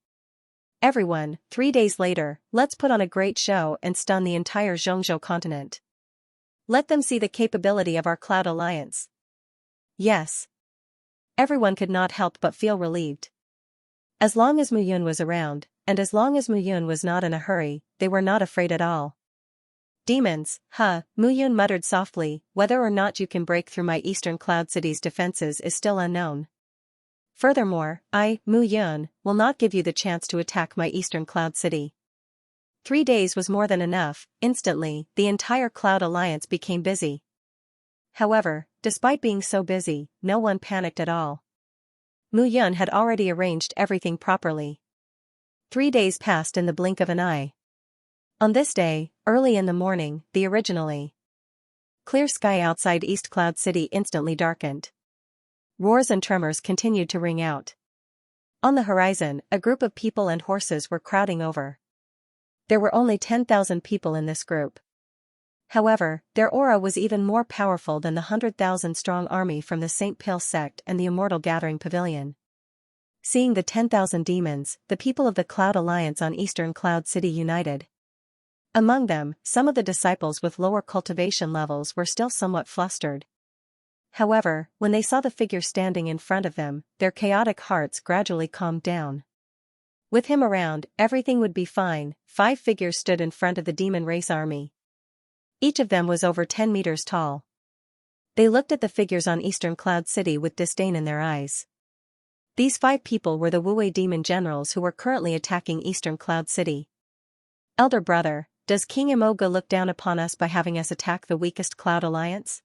Everyone, 3 days later, let's put on a great show and stun the entire Zhongzhou continent. Let them see the capability of our Cloud Alliance. Yes. Everyone could not help but feel relieved. As long as Mu Yun was around, and as long as Mu Yun was not in a hurry, they were not afraid at all. Demons, huh, Mu Yun muttered softly, whether or not you can break through my Eastern Cloud City's defenses is still unknown. Furthermore, I, Mu Yun, will not give you the chance to attack my Eastern Cloud City. 3 days was more than enough. Instantly, the entire Cloud Alliance became busy. However, despite being so busy, no one panicked at all. Mu Yun had already arranged everything properly. 3 days passed in the blink of an eye. On this day, early in the morning, the originally clear sky outside East Cloud City instantly darkened. Roars and tremors continued to ring out. On the horizon, a group of people and horses were crowding over. There were only 10,000 people in this group. However, their aura was even more powerful than the 100,000-strong army from the St. Pale sect and the Immortal Gathering Pavilion. Seeing the 10,000 demons, the people of the Cloud Alliance on Eastern Cloud City united. Among them, some of the disciples with lower cultivation levels were still somewhat flustered. However, when they saw the figure standing in front of them, their chaotic hearts gradually calmed down. With him around, everything would be fine. 5 figures stood in front of the demon race army. Each of them was over 10 meters tall. They looked at the figures on Eastern Cloud City with disdain in their eyes. These 5 people were the Wu demon generals who were currently attacking Eastern Cloud City. Elder brother, does King Imoga look down upon us by having us attack the weakest Cloud Alliance?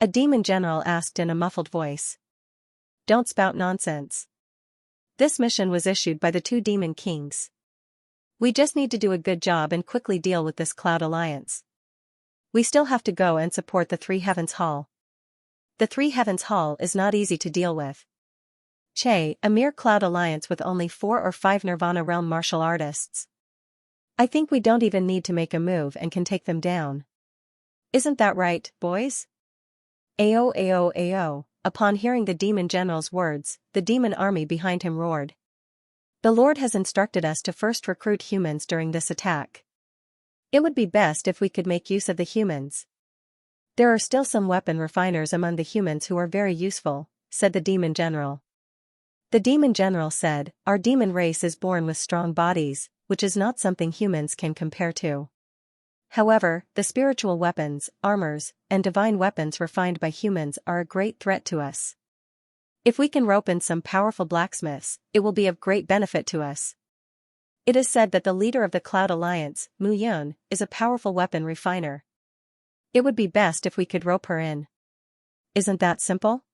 A demon general asked in a muffled voice. Don't spout nonsense. This mission was issued by the 2 demon kings. We just need to do a good job and quickly deal with this Cloud Alliance. We still have to go and support the 3 Heavens Hall. The 3 Heavens Hall is not easy to deal with. Che, a mere Cloud Alliance with only 4 or 5 Nirvana realm martial artists. I think we don't even need to make a move and can take them down. Isn't that right, boys? Ayo ayo ayo. Upon hearing the demon general's words, the demon army behind him roared. The Lord has instructed us to first recruit humans during this attack. It would be best if we could make use of the humans. There are still some weapon refiners among the humans who are very useful, said the demon general. The demon general said, our demon race is born with strong bodies, which is not something humans can compare to. However, the spiritual weapons, armors, and divine weapons refined by humans are a great threat to us. If we can rope in some powerful blacksmiths, it will be of great benefit to us. It is said that the leader of the Cloud Alliance, Mu Yun, is a powerful weapon refiner. It would be best if we could rope her in. Isn't that simple?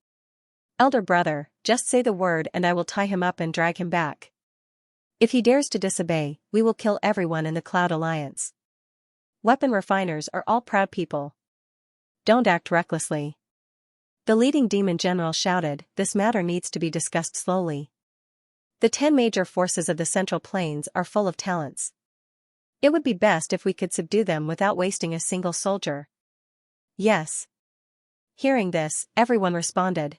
Elder brother, just say the word and I will tie him up and drag him back. If he dares to disobey, we will kill everyone in the Cloud Alliance. Weapon refiners are all proud people. Don't act recklessly. The leading demon general shouted, this matter needs to be discussed slowly. The 10 major forces of the Central Plains are full of talents. It would be best if we could subdue them without wasting a single soldier. Yes. Hearing this, everyone responded.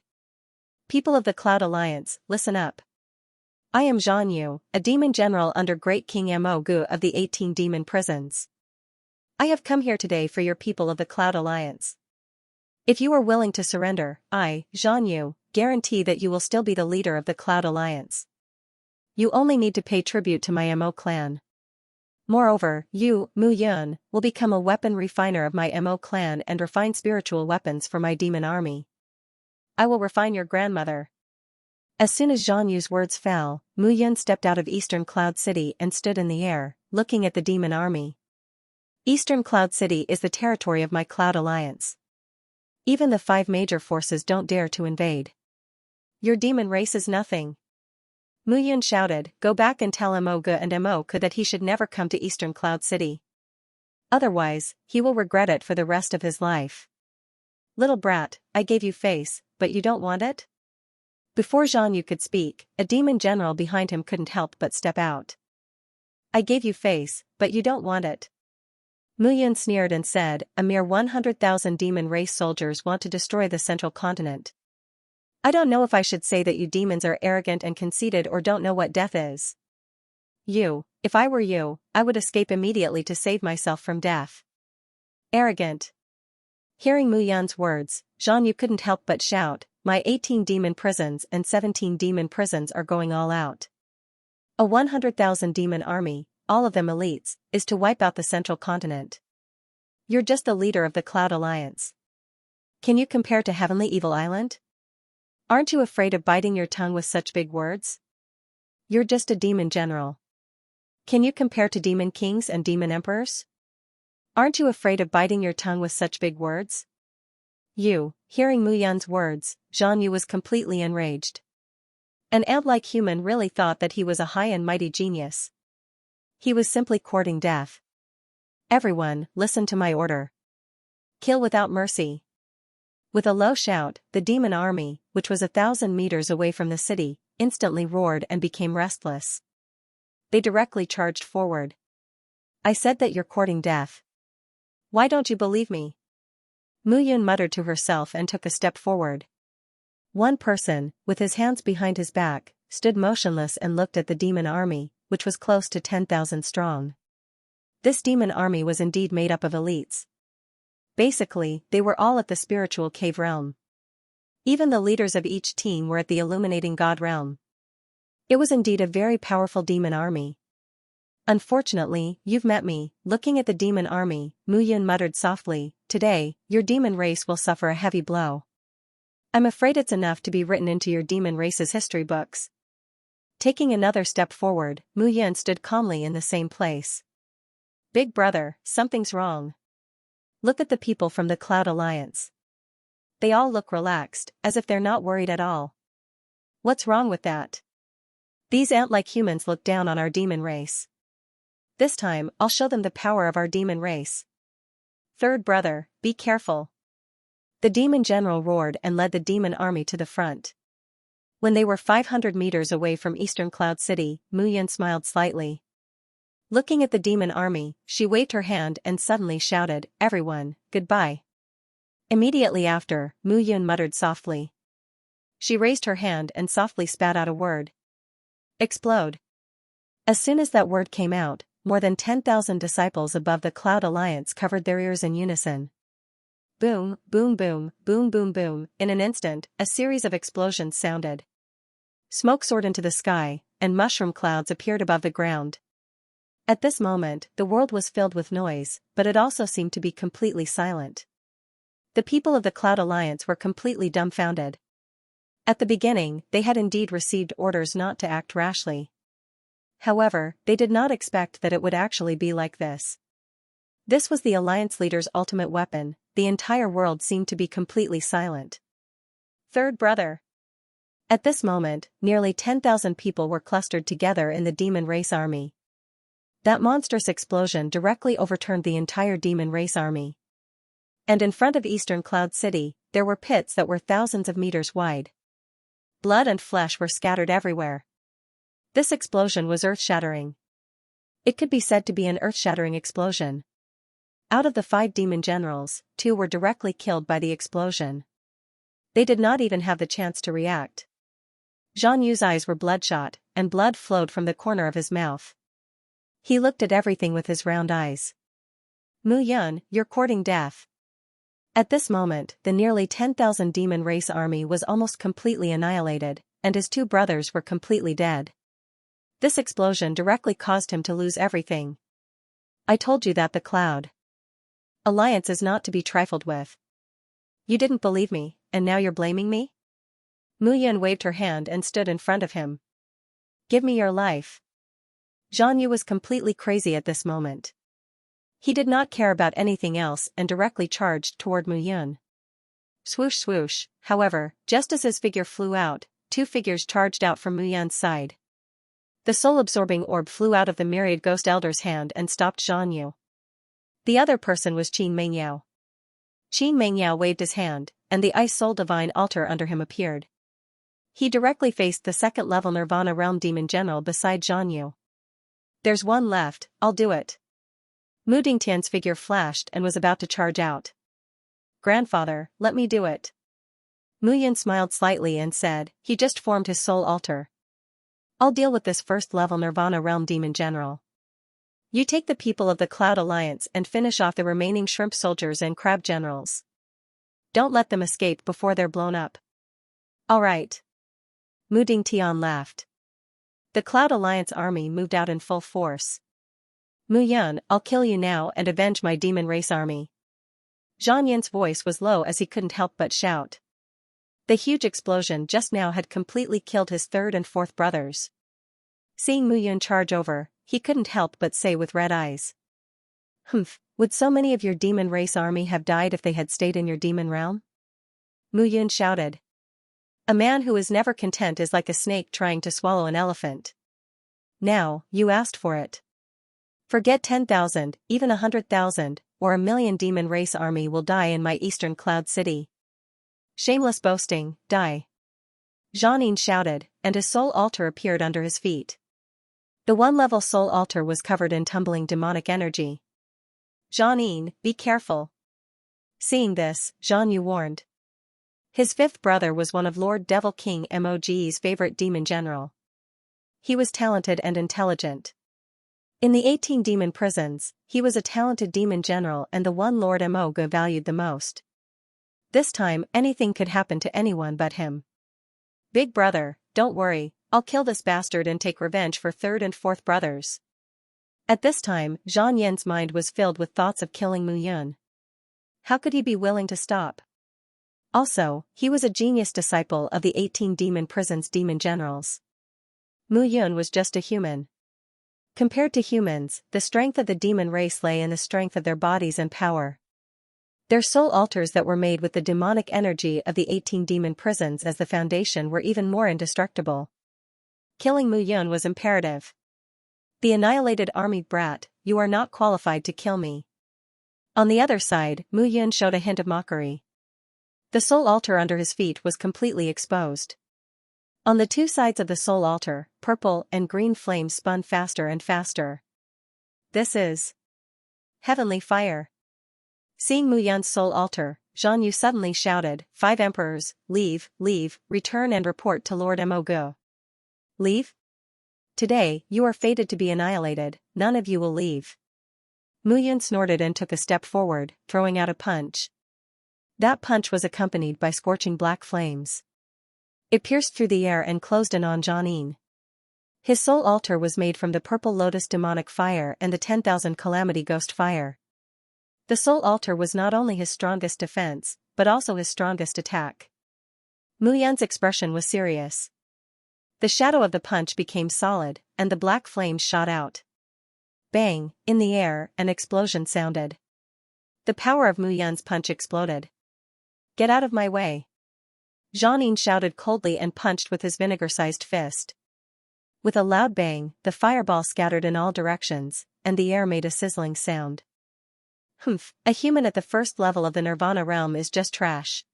People of the Cloud Alliance, listen up. I am Xianxia, a demon general under Great King Amogu of the 18 demon prisons. I have come here today for your people of the Cloud Alliance. If you are willing to surrender, I, Xianxia, guarantee that you will still be the leader of the Cloud Alliance. You only need to pay tribute to my Mo clan. Moreover, you, Mu Yun, will become a weapon refiner of my Mo clan and refine spiritual weapons for my demon army. I will refine your grandmother. As soon as Xianxu's words fell, Mu Yun stepped out of Eastern Cloud City and stood in the air, looking at the demon army. Eastern Cloud City is the territory of my Cloud Alliance. Even the 5 major forces don't dare to invade. Your demon race is nothing. Mu Yun shouted, go back and tell Moga and Moku that he should never come to Eastern Cloud City. Otherwise, he will regret it for the rest of his life. Little brat, I gave you face, but you don't want it? Before Xianxia could speak, a demon general behind him couldn't help but step out. I gave you face, but you don't want it. Mu Yun sneered and said, a mere 100,000 demon race soldiers want to destroy the central continent. I don't know if I should say that you demons are arrogant and conceited or don't know what death is. If I were you, I would escape immediately to save myself from death. Arrogant. Hearing Mu Yun's words, Xianxia couldn't help but shout, my 18 demon prisons and 17 demon prisons are going all out. A 100,000 demon army, all of them elites, is to wipe out the central continent. You're just the leader of the Cloud Alliance. Can you compare to Heavenly Evil Island? Aren't you afraid of biting your tongue with such big words? You're just a demon general. Can you compare to demon kings and demon emperors? Aren't you afraid of biting your tongue with such big words? Hearing Mu Yun's words, Xianxia was completely enraged. An ant-like human really thought that he was a high and mighty genius. He was simply courting death. Everyone, listen to my order. Kill without mercy. With a low shout, the demon army, which was 1,000 meters away from the city, instantly roared and became restless. They directly charged forward. I said that you're courting death. Why don't you believe me? Mu Yun muttered to herself and took a step forward. One person, with his hands behind his back, stood motionless and looked at the demon army, which was close to 10,000 strong. This demon army was indeed made up of elites. Basically, they were all at the spiritual cave realm. Even the leaders of each team were at the illuminating god realm. It was indeed a very powerful demon army. Unfortunately, you've met me. Looking at the demon army, Mu Yun muttered softly, today, your demon race will suffer a heavy blow. I'm afraid it's enough to be written into your demon race's history books. Taking another step forward, Mu Yun stood calmly in the same place. Big brother, something's wrong. Look at the people from the Cloud Alliance. They all look relaxed, as if they're not worried at all. What's wrong with that? These ant-like humans look down on our demon race. This time, I'll show them the power of our demon race. Third brother, be careful. The demon general roared and led the demon army to the front. When they were 500 meters away from Eastern Cloud City, Mu Yun smiled slightly. Looking at the demon army, she waved her hand and suddenly shouted, everyone, goodbye. Immediately after, Mu Yun muttered softly. She raised her hand and softly spat out a word. Explode. As soon as that word came out, more than 10,000 disciples above the Cloud Alliance covered their ears in unison. Boom, boom, boom, boom, boom, boom. In an instant, a series of explosions sounded. Smoke soared into the sky, and mushroom clouds appeared above the ground. At this moment, the world was filled with noise, but it also seemed to be completely silent. The people of the Cloud Alliance were completely dumbfounded. At the beginning, they had indeed received orders not to act rashly. However, they did not expect that it would actually be like this. This was the Alliance leader's ultimate weapon. The entire world seemed to be completely silent. Third brother. At this moment, nearly 10,000 people were clustered together in the demon race army. That monstrous explosion directly overturned the entire demon race army. And in front of Eastern Cloud City, there were pits that were thousands of meters wide. Blood and flesh were scattered everywhere. This explosion was earth-shattering. It could be said to be an earth-shattering explosion. Out of the 5 demon generals, 2 were directly killed by the explosion. They did not even have the chance to react. Zhang Yu's eyes were bloodshot, and blood flowed from the corner of his mouth. He looked at everything with his round eyes. Mu Yun, you're courting death. At this moment, the nearly 10,000 demon race army was almost completely annihilated, and his two brothers were completely dead. This explosion directly caused him to lose everything. I told you that the Cloud Alliance is not to be trifled with. You didn't believe me, and now you're blaming me? Mu Yun waved her hand and stood in front of him. Give me your life. Zhang Yu was completely crazy at this moment. He did not care about anything else and directly charged toward Mu Yun. Swoosh swoosh, however, just as his figure flew out, two figures charged out from Mu Yun's side. The soul-absorbing orb flew out of the myriad ghost elder's hand and stopped Zhang Yu. The other person was Qin Mengyao. Qin Mengyao waved his hand, and the Ice Soul Divine Altar under him appeared. He directly faced the second-level Nirvana Realm Demon General beside Zhang Yu. There's one left, I'll do it. Mu Dingtian's figure flashed and was about to charge out. Grandfather, let me do it. Mu Yun smiled slightly and said, he just formed his soul altar. I'll deal with this first-level Nirvana Realm Demon General. You take the people of the Cloud Alliance and finish off the remaining shrimp soldiers and crab generals. Don't let them escape before they're blown up. All right. Mu Dingtian laughed. The Cloud Alliance army moved out in full force. Mu Yun, I'll kill you now and avenge my demon race army. Zhang Yun's voice was low as he couldn't help but shout. The huge explosion just now had completely killed his third and fourth brothers. Seeing Mu Yun charge over, he couldn't help but say with red eyes. Humph, would so many of your demon race army have died if they had stayed in your demon realm? Mu Yun shouted. A man who is never content is like a snake trying to swallow an elephant. Now, you asked for it. Forget 10,000, even 100,000, or 1,000,000 demon race army will die in my eastern cloud city. Shameless boasting, die. Zhang Yin shouted, and his soul altar appeared under his feet. The one-level soul altar was covered in tumbling demonic energy. Zhang Yin, be careful. Seeing this, Zhang Yu warned. His fifth brother was one of Lord Devil King Mo's favorite demon general. He was talented and intelligent. In the 18 demon prisons, he was a talented demon general and the one Lord Mo valued the most. This time, anything could happen to anyone but him. Big brother, don't worry, I'll kill this bastard and take revenge for third and fourth brothers. At this time, Zhang Yun's mind was filled with thoughts of killing Mu Yun. How could he be willing to stop? Also, he was a genius disciple of the 18 demon prisons demon generals. Mu Yun was just a human. Compared to humans, the strength of the demon race lay in the strength of their bodies and power. Their soul altars that were made with the demonic energy of the 18 demon prisons as the foundation were even more indestructible. Killing Mu Yun was imperative. The annihilated army brat, you are not qualified to kill me. On the other side, Mu Yun showed a hint of mockery. The soul altar under his feet was completely exposed. On the two sides of the soul altar, purple and green flames spun faster and faster. This is heavenly fire. Seeing Mu Yun's soul altar, Zhang Yu suddenly shouted, 5 emperors, leave, return and report to Lord Mo. Leave? Today, you are fated to be annihilated, none of you will leave. Mu Yun snorted and took a step forward, throwing out a punch. That punch was accompanied by scorching black flames. It pierced through the air and closed in on Zhang Yin. His soul altar was made from the purple lotus demonic fire and the 10,000 calamity ghost fire. The soul altar was not only his strongest defense, but also his strongest attack. Mu Yun's expression was serious. The shadow of the punch became solid, and the black flames shot out. Bang, in the air, an explosion sounded. The power of Mu Yun's punch exploded. Get out of my way. Zhang Yin shouted coldly and punched with his vinegar-sized fist. With a loud bang, the fireball scattered in all directions, and the air made a sizzling sound. Humph, a human at the first level of the Nirvana realm is just trash.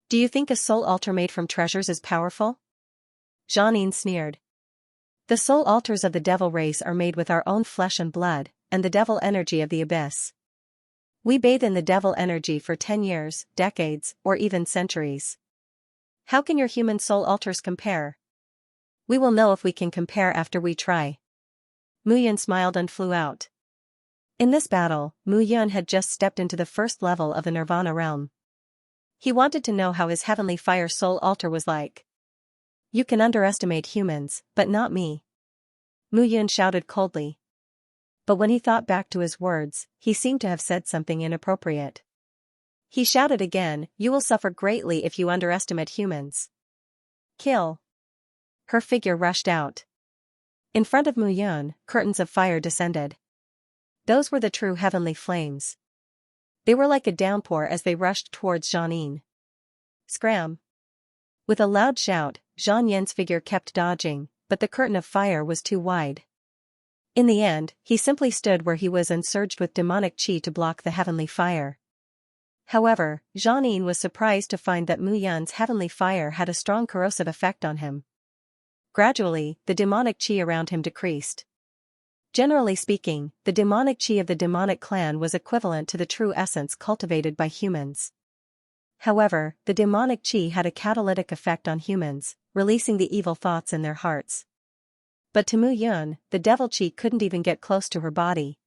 Do you think a soul altar made from treasures is powerful? Zhang Yin sneered. The soul altars of the devil race are made with our own flesh and blood, and the devil energy of the abyss. We bathe in the devil energy for 10 years, decades, or even centuries. How can your human soul altars compare? We will know if we can compare after we try. Mu Yun smiled and flew out. In this battle, Mu Yun had just stepped into the first level of the Nirvana realm. He wanted to know how his heavenly fire soul altar was like. You can underestimate humans, but not me. Mu Yun shouted coldly. But when he thought back to his words, he seemed to have said something inappropriate. He shouted again, you will suffer greatly if you underestimate humans. Kill. Her figure rushed out. In front of Mu Yun, curtains of fire descended. Those were the true heavenly flames. They were like a downpour as they rushed towards Xianxia. Scram! With a loud shout, Zhang Yan's figure kept dodging, but the curtain of fire was too wide. In the end, he simply stood where he was and surged with demonic qi to block the heavenly fire. However, Xianxia was surprised to find that Mu Yun's heavenly fire had a strong corrosive effect on him. Gradually, the demonic qi around him decreased. Generally speaking, the demonic qi of the demonic clan was equivalent to the true essence cultivated by humans. However, the demonic qi had a catalytic effect on humans, releasing the evil thoughts in their hearts. But to Mu Yun, the devil qi couldn't even get close to her body.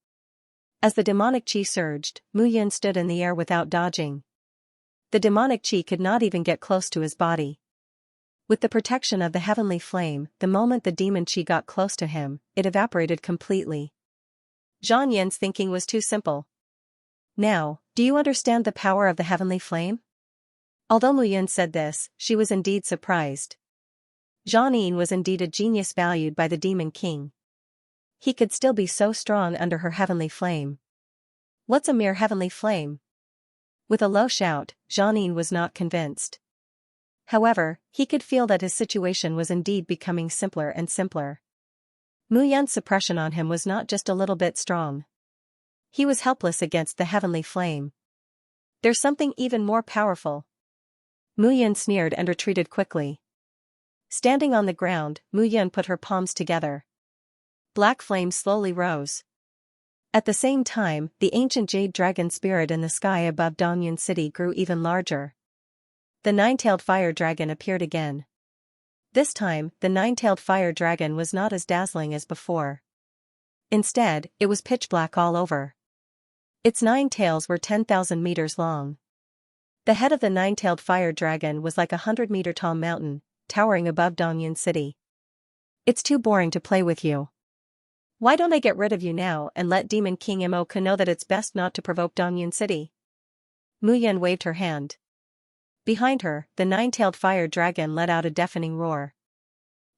As the demonic qi surged, Mu Yun stood in the air without dodging. The demonic qi could not even get close to his body. With the protection of the heavenly flame, the moment the demon qi got close to him, it evaporated completely. Zhang Yan's thinking was too simple. Now, do you understand the power of the heavenly flame? Although Mu Yun said this, she was indeed surprised. Xianxia was indeed a genius valued by the Demon King. He could still be so strong under her heavenly flame. What's a mere heavenly flame? With a low shout, Xianxia was not convinced. However, he could feel that his situation was indeed becoming simpler and simpler. Mu Yun's suppression on him was not just a little bit strong. He was helpless against the heavenly flame. There's something even more powerful. Mu Yun sneered and retreated quickly. Standing on the ground, Mu Yun put her palms together. Black flames slowly rose. At the same time, the ancient jade dragon spirit in the sky above Dongyun City grew even larger. The nine-tailed fire dragon appeared again. This time, the nine-tailed fire dragon was not as dazzling as before. Instead, it was pitch black all over. Its 9 tails were 10,000 meters long. The head of the nine-tailed fire dragon was like a 100-meter-tall mountain, towering above Dongyun City. It's too boring to play with you. Why don't I get rid of you now and let Demon King Moku know that it's best not to provoke Dongyun City? Mu Yun waved her hand. Behind her, the nine-tailed fire dragon let out a deafening roar.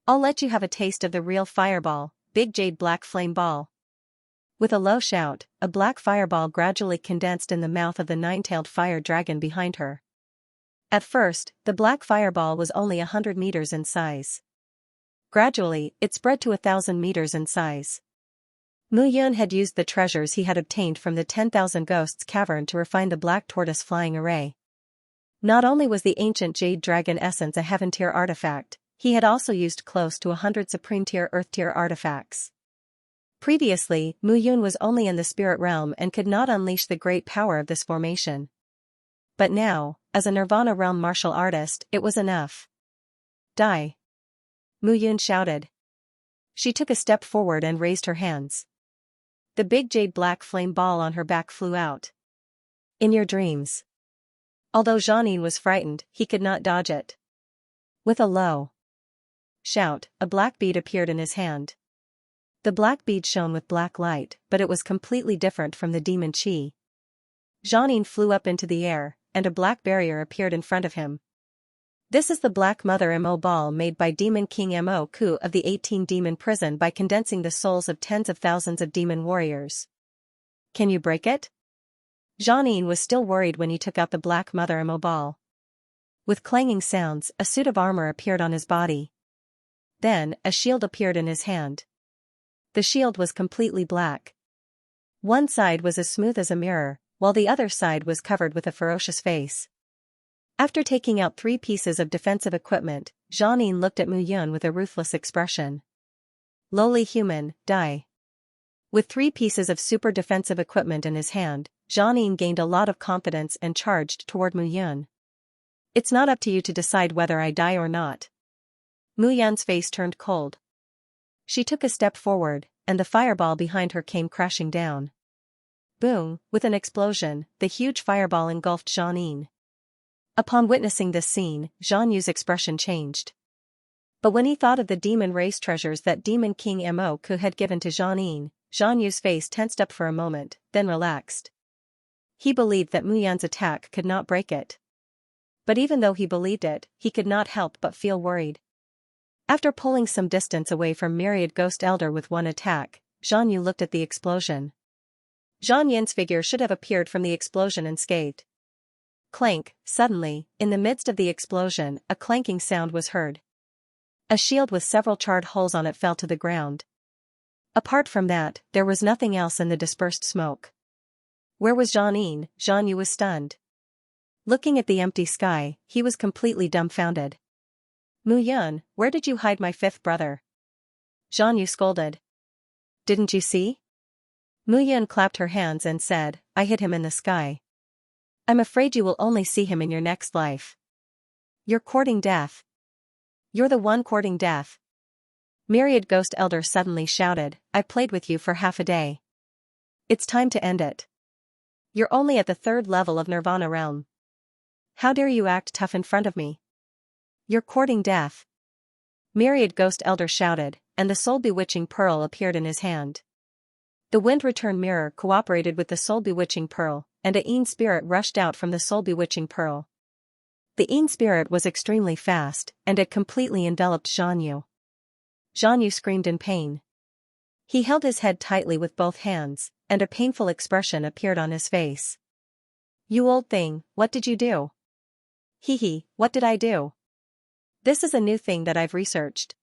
I'll let you have a taste of the real fireball, big jade black flame ball. With a low shout, a black fireball gradually condensed in the mouth of the nine-tailed fire dragon behind her. At first, the black fireball was only 100 meters in size. Gradually, it spread to 1,000 meters in size. Mu Yun had used the treasures he had obtained from the 10,000 Ghosts cavern to refine the black tortoise flying array. Not only was the ancient jade dragon essence a heaven-tier artifact, he had also used close to 100 supreme-tier earth-tier artifacts. Previously, Mu Yun was only in the spirit realm and could not unleash the great power of this formation. But now, as a Nirvana realm martial artist, it was enough. Die! Mu Yun shouted. She took a step forward and raised her hands. The big jade black flame ball on her back flew out. In your dreams. Although Xianxia was frightened, he could not dodge it. With a low shout, a black bead appeared in his hand. The black bead shone with black light, but it was completely different from the demon qi. Xianxia flew up into the air, and a black barrier appeared in front of him. This is the Black Mother Mo ball made by Demon King Moku of the 18 demon prison by condensing the souls of tens of thousands of demon warriors. Can you break it? Xianxia was still worried when he took out the Black Mother Mo ball. With clanging sounds, a suit of armor appeared on his body. Then, a shield appeared in his hand. The shield was completely black. One side was as smooth as a mirror, while the other side was covered with a ferocious face. After taking out 3 pieces of defensive equipment, Xianxia looked at Mu Yun with a ruthless expression. Lowly human, die. With 3 pieces of super defensive equipment in his hand, Xianxia gained a lot of confidence and charged toward Mu Yun. It's not up to you to decide whether I die or not. Mu Yan's face turned cold. She took a step forward, and the fireball behind her came crashing down. Boom! With an explosion, the huge fireball engulfed Xianxia. Upon witnessing this scene, Zhang Yu's expression changed. But when he thought of the demon race treasures that Demon King Moku had given to Zhang Yu's face tensed up for a moment, then relaxed. He believed that Mu Yan's attack could not break it. But even though he believed it, he could not help but feel worried. After pulling some distance away from Myriad Ghost Elder with one attack, Zhang Yu looked at the explosion. Zhang Yin's figure should have appeared from the explosion unscathed. Clank! Suddenly, in the midst of the explosion, a clanking sound was heard. A shield with several charred holes on it fell to the ground. Apart from that, there was nothing else in the dispersed smoke. Where was Zhang Yu was stunned. Looking at the empty sky, he was completely dumbfounded. Mu Yan, where did you hide my fifth brother? Zhang Yu scolded. Didn't you see? Mu Yan clapped her hands and said, I hid him in the sky. I'm afraid you will only see him in your next life. You're courting death. You're the one courting death. Myriad Ghost Elder suddenly shouted, I played with you for half a day. It's time to end it. You're only at the 3rd level of Nirvana realm. How dare you act tough in front of me? You're courting death. Myriad Ghost Elder shouted, and the soul-bewitching pearl appeared in his hand. The wind return mirror cooperated with the soul-bewitching pearl, and a Yin spirit rushed out from the soul-bewitching pearl. The Yin spirit was extremely fast, and it completely enveloped Zhang Yu. Zhang Yu screamed in pain. He held his head tightly with both hands, and a painful expression appeared on his face. You old thing, what did you do? Hee, what did I do? This is a new thing that I've researched.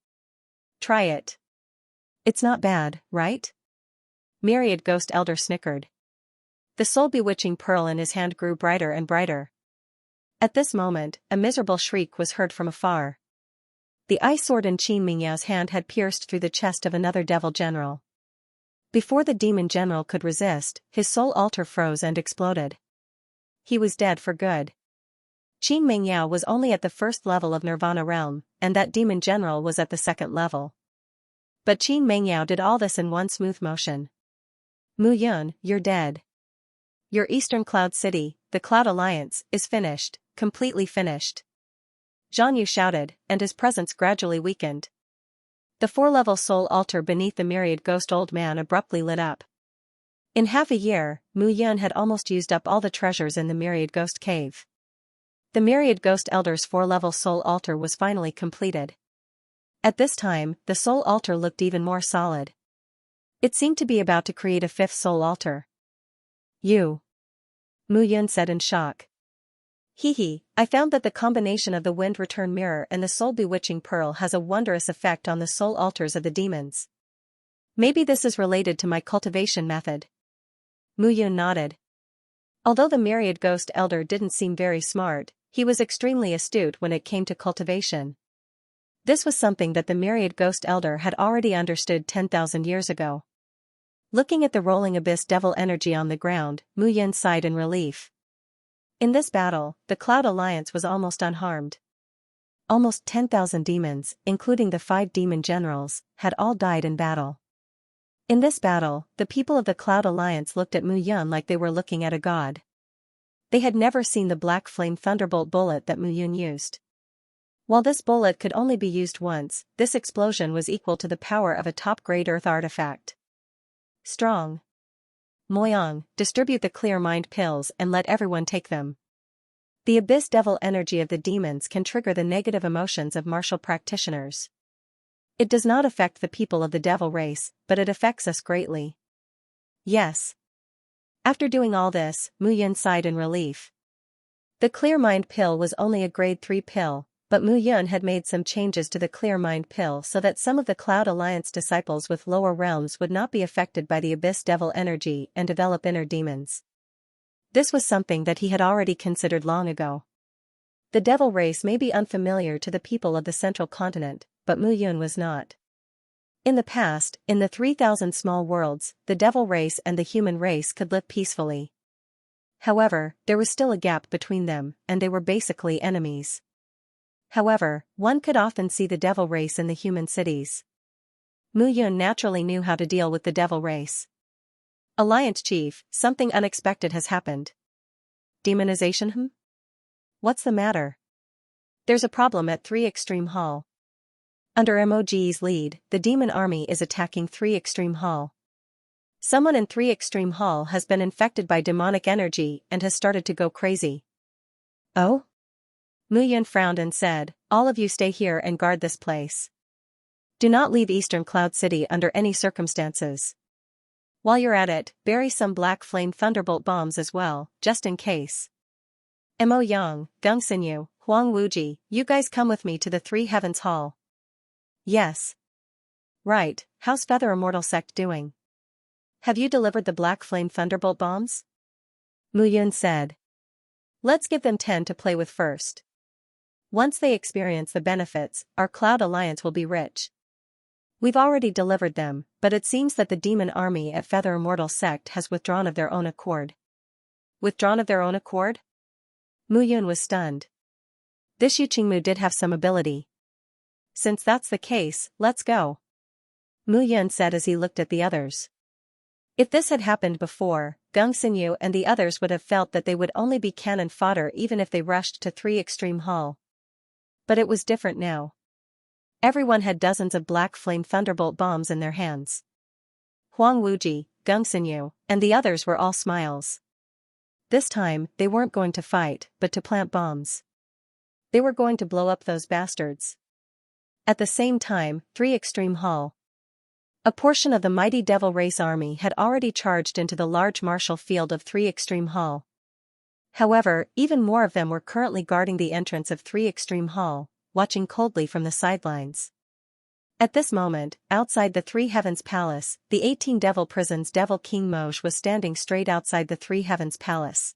Try it. It's not bad, right? Myriad Ghost Elder snickered. The soul-bewitching pearl in his hand grew brighter and brighter. At this moment, a miserable shriek was heard from afar. The ice sword in Qin Mingyao's hand had pierced through the chest of another devil general. Before the demon general could resist, his soul altar froze and exploded. He was dead for good. Qin Mingyao was only at the 1st level of Nirvana realm, and that demon general was at the 2nd level. But Qin Mingyao did all this in one smooth motion. Mu Yun, you're dead. Your Eastern Cloud City, the Cloud Alliance, is finished, completely finished. Zhang Yu shouted, and his presence gradually weakened. The 4-level soul altar beneath the Myriad Ghost Old Man abruptly lit up. In half a year, Mu Yun had almost used up all the treasures in the Myriad Ghost Cave. The Myriad Ghost Elder's 4-level soul altar was finally completed. At this time, the soul altar looked even more solid. It seemed to be about to create a 5th soul altar. You. Mu Yun said in shock. I found that the combination of the wind return mirror and the soul-bewitching pearl has a wondrous effect on the soul altars of the demons. Maybe this is related to my cultivation method. Mu Yun nodded. Although the Myriad Ghost Elder didn't seem very smart, he was extremely astute when it came to cultivation. This was something that the Myriad Ghost Elder had already understood 10,000 years ago. Looking at the rolling abyss devil energy on the ground, Mu Yun sighed in relief. In this battle, the Cloud Alliance was almost unharmed. Almost 10,000 demons, including the 5 demon generals, had all died in battle. In this battle, the people of the Cloud Alliance looked at Mu Yun like they were looking at a god. They had never seen the black flame thunderbolt bullet that Mu Yun used. While this bullet could only be used once, this explosion was equal to the power of a top-grade earth artifact. Strong. Moyang, distribute the clear mind pills and let everyone take them. The abyss devil energy of the demons can trigger the negative emotions of martial practitioners. It does not affect the people of the devil race, but it affects us greatly. Yes. After doing all this, Mu Yun sighed in relief. The clear mind pill was only a grade 3 pill, but Mu Yun had made some changes to the clear mind pill so that some of the Cloud Alliance disciples with lower realms would not be affected by the abyss devil energy and develop inner demons. This was something that he had already considered long ago. The devil race may be unfamiliar to the people of the central continent, but Mu Yun was not. In the past, in the 3,000 small worlds, the devil race and the human race could live peacefully. However, there was still a gap between them, and they were basically enemies. However, one could often see the devil race in the human cities. Mu Yun naturally knew how to deal with the devil race. Alliance Chief, something unexpected has happened. Demonization? What's the matter? There's a problem at 3 Extreme Hall. Under MOG's lead, the demon army is attacking 3 Extreme Hall. Someone in 3 Extreme Hall has been infected by demonic energy and has started to go crazy. Oh? Mu Yun frowned and said, all of you stay here and guard this place. Do not leave Eastern Cloud City under any circumstances. While you're at it, bury some black flame thunderbolt bombs as well, just in case. Mo Yang, Gung Sinyu, Huang Wuji, you guys come with me to the 3 Heavens Hall. Yes. Right, how's Feather Immortal Sect doing? Have you delivered the black flame thunderbolt bombs? Mu Yun said. Let's give them 10 to play with first. Once they experience the benefits, our Cloud Alliance will be rich. We've already delivered them, but it seems that the demon army at Feather Immortal Sect has withdrawn of their own accord. Withdrawn of their own accord? Mu Yun was stunned. This Yu Qingmu did have some ability. Since that's the case, let's go. Mu Yun said as he looked at the others. If this had happened before, Gung Sinyu and the others would have felt that they would only be cannon fodder even if they rushed to 3 Extreme Hall. But it was different now. Everyone had dozens of black flame thunderbolt bombs in their hands. Huang Wuji, Gung Sinyu, and the others were all smiles. This time, they weren't going to fight, but to plant bombs. They were going to blow up those bastards. At the same time, 3 Extreme Hall. A portion of the mighty Devil Race army had already charged into the large martial field of 3 Extreme Hall. However, even more of them were currently guarding the entrance of 3 Extreme Hall, watching coldly from the sidelines. At this moment, outside the 3 Heavens Palace, the 18 Devil Prison's Devil King Moj was standing straight outside the 3 Heavens Palace.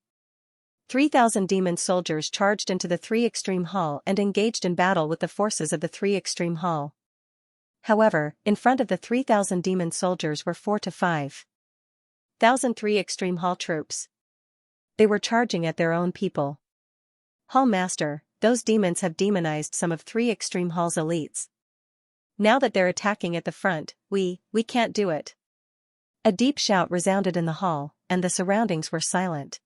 3,000 demon soldiers charged into the 3 Extreme Hall and engaged in battle with the forces of the 3 Extreme Hall. However, in front of the 3,000 demon soldiers were 4 to 5,000 3 Extreme Hall troops. They were charging at their own people. Hall Master, those demons have demonized some of 3 Extreme Hall's elites. Now that they're attacking at the front, we can't do it. A deep shout resounded in the hall, and the surroundings were silent.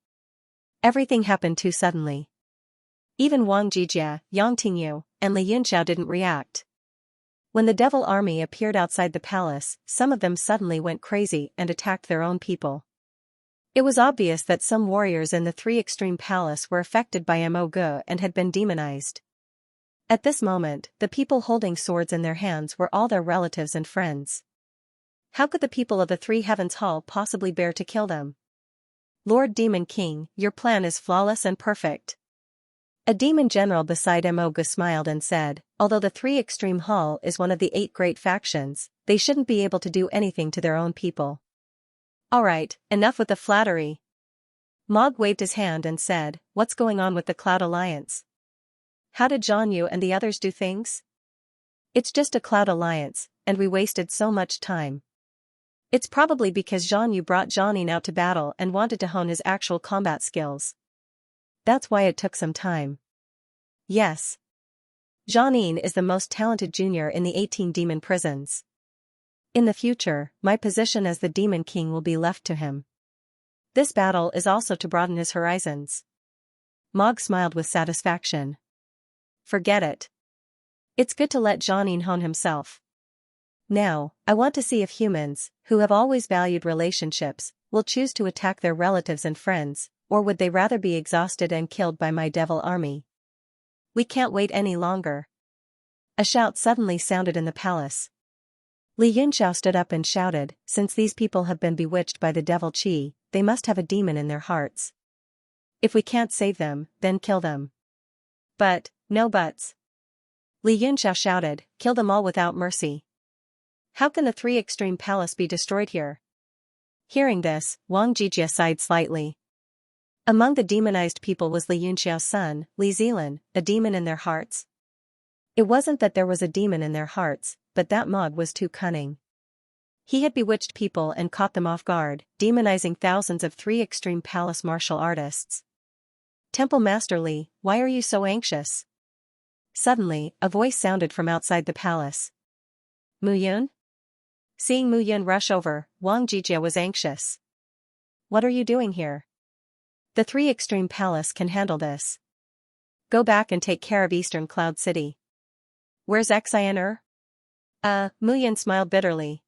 Everything happened too suddenly. Even Wang Jijia, Yang Tingyu, and Li Yunxiao didn't react. When the devil army appeared outside the palace, some of them suddenly went crazy and attacked their own people. It was obvious that some warriors in the 3 Extreme Palace were affected by Mo Ge and had been demonized. At this moment, the people holding swords in their hands were all their relatives and friends. How could the people of the 3 Heavens Hall possibly bear to kill them? Lord Demon King, your plan is flawless and perfect. A demon general beside Mo Ge smiled and said, although the 3 Extreme Hall is one of the 8 great factions, they shouldn't be able to do anything to their own people. Alright, enough with the flattery. Mog waved his hand and said, what's going on with the Cloud Alliance? How did Zhang Yu and the others do things? It's just a Cloud Alliance, and we wasted so much time. It's probably because Zhang Yu brought Jianin out to battle and wanted to hone his actual combat skills. That's why it took some time. Yes. Jianin is the most talented junior in the 18 demon prisons. In the future, my position as the Demon King will be left to him. This battle is also to broaden his horizons. Mog smiled with satisfaction. Forget it. It's good to let Jianin hone himself. Now, I want to see if humans, who have always valued relationships, will choose to attack their relatives and friends, or would they rather be exhausted and killed by my devil army? We can't wait any longer. A shout suddenly sounded in the palace. Li Yunxiao stood up and shouted, since these people have been bewitched by the devil Qi, they must have a demon in their hearts. If we can't save them, then kill them. But, no buts. Li Yunxiao shouted, kill them all without mercy. How can the 3 Extreme Palace be destroyed here? Hearing this, Wang Jijia sighed slightly. Among the demonized people was Li Yunxiao's son, Li Zilan, a demon in their hearts. It wasn't that there was a demon in their hearts, but that Mog was too cunning. He had bewitched people and caught them off guard, demonizing thousands of 3 Extreme Palace martial artists. Temple Master Li, why are you so anxious? Suddenly, a voice sounded from outside the palace. Mu Yun? Seeing Mu Yun rush over, Wang Jijia was anxious. What are you doing here? The 3 Extreme Palace can handle this. Go back and take care of Eastern Cloud City. Where's Xianxia? Mu Yun smiled bitterly.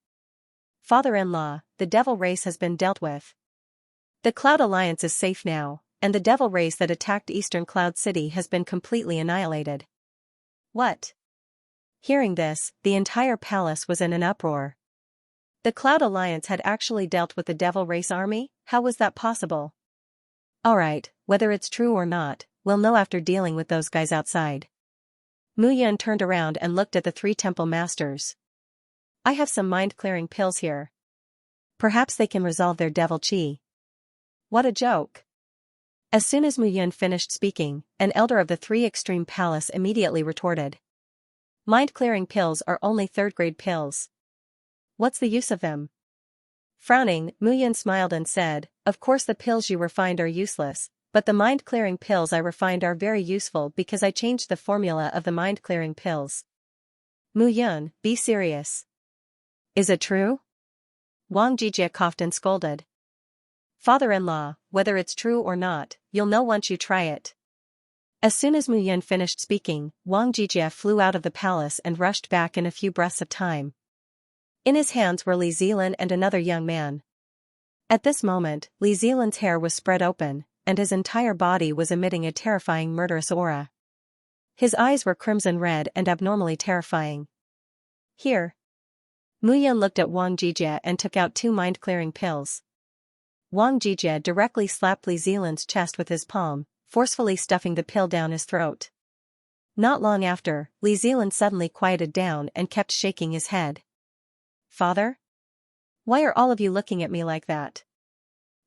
Father-in-law, the devil race has been dealt with. The Cloud Alliance is safe now, and the devil race that attacked Eastern Cloud City has been completely annihilated. What? Hearing this, the entire palace was in an uproar. The Cloud Alliance had actually dealt with the devil race army? How was that possible? Alright, whether it's true or not, we'll know after dealing with those guys outside. Mu Yun turned around and looked at the 3 temple masters. I have some mind-clearing pills here. Perhaps they can resolve their devil chi. What a joke. As soon as Mu Yun finished speaking, an elder of the 3 Extreme Palace immediately retorted. Mind-clearing pills are only 3rd-grade pills. What's the use of them? Frowning, Mu Yun smiled and said, of course the pills you refined are useless, but the mind-clearing pills I refined are very useful because I changed the formula of the mind-clearing pills. Mu Yun, be serious. Is it true? Wang Jijia coughed and scolded. Father-in-law, whether it's true or not, you'll know once you try it. As soon as Mu Yun finished speaking, Wang Jijia flew out of the palace and rushed back in a few breaths of time. In his hands were Li Zilan and another young man. At this moment, Li Zilan's hair was spread open, and his entire body was emitting a terrifying murderous aura. His eyes were crimson red and abnormally terrifying. Here. Mu Yun looked at Wang Jijia and took out 2 mind-clearing pills. Wang Jijia directly slapped Li Zilan's chest with his palm, forcefully stuffing the pill down his throat. Not long after, Li Zilan suddenly quieted down and kept shaking his head. Father? Why are all of you looking at me like that?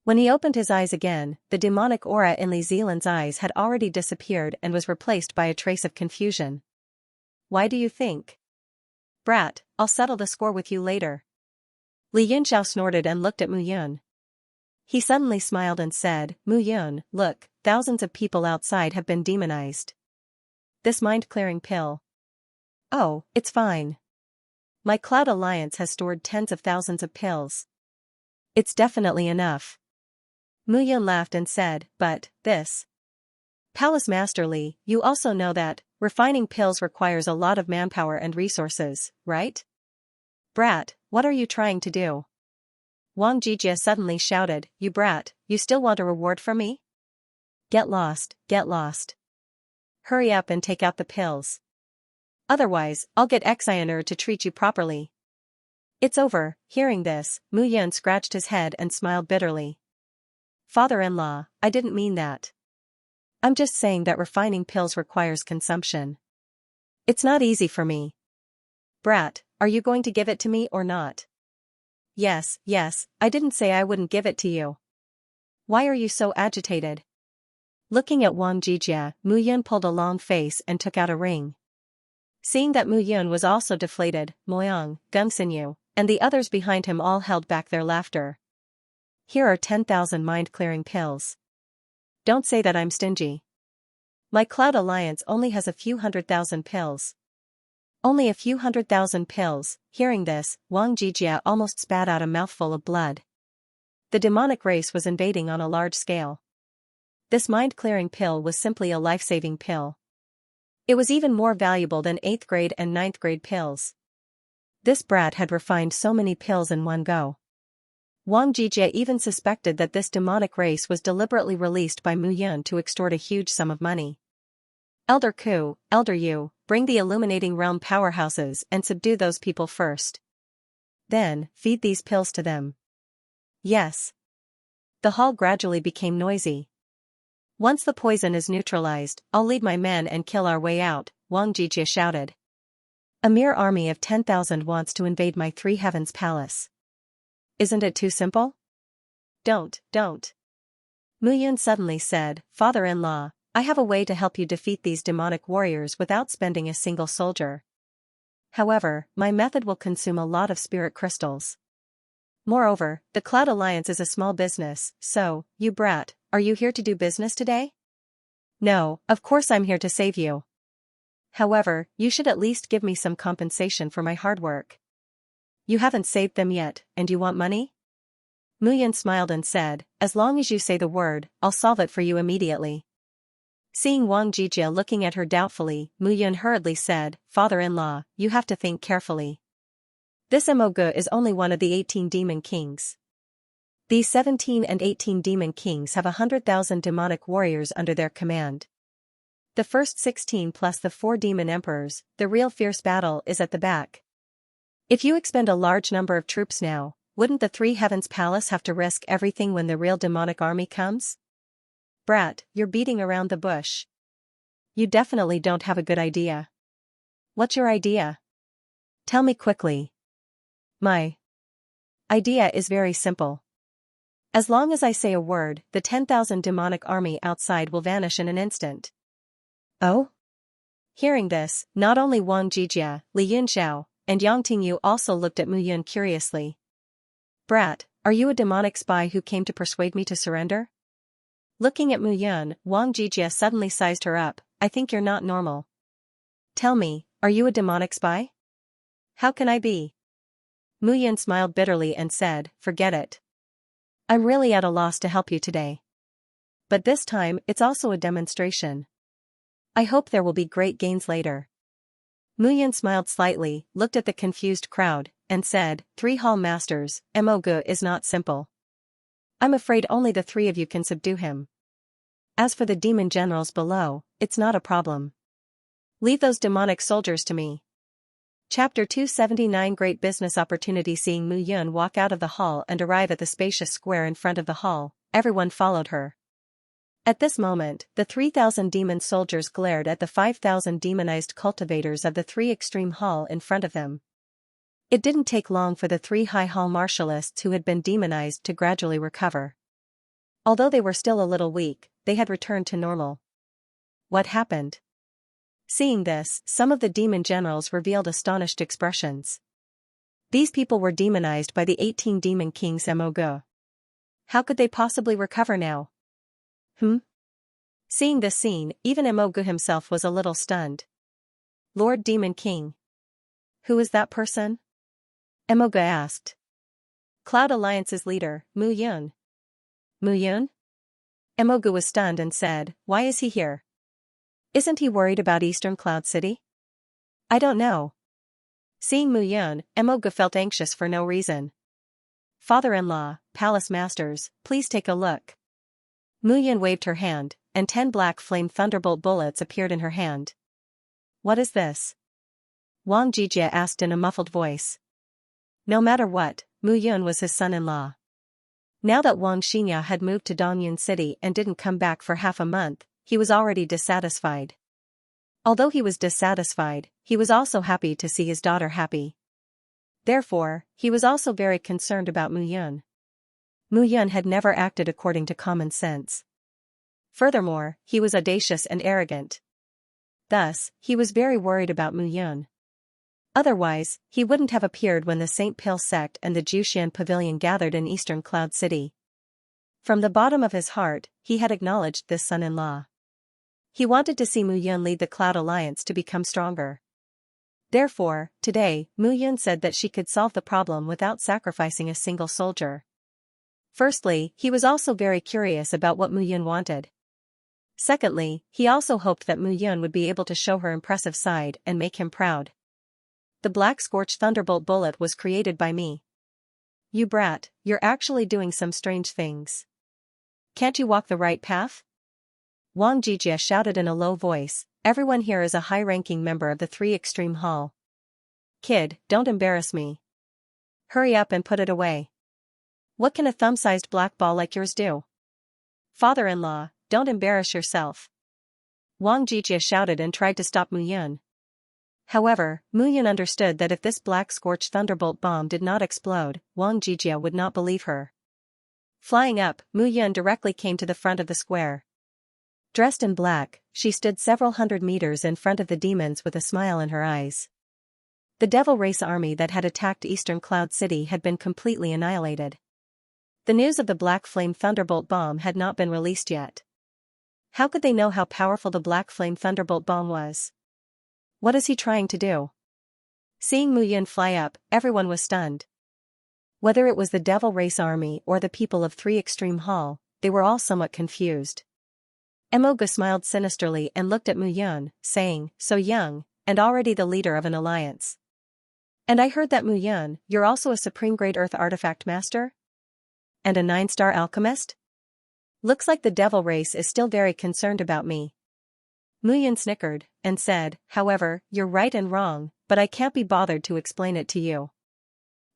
When he opened his eyes again, the demonic aura in Li Zilan's eyes had already disappeared and was replaced by a trace of confusion. Why do you think? Brat, I'll settle the score with you later. Li Yunxiao snorted and looked at Mu Yun. He suddenly smiled and said, Mu Yun, look, thousands of people outside have been demonized. This mind-clearing pill. Oh, it's fine. My Cloud Alliance has stored tens of thousands of pills. It's definitely enough. Mu Yun laughed and said, but, this. Palace Master Li, you also know that, refining pills requires a lot of manpower and resources, right? Brat, what are you trying to do? Wang Jijia suddenly shouted, you brat, you still want a reward from me? Get lost, get lost. Hurry up and take out the pills. Otherwise, I'll get Xianxia to treat you properly. It's over. Hearing this, Mu Yun scratched his head and smiled bitterly. Father-in-law, I didn't mean that. I'm just saying that refining pills requires consumption. It's not easy for me. Brat, are you going to give it to me or not? Yes, I didn't say I wouldn't give it to you. Why are you so agitated? Looking at Wang Jijia, Mu Yun pulled a long face and took out a ring. Seeing that Mu Yun was also deflated, Moyang, Gungsinyu, and the others behind him all held back their laughter. Here are 10,000 mind-clearing pills. Don't say that I'm stingy. My Cloud Alliance only has a few 100,000 pills. Only a few 100,000 pills. Hearing this, Wang Jijia almost spat out a mouthful of blood. The demonic race was invading on a large scale. This mind-clearing pill was simply a life-saving pill. It was even more valuable than 8th grade and 9th grade pills. This brat had refined so many pills in one go. Wang Jijia even suspected that this demonic race was deliberately released by Mu Yun to extort a huge sum of money. Elder Ku, Elder Yu, bring the illuminating realm powerhouses and subdue those people first. Then, feed these pills to them. Yes. The hall gradually became noisy. Once the poison is neutralized, I'll lead my men and kill our way out, Wang Jijia shouted. A mere army of 10,000 wants to invade my 3 heavens palace. Isn't it too simple? Don't. Mu Yun suddenly said, Father-in-law, I have a way to help you defeat these demonic warriors without spending a single soldier. However, my method will consume a lot of spirit crystals. Moreover, the Cloud Alliance is a small business, so, you brat, are you here to do business today? No, of course I'm here to save you. However, you should at least give me some compensation for my hard work. You haven't saved them yet, and you want money? Muyan smiled and said, as long as you say the word, I'll solve it for you immediately. Seeing Wang Jijia looking at her doubtfully, Muyan hurriedly said, Father-in-law, you have to think carefully. This Emogu is only one of the 18 demon kings. These 17 and 18 demon kings have 100,000 demonic warriors under their command. The first 16 plus the 4 demon emperors, the real fierce battle is at the back. If you expend a large number of troops now, wouldn't the Three Heavens Palace have to risk everything when the real demonic army comes? Brat, you're beating around the bush. You definitely don't have a good idea. What's your idea? Tell me quickly. My idea is very simple. As long as I say a word, the 10,000 demonic army outside will vanish in an instant. Oh? Hearing this, not only Wang Jijia, Li Yunxiao, and Yang Tingyu also looked at Muyan curiously. Brat, are you a demonic spy who came to persuade me to surrender? Looking at Muyan, Wang Jijia suddenly sized her up, I think you're not normal. Tell me, are you a demonic spy? How can I be? Muyan smiled bitterly and said, forget it. I'm really at a loss to help you today. But this time, it's also a demonstration. I hope there will be great gains later. Muyan smiled slightly, looked at the confused crowd, and said, 3 hall masters, Emogu is not simple. I'm afraid only the 3 of you can subdue him. As for the demon generals below, it's not a problem. Leave those demonic soldiers to me. Chapter 279 Great Business Opportunity. Seeing Muyan walk out of the hall and arrive at the spacious square in front of the hall, everyone followed her. At this moment, the 3,000 demon soldiers glared at the 5,000 demonized cultivators of the 3 extreme hall in front of them. It didn't take long for the 3 high hall martialists who had been demonized to gradually recover. Although they were still a little weak, they had returned to normal. What happened? Seeing this, some of the demon generals revealed astonished expressions. These people were demonized by the 18 demon kings Emogu. How could they possibly recover now? Seeing this scene, even Emogu himself was a little stunned. Lord Demon King. Who is that person? Emogu asked. Cloud Alliance's leader, Mu Yun. Mu Yun? Emogu was stunned and said, why is he here? Isn't he worried about Eastern Cloud City? I don't know. Seeing Mu Yun, Emogu felt anxious for no reason. Father-in-law, Palace Masters, please take a look. Mu Yun waved her hand, and 10 black flame thunderbolt bullets appeared in her hand. What is this? Wang Jijia asked in a muffled voice. No matter what, Mu Yun was his son-in-law. Now that Wang Xianxia had moved to Dongyun City and didn't come back for half a month, he was already dissatisfied. Although he was dissatisfied, he was also happy to see his daughter happy. Therefore, he was also very concerned about Mu Yun. Mu Yun had never acted according to common sense. Furthermore, he was audacious and arrogant. Thus, he was very worried about Mu Yun. Otherwise, he wouldn't have appeared when the St. Pale sect and the Jushan Pavilion gathered in Eastern Cloud City. From the bottom of his heart, he had acknowledged this son-in-law. He wanted to see Mu Yun lead the Cloud Alliance to become stronger. Therefore, today, Mu Yun said that she could solve the problem without sacrificing a single soldier. Firstly, he was also very curious about what Mu Yun wanted. Secondly, he also hoped that Mu Yun would be able to show her impressive side and make him proud. The Black Scorch Thunderbolt bullet was created by me. You brat, you're actually doing some strange things. Can't you walk the right path? Wang Jijia shouted in a low voice, everyone here is a high-ranking member of the 3 Extreme Hall. Kid, don't embarrass me. Hurry up and put it away. What can a thumb-sized black ball like yours do? Father-in-law, don't embarrass yourself. Wang Jijia shouted and tried to stop Mu Yun. However, Mu Yun understood that if this Black Scorch Thunderbolt bomb did not explode, Wang Jijia would not believe her. Flying up, Mu Yun directly came to the front of the square. Dressed in black, she stood several hundred meters in front of the demons with a smile in her eyes. The Devil Race army that had attacked Eastern Cloud City had been completely annihilated. The news of the Black Flame Thunderbolt bomb had not been released yet. How could they know how powerful the Black Flame Thunderbolt bomb was? What is he trying to do? Seeing Mu Yun fly up, everyone was stunned. Whether it was the Devil Race Army or the people of 3 Extreme Hall, they were all somewhat confused. Emoga smiled sinisterly and looked at Mu Yun, saying, "So young, and already the leader of an alliance. And I heard that Mu Yun, you're also a Supreme Great Earth Artifact Master? And a 9-star alchemist? Looks like the Devil Race is still very concerned about me." Mu Yun snickered, and said, "However, you're right and wrong, but I can't be bothered to explain it to you.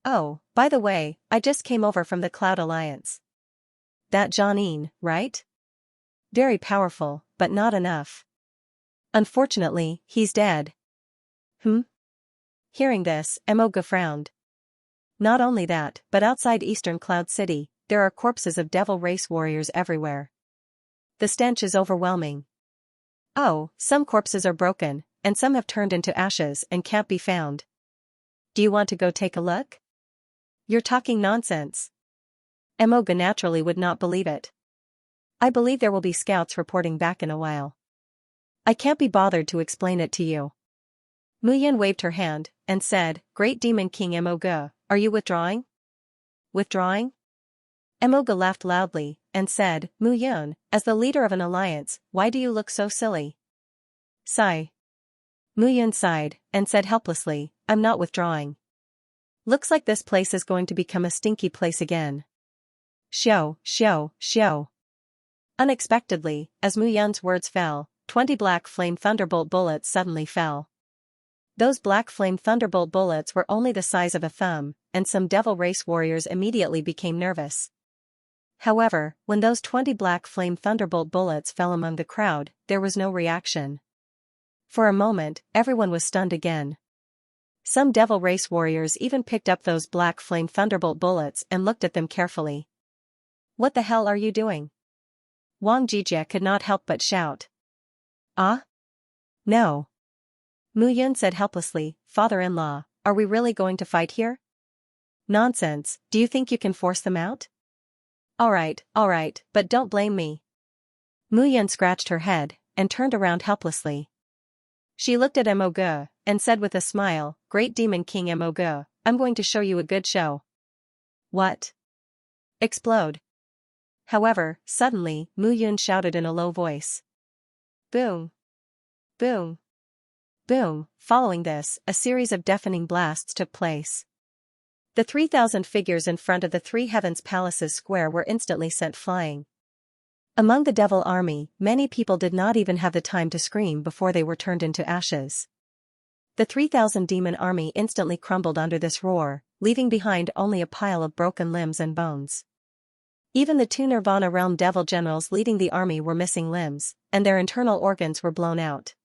Oh, by the way, I just came over from the Cloud Alliance. That Janine, right? Very powerful, but not enough. Unfortunately, he's dead." Hearing this, Emoga frowned. Not only that, but outside Eastern Cloud City, there are corpses of Devil Race warriors everywhere. The stench is overwhelming. Oh, some corpses are broken, and some have turned into ashes and can't be found. Do you want to go take a look? You're talking nonsense. Emoga naturally would not believe it. I believe there will be scouts reporting back in a while. I can't be bothered to explain it to you. Mu Yun waved her hand, and said, "Great Demon King Emoga, are you withdrawing?" Withdrawing? Emoga laughed loudly, and said, "Mu Yun, as the leader of an alliance, why do you look so silly?" Sigh. Mu Yun sighed, and said helplessly, "I'm not withdrawing. Looks like this place is going to become a stinky place again." Shoo, shoo, shoo. Unexpectedly, as Mu Yun's words fell, 20 black flame thunderbolt bullets suddenly fell. Those black flame thunderbolt bullets were only the size of a thumb, and some Devil Race warriors immediately became nervous. However, when those 20 black flame thunderbolt bullets fell among the crowd, there was no reaction. For a moment, everyone was stunned again. Some Devil Race warriors even picked up those black flame thunderbolt bullets and looked at them carefully. "What the hell are you doing?" Wang Jijie could not help but shout. "Ah? No." Mu Yun said helplessly, "Father-in-law, are we really going to fight here?" "Nonsense, do you think you can force them out?" All right, but don't blame me." Mu Yun scratched her head, and turned around helplessly. She looked at Emoga, and said with a smile, "Great Demon King Emoga, I'm going to show you a good show." What? Explode. However, suddenly, Mu Yun shouted in a low voice. Boom. Boom. Boom. Following this, a series of deafening blasts took place. The 3,000 figures in front of the 3 Heavens Palaces square were instantly sent flying. Among the Devil Army, many people did not even have the time to scream before they were turned into ashes. The 3,000 demon army instantly crumbled under this roar, leaving behind only a pile of broken limbs and bones. Even the 2 Nirvana Realm Devil generals leading the army were missing limbs, and their internal organs were blown out.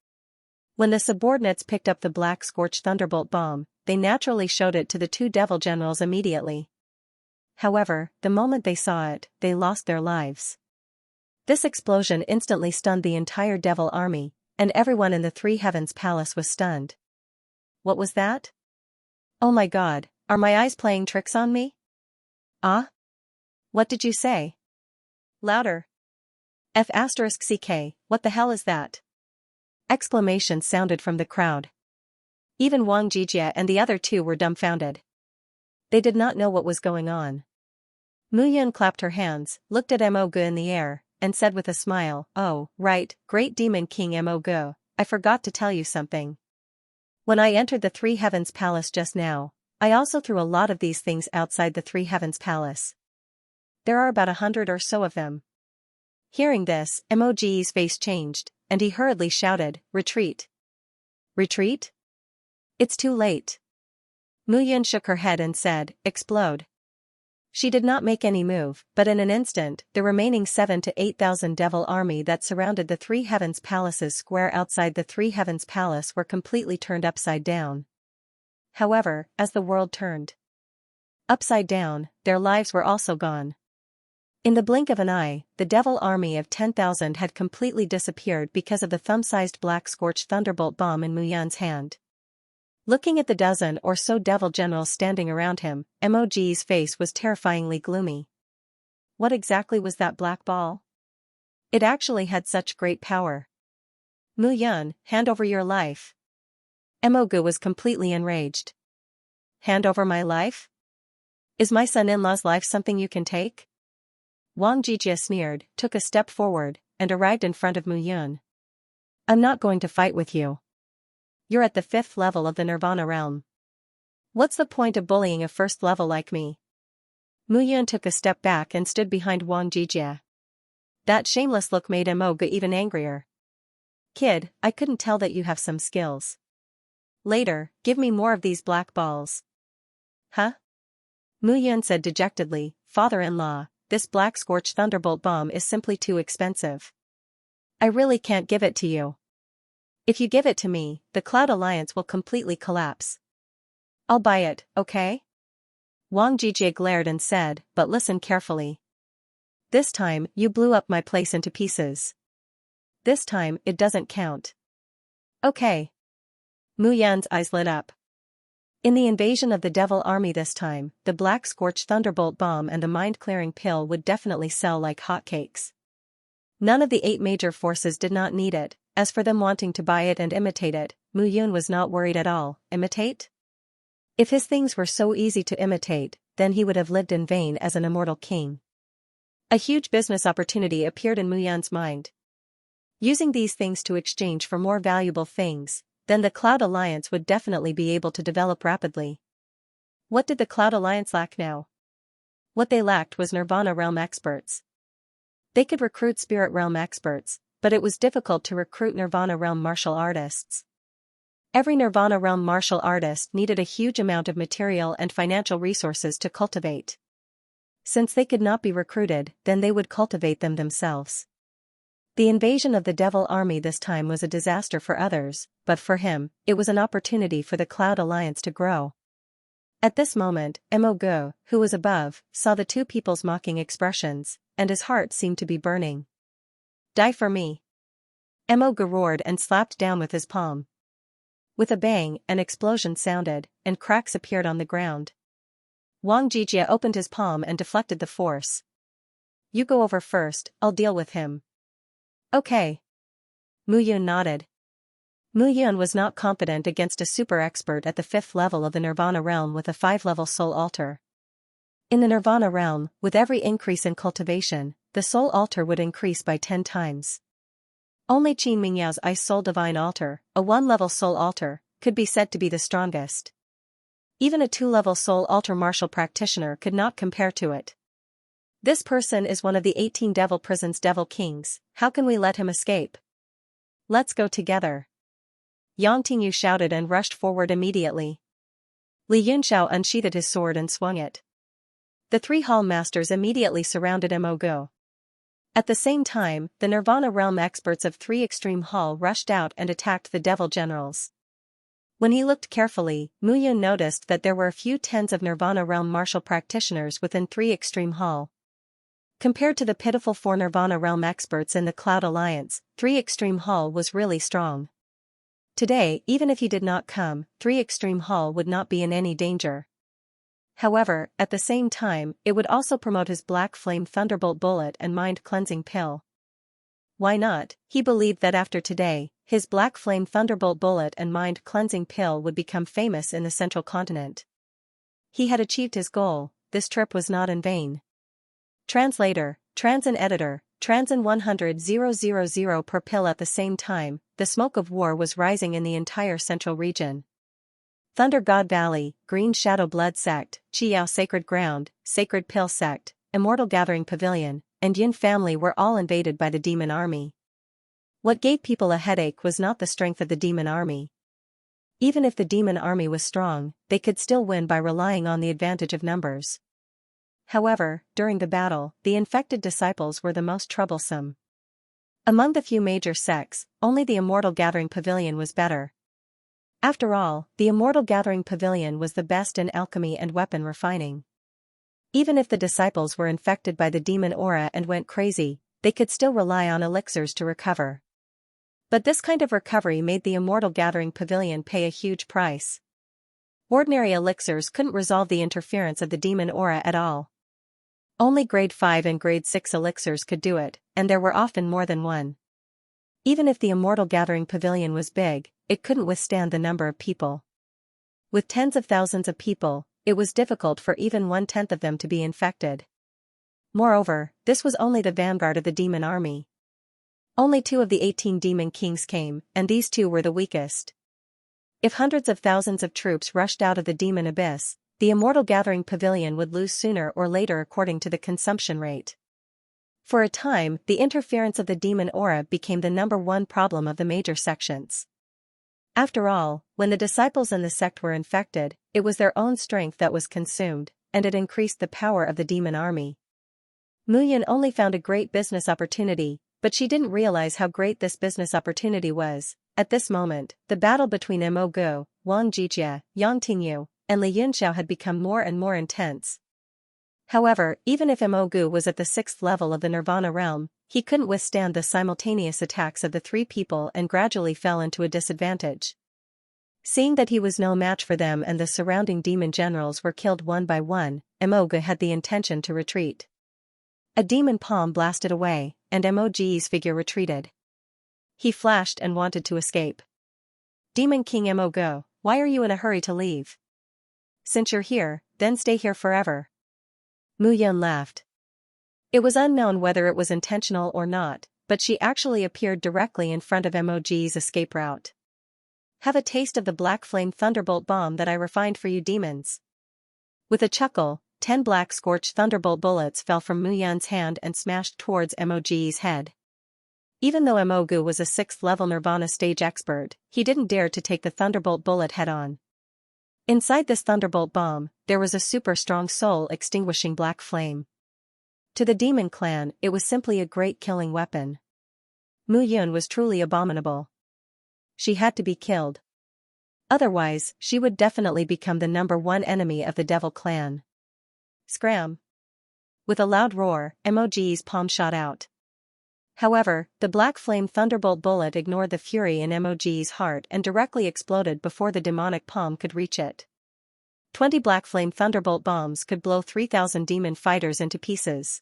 When the subordinates picked up the Black Scorch Thunderbolt bomb, they naturally showed it to the 2 devil generals immediately. However, the moment they saw it, they lost their lives. This explosion instantly stunned the entire devil army, and everyone in the 3 Heavens Palace was stunned. What was that? Oh my god, are my eyes playing tricks on me? Ah? What did you say? Louder. F***ck, what the hell is that? Exclamations sounded from the crowd. Even Wang Jijie and the other 2 were dumbfounded. They did not know what was going on. Mu Yun clapped her hands, looked at Emoga in the air, and said with a smile, "Oh, right, Great Demon King Emoga, I forgot to tell you something. When I entered the 3 Heavens Palace just now, I also threw a lot of these things outside the 3 Heavens Palace. There are about 100 or so of them." Hearing this, Emoji's face changed, and he hurriedly shouted, "Retreat! Retreat? It's too late." Mu Yun shook her head and said, "Explode." She did not make any move, but in an instant, the remaining 7,000 to 8,000 devil army that surrounded the 3 Heavens Palaces square outside the 3 Heavens Palace were completely turned upside down. However, as the world turned upside down, their lives were also gone. In the blink of an eye, the devil army of 10,000 had completely disappeared because of the thumb-sized Black Scorch Thunderbolt bomb in Mu Yun's hand. Looking at the dozen or so devil generals standing around him, Emoji's face was terrifyingly gloomy. What exactly was that black ball? It actually had such great power. Mu Yun, hand over your life. Emogu was completely enraged. Hand over my life? Is my son-in-law's life something you can take? Wang Jijie sneered, took a step forward, and arrived in front of Mu Yun. I'm not going to fight with you. You're at the 5th level of the Nirvana realm. What's the point of bullying a 1st level like me? Mu Yun took a step back and stood behind Wang Jijie. That shameless look made Emogu even angrier. Kid, I couldn't tell that you have some skills. Later, give me more of these black balls. Huh? Mu Yun said dejectedly, Father-in-law, this black scorch thunderbolt bomb is simply too expensive. I really can't give it to you. If you give it to me, the Cloud Alliance will completely collapse. I'll buy it, okay? Wang Jijie glared and said, but listen carefully. This time, you blew up my place into pieces. This time, it doesn't count. Okay. Mu Yun's eyes lit up. In the invasion of the Devil Army this time, the Black Scorch Thunderbolt Bomb and the Mind-Clearing Pill would definitely sell like hotcakes. None of the 8 major forces did not need it. As for them wanting to buy it and imitate it, Mu Yun was not worried at all. Imitate? If his things were so easy to imitate, then he would have lived in vain as an immortal king. A huge business opportunity appeared in Mu Yun's mind. Using these things to exchange for more valuable things, then the Cloud Alliance would definitely be able to develop rapidly. What did the Cloud Alliance lack now? What they lacked was Nirvana Realm experts. They could recruit Spirit Realm experts, but it was difficult to recruit Nirvana Realm martial artists. Every Nirvana Realm martial artist needed a huge amount of material and financial resources to cultivate. Since they could not be recruited, then they would cultivate them themselves. The invasion of the Devil Army this time was a disaster for others, but for him, it was an opportunity for the Cloud Alliance to grow. At this moment, Emogu, who was above, saw the two people's mocking expressions, and his heart seemed to be burning. Die for me. Emogu roared and slapped down with his palm. With a bang, an explosion sounded, and cracks appeared on the ground. Wang Jijie opened his palm and deflected the force. You go over first, I'll deal with him. Okay. Mu Yun nodded. Mu Yun was not competent against a super expert at the 5th level of the Nirvana realm with a 5-level soul altar. In the Nirvana realm, with every increase in cultivation, the soul altar would increase by 10 times. Only Qin Mingyao's Ice Soul Divine Altar, a 1-level soul altar, could be said to be the strongest. Even a 2-level soul altar martial practitioner could not compare to it. This person is one of the 18 Devil Prison's Devil Kings, how can we let him escape? Let's go together. Yang Tingyu shouted and rushed forward immediately. Li Yunxiao unsheathed his sword and swung it. The 3 hall masters immediately surrounded Emogu. At the same time, the Nirvana realm experts of 3 Extreme Hall rushed out and attacked the Devil Generals. When he looked carefully, Mu Yun noticed that there were a few tens of Nirvana realm martial practitioners within 3 Extreme Hall. Compared to the pitiful 4 Nirvana realm experts in the Cloud Alliance, 3 Extreme Hall was really strong. Today, even if he did not come, 3 Extreme Hall would not be in any danger. However, at the same time, it would also promote his Black Flame Thunderbolt Bullet and Mind Cleansing Pill. Why not? He believed that after today, his Black Flame Thunderbolt Bullet and Mind Cleansing Pill would become famous in the Central Continent. He had achieved his goal. This trip was not in vain. Translator, Transin Editor, Transin 100,000 per pill. At the same time, the smoke of war was rising in the entire central region. Thunder God Valley, Green Shadow Blood Sect, Qiyao Sacred Ground, Sacred Pill Sect, Immortal Gathering Pavilion, and Yin family were all invaded by the demon army. What gave people a headache was not the strength of the demon army. Even if the demon army was strong, they could still win by relying on the advantage of numbers. However, during the battle, the infected disciples were the most troublesome. Among the few major sects, only the Immortal Gathering Pavilion was better. After all, the Immortal Gathering Pavilion was the best in alchemy and weapon refining. Even if the disciples were infected by the demon aura and went crazy, they could still rely on elixirs to recover. But this kind of recovery made the Immortal Gathering Pavilion pay a huge price. Ordinary elixirs couldn't resolve the interference of the demon aura at all. Only grade 5 and grade 6 elixirs could do it, and there were often more than one. Even if the Immortal Gathering Pavilion was big, it couldn't withstand the number of people. With tens of thousands of people, it was difficult for even 1/10 of them to be infected. Moreover, this was only the vanguard of the demon army. Only 2 of the 18 demon kings came, and these 2 were the weakest. If hundreds of thousands of troops rushed out of the demon abyss, the Immortal Gathering Pavilion would lose sooner or later according to the consumption rate. For a time, the interference of the demon aura became the #1 problem of the major sections. After all, when the disciples in the sect were infected, it was their own strength that was consumed, and it increased the power of the demon army. Mu Yun only found a great business opportunity, but she didn't realize how great this business opportunity was. At this moment, the battle between Mo Gu, Wang Jijie, Yang Tingyu, and Li Yunxiao had become more and more intense. However, even if Mo Gu was at the 6th level of the Nirvana realm, he couldn't withstand the simultaneous attacks of the 3 people and gradually fell into a disadvantage. Seeing that he was no match for them and the surrounding demon generals were killed one by one, Mo Gu had the intention to retreat. A demon palm blasted away, and Mo's figure retreated. He flashed and wanted to escape. Demon King Mo Gu, why are you in a hurry to leave? Since you're here, then stay here forever. Mu Yun laughed. It was unknown whether it was intentional or not, but she actually appeared directly in front of Mo's escape route. Have a taste of the black flame thunderbolt bomb that I refined for you demons. With a chuckle, 10 black scorched thunderbolt bullets fell from Mu Yun's hand and smashed towards Mo's head. Even though Mo Gu was a 6th level Nirvana stage expert, he didn't dare to take the thunderbolt bullet head-on. Inside this thunderbolt bomb, there was a super strong soul-extinguishing black flame. To the demon clan, it was simply a great killing weapon. Mu Yun was truly abominable. She had to be killed. Otherwise, she would definitely become the #1 enemy of the Devil clan. Scram! With a loud roar, Mo's palm shot out. However, the black flame thunderbolt bullet ignored the fury in Mo's heart and directly exploded before the demonic palm could reach it. 20 black flame thunderbolt bombs could blow 3,000 demon fighters into pieces.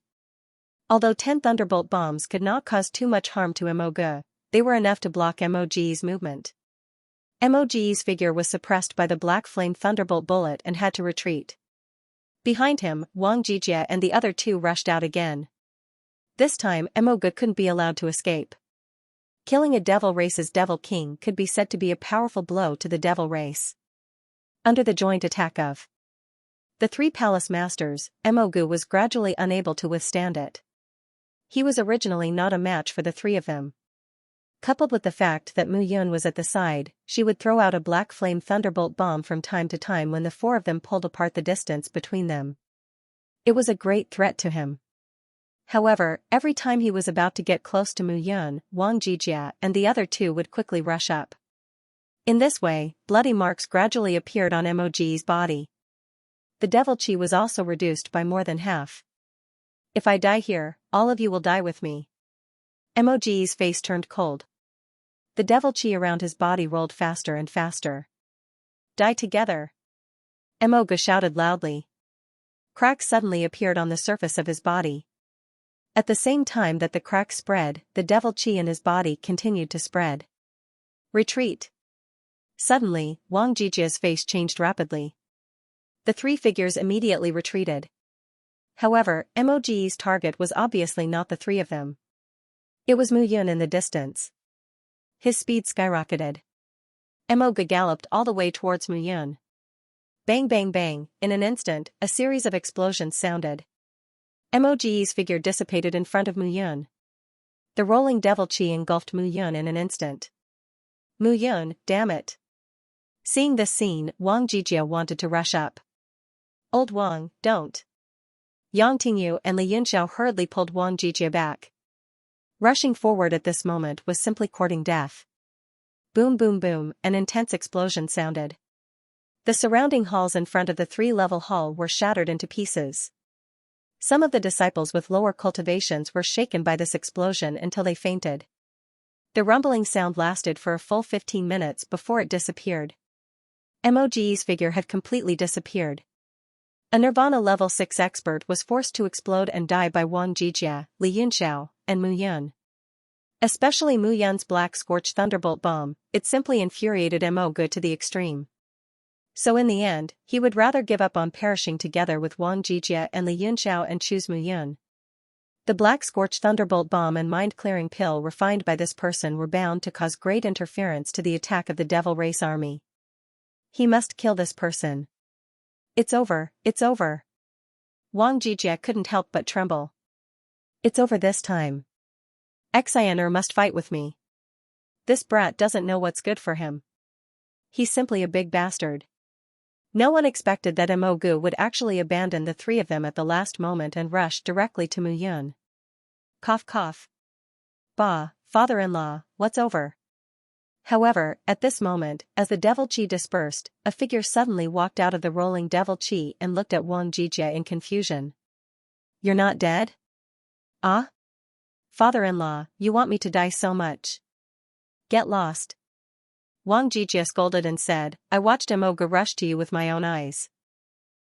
Although 10 thunderbolt bombs could not cause too much harm to Mo Gu, they were enough to block Mo's movement. Mo's figure was suppressed by the black flame thunderbolt bullet and had to retreat. Behind him, Wang Jijie and the other 2 rushed out again. This time, Mo Gu couldn't be allowed to escape. Killing a devil race's devil king could be said to be a powerful blow to the devil race. Under the joint attack of the 3 palace masters, Mo Gu was gradually unable to withstand it. He was originally not a match for the 3 of them. Coupled with the fact that Mu Yun was at the side, she would throw out a black flame thunderbolt bomb from time to time when the 4 of them pulled apart the distance between them. It was a great threat to him. However, every time he was about to get close to Mu Yun, Wang Jijie and the other 2 would quickly rush up. In this way, bloody marks gradually appeared on Mo's body. The devil chi was also reduced by more than half. If I die here, all of you will die with me. Mo's face turned cold. The devil chi around his body rolled faster and faster. Die together! Mo Gu shouted loudly. Cracks suddenly appeared on the surface of his body. At the same time that the cracks spread, the devil chi in his body continued to spread. Retreat! Suddenly, Wang Jijie's face changed rapidly. The 3 figures immediately retreated. However, Mo's target was obviously not the 3 of them. It was Mu Yun in the distance. His speed skyrocketed. Mo Gu galloped all the way towards Mu Yun. Bang bang bang, in an instant, a series of explosions sounded. Mo's figure dissipated in front of Mu Yun. The rolling devil chi engulfed Mu Yun in an instant. Mu Yun, damn it! Seeing this scene, Wang Jijie wanted to rush up. Old Wang, don't! Yang Tingyu and Li Yunxiao hurriedly pulled Wang Jijie back. Rushing forward at this moment was simply courting death. Boom boom boom, an intense explosion sounded. The surrounding halls in front of the 3-level hall were shattered into pieces. Some of the disciples with lower cultivations were shaken by this explosion until they fainted. The rumbling sound lasted for a full 15 minutes before it disappeared. Mo's figure had completely disappeared. A Nirvana level 6 expert was forced to explode and die by Wang Jijie, Li Yunxiao, and Mu Yun. Especially Mu Yan's Black Scorch Thunderbolt Bomb, it simply infuriated Mo Ge to the extreme. So in the end, he would rather give up on perishing together with Wang Jijie and Li Yunxiao and choose Mu Yun. The Black Scorch Thunderbolt Bomb and mind-clearing pill refined by this person were bound to cause great interference to the attack of the Devil Race army. He must kill this person. It's over, it's over. Wang Jijie couldn't help but tremble. It's over this time. Xianxia must fight with me. This brat doesn't know what's good for him. He's simply a big bastard. No one expected that Mo Ge would actually abandon the three of them at the last moment and rush directly to Mu Yun. Cough cough. Bah, father-in-law, what's over? However, at this moment, as the devil chi dispersed, a figure suddenly walked out of the rolling devil chi and looked at Wang Jijie in confusion. You're not dead? Ah? Father-in-law, you want me to die so much? Get lost. Wang Jijie scolded and said, I watched Mo Ge rush to you with my own eyes.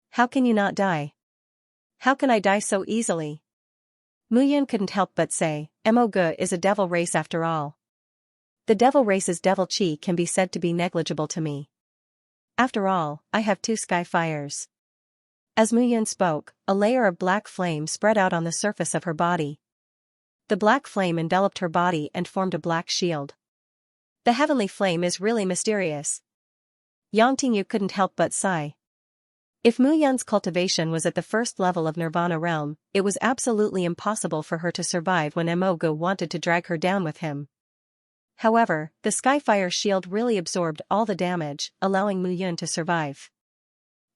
How can you not die? How can I die so easily? Mu Yun couldn't help but say, Mo Ge is a devil race after all. The devil race's devil chi can be said to be negligible to me. After all, I have 2 sky fires. As Mu Yun spoke, a layer of black flame spread out on the surface of her body. The black flame enveloped her body and formed a black shield. The heavenly flame is really mysterious. Yang Tingyu couldn't help but sigh. If Mu Yun's cultivation was at the first level of Nirvana realm, it was absolutely impossible for her to survive when Mo Ge wanted to drag her down with him. However, the Skyfire shield really absorbed all the damage, allowing Mu Yun to survive.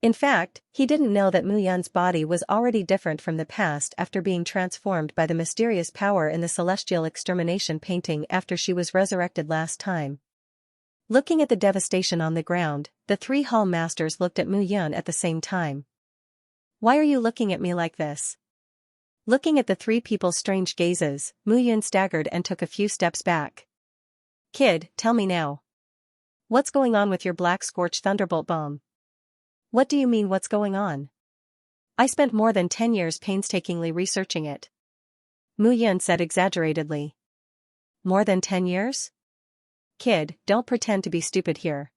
In fact, he didn't know that Mu Yun's body was already different from the past after being transformed by the mysterious power in the celestial extermination painting after she was resurrected last time. Looking at the devastation on the ground, the 3 hall masters looked at Mu Yun at the same time. Why are you looking at me like this? Looking at the 3 people's strange gazes, Mu Yun staggered and took a few steps back. Kid, tell me now. What's going on with your Black Scorch Thunderbolt Bomb? What do you mean what's going on? I spent more than 10 years painstakingly researching it. Mu Yun said exaggeratedly. More than 10 years? Kid, don't pretend to be stupid here.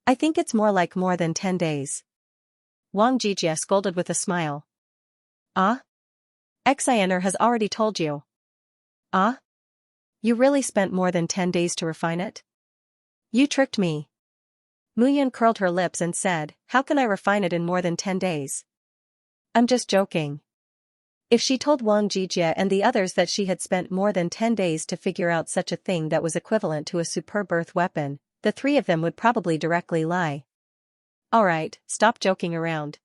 I think it's more like more than 10 days. Wang Jijie scolded with a smile. Ah? Xianxia has already told you. Ah? You really spent more than 10 days to refine it? You tricked me. Mu Yun curled her lips and said, how can I refine it in more than 10 days? I'm just joking. If she told Wang Jijie and the others that she had spent more than 10 days to figure out such a thing that was equivalent to a superb earth weapon, the 3 of them would probably directly lie. Alright, stop joking around.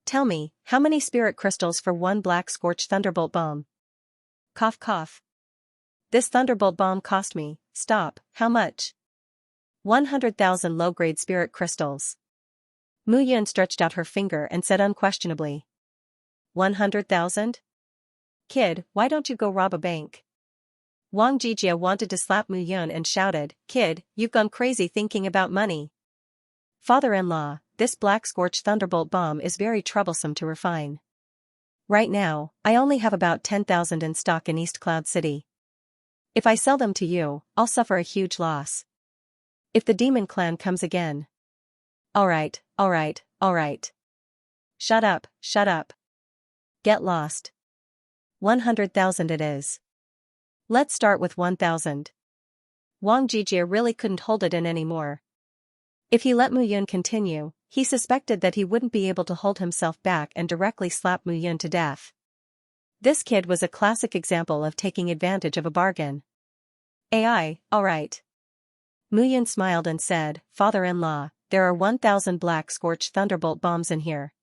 Tell me, how many spirit crystals for 1 Black Scorch Thunderbolt Bomb? Cough cough. This Thunderbolt Bomb cost me, stop, how much? 100,000 low-grade spirit crystals. Mu Yun stretched out her finger and said unquestionably. 100,000? Kid, why don't you go rob a bank? Wang Jijie wanted to slap Mu Yun and shouted, Kid, you've gone crazy thinking about money. Father-in-law, this Black Scorch Thunderbolt Bomb is very troublesome to refine. Right now, I only have about 10,000 in stock in East Cloud City. If I sell them to you, I'll suffer a huge loss. If the demon clan comes again. Alright, alright, alright. Shut up, shut up. Get lost. 100,000 it is. Let's start with 1,000. Wang Jijie really couldn't hold it in anymore. If he let Mu Yun continue, he suspected that he wouldn't be able to hold himself back and directly slap Mu Yun to death. This kid was a classic example of taking advantage of a bargain. AI, alright. Mu Yun smiled and said, Father-in-law, there are 1,000 Black Scorch Thunderbolt Bombs in here.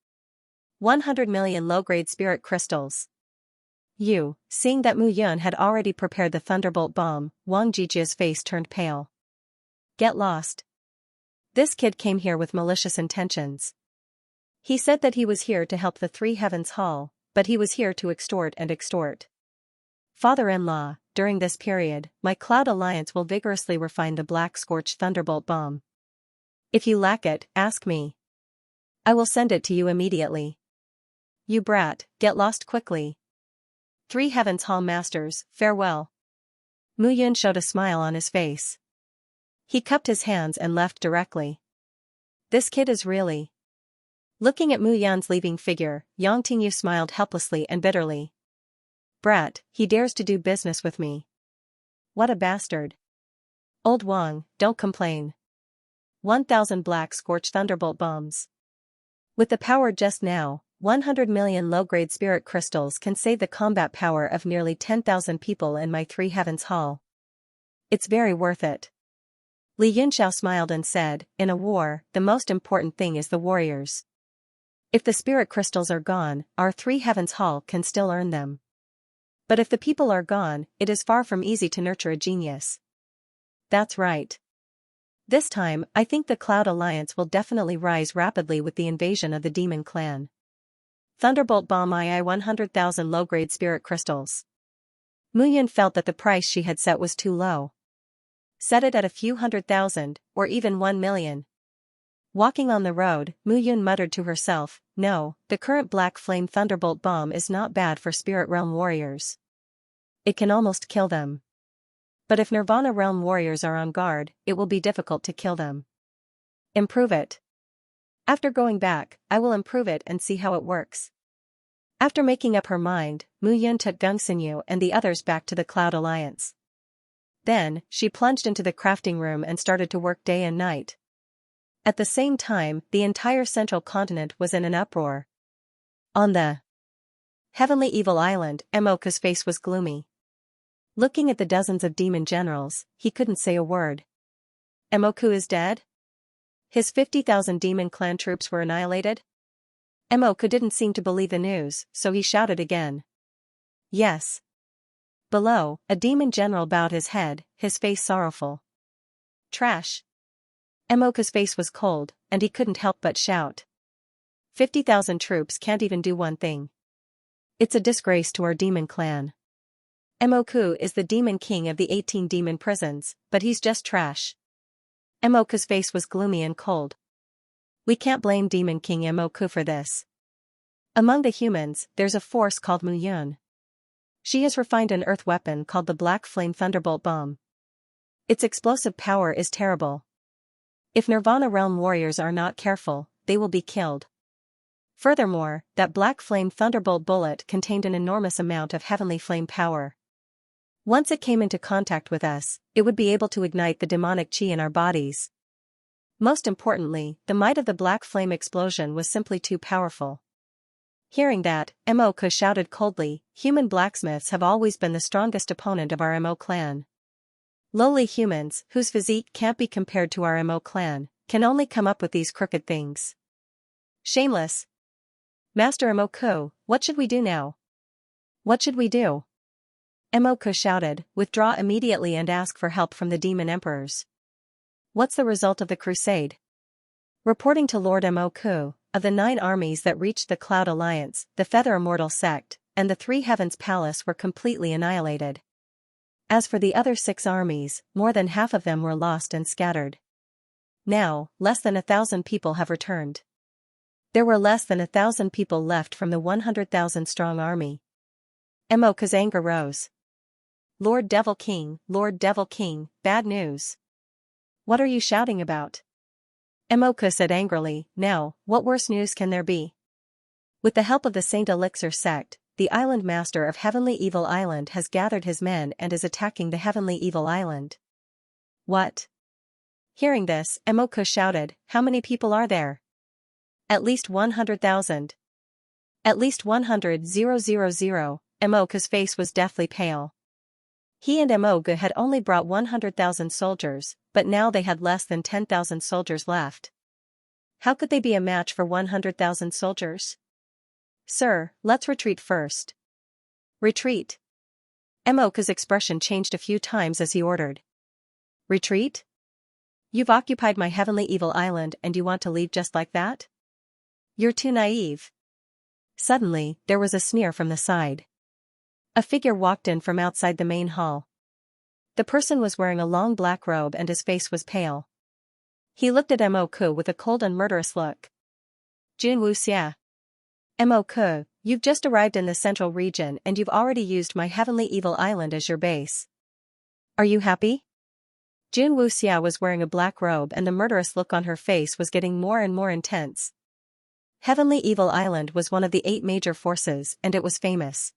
100 million low-grade spirit crystals. Seeing that Mu Yun had already prepared the Thunderbolt Bomb, Wang Jijie's face turned pale. Get lost. This kid came here with malicious intentions. He said that he was here to help the 3 Heavens Hall, but he was here to extort and extort. Father-in-law, during this period, my Cloud Alliance will vigorously refine the Black Scorch Thunderbolt Bomb. If you lack it, ask me. I will send it to you immediately. You brat, get lost quickly. 3 Heavens Hall Masters, farewell. Mu Yun showed a smile on his face. He cupped his hands and left directly. This kid is really... Looking at Mu Yan's leaving figure, Yang Tingyu smiled helplessly and bitterly. Brat, he dares to do business with me. What a bastard. Old Wang, don't complain. 1,000 black scorched thunderbolt bombs. With the power just now, 100 million low-grade spirit crystals can save the combat power of nearly 10,000 people in my Three Heavens Hall. It's very worth it. Li Yunxiao smiled and said, in a war, the most important thing is the warriors. If the spirit crystals are gone, our Three Heavens Hall can still earn them. But if the people are gone, it is far from easy to nurture a genius. That's right. This time, I think the Cloud Alliance will definitely rise rapidly with the invasion of the Demon Clan. Thunderbolt Bomb II 100,000 low-grade spirit crystals. Mu Yun felt that the price she had set was too low. Set it at a few 100,000, or even 1 million. Walking on the road, Mu Yun muttered to herself, no, the current Black Flame Thunderbolt Bomb is not bad for Spirit Realm warriors. It can almost kill them. But if Nirvana Realm warriors are on guard, it will be difficult to kill them. Improve it. After going back, I will improve it and see how it works. After making up her mind, Mu Yun took Gung Xinyu and the others back to the Cloud Alliance. Then, she plunged into the crafting room and started to work day and night. At the same time, the entire central continent was in an uproar. On the Heavenly Evil Island, Emoka's face was gloomy. Looking at the dozens of demon generals, he couldn't say a word. Emoku is dead? His 50,000 demon clan troops were annihilated? Emoku didn't seem to believe the news, so he shouted again. Yes. Below, a demon general bowed his head, his face sorrowful. Trash. Emoka's face was cold, and he couldn't help but shout. 50,000 troops can't even do one thing. It's a disgrace to our demon clan. Emoku is the demon king of the 18 demon prisons, but he's just trash. Emoku's face was gloomy and cold. We can't blame Demon King Emoku for this. Among the humans, there's a force called Mu Yun. She has refined an earth weapon called the Black Flame Thunderbolt Bomb. Its explosive power is terrible. If Nirvana Realm warriors are not careful, they will be killed. Furthermore, that Black Flame Thunderbolt bullet contained an enormous amount of heavenly flame power. Once it came into contact with us, it would be able to ignite the demonic chi in our bodies. Most importantly, the might of the Black Flame explosion was simply too powerful. Hearing that, Emoku shouted coldly, human blacksmiths have always been the strongest opponent of our Mo clan. Lowly humans, whose physique can't be compared to our Mo clan, can only come up with these crooked things. Shameless. Master Emoku, what should we do now? What should we do? Emoku shouted, withdraw immediately and ask for help from the demon emperors. What's the result of the crusade? Reporting to Lord Emoku, of the 9 armies that reached the Cloud Alliance, the Feather Immortal sect, and the Three Heavens Palace were completely annihilated. As for the other 6 armies, more than half of them were lost and scattered. Now, less than 1,000 people have returned. There were less than 1,000 people left from the 100,000-strong army. Emoku's anger rose. Lord Devil King, bad news. What are you shouting about? Emoku said angrily, now, what worse news can there be? With the help of the Saint Elixir sect, the island master of Heavenly Evil Island has gathered his men and is attacking the Heavenly Evil Island. What? Hearing this, Emoku shouted, how many people are there? At least 100,000. At least 100,000. Emoku's face was deathly pale. He and Emoku had only brought 100,000 soldiers, but now they had less than 10,000 soldiers left. How could they be a match for 100,000 soldiers? Sir, let's retreat first. Retreat. Emoku's expression changed a few times as he ordered. Retreat? You've occupied my Heavenly Evil Island and you want to leave just like that? You're too naive. Suddenly, there was a sneer from the side. A figure walked in from outside the main hall. The person was wearing a long black robe and his face was pale. He looked at Emoku with a cold and murderous look. Jun Wuxia. Emoku, you've just arrived in the central region and you've already used my Heavenly Evil Island as your base. Are you happy? Jun Wuxia was wearing a black robe and the murderous look on her face was getting more and more intense. Heavenly Evil Island was one of the 8 major forces and it was famous.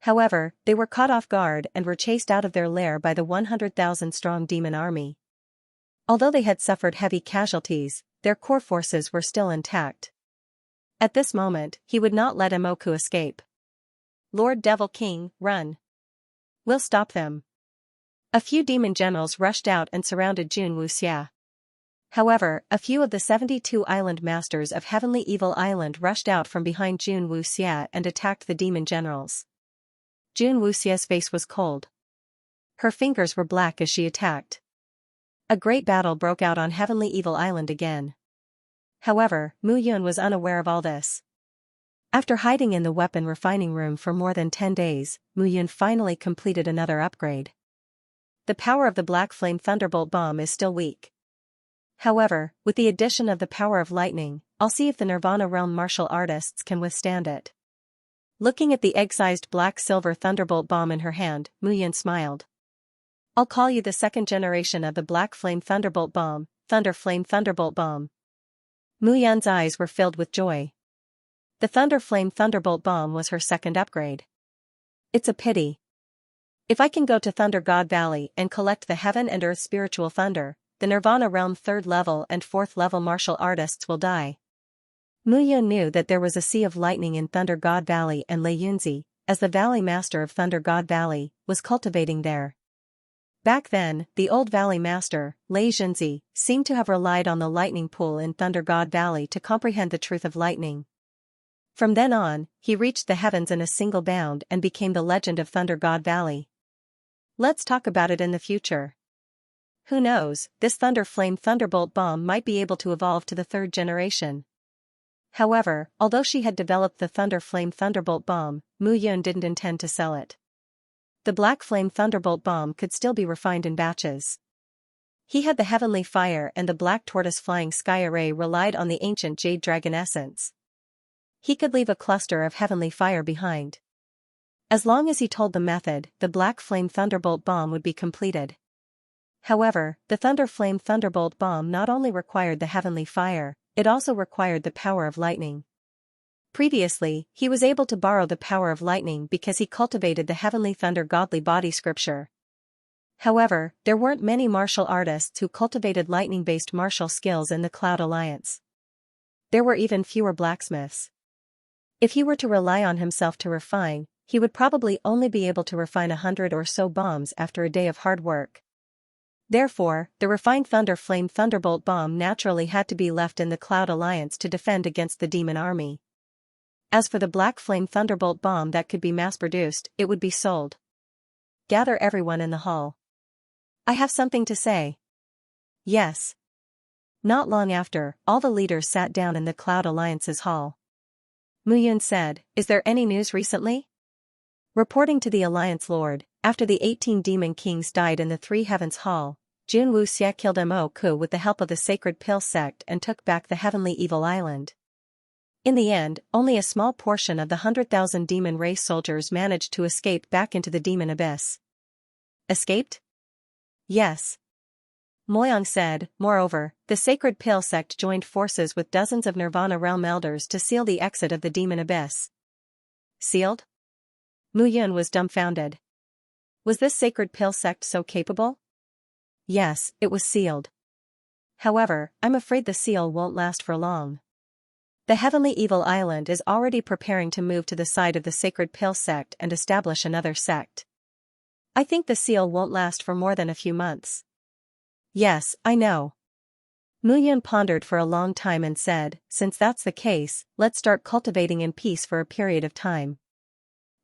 However, they were caught off guard and were chased out of their lair by the 100,000-strong demon army. Although they had suffered heavy casualties, their core forces were still intact. At this moment, he would not let Emoku escape. Lord Devil King, run. We'll stop them. A few demon generals rushed out and surrounded Jun Wuxia. However, a few of the 72 island masters of Heavenly Evil Island rushed out from behind Jun Wuxia and attacked the demon generals. Jun Wuxia's face was cold. Her fingers were black as she attacked. A great battle broke out on Heavenly Evil Island again. However, Mu Yun was unaware of all this. After hiding in the weapon refining room for more than 10 days, Mu Yun finally completed another upgrade. The power of the Black Flame Thunderbolt Bomb is still weak. However, with the addition of the power of lightning, I'll see if the Nirvana Realm martial artists can withstand it. Looking at the egg-sized black-silver Thunderbolt Bomb in her hand, Mu Yun smiled. I'll call you the 2nd generation of the Black Flame Thunderbolt Bomb, Thunder Flame Thunderbolt Bomb. Mu Yun's eyes were filled with joy. The Thunder Flame Thunderbolt Bomb was her 2nd upgrade. It's a pity. If I can go to Thunder God Valley and collect the Heaven and Earth Spiritual Thunder, the Nirvana Realm 3rd level and 4th level martial artists will die. Mu Yun knew that there was a sea of lightning in Thunder God Valley and Lei Yunzi, as the Valley Master of Thunder God Valley, was cultivating there. Back then, the old Valley Master, Lei Yunzi, seemed to have relied on the lightning pool in Thunder God Valley to comprehend the truth of lightning. From then on, he reached the heavens in a single bound and became the legend of Thunder God Valley. Let's talk about it in the future. Who knows, this Thunder Flame Thunderbolt Bomb might be able to evolve to the 3rd generation. However, although she had developed the Thunder Flame Thunderbolt Bomb, Mu Yun didn't intend to sell it. The Black Flame Thunderbolt Bomb could still be refined in batches. He had the Heavenly Fire and the Black Tortoise Flying Sky Array relied on the ancient Jade Dragon essence. He could leave a cluster of Heavenly Fire behind. As long as he told the method, the Black Flame Thunderbolt Bomb would be completed. However, the Thunder Flame Thunderbolt Bomb not only required the Heavenly Fire, it also required the power of lightning. Previously, he was able to borrow the power of lightning because he cultivated the Heavenly Thunder Godly Body scripture. However, there weren't many martial artists who cultivated lightning-based martial skills in the Cloud Alliance. There were even fewer blacksmiths. If he were to rely on himself to refine, he would probably only be able to refine 100 or so bombs after a day of hard work. Therefore, the refined Thunder Flame Thunderbolt Bomb naturally had to be left in the Cloud Alliance to defend against the demon army. As for the Black Flame Thunderbolt Bomb that could be mass-produced, it would be sold. Gather everyone in the hall. I have something to say. Yes. Not long after, all the leaders sat down in the Cloud Alliance's hall. Mu Yun said, "Is there any news recently?" Reporting to the Alliance Lord, after the 18 demon kings died in the Three Heavens Hall, Jun Wuxia killed Mo-ku with the help of the Sacred Pill sect and took back the Heavenly Evil Island. In the end, only a small portion of the 100,000 demon race soldiers managed to escape back into the demon abyss. Escaped? Yes. Moyang said. Moreover, the Sacred Pill sect joined forces with dozens of Nirvana Realm elders to seal the exit of the demon abyss. Sealed? Mu Yun was dumbfounded. Was this Sacred Pill sect so capable? Yes, it was sealed. However, I'm afraid the seal won't last for long. The Heavenly Evil Island is already preparing to move to the side of the Sacred Pill sect and establish another sect. I think the seal won't last for more than a few months. Yes, I know. Mu Yun pondered for a long time and said, since that's the case, let's start cultivating in peace for a period of time.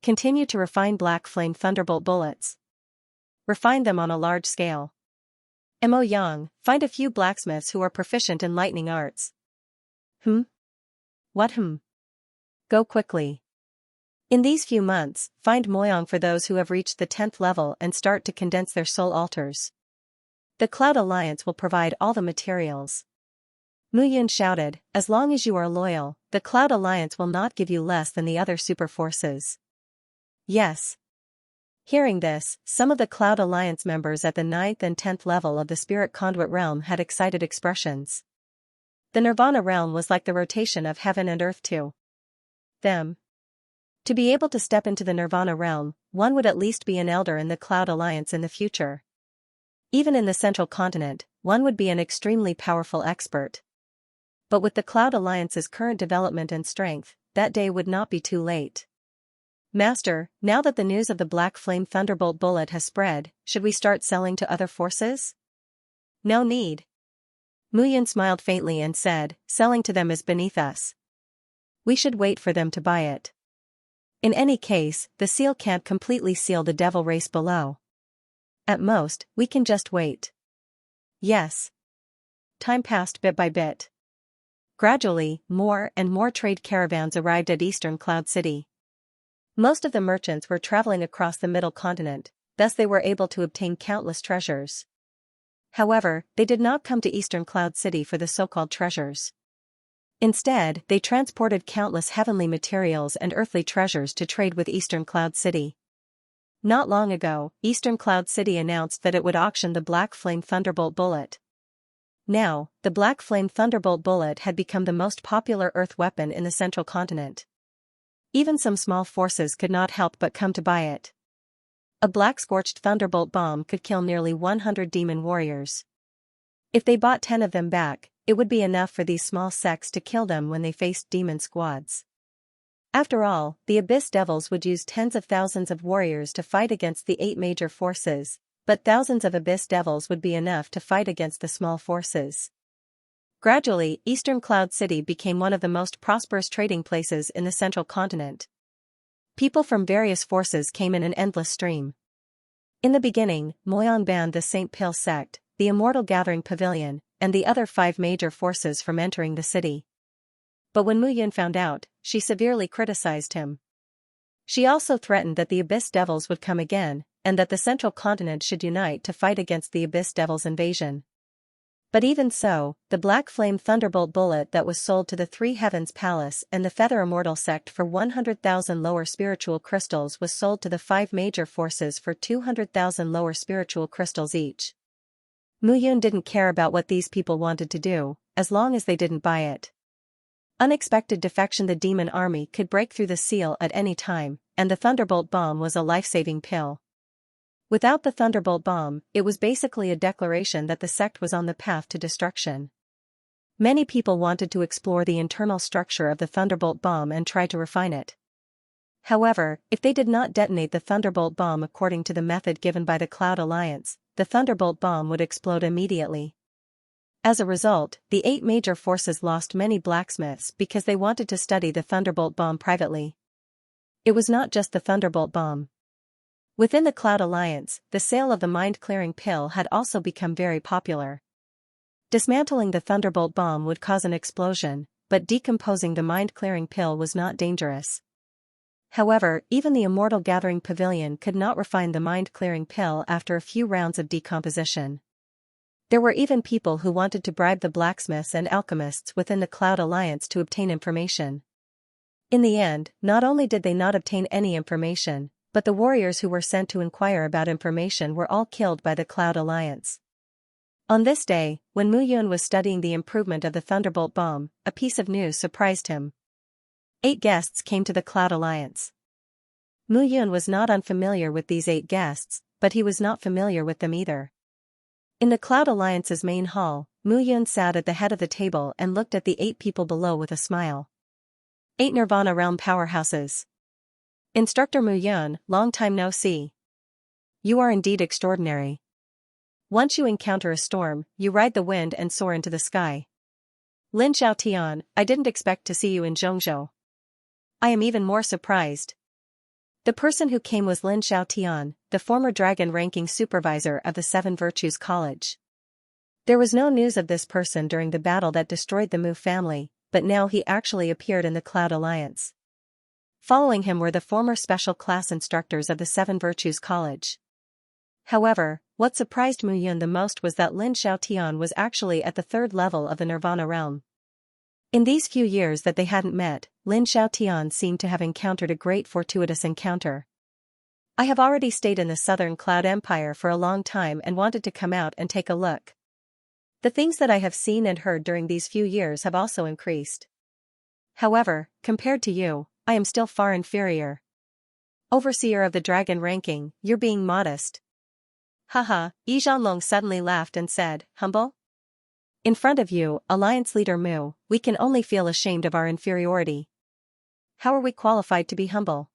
Continue to refine Black Flame Thunderbolt bullets. Refine them on a large scale. Mo Yang, find a few blacksmiths who are proficient in lightning arts. What? Go quickly. In these few months, find Moyang for those who have reached the 10th level and start to condense their soul altars. The Cloud Alliance will provide all the materials. Mu Yun shouted, as long as you are loyal, the Cloud Alliance will not give you less than the other super forces. Yes. Hearing this, some of the Cloud Alliance members at the 9th and 10th level of the Spirit Conduit realm had excited expressions. The Nirvana realm was like the rotation of heaven and earth to them. To be able to step into the Nirvana realm, one would at least be an elder in the Cloud Alliance in the future. Even in the central continent, one would be an extremely powerful expert. But with the Cloud Alliance's current development and strength, that day would not be too late. Master, now that the news of the Black Flame Thunderbolt bullet has spread, should we start selling to other forces? No need. Muyun smiled faintly and said, selling to them is beneath us. We should wait for them to buy it. In any case, the seal can't completely seal the devil race below. At most, we can just wait. Yes. Time passed bit by bit. Gradually, more and more trade caravans arrived at Eastern Cloud City. Most of the merchants were traveling across the middle continent, thus they were able to obtain countless treasures. However, they did not come to Eastern Cloud City for the so-called treasures. Instead, they transported countless heavenly materials and earthly treasures to trade with Eastern Cloud City. Not long ago, Eastern Cloud City announced that it would auction the Black Flame Thunderbolt bullet. Now, the Black Flame Thunderbolt bullet had become the most popular earth weapon in the central continent. Even some small forces could not help but come to buy it. A black scorched thunderbolt bomb could kill nearly 100 demon warriors. If they bought 10 of them back, it would be enough for these small sects to kill them when they faced demon squads. After all, the Abyss Devils would use tens of thousands of warriors to fight against the 8 major forces, but thousands of Abyss Devils would be enough to fight against the small forces. Gradually, Eastern Cloud City became one of the most prosperous trading places in the central continent. People from various forces came in an endless stream. In the beginning, Moyon banned the St. Pil sect, the Immortal Gathering Pavilion, and the other 5 major forces from entering the city. But when Muyun found out, she severely criticized him. She also threatened that the Abyss Devils would come again, and that the central continent should unite to fight against the Abyss Devils' invasion. But even so, the Black Flame Thunderbolt bullet that was sold to the Three Heavens Palace and the Feather Immortal sect for 100,000 lower spiritual crystals was sold to the 5 major forces for 200,000 lower spiritual crystals each. Muyun didn't care about what these people wanted to do, as long as they didn't buy it. Unexpected defection: the demon army could break through the seal at any time, and the Thunderbolt bomb was a life-saving pill. Without the Thunderbolt bomb, it was basically a declaration that the sect was on the path to destruction. Many people wanted to explore the internal structure of the Thunderbolt bomb and try to refine it. However, if they did not detonate the Thunderbolt bomb according to the method given by the Cloud Alliance, the Thunderbolt bomb would explode immediately. As a result, the 8 major forces lost many blacksmiths because they wanted to study the Thunderbolt bomb privately. It was not just the Thunderbolt bomb. Within the Cloud Alliance, the sale of the mind-clearing pill had also become very popular. Dismantling the Thunderbolt bomb would cause an explosion, but decomposing the mind-clearing pill was not dangerous. However, even the Immortal Gathering Pavilion could not refine the mind-clearing pill after a few rounds of decomposition. There were even people who wanted to bribe the blacksmiths and alchemists within the Cloud Alliance to obtain information. In the end, not only did they not obtain any information, but the warriors who were sent to inquire about information were all killed by the Cloud Alliance. On this day, when Muyun was studying the improvement of the Thunderbolt bomb, a piece of news surprised him. 8 guests came to the Cloud Alliance. Muyun was not unfamiliar with these 8 guests, but he was not familiar with them either. In the Cloud Alliance's main hall, Muyun sat at the head of the table and looked at the 8 people below with a smile. 8 Nirvana Realm powerhouses. Instructor Muyun, long time no see. You are indeed extraordinary. Once you encounter a storm, you ride the wind and soar into the sky. Lin Xiaotian, I didn't expect to see you in Zhongzhou. I am even more surprised. The person who came was Lin Xiaotian, the former dragon-ranking supervisor of the 7 Virtues College. There was no news of this person during the battle that destroyed the Mu family, but now he actually appeared in the Cloud Alliance. Following him were the former special class instructors of the 7 Virtues College. However, what surprised Muyun the most was that Lin Xiaotian was actually at the 3rd level of the Nirvana realm. In these few years that they hadn't met, Lin Xiaotian seemed to have encountered a great fortuitous encounter. I have already stayed in the Southern Cloud Empire for a long time and wanted to come out and take a look. The things that I have seen and heard during these few years have also increased. However, compared to you, I am still far inferior. Overseer of the dragon ranking, you're being modest. Haha, Yi Zhanlong suddenly laughed and said, humble? In front of you, Alliance Leader Mu, we can only feel ashamed of our inferiority. How are we qualified to be humble?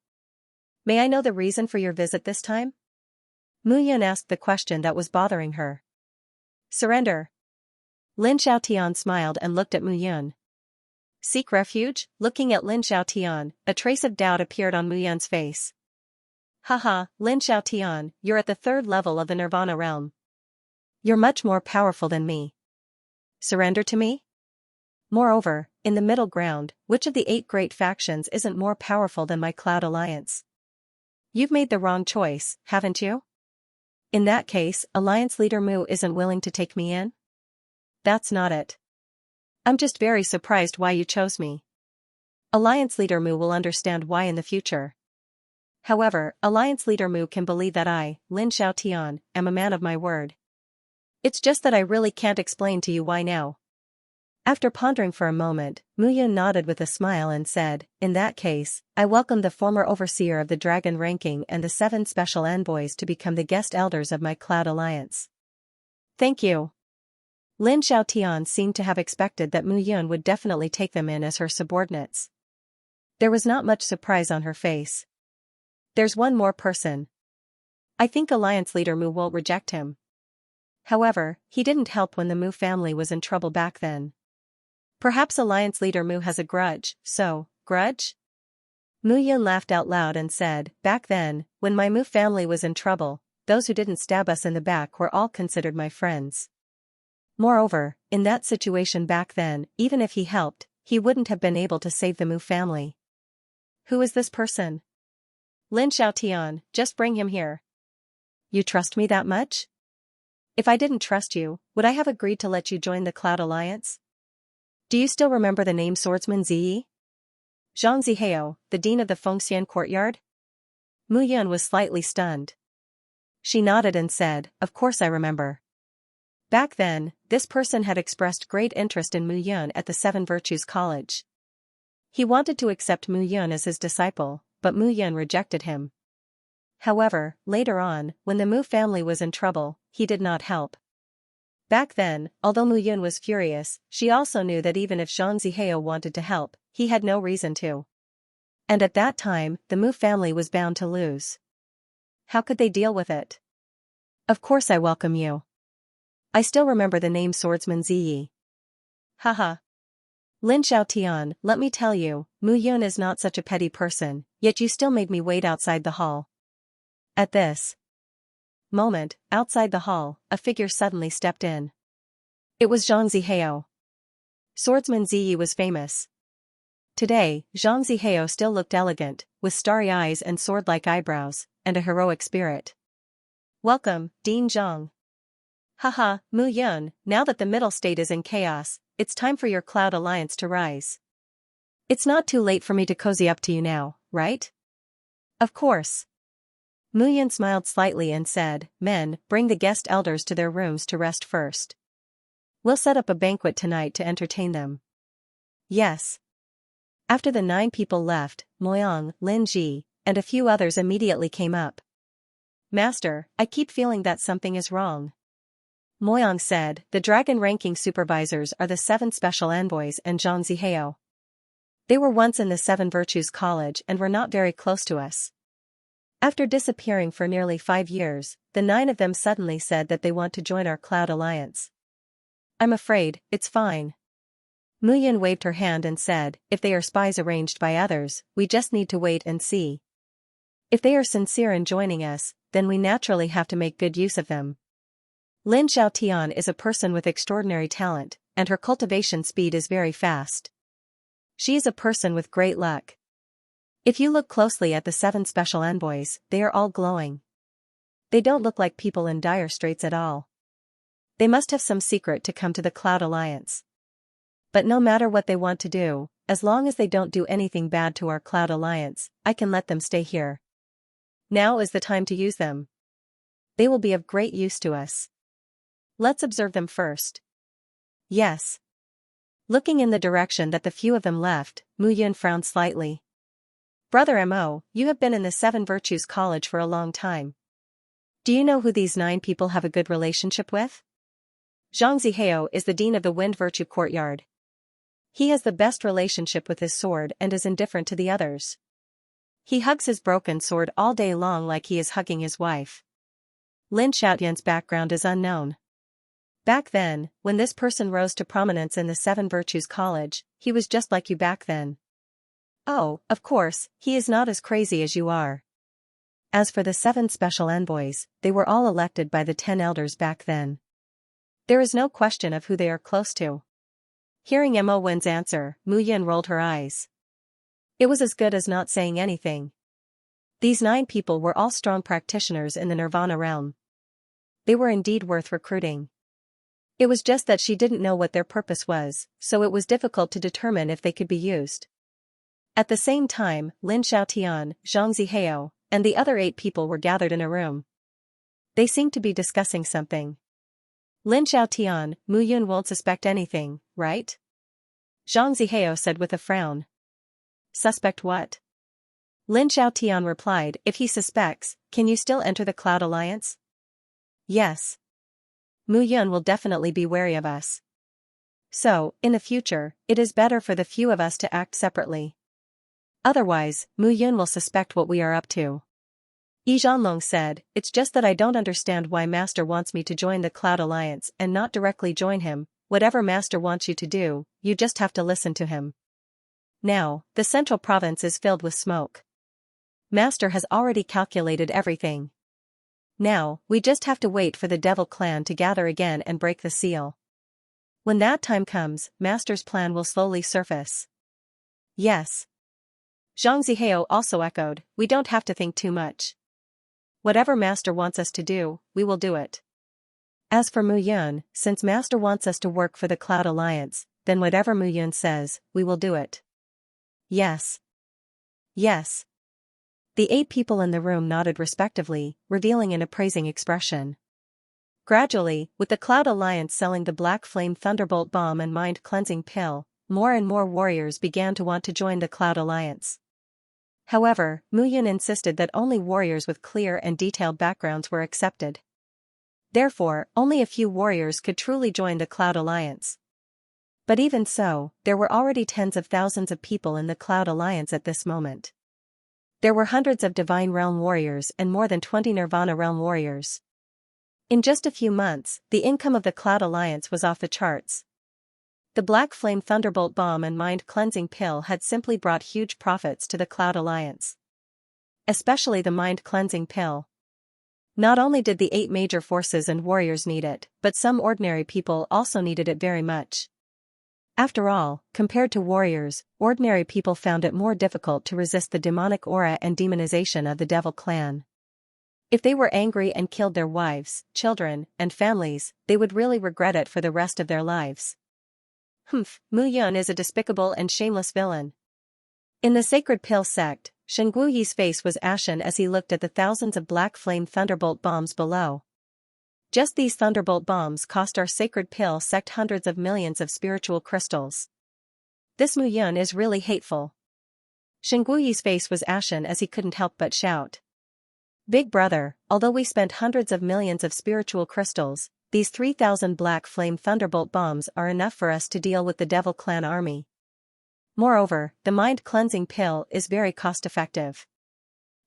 May I know the reason for your visit this time? Mu Yun asked the question that was bothering her. Surrender. Lin Xiaotian smiled and looked at Mu Yun. Seek refuge? Looking at Lin Xiaotian, a trace of doubt appeared on Mu Yun's face. Haha, Lin Xiaotian, you're at the 3rd level of the Nirvana realm. You're much more powerful than me. Surrender to me? Moreover, in the middle ground, which of the 8 great factions isn't more powerful than my Cloud Alliance? You've made the wrong choice, haven't you? In that case, Alliance Leader Mu isn't willing to take me in? That's not it. I'm just very surprised why you chose me. Alliance Leader Mu will understand why in the future. However, Alliance Leader Mu can believe that I, Lin Xiaotian, am a man of my word. It's just that I really can't explain to you why now. After pondering for a moment, Mu Yun nodded with a smile and said, in that case, I welcome the former overseer of the dragon ranking and the 7 special envoys to become the guest elders of my Cloud Alliance. Thank you. Lin Xiaotian seemed to have expected that Mu Yun would definitely take them in as her subordinates. There was not much surprise on her face. There's one more person. I think Alliance Leader Mu won't reject him. However, he didn't help when the Mu family was in trouble back then. Perhaps Alliance Leader Mu has a grudge, so, grudge? Mu Yun laughed out loud and said, back then, when my Mu family was in trouble, those who didn't stab us in the back were all considered my friends. Moreover, in that situation back then, even if he helped, he wouldn't have been able to save the Mu family. Who is this person? Lin Xiaotian, just bring him here. You trust me that much? If I didn't trust you, would I have agreed to let you join the Cloud Alliance? Do you still remember the name Swordsman Ziyi? Zhang Zihao, the dean of the Fengxian courtyard? Mu Yun was slightly stunned. She nodded and said, of course I remember. Back then, this person had expressed great interest in Mu Yun at the 7 Virtues College. He wanted to accept Mu Yun as his disciple, but Mu Yun rejected him. However, later on, when the Mu family was in trouble, he did not help. Back then, although Mu Yun was furious, she also knew that even if Zhang Zihao wanted to help, he had no reason to. And at that time, the Mu family was bound to lose. How could they deal with it? Of course I welcome you. I still remember the name Swordsman Ziyi. Haha. Lin Xiaotian, let me tell you, Mu Yun is not such a petty person, yet you still made me wait outside the hall. At this moment, outside the hall, a figure suddenly stepped in. It was Zhang Zihao. Swordsman Ziyi was famous. Today, Zhang Zihao still looked elegant, with starry eyes and sword-like eyebrows, and a heroic spirit. Welcome, Dean Zhang. Haha, Mu Yun, now that the middle state is in chaos, it's time for your Cloud Alliance to rise. It's not too late for me to cozy up to you now, right? Of course. Mu Yun smiled slightly and said, men, bring the guest elders to their rooms to rest first. We'll set up a banquet tonight to entertain them. Yes. After the 9 people left, Moyang, Lin Ji, and a few others immediately came up. Master, I keep feeling that something is wrong. Moyang said, the dragon ranking supervisors are the 7 special envoys and Zhang Zihao. They were once in the 7 Virtues College and were not very close to us. After disappearing for nearly 5 years, the 9 of them suddenly said that they want to join our Cloud Alliance. I'm afraid, it's fine. Mu Yun waved her hand and said, if they are spies arranged by others, we just need to wait and see. If they are sincere in joining us, then we naturally have to make good use of them. Lin Xiaotian is a person with extraordinary talent, and her cultivation speed is very fast. She is a person with great luck. If you look closely at the 7 special envoys, they are all glowing. They don't look like people in dire straits at all. They must have some secret to come to the Cloud Alliance. But no matter what they want to do, as long as they don't do anything bad to our Cloud Alliance, I can let them stay here. Now is the time to use them. They will be of great use to us. Let's observe them first. Yes. Looking in the direction that the few of them left, Mu Yun frowned slightly. Brother Mo, you have been in the Seven Virtues College for a long time. Do you know who these 9 people have a good relationship with? Xianxia is the dean of the Wind Virtue Courtyard. He has the best relationship with his sword and is indifferent to the others. He hugs his broken sword all day long like he is hugging his wife. Lin Xiaotian's background is unknown. Back then, when this person rose to prominence in the Seven Virtues College, he was just like you back then. Oh, of course, he is not as crazy as you are. As for the 7 special envoys, they were all elected by the 10 elders back then. There is no question of who they are close to. Hearing Mo Wen's answer, Mu Yun rolled her eyes. It was as good as not saying anything. These 9 people were all strong practitioners in the Nirvana realm. They were indeed worth recruiting. It was just that she didn't know what their purpose was, so it was difficult to determine if they could be used. At the same time, Lin Xiaotian, Zhang Zihao, and the other 8 people were gathered in a room. They seemed to be discussing something. Lin Xiaotian, Mu Yun won't suspect anything, right? Zhang Zihao said with a frown. Suspect what? Lin Xiaotian replied, if he suspects, can you still enter the Cloud Alliance? Yes. Mu Yun will definitely be wary of us. So, in the future, it is better for the few of us to act separately. Otherwise, Mu Yun will suspect what we are up to. Yi Zhanlong said, it's just that I don't understand why Master wants me to join the Cloud Alliance and not directly join him. Whatever Master wants you to do, you just have to listen to him. Now, the central province is filled with smoke. Master has already calculated everything. Now, we just have to wait for the Devil Clan to gather again and break the seal. When that time comes, Master's plan will slowly surface. Yes. Zhang Zihao also echoed, we don't have to think too much. Whatever Master wants us to do, we will do it. As for Mu Yun, since Master wants us to work for the Cloud Alliance, then whatever Mu Yun says, we will do it. Yes. Yes. The 8 people in the room nodded respectively, revealing an appraising expression. Gradually, with the Cloud Alliance selling the Black Flame Thunderbolt Bomb and Mind Cleansing Pill, more and more warriors began to want to join the Cloud Alliance. However, Mu Yun insisted that only warriors with clear and detailed backgrounds were accepted. Therefore, only a few warriors could truly join the Cloud Alliance. But even so, there were already tens of thousands of people in the Cloud Alliance at this moment. There were hundreds of Divine Realm warriors and more than 20 Nirvana Realm warriors. In just a few months, the income of the Cloud Alliance was off the charts. The Black Flame Thunderbolt Bomb and Mind Cleansing Pill had simply brought huge profits to the Cloud Alliance. Especially the Mind Cleansing Pill. Not only did the 8 major forces and warriors need it, but some ordinary people also needed it very much. After all, compared to warriors, ordinary people found it more difficult to resist the demonic aura and demonization of the Devil Clan. If they were angry and killed their wives, children, and families, they would really regret it for the rest of their lives. Mu Yun is a despicable and shameless villain. In the Sacred Pill sect, Shen Guoyi's face was ashen as he looked at the thousands of Black Flame Thunderbolt bombs below. Just these Thunderbolt bombs cost our Sacred Pill sect hundreds of millions of spiritual crystals. This Mu Yun is really hateful. Shen Guoyi's face was ashen as he couldn't help but shout. Big brother, although we spent hundreds of millions of spiritual crystals, these 3,000 Black Flame Thunderbolt bombs are enough for us to deal with the Devil Clan army. Moreover, the Mind Cleansing Pill is very cost-effective.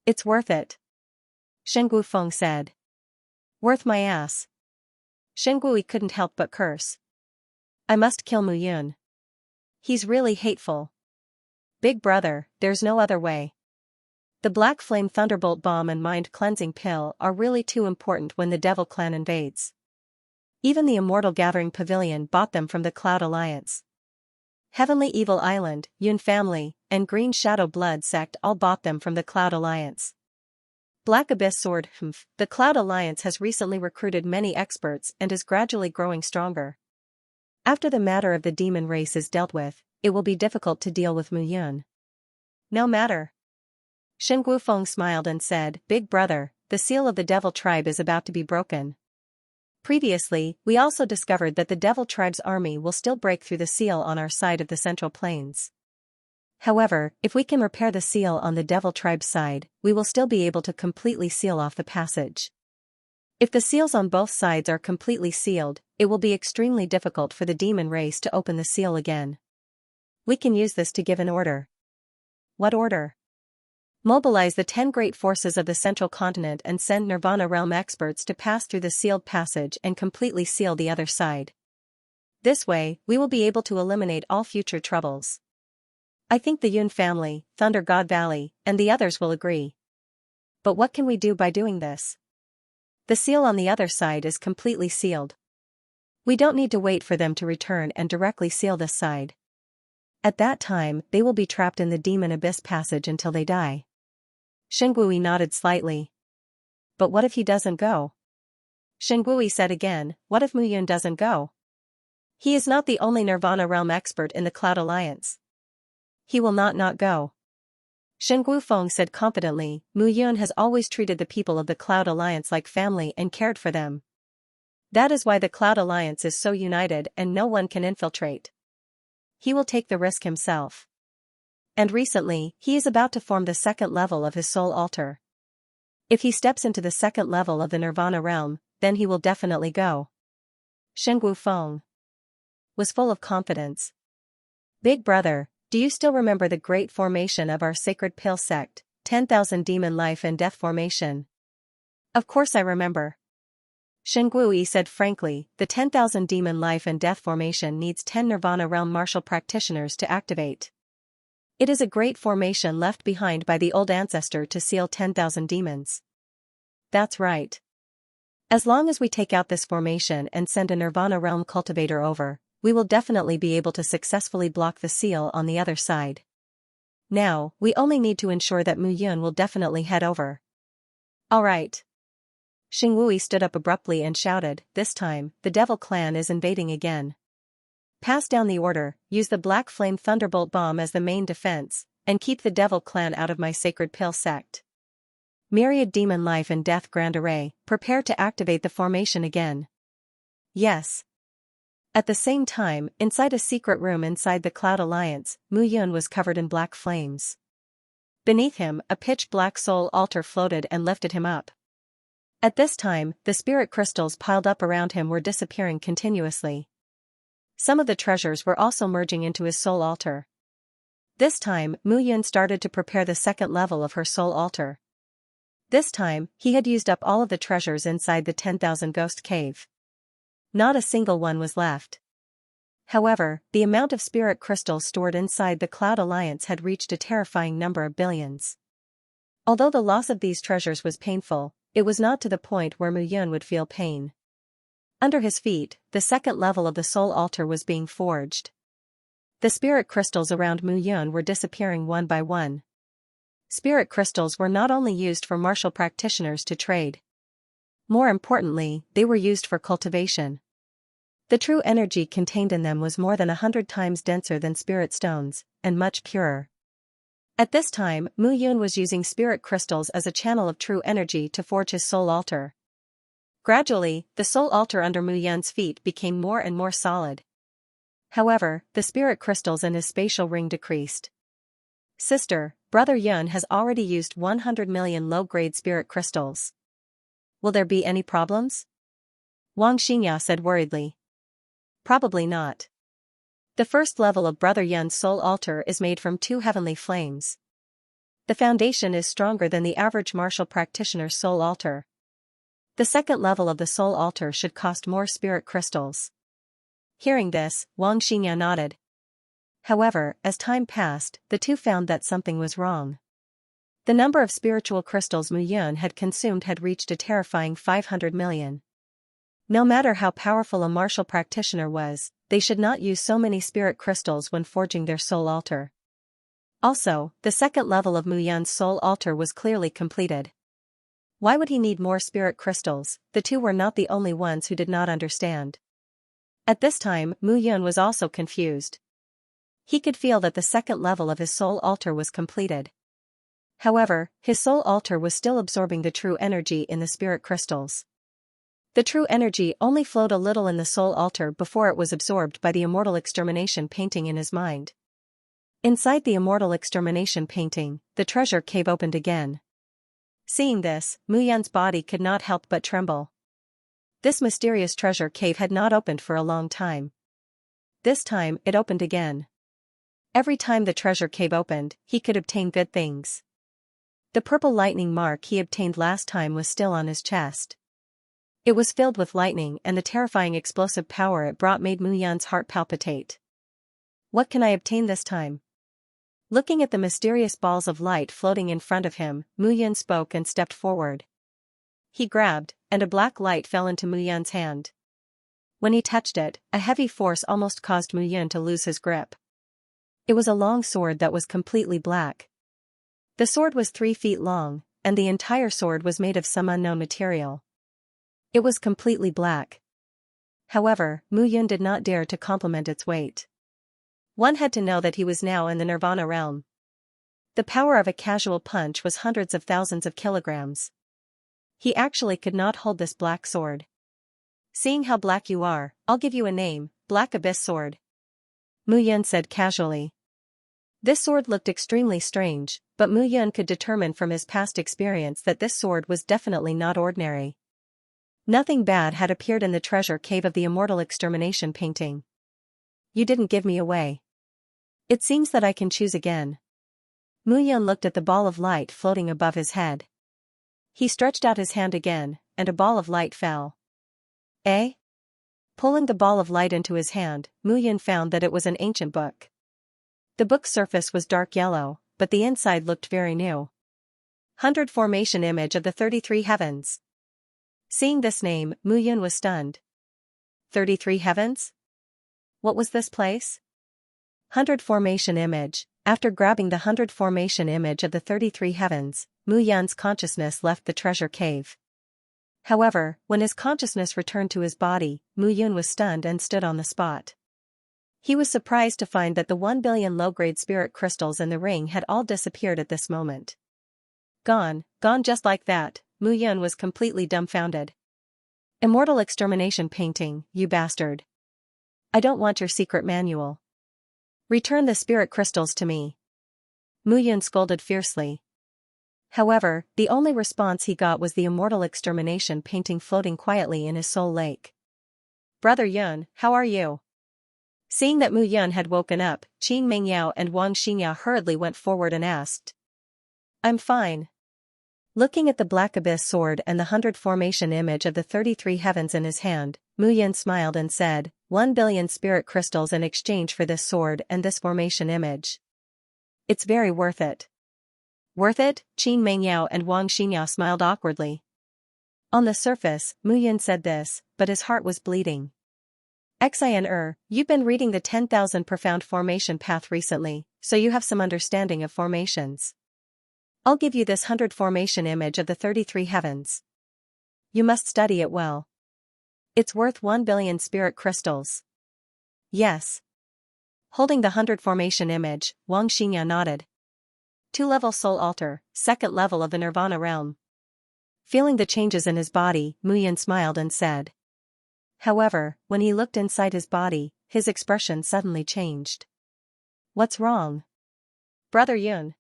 It's worth it. Shen Guofeng said. Worth my ass. Shen Gui couldn't help but curse. I must kill Mu Yun. He's really hateful. Big brother, there's no other way. The Black Flame Thunderbolt Bomb and Mind Cleansing Pill are really too important when the Devil Clan invades. Even the Immortal Gathering Pavilion bought them from the Cloud Alliance. Heavenly Evil Island, Yun Family, and Green Shadow Blood Sect all bought them from the Cloud Alliance. Black Abyss Sword, the Cloud Alliance has recently recruited many experts and is gradually growing stronger. After the matter of the demon race is dealt with, it will be difficult to deal with Mu Yun. No matter. Shen Guofeng smiled and said, "Big brother, the seal of the devil tribe is about to be broken. Previously, we also discovered that the devil tribe's army will still break through the seal on our side of the central plains. However, if we can repair the seal on the devil tribe's side, we will still be able to completely seal off the passage. If the seals on both sides are completely sealed, it will be extremely difficult for the demon race to open the seal again. We can use this to give an order." "What order?" "Mobilize the 10 great forces of the central continent and send Nirvana realm experts to pass through the sealed passage and completely seal the other side. This way, we will be able to eliminate all future troubles. I think the Yun family, Thunder God Valley, and the others will agree. But what can we do by doing this? The seal on the other side is completely sealed. We don't need to wait for them to return and directly seal this side. At that time, they will be trapped in the demon abyss passage until they die." Shengui nodded slightly. "But what if he doesn't go?" Shengui said again, "What if Mu Yun doesn't go? He is not the only Nirvana realm expert in the Cloud Alliance. He will not go." Shen Guofeng said confidently, "Mu Yun has always treated the people of the Cloud Alliance like family and cared for them. That is why the Cloud Alliance is so united and no one can infiltrate. He will take the risk himself. And recently, he is about to form the second level of his soul altar. If he steps into the second level of the Nirvana realm, then he will definitely go." Shen Guofeng was full of confidence. "Big brother, do you still remember the great formation of our sacred pill sect, 10,000 demon life and death formation?" "Of course I remember." Shengui said frankly, "The 10,000 demon life and death formation needs 10 Nirvana realm martial practitioners to activate. It is a great formation left behind by the old ancestor to seal 10,000 demons." "That's right. As long as we take out this formation and send a Nirvana realm cultivator over, we will definitely be able to successfully block the seal on the other side. Now, we only need to ensure that Mu Yun will definitely head over." "All right." Xingwui stood up abruptly and shouted, "This time, the Devil Clan is invading again. Pass down the order, use the Black Flame Thunderbolt Bomb as the main defense, and keep the Devil Clan out of my Sacred Pill sect. Myriad Demon Life and Death Grand Array, prepare to activate the formation again." "Yes." At the same time, inside a secret room inside the Cloud Alliance, Mu Yun was covered in black flames. Beneath him, a pitch-black soul altar floated and lifted him up. At this time, the spirit crystals piled up around him were disappearing continuously. Some of the treasures were also merging into his soul altar. This time, Mu Yun started to prepare the second level of her soul altar. This time, he had used up all of the treasures inside the 10,000 ghost cave. Not a single one was left. However, the amount of spirit crystals stored inside the Cloud Alliance had reached a terrifying number of billions. Although the loss of these treasures was painful, it was not to the point where Mu Yun would feel pain. Under his feet, the second level of the soul altar was being forged. The spirit crystals around Mu Yun were disappearing one by one. Spirit crystals were not only used for martial practitioners to trade. More importantly, they were used for cultivation. The true energy contained in them was more than 100 times denser than spirit stones, and much purer. At this time, Mu Yun was using spirit crystals as a channel of true energy to forge his soul altar. Gradually, the soul altar under Mu Yun's feet became more and more solid. However, the spirit crystals in his spatial ring decreased. "Sister, Brother Yun has already used 100 million low-grade spirit crystals. Will there be any problems?" Wang Xianxia said worriedly. "Probably not. The first level of Brother Yun's soul altar is made from 2 heavenly flames. The foundation is stronger than the average martial practitioner's soul altar. The second level of the soul altar should cost more spirit crystals." Hearing this, Wang Xianxia nodded. However, as time passed, the two found that something was wrong. The number of spiritual crystals Mu Yun had consumed had reached a terrifying 500 million. No matter how powerful a martial practitioner was, they should not use so many spirit crystals when forging their soul altar. Also, the second level of Mu Yun's soul altar was clearly completed. Why would he need more spirit crystals? The two were not the only ones who did not understand. At this time, Mu Yun was also confused. He could feel that the second level of his soul altar was completed. However, his soul altar was still absorbing the true energy in the spirit crystals. The true energy only flowed a little in the soul altar before it was absorbed by the immortal extermination painting in his mind. Inside the immortal extermination painting, the treasure cave opened again. Seeing this, Mu Yan's body could not help but tremble. This mysterious treasure cave had not opened for a long time. This time, it opened again. Every time the treasure cave opened, he could obtain good things. The purple lightning mark he obtained last time was still on his chest. It was filled with lightning, and the terrifying explosive power it brought made Mu Yan's heart palpitate. What can I obtain this time? Looking at the mysterious balls of light floating in front of him, Mu Yan spoke and stepped forward. He grabbed, and a black light fell into Mu Yan's hand. When he touched it, a heavy force almost caused Mu Yan to lose his grip. It was a long sword that was completely black. The sword was 3 feet long, and the entire sword was made of some unknown material. It was completely black. However, Mu Yan did not dare to compliment its weight. One had to know that he was now in the Nirvana realm. The power of a casual punch was hundreds of thousands of kilograms. He actually could not hold this black sword. Seeing how black you are, I'll give you a name, Black Abyss Sword. Mu Yan said casually. This sword looked extremely strange, but Mu Yan could determine from his past experience that this sword was definitely not ordinary. Nothing bad had appeared in the treasure cave of the immortal extermination painting. You didn't give me away. It seems that I can choose again. Mu Yan looked at the ball of light floating above his head. He stretched out his hand again, and a ball of light fell. Eh? Pulling the ball of light into his hand, Mu Yan found that it was an ancient book. The book's surface was dark yellow, but the inside looked very new. 100 Formation Image of the 33 Heavens. Seeing this name, Mu Yan was stunned. 33 Heavens? What was this place? 100 Formation Image. After grabbing the 100 Formation Image of the 33 Heavens, Mu Yan's consciousness left the treasure cave. However, when his consciousness returned to his body, Mu Yan was stunned and stood on the spot. He was surprised to find that the 1 billion low-grade spirit crystals in the ring had all disappeared at this moment. Gone just like that, Mu Yan was completely dumbfounded. Immortal extermination painting, you bastard. I don't want your secret manual. Return the spirit crystals to me. Mu Yan scolded fiercely. However, the only response he got was the immortal extermination painting floating quietly in his soul lake. Brother Yun, how are you? Seeing that Mu Yan had woken up, Qin Mengyao and Wang Xianxia hurriedly went forward and asked. I'm fine. Looking at the Black Abyss sword and the 100 Formation Image of the 33 Heavens in his hand, Mu Yan smiled and said, 1 billion spirit crystals in exchange for this sword and this formation image. It's very worth it. Worth it? Qin Mengyao and Wang Xianxia smiled awkwardly. On the surface, Mu Yan said this, but his heart was bleeding. Xian, you've been reading the 10,000 Profound Formation Path recently, so you have some understanding of formations. I'll give you this 100 Formation Image of the 33 Heavens. You must study it well. It's worth 1 billion spirit crystals. Yes. Holding the 100 Formation Image, Wang Xianxia nodded. 2-level soul altar, 2nd level of the Nirvana realm. Feeling the changes in his body, Mu Yan smiled and said. However, when he looked inside his body, his expression suddenly changed. What's wrong? Brother Yun.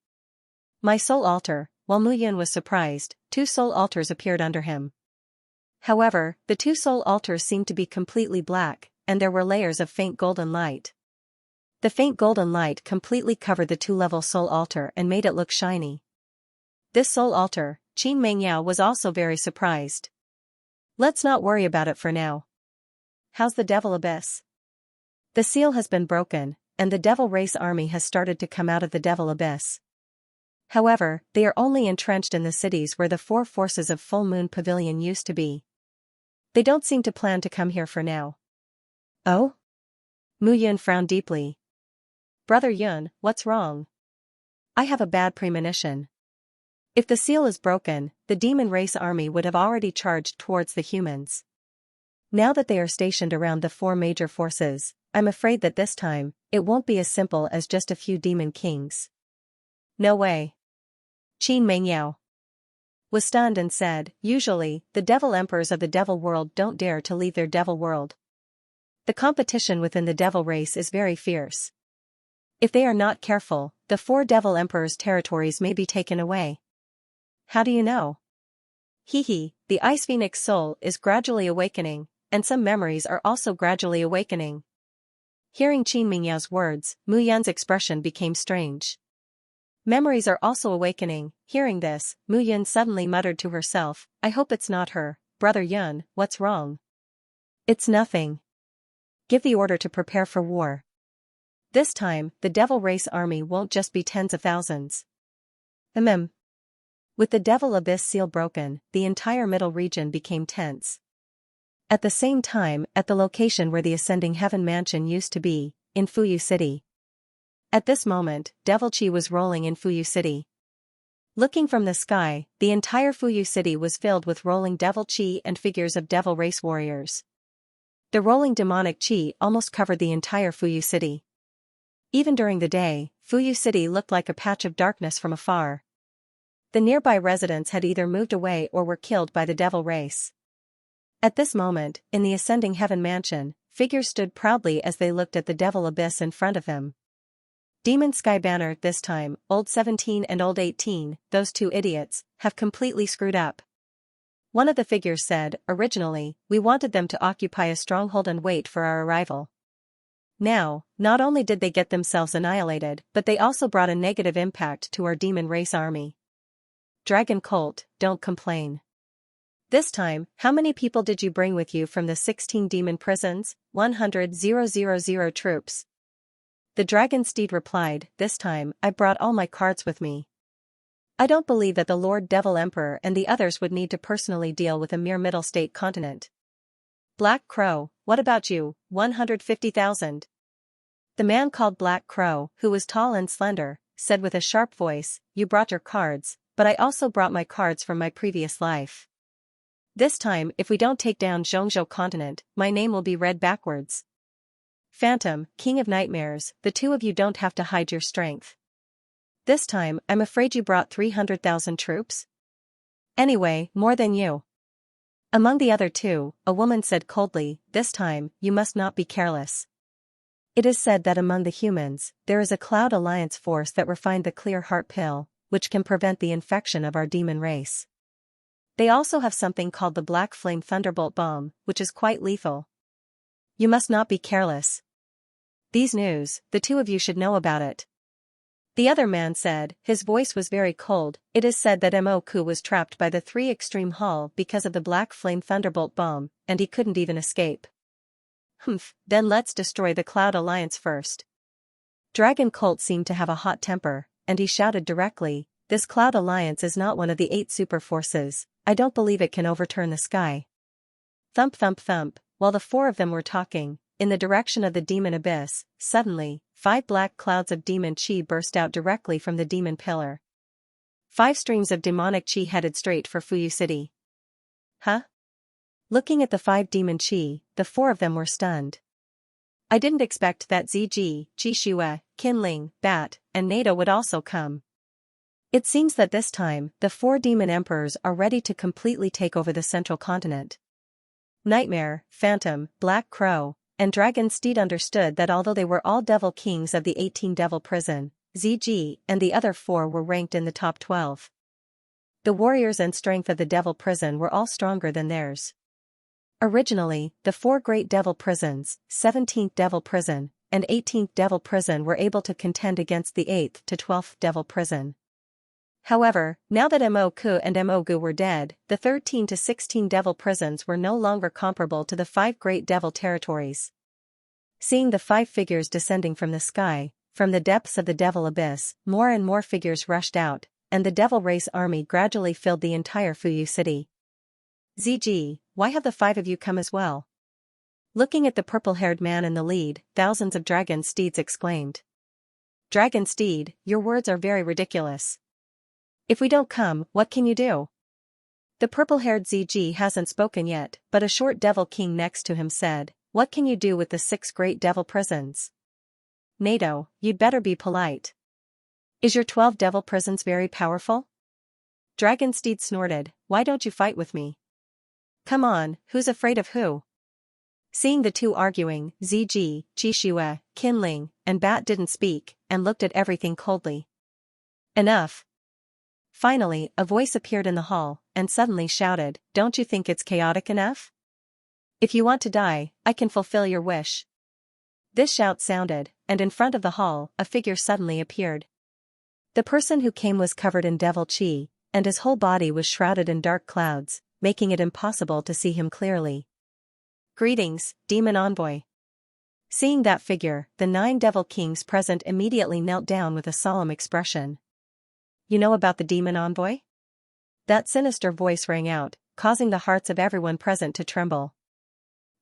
My soul altar. While Mu Yan was surprised, 2 soul altars appeared under him. However, the 2 soul altars seemed to be completely black, and there were layers of faint golden light. The faint golden light completely covered the 2-level soul altar and made it look shiny. This soul altar, Qin Mengyao was also very surprised. Let's not worry about it for now. How's the Devil Abyss? The seal has been broken, and the Devil Race army has started to come out of the Devil Abyss. However, they are only entrenched in the cities where the 4 forces of Full Moon Pavilion used to be. They don't seem to plan to come here for now. Oh? Mu Yan frowned deeply. Brother Yun, what's wrong? I have a bad premonition. If the seal is broken, the demon race army would have already charged towards the humans. Now that they are stationed around the 4 major forces, I'm afraid that this time, it won't be as simple as just a few demon kings. No way. Qin Mengyao was stunned and said, usually, the devil emperors of the devil world don't dare to leave their devil world. The competition within the devil race is very fierce. If they are not careful, the 4 devil emperors' territories may be taken away. How do you know? The Ice Phoenix soul is gradually awakening, and some memories are also gradually awakening. Hearing Qin Mingyao's words, Mu Yun's expression became strange. Memories are also awakening. Hearing this, Mu Yun suddenly muttered to herself, I hope it's not her. Brother Yun, what's wrong? It's nothing. Give the order to prepare for war. This time, the devil race army won't just be tens of thousands. With the devil abyss seal broken, the entire middle region became tense. At the same time, at the location where the Ascending Heaven Mansion used to be, in Fuyu City. At this moment, devil chi was rolling in Fuyu City. Looking from the sky, the entire Fuyu City was filled with rolling devil chi and figures of devil race warriors. The rolling demonic chi almost covered the entire Fuyu City. Even during the day, Fuyu City looked like a patch of darkness from afar. The nearby residents had either moved away or were killed by the devil race. At this moment, in the Ascending Heaven Mansion, figures stood proudly as they looked at the devil abyss in front of them. Demon Sky Banner, this time, Old 17 and Old 18, those 2 idiots, have completely screwed up. One of the figures said, originally, we wanted them to occupy a stronghold and wait for our arrival. Now, not only did they get themselves annihilated, but they also brought a negative impact to our demon race army. Dragon Cult, don't complain. This time, how many people did you bring with you from the 16 demon prisons? 100,000 troops. The dragon steed replied, this time, I brought all my cards with me. I don't believe that the Lord Devil Emperor and the others would need to personally deal with a mere middle state continent. Black Crow, what about you? 150,000. The man called Black Crow, who was tall and slender, said with a sharp voice, you brought your cards, but I also brought my cards from my previous life. This time, if we don't take down Zhongzhou continent, my name will be read backwards. Phantom, King of Nightmares, the 2 of you don't have to hide your strength. This time, I'm afraid you brought 300,000 troops? Anyway, more than you. Among the other 2, a woman said coldly, this time, you must not be careless. It is said that among the humans, there is a Cloud Alliance force that refined the Clear Heart Pill, which can prevent the infection of our demon race. They also have something called the Black Flame Thunderbolt Bomb, which is quite lethal. You must not be careless. These news, the 2 of you should know about it. The other man said, his voice was very cold, it is said that Mo Ku was trapped by the 3 Extreme Hall because of the Black Flame Thunderbolt Bomb, and he couldn't even escape. Then let's destroy the Cloud Alliance first. Dragon Colt seemed to have a hot temper, and he shouted directly, this Cloud Alliance is not one of the 8 super forces, I don't believe it can overturn the sky. Thump thump thump, while the 4 of them were talking, in the direction of the demon abyss, suddenly, 5 black clouds of demon chi burst out directly from the demon pillar. 5 streams of demonic chi headed straight for Fuyu City. Huh? Looking at the 5 demon chi, the 4 of them were stunned. I didn't expect that ZG, Jishua, Qinling, Bat, and NATO would also come. It seems that this time, the 4 demon emperors are ready to completely take over the central continent. Nightmare, Phantom, Black Crow, and Dragon Steed understood that although they were all devil kings of the 18 devil prison, ZG and the other 4 were ranked in the top 12. The warriors and strength of the devil prison were all stronger than theirs. Originally, the 4 great devil prisons, 17th devil prison, and 18th devil prison were able to contend against the 8th to 12th devil prison. However, now that Mo Ku and Mo Gu were dead, the 13 to 16 devil prisons were no longer comparable to the 5 great devil territories. Seeing the 5 figures descending from the sky, from the depths of the devil abyss, more and more figures rushed out, and the devil race army gradually filled the entire Fuyu City. ZG, why have the 5 of you come as well? Looking at the purple-haired man in the lead, thousands of dragon steeds exclaimed. Dragon Steed, your words are very ridiculous. If we don't come, what can you do? The purple-haired ZG hasn't spoken yet, but a short devil king next to him said, what can you do with the 6 great devil prisons? NATO, you'd better be polite. Is your 12 devil prisons very powerful? Dragonsteed snorted, "Why don't you fight with me? Come on, who's afraid of who?" Seeing the two arguing, Ziji, Jishue, Qinling, and Bat didn't speak, and looked at everything coldly. Enough. Finally, a voice appeared in the hall, and suddenly shouted, "Don't you think it's chaotic enough? If you want to die, I can fulfill your wish." This shout sounded, and in front of the hall, a figure suddenly appeared. The person who came was covered in devil chi, and his whole body was shrouded in dark clouds, making it impossible to see him clearly. "Greetings, demon envoy." Seeing that figure, the 9 devil kings present immediately knelt down with a solemn expression. "You know about the demon envoy?" That sinister voice rang out, causing the hearts of everyone present to tremble.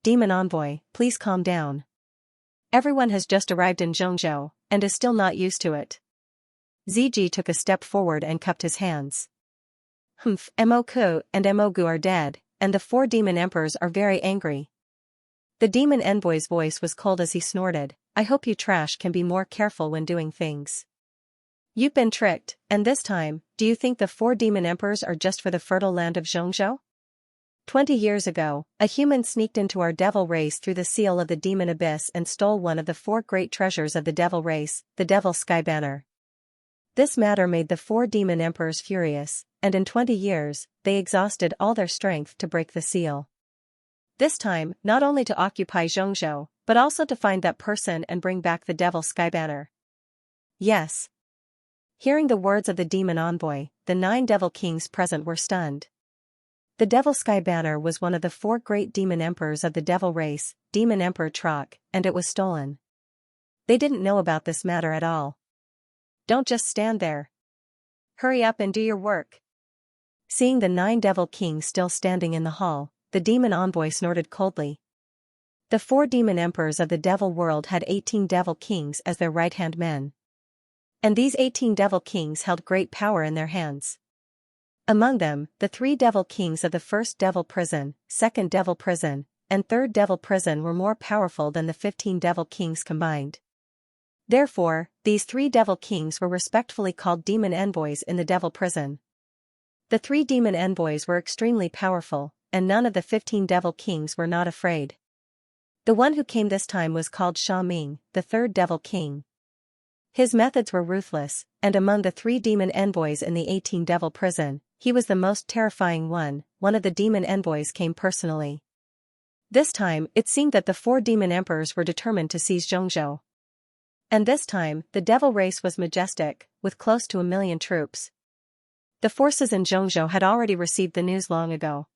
"Demon envoy, please calm down. Everyone has just arrived in Xianxia, and is still not used to it." Ziji took a step forward and cupped his hands. Moku and Mogu are dead, and the 4 demon emperors are very angry." The demon envoy's voice was cold as he snorted, "I hope you trash can be more careful when doing things. You've been tricked, and this time, do you think the 4 demon emperors are just for the fertile land of Xianxia? 20 years ago, a human sneaked into our devil race through the seal of the demon abyss and stole one of the 4 great treasures of the devil race, the devil sky banner. This matter made the 4 demon emperors furious, and in 20 years, they exhausted all their strength to break the seal. This time, not only to occupy Xianxia, but also to find that person and bring back the devil sky banner." "Yes." Hearing the words of the demon envoy, the 9 devil kings present were stunned. The devil sky banner was one of the 4 great demon emperors of the devil race, Demon Emperor Troc, and it was stolen. They didn't know about this matter at all. "Don't just stand there. Hurry up and do your work." Seeing the 9 devil kings still standing in the hall, the demon envoy snorted coldly. The 4 demon emperors of the devil world had 18 devil kings as their right-hand men. And these 18 devil kings held great power in their hands. Among them, the 3 devil kings of the first devil prison, second devil prison, and third devil prison were more powerful than the 15 devil kings combined. Therefore, these 3 devil kings were respectfully called demon envoys in the devil prison. The 3 demon envoys were extremely powerful, and none of the 15 devil kings were not afraid. The one who came this time was called Sha Ming, the 3rd devil king. His methods were ruthless, and among the 3 demon envoys in the 18 devil prison, he was the most terrifying one. One of the demon envoys came personally. This time, it seemed that the 4 demon emperors were determined to seize Xianxia. And this time, the devil race was majestic, with close to 1 million troops. The forces in Xianxia had already received the news long ago.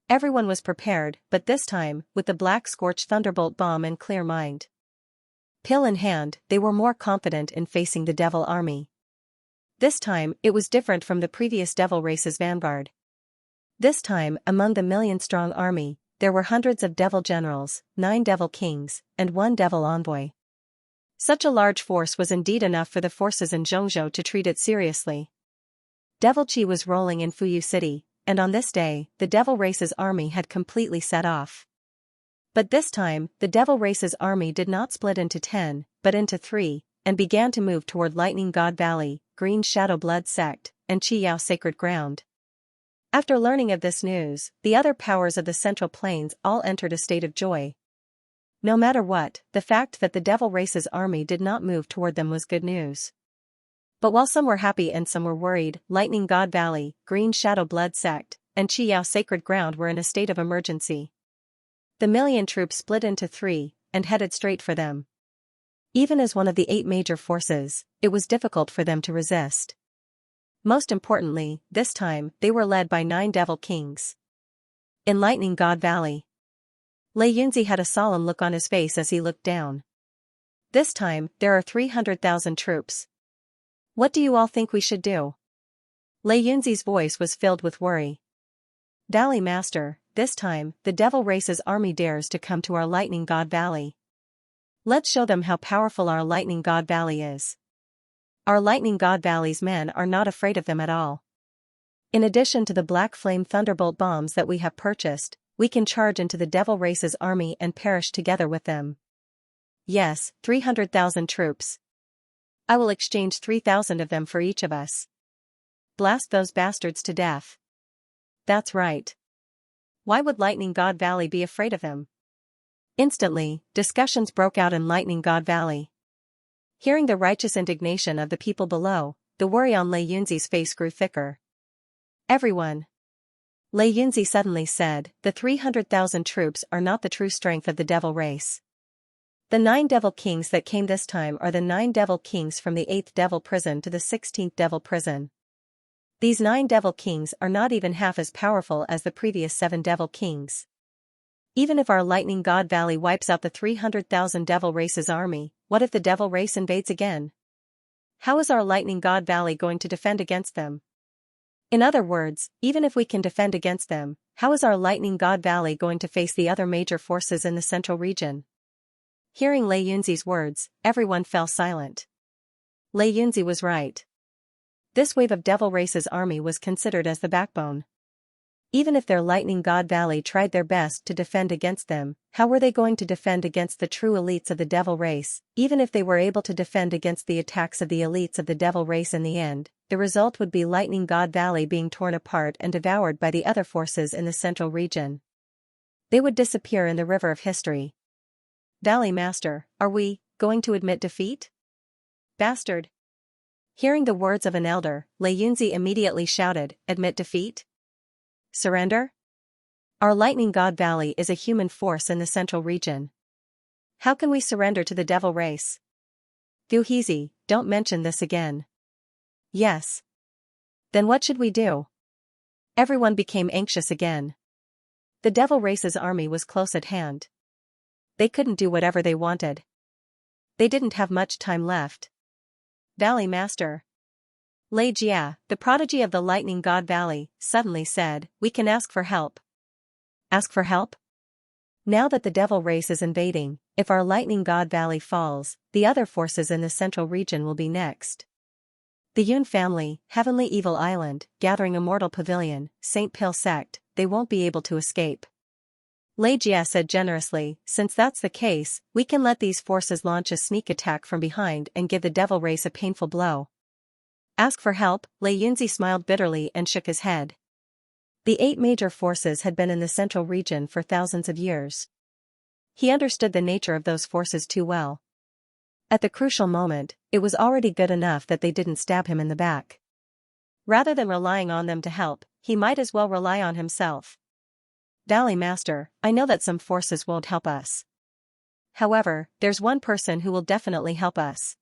Everyone was prepared, but this time, with the Black Scorch Thunderbolt bomb and clear mind. Pill in hand, they were more confident in facing the devil army. This time, it was different from the previous devil race's vanguard. This time, among the million-strong army, there were hundreds of devil generals, 9 devil kings, and 1 devil envoy. Such a large force was indeed enough for the forces in Xianxia to treat it seriously. Devil Chi was rolling in Fuyu City, and on this day, the devil race's army had completely set off. But this time, the devil race's army did not split into 10, but into 3, and began to move toward Lightning God Valley, Green Shadow Blood Sect, and Qiyao Sacred Ground. After learning of this news, the other powers of the Central Plains all entered a state of joy. No matter what, the fact that the devil race's army did not move toward them was good news. But while some were happy and some were worried, Lightning God Valley, Green Shadow Blood Sect, and Qiyao Sacred Ground were in a state of emergency. The million troops split into 3, and headed straight for them. Even as one of the 8 major forces, it was difficult for them to resist. Most importantly, this time, they were led by 9 devil kings. In Lightning God Valley, Lei Yunzi had a solemn look on his face as he looked down. This time, there are 300,000 troops. What do you all think we should do? Lei Yunzi's voice was filled with worry. Valley Master, this time, the devil race's army dares to come to our Lightning God Valley. Let's show them how powerful our Lightning God Valley is. Our Lightning God Valley's men are not afraid of them at all. In addition to the Black Flame Thunderbolt bombs that we have purchased, we can charge into the devil race's army and perish together with them. Yes, 300,000 troops. I will exchange 3,000 of them for each of us. blast those bastards to death. That's right. Why would Lightning God Valley be afraid of him? Instantly, discussions broke out in Lightning God Valley. Hearing the righteous indignation of the people below, the worry on Lei Yunzi's face grew thicker. Everyone. Lei Yunzi suddenly said, the 300,000 troops are not the true strength of the devil race. The 9 devil kings that came this time are the 9 devil kings from the 8th devil prison to the 16th devil prison. These 9 devil kings are not even half as powerful as the previous 7 devil kings. Even if our Lightning God Valley wipes out the 300,000 devil race's army, what if the devil race invades again? How is our Lightning God Valley going to defend against them? In other words, even if we can defend against them, how is our Lightning God Valley going to face the other major forces in the central region? Hearing Lei Yunzi's words, everyone fell silent. Lei Yunzi was right. This wave of Devil Race's army was considered as the backbone. Even if their Lightning God Valley tried their best to defend against them, how were they going to defend against the true elites of the Devil Race? Even if they were able to defend against the attacks of the elites of the Devil Race in the end, the result would be Lightning God Valley being torn apart and devoured by the other forces in the central region. They would disappear in the river of history. Valley Master, are we going to admit defeat? Bastard. Hearing the words of an elder, Lei Yunzi immediately shouted, admit defeat? Surrender? Our Lightning God Valley is a human force in the central region. How can we surrender to the Devil Race? Fuhizi, don't mention this again. Yes. Then what should we do? Everyone became anxious again. The Devil Race's army was close at hand. They couldn't do whatever they wanted. They didn't have much time left. Valley Master. Lei Jia, the prodigy of the Lightning God Valley, suddenly said, we can ask for help. Ask for help? Now that the Devil Race is invading, if our Lightning God Valley falls, the other forces in the central region will be next. The Yun family, Heavenly Evil Island, Gathering Immortal Pavilion, St. Pill Sect, they won't be able to escape. Lei Jia said generously, since that's the case, we can let these forces launch a sneak attack from behind and give the Devil Race a painful blow. Ask for help, Lei Yunzi smiled bitterly and shook his head. The 8 major forces had been in the central region for thousands of years. He understood the nature of those forces too well. At the crucial moment, it was already good enough that they didn't stab him in the back. Rather than relying on them to help, he might as well rely on himself. Valley Master, I know that some forces won't help us. However, there's one person who will definitely help us.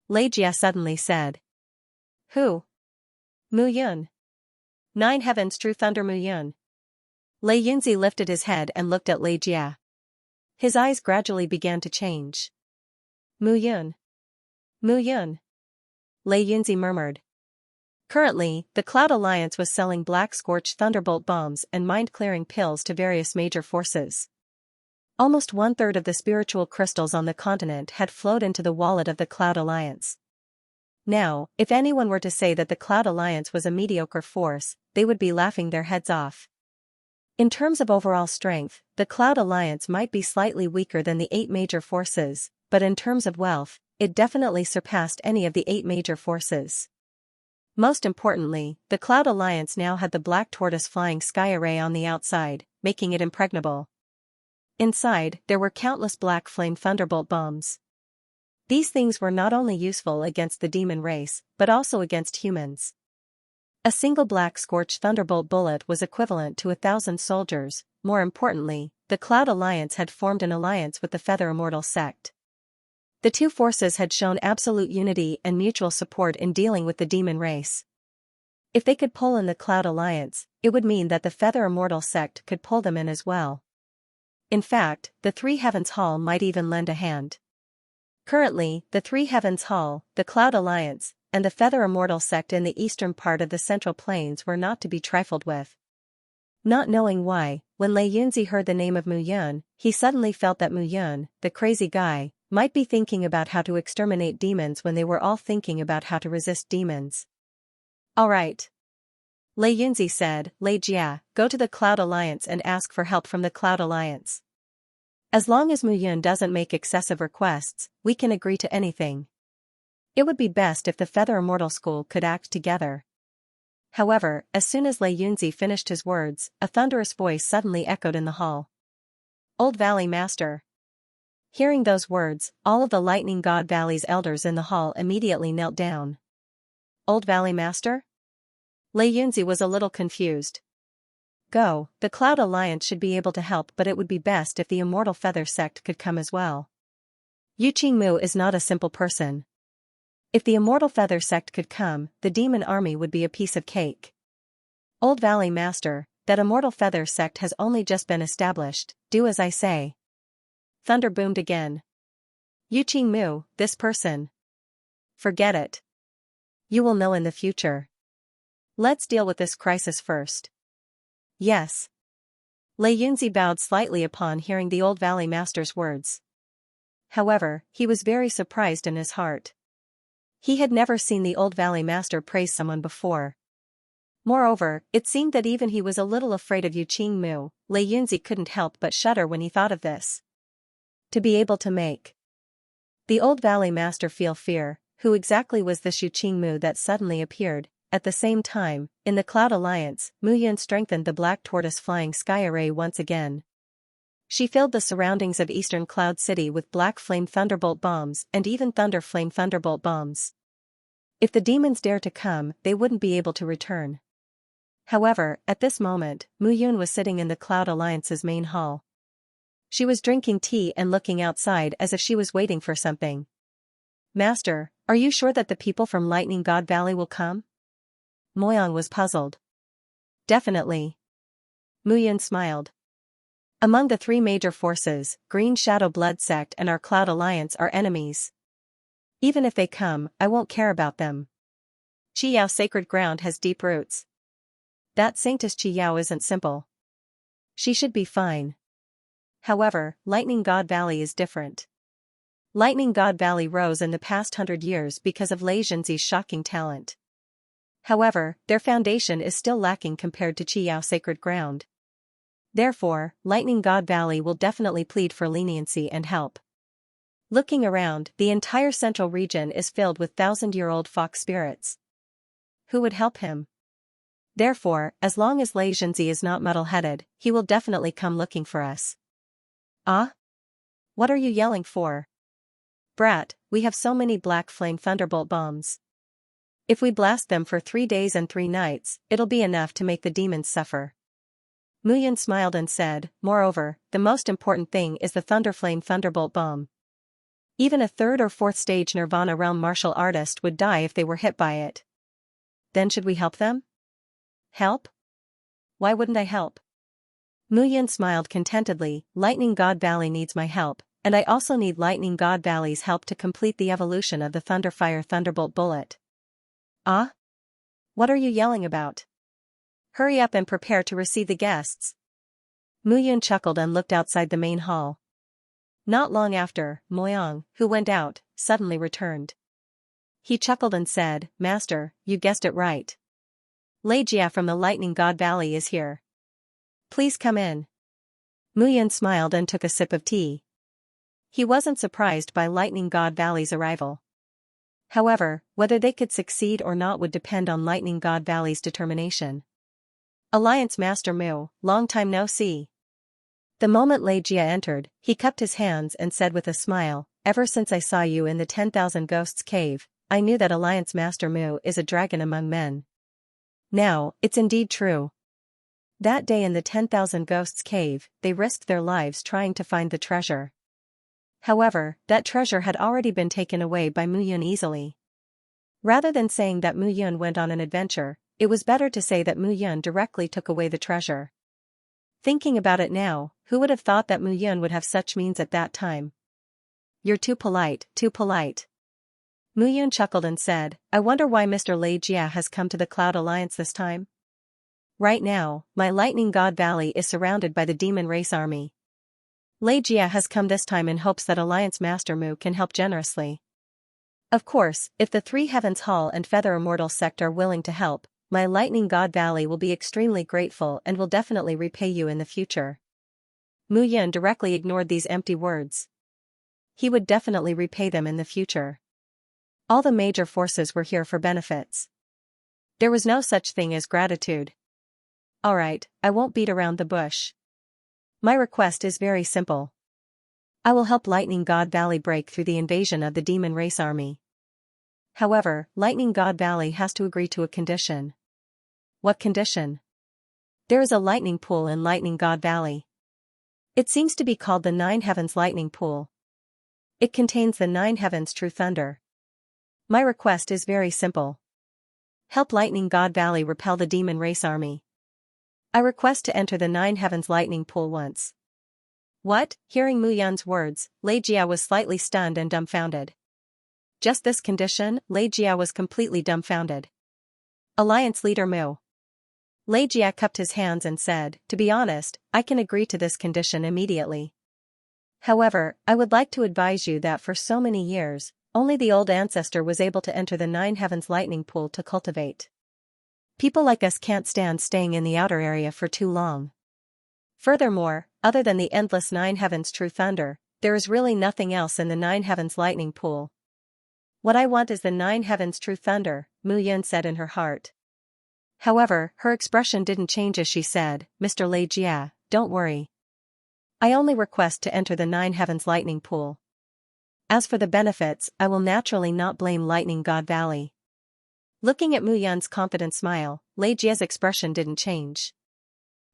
Lei Jia suddenly said. Who? Mu Yun. 9 Heavens True Thunder Mu Yun. Lei Yunzi lifted his head and looked at Lei Jia. His eyes gradually began to change. Mu Yun. Mu Yun. Lei Yunzi murmured. Currently, the Cloud Alliance was selling Black Scorch Thunderbolt bombs and mind-clearing pills to various major forces. Almost 1/3 of the spiritual crystals on the continent had flowed into the wallet of the Cloud Alliance. Now, if anyone were to say that the Cloud Alliance was a mediocre force, they would be laughing their heads off. In terms of overall strength, the Cloud Alliance might be slightly weaker than the 8 major forces, but in terms of wealth, it definitely surpassed any of the 8 major forces. Most importantly, the Cloud Alliance now had the Black Tortoise Flying Sky Array on the outside, making it impregnable. Inside, there were countless Black Flame Thunderbolt bombs. These things were not only useful against the demon race, but also against humans. A single Black Scorch Thunderbolt bullet was equivalent to 1,000 soldiers. More importantly, the Cloud Alliance had formed an alliance with the Feather Immortal sect. The two forces had shown absolute unity and mutual support in dealing with the demon race. If they could pull in the Cloud Alliance, it would mean that the Feather Immortal sect could pull them in as well. In fact, the Three Heavens Hall might even lend a hand. Currently, the Three Heavens Hall, the Cloud Alliance, and the Feather Immortal sect in the eastern part of the Central Plains were not to be trifled with. Not knowing why, when Lei Yunzi heard the name of Mu Yun, he suddenly felt that Mu Yun, the crazy guy, might be thinking about how to exterminate demons when they were all thinking about how to resist demons. Alright. Lei Yunzi said, Lei Jia, go to the Cloud Alliance and ask for help from the Cloud Alliance. As long as Mu Yun doesn't make excessive requests, we can agree to anything. It would be best if the Feather Immortal School could act together. However, as soon as Lei Yunzi finished his words, a thunderous voice suddenly echoed in the hall. Old Valley Master. Hearing those words, all of the Lightning God Valley's elders in the hall immediately knelt down. Old Valley Master? Lei Yunzi was a little confused. Go, the Cloud Alliance should be able to help, but it would be best if the Immortal Feather Sect could come as well. Yu Qingmu is not a simple person. If the Immortal Feather Sect could come, the demon army would be a piece of cake. Old Valley Master, that Immortal Feather Sect has only just been established, do as I say. Thunder boomed again. Yu Qingmu, this person. Forget it. You will know in the future. Let's deal with this crisis first. Yes. Lei Yunzi bowed slightly upon hearing the Old Valley Master's words. However, he was very surprised in his heart. He had never seen the Old Valley Master praise someone before. Moreover, it seemed that even he was a little afraid of Yu Qingmu. Lei Yunzi couldn't help but shudder when he thought of this. To be able to make the Old Valley Master feel fear, who exactly was this Yu Qingmu that suddenly appeared? At the same time, in the Cloud Alliance, Mu Yun strengthened the Black Tortoise Flying Sky Array once again. She filled the surroundings of Eastern Cloud City with Black Flame Thunderbolt bombs and even Thunder Flame Thunderbolt bombs. If the demons dare to come, they wouldn't be able to return. However, at this moment, Mu Yun was sitting in the Cloud Alliance's main hall. She was drinking tea and looking outside as if she was waiting for something. Master, are you sure that the people from Lightning God Valley will come? Moyang was puzzled. Definitely. Mu Yun smiled. Among the three major forces, Green Shadow Blood Sect and our Cloud Alliance are enemies. Even if they come, I won't care about them. Qiyao Sacred Ground has deep roots. That Saintess Qiyao isn't simple. She should be fine. However, Lightning God Valley is different. Lightning God Valley rose in the past 100 years because of Lei Yunzi's shocking talent. However, their foundation is still lacking compared to Qiyao Sacred Ground. Therefore, Lightning God Valley will definitely plead for leniency and help. Looking around, the entire central region is filled with 1,000-year-old fox spirits. Who would help him? Therefore, as long as Lei Yunzi is not muddle-headed, he will definitely come looking for us. Ah? What are you yelling for? Brat, we have so many Black Flame Thunderbolt bombs. If we blast them for 3 days and 3 nights, it'll be enough to make the demons suffer. Mu Yun smiled and said, moreover, the most important thing is the Thunderflame Thunderbolt bomb. Even a 3rd or 4th stage Nirvana realm martial artist would die if they were hit by it. Then should we help them? Help? Why wouldn't I help? Mu Yun smiled contentedly. Lightning God Valley needs my help, and I also need Lightning God Valley's help to complete the evolution of the Thunderfire Thunderbolt bullet. Ah? What are you yelling about? Hurry up and prepare to receive the guests. Mu Yun chuckled and looked outside the main hall. Not long after, Moyang, who went out, suddenly returned. He chuckled and said, Master, you guessed it right. Lei Jia from the Lightning God Valley is here. Please come in. Mu Yun smiled and took a sip of tea. He wasn't surprised by Lightning God Valley's arrival. However, whether they could succeed or not would depend on Lightning God Valley's determination. Alliance Master Mu, long time no see. The moment Lei Jia entered, he cupped his hands and said with a smile, ever since I saw you in the 10,000 Ghosts cave, I knew that Alliance Master Mu is a dragon among men. Now, it's indeed true. That day in the 10,000 Ghosts cave, they risked their lives trying to find the treasure. However, that treasure had already been taken away by Mu Yun easily. Rather than saying that Mu Yun went on an adventure, it was better to say that Mu Yun directly took away the treasure. Thinking about it now, who would have thought that Mu Yun would have such means at that time? You're too polite, too polite. Mu Yun chuckled and said, I wonder why Mr. Lei Jia has come to the Cloud Alliance this time? Right now, my Lightning God Valley is surrounded by the Demon Race Army. Lei Jia has come this time in hopes that Alliance Master Mu can help generously. Of course, if the Three Heavens Hall and Feather Immortal Sect are willing to help, my Lightning God Valley will be extremely grateful and will definitely repay you in the future. Mu Yun directly ignored these empty words. He would definitely repay them in the future. All the major forces were here for benefits. There was no such thing as gratitude. Alright, I won't beat around the bush. My request is very simple. I will help Lightning God Valley break through the invasion of the demon race army. However, Lightning God Valley has to agree to a condition. What condition? There is a lightning pool in Lightning God Valley. It seems to be called the Nine Heavens Lightning Pool. It contains the Nine Heavens True Thunder. My request is very simple. Help Lightning God Valley repel the demon race army. I request to enter the Nine Heavens Lightning Pool once. What? Hearing Mu Yun's words, Lei Jia was slightly stunned and dumbfounded. Just this condition? Lei Jia was completely dumbfounded. Alliance leader Mu. Lei Jia cupped his hands and said, to be honest, I can agree to this condition immediately. However, I would like to advise you that for so many years, only the old ancestor was able to enter the Nine Heavens Lightning Pool to cultivate. People like us can't stand staying in the outer area for too long. Furthermore, other than the endless Nine Heavens True Thunder, there is really nothing else in the Nine Heavens Lightning Pool. What I want is the Nine Heavens True Thunder, Mu Yun said in her heart. However, her expression didn't change as she said, Mr. Lei Jia, don't worry. I only request to enter the Nine Heavens Lightning Pool. As for the benefits, I will naturally not blame Lightning God Valley. Looking at Mu Yun's confident smile, Lei Jia's expression didn't change.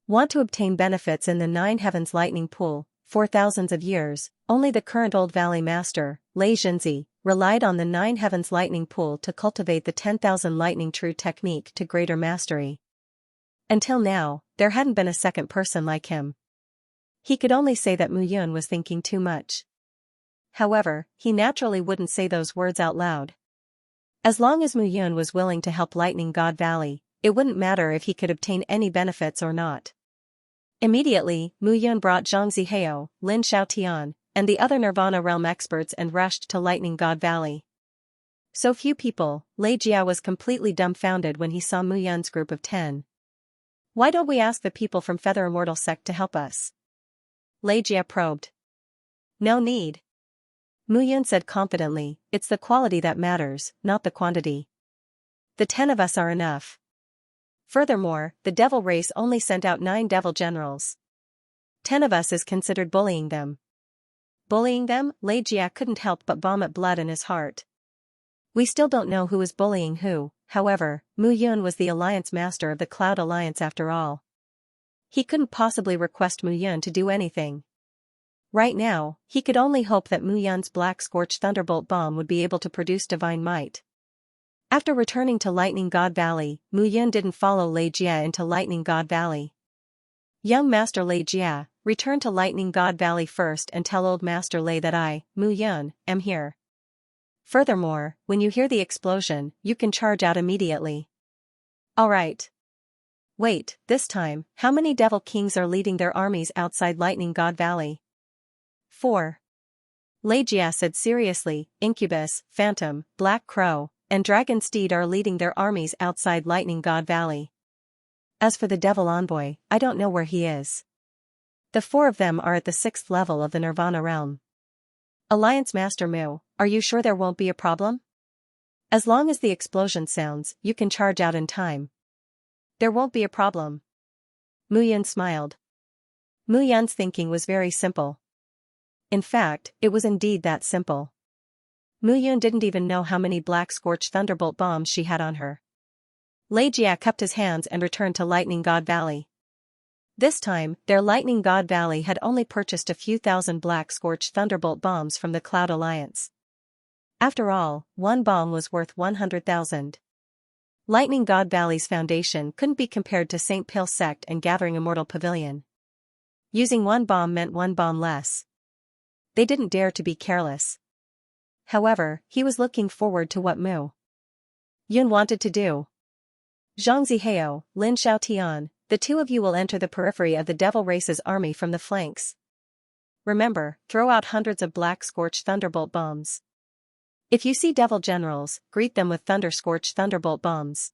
Want to obtain benefits in the Nine Heavens Lightning Pool? For thousands of years, only the current Old Valley Master, Lei Zhenzi, relied on the Nine Heavens Lightning Pool to cultivate the 10,000 Lightning True technique to greater mastery. Until now, there hadn't been a second person like him. He could only say that Mu Yun was thinking too much. However, he naturally wouldn't say those words out loud. As long as Mu Yun was willing to help Lightning God Valley, it wouldn't matter if he could obtain any benefits or not. Immediately, Mu Yun brought Zhang Zihao, Lin Xiaotian, and the other Nirvana Realm experts and rushed to Lightning God Valley. So few people, Lei Jia was completely dumbfounded when he saw Mu Yun's group of 10. Why don't we ask the people from Feather Immortal Sect to help us? Lei Jia probed. No need. Mu Yun said confidently, it's the quality that matters, not the quantity. The 10 of us are enough. Furthermore, the devil race only sent out 9 devil generals. 10 of us is considered bullying them. Bullying them? Lei Jia couldn't help but vomit blood in his heart. We still don't know who is bullying who, however, Mu Yun was the alliance master of the Cloud Alliance after all. He couldn't possibly request Mu Yun to do anything. Right now, he could only hope that Mu Yun's Black Scorch Thunderbolt Bomb would be able to produce divine might. After returning to Lightning God Valley, Mu Yun didn't follow Lei Jia into Lightning God Valley. Young Master Lei Jia, return to Lightning God Valley first and tell Old Master Lei that I, Mu Yun, am here. Furthermore, when you hear the explosion, you can charge out immediately. Alright. Wait, this time, how many Devil Kings are leading their armies outside Lightning God Valley? 4. Lei Jia said seriously, Incubus, Phantom, Black Crow, and Dragon Steed are leading their armies outside Lightning God Valley. As for the Devil Envoy, I don't know where he is. The 4 of them are at the 6th level of the Nirvana Realm. Alliance Master Mu, are you sure there won't be a problem? As long as the explosion sounds, you can charge out in time. There won't be a problem. Mu Yun smiled. Mu Yun's thinking was very simple. In fact, it was indeed that simple. Mu Yun didn't even know how many Black Scorch Thunderbolt bombs she had on her. Lei Jia cupped his hands and returned to Lightning God Valley. This time, their Lightning God Valley had only purchased a few thousand Black Scorch Thunderbolt bombs from the Cloud Alliance. After all, one bomb was worth 100,000. Lightning God Valley's foundation couldn't be compared to St. Pale Sect and Gathering Immortal Pavilion. Using one bomb meant one bomb less. They didn't dare to be careless. However, he was looking forward to what Mu Yun wanted to do. Zhang Zihao, Lin Xiaotian, the 2 of you will enter the periphery of the Devil Race's army from the flanks. Remember, throw out hundreds of Black Scorch Thunderbolt bombs. If you see Devil Generals, greet them with Thunder Scorch Thunderbolt bombs.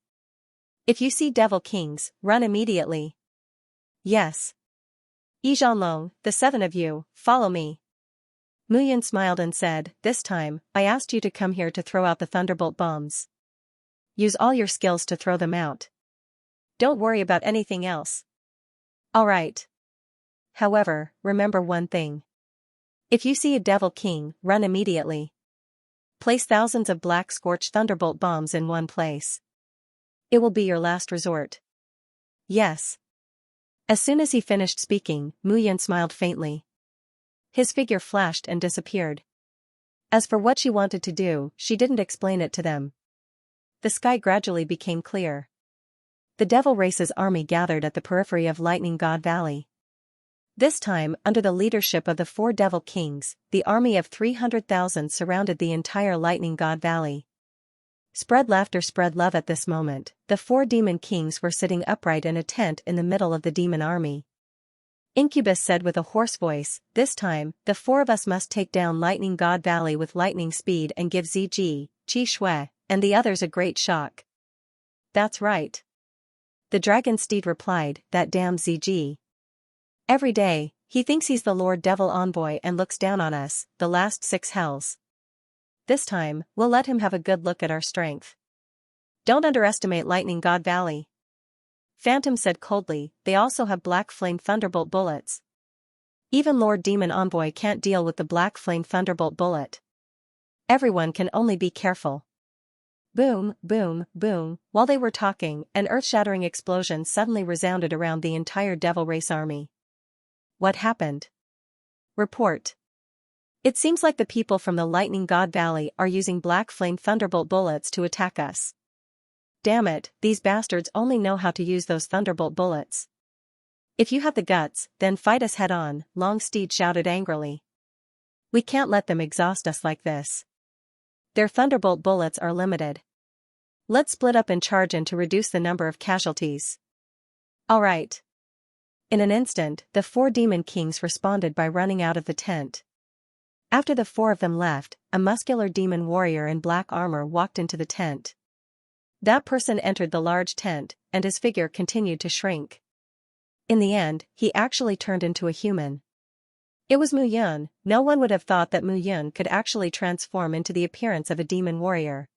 If you see Devil Kings, run immediately. Yes. Yi Zhanlong, the 7 of you, follow me. Mu Yun smiled and said, this time, I asked you to come here to throw out the Thunderbolt bombs. Use all your skills to throw them out. Don't worry about anything else. Alright. However, remember one thing. If you see a Devil King, run immediately. Place thousands of black scorched thunderbolt bombs in one place. It will be your last resort. Yes. As soon as he finished speaking, Mu Yan smiled faintly. His figure flashed and disappeared. As for what she wanted to do, she didn't explain it to them. The sky gradually became clear. The Devil Race's army gathered at the periphery of Lightning God Valley. This time, under the leadership of the 4 Devil Kings, the army of 300,000 surrounded the entire Lightning God Valley. Spread laughter, spread love. At this moment, the 4 Demon Kings were sitting upright in a tent in the middle of the demon army. Incubus said with a hoarse voice, "This time, the 4 of us must take down Lightning God Valley with lightning speed and give Ziji, Qi Shui, and the others a great shock." "That's right." The Dragon Steed replied, "That damn Ziji. Every day, he thinks he's the Lord Devil Envoy and looks down on us, the last 6 hells. This time, we'll let him have a good look at our strength. Don't underestimate Lightning God Valley." Phantom said coldly, "They also have Black Flame Thunderbolt bullets. Even Lord Demon Envoy can't deal with the Black Flame Thunderbolt bullet. Everyone can only be careful." Boom, boom, boom. While they were talking, an earth-shattering explosion suddenly resounded around the entire Devil Race army. What happened? Report. It seems like the people from the Lightning God Valley are using Black Flame Thunderbolt bullets to attack us. Damn it, these bastards only know how to use those Thunderbolt bullets. If you have the guts, then fight us head-on, Long Steed shouted angrily. We can't let them exhaust us like this. Their Thunderbolt bullets are limited. Let's split up and charge in to reduce the number of casualties. Alright. In an instant, the 4 Demon Kings responded by running out of the tent. After the 4 of them left, a muscular demon warrior in black armor walked into the tent. That person entered the large tent, and his figure continued to shrink. In the end, he actually turned into a human. It was Mu Yun. No one would have thought that Mu Yun could actually transform into the appearance of a demon warrior.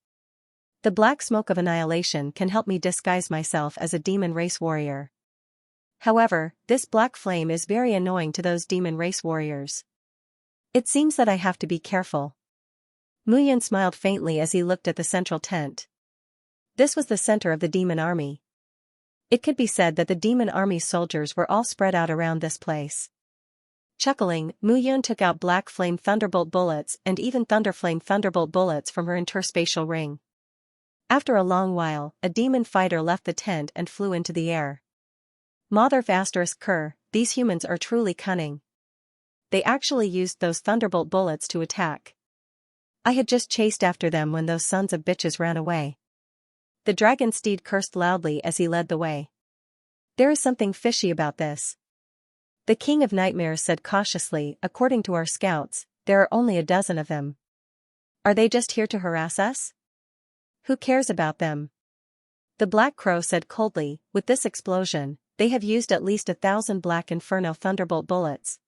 The black smoke of annihilation can help me disguise myself as a demon race warrior. However, this black flame is very annoying to those demon race warriors. It seems that I have to be careful. Mu Yun smiled faintly as he looked at the central tent. This was the center of the demon army. It could be said that the demon army's soldiers were all spread out around this place. Chuckling, Mu Yun took out Black Flame Thunderbolt bullets and even Thunderflame Thunderbolt bullets from her interspatial ring. After a long while, a demon fighter left the tent and flew into the air. Motherf ****, these humans are truly cunning. They actually used those Thunderbolt bullets to attack. I had just chased after them when those sons of bitches ran away. The Dragon Steed cursed loudly as he led the way. There is something fishy about this. The King of Nightmares said cautiously, according to our scouts, there are only a dozen of them. Are they just here to harass us? Who cares about them? The Black Crow said coldly, with this explosion, they have used at least 1,000 Black Inferno Thunderbolt bullets.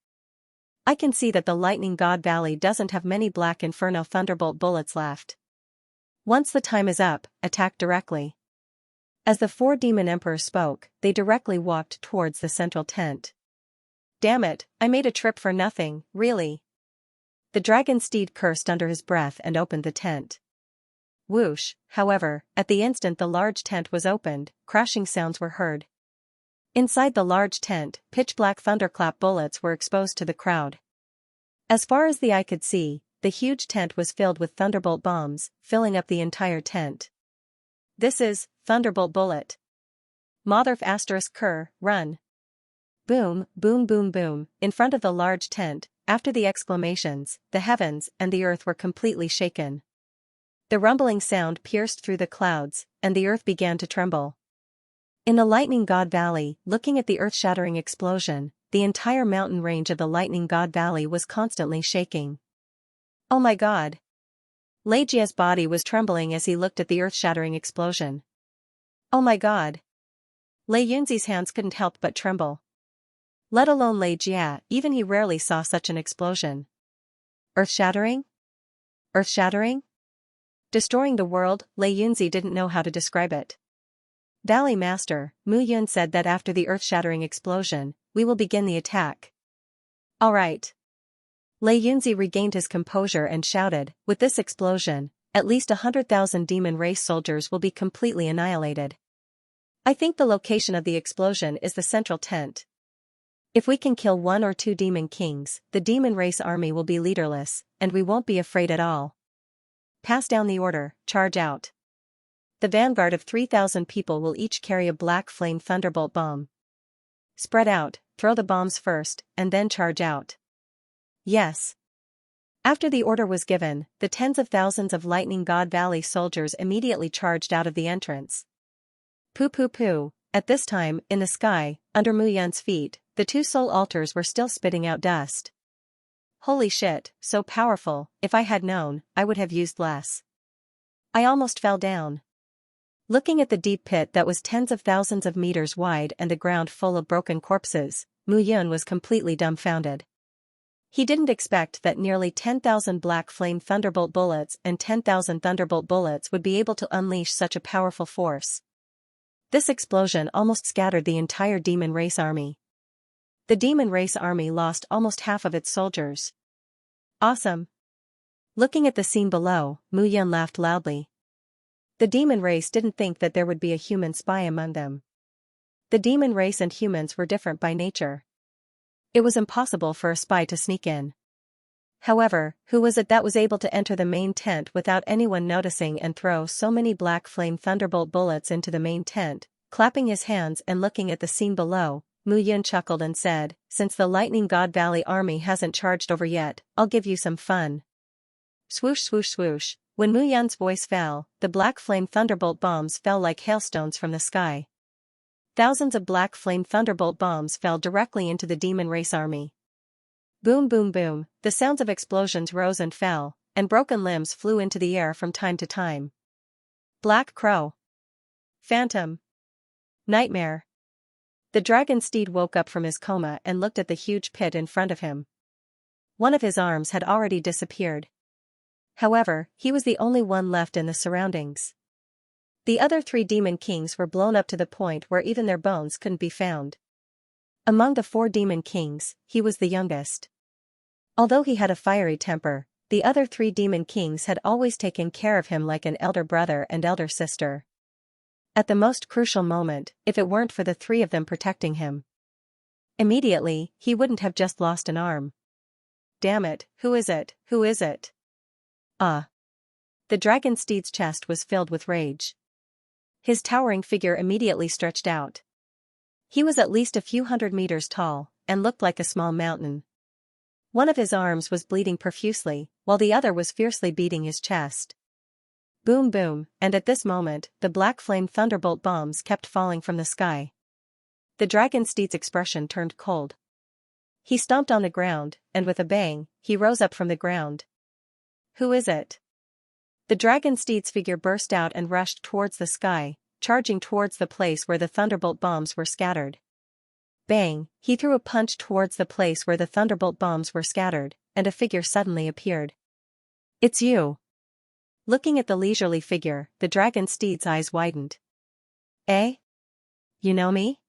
I can see that the Lightning God Valley doesn't have many Black Inferno Thunderbolt bullets left. Once the time is up, attack directly. As the 4 Demon Emperors spoke, they directly walked towards the central tent. Damn it, I made a trip for nothing, really. The Dragon Steed cursed under his breath and opened the tent. Whoosh, however, at the instant the large tent was opened, crashing sounds were heard. Inside the large tent, pitch-black thunderclap bullets were exposed to the crowd. As far as the eye could see, the huge tent was filled with thunderbolt bombs, filling up the entire tent. This is Thunderbolt Bullet. Motherf ****, run. Boom, boom, boom, boom, in front of the large tent. After the exclamations, the heavens and the earth were completely shaken. The rumbling sound pierced through the clouds, and the earth began to tremble. In the Lightning God Valley, looking at the earth-shattering explosion, the entire mountain range of the Lightning God Valley was constantly shaking. Oh my god! Lei Jia's body was trembling as he looked at the earth-shattering explosion. Oh my god! Lei Yunzi's hands couldn't help but tremble. Let alone Lei Jia, even he rarely saw such an explosion. Earth-shattering? Earth-shattering? Destroying the world, Lei Yunzi didn't know how to describe it. Valley Master, Mu Yun said that after the earth-shattering explosion, we will begin the attack. All right. Lei Yunzi regained his composure and shouted, with this explosion, at least 100,000 demon race soldiers will be completely annihilated. I think the location of the explosion is the central tent. If we can kill 1 or 2 demon kings, the demon race army will be leaderless, and we won't be afraid at all. Pass down the order, charge out. The vanguard of 3,000 people will each carry a black flame thunderbolt bomb. Spread out, throw the bombs first, and then charge out. Yes. After the order was given, the tens of thousands of Lightning God Valley soldiers immediately charged out of the entrance. Poo poo poo, at this time, in the sky, under Mu Yun's feet, the 2 soul altars were still spitting out dust. Holy shit, so powerful, if I had known, I would have used less. I almost fell down. Looking at the deep pit that was tens of thousands of meters wide and the ground full of broken corpses, Mu Yun was completely dumbfounded. He didn't expect that nearly 10,000 black flame thunderbolt bullets and 10,000 thunderbolt bullets would be able to unleash such a powerful force. This explosion almost scattered the entire demon race army. The demon race army lost almost half of its soldiers. Awesome. Looking at the scene below, Mu Yun laughed loudly. The demon race didn't think that there would be a human spy among them. The demon race and humans were different by nature. It was impossible for a spy to sneak in. However, who was it that was able to enter the main tent without anyone noticing and throw so many black flame thunderbolt bullets into the main tent? Clapping his hands and looking at the scene below, Mu Yun chuckled and said, "Since the Lightning God Valley army hasn't charged over yet, I'll give you some fun." Swoosh swoosh swoosh. When Mu Yun's voice fell, the black flame thunderbolt bombs fell like hailstones from the sky. Thousands of black flame thunderbolt bombs fell directly into the demon race army. Boom boom boom, the sounds of explosions rose and fell, and broken limbs flew into the air from time to time. Black Crow. Phantom. Nightmare. The dragon steed woke up from his coma and looked at the huge pit in front of him. One of his arms had already disappeared. However, he was the only one left in the surroundings. The other 3 demon kings were blown up to the point where even their bones couldn't be found. Among the 4 demon kings, he was the youngest. Although he had a fiery temper, the other 3 demon kings had always taken care of him like an elder brother and elder sister. At the most crucial moment, if it weren't for the 3 of them protecting him, immediately, he wouldn't have just lost an arm. Damn it, who is it, who is it? The dragon steed's chest was filled with rage. His towering figure immediately stretched out. He was at least a few hundred meters tall, and looked like a small mountain. One of his arms was bleeding profusely, while the other was fiercely beating his chest. Boom boom, and at this moment, the black flame thunderbolt bombs kept falling from the sky. The dragon steed's expression turned cold. He stomped on the ground, and with a bang, he rose up from the ground. Who is it? The dragon steed's figure burst out and rushed towards the sky, charging towards the place where the thunderbolt bombs were scattered. Bang, he threw a punch towards the place where the thunderbolt bombs were scattered, and a figure suddenly appeared. It's you. Looking at the leisurely figure, the dragon steed's eyes widened. Eh? You know me?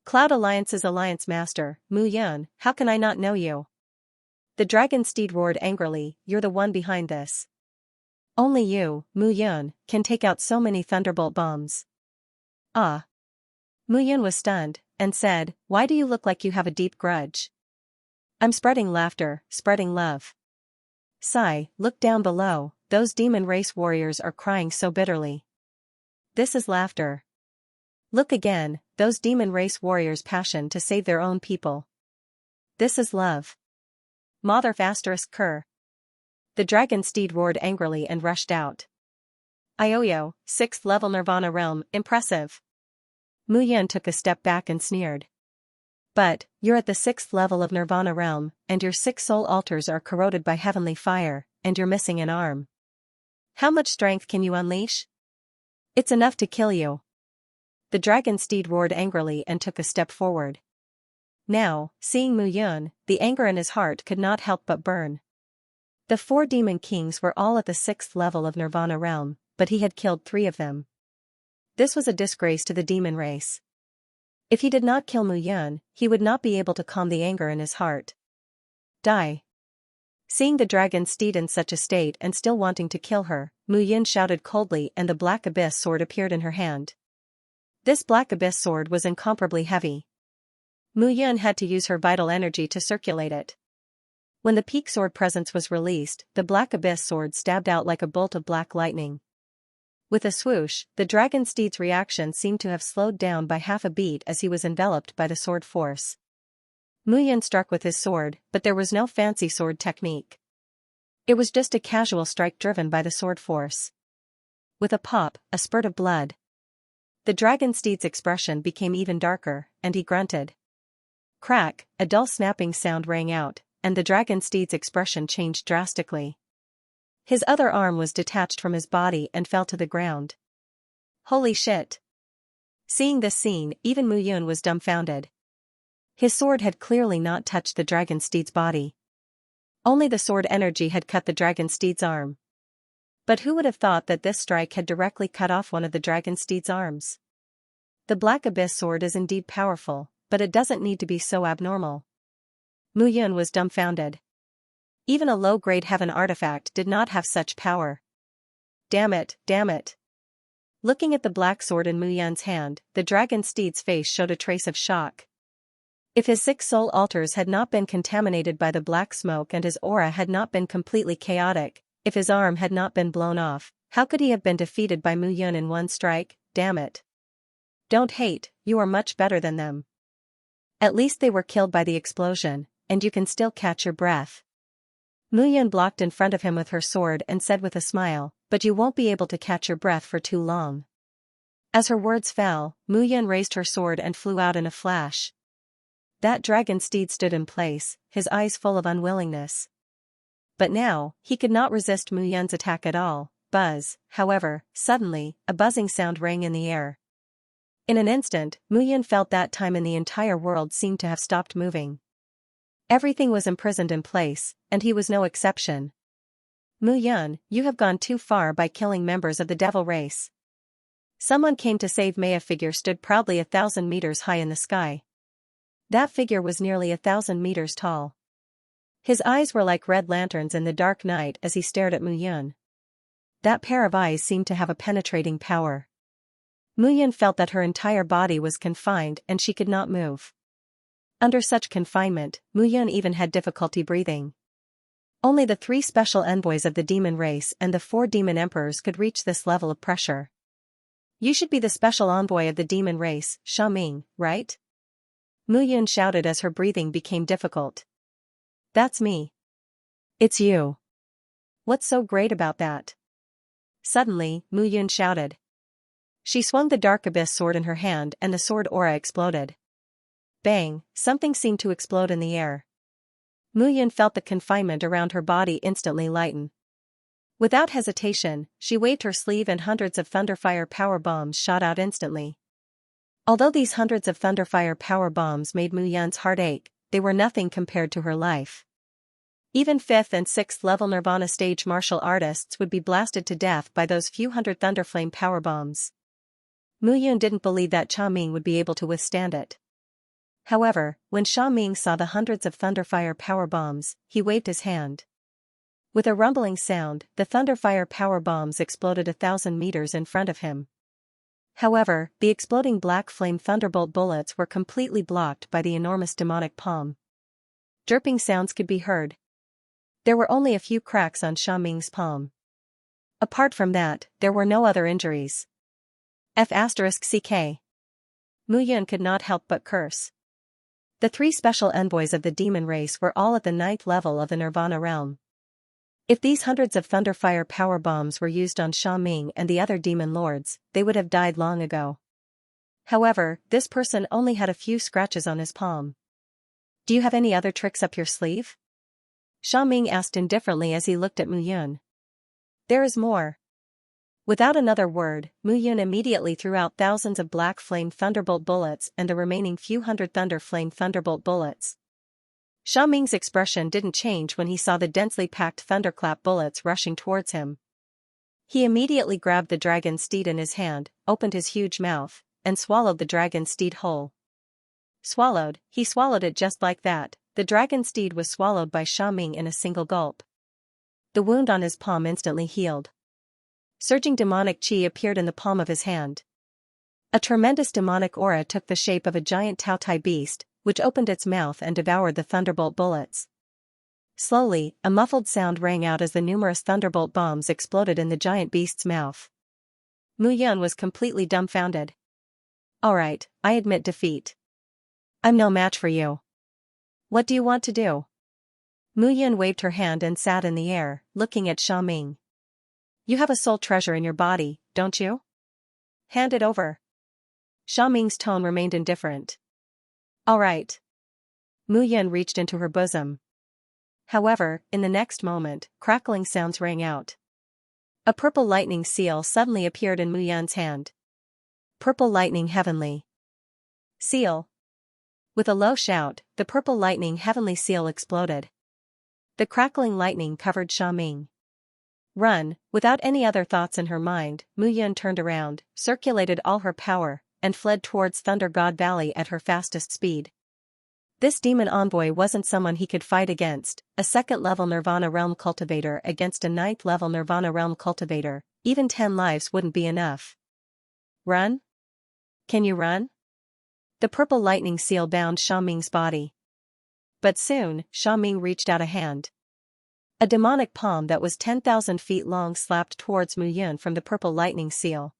Cloud Alliance's Alliance Master, Mu Yun, how can I not know you? The dragon steed roared angrily, you're the one behind this. Only you, Mu Yun, can take out so many thunderbolt bombs. Mu Yun was stunned, and said, why do you look like you have a deep grudge? I'm spreading laughter, spreading love. Sigh, look down below, those demon race warriors are crying so bitterly. This is laughter. Look again, those demon race warriors' passion to save their own people. This is love. Mother ****. The dragon steed roared angrily and rushed out. Ioyo, 6th level Nirvana realm, impressive. Mu Yun took a step back and sneered. But, you're at the 6th level of Nirvana realm, and your 6 soul altars are corroded by heavenly fire, and you're missing an arm. How much strength can you unleash? It's enough to kill you. The dragon steed roared angrily and took a step forward. Now, seeing Mu Yun, the anger in his heart could not help but burn. The 4 demon kings were all at the 6th level of Nirvana realm, but he had killed 3 of them. This was a disgrace to the demon race. If he did not kill Mu Yun, he would not be able to calm the anger in his heart. Die. Seeing the dragon steed in such a state and still wanting to kill her, Mu Yun shouted coldly and the Black Abyss sword appeared in her hand. This Black Abyss sword was incomparably heavy. Mu Yun had to use her vital energy to circulate it. When the peak sword presence was released, the Black Abyss sword stabbed out like a bolt of black lightning. With a swoosh, the dragon steed's reaction seemed to have slowed down by half a beat as he was enveloped by the sword force. Mu Yun struck with his sword, but there was no fancy sword technique. It was just a casual strike driven by the sword force. With a pop, a spurt of blood. The dragon steed's expression became even darker, and he grunted. Crack, a dull snapping sound rang out, and the dragon steed's expression changed drastically. His other arm was detached from his body and fell to the ground. Holy shit! Seeing this scene, even Mu Yun was dumbfounded. His sword had clearly not touched the dragon steed's body. Only the sword energy had cut the dragon steed's arm. But who would have thought that this strike had directly cut off one of the dragon steed's arms? The Black Abyss sword is indeed powerful, but it doesn't need to be so abnormal. Mu Yun was dumbfounded. Even a low-grade heaven artifact did not have such power. Damn it, damn it. Looking at the black sword in Mu Yun's hand, the dragon steed's face showed a trace of shock. If his 6 soul altars had not been contaminated by the black smoke and his aura had not been completely chaotic, if his arm had not been blown off, how could he have been defeated by Mu Yun in one strike? Damn it. Don't hate, you are much better than them. At least they were killed by the explosion, and you can still catch your breath. Mu Yun blocked in front of him with her sword and said with a smile, but you won't be able to catch your breath for too long. As her words fell, Mu Yun raised her sword and flew out in a flash. That dragon steed stood in place, his eyes full of unwillingness. But now, he could not resist Mu Yun's attack at all. Buzz, however, suddenly, a buzzing sound rang in the air. In an instant, Mu Yun felt that time in the entire world seemed to have stopped moving. Everything was imprisoned in place, and he was no exception. Mu Yun, you have gone too far by killing members of the devil race. Someone came to save May. A figure stood proudly 1,000 meters high in the sky. That figure was nearly 1,000 meters tall. His eyes were like red lanterns in the dark night as he stared at Mu Yun. That pair of eyes seemed to have a penetrating power. Mu Yun felt that her entire body was confined and she could not move. Under such confinement, Mu Yun even had difficulty breathing. Only the 3 special envoys of the demon race and the 4 demon emperors could reach this level of pressure. You should be the special envoy of the demon race, Xianxia, right? Mu Yun shouted as her breathing became difficult. That's me. It's you. What's so great about that? Suddenly, Mu Yun shouted. She swung the Dark Abyss sword in her hand and the sword aura exploded. Bang, something seemed to explode in the air. Mu Yun felt the confinement around her body instantly lighten. Without hesitation, she waved her sleeve and hundreds of Thunderfire power bombs shot out instantly. Although these hundreds of Thunderfire power bombs made Mu Yun's heart ache, they were nothing compared to her life. Even 5th and 6th level Nirvana stage martial artists would be blasted to death by those few hundred Thunderflame power bombs. Mu Yun didn't believe that Xianxia would be able to withstand it. However, when Xianxia saw the hundreds of Thunderfire power bombs, he waved his hand. With a rumbling sound, the Thunderfire power bombs exploded 1,000 meters in front of him. However, the exploding black flame thunderbolt bullets were completely blocked by the enormous demonic palm. Jerping sounds could be heard. There were only a few cracks on Xianxia's palm. Apart from that, there were no other injuries. F***ck. Mu Yun could not help but curse. The 3 special envoys of the demon race were all at the 9th level of the Nirvana realm. If these hundreds of Thunderfire power bombs were used on Xianxia and the other demon lords, they would have died long ago. However, this person only had a few scratches on his palm. Do you have any other tricks up your sleeve? Xianxia asked indifferently as he looked at Mu Yun. There is more. Without another word, Mu Yun immediately threw out thousands of black flame thunderbolt bullets and the remaining few hundred thunder flame thunderbolt bullets. Xiaoming's expression didn't change when he saw the densely packed thunderclap bullets rushing towards him. He immediately grabbed the dragon steed in his hand, opened his huge mouth, and swallowed the dragon steed whole. He swallowed it just like that. The dragon steed was swallowed by Xiaoming in a single gulp. The wound on his palm instantly healed. Surging demonic chi appeared in the palm of his hand. A tremendous demonic aura took the shape of a giant Taotai beast, which opened its mouth and devoured the thunderbolt bullets. Slowly, a muffled sound rang out as the numerous thunderbolt bombs exploded in the giant beast's mouth. Mu Yun was completely dumbfounded. "Alright, I admit defeat. I'm no match for you. What do you want to do?" Mu Yun waved her hand and sat in the air, looking at Xiaoming. "You have a soul treasure in your body, don't you? Hand it over." Xiaoming's tone remained indifferent. "Alright." Mu Yun reached into her bosom. However, in the next moment, crackling sounds rang out. A purple lightning seal suddenly appeared in Mu Yun's hand. Purple lightning heavenly seal. With a low shout, the purple lightning heavenly seal exploded. The crackling lightning covered Xiaoming. Run! Without any other thoughts in her mind, Mu Yun turned around, circulated all her power, and fled towards Thunder God Valley at her fastest speed. This demon envoy wasn't someone he could fight against, a 2nd-level Nirvana Realm cultivator against a 9th-level Nirvana Realm cultivator, even 10 lives wouldn't be enough. Run? Can you run? The purple lightning seal bound Xiaoming's body. But soon, Xiaoming reached out a hand. A demonic palm that was 10,000 feet long slapped towards Mu Yun from the purple lightning seal.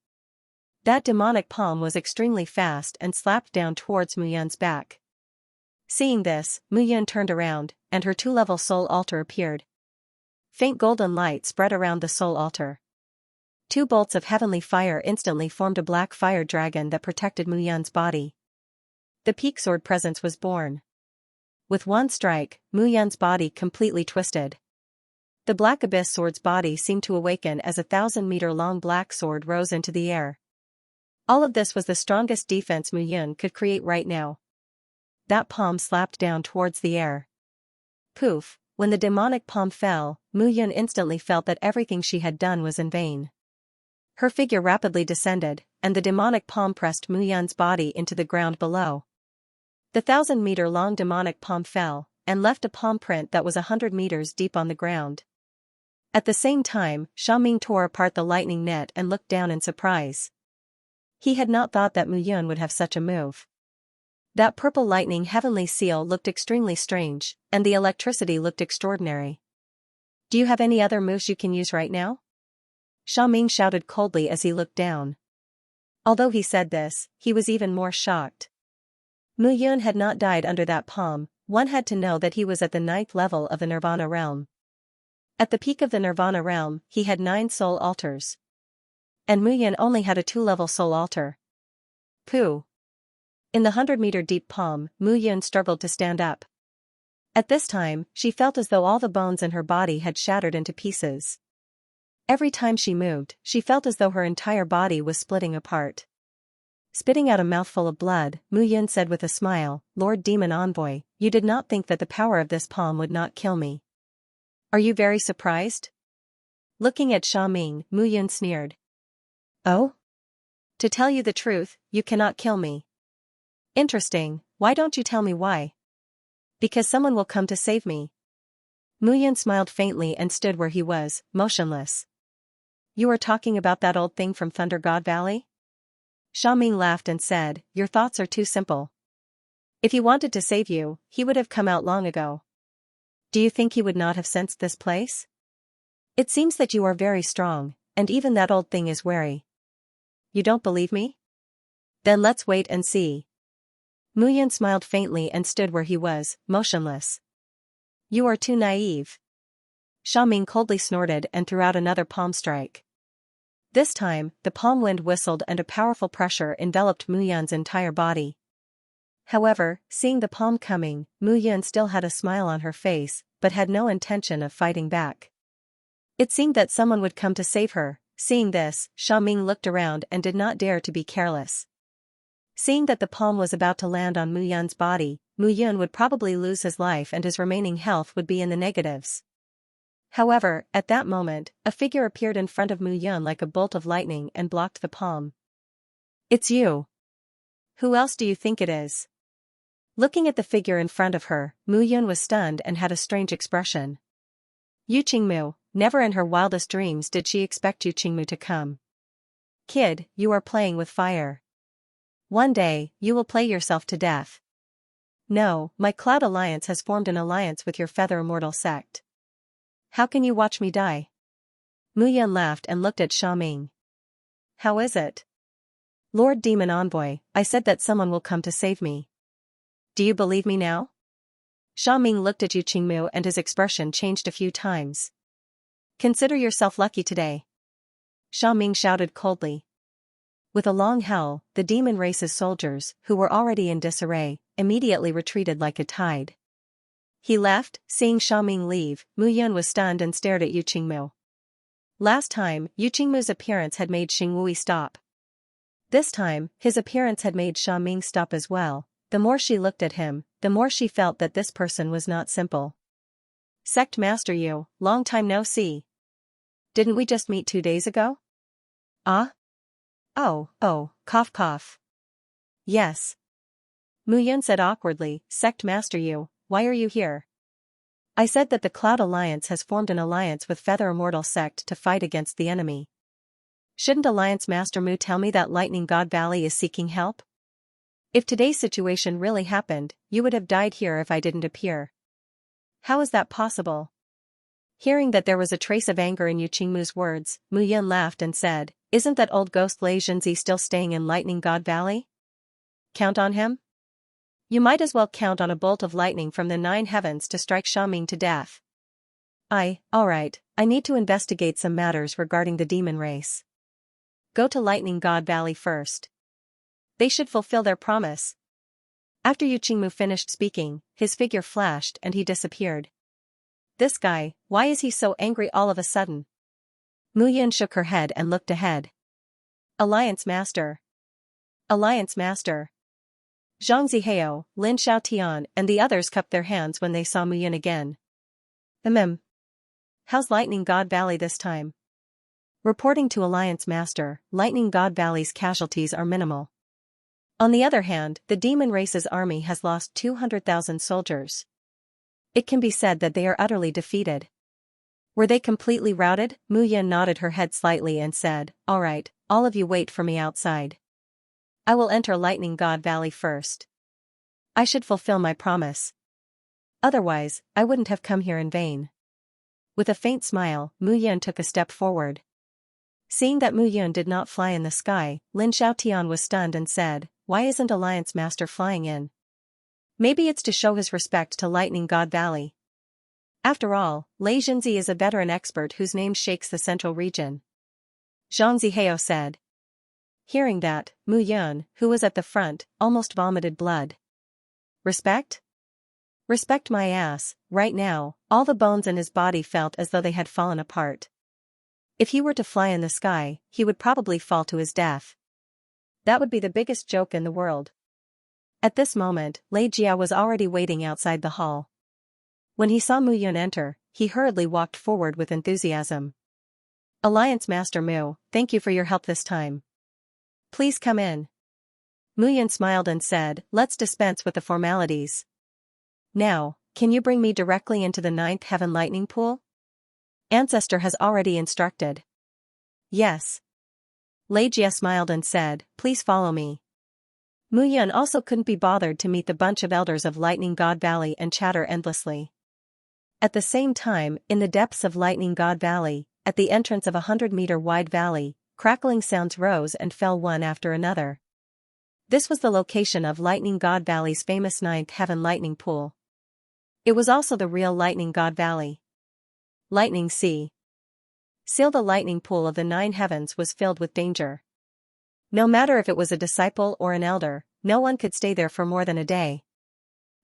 That demonic palm was extremely fast and slapped down towards Mu Yun's back. Seeing this, Mu Yun turned around, and her 2-level soul altar appeared. Faint golden light spread around the soul altar. 2 bolts of heavenly fire instantly formed a black fire dragon that protected Mu Yun's body. The peak sword presence was born. With one strike, Mu Yun's body completely twisted. The black abyss sword's body seemed to awaken as a 1,000-meter-long black sword rose into the air. All of this was the strongest defense Mu Yun could create right now. That palm slapped down towards the air. Poof! When the demonic palm fell, Mu Yun instantly felt that everything she had done was in vain. Her figure rapidly descended, and the demonic palm pressed Mu Yun's body into the ground below. The 1,000-meter-long demonic palm fell, and left a palm print that was 100 meters deep on the ground. At the same time, Xiaoming tore apart the lightning net and looked down in surprise. He had not thought that Mu Yun would have such a move. That purple lightning heavenly seal looked extremely strange, and the electricity looked extraordinary. "Do you have any other moves you can use right now?" Xiaoming shouted coldly as he looked down. Although he said this, he was even more shocked. Mu Yun had not died under that palm. One had to know that he was at the 9th level of the Nirvana Realm. At the peak of the Nirvana Realm, he had 9 soul altars. And Mu Yun only had a 2-level soul altar. Pooh! In the 100-meter deep palm, Mu Yun struggled to stand up. At this time, she felt as though all the bones in her body had shattered into pieces. Every time she moved, she felt as though her entire body was splitting apart. Spitting out a mouthful of blood, Mu Yun said with a smile, "Lord Demon Envoy, you did not think that the power of this palm would not kill me. Are you very surprised?" Looking at Xiaoming, Mu Yun sneered. "Oh? To tell you the truth, you cannot kill me." "Interesting, why don't you tell me why?" "Because someone will come to save me." Mu Yun smiled faintly and stood where he was, motionless. "You are talking about that old thing from Thunder God Valley?" Xiaoming laughed and said, "Your thoughts are too simple. If he wanted to save you, he would have come out long ago. Do you think he would not have sensed this place? It seems that you are very strong, and even that old thing is wary. You don't believe me? Then let's wait and see." Mu Yun smiled faintly and stood where he was, motionless. "You are too naive." Xiaoming coldly snorted and threw out another palm strike. This time, the palm wind whistled and a powerful pressure enveloped Mu Yun's entire body. However, seeing the palm coming, Mu Yun still had a smile on her face, but had no intention of fighting back. It seemed that someone would come to save her. Seeing this, Xiaoming looked around and did not dare to be careless. Seeing that the palm was about to land on Mu Yun's body, Mu Yun would probably lose his life and his remaining health would be in the negatives. However, at that moment, a figure appeared in front of Mu Yun like a bolt of lightning and blocked the palm. "It's you. Who else do you think it is?" Looking at the figure in front of her, Mu Yun was stunned and had a strange expression. Yu Qingmu, never in her wildest dreams did she expect Yu Qingmu to come. "Kid, you are playing with fire. One day, you will play yourself to death." "No, my Cloud Alliance has formed an alliance with your Feather Immortal sect. How can you watch me die?" Mu Yun laughed and looked at Xiaoming. "How is it?" "Lord Demon Envoy, I said that someone will come to save me. Do you believe me now?" Xiaoming looked at Yu Qingmu and his expression changed a few times. "Consider yourself lucky today," Xiaoming shouted coldly. With a long howl, the demon race's soldiers, who were already in disarray, immediately retreated like a tide. He left. Seeing Xiaoming leave, Mu Yun was stunned and stared at Yu Qingmu. Last time, Yu Qingmu's appearance had made Xing Wui stop. This time, his appearance had made Xiaoming stop as well. The more she looked at him, the more she felt that this person was not simple. "Sect Master Yu, long time no see. Didn't we just meet 2 days ago?" "Ah? Oh, cough cough. Yes." Mu Yun said awkwardly, "Sect Master Yu, why are you here?" "I said that the Cloud Alliance has formed an alliance with Feather Immortal sect to fight against the enemy. Shouldn't Alliance Master Mu tell me that Lightning God Valley is seeking help? If today's situation really happened, you would have died here if I didn't appear." "How is that possible?" Hearing that there was a trace of anger in Yu Qingmu's words, Mu Yun laughed and said, "Isn't that old ghost Xianxia still staying in Lightning God Valley? Count on him? You might as well count on a bolt of lightning from the 9 heavens to strike Xiaoming to death." Alright, I need to investigate some matters regarding the demon race. Go to Lightning God Valley first. They should fulfill their promise." After Yu Qingmu finished speaking, his figure flashed and he disappeared. "This guy, why is he so angry all of a sudden?" Mu Yun shook her head and looked ahead. Alliance Master. Alliance Master. Zhang Zihao, Lin Xiaotian and the others cupped their hands when they saw Mu Yun again. How's Lightning God Valley this time?" Reporting to Alliance Master, Lightning God Valley's casualties are minimal. On the other hand, the demon race's army has lost 200,000 soldiers. It can be said that they are utterly defeated. Were they completely routed? Mu Yun nodded her head slightly and said, "Alright, all of you wait for me outside. I will enter Lightning God Valley first. I should fulfill my promise. Otherwise, I wouldn't have come here in vain." With a faint smile, Mu Yun took a step forward. Seeing that Mu Yun did not fly in the sky, Lin Xiaotian was stunned and said, "Why isn't Alliance Master flying in? Maybe it's to show his respect to Lightning God Valley. After all, Lei Jinzi is a veteran expert whose name shakes the central region." Zhang Zihao said. Hearing that, Mu Yun, who was at the front, almost vomited blood. "Respect? Respect my ass." Right now, all the bones in his body felt as though they had fallen apart. If he were to fly in the sky, he would probably fall to his death. That would be the biggest joke in the world. At this moment, Lei Jia was already waiting outside the hall. When he saw Mu Yun enter, he hurriedly walked forward with enthusiasm. "Alliance Master Mu, thank you for your help this time. Please come in." Mu Yun smiled and said, "Let's dispense with the formalities. Now, can you bring me directly into the 9th heaven lightning pool? Ancestor has already instructed." "Yes." Lei Jia smiled and said, "Please follow me." Mu Yun also couldn't be bothered to meet the bunch of elders of Lightning God Valley and chatter endlessly. At the same time, in the depths of Lightning God Valley, at the entrance of a 100-meter-wide valley, crackling sounds rose and fell one after another. This was the location of Lightning God Valley's famous 9th heaven lightning pool. It was also the real Lightning God Valley. Lightning Sea. Still, the lightning pool of the 9 heavens was filled with danger. No matter if it was a disciple or an elder, no one could stay there for more than a day.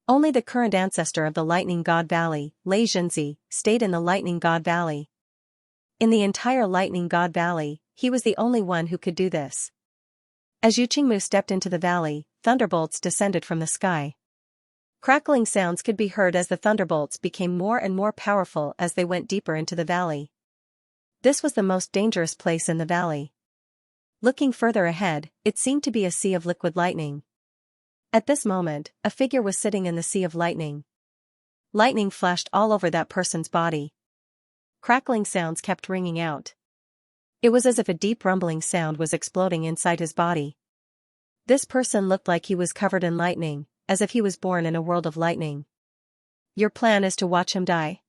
Only the current ancestor of the Lightning God Valley, Lei Jinzi, stayed in the Lightning God Valley. In the entire Lightning God Valley, he was the only one who could do this. As Yu Qingmu stepped into the valley, thunderbolts descended from the sky. Crackling sounds could be heard as the thunderbolts became more and more powerful as they went deeper into the valley. This was the most dangerous place in the valley. Looking further ahead, it seemed to be a sea of liquid lightning. At this moment, a figure was sitting in the sea of lightning. Lightning flashed all over that person's body. Crackling sounds kept ringing out. It was as if a deep rumbling sound was exploding inside his body. This person looked like he was covered in lightning, as if he was born in a world of lightning. Your plan is to watch him die?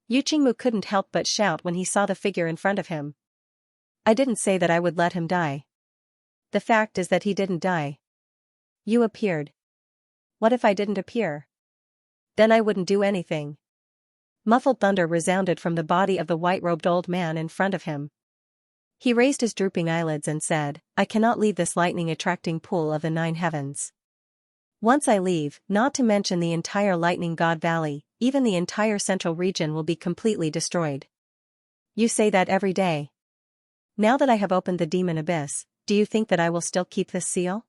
Yu Qingmu couldn't help but shout when he saw the figure in front of him. I didn't say that I would let him die. The fact is that he didn't die. You appeared. What if I didn't appear? Then I wouldn't do anything. Muffled thunder resounded from the body of the white-robed old man in front of him. He raised his drooping eyelids and said, I cannot leave this lightning-attracting pool of the 9 heavens. Once I leave, not to mention the entire Lightning God Valley, even the entire central region will be completely destroyed. You say that every day. Now that I have opened the demon abyss, do you think that I will still keep this seal?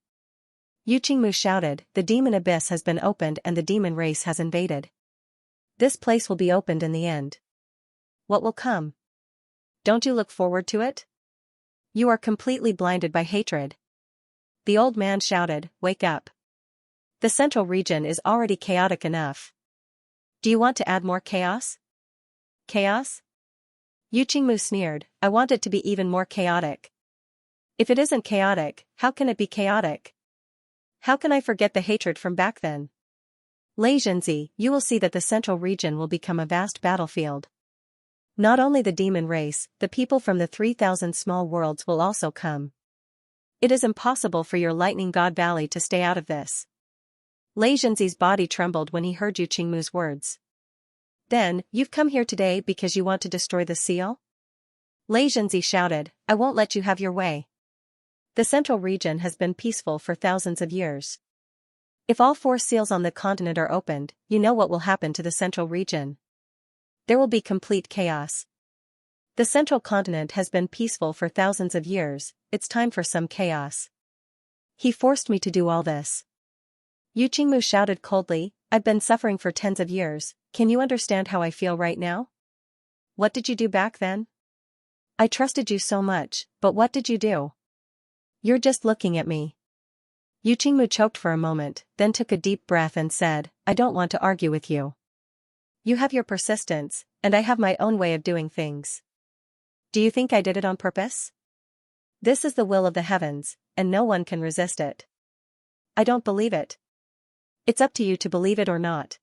Yu Qingmu shouted, the demon abyss has been opened and the demon race has invaded. This place will be opened in the end. What will come? Don't you look forward to it? You are completely blinded by hatred. The old man shouted, wake up. The central region is already chaotic enough. Do you want to add more chaos? Chaos? Yu Qingmu sneered, I want it to be even more chaotic. If it isn't chaotic, how can it be chaotic? How can I forget the hatred from back then? Xianxia, you will see that the central region will become a vast battlefield. Not only the demon race, the people from the 3,000 small worlds will also come. It is impossible for your Lightning God Valley to stay out of this. Xianxia's body trembled when he heard Yu Qingmu's words. Then, you've come here today because you want to destroy the seal? Xianxia shouted, I won't let you have your way. The central region has been peaceful for thousands of years. If all 4 seals on the continent are opened, you know what will happen to the central region. There will be complete chaos. The central continent has been peaceful for thousands of years, it's time for some chaos. He forced me to do all this. Yu Qingmu shouted coldly, I've been suffering for tens of years, can you understand how I feel right now? What did you do back then? I trusted you so much, but what did you do? You're just looking at me. Yu Qingmu choked for a moment, then took a deep breath and said, I don't want to argue with you. You have your persistence, and I have my own way of doing things. Do you think I did it on purpose? This is the will of the heavens, and no one can resist it. I don't believe it. It's up to you to believe it or not.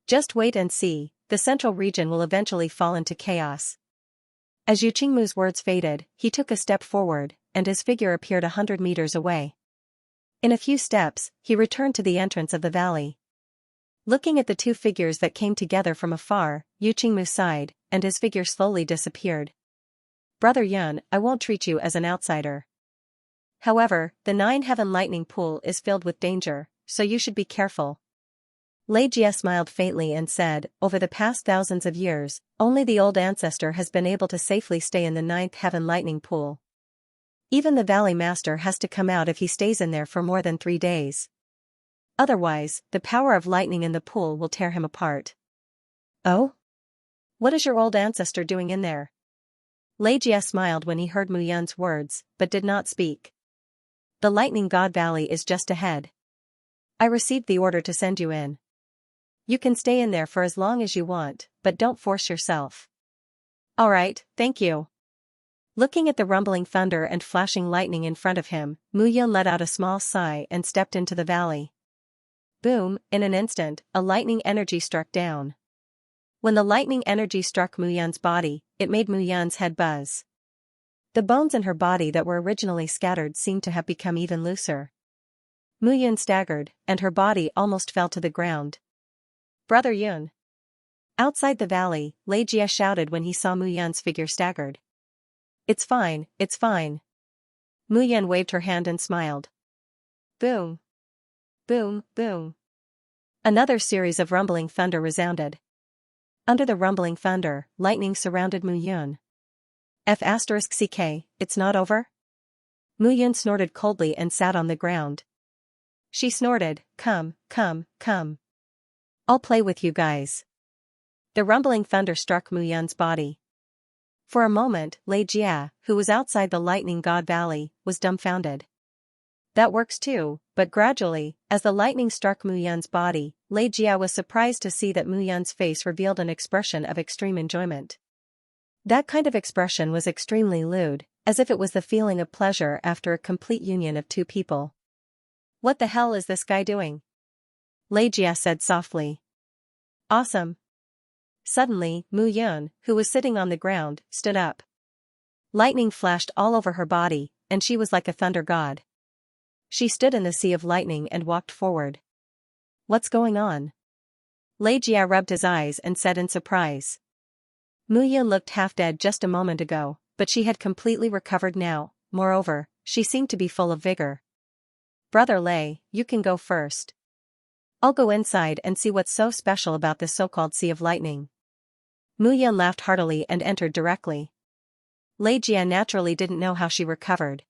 Just wait and see, the central region will eventually fall into chaos. As Yu Qingmu's words faded, he took a step forward, and his figure appeared 100 meters away. In a few steps, he returned to the entrance of the valley. Looking at the 2 figures that came together from afar, Yu Qingmu sighed, and his figure slowly disappeared. Brother Yun, I won't treat you as an outsider. However, the 9 heaven lightning pool is filled with danger, so you should be careful. Xianxia smiled faintly and said, over the past thousands of years, only the old ancestor has been able to safely stay in the 9th heaven lightning pool. Even the valley master has to come out if he stays in there for more than 3 days. Otherwise, the power of lightning in the pool will tear him apart. Oh? What is your old ancestor doing in there? Xianxia smiled when he heard Mu Yun's words, but did not speak. The Lightning God Valley is just ahead. I received the order to send you in. You can stay in there for as long as you want, but don't force yourself. All right, thank you. Looking at the rumbling thunder and flashing lightning in front of him, Mu Yun let out a small sigh and stepped into the valley. Boom, in an instant, a lightning energy struck down. When the lightning energy struck Mu Yun's body, it made Mu Yun's head buzz. The bones in her body that were originally scattered seemed to have become even looser. Mu Yun staggered, and her body almost fell to the ground. Brother Yun. Outside the valley, Xianxia shouted when he saw Mu Yun's figure staggered. It's fine, it's fine. Mu Yun waved her hand and smiled. Boom. Boom, boom. Another series of rumbling thunder resounded. Under the rumbling thunder, lightning surrounded Mu Yun. F*ck, it's not over? Mu Yun snorted coldly and sat on the ground. She snorted, "Come, come, come. I'll play with you guys." The rumbling thunder struck Mu Yun's body. For a moment, Lei Jia, who was outside the lightning god valley, was dumbfounded. That works too, but gradually, as the lightning struck Mu Yun's body, Lei Jia was surprised to see that Mu Yun's face revealed an expression of extreme enjoyment. That kind of expression was extremely lewd, as if it was the feeling of pleasure after a complete union of two people. "What the hell is this guy doing?" Lei Jia said softly. "Awesome." Suddenly, Mu Yun, who was sitting on the ground, stood up. Lightning flashed all over her body, and she was like a thunder god. She stood in the sea of lightning and walked forward. "What's going on?" Lei Jia rubbed his eyes and said in surprise. Mu Yun looked half dead just a moment ago, but she had completely recovered now. Moreover, she seemed to be full of vigor. "Brother Lei, you can go first. I'll go inside and see what's so special about this so-called sea of lightning." Mu Yun laughed heartily and entered directly. Lei Jia naturally didn't know how she recovered.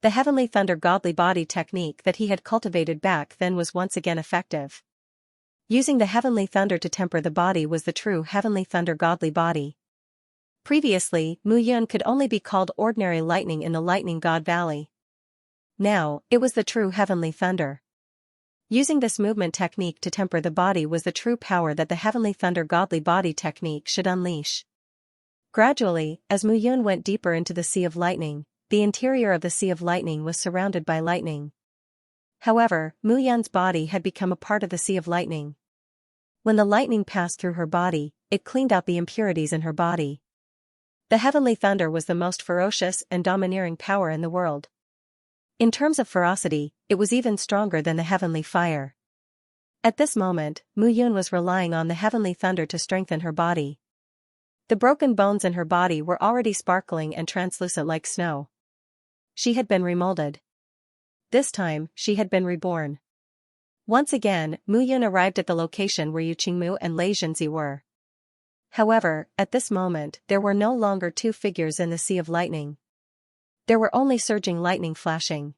The heavenly thunder godly body technique that he had cultivated back then was once again effective. Using the heavenly thunder to temper the body was the true heavenly thunder godly body. Previously, Mu Yun could only be called ordinary lightning in the lightning god valley. Now, it was the true heavenly thunder. Using this movement technique to temper the body was the true power that the heavenly thunder godly body technique should unleash. Gradually, as Mu Yun went deeper into the sea of lightning, the interior of the sea of lightning was surrounded by lightning. However, Mu Yun's body had become a part of the sea of lightning. When the lightning passed through her body, it cleaned out the impurities in her body. The heavenly thunder was the most ferocious and domineering power in the world. In terms of ferocity, it was even stronger than the heavenly fire. At this moment, Mu Yun was relying on the heavenly thunder to strengthen her body. The broken bones in her body were already sparkling and translucent like snow. She had been remolded. This time, she had been reborn. Once again, Mu Yun arrived at the location where Yu Qingmu and Lei Zhenzi were. However, at this moment, there were no longer two figures in the sea of lightning. There were only surging lightning flashing.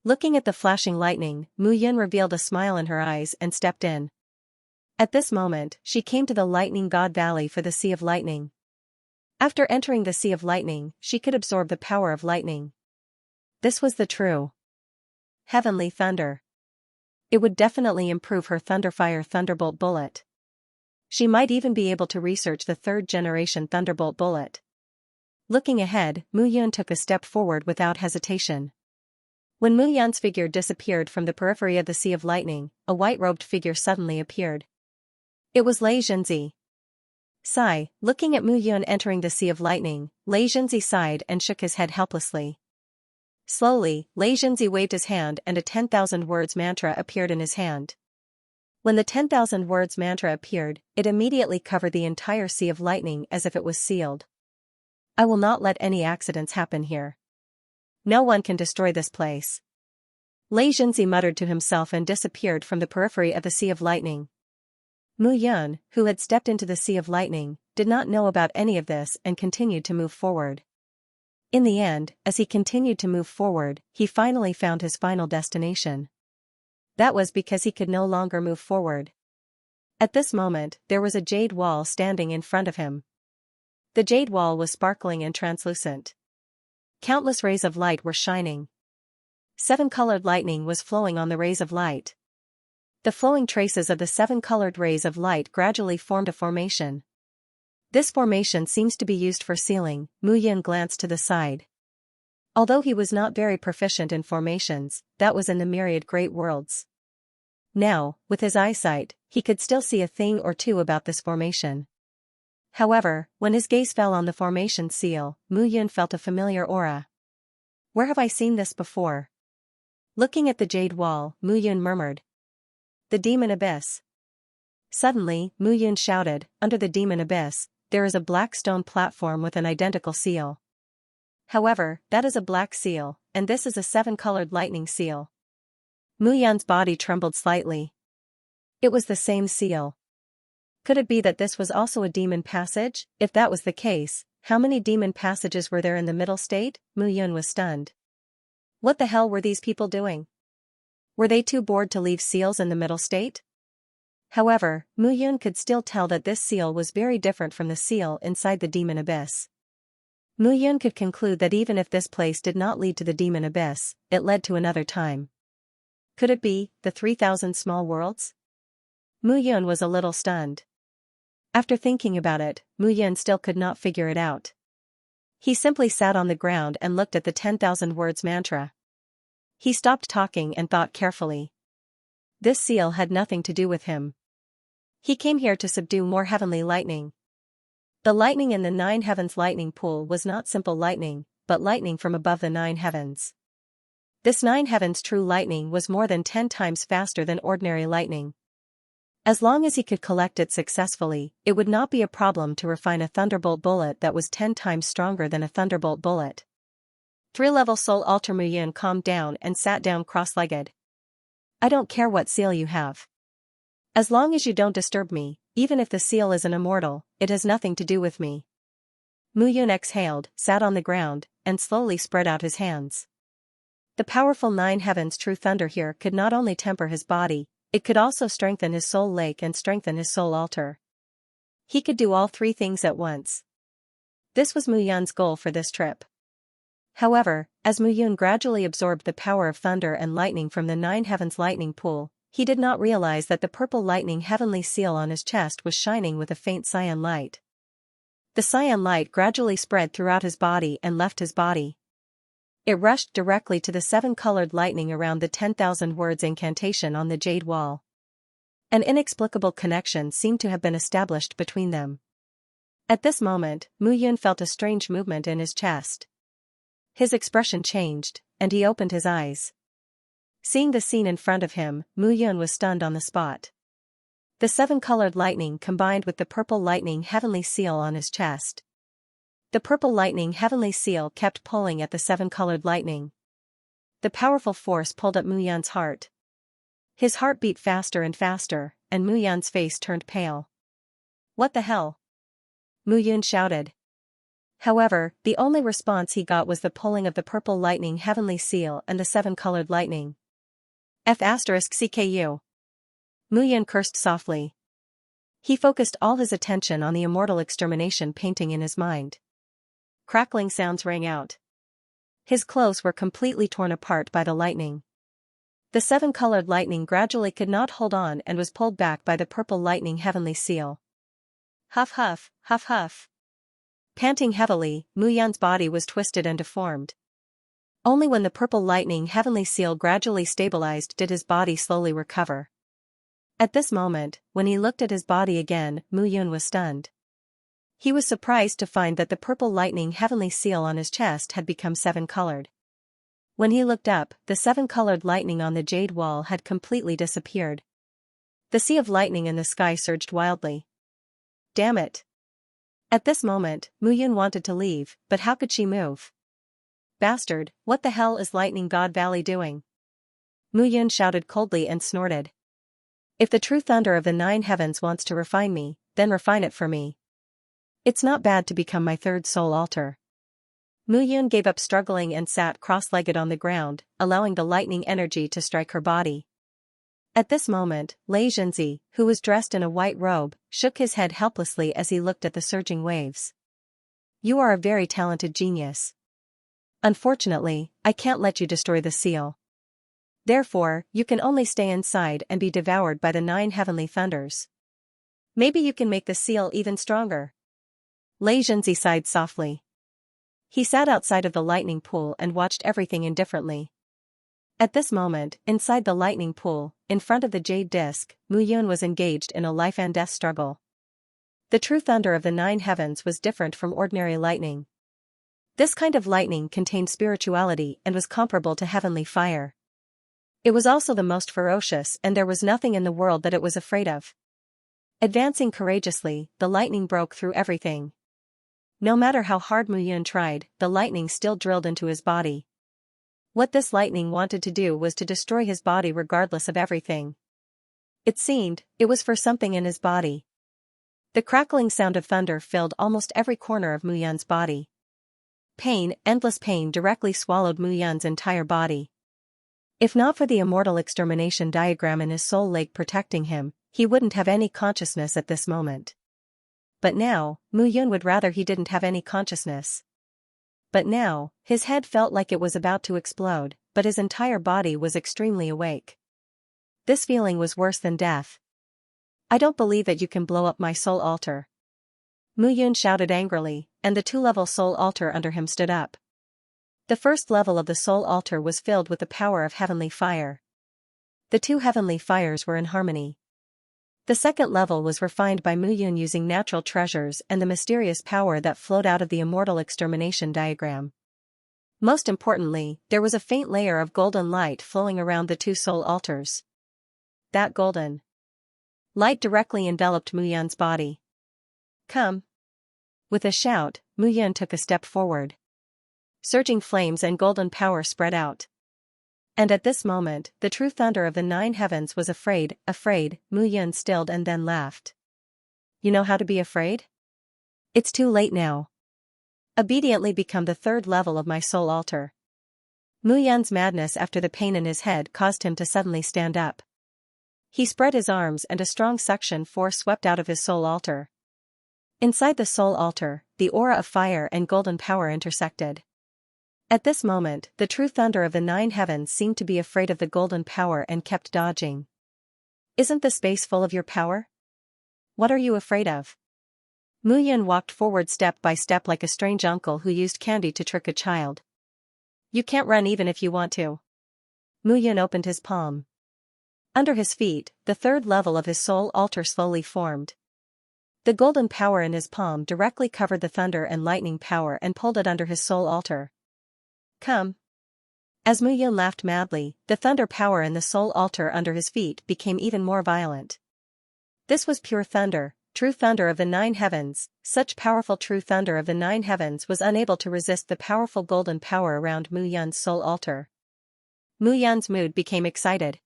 Looking at the flashing lightning, Mu Yun revealed a smile in her eyes and stepped in. At this moment, she came to the lightning god valley for the sea of lightning. After entering the sea of lightning, she could absorb the power of lightning. This was the true heavenly thunder. It would definitely improve her Thunderfire Thunderbolt bullet. She might even be able to research the third-generation Thunderbolt bullet. Looking ahead, Mu Yun took a step forward without hesitation. When Mu Yun's figure disappeared from the periphery of the sea of lightning, a white-robed figure suddenly appeared. It was Lei Zhenzi. Sigh, looking at Mu Yun entering the sea of lightning, Lei Zhenzi sighed and shook his head helplessly. Slowly, Lei Zhenzi waved his hand and a 10,000 words mantra appeared in his hand. When the 10,000 words mantra appeared, it immediately covered the entire sea of lightning as if it was sealed. "I will not let any accidents happen here. No one can destroy this place." Lei Zhenzi muttered to himself and disappeared from the periphery of the sea of lightning. Mu Yun, who had stepped into the sea of lightning, did not know about any of this and continued to move forward. In the end, as he continued to move forward, he finally found his final destination. That was because he could no longer move forward. At this moment, there was a jade wall standing in front of him. The jade wall was sparkling and translucent. Countless rays of light were shining. 7-colored lightning was flowing on the rays of light. The flowing traces of the 7-colored rays of light gradually formed a formation. This formation seems to be used for sealing. Mu Yun glanced to the side. Although he was not very proficient in formations, that was in the myriad great worlds. Now, with his eyesight, he could still see a thing or two about this formation. However, when his gaze fell on the formation seal, Mu Yun felt a familiar aura. Where have I seen this before? Looking at the jade wall, Mu Yun murmured. The demon abyss. Suddenly, Mu Yun shouted, under the demon abyss, there is a black stone platform with an identical seal. However, that is a black seal, and this is a 7-colored lightning seal. Mu Yun's body trembled slightly. It was the same seal. Could it be that this was also a demon passage? If that was the case, how many demon passages were there in the middle state? Mu Yun was stunned. What the hell were these people doing? Were they too bored to leave seals in the middle state? However, Mu Yun could still tell that this seal was very different from the seal inside the demon abyss. Mu Yun could conclude that even if this place did not lead to the demon abyss, it led to another time. Could it be the 3,000 small worlds? Mu Yun was a little stunned. After thinking about it, Mu Yun still could not figure it out. He simply sat on the ground and looked at the 10,000 words mantra. He stopped talking and thought carefully. This seal had nothing to do with him. He came here to subdue more heavenly lightning. The lightning in the 9 heavens lightning pool was not simple lightning, but lightning from above the 9 heavens. This 9 heavens true lightning was more than 10 times faster than ordinary lightning. As long as he could collect it successfully, it would not be a problem to refine a thunderbolt bullet that was 10 times stronger than a thunderbolt bullet. 3-level soul altar. Mu Yun calmed down and sat down cross-legged. I don't care what seal you have. As long as you don't disturb me, even if the seal is an immortal, it has nothing to do with me. Mu Yun exhaled, sat on the ground, and slowly spread out his hands. The powerful 9 heavens true thunder here could not only temper his body, it could also strengthen his soul lake and strengthen his soul altar. He could do all 3 things at once. This was Mu Yun's goal for this trip. However, as Mu Yun gradually absorbed the power of thunder and lightning from the 9 heavens lightning pool, he did not realize that the purple lightning heavenly seal on his chest was shining with a faint cyan light. The cyan light gradually spread throughout his body and left his body. It rushed directly to the 7-colored lightning around the 10,000 words incantation on the jade wall. An inexplicable connection seemed to have been established between them. At this moment, Mu Yun felt a strange movement in his chest. His expression changed, and he opened his eyes. Seeing the scene in front of him, Mu Yun was stunned on the spot. The 7-colored lightning combined with the purple lightning heavenly seal on his chest. The purple lightning heavenly seal kept pulling at the 7-colored lightning. The powerful force pulled at Mu Yun's heart. His heart beat faster and faster, and Mu Yun's face turned pale. What the hell? Mu Yun shouted. However, the only response he got was the pulling of the purple lightning heavenly seal and the 7-colored lightning. F***CKU. Mu Yun cursed softly. He focused all his attention on the immortal extermination painting in his mind. Crackling sounds rang out. His clothes were completely torn apart by the lightning. The 7-colored lightning gradually could not hold on and was pulled back by the purple lightning heavenly seal. Huff huff, huff huff. Panting heavily, Mu Yun's body was twisted and deformed. Only when the purple lightning heavenly seal gradually stabilized did his body slowly recover. At this moment, when he looked at his body again, Mu Yun was stunned. He was surprised to find that the purple lightning heavenly seal on his chest had become 7-colored. When he looked up, the 7-colored lightning on the jade wall had completely disappeared. The sea of lightning in the sky surged wildly. Damn it. At this moment, Mu Yun wanted to leave, but how could she move? Bastard, what the hell is Lightning God Valley doing? Mu Yun shouted coldly and snorted. If the true thunder of the 9 heavens wants to refine me, then refine it for me. It's not bad to become my 3rd soul altar. Mu Yun gave up struggling and sat cross-legged on the ground, allowing the lightning energy to strike her body. At this moment, Xianxia, who was dressed in a white robe, shook his head helplessly as he looked at the surging waves. You are a very talented genius. Unfortunately, I can't let you destroy the seal. Therefore, you can only stay inside and be devoured by the 9 heavenly thunders. Maybe you can make the seal even stronger. Xianxia sighed softly. He sat outside of the lightning pool and watched everything indifferently. At this moment, inside the lightning pool, in front of the jade disc, Mu Yun was engaged in a life and death struggle. The true thunder of the 9 heavens was different from ordinary lightning. This kind of lightning contained spirituality and was comparable to heavenly fire. It was also the most ferocious, and there was nothing in the world that it was afraid of. Advancing courageously, the lightning broke through everything. No matter how hard Mu Yun tried, the lightning still drilled into his body. What this lightning wanted to do was to destroy his body regardless of everything. It seemed, it was for something in his body. The crackling sound of thunder filled almost every corner of Mu Yun's body. Endless pain directly swallowed Mu Yun's entire body. If not for the immortal extermination diagram in his soul lake protecting him, he wouldn't have any consciousness at this moment. But now, Mu Yun would rather he didn't have any consciousness. But now, his head felt like it was about to explode, but his entire body was extremely awake. This feeling was worse than death. I don't believe that you can blow up my soul altar. Mu Yun shouted angrily, and the two-level soul altar under him stood up. The first level of the soul altar was filled with the power of heavenly fire. The two heavenly fires were in harmony. The second level was refined by Mu Yun using natural treasures and the mysterious power that flowed out of the immortal extermination diagram. Most importantly, there was a faint layer of golden light flowing around the two soul altars. That golden light directly enveloped Mu Yun's body. Come. With a shout, Mu Yun took a step forward. Surging flames and golden power spread out. And at this moment, the true thunder of the nine heavens was afraid. Mu Yun stilled and then laughed. You know how to be afraid? It's too late now. Obediently become the third level of my soul altar. Mu Yun's madness after the pain in his head caused him to suddenly stand up. He spread his arms and a strong suction force swept out of his soul altar. Inside the soul altar, the aura of fire and golden power intersected. At this moment, the true thunder of the nine heavens seemed to be afraid of the golden power and kept dodging. Isn't the space full of your power? What are you afraid of? Mu Yun walked forward step by step like a strange uncle who used candy to trick a child. You can't run even if you want to. Mu Yun opened his palm. Under his feet, the third level of his soul altar slowly formed. The golden power in his palm directly covered the thunder and lightning power and pulled it under his soul altar. Come. As Mu Yun laughed madly, the thunder power in the soul altar under his feet became even more violent. This was pure thunder, true thunder of the nine heavens. Such powerful true thunder of the nine heavens was unable to resist the powerful golden power around Mu Yun's soul altar. Mu Yun's mood became excited.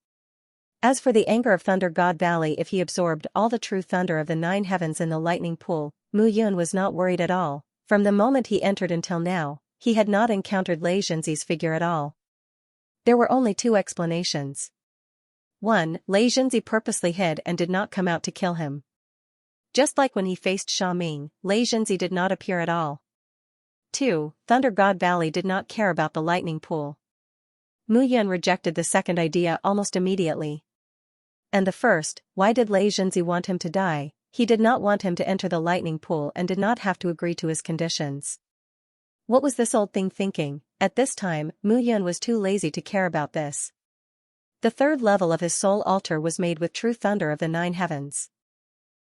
As for the anger of Thunder God Valley, if he absorbed all the true thunder of the nine heavens in the lightning pool, Mu Yun was not worried at all. From the moment he entered until now, he had not encountered Lei Jinzi's figure at all. There were only two explanations. 1. Lei Jinzi purposely hid and did not come out to kill him. Just like when he faced Xia Ming, Lei Jinzi did not appear at all. 2. Thunder God Valley did not care about the lightning pool. Mu Yun rejected the second idea almost immediately. And the first, why did Lei Jinzi want him to die? He did not want him to enter the lightning pool and did not have to agree to his conditions. What was this old thing thinking? At this time, Mu Yun was too lazy to care about this. The third level of his soul altar was made with true thunder of the nine heavens.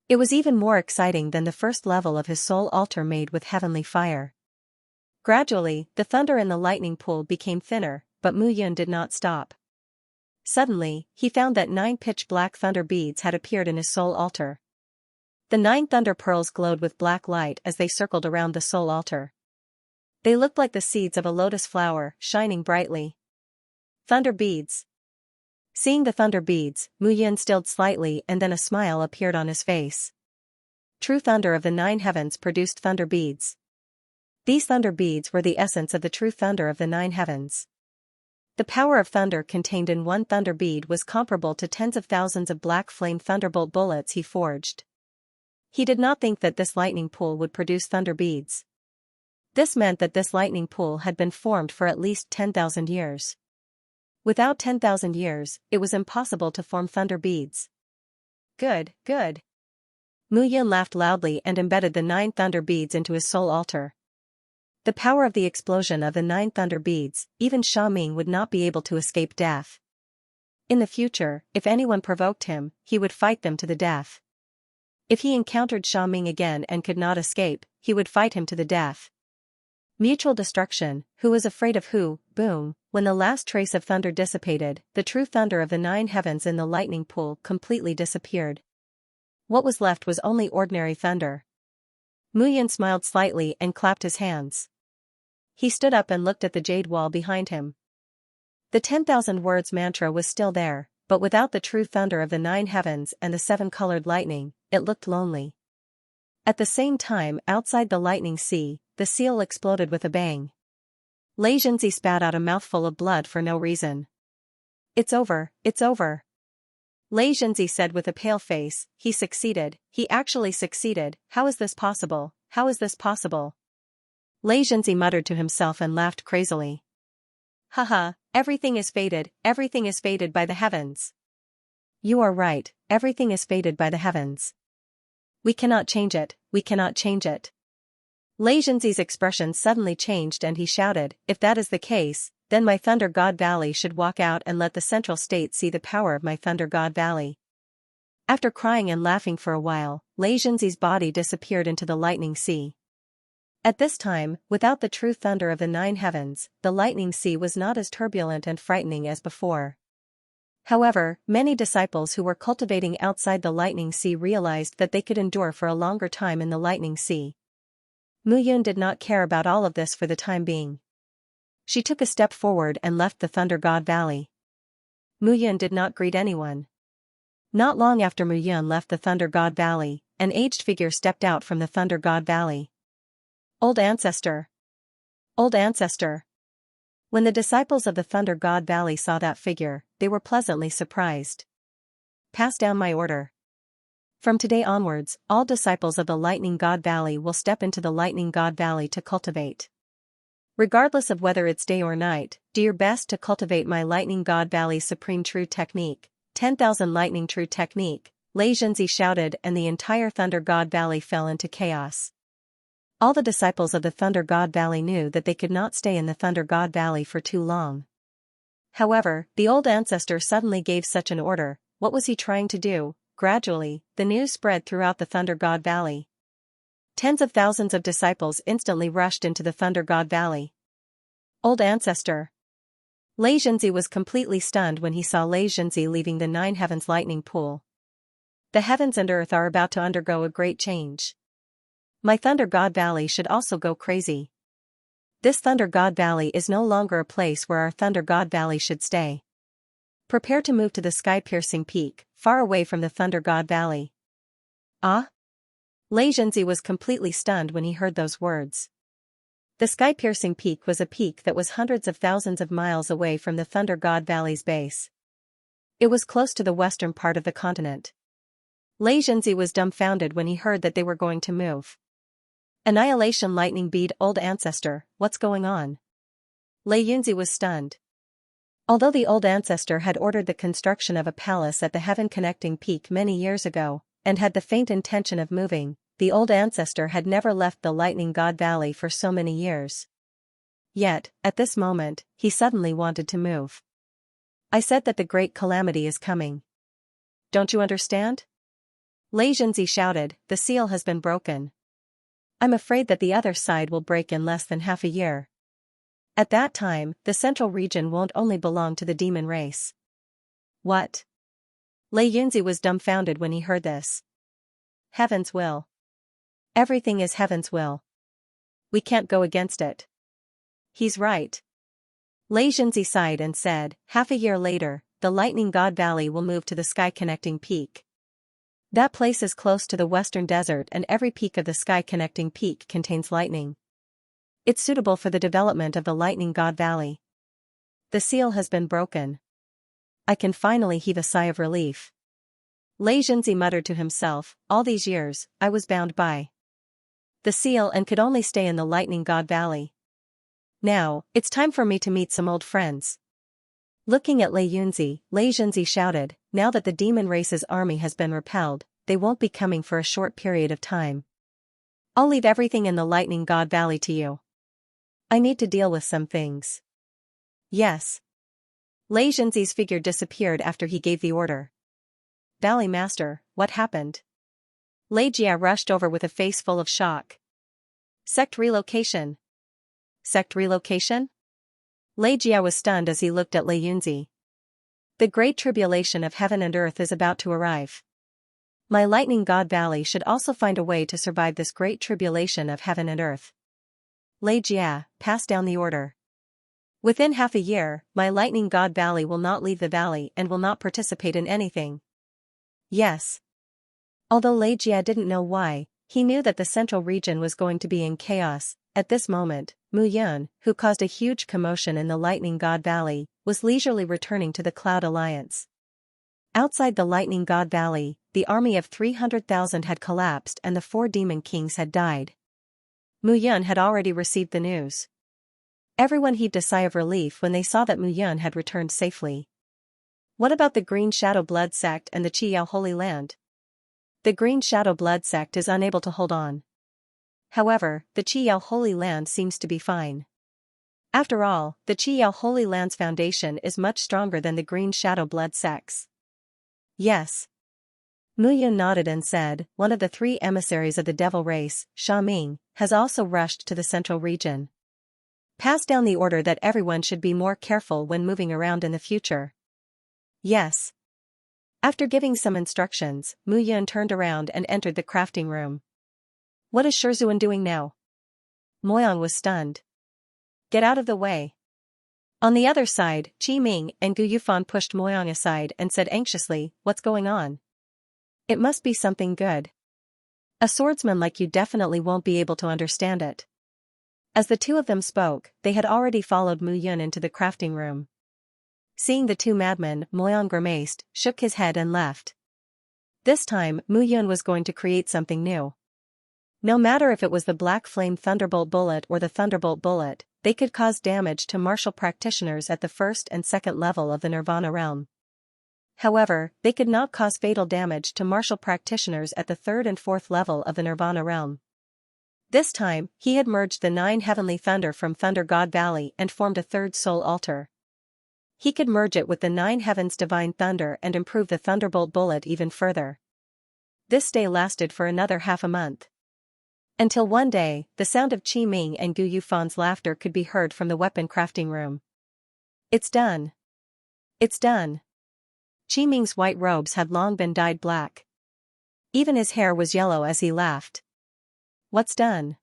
It was even more exciting than the first level of his soul altar made with heavenly fire. Gradually, the thunder in the lightning pool became thinner, but Mu Yun did not stop. Suddenly, he found that 9 pitch-black thunder beads had appeared in his soul altar. The 9 thunder pearls glowed with black light as they circled around the soul altar. They looked like the seeds of a lotus flower, shining brightly. Thunder beads. Seeing the thunder beads, Mu Yun stilled slightly and then a smile appeared on his face. True thunder of the nine heavens produced thunder beads. These thunder beads were the essence of the true thunder of the nine heavens. The power of thunder contained in one thunder bead was comparable to tens of thousands of black flame thunderbolt bullets he forged. He did not think that this lightning pool would produce thunder beads. This meant that this lightning pool had been formed for at least 10,000 years. Without 10,000 years, it was impossible to form thunder beads. Good. Mu Yun laughed loudly and embedded the 9 thunder beads into his soul altar. The power of the explosion of the 9 thunder beads, even Xia Ming would not be able to escape death. In the future, if anyone provoked him, he would fight them to the death. If he encountered Xia Ming again and could not escape, he would fight him to the death. Mutual destruction, who was afraid of who? Boom, when the last trace of thunder dissipated, the true thunder of the nine heavens in the lightning pool completely disappeared. What was left was only ordinary thunder. Mu Yun smiled slightly and clapped his hands. He stood up and looked at the jade wall behind him. The 10,000 words mantra was still there, but without the true thunder of the nine heavens and the 7-colored lightning, it looked lonely. At the same time, outside the lightning sea, the seal exploded with a bang. Lei Junzi spat out a mouthful of blood for no reason. It's over, it's over. Lei Junzi said with a pale face, he succeeded, he actually succeeded, how is this possible, how is this possible? Lei Junzi muttered to himself and laughed crazily. Haha, everything is fated by the heavens. You are right, everything is fated by the heavens. We cannot change it, we cannot change it. Lei Junzi's expression suddenly changed and he shouted, if that is the case, then my Thunder God Valley should walk out and let the Central State see the power of my Thunder God Valley. After crying and laughing for a while, Lei Junzi's body disappeared into the lightning sea. At this time, without the true thunder of the 9 heavens, the lightning sea was not as turbulent and frightening as before. However, many disciples who were cultivating outside the lightning sea realized that they could endure for a longer time in the lightning sea. Mu Yun did not care about all of this for the time being. She took a step forward and left the Thunder God Valley. Mu Yun did not greet anyone. Not long after Mu Yun left the Thunder God Valley, an aged figure stepped out from the Thunder God Valley. Old Ancestor! Old Ancestor! When the disciples of the Thunder God Valley saw that figure, they were pleasantly surprised. Pass down my order. From today onwards, all disciples of the Lightning God Valley will step into the Lightning God Valley to cultivate. Regardless of whether it's day or night, do your best to cultivate my Lightning God Valley's Supreme True Technique, 10,000 Lightning True Technique, Lei Junzi shouted, and the entire Thunder God Valley fell into chaos. All the disciples of the Thunder God Valley knew that they could not stay in the Thunder God Valley for too long. However, the old ancestor suddenly gave such an order. What was he trying to do? Gradually, the news spread throughout the Thunder God Valley. Tens of thousands of disciples instantly rushed into the Thunder God Valley. Old Ancestor! Lei Junzi was completely stunned when he saw Lei Junzi leaving the 9 heavens lightning pool. The heavens and earth are about to undergo a great change. My Thunder God Valley should also go crazy. This Thunder God Valley is no longer a place where our Thunder God Valley should stay. Prepare to move to the sky-piercing peak, far away from the Thunder God Valley. Ah? Lei Junzi was completely stunned when he heard those words. The sky-piercing peak was a peak that was hundreds of thousands of miles away from the Thunder God Valley's base. It was close to the western part of the continent. Lei Junzi was dumbfounded when he heard that they were going to move. Annihilation Lightning Bead. Old Ancestor, what's going on? Lei Junzi was stunned. Although the old ancestor had ordered the construction of a palace at the heaven-connecting peak many years ago, and had the faint intention of moving, the old ancestor had never left the Lightning God Valley for so many years. Yet, at this moment, he suddenly wanted to move. I said that the great calamity is coming. Don't you understand? Lei Junzi shouted, the seal has been broken. I'm afraid that the other side will break in less than half a year. At that time, the central region won't only belong to the demon race. What? Lei Junzi was dumbfounded when he heard this. Heaven's will. Everything is heaven's will. We can't go against it. He's right. Lei Junzi sighed and said, half a year later, the Lightning God Valley will move to the sky-connecting peak. That place is close to the western desert and every peak of the sky-connecting peak contains lightning. It's suitable for the development of the Lightning God Valley. The seal has been broken. I can finally heave a sigh of relief. Lei Junzi muttered to himself, all these years, I was bound by the seal and could only stay in the Lightning God Valley. Now, it's time for me to meet some old friends. Looking at Lei Junzi shouted, now that the demon race's army has been repelled, they won't be coming for a short period of time. I'll leave everything in the Lightning God Valley to you. I need to deal with some things. Yes. Lei Junzi's figure disappeared after he gave the order. Valley Master, what happened? Lei Jia rushed over with a face full of shock. Sect relocation. Sect relocation? Lei Jia was stunned as he looked at Lei Junzi. The great tribulation of heaven and earth is about to arrive. My Lightning God Valley should also find a way to survive this great tribulation of heaven and earth. Lei Jia, pass down the order. Within half a year, my Lightning God Valley will not leave the valley and will not participate in anything. Yes. Although Lei Jia didn't know why, he knew that the central region was going to be in chaos, At this moment, Mu Yun, who caused a huge commotion in the Lightning God Valley, was leisurely returning to the Cloud Alliance. Outside the Lightning God Valley, the army of 300,000 had collapsed and the 4 demon kings had died. Mu Yun had already received the news. Everyone heaved a sigh of relief when they saw that Mu Yun had returned safely. What about the Green Shadow Blood Sect and the Qiyao Holy Land? The Green Shadow Blood Sect is unable to hold on. However, the Qiyao Holy Land seems to be fine. After all, the Qiyao Holy Land's foundation is much stronger than the Green Shadow Blood Sects. Yes. Mu Yun nodded and said, one of the 3 emissaries of the devil race, Sha Ming, has also rushed to the central region. Pass down the order that everyone should be more careful when moving around in the future. Yes. After giving some instructions, Mu Yun turned around and entered the crafting room. What is Shizhuan doing now? Moyang was stunned. Get out of the way. On the other side, Qi Ming and Gu Yufan pushed Moyang aside and said anxiously, what's going on? It must be something good. A swordsman like you definitely won't be able to understand it. As the 2 of them spoke, they had already followed Mu Yun into the crafting room. Seeing the 2 madmen, Moyang grimaced, shook his head and left. This time, Mu Yun was going to create something new. No matter if it was the Black Flame Thunderbolt Bullet or the Thunderbolt Bullet, they could cause damage to martial practitioners at the 1st and 2nd level of the Nirvana realm. However, they could not cause fatal damage to martial practitioners at the 3rd and 4th level of the Nirvana realm. This time, he had merged the 9 heavenly thunder from Thunder God Valley and formed a 3rd soul altar. He could merge it with the 9 heavens divine thunder and improve the Thunderbolt Bullet even further. This day lasted for another half a month. Until one day, the sound of Qi Ming and Gu Yufan's laughter could be heard from the weapon crafting room. It's done. It's done. Qi Ming's white robes had long been dyed black. Even his hair was yellow as he laughed. What's done?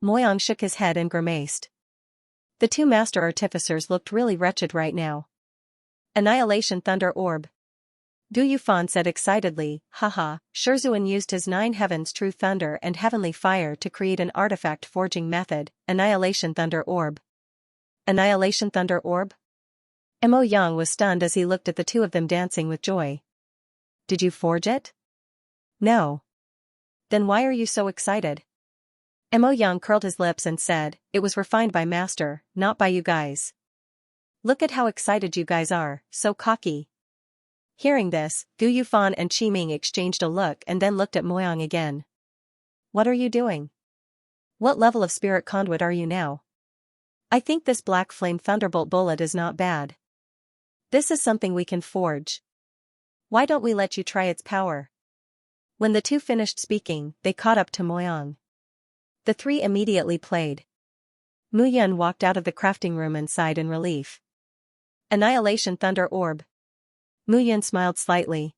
Moyang shook his head and grimaced. The 2 master artificers looked really wretched right now. Annihilation Thunder Orb. Gu Yufan said excitedly, haha, Shizhuan used his 9 heavens true thunder and heavenly fire to create an artifact forging method, Annihilation Thunder Orb. Annihilation Thunder Orb? Mo Yang was stunned as he looked at the 2 of them dancing with joy. Did you forge it? No. Then why are you so excited? Mo Yang curled his lips and said, it was refined by Master, not by you guys. Look at how excited you guys are, so cocky. Hearing this, Gu Yufan and Qi Ming exchanged a look and then looked at Moyang again. What are you doing? What level of spirit conduit are you now? I think this Black Flame Thunderbolt Bullet is not bad. This is something we can forge. Why don't we let you try its power? When the 2 finished speaking, they caught up to Moyang. The 3 immediately played. Mu Yun walked out of the crafting room and sighed in relief. Annihilation Thunder Orb. Mu Yun smiled slightly.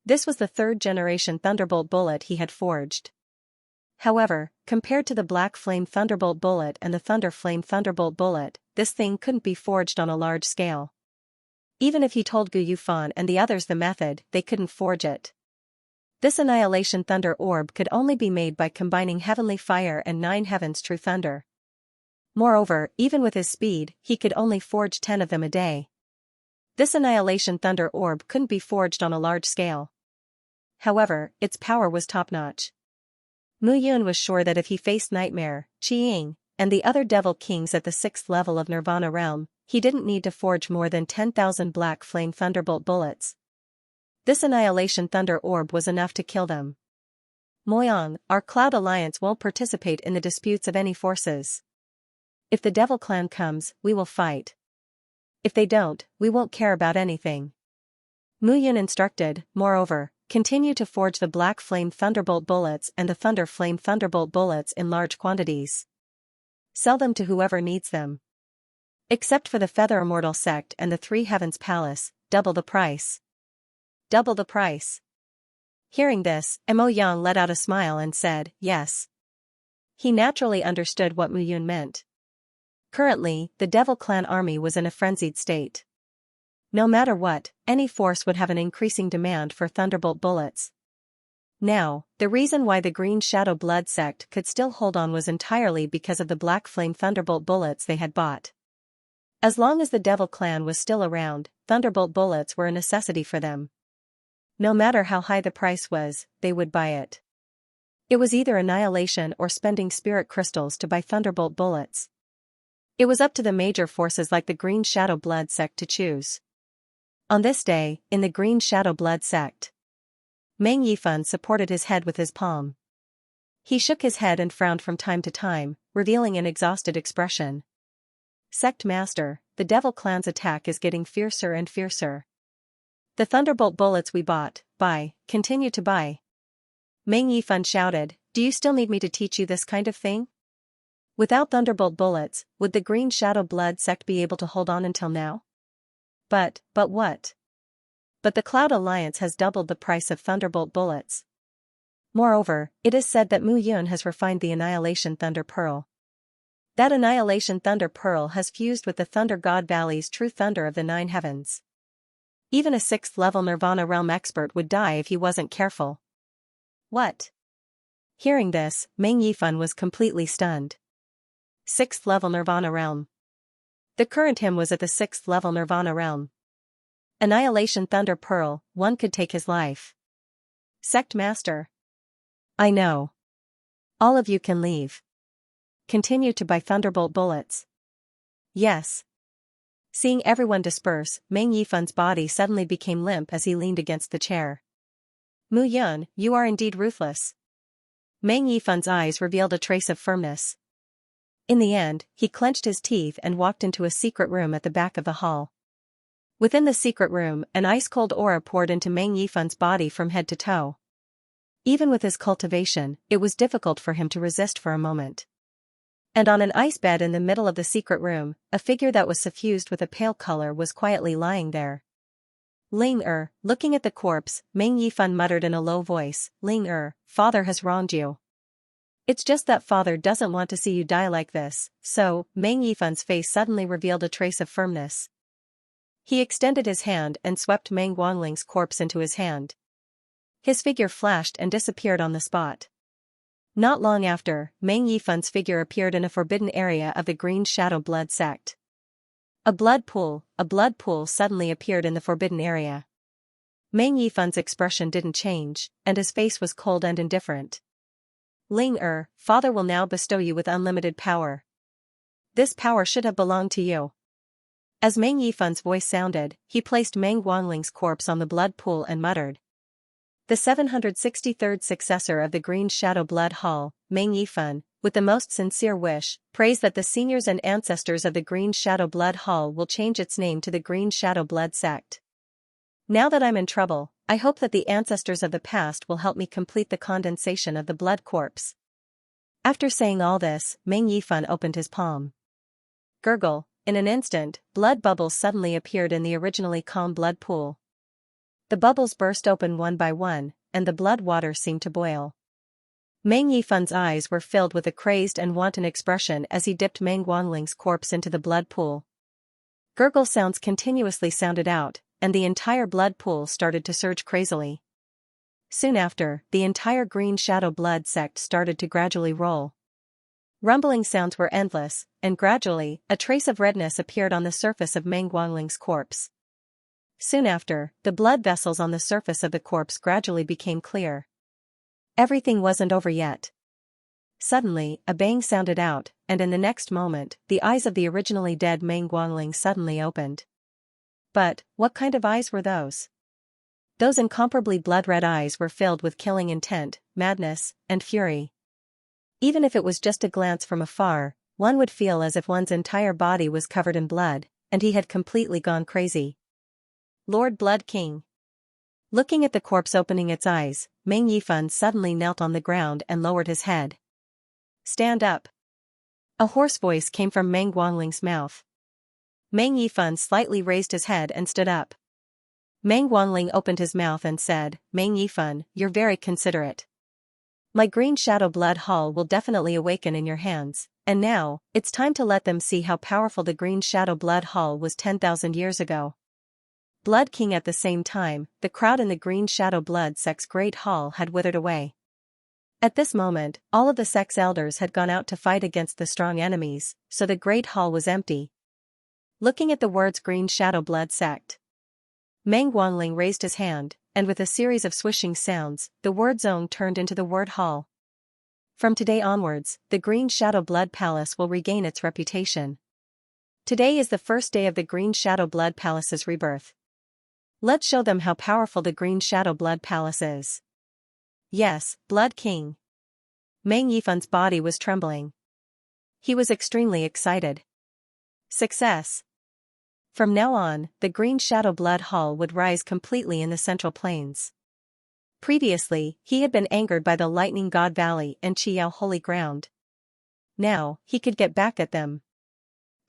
This was the 3rd generation Thunderbolt Bullet he had forged. However, compared to the Black Flame Thunderbolt Bullet and the Thunder Flame Thunderbolt Bullet, this thing couldn't be forged on a large scale. Even if he told Gu Yufan and the others the method, they couldn't forge it. This Annihilation Thunder Orb could only be made by combining Heavenly Fire and 9 heavens true thunder. Moreover, even with his speed, he could only forge 10 of them a day. This Annihilation Thunder Orb couldn't be forged on a large scale. However, its power was top-notch. Mu Yun was sure that if he faced Nightmare, Qi Ying, and the other Devil Kings at the 6th level of Nirvana Realm, he didn't need to forge more than 10,000 Black Flame Thunderbolt bullets. This Annihilation Thunder Orb was enough to kill them. Moyang, our Cloud Alliance won't participate in the disputes of any forces. If the Devil Clan comes, we will fight. If they don't, we won't care about anything. Mu Yun instructed, moreover, continue to forge the Black Flame Thunderbolt bullets and the Thunder Flame Thunderbolt bullets in large quantities. Sell them to whoever needs them. Except for the Feather Immortal Sect and the 3 Heavens Palace, double the price. Double the price. Hearing this, Mo Yang let out a smile and said, yes. He naturally understood what Mu Yun meant. Currently, the Devil Clan army was in a frenzied state. No matter what, any force would have an increasing demand for Thunderbolt bullets. Now, the reason why the Green Shadow Blood sect could still hold on was entirely because of the Black Flame Thunderbolt bullets they had bought. As long as the Devil Clan was still around, Thunderbolt bullets were a necessity for them. No matter how high the price was, they would buy it. It was either annihilation or spending spirit crystals to buy Thunderbolt bullets. It was up to the major forces like the Green Shadow Blood sect to choose. On this day, in the Green Shadow Blood sect, Meng Yifan supported his head with his palm. He shook his head and frowned from time to time, revealing an exhausted expression. Sect Master, the Devil Clan's attack is getting fiercer and fiercer. The Thunderbolt bullets we bought, continue to buy. Meng Yifan shouted, do you still need me to teach you this kind of thing? Without Thunderbolt bullets, would the Green Shadow Blood sect be able to hold on until now? But what? But the Cloud Alliance has doubled the price of Thunderbolt bullets. Moreover, it is said that Mu Yun has refined the Annihilation Thunder Pearl. That Annihilation Thunder Pearl has fused with the Thunder God Valley's true thunder of the 9 heavens. Even a 6th-level Nirvana Realm expert would die if he wasn't careful. What? Hearing this, Meng Yifan was completely stunned. 6th-level Nirvana Realm. The current him was at the 6th-level Nirvana Realm. Annihilation Thunder Pearl, one could take his life. Sect Master. I know. All of you can leave. Continue to buy Thunderbolt bullets. Yes. Seeing everyone disperse, Meng Yifan's body suddenly became limp as he leaned against the chair. Mu Yun, you are indeed ruthless. Meng Yifan's eyes revealed a trace of firmness. In the end, he clenched his teeth and walked into a secret room at the back of the hall. Within the secret room, an ice-cold aura poured into Meng Yifan's body from head to toe. Even with his cultivation, it was difficult for him to resist for a moment. And on an ice bed in the middle of the secret room, a figure that was suffused with a pale color was quietly lying there. Ling looking at the corpse, Meng Yifan muttered in a low voice, Ling father has wronged you. It's just that father doesn't want to see you die like this, so, Meng Yifan's face suddenly revealed a trace of firmness. He extended his hand and swept Meng Guangling's corpse into his hand. His figure flashed and disappeared on the spot. Not long after, Meng Yifan's figure appeared in a forbidden area of the Green Shadow Blood sect. A blood pool suddenly appeared in the forbidden area. Meng Yifan's expression didn't change, and his face was cold and indifferent. Ling father will now bestow you with unlimited power. This power should have belonged to you. As Meng Yifan's voice sounded, he placed Meng Guangling's corpse on the blood pool and muttered. The 763rd successor of the Green Shadow Blood Hall, Meng Yifan, with the most sincere wish, prays that the seniors and ancestors of the Green Shadow Blood Hall will change its name to the Green Shadow Blood Sect. Now that I'm in trouble, I hope that the ancestors of the past will help me complete the condensation of the blood corpse. After saying all this, Meng Yifan opened his palm. Gurgle. In an instant, blood bubbles suddenly appeared in the originally calm blood pool. The bubbles burst open one by one, and the blood water seemed to boil. Meng Yifan's eyes were filled with a crazed and wanton expression as he dipped Meng Guangling's corpse into the blood pool. Gurgle sounds continuously sounded out, and the entire blood pool started to surge crazily. Soon after, the entire Green Shadow Blood sect started to gradually roll. Rumbling sounds were endless, and gradually, a trace of redness appeared on the surface of Meng Guangling's corpse. Soon after, the blood vessels on the surface of the corpse gradually became clear. Everything wasn't over yet. Suddenly, a bang sounded out, and in the next moment, the eyes of the originally dead Meng Guangling suddenly opened. But, what kind of eyes were those? Those incomparably blood-red eyes were filled with killing intent, madness, and fury. Even if it was just a glance from afar, one would feel as if one's entire body was covered in blood, and he had completely gone crazy. Lord Blood King. Looking at the corpse opening its eyes, Meng Yifan suddenly knelt on the ground and lowered his head. Stand up. A hoarse voice came from Meng Guangling's mouth. Meng Yifan slightly raised his head and stood up. Meng Guangling opened his mouth and said, Meng Yifan, you're very considerate. My Green Shadow Blood Hall will definitely awaken in your hands, and now, it's time to let them see how powerful the Green Shadow Blood Hall was 10,000 years ago. Blood King. At the same time, the crowd in the Green Shadow Blood sect's great hall had withered away. At this moment, all of the sect's elders had gone out to fight against the strong enemies, so the great hall was empty. Looking at the words Green Shadow Blood sect, Meng Wanling raised his hand, and with a series of swishing sounds, the word zone turned into the word hall. From today onwards, the Green Shadow Blood Palace will regain its reputation. Today is the first day of the Green Shadow Blood Palace's rebirth. Let's show them how powerful the Green Shadow Blood Palace is. Yes, Blood King. Meng Yifun's body was trembling. He was extremely excited. Success. From now on, the Green Shadow Blood Hall would rise completely in the Central Plains. Previously, he had been angered by the Lightning God Valley and Qiyao Holy Ground. Now, he could get back at them.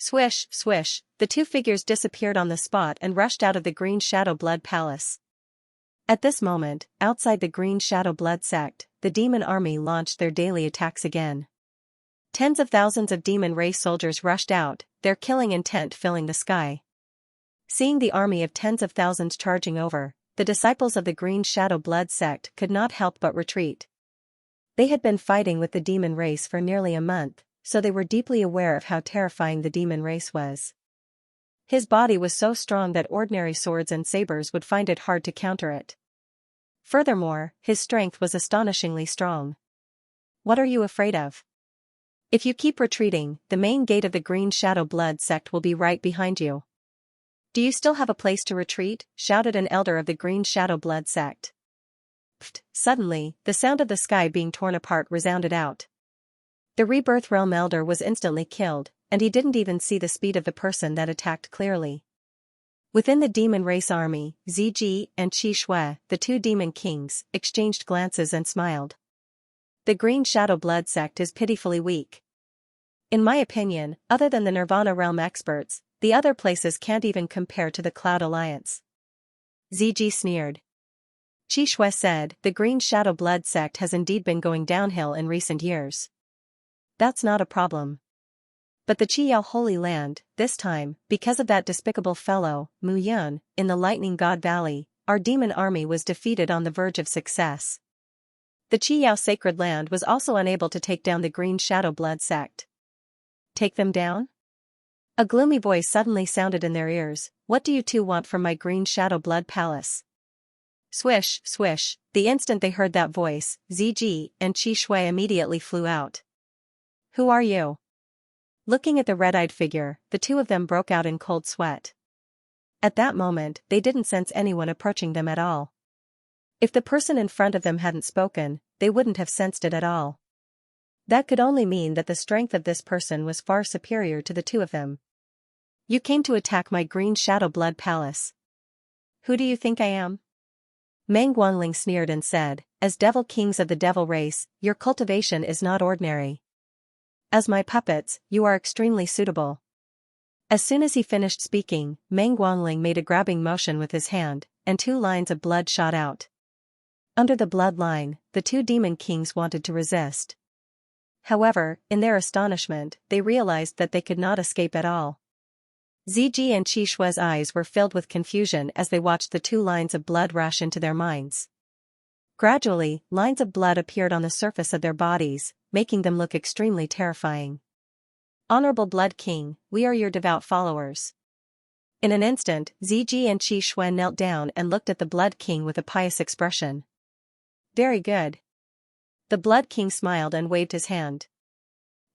Swish, swish, the two figures disappeared on the spot and rushed out of the Green Shadow Blood Palace. At this moment, outside the Green Shadow Blood sect, the demon army launched their daily attacks again. Tens of thousands of demon race soldiers rushed out, their killing intent filling the sky. Seeing the army of tens of thousands charging over, the disciples of the Green Shadow Blood sect could not help but retreat. They had been fighting with the demon race for nearly a month, so they were deeply aware of how terrifying the demon race was. His body was so strong that ordinary swords and sabers would find it hard to counter it. Furthermore, his strength was astonishingly strong. What are you afraid of? If you keep retreating, the main gate of the Green Shadow Blood sect will be right behind you. Do you still have a place to retreat? Shouted an elder of the Green Shadow Blood sect. Pfft! Suddenly, the sound of the sky being torn apart resounded out. The Rebirth Realm elder was instantly killed, and he didn't even see the speed of the person that attacked clearly. Within the demon race army, Ziji and Qi Shui, the two demon kings, exchanged glances and smiled. The Green Shadow Blood sect is pitifully weak. In my opinion, other than the Nirvana Realm experts, the other places can't even compare to the Cloud Alliance. Ziji sneered. Qi Shui said, the Green Shadow Blood sect has indeed been going downhill in recent years. That's not a problem. But the Qiyao Holy Land, this time, because of that despicable fellow, Mu Yun, in the Lightning God Valley, our demon army was defeated on the verge of success. The Qiyao Sacred Land was also unable to take down the Green Shadow Blood sect. Take them down? A gloomy voice suddenly sounded in their ears. What do you two want from my Green Shadow Blood Palace? Swish, swish, the instant they heard that voice, Ziji and Qi Shui immediately flew out. Who are you? Looking at the red-eyed figure, the two of them broke out in cold sweat. At that moment, they didn't sense anyone approaching them at all. If the person in front of them hadn't spoken, they wouldn't have sensed it at all. That could only mean that the strength of this person was far superior to the two of them. You came to attack my Green Shadow Blood Palace. Who do you think I am? Meng Wanling sneered and said, as Devil Kings of the Devil race, your cultivation is not ordinary. As my puppets, you are extremely suitable. As soon as he finished speaking, Meng Wanling made a grabbing motion with his hand, and two lines of blood shot out. Under the blood line, the two demon kings wanted to resist. However, in their astonishment, they realized that they could not escape at all. Ziji and Qi Shui's eyes were filled with confusion as they watched the two lines of blood rush into their minds. Gradually, lines of blood appeared on the surface of their bodies, making them look extremely terrifying. Honorable Blood King, we are your devout followers. In an instant, Ziji and Qi Shui knelt down and looked at the Blood King with a pious expression. Very good. The Blood King smiled and waved his hand.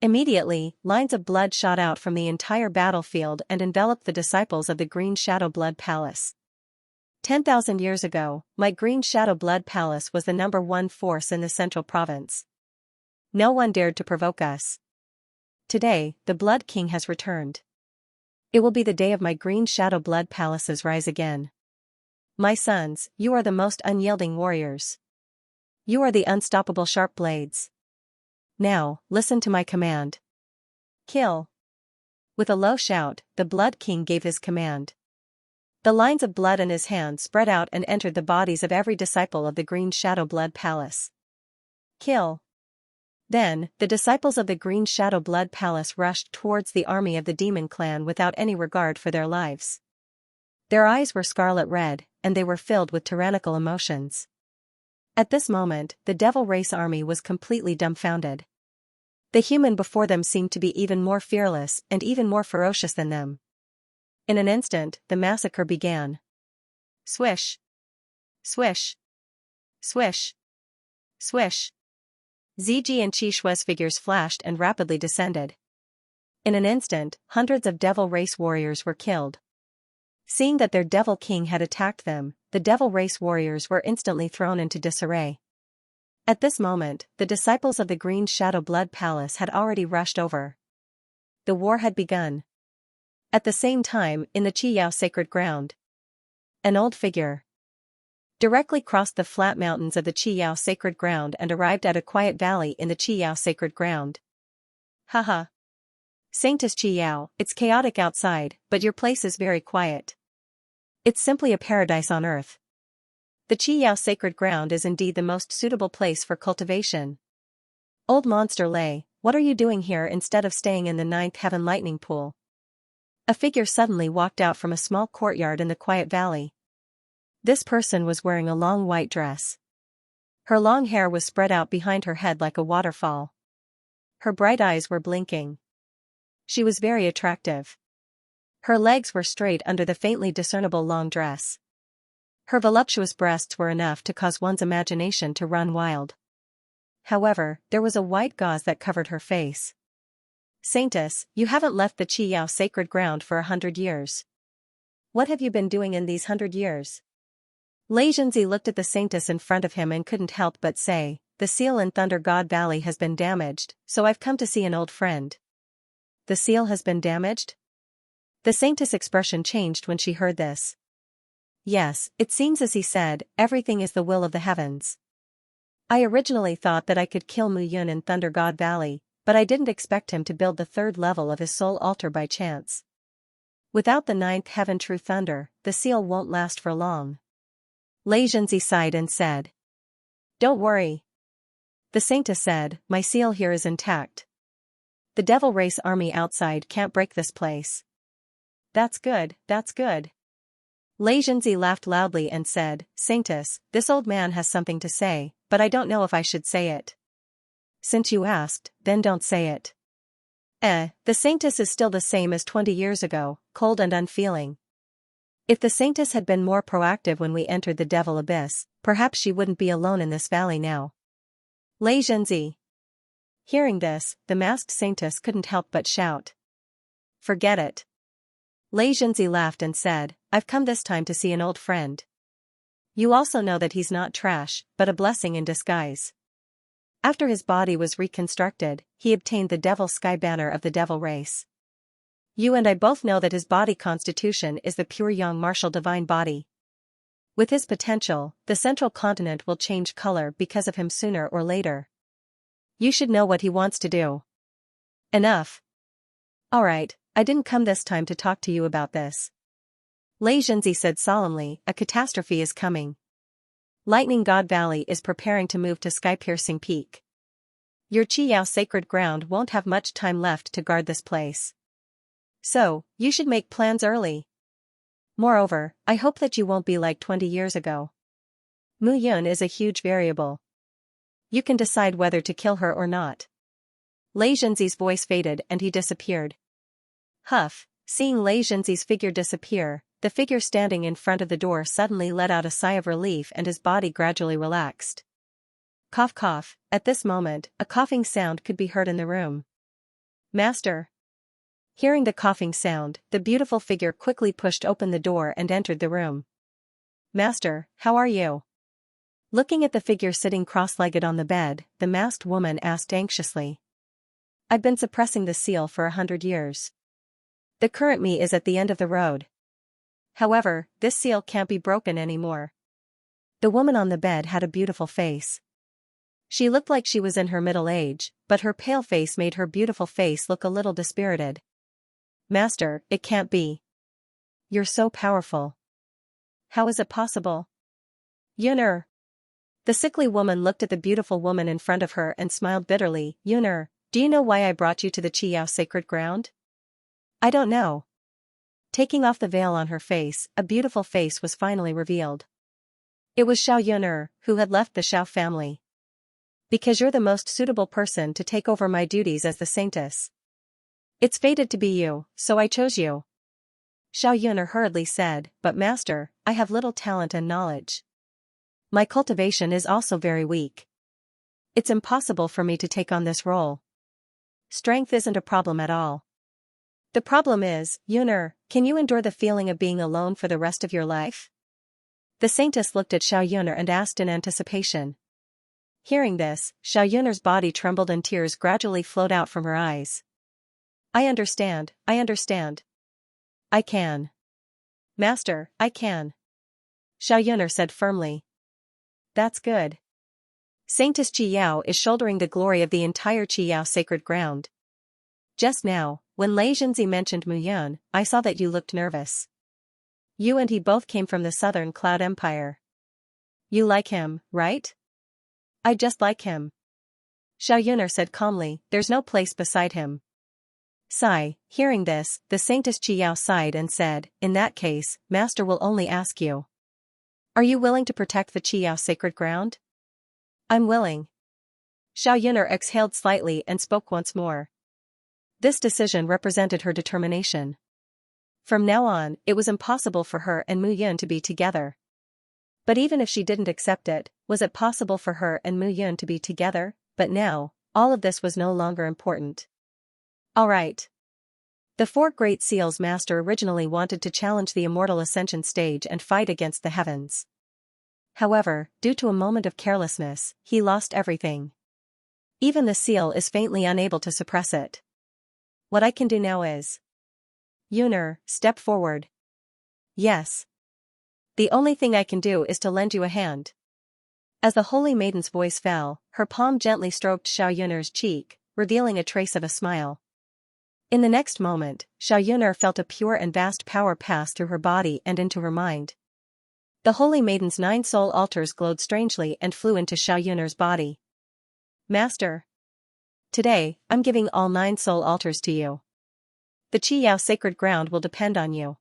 Immediately, lines of blood shot out from the entire battlefield and enveloped the disciples of the Green Shadow Blood Palace. 10,000 years ago, my Green Shadow Blood Palace was the #1 force in the Central Province. No one dared to provoke us. Today, the Blood King has returned. It will be the day of my Green Shadow Blood Palace's rise again. My sons, you are the most unyielding warriors. You are the unstoppable sharp blades. Now, listen to my command. Kill. With a low shout, the Blood King gave his command. The lines of blood in his hand spread out and entered the bodies of every disciple of the Green Shadow Blood Palace. Kill. Then, the disciples of the Green Shadow Blood Palace rushed towards the army of the Demon Clan without any regard for their lives. Their eyes were scarlet red, and they were filled with tyrannical emotions. At this moment, the devil race army was completely dumbfounded. The human before them seemed to be even more fearless and even more ferocious than them. In an instant, the massacre began. Swish! Swish! Swish! Swish! Ziji and Qishua's figures flashed and rapidly descended. In an instant, hundreds of devil race warriors were killed. Seeing that their devil king had attacked them, the devil race warriors were instantly thrown into disarray. At this moment, the disciples of the Green Shadow Blood Palace had already rushed over. The war had begun. At the same time, in the Qiyao sacred ground, an old figure directly crossed the flat mountains of the Qiyao sacred ground and arrived at a quiet valley in the Qiyao sacred ground. Haha. Saintess Qiyao, it's chaotic outside, but your place is very quiet. It's simply a paradise on earth. The Qiyao sacred ground is indeed the most suitable place for cultivation. Old monster Lei, what are you doing here instead of staying in the ninth heaven lightning pool? A figure suddenly walked out from a small courtyard in the quiet valley. This person was wearing a long white dress. Her long hair was spread out behind her head like a waterfall. Her bright eyes were blinking. She was very attractive. Her legs were straight under the faintly discernible long dress. Her voluptuous breasts were enough to cause one's imagination to run wild. However, there was a white gauze that covered her face. Saintess, you haven't left the Qiyao sacred ground for 100 years. What have you been doing in these 100 years? Lei Zhenzi looked at the saintess in front of him and couldn't help but say, the seal in Thunder God Valley has been damaged, so I've come to see an old friend. The seal has been damaged? The saintess' expression changed when she heard this. Yes, it seems as he said, everything is the will of the heavens. I originally thought that I could kill Mu Yun in Thunder God Valley, but I didn't expect him to build the third level of his soul altar by chance. Without the ninth heaven true thunder, the seal won't last for long. Lei Zhenzi sighed and said. Don't worry. The saintess said, my seal here is intact. The devil race army outside can't break this place. That's good, that's good. Lei Zhenzi laughed loudly and said, Saintess, this old man has something to say, but I don't know if I should say it. Since you asked, then don't say it. The saintess is still the same as 20 years ago, cold and unfeeling. If the saintess had been more proactive when we entered the devil abyss, perhaps she wouldn't be alone in this valley now. Lei Zhenzi. Hearing this, the masked saintess couldn't help but shout. Forget it. Lei Zhenzi laughed and said, I've come this time to see an old friend. You also know that he's not trash, but a blessing in disguise. After his body was reconstructed, he obtained the Devil Sky Banner of the Devil Race. You and I both know that his body constitution is the pure yang martial divine body. With his potential, the central continent will change color because of him sooner or later. You should know what he wants to do. Enough. Alright, I didn't come this time to talk to you about this. Lei Zhenzi said solemnly, a catastrophe is coming. Lightning God Valley is preparing to move to sky-piercing peak. Your Qiyao sacred ground won't have much time left to guard this place. So, you should make plans early. Moreover, I hope that you won't be like 20 years ago. Mu Yun is a huge variable. You can decide whether to kill her or not. Lei Zhenzi's voice faded and he disappeared. Huff, seeing Lei Zhenzi's figure disappear, the figure standing in front of the door suddenly let out a sigh of relief and his body gradually relaxed. Cough cough, at this moment, a coughing sound could be heard in the room. Master. Hearing the coughing sound, the beautiful figure quickly pushed open the door and entered the room. Master, how are you? Looking at the figure sitting cross-legged on the bed, the masked woman asked anxiously. I've been suppressing the seal for 100 years. The current me is at the end of the road. However, this seal can't be broken anymore. The woman on the bed had a beautiful face. She looked like she was in her middle age, but her pale face made her beautiful face look a little dispirited. Master, it can't be. You're so powerful. How is it possible? Yun'er. The sickly woman looked at the beautiful woman in front of her and smiled bitterly. Yun'er, do you know why I brought you to the Qiyao sacred ground? I don't know. Taking off the veil on her face, a beautiful face was finally revealed. It was Xiao Yun'er, who had left the Xiao family. Because you're the most suitable person to take over my duties as the saintess. It's fated to be you, so I chose you. Xiao Yun'er hurriedly said, but master, I have little talent and knowledge. My cultivation is also very weak. It's impossible for me to take on this role. Strength isn't a problem at all. The problem is, Yun'er, can you endure the feeling of being alone for the rest of your life? The saintess looked at Xiao Yun'er and asked in anticipation. Hearing this, Xiao Yun'er's body trembled and tears gradually flowed out from her eyes. I understand, I understand. I can. Master, I can. Xiao Yun'er said firmly. That's good. Saintess Qi Yao is shouldering the glory of the entire Qi Yao sacred ground. Just now, when Lei Zhenzi mentioned Mu Yun, I saw that you looked nervous. You and he both came from the Southern Cloud Empire. You like him, right? I just like him. Xiao Yun'er said calmly, there's no place beside him. Sigh, hearing this, the Saintess Qi Yao sighed and said, in that case, Master will only ask you. Are you willing to protect the Qi Yao sacred ground? I'm willing. Xiao Yun'er exhaled slightly and spoke once more. This decision represented her determination. From now on, it was impossible for her and Mu Yun to be together. But even if she didn't accept it, was it possible for her and Mu Yun to be together? But now, all of this was no longer important. All right. The four great seals master originally wanted to challenge the immortal ascension stage and fight against the heavens. However, due to a moment of carelessness, he lost everything. Even the seal is faintly unable to suppress it. What I can do now is. Yun'er, step forward. Yes. The only thing I can do is to lend you a hand. As the holy maiden's voice fell, her palm gently stroked Xiao Yun'er's cheek, revealing a trace of a smile. In the next moment, Xiao Yun'er felt a pure and vast power pass through her body and into her mind. The holy maiden's 9 soul altars glowed strangely and flew into Xiao Yun'er's body. Master. Today, I'm giving all 9 soul altars to you. The Qi Yao sacred ground will depend on you.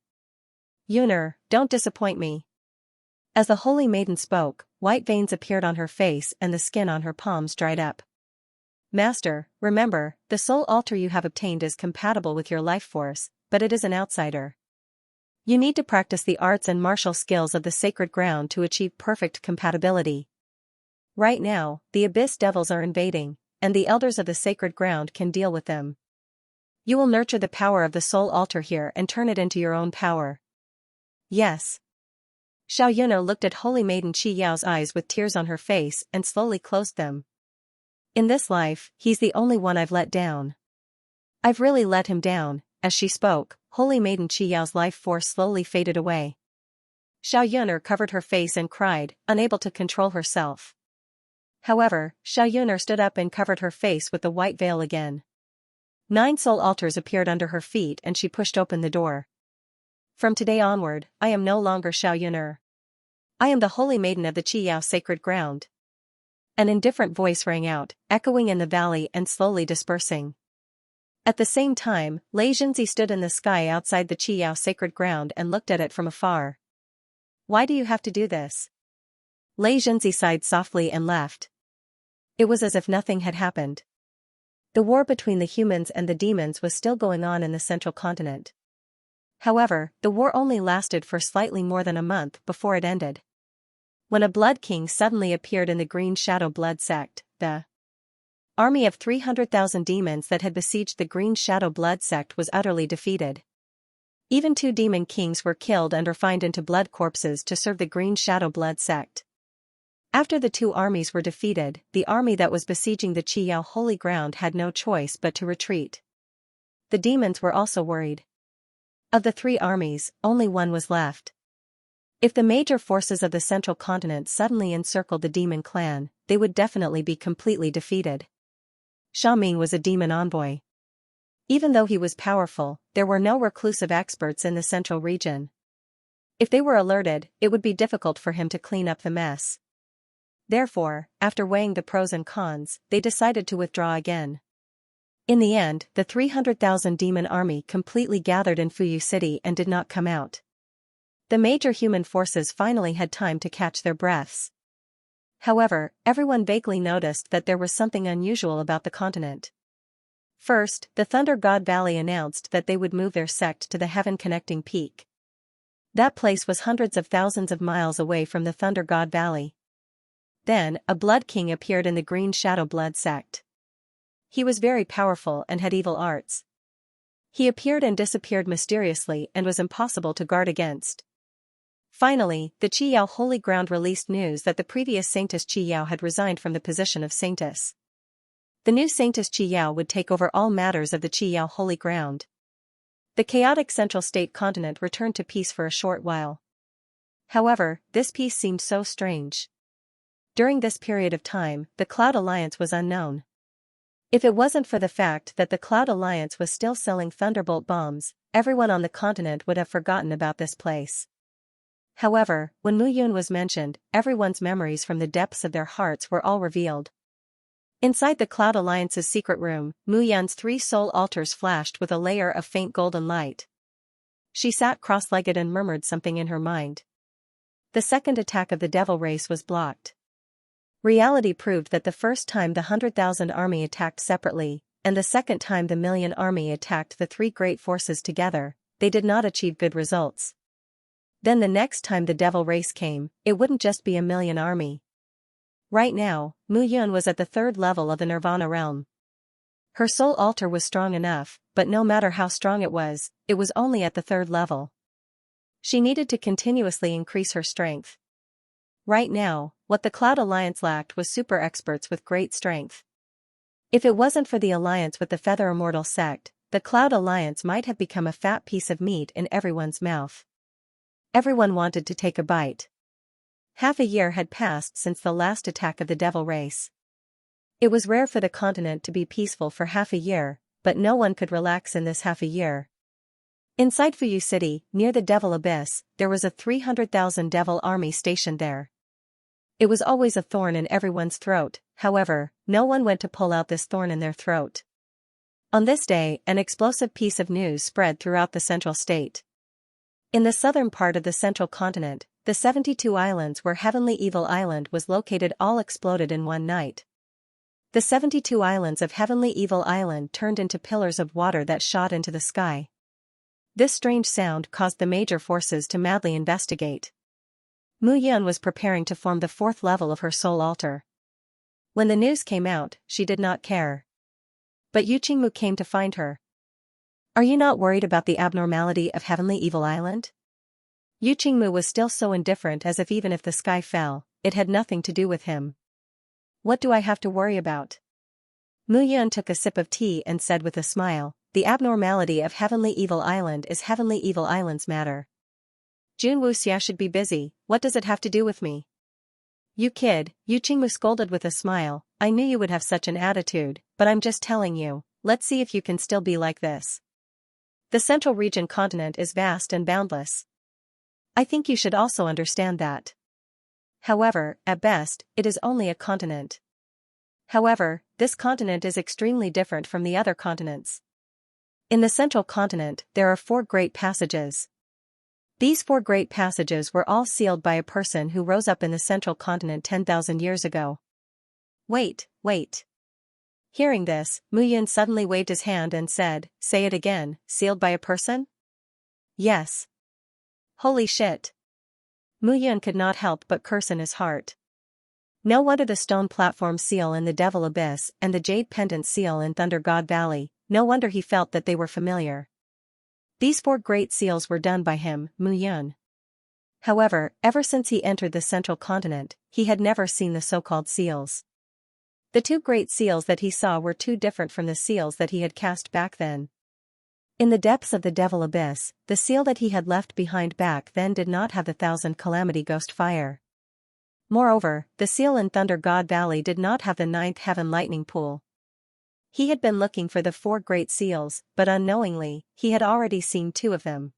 Yun'er, don't disappoint me. As the holy maiden spoke, white veins appeared on her face and the skin on her palms dried up. Master, remember, the soul altar you have obtained is compatible with your life force, but it is an outsider. You need to practice the arts and martial skills of the sacred ground to achieve perfect compatibility. Right now, the abyss devils are invading, and the elders of the sacred ground can deal with them. You will nurture the power of the soul altar here and turn it into your own power. Yes. Xiao Yun'er looked at holy maiden Qi Yao's eyes with tears on her face and slowly closed them. In this life, he's the only one I've let down. I've really let him down. As she spoke, holy maiden Qi Yao's life force slowly faded away. Xiao Yun'er covered her face and cried, unable to control herself. However, Xiao Yun'er stood up and covered her face with the white veil again. 9 soul altars appeared under her feet and she pushed open the door. From today onward, I am no longer Xiao Yun'er. I am the holy maiden of the Qi Yao sacred ground. An indifferent voice rang out, echoing in the valley and slowly dispersing. At the same time, Lei Zhenzi stood in the sky outside the Qi Yao sacred ground and looked at it from afar. Why do you have to do this? Lei Zhenzi sighed softly and left. It was as if nothing had happened. The war between the humans and the demons was still going on in the central continent. However, the war only lasted for slightly more than a month before it ended. When a Blood King suddenly appeared in the Green Shadow Blood Sect, the army of 300,000 demons that had besieged the Green Shadow Blood Sect was utterly defeated. Even 2 demon kings were killed and refined into blood corpses to serve the Green Shadow Blood Sect. After the 2 armies were defeated, the army that was besieging the Qi Yao holy ground had no choice but to retreat. The demons were also worried. Of the 3 armies, only one was left. If the major forces of the central continent suddenly encircled the demon clan, they would definitely be completely defeated. Sha Ming was a demon envoy. Even though he was powerful, there were no reclusive experts in the central region. If they were alerted, it would be difficult for him to clean up the mess. Therefore, after weighing the pros and cons, they decided to withdraw again. In the end, the 300,000 demon army completely gathered in Fuyu City and did not come out. The major human forces finally had time to catch their breaths. However, everyone vaguely noticed that there was something unusual about the continent. First, the Thunder God Valley announced that they would move their sect to the heaven-connecting peak. That place was hundreds of thousands of miles away from the Thunder God Valley. Then, a Blood King appeared in the Green Shadow Blood sect. He was very powerful and had evil arts. He appeared and disappeared mysteriously and was impossible to guard against. Finally, the Qiyao Holy Ground released news that the previous Saintess Qiyao had resigned from the position of Saintess. The new Saintess Qiyao would take over all matters of the Qiyao Holy Ground. The chaotic Central State continent returned to peace for a short while. However, this peace seemed so strange. During this period of time, the Cloud Alliance was unknown. If it wasn't for the fact that the Cloud Alliance was still selling Thunderbolt bombs, everyone on the continent would have forgotten about this place. However, when Mu Yun was mentioned, everyone's memories from the depths of their hearts were all revealed. Inside the Cloud Alliance's secret room, Mu Yun's 3 soul altars flashed with a layer of faint golden light. She sat cross-legged and murmured something in her mind. The second attack of the devil race was blocked. Reality proved that the first time the 100,000 army attacked separately, and the second time the million army attacked the 3 great forces together, they did not achieve good results. Then the next time the devil race came, it wouldn't just be a million army. Right now, Mu Yun was at the 3rd level of the Nirvana realm. Her soul altar was strong enough, but no matter how strong it was only at the 3rd level. She needed to continuously increase her strength. Right now, what the Cloud Alliance lacked was super experts with great strength. If it wasn't for the alliance with the Feather Immortal sect, the Cloud Alliance might have become a fat piece of meat in everyone's mouth. Everyone wanted to take a bite. Half a year had passed since the last attack of the devil race. It was rare for the continent to be peaceful for half a year, but no one could relax in this half a year. Inside Fuyu City, near the Devil Abyss, there was a 300,000 devil army stationed there. It was always a thorn in everyone's throat, however, no one went to pull out this thorn in their throat. On this day, an explosive piece of news spread throughout the central state. In the southern part of the central continent, the 72 islands where Heavenly Evil Island was located all exploded in one night. The 72 islands of Heavenly Evil Island turned into pillars of water that shot into the sky. This strange sound caused the major forces to madly investigate. Mu Yun was preparing to form the 4th level of her soul altar. When the news came out, she did not care. But Yu Qingmu came to find her. "Are you not worried about the abnormality of Heavenly Evil Island?" Yu Qingmu was still so indifferent as if even if the sky fell, it had nothing to do with him. "What do I have to worry about?" Mu Yun took a sip of tea and said with a smile, "The abnormality of Heavenly Evil Island is Heavenly Evil Island's matter. Jun Wuxia should be busy, what does it have to do with me?" "You kid," Yu Qingmu scolded with a smile, "I knew you would have such an attitude, but I'm just telling you, let's see if you can still be like this. The Central Region continent is vast and boundless. I think you should also understand that. However, at best, it is only a continent. However, this continent is extremely different from the other continents. In the Central Continent, there are 4 great passages. These 4 great passages were all sealed by a person who rose up in the Central Continent 10,000 years ago." Wait. Hearing this, Mu Yun suddenly waved his hand and said, "Say it again, sealed by a person?" "Yes." Holy shit. Mu Yun could not help but curse in his heart. No wonder the stone platform seal in the Devil Abyss and the jade pendant seal in Thunder God Valley, no wonder he felt that they were familiar. These 4 great seals were done by him, Mu Yun. However, ever since he entered the Central Continent, he had never seen the so-called seals. The 2 great seals that he saw were too different from the seals that he had cast back then. In the depths of the Devil Abyss, the seal that he had left behind back then did not have the 1,000 Calamity Ghost fire. Moreover, the seal in Thunder God Valley did not have the 9th Heaven Lightning Pool. He had been looking for the 4 great seals, but unknowingly, he had already seen 2 of them.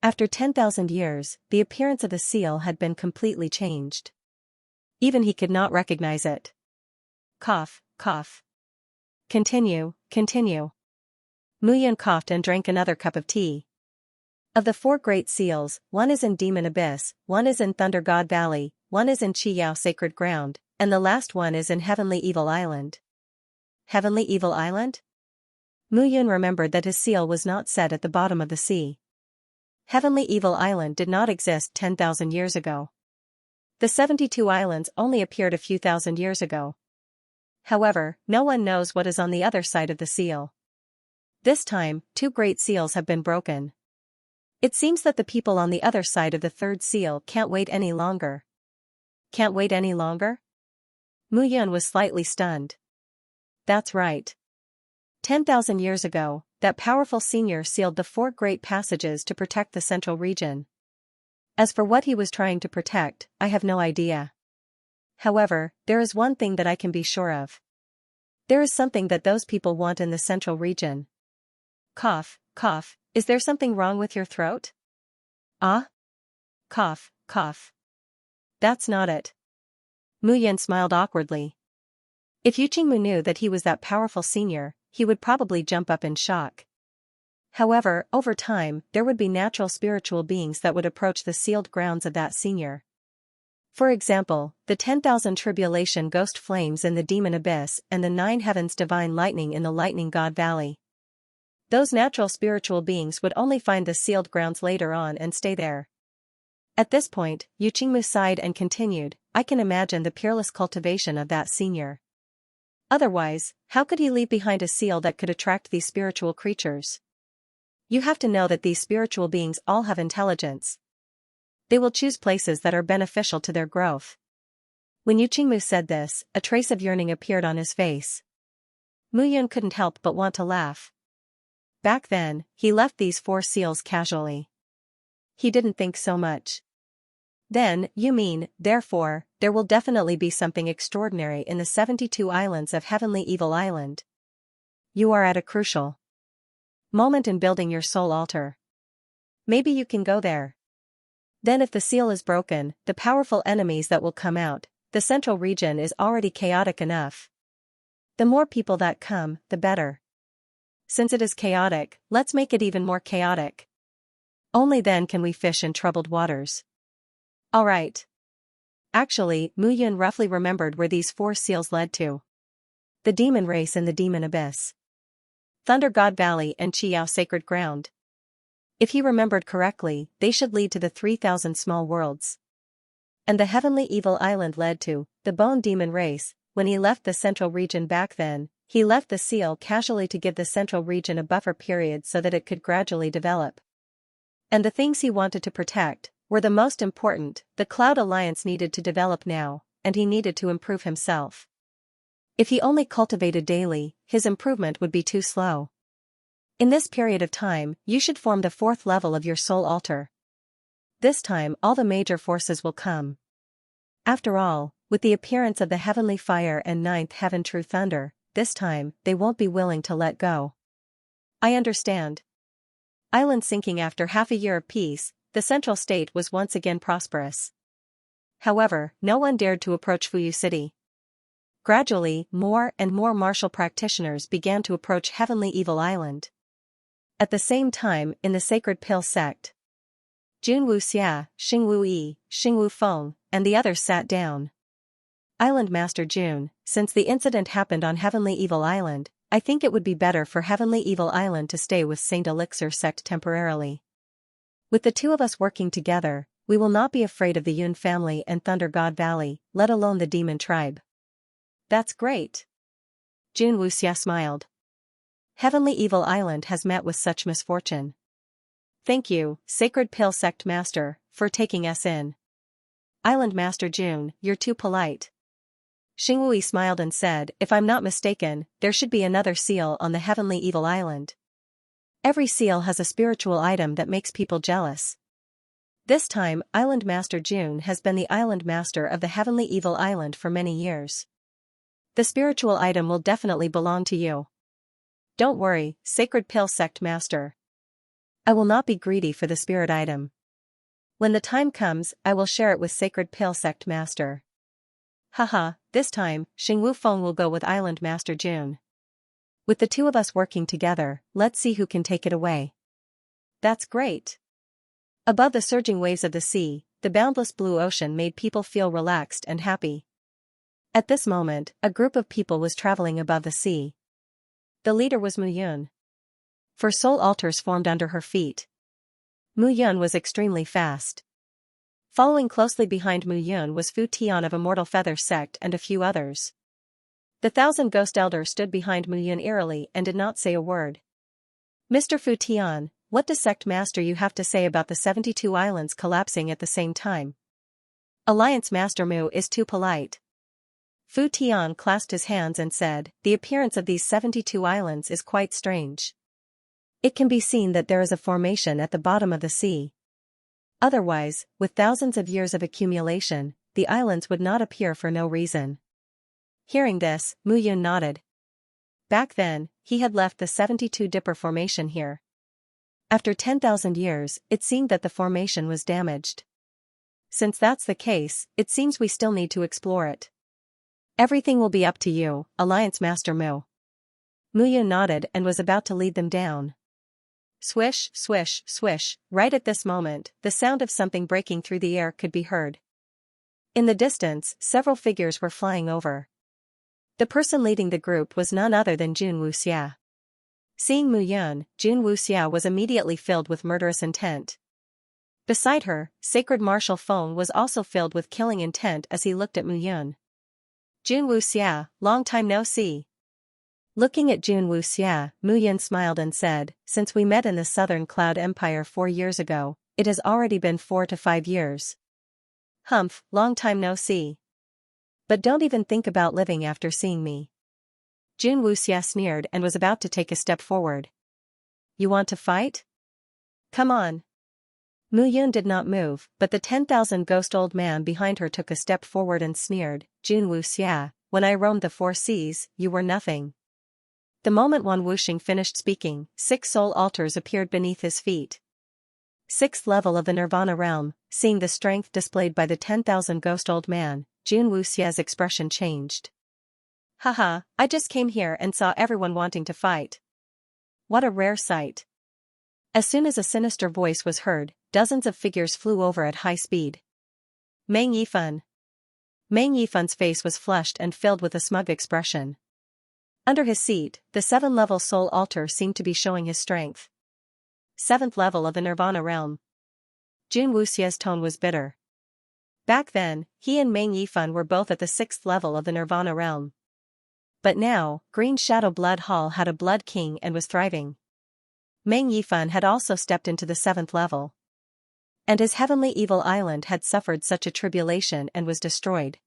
After 10,000 years, the appearance of the seal had been completely changed. Even he could not recognize it. Cough, cough. Continue. Muyun coughed and drank another cup of tea. Of the 4 great seals, one is in Demon Abyss, one is in Thunder God Valley, one is in Qiyao Sacred Ground, and the last one is in Heavenly Evil Island. Heavenly Evil Island? Muyun remembered that his seal was not set at the bottom of the sea. Heavenly Evil Island did not exist 10,000 years ago. The 72 islands only appeared a few thousand years ago. However, no one knows what is on the other side of the seal. This time, 2 great seals have been broken. It seems that the people on the other side of the 3rd seal can't wait any longer. Can't wait any longer? Muyun was slightly stunned. That's right. 10,000 years ago, that powerful senior sealed the 4 great passages to protect the central region. As for what he was trying to protect, I have no idea. However, there is one thing that I can be sure of. There is something that those people want in the central region. Cough, cough, is there something wrong with your throat? Ah? Cough, cough. That's not it. Muyun smiled awkwardly. If Yu Qingmu knew that he was that powerful senior, he would probably jump up in shock. However, over time, there would be natural spiritual beings that would approach the sealed grounds of that senior. For example, the 10,000 tribulation ghost flames in the Demon Abyss and the 9 heavens divine lightning in the Lightning God Valley. Those natural spiritual beings would only find the sealed grounds later on and stay there. At this point, Yu Qingmu sighed and continued, I can imagine the peerless cultivation of that senior. Otherwise, how could he leave behind a seal that could attract these spiritual creatures? You have to know that these spiritual beings all have intelligence. They will choose places that are beneficial to their growth. When Yu Qingmu said this, a trace of yearning appeared on his face. Muyun couldn't help but want to laugh. Back then, he left these 4 seals casually. He didn't think so much. Then, you mean, therefore, there will definitely be something extraordinary in the 72 islands of Heavenly Evil Island. You are at a crucial moment in building your soul altar. Maybe you can go there. Then if the seal is broken, the powerful enemies that will come out, the central region is already chaotic enough. The more people that come, the better. Since it is chaotic, let's make it even more chaotic. Only then can we fish in troubled waters. Alright. Actually, Muyun roughly remembered where these 4 seals led to. The demon race in the Demon Abyss, Thunder God Valley and Qiyao Sacred Ground. If he remembered correctly, they should lead to the 3,000 small worlds. And the Heavenly Evil Island led to the Bone Demon race. When he left the central region back then, he left the seal casually to give the central region a buffer period so that it could gradually develop. And the things he wanted to protect were the most important. The Cloud Alliance needed to develop now, and he needed to improve himself. If he only cultivated daily, his improvement would be too slow. In this period of time, you should form the 4th level of your soul altar. This time all the major forces will come. After all, with the appearance of the heavenly fire and 9th heaven true thunder, this time, they won't be willing to let go. I understand. Island sinking. After half a year of peace, the central state was once again prosperous. However, no one dared to approach Fuyu City. Gradually, more and more martial practitioners began to approach Heavenly Evil Island. At the same time, in the Sacred Pill sect, Jun Wuxia, Xingwu Yi, Xingwu Feng, and the others sat down. Island Master Jun, since the incident happened on Heavenly Evil Island, I think it would be better for Heavenly Evil Island to stay with Saint Elixir sect temporarily. With the 2 of us working together, we will not be afraid of the Yun family and Thunder God Valley, let alone the demon tribe. That's great. Jun Wuxia smiled. Heavenly Evil Island has met with such misfortune. Thank you, Sacred Pill Sect Master, for taking us in. Island Master Jun, you're too polite. Xingwui smiled and said, if I'm not mistaken, there should be another seal on the Heavenly Evil Island. Every seal has a spiritual item that makes people jealous. This time, Island Master Jun has been the Island Master of the Heavenly Evil Island for many years. The spiritual item will definitely belong to you. Don't worry, Sacred Pill Sect Master. I will not be greedy for the spirit item. When the time comes, I will share it with Sacred Pill Sect Master. Haha, this time, Xingwu Feng will go with Island Master Jun. With the two of us working together, let's see who can take it away. That's great. Above the surging waves of the sea, the boundless blue ocean made people feel relaxed and happy. At this moment, a group of people was traveling above the sea. The leader was Mu Yun. 4 soul altars formed under her feet. Mu Yun was extremely fast. Following closely behind Mu Yun was Fu Tian of Immortal Feather Sect and a few others. The 1,000 Ghost Elders stood behind Mu Yun eerily and did not say a word. Mr. Fu Tian, what does Sect Master you have to say about the 72 islands collapsing at the same time? Alliance Master Mu is too polite. Fu Tian clasped his hands and said, the appearance of these 72 islands is quite strange. It can be seen that there is a formation at the bottom of the sea. Otherwise, with thousands of years of accumulation, the islands would not appear for no reason. Hearing this, Mu Yun nodded. Back then, he had left the 72 Dipper formation here. After 10,000 years, it seemed that the formation was damaged. Since that's the case, it seems we still need to explore it. Everything will be up to you, Alliance Master Mu. Mu Yun nodded and was about to lead them down. Swish, swish, swish, right at this moment, the sound of something breaking through the air could be heard. In the distance, several figures were flying over. The person leading the group was none other than Jun Wuxia. Seeing Mu Yun, Jun Wuxia was immediately filled with murderous intent. Beside her, Sacred Martial Feng was also filled with killing intent as he looked at Mu Yun. Jun Wuxia, long time no see. Looking at Jun Wuxia, Mu Yun smiled and said, since we met in the Southern Cloud Empire 4 years ago, it has already been 4 to 5 years. Humph, long time no see. But don't even think about living after seeing me. Jun Wuxia sneered and was about to take a step forward. You want to fight? Come on. Mu Yun did not move, but the 10,000 ghost old man behind her took a step forward and sneered, Jun Wuxia, when I roamed the 4 seas, you were nothing. The moment Wan Wuxing finished speaking, 6 soul altars appeared beneath his feet. 6th level of the Nirvana realm, seeing the strength displayed by the 10,000 ghost old man, Jun Wuxia's expression changed. Haha, I just came here and saw everyone wanting to fight. What a rare sight. As soon as a sinister voice was heard, dozens of figures flew over at high speed. Meng Yifan. Meng Yifan's face was flushed and filled with a smug expression. Under his seat, the 7th-level soul altar seemed to be showing his strength. 7th level of the Nirvana realm. Jun Wuxia's tone was bitter. Back then, he and Meng Yifan were both at the 6th level of the Nirvana realm. But now, Green Shadow Blood Hall had a Blood King and was thriving. Meng Yifan had also stepped into the 7th level. And his heavenly evil island had suffered such a tribulation and was destroyed.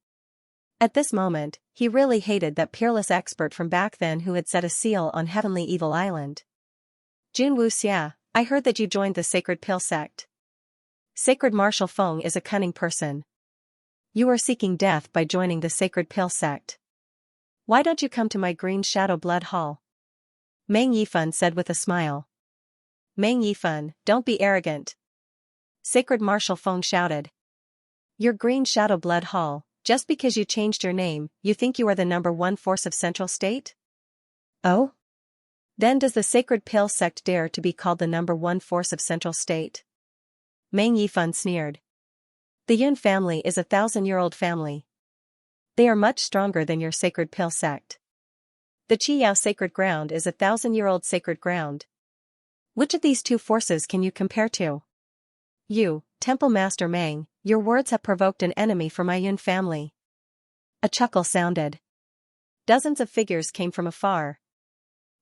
At this moment, he really hated that peerless expert from back then who had set a seal on heavenly evil island. Jun Wuxia, I heard that you joined the Sacred Pill sect. Sacred Martial Feng is a cunning person. You are seeking death by joining the Sacred Pill sect. Why don't you come to my Green Shadow Blood Hall? Meng Yifan said with a smile. Meng Yifan, don't be arrogant. Sacred Martial Feng shouted. Your Green Shadow Blood Hall, just because you changed your name, you think you are the #1 force of Central State? Oh? Then does the Sacred Pill sect dare to be called the #1 force of Central State? Meng Yifan sneered. The Yun family is a 1,000-year-old family. They are much stronger than your Sacred Pill sect. The Qiyao Sacred Ground is a 1,000-year-old sacred ground. Which of these two forces can you compare to? You, Temple Master Meng, your words have provoked an enemy for my Yun family. A chuckle sounded. Dozens of figures came from afar.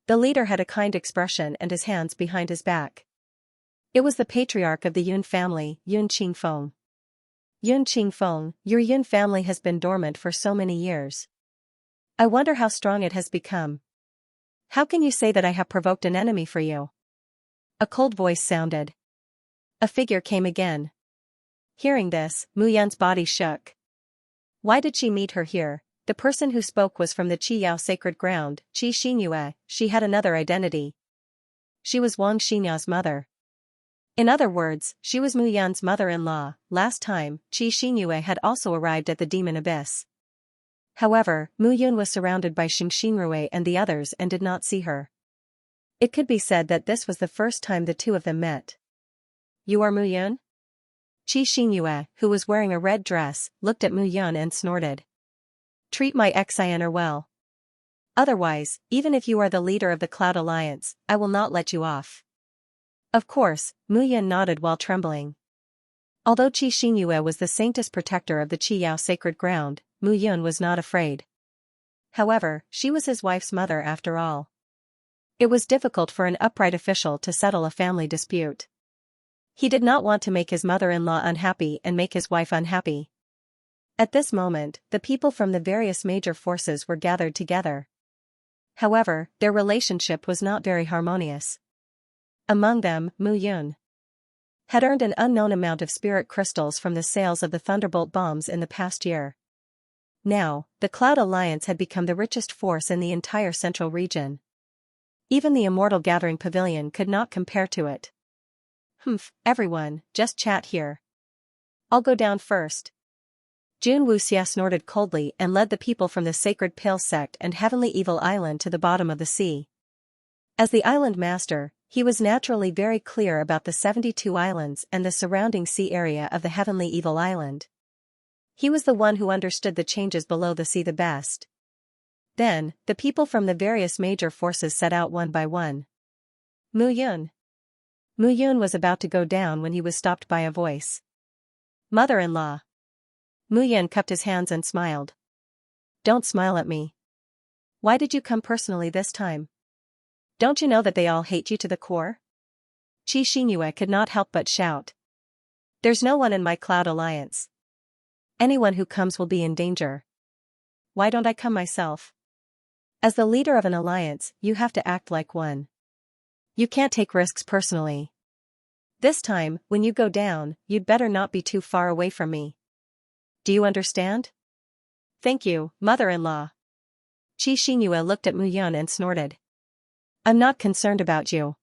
The leader had a kind expression and his hands behind his back. It was the patriarch of the Yun family, Yun Qingfeng. Yun Qingfeng, your Yun family has been dormant for so many years. I wonder how strong it has become. How can you say that I have provoked an enemy for you? A cold voice sounded. A figure came again. Hearing this, Mu Yun's body shook. Why did she meet her here? The person who spoke was from the Qiyao Sacred Ground, Qi Xinyue. She had another identity. She was Wang Xinya's mother. In other words, she was Mu Yun's mother-in-law. Last time, Qi Xinyue had also arrived at the Demon Abyss. However, Mu Yun was surrounded by Xianxia and the others and did not see her. It could be said that this was the first time the two of them met. "You are Mu Yun?" Xianxia, who was wearing a red dress, looked at Mu Yun and snorted. "Treat my Xianxia well. Otherwise, even if you are the leader of the Cloud Alliance, I will not let you off." Of course, Mu Yun nodded while trembling. Although Xianxia was the saintess protector of the Qiyao sacred ground, Mu Yun was not afraid. However, she was his wife's mother after all. It was difficult for an upright official to settle a family dispute. He did not want to make his mother-in-law unhappy and make his wife unhappy. At this moment, the people from the various major forces were gathered together. However, their relationship was not very harmonious. Among them, Mu Yun had earned an unknown amount of spirit crystals from the sales of the Thunderbolt bombs in the past year. Now, the Cloud Alliance had become the richest force in the entire central region. Even the Immortal Gathering Pavilion could not compare to it. Everyone, just chat here. I'll go down first." Jun Wuxia snorted coldly and led the people from the Sacred Pale Sect and Heavenly Evil Island to the bottom of the sea. As the island master, he was naturally very clear about the 72 islands and the surrounding sea area of the Heavenly Evil Island. He was the one who understood the changes below the sea the best. Then, the people from the various major forces set out one by one. Mu Yun. Mu Yun was about to go down when he was stopped by a voice. "Mother-in-law." Mu Yun cupped his hands and smiled. "Don't smile at me. Why did you come personally this time? Don't you know that they all hate you to the core?" Xianxia could not help but shout. "There's no one in my Cloud Alliance. Anyone who comes will be in danger. Why don't I come myself? As the leader of an alliance, you have to act like one. You can't take risks personally. This time, when you go down, you'd better not be too far away from me. Do you understand?" "Thank you, mother-in-law." Xianxia looked at Mu Yun and snorted. "I'm not concerned about you.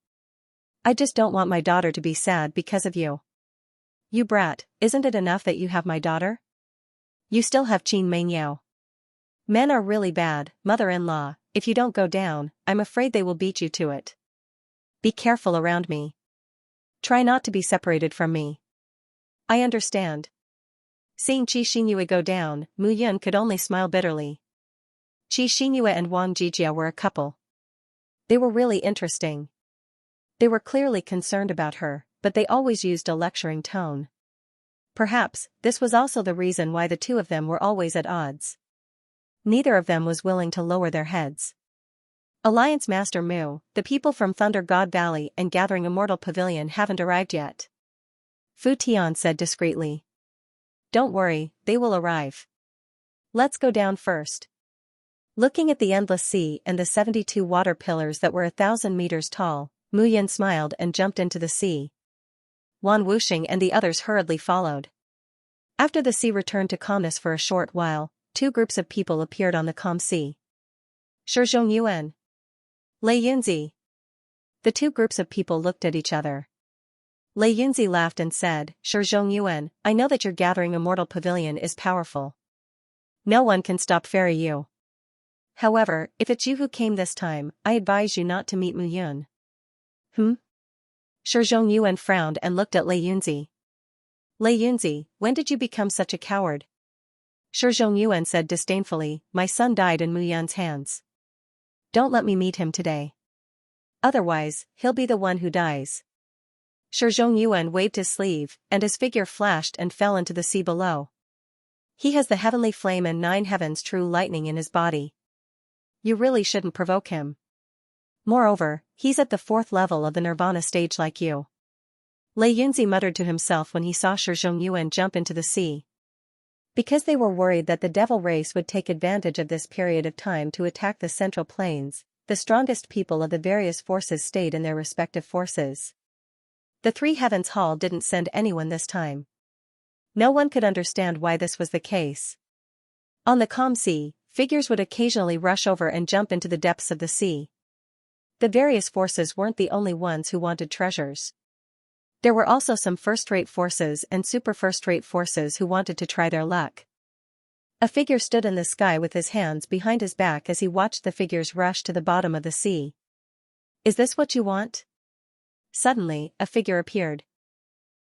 I just don't want my daughter to be sad because of you." "You brat, isn't it enough that you have my daughter? You still have Qin Mengyao. Men are really bad, mother-in-law. If you don't go down, I'm afraid they will beat you to it. Be careful around me. Try not to be separated from me." "I understand." Seeing Xianxia go down, Mu Yun could only smile bitterly. Xianxia and Wang Jijia were a couple. They were really interesting. They were clearly concerned about her, but they always used a lecturing tone. Perhaps, this was also the reason why the two of them were always at odds. Neither of them was willing to lower their heads. "Alliance Master Mu, the people from Thunder God Valley and Gathering Immortal Pavilion haven't arrived yet," Fu Tian said discreetly. "Don't worry, they will arrive. Let's go down first." Looking at the endless sea and the 72 water pillars that were 1,000 meters tall, Mu Yun smiled and jumped into the sea. Wan Wuxing and the others hurriedly followed. After the sea returned to calmness for a short while, two groups of people appeared on the calm sea. Shizhong Yuan. Lei Yunzi. The two groups of people looked at each other. Lei Yunzi laughed and said, "Shizhong Yuan, I know that your Gathering Immortal Pavilion is powerful. No one can stop Fairy Yu. However, if it's you who came this time, I advise you not to meet Mu Yun." Shizhong Yuan frowned and looked at Lei Yunzi. "Lei Yunzi, when did you become such a coward?" Shizhong Yuan said disdainfully, "My son died in Mu Yun's hands. Don't let me meet him today. Otherwise, he'll be the one who dies." Shizhong Yuan waved his sleeve, and his figure flashed and fell into the sea below. "He has the heavenly flame and 9 heavens true lightning in his body. You really shouldn't provoke him. Moreover, he's at the 4th level of the Nirvana stage like you." Lei Yunzi muttered to himself when he saw Shizhong Yuan jump into the sea. Because they were worried that the devil race would take advantage of this period of time to attack the Central Plains, the strongest people of the various forces stayed in their respective forces. The 3 Heavens Hall didn't send anyone this time. No one could understand why this was the case. On the calm sea, figures would occasionally rush over and jump into the depths of the sea. The various forces weren't the only ones who wanted treasures. There were also some first-rate forces and super first-rate forces who wanted to try their luck. A figure stood in the sky with his hands behind his back as he watched the figures rush to the bottom of the sea. Is this what you want? Suddenly, a figure appeared.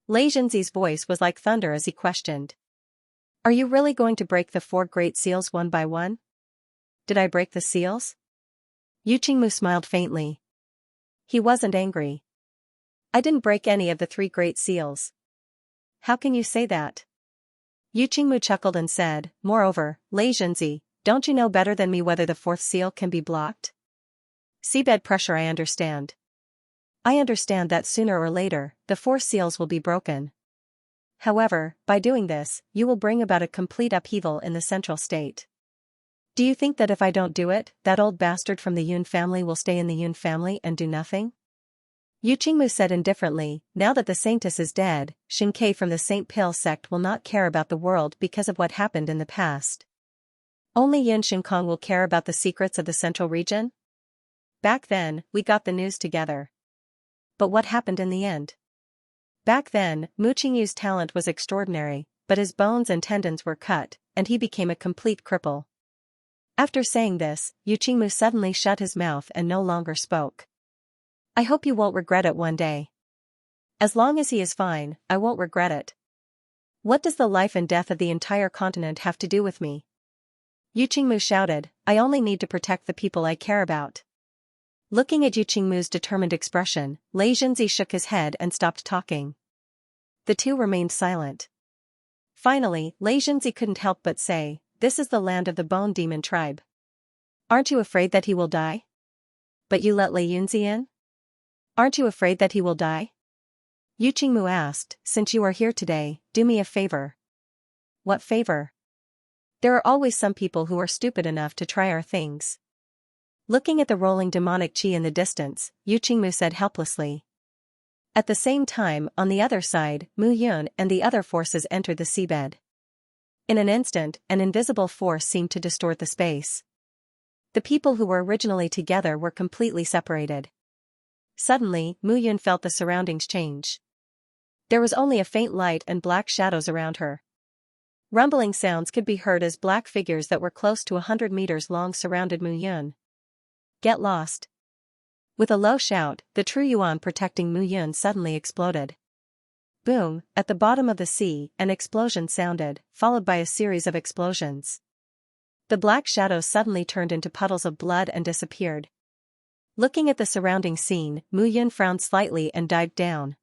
Lei Jinzi's voice was like thunder as he questioned. Are you really going to break the 4 great seals one by one? Did I break the seals? Yu Qingmu smiled faintly. He wasn't angry. I didn't break any of the 3 great seals. How can you say that? Yu Qingmu chuckled and said, moreover, Lei Jinzi, don't you know better than me whether the 4th seal can be blocked? Seabed pressure. I understand. I understand that sooner or later, the 4 seals will be broken. However, by doing this, you will bring about a complete upheaval in the central state. Do you think that if I don't do it, that old bastard from the Yun family will stay in the Yun family and do nothing? Yu Qingmu said indifferently, now that the saintess is dead, Xianxia from the Saint Pale sect will not care about the world because of what happened in the past. Only Yin Shinkong will care about the secrets of the central region? Back then, we got the news together. But what happened in the end? Back then, Mu Qingyu's talent was extraordinary, but his bones and tendons were cut, and he became a complete cripple. After saying this, Yu Qingmu suddenly shut his mouth and no longer spoke. I hope you won't regret it one day. As long as he is fine, I won't regret it. What does the life and death of the entire continent have to do with me? Yu Qingmu shouted, I only need to protect the people I care about. Looking at Yu Qingmu's determined expression, Lei Jinzi shook his head and stopped talking. The two remained silent. Finally, Lei Jinzi couldn't help but say, this is the land of the Bone Demon tribe. Aren't you afraid that he will die? But you let Lei Yunzi in? Aren't you afraid that he will die? Yu Qingmu asked, since you are here today, do me a favor. What favor? There are always some people who are stupid enough to try our things. Looking at the rolling demonic qi in the distance, Yu Qingmu said helplessly. At the same time, on the other side, Mu Yun and the other forces entered the seabed. In an instant, an invisible force seemed to distort the space. The people who were originally together were completely separated. Suddenly, Mu Yun felt the surroundings change. There was only a faint light and black shadows around her. Rumbling sounds could be heard as black figures that were close to 100 meters long surrounded Mu Yun. Get lost. With a low shout, the true Yuan protecting Mu Yun suddenly exploded. Boom, at the bottom of the sea, an explosion sounded, followed by a series of explosions. The black shadows suddenly turned into puddles of blood and disappeared. Looking at the surrounding scene, Mu Yun frowned slightly and dived down.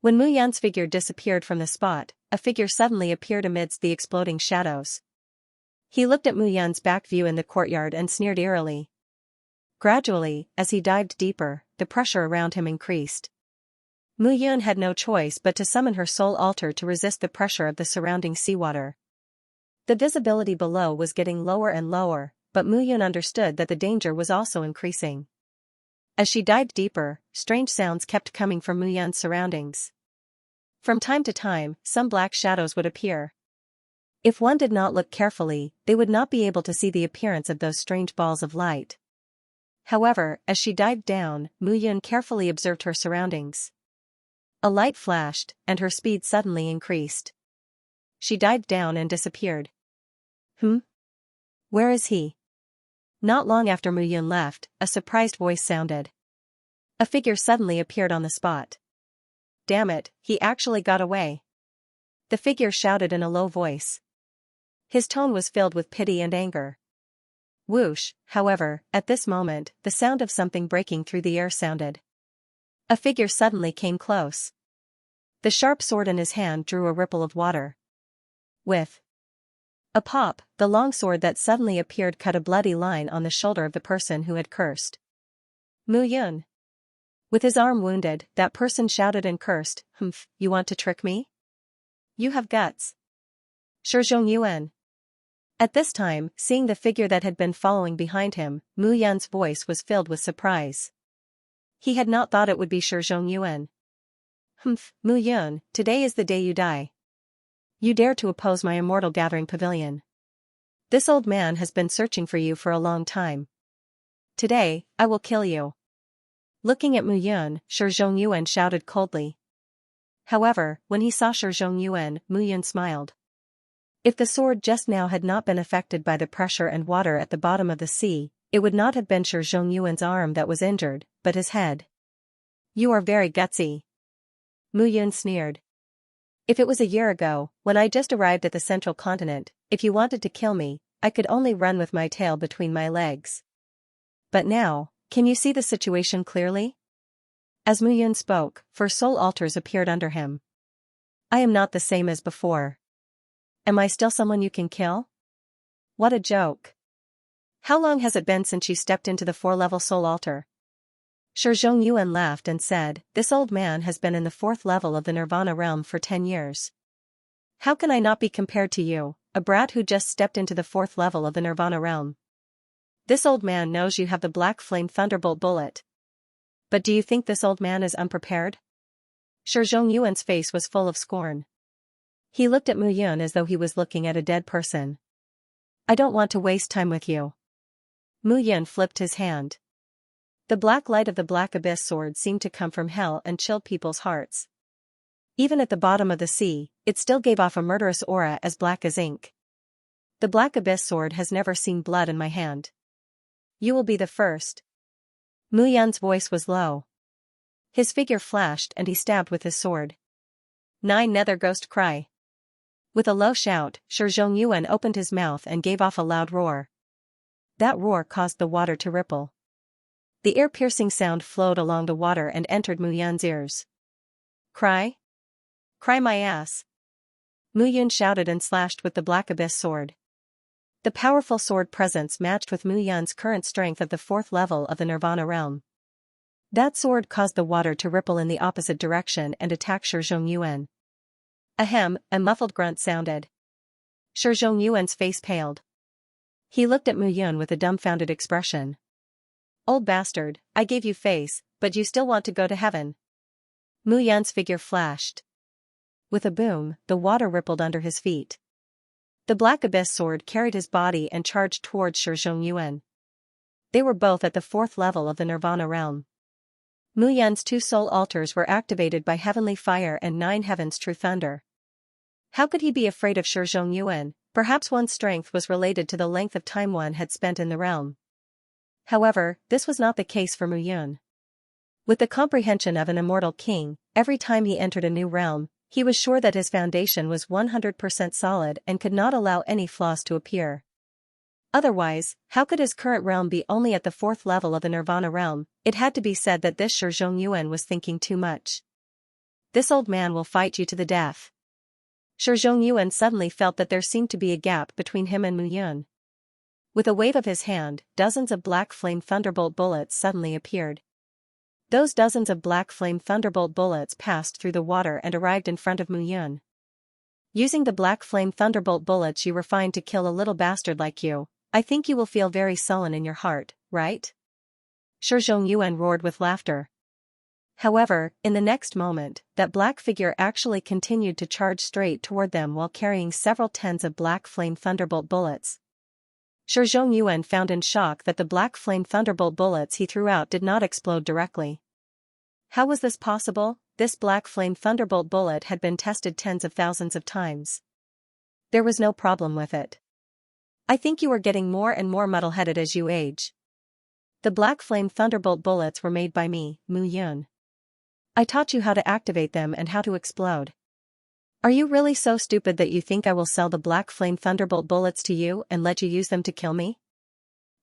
When Mu Yun's figure disappeared from the spot, a figure suddenly appeared amidst the exploding shadows. He looked at Mu Yun's back view in the courtyard and sneered eerily. Gradually, as he dived deeper, the pressure around him increased. Mu Yun had no choice but to summon her soul altar to resist the pressure of the surrounding seawater. The visibility below was getting lower and lower, but Mu Yun understood that the danger was also increasing. As she dived deeper, strange sounds kept coming from Mu Yun's surroundings. From time to time, some black shadows would appear. If one did not look carefully, they would not be able to see the appearance of those strange balls of light. However, as she dived down, Mu Yun carefully observed her surroundings. A light flashed, and her speed suddenly increased. She dived down and disappeared. Where is he? Not long after Mu Yun left, a surprised voice sounded. A figure suddenly appeared on the spot. Damn it, he actually got away. The figure shouted in a low voice. His tone was filled with pity and anger. Whoosh, however, at this moment, the sound of something breaking through the air sounded. A figure suddenly came close. The sharp sword in his hand drew a ripple of water. With a pop, the long sword that suddenly appeared cut a bloody line on the shoulder of the person who had cursed. Mu Yun. With his arm wounded, that person shouted and cursed, you want to trick me? You have guts. Shizhong Yuan. At this time, seeing the figure that had been following behind him, Mu Yun's voice was filled with surprise. He had not thought it would be Shizhong Yuan. Mu Yun, today is the day you die. You dare to oppose my immortal gathering pavilion. This old man has been searching for you for a long time. Today, I will kill you. Looking at Mu Yun, Shizhong Yuan shouted coldly. However, when he saw Shizhong Yuan, Mu Yun smiled. If the sword just now had not been affected by the pressure and water at the bottom of the sea, it would not have been Shi Zhongyuan's arm that was injured, but his head. You are very gutsy. Mu Yun sneered. If it was a year ago, when I just arrived at the central continent, if you wanted to kill me, I could only run with my tail between my legs. But now, can you see the situation clearly? As Mu Yun spoke, 4 soul altars appeared under him. I am not the same as before. Am I still someone you can kill? What a joke. How long has it been since you stepped into the 4-level soul altar? Shi Zhongyuan laughed and said, this old man has been in the 4th level of the Nirvana realm for 10 years. How can I not be compared to you, a brat who just stepped into the 4th level of the Nirvana realm? This old man knows you have the Black Flame Thunderbolt bullet. But do you think this old man is unprepared? Shi Zhongyuan's face was full of scorn. He looked at Mu Yun as though he was looking at a dead person. I don't want to waste time with you. Mu Yun flipped his hand. The black light of the Black Abyss sword seemed to come from hell and chilled people's hearts. Even at the bottom of the sea, it still gave off a murderous aura as black as ink. The Black Abyss sword has never seen blood in my hand. You will be the first. Mu Yun's voice was low. His figure flashed and he stabbed with his sword. 9 Nether Ghost Cry. With a low shout, Shi Zhongyuan opened his mouth and gave off a loud roar. That roar caused the water to ripple. The ear-piercing sound flowed along the water and entered Mu Yun's ears. Cry? Cry my ass. Mu Yun shouted and slashed with the Black Abyss sword. The powerful sword presence matched with Mu Yun's current strength of the 4th level of the Nirvana realm. That sword caused the water to ripple in the opposite direction and attack Shi Zhongyuan. Ahem, a muffled grunt sounded. Shi Zhongyuan's face paled. He looked at Mu Yun with a dumbfounded expression. Old bastard, I gave you face, but you still want to go to heaven. Mu Yun's figure flashed. With a boom, the water rippled under his feet. The Black Abyss sword carried his body and charged towards Shi Zhongyuan. They were both at the 4th level of the Nirvana realm. Mu Yun's 2 soul altars were activated by heavenly fire and 9 heavens true thunder. How could he be afraid of Shi Zhongyuan? Perhaps one's strength was related to the length of time one had spent in the realm. However, this was not the case for Mu Yun. With the comprehension of an immortal king, every time he entered a new realm, he was sure that his foundation was 100% solid and could not allow any flaws to appear. Otherwise, how could his current realm be only at the 4th level of the Nirvana realm? It had to be said that this Shi Zhongyuan was thinking too much. This old man will fight you to the death. Shi Zhongyuan suddenly felt that there seemed to be a gap between him and Mu Yun. With a wave of his hand, dozens of Black Flame Thunderbolt bullets suddenly appeared. Those dozens of Black Flame Thunderbolt bullets passed through the water and arrived in front of Mu Yun. Using the Black Flame Thunderbolt bullets you refined to kill a little bastard like you, I think you will feel very sullen in your heart, right? Shi Zhongyuan roared with laughter. However, in the next moment, that black figure actually continued to charge straight toward them while carrying several tens of Black Flame Thunderbolt bullets. Shi Zhongyuan found in shock that the Black Flame Thunderbolt bullets he threw out did not explode directly. How was this possible? This Black Flame Thunderbolt bullet had been tested tens of thousands of times. There was no problem with it. I think you are getting more and more muddle-headed as you age. The Black Flame Thunderbolt bullets were made by me, Mu Yun. I taught you how to activate them and how to explode. Are you really so stupid that you think I will sell the Black Flame Thunderbolt bullets to you and let you use them to kill me?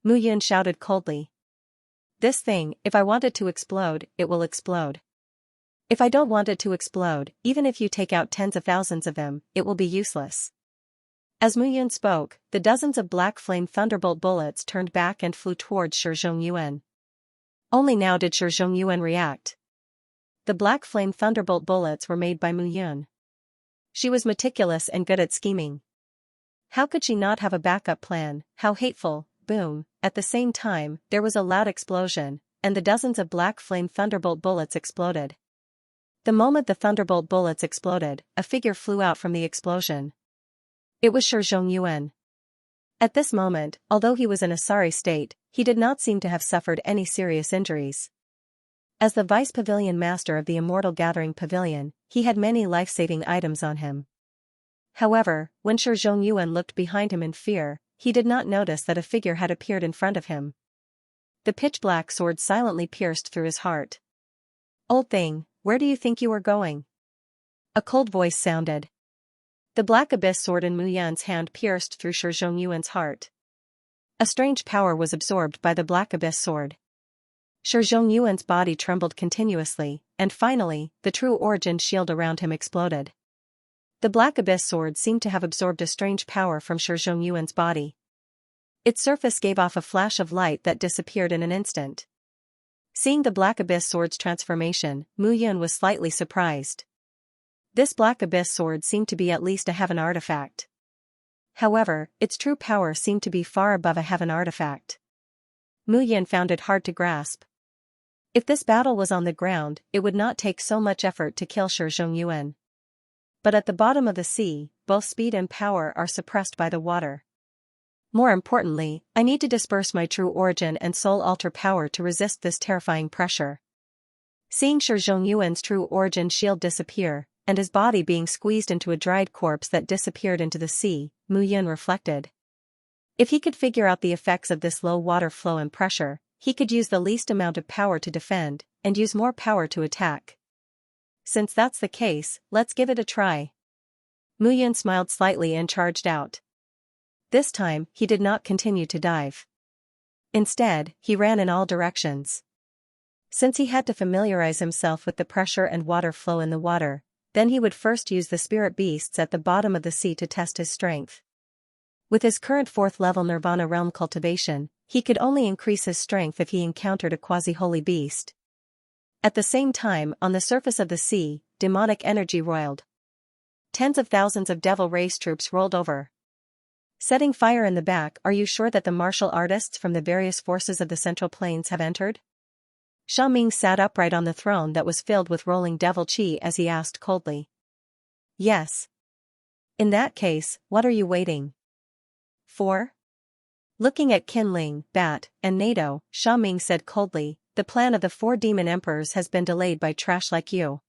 Mu Yun shouted coldly. This thing, if I want it to explode, it will explode. If I don't want it to explode, even if you take out tens of thousands of them, it will be useless. As Mu Yun spoke, the dozens of Black Flame Thunderbolt bullets turned back and flew towards Shi Zhongyuan. Only now did Shi Zhongyuan react. The Black Flame Thunderbolt bullets were made by Mu Yun. She was meticulous and good at scheming. How could she not have a backup plan? How hateful! Boom! At the same time, there was a loud explosion, and the dozens of Black Flame Thunderbolt bullets exploded. The moment the Thunderbolt bullets exploded, a figure flew out from the explosion. It was Shi Zhongyuan. At this moment, although he was in a sorry state, he did not seem to have suffered any serious injuries. As the Vice Pavilion Master of the Immortal Gathering Pavilion, he had many life-saving items on him. However, when Shi Zhongyuan looked behind him in fear, he did not notice that a figure had appeared in front of him. The pitch-black sword silently pierced through his heart. "Old thing, where do you think you are going?" A cold voice sounded. The black abyss sword in Mu Yan's hand pierced through Shi Zhongyuan's heart. A strange power was absorbed by the black abyss sword. Shi Zhongyuan's body trembled continuously, and finally, the true origin shield around him exploded. The black abyss sword seemed to have absorbed a strange power from Shi Zhongyuan's body. Its surface gave off a flash of light that disappeared in an instant. Seeing the black abyss sword's transformation, Mu Yan was slightly surprised. This black abyss sword seemed to be at least a heaven artifact. However, its true power seemed to be far above a heaven artifact. Mu Yan found it hard to grasp. If this battle was on the ground, it would not take so much effort to kill Shi Zhongyuan. But at the bottom of the sea, both speed and power are suppressed by the water. More importantly, I need to disperse my true origin and soul altar power to resist this terrifying pressure. Seeing Shi Zhongyuan's true origin shield disappear, and his body being squeezed into a dried corpse that disappeared into the sea, Mu Yan reflected. If he could figure out the effects of this low water flow and pressure, he could use the least amount of power to defend, and use more power to attack. Since that's the case, let's give it a try. Mu Yan smiled slightly and charged out. This time, he did not continue to dive. Instead, he ran in all directions. Since he had to familiarize himself with the pressure and water flow in the water, then he would first use the spirit beasts at the bottom of the sea to test his strength. With his current 4th level Nirvana realm cultivation, he could only increase his strength if he encountered a quasi-holy beast. At the same time, on the surface of the sea, demonic energy roiled. Tens of thousands of devil race troops rolled over. Setting fire in the back. Are you sure that the martial artists from the various forces of the Central Plains have entered? Sha Ming sat upright on the throne that was filled with rolling devil chi as he asked coldly. Yes. In that case, what are you waiting for? Looking at Qinling, Bat, and NATO, Sha Ming said coldly, the plan of the 4 demon emperors has been delayed by trash like you.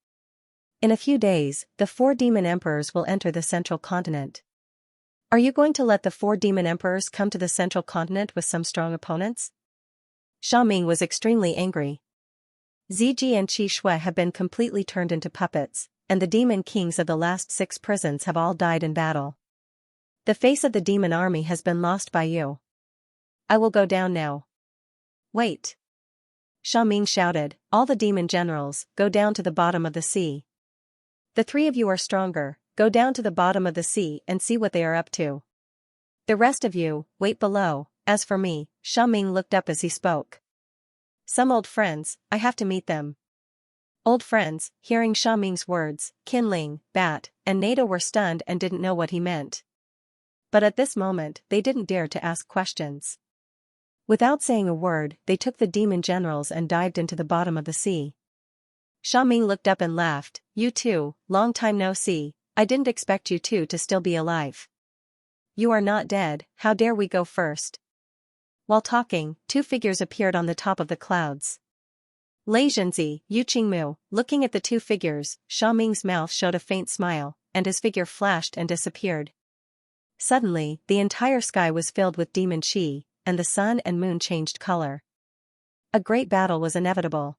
In a few days, the 4 demon emperors will enter the central continent. Are you going to let the 4 demon emperors come to the central continent with some strong opponents? Sha Ming was extremely angry. Ziji and Qi Shui have been completely turned into puppets, and the demon kings of the last 6 prisons have all died in battle. The face of the demon army has been lost by you. I will go down now. Wait. Sha Ming shouted, all the demon generals, go down to the bottom of the sea. The 3 of you are stronger, go down to the bottom of the sea and see what they are up to. The rest of you, wait below. As for me, Sha Ming looked up as he spoke. Some old friends, I have to meet them. Old friends, hearing Sha Ming's words, Qinling, Bat, and NATO were stunned and didn't know what he meant. But at this moment, they didn't dare to ask questions. Without saying a word, they took the demon generals and dived into the bottom of the sea. Sha Ming looked up and laughed, you two, long time no see, I didn't expect you two to still be alive. You are not dead, how dare we go first? While talking, 2 figures appeared on the top of the clouds. Lei Zhenzi, Yu Qingmu, looking at the 2 figures, Sha Ming's mouth showed a faint smile, and his figure flashed and disappeared. Suddenly, the entire sky was filled with demon chi, and the sun and moon changed color. A great battle was inevitable.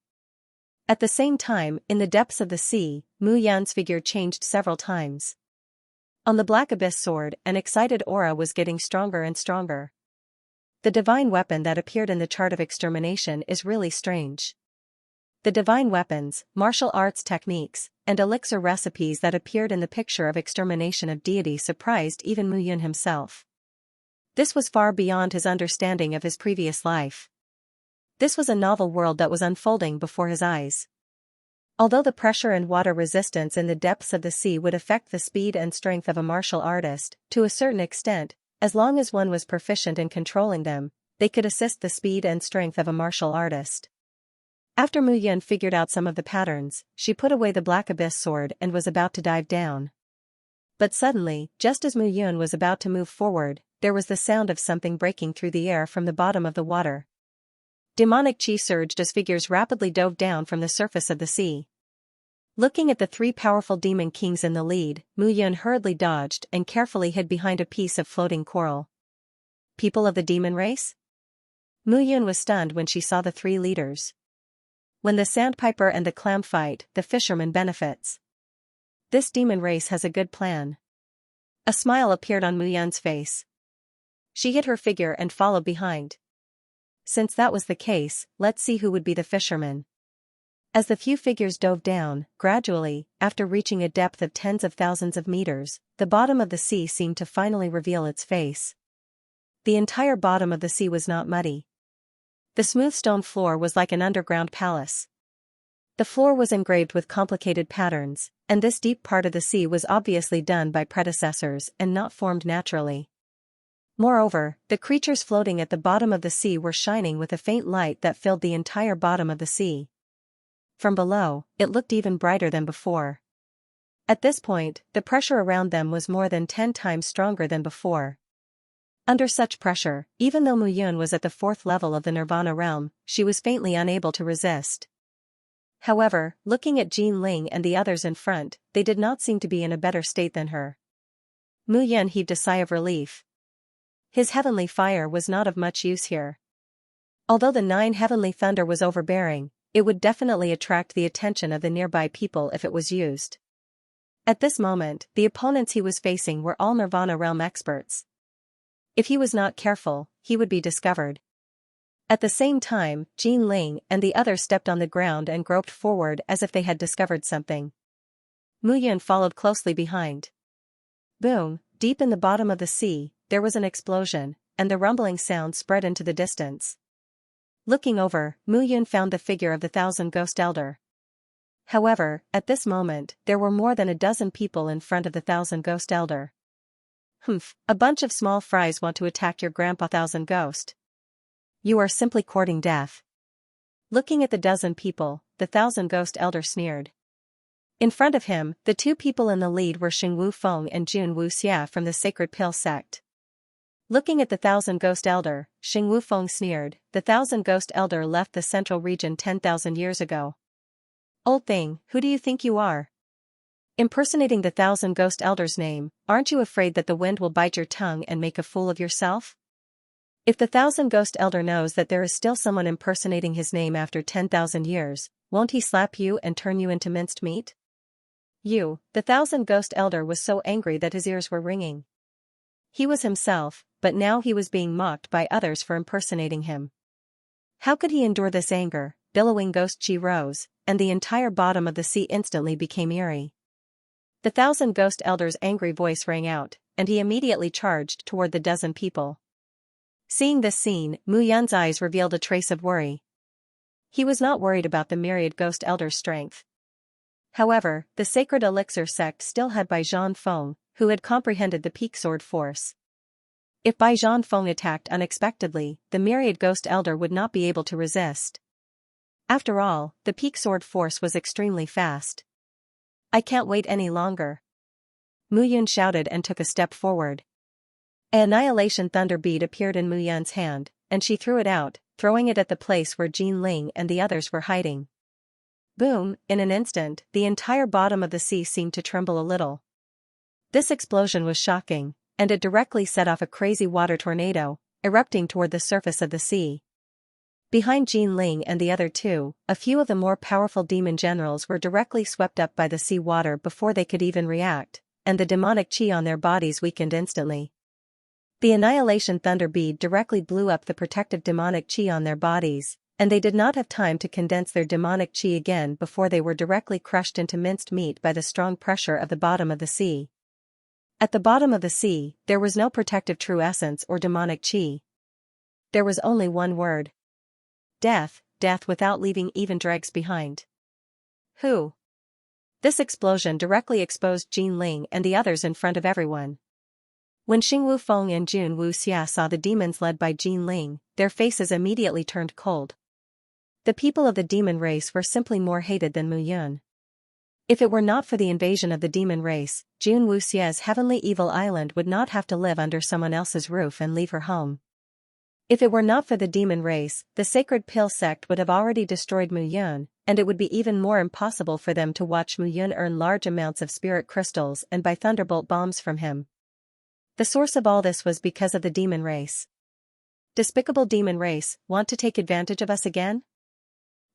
At the same time, in the depths of the sea, Mu Yan's figure changed several times. On the black abyss sword, an excited aura was getting stronger and stronger. The divine weapon that appeared in the chart of extermination is really strange. The divine weapons, martial arts techniques, and elixir recipes that appeared in the picture of extermination of deity surprised even Mu Yan himself. This was far beyond his understanding of his previous life. This was a novel world that was unfolding before his eyes. Although the pressure and water resistance in the depths of the sea would affect the speed and strength of a martial artist, to a certain extent, as long as one was proficient in controlling them, they could assist the speed and strength of a martial artist. After Mu Yan figured out some of the patterns, she put away the black abyss sword and was about to dive down. But suddenly, just as Mu Yan was about to move forward, there was the sound of something breaking through the air from the bottom of the water. Demonic chi surged as figures rapidly dove down from the surface of the sea. Looking at the three powerful demon kings in the lead, Mu Yun hurriedly dodged and carefully hid behind a piece of floating coral. People of the demon race? Mu Yun was stunned when she saw the three leaders. When the sandpiper and the clam fight, the fisherman benefits. This demon race has a good plan. A smile appeared on Mu Yun's face. She hid her figure and followed behind. Since that was the case, let's see who would be the fisherman. As the few figures dove down, gradually, after reaching a depth of tens of thousands of meters, the bottom of the sea seemed to finally reveal its face. The entire bottom of the sea was not muddy. The smooth stone floor was like an underground palace. The floor was engraved with complicated patterns, and this deep part of the sea was obviously done by predecessors and not formed naturally. Moreover, the creatures floating at the bottom of the sea were shining with a faint light that filled the entire bottom of the sea. From below, it looked even brighter than before. At this point, the pressure around them was more than 10 times stronger than before. Under such pressure, even though Mu Yun was at the 4th level of the Nirvana realm, she was faintly unable to resist. However, looking at Jin Ling and the others in front, they did not seem to be in a better state than her. Mu Yun heaved a sigh of relief. His heavenly fire was not of much use here. Although the 9 heavenly thunder was overbearing, it would definitely attract the attention of the nearby people if it was used. At this moment, the opponents he was facing were all Nirvana realm experts. If he was not careful, he would be discovered. At the same time, Jin Ling and the others stepped on the ground and groped forward as if they had discovered something. Mu Yun followed closely behind. Boom, deep in the bottom of the sea, there was an explosion, and the rumbling sound spread into the distance. Looking over, Mu Yun found the figure of the 1,000 Ghost Elder. However, at this moment, there were more than a dozen people in front of the 1,000 Ghost Elder. Humph, a bunch of small fries want to attack your grandpa 1,000 Ghost. You are simply courting death. Looking at the dozen people, the 1,000 Ghost Elder sneered. In front of him, the two people in the lead were Xing Wufeng and Jun Wuxia from the Sacred Pill sect. Looking at the 1,000 Ghost Elder, Xing Wufeng sneered, the 1,000 Ghost Elder left the central region 10,000 years ago. Old thing, who do you think you are? Impersonating the 1,000 Ghost Elder's name, aren't you afraid that the wind will bite your tongue and make a fool of yourself? If the 1,000 Ghost Elder knows that there is still someone impersonating his name after 10,000 years, won't he slap you and turn you into minced meat? The 1,000 Ghost Elder was so angry that his ears were ringing. He was himself, but now he was being mocked by others for impersonating him. How could he endure this anger? Billowing Ghost Chi rose, and the entire bottom of the sea instantly became eerie. The 1,000 Ghost Elder's angry voice rang out, and he immediately charged toward the dozen people. Seeing this scene, Mu Yun's eyes revealed a trace of worry. He was not worried about the myriad Ghost Elder's strength. However, the Sacred Elixir sect still had Bai Zhanfeng, who had comprehended the peak sword force. If Bai Zhanfeng attacked unexpectedly, the myriad Ghost Elder would not be able to resist. After all, the peak sword force was extremely fast. I can't wait any longer. Mu Yun shouted and took a step forward. An Annihilation Thunder Bead appeared in Mu Yun's hand, and she threw it out, throwing it at the place where Jin Ling and the others were hiding. Boom, in an instant, the entire bottom of the sea seemed to tremble a little. This explosion was shocking, and it directly set off a crazy water tornado, erupting toward the surface of the sea. Behind Jin Ling and the other two, a few of the more powerful demon generals were directly swept up by the sea water before they could even react, and the demonic chi on their bodies weakened instantly. The Annihilation Thunder Bead directly blew up the protective demonic chi on their bodies, and they did not have time to condense their demonic chi again before they were directly crushed into minced meat by the strong pressure of the bottom of the sea. At the bottom of the sea, there was no protective true essence or demonic chi. There was only one word. Death, death without leaving even dregs behind. Who? This explosion directly exposed Jin Ling and the others in front of everyone. When Xing Wufeng and Jun Wuxia saw the demons led by Jin Ling, their faces immediately turned cold. The people of the demon race were simply more hated than Mu Yun. If it were not for the invasion of the demon race, Jun Wuxia's heavenly evil island would not have to live under someone else's roof and leave her home. If it were not for the demon race, the sacred pill sect would have already destroyed Mu Yun, and it would be even more impossible for them to watch Mu Yun earn large amounts of spirit crystals and buy thunderbolt bombs from him. The source of all this was because of the demon race. Despicable demon race, want to take advantage of us again?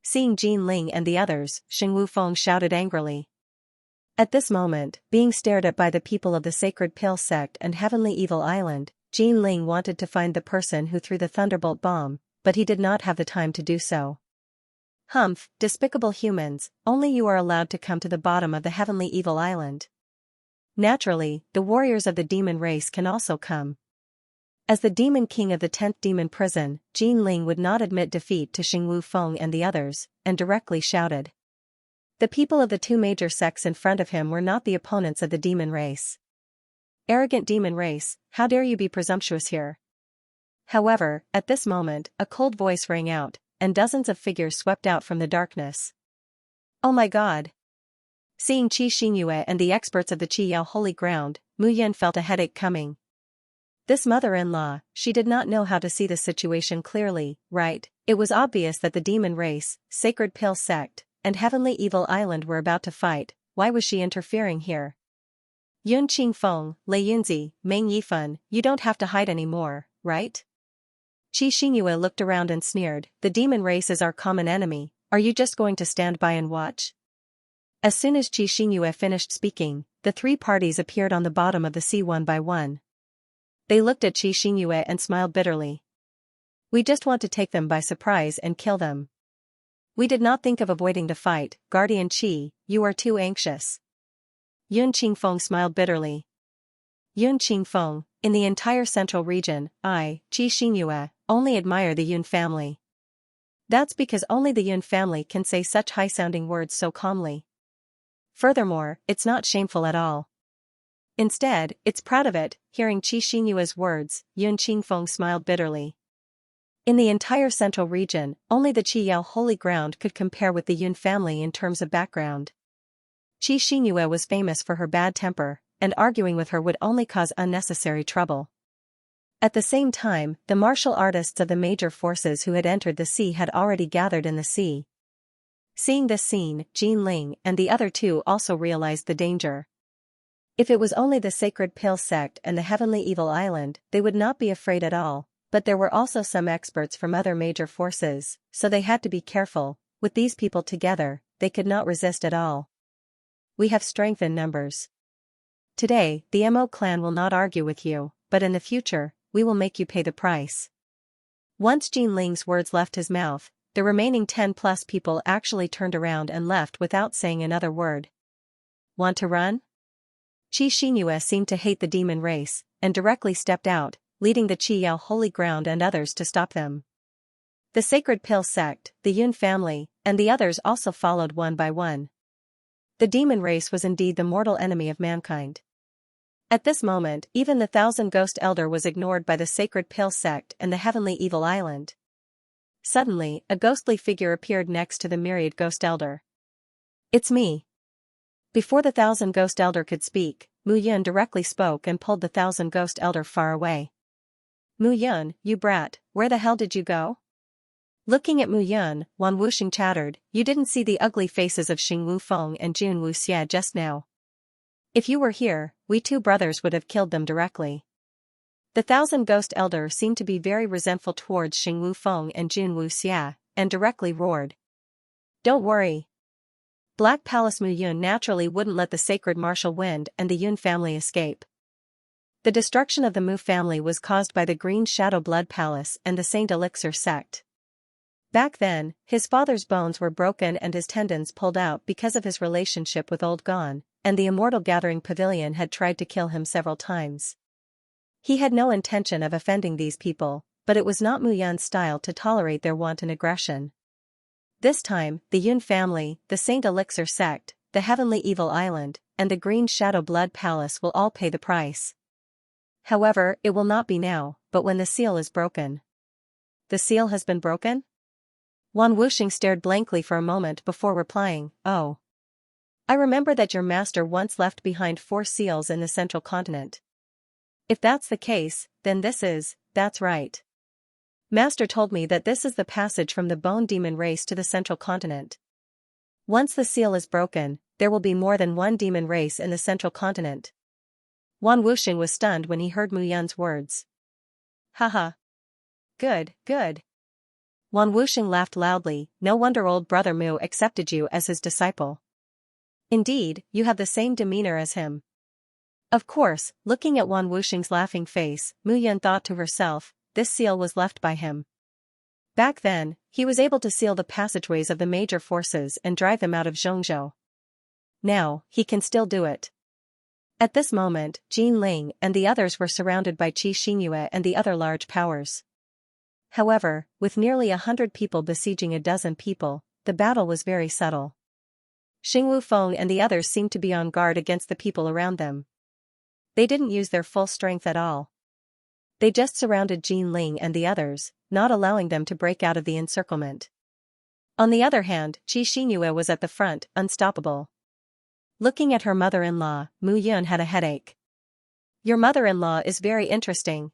Seeing Jin Ling and the others, Xing Wufeng shouted angrily. At this moment, being stared at by the people of the Sacred Pill Sect and Heavenly Evil Island, Jin Ling wanted to find the person who threw the thunderbolt bomb, but he did not have the time to do so. Humph, despicable humans, only you are allowed to come to the bottom of the Heavenly Evil Island. Naturally, the warriors of the demon race can also come. As the demon king of the 10th demon prison, Jin Ling would not admit defeat to Xing Wufeng and the others, and directly shouted. The people of the two major sects in front of him were not the opponents of the demon race. Arrogant demon race, how dare you be presumptuous here? However, at this moment, a cold voice rang out, and dozens of figures swept out from the darkness. Oh my god! Seeing Qi Xinyue and the experts of the Qi Yao Holy Ground, Mu Yan felt a headache coming. This mother-in-law, she did not know how to see the situation clearly, right? It was obvious that the demon race, Sacred Pill Sect, and Heavenly Evil Island were about to fight. Why was she interfering here? Yun Qingfeng, Lei Yunzi, Meng Yifan, you don't have to hide anymore, right? Qi Xinyue looked around and sneered, the demon race is our common enemy, are you just going to stand by and watch? As soon as Qi Xinyue finished speaking, the three parties appeared on the bottom of the sea one by one. They looked at Qi Xinyue and smiled bitterly. We just want to take them by surprise and kill them. We did not think of avoiding the fight, Guardian Qi, you are too anxious. Yun Qingfeng smiled bitterly. Yun Qingfeng, in the entire central region, I, Qi Xinyue, only admire the Yun family. That's because only the Yun family can say such high-sounding words so calmly. Furthermore, it's not shameful at all. Instead, it's proud of it. Hearing Qi Xinyue's words, Yun Qingfeng smiled bitterly. In the entire central region, only the Qi Yao Holy Ground could compare with the Yun family in terms of background. Qi Xinyue was famous for her bad temper, and arguing with her would only cause unnecessary trouble. At the same time, the martial artists of the major forces who had entered the sea had already gathered in the sea. Seeing this scene, Jin Ling and the other two also realized the danger. If it was only the Sacred Pill Sect and the Heavenly Evil Island, they would not be afraid at all. But there were also some experts from other major forces, so they had to be careful. With these people together, they could not resist at all. We have strength in numbers. Today, the Mo clan will not argue with you, but in the future, we will make you pay the price. Once Jin Ling's words left his mouth, the remaining 10+ people actually turned around and left without saying another word. Want to run? Qi Xinyue seemed to hate the demon race, and directly stepped out, leading the Qi Yao Holy Ground and others to stop them. The Sacred Pill Sect, the Yun family, and the others also followed one by one. The demon race was indeed the mortal enemy of mankind. At this moment, even the 1,000 Ghost Elder was ignored by the Sacred Pill Sect and the Heavenly Evil Island. Suddenly, a ghostly figure appeared next to the myriad Ghost Elder. It's me. Before the 1,000 Ghost Elder could speak, Mu Yun directly spoke and pulled the 1,000 Ghost Elder far away. Mu Yun, you brat, where the hell did you go? Looking at Mu Yun, Wan Wuxing chattered, you didn't see the ugly faces of Xing Wufeng and Jun Wuxia just now. If you were here, we two brothers would have killed them directly. The 1,000 Ghost Elder seemed to be very resentful towards Xing Wufeng and Jun Wuxia, and directly roared. Don't worry. Black Palace Mu Yun naturally wouldn't let the sacred martial wind and the Yun family escape. The destruction of the Mu family was caused by the Green Shadow Blood Palace and the Saint Elixir sect. Back then, his father's bones were broken and his tendons pulled out because of his relationship with Old Gon, and the Immortal Gathering Pavilion had tried to kill him several times. He had no intention of offending these people, but it was not Mu Yun's style to tolerate their wanton aggression. This time, the Yun family, the Saint Elixir sect, the Heavenly Evil Island, and the Green Shadow Blood Palace will all pay the price. However, it will not be now, but when the seal is broken. The seal has been broken? Wan Wuxing stared blankly for a moment before replying, oh. I remember that your master once left behind 4 seals in the central continent. If that's the case, then that's right. Master told me that this is the passage from the bone demon race to the central continent. Once the seal is broken, there will be more than one demon race in the central continent. Wan Wuxing was stunned when he heard Mu Yun's words. Haha. Good, good. Wan Wuxing laughed loudly, no wonder old brother Mu accepted you as his disciple. Indeed, you have the same demeanor as him. Of course, looking at Wan Wuxing's laughing face, Mu Yun thought to herself, this seal was left by him. Back then, he was able to seal the passageways of the major forces and drive them out of Zhongzhou. Now, he can still do it. At this moment, Jin Ling and the others were surrounded by Xianxia and the other large powers. However, with nearly 100 people besieging a dozen people, the battle was very subtle. Xing Wufeng and the others seemed to be on guard against the people around them. They didn't use their full strength at all. They just surrounded Jin Ling and the others, not allowing them to break out of the encirclement. On the other hand, Xianxia was at the front, unstoppable. Looking at her mother-in-law, Mu Yun had a headache. Your mother-in-law is very interesting.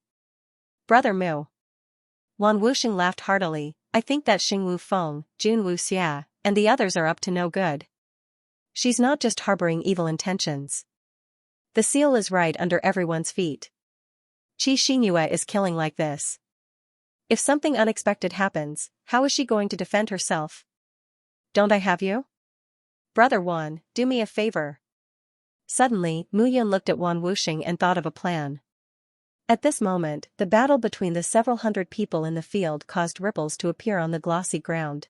Brother Mu. Wan Wuxing laughed heartily. I think that Xing Wufeng, Jun Wuxia, and the others are up to no good. She's not just harboring evil intentions. The seal is right under everyone's feet. Xianxia is killing like this. If something unexpected happens, how is she going to defend herself? Don't I have you? Brother Wan, do me a favor. Suddenly, Mu Yun looked at Wan Wuxing and thought of a plan. At this moment, the battle between the several hundred people in the field caused ripples to appear on the glossy ground.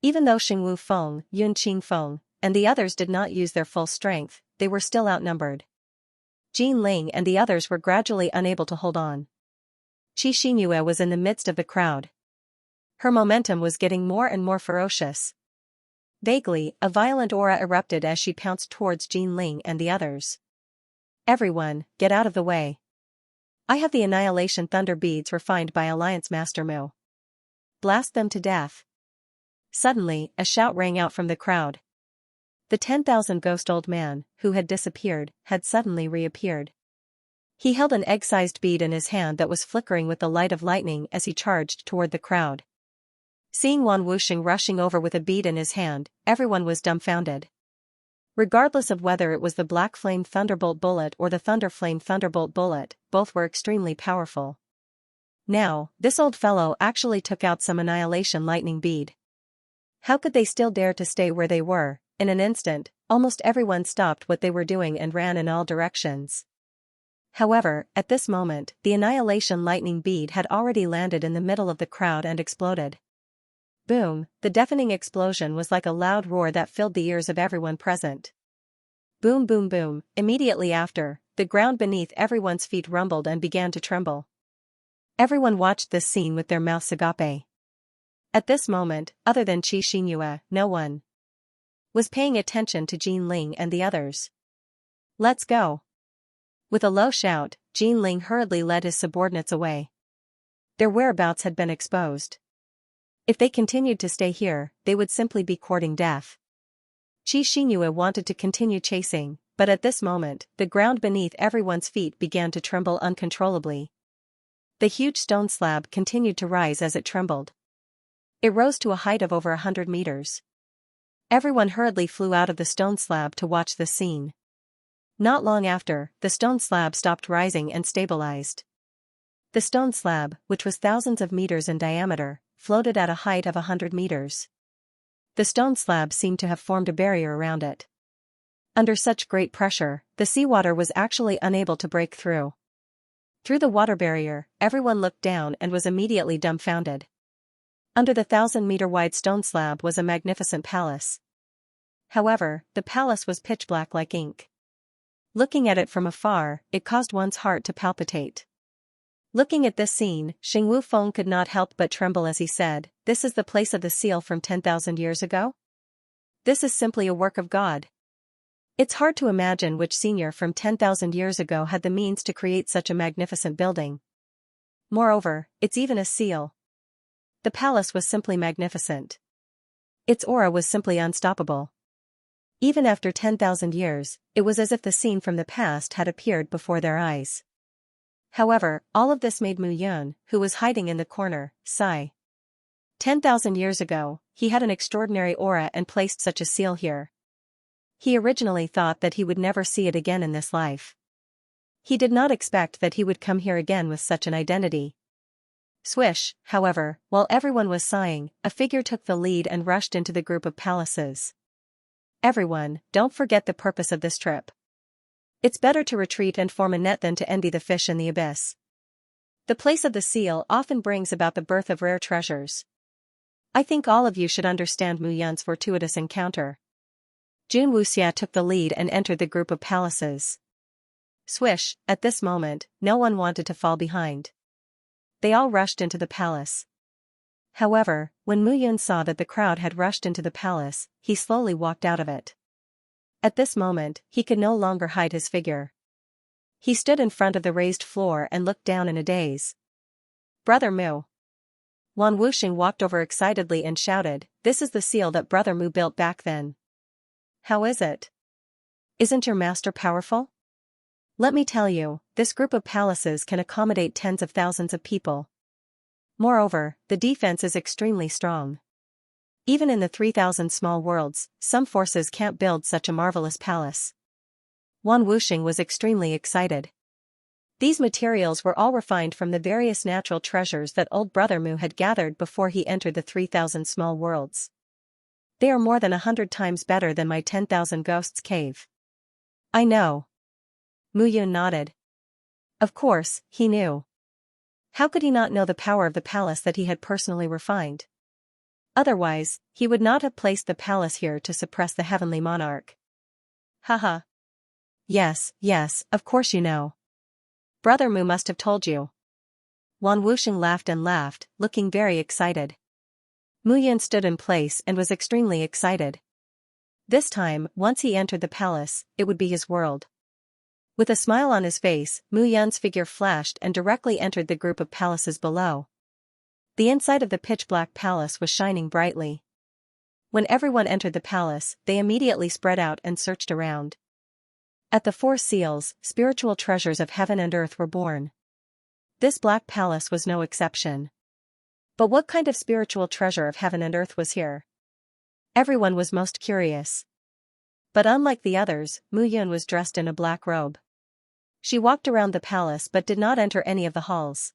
Even though Xing Wufeng, Yun Qingfeng, and the others did not use their full strength, they were still outnumbered. Jin Ling and the others were gradually unable to hold on. Xianxia was in the midst of the crowd. Her momentum was getting more and more ferocious. Vaguely, a violent aura erupted as she pounced towards Jin Ling and the others. Everyone, get out of the way. I have the Annihilation Thunder Beads refined by Alliance Master Mu. Blast them to death. Suddenly, a shout rang out from the crowd. The 10,000 ghost old man, who had disappeared, had suddenly reappeared. He held an egg-sized bead in his hand that was flickering with the light of lightning as he charged toward the crowd. Seeing Wan Wuxing rushing over with a bead in his hand, everyone was dumbfounded. Regardless of whether it was the Black Flame Thunderbolt bullet or the Thunder Flame Thunderbolt bullet, both were extremely powerful. Now, this old fellow actually took out some Annihilation Lightning bead. How could they still dare to stay where they were? In an instant, almost everyone stopped what they were doing and ran in all directions. However, at this moment, the Annihilation Lightning bead had already landed in the middle of the crowd and exploded. Boom, the deafening explosion was like a loud roar that filled the ears of everyone present. Boom boom boom, immediately after, the ground beneath everyone's feet rumbled and began to tremble. Everyone watched this scene with their mouths agape. At this moment, other than Xianxia, no one was paying attention to Jin Ling and the others. Let's go. With a low shout, Jin Ling hurriedly led his subordinates away. Their whereabouts had been exposed. If they continued to stay here, they would simply be courting death. Xianxia wanted to continue chasing, but at this moment, the ground beneath everyone's feet began to tremble uncontrollably. The huge stone slab continued to rise as it trembled. It rose to a height of over 100 meters. Everyone hurriedly flew out of the stone slab to watch the scene. Not long after, the stone slab stopped rising and stabilized. The stone slab, which was thousands of meters in diameter, floated at a height of 100 meters. The stone slab seemed to have formed a barrier around it. Under such great pressure, the seawater was actually unable to break through. Through the water barrier, everyone looked down and was immediately dumbfounded. Under the 1,000-meter-wide stone slab was a magnificent palace. However, the palace was pitch black like ink. Looking at it from afar, it caused one's heart to palpitate. Looking at this scene, Xing Wufeng could not help but tremble as he said, "This is the place of the seal from 10,000 years ago? This is simply a work of God." It's hard to imagine which senior from 10,000 years ago had the means to create such a magnificent building. Moreover, it's even a seal. The palace was simply magnificent. Its aura was simply unstoppable. Even after 10,000 years, it was as if the scene from the past had appeared before their eyes. However, all of this made Mu Yun, who was hiding in the corner, sigh. 10,000 years ago, he had an extraordinary aura and placed such a seal here. He originally thought that he would never see it again in this life. He did not expect that he would come here again with such an identity. Swish, however, while everyone was sighing, a figure took the lead and rushed into the group of palaces. Everyone, don't forget the purpose of this trip. It's better to retreat and form a net than to envy the fish in the abyss. The place of the seal often brings about the birth of rare treasures. I think all of you should understand Mu Yun's fortuitous encounter. Jun Wuxia took the lead and entered the group of palaces. Swish, at this moment, no one wanted to fall behind. They all rushed into the palace. However, when Mu Yun saw that the crowd had rushed into the palace, he slowly walked out of it. At this moment, he could no longer hide his figure. He stood in front of the raised floor and looked down in a daze. Brother Mu. Wan Wuxing walked over excitedly and shouted, "This is the seal that Brother Mu built back then. How is it? Isn't your master powerful? Let me tell you, this group of palaces can accommodate tens of thousands of people. Moreover, the defense is extremely strong. Even in the 3,000 small worlds, some forces can't build such a marvelous palace." Wan Wuxing was extremely excited. These materials were all refined from the various natural treasures that old Brother Mu had gathered before he entered the 3,000 small worlds. They are more than 100 times better than my 10,000 ghosts cave. I know. Mu Yun nodded. Of course, he knew. How could he not know the power of the palace that he had personally refined? Otherwise, he would not have placed the palace here to suppress the heavenly monarch. Haha. Yes, of course you know. Brother Mu must have told you. Wan Wuxing laughed and laughed, looking very excited. Mu Yun stood in place and was extremely excited. This time, once he entered the palace, it would be his world. With a smile on his face, Mu Yun's figure flashed and directly entered the group of palaces below. The inside of the pitch-black palace was shining brightly. When everyone entered the palace, they immediately spread out and searched around. At the 4 seals, spiritual treasures of heaven and earth were born. This black palace was no exception. But what kind of spiritual treasure of heaven and earth was here? Everyone was most curious. But unlike the others, Mu Yun was dressed in a black robe. She walked around the palace but did not enter any of the halls.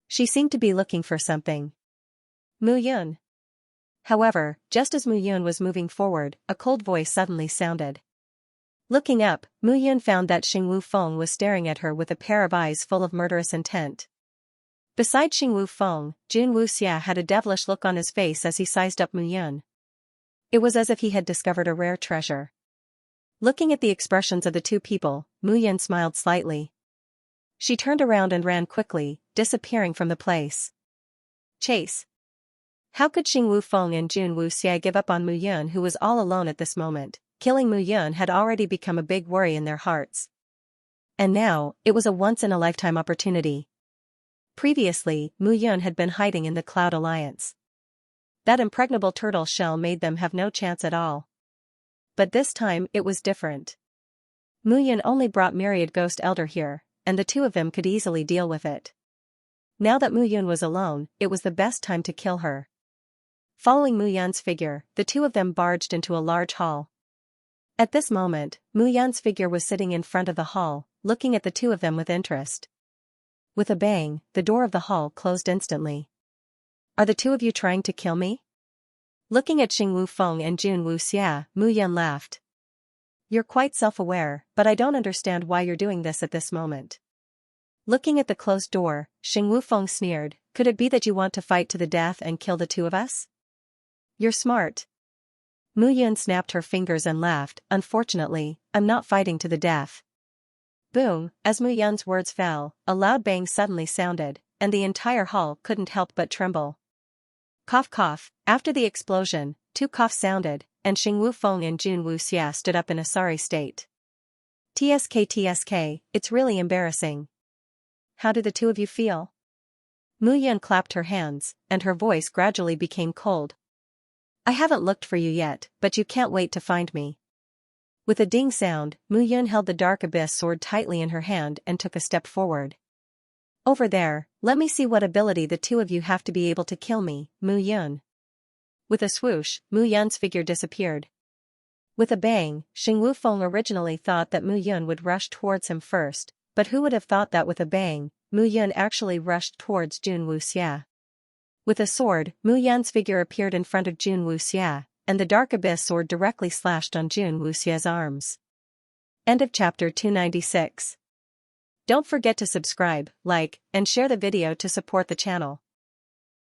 She seemed to be looking for something. Mu Yun. However, just as Mu Yun was moving forward, a cold voice suddenly sounded. Looking up, Mu Yun found that Xing Wu Feng was staring at her with a pair of eyes full of murderous intent. Beside Xing Wu Feng, Jun Wuxia had a devilish look on his face as he sized up Mu Yun. It was as if he had discovered a rare treasure. Looking at the expressions of the two people, Mu Yun smiled slightly. She turned around and ran quickly, disappearing from the place. Chase. How could Xing Wu Feng and Jun Wuxia give up on Mu Yun, who was all alone at this moment? Killing Mu Yun had already become a big worry in their hearts. And now, it was a once-in-a-lifetime opportunity. Previously, Mu Yun had been hiding in the Cloud Alliance. That impregnable turtle shell made them have no chance at all. But this time, it was different. Mu Yun only brought Myriad Ghost Elder here, and the two of them could easily deal with it. Now that Mu Yun was alone, it was the best time to kill her. Following Mu Yun's figure, the two of them barged into a large hall. At this moment, Mu Yun's figure was sitting in front of the hall, looking at the two of them with interest. With a bang, the door of the hall closed instantly. Are the two of you trying to kill me? Looking at Xing Wu Feng and Jun Wuxia, Mu Yun laughed. You're quite self-aware, but I don't understand why you're doing this at this moment. Looking at the closed door, Xing Wu Feng sneered, could it be that you want to fight to the death and kill the two of us? You're smart. Mu Yun snapped her fingers and laughed, unfortunately, I'm not fighting to the death. Boom, as Mu Yun's words fell, a loud bang suddenly sounded, and the entire hall couldn't help but tremble. Cough cough, after the explosion, 2 coughs sounded, and Xing Wu Feng and Jun Wuxia stood up in a sorry state. TSK, it's really embarrassing. How do the two of you feel? Mu Yun clapped her hands, and her voice gradually became cold. I haven't looked for you yet, but you can't wait to find me. With a ding sound, Mu Yun held the Dark Abyss sword tightly in her hand and took a step forward. Over there, let me see what ability the two of you have to be able to kill me, Mu Yun. With a swoosh, Mu Yun's figure disappeared. With a bang, Xing Wufeng originally thought that Mu Yun would rush towards him first, but who would have thought that with a bang, Mu Yun actually rushed towards Jun Wuxia. With a sword, Mu Yun's figure appeared in front of Jun Wuxia, and the Dark Abyss sword directly slashed on Jun Wuxia's arms. End of chapter 296. Don't forget to subscribe, like, and share the video to support the channel.